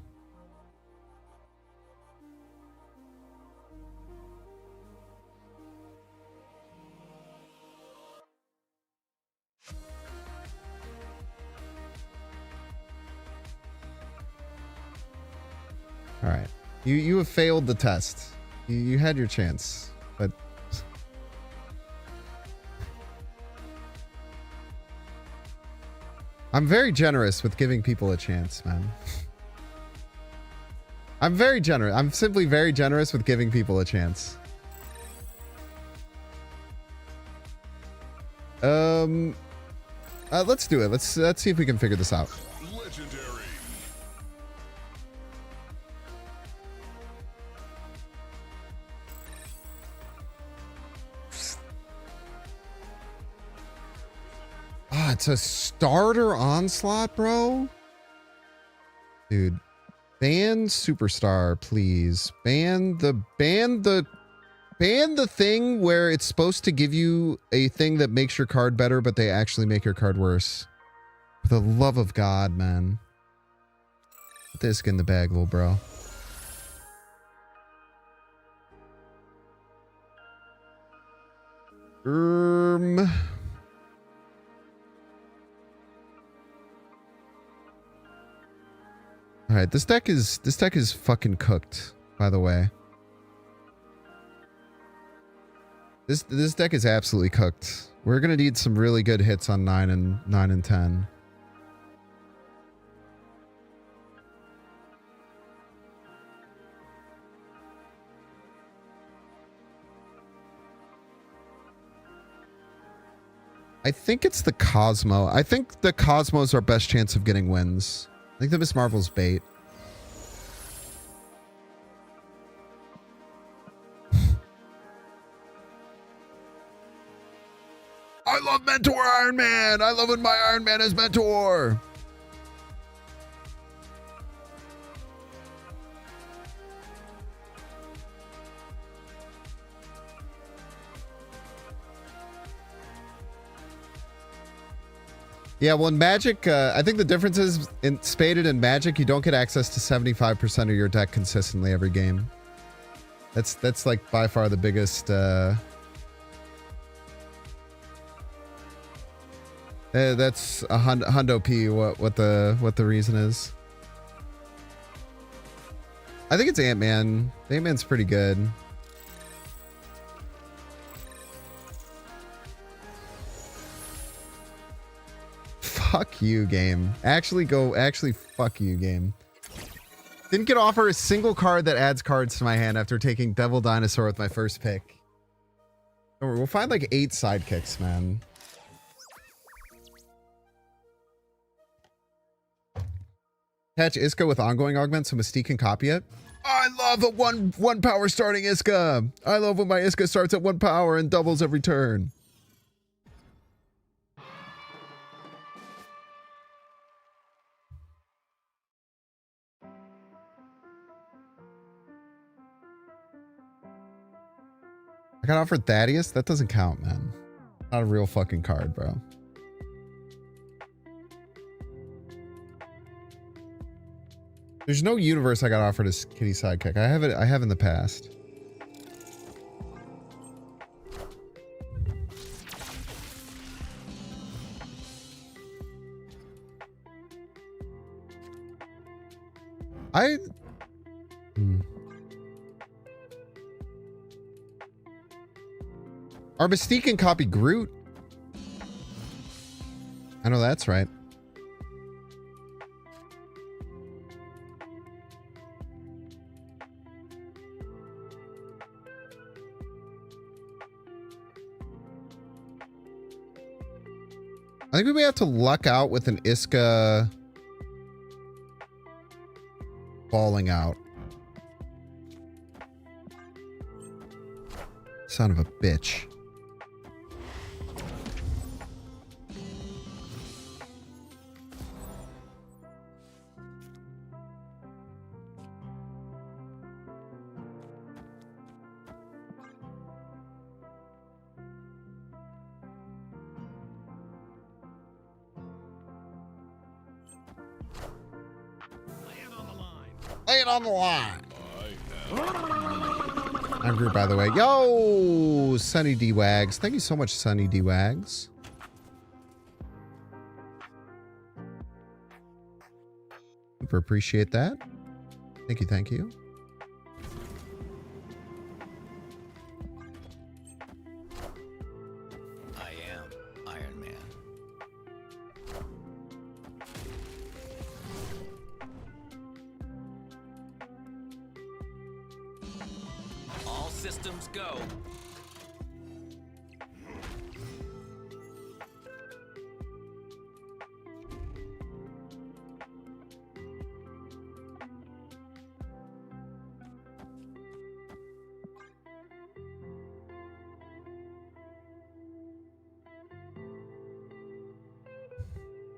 All right, you have failed the test. You had your chance, but I'm very generous with giving people a chance, man. I'm very generous. I'm simply very generous with giving people a chance. Let's do it. Let's see if we can figure this out. Legendary. Ah, it's a starter onslaught, bro. Dude, ban Superstar, please. Ban the thing where it's supposed to give you a thing that makes your card better, but they actually make your card worse. For the love of God, man. Put this in the bag, little bro. All right, this deck is fucking cooked, by the way. This deck is absolutely cooked. We're gonna need some really good hits on 9 and 10. I think it's the Cosmo. I think the Cosmo is our best chance of getting wins. I think the Miss Marvel's bait. Iron Man. I love when my Iron Man is mentor. Yeah, well, in Magic, I think the difference is in Spaded and Magic, you don't get access to 75% of your deck consistently every game. That's like by far the biggest. That's a hundo P. What the reason is? I think it's Ant-Man. Ant-Man's pretty good. Fuck you, game. Actually, fuck you, game. Didn't get offered a single card that adds cards to my hand after taking Devil Dinosaur with my first pick. Don't worry, we'll find like 8 sidekicks, man. Attach Iska with ongoing augment so Mystique can copy it. I love a one power starting Iska. I love when my Iska starts at 1 power and doubles every turn. I got offered Thaddeus? That doesn't count, man. Not a real fucking card, bro. There's no universe I got offered as Kitty Sidekick. I have in the past. Our Mystique can copy Groot. I know that's right. I think we may have to luck out with an Iska falling out. Son of a bitch. Lay it on the line. I'm Groot, by the way. Yo, Sunny D Wags. Thank you so much, Sunny D Wags. Super appreciate that. Thank you, thank you. I am Iron Man. All systems go.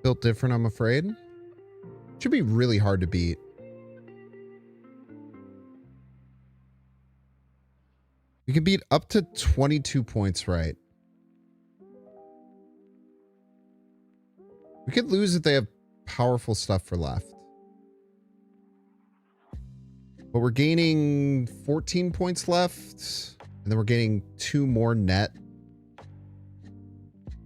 Built different, I'm afraid. Should be really hard to beat. We can beat up to 22 points right. We could lose if they have powerful stuff for left. But we're gaining 14 points left. And then we're gaining 2 more net.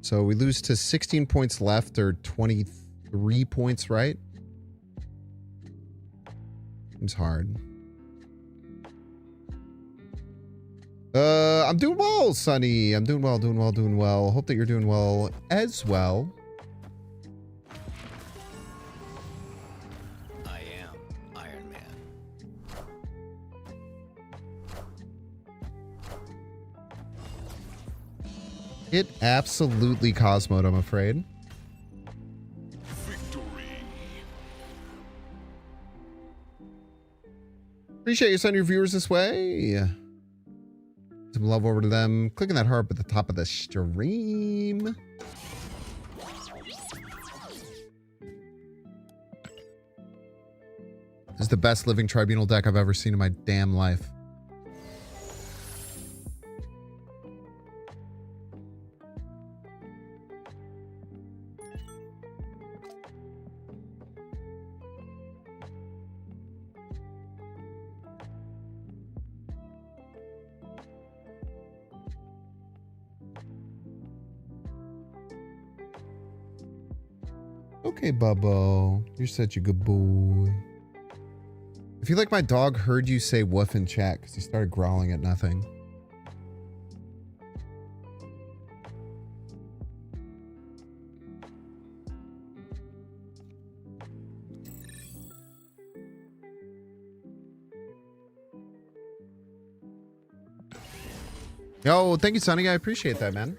So we lose to 16 points left or 23 points right. Seems hard. I'm doing well, Sonny. I'm doing well, doing well, doing well. Hope that you're doing well as well. I am Iron Man. It absolutely Cosmoed, I'm afraid. Appreciate you sending your viewers this way. Some love over to them. Clicking that heart at the top of the stream. This is the best Living Tribunal deck I've ever seen in my damn life. Okay, Bubbo. You're such a good boy. I feel like my dog heard you say woof in chat because he started growling at nothing. Yo, thank you, Sonny. I appreciate that, man.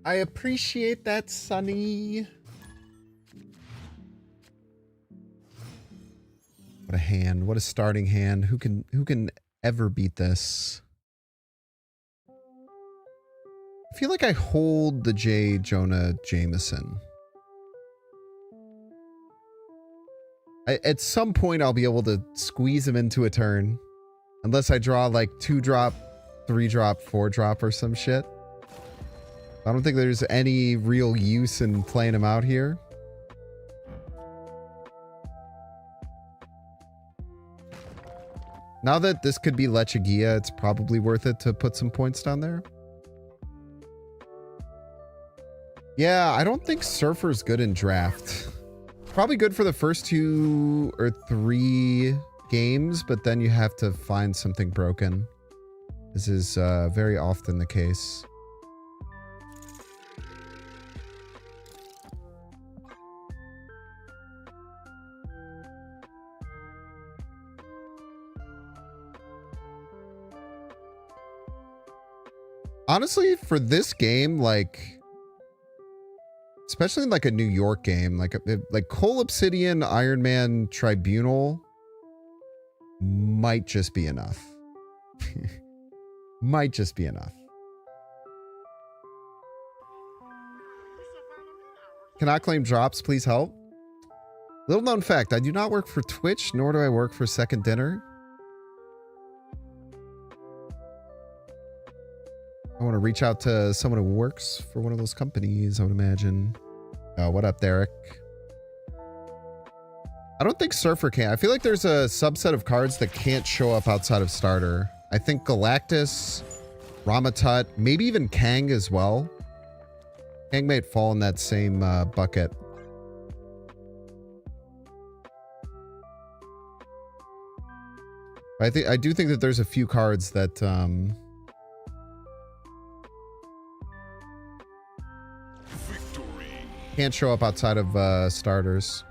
I appreciate that, Sonny. What a hand. What a starting hand. Who can ever beat this? I feel like I hold the J. Jonah Jameson. At some point, I'll be able to squeeze him into a turn. Unless I draw like 2-drop, 3-drop, 4-drop or some shit. I don't think there's any real use in playing him out here. Now that this could be Lechigia, it's probably worth it to put some points down there. Yeah, I don't think Surfer's good in draft. Probably good for the first 2 or 3 games, but then you have to find something broken. This is very often the case. Honestly, for this game, like, especially in like a New York game, like Coal Obsidian Iron Man Tribunal might just be enough. Might just be enough. Cannot claim drops, please help. Little known fact, I do not work for Twitch, nor do I work for Second Dinner. I want to reach out to someone who works for one of those companies, I would imagine. Oh, what up, Derek? I don't think Surfer can. I feel like there's a subset of cards that can't show up outside of starter. I think Galactus, Ramatut, maybe even Kang as well. Kang might fall in that same bucket. I do think that there's a few cards that can't show up outside of starters.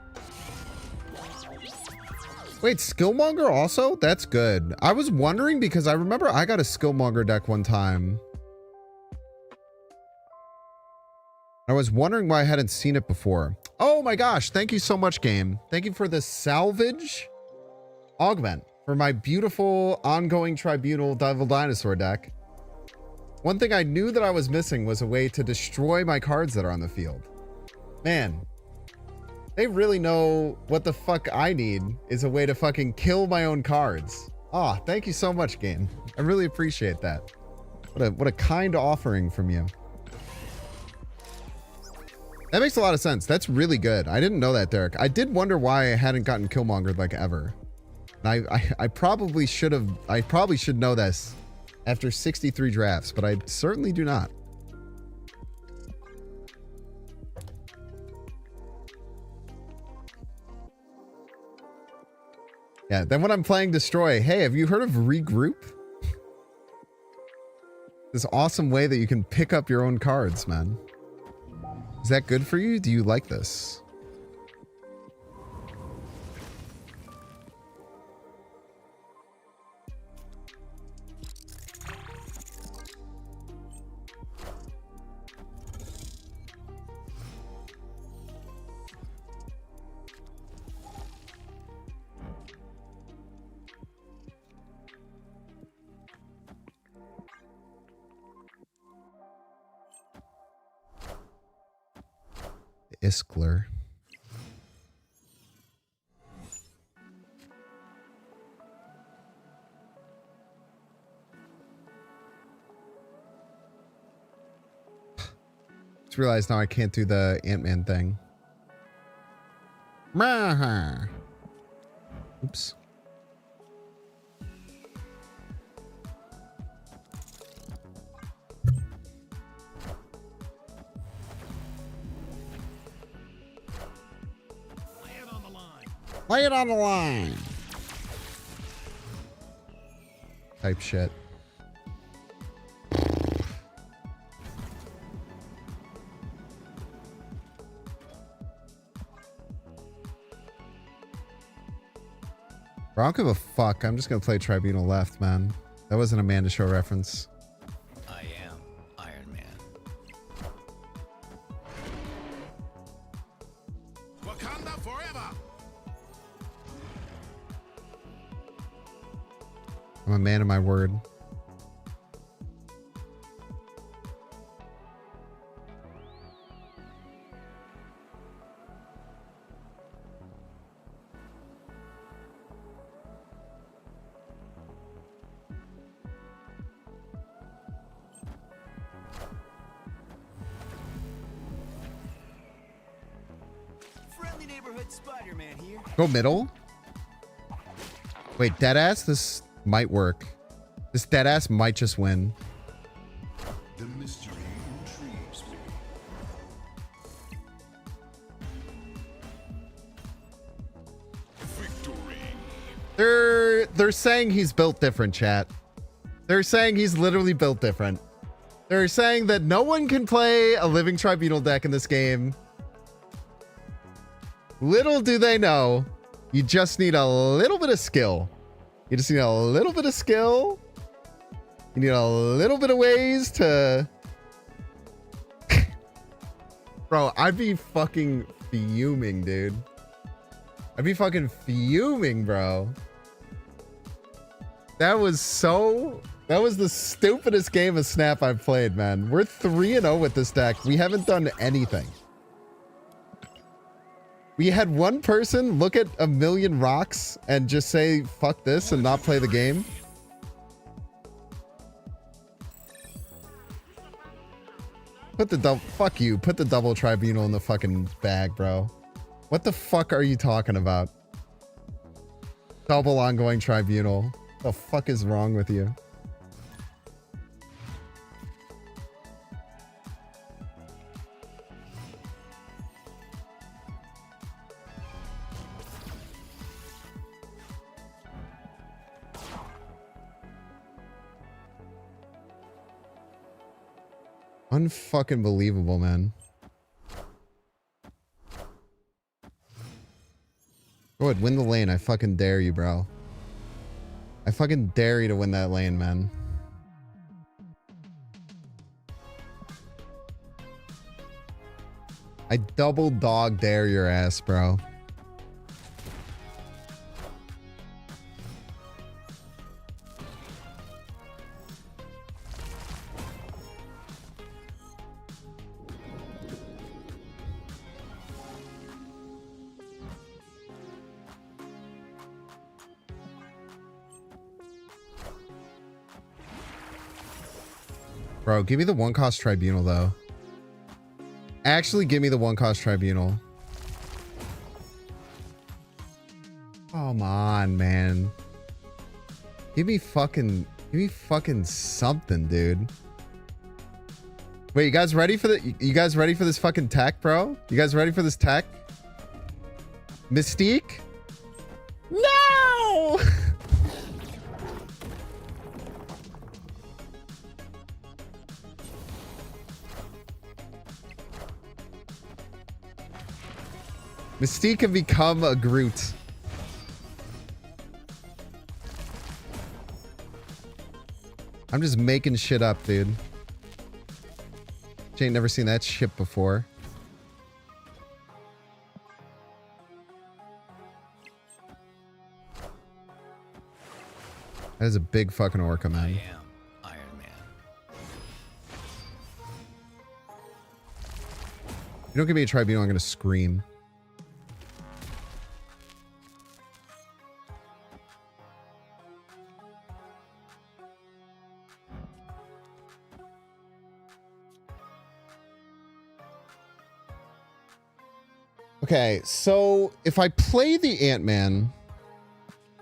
Wait, Skillmonger also? That's good. I was wondering because I remember I got a Skillmonger deck one time. I was wondering why I hadn't seen it before. Oh my gosh, thank you so much, game. Thank you for the salvage augment for my beautiful ongoing Tribunal Devil Dinosaur deck. One thing I knew that I was missing was a way to destroy my cards that are on the field. Man, they really know what the fuck I need is a way to fucking kill my own cards. Ah, thank you so much, game. I really appreciate that. What a kind offering from you. That makes a lot of sense. That's really good. I didn't know that, Derek. I did wonder why I hadn't gotten Killmongered like ever. And I probably should have. I probably should know this after 63 drafts, but I certainly do not. Yeah, then when I'm playing Destroy, hey, have you heard of Regroup? This awesome way that you can pick up your own cards, man. Is that good for you? Do you like this? Iskler. Just realized now I can't do the Ant-Man thing. Oops. Lay it on the line. Lay it on the line. Type shit. Bro, I don't give a fuck. I'm just gonna play Tribunal Left, man. That was an Amanda Show reference. I am Iron Man. Wakanda forever! I'm a man of my word. Friendly neighborhood Spider-Man here. Go middle? Wait, deadass? This might work. This deadass might just win. The mystery intrigues me. Victory! They're saying he's built different, chat. They're saying he's literally built different. They're saying that no one can play a Living Tribunal deck in this game. Little do they know, you just need a little bit of skill. You just need a little bit of skill. You need a little bit of ways to... Bro, I'd be fucking fuming, dude. I'd be fucking fuming, bro. That was the stupidest game of Snap I've played, man. We're 3-0 with this deck. We haven't done anything. We had one person look at a million rocks and just say, fuck this, and not play the game. Fuck you. Put the double Tribunal in the fucking bag, bro. What the fuck are you talking about? Double ongoing Tribunal. What the fuck is wrong with you? Unfucking believable, man. Go ahead, win the lane. I fucking dare you, bro. I fucking dare you to win that lane, man. I double dog dare your ass, bro. Bro, give me the one cost Tribunal, though. Actually, give me the one cost Tribunal. Come on, man. Give me fucking something, dude. Wait, you guys ready for this fucking tech, bro? You guys ready for this tech? Mystique? No! Mystique can become a Groot. I'm just making shit up, dude. She ain't never seen that shit before. That is a big fucking orca, man. I am Iron Man. You don't give me a Tribunal, I'm gonna scream. Okay, so if I play the Ant-Man,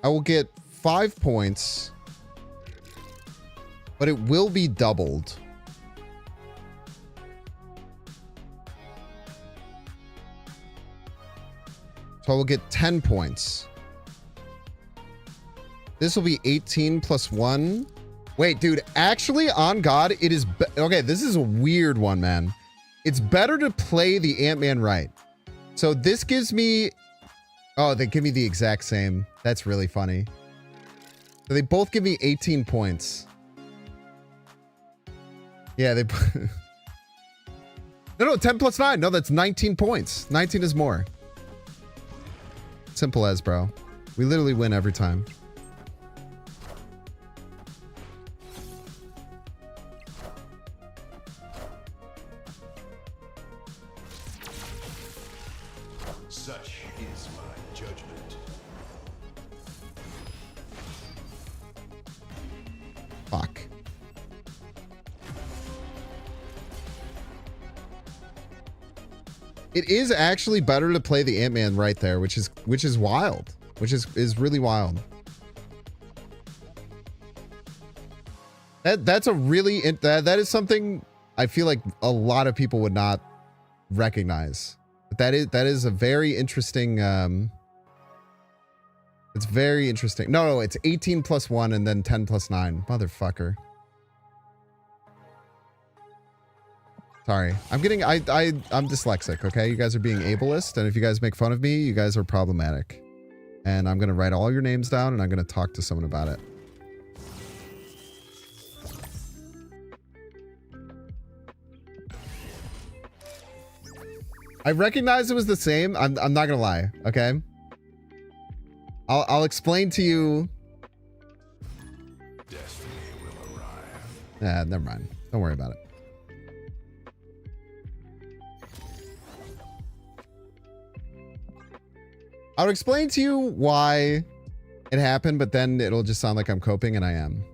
I will get 5 points, but it will be doubled. So I will get 10 points. This will be 18 plus 1. Wait, dude, actually, on God, it is... Okay, this is a weird one, man. It's better to play the Ant-Man right. So this gives me... Oh, they give me the exact same. That's really funny. So they both give me 18 points. Yeah, they... No, 10 plus 9. No, that's 19 points. 19 is more. Simple as, bro. We literally win every time. Such is my judgment. Fuck. It is actually better to play the Ant-Man right there, which is wild. Which is really wild. That's a really that is something I feel like a lot of people would not recognize. But that is a very interesting it's very interesting. No, it's 18 plus 1 and then 10 plus 9. Motherfucker. Sorry. I'm dyslexic, okay? You guys are being ableist, and if you guys make fun of me, you guys are problematic. And I'm going to write all your names down, and I'm going to talk to someone about it. I recognize it was the same. I'm not going to lie, okay? I'll explain to you. Destiny will arrive. Nah, never mind. Don't worry about it. I'll explain to you why it happened, but then it'll just sound like I'm coping, and I am.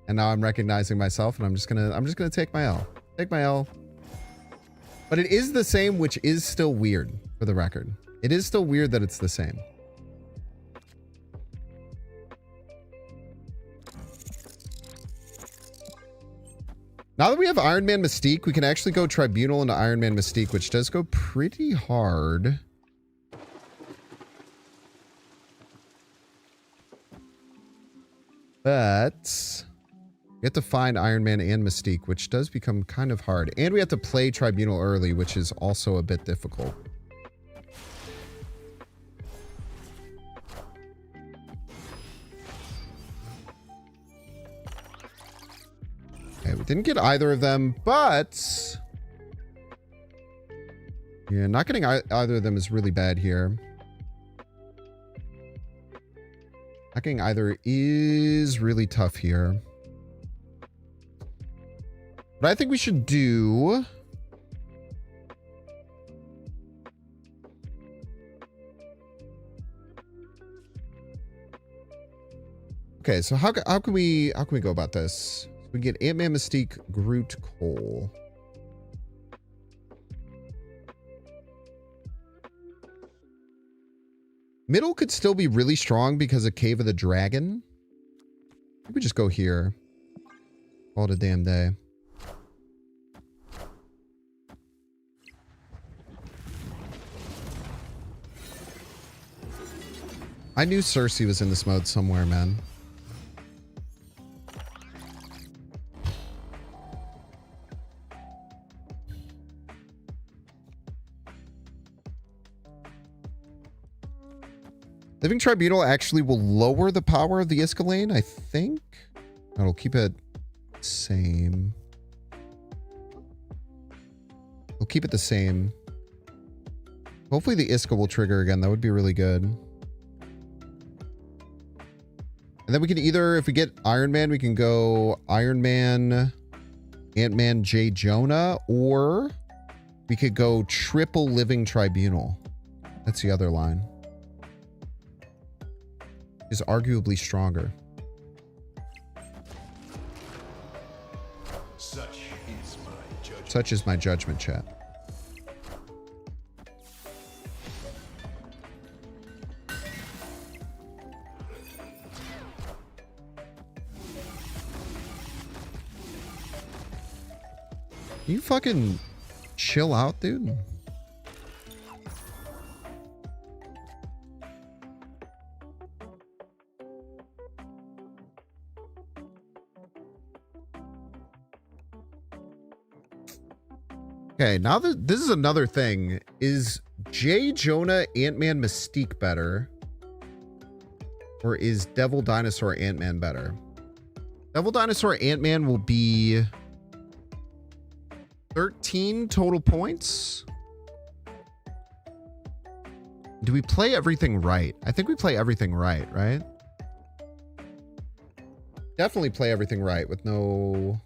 And now I'm recognizing myself, and I'm just gonna take my L. Take my L. But it is the same, which is still weird, for the record. It is still weird that it's the same. Now that we have Iron Man Mystique, we can actually go Tribunal into Iron Man Mystique, which does go pretty hard. But we have to find Iron Man and Mystique, which does become kind of hard. And we have to play Tribunal early, which is also a bit difficult. Okay, we didn't get either of them, but... Yeah, not getting either of them is really bad here. Not getting either is really tough here. What I think we should do... Okay, so how can we go about this? We get Ant-Man, Mystique, Groot, Cole. Middle could still be really strong because of Cave of the Dragon. Maybe we just go here. Call it a damn day. I knew Cersei was in this mode somewhere, man. Living Tribunal actually will lower the power of the Iskallane, I think. It'll keep it same. We'll keep it the same. Hopefully the Iska will trigger again. That would be really good. And then we can either, if we get Iron Man, we can go Iron Man, Ant-Man, J. Jonah, or we could go triple Living Tribunal. That's the other line. Is arguably stronger. Such is my judgment. Such is my judgment, chat. You fucking chill out, dude. Okay, now that this is another thing. Is J. Jonah Ant-Man Mystique better? Or is Devil Dinosaur Ant-Man better? Devil Dinosaur Ant-Man will be 13 total points. Do we play everything right? I think we play everything right, right? Definitely play everything right with no...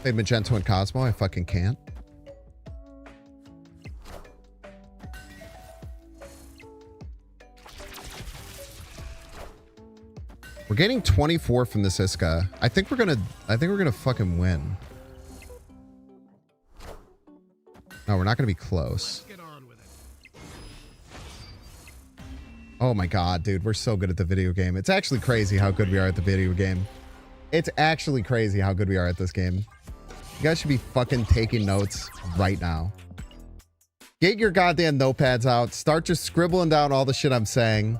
Hey, Magento and Cosmo, I fucking can't. We're getting 24 from this Iska. I think we're gonna fucking win. No, we're not gonna be close. Oh my god, dude, we're so good at the video game. It's actually crazy how good we are at the video game. It's actually crazy how good we are at this game. You guys should be fucking taking notes right now. Get your goddamn notepads out. Start just scribbling down all the shit I'm saying.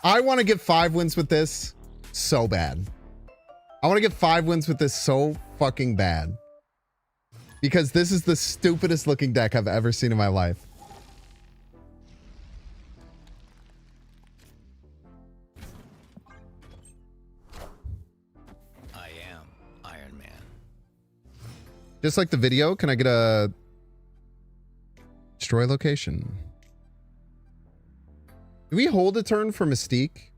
I want to get 5 wins with this so bad. I want to get 5 wins with this so fucking bad. Because this is the stupidest looking deck I've ever seen in my life. I am Iron Man. Just like the video, can I get a destroy location? Do we hold a turn for Mystique?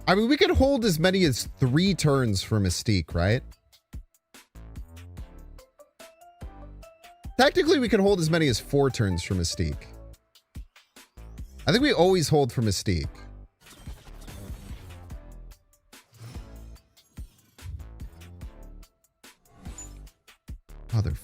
I mean, we could hold as many as 3 turns for Mystique, right? Technically, we could hold as many as 4 turns for Mystique. I think we always hold for Mystique. Motherfucker.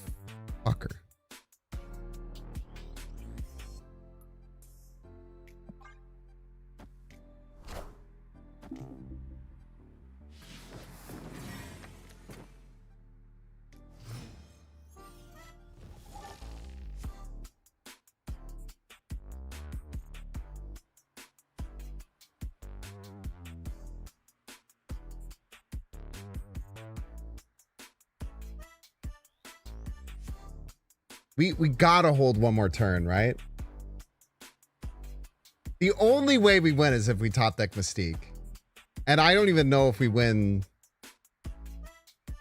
We gotta hold one more turn, right? The only way we win is if we top deck Mystique. And I don't even know if we win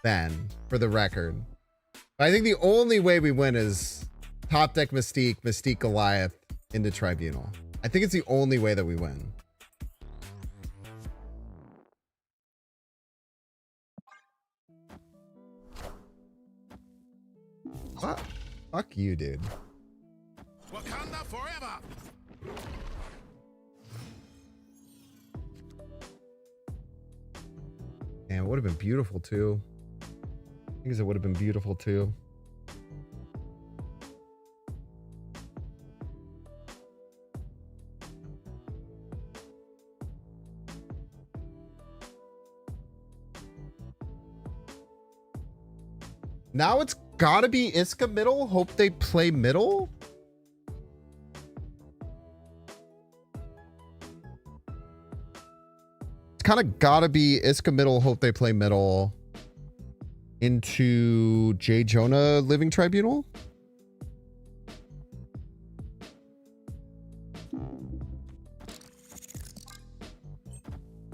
then, for the record. But I think the only way we win is top deck Mystique, Mystique Goliath into Tribunal. I think it's the only way that we win. Fuck you, dude. Wakanda forever. Man, it would have been beautiful too. I think it would have been beautiful too. Now it's gotta be Iska middle. Hope they play middle. It's kind of gotta be Iska middle. Hope they play middle into J. Jonah Living Tribunal.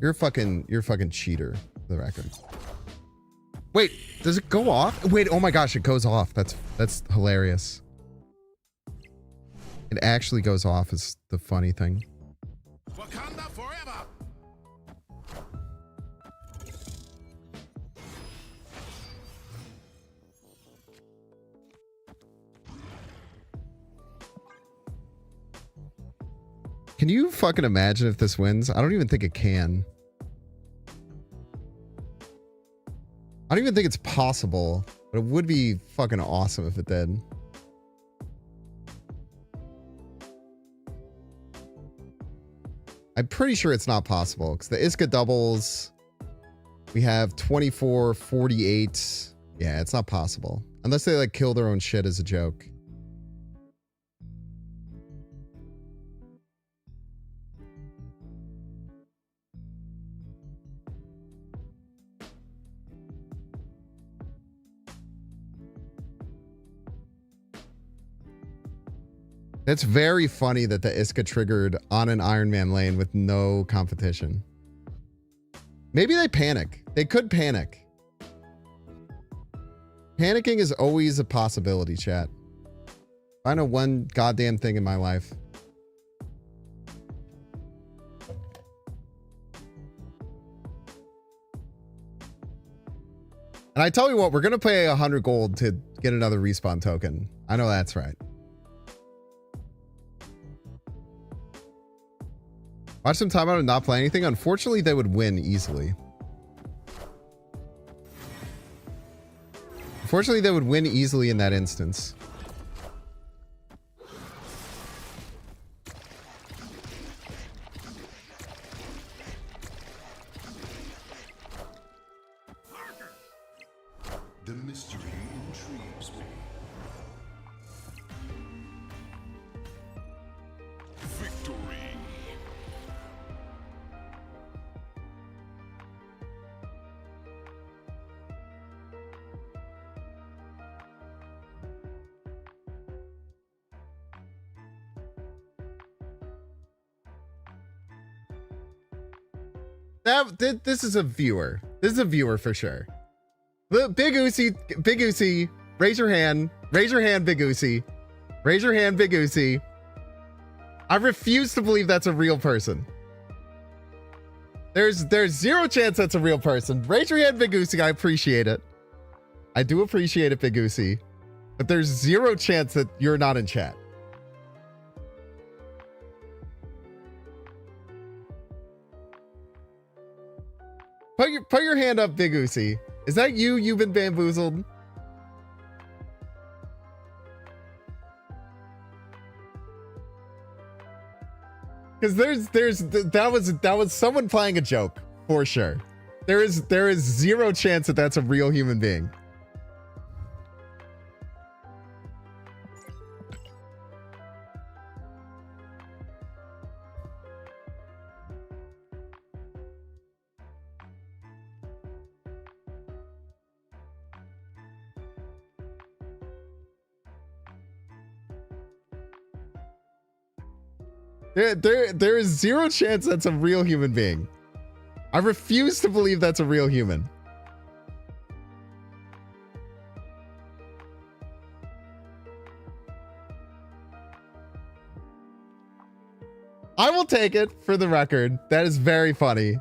You're a fucking cheater, for the record. Wait, does it go off? Wait, oh my gosh, it goes off. That's hilarious. It actually goes off is the funny thing. Wakanda forever. Can you fucking imagine if this wins? I don't even think it can. I don't even think it's possible, but it would be fucking awesome if it did. I'm pretty sure it's not possible because the Iska doubles, we have 24, 48. Yeah, it's not possible. Unless they like kill their own shit as a joke. It's very funny that the Iska triggered on an Iron Man lane with no competition. Maybe they panic. They could panic. Panicking is always a possibility, chat. I know one goddamn thing in my life. And I tell you what, we're going to pay 100 gold to get another respawn token. I know that's right. Watch some time out and not play anything. Unfortunately, they would win easily. Unfortunately, they would win easily in that instance. The mystery intrigues me. Victory. This is a viewer. This is a viewer for sure. Big Uzi, raise your hand. Raise your hand, Big Uzi. Raise your hand, Big Uzi. I refuse to believe that's a real person. There's zero chance that's a real person. Raise your hand, Big Uzi. I appreciate it. I do appreciate it, Big Uzi. But there's zero chance that you're not in chat. Put your hand up, Big Uzi. Is that you? You've been bamboozled? Because that was someone playing a joke for sure. There is zero chance that that's a real human being. There is zero chance that's a real human being. I refuse to believe that's a real human. I will take it for the record. That is very funny.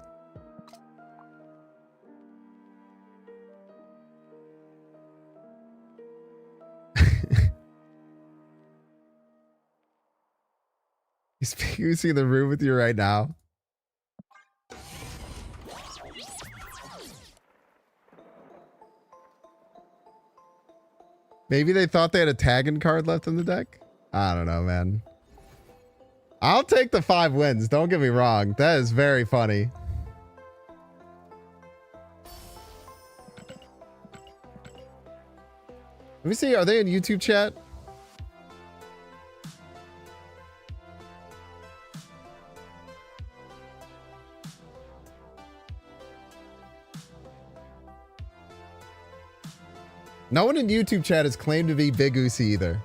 Is Big Uzi in the room with you right now? Maybe they thought they had a tagging card left in the deck? I don't know, man. I'll take the 5 wins. Don't get me wrong. That is very funny. Let me see. Are they in YouTube chat? No one in YouTube chat has claimed to be Big Uzi either.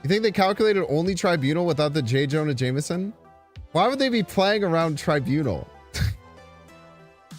You think they calculated only Tribunal without the J. Jonah Jameson? Why would they be playing around Tribunal?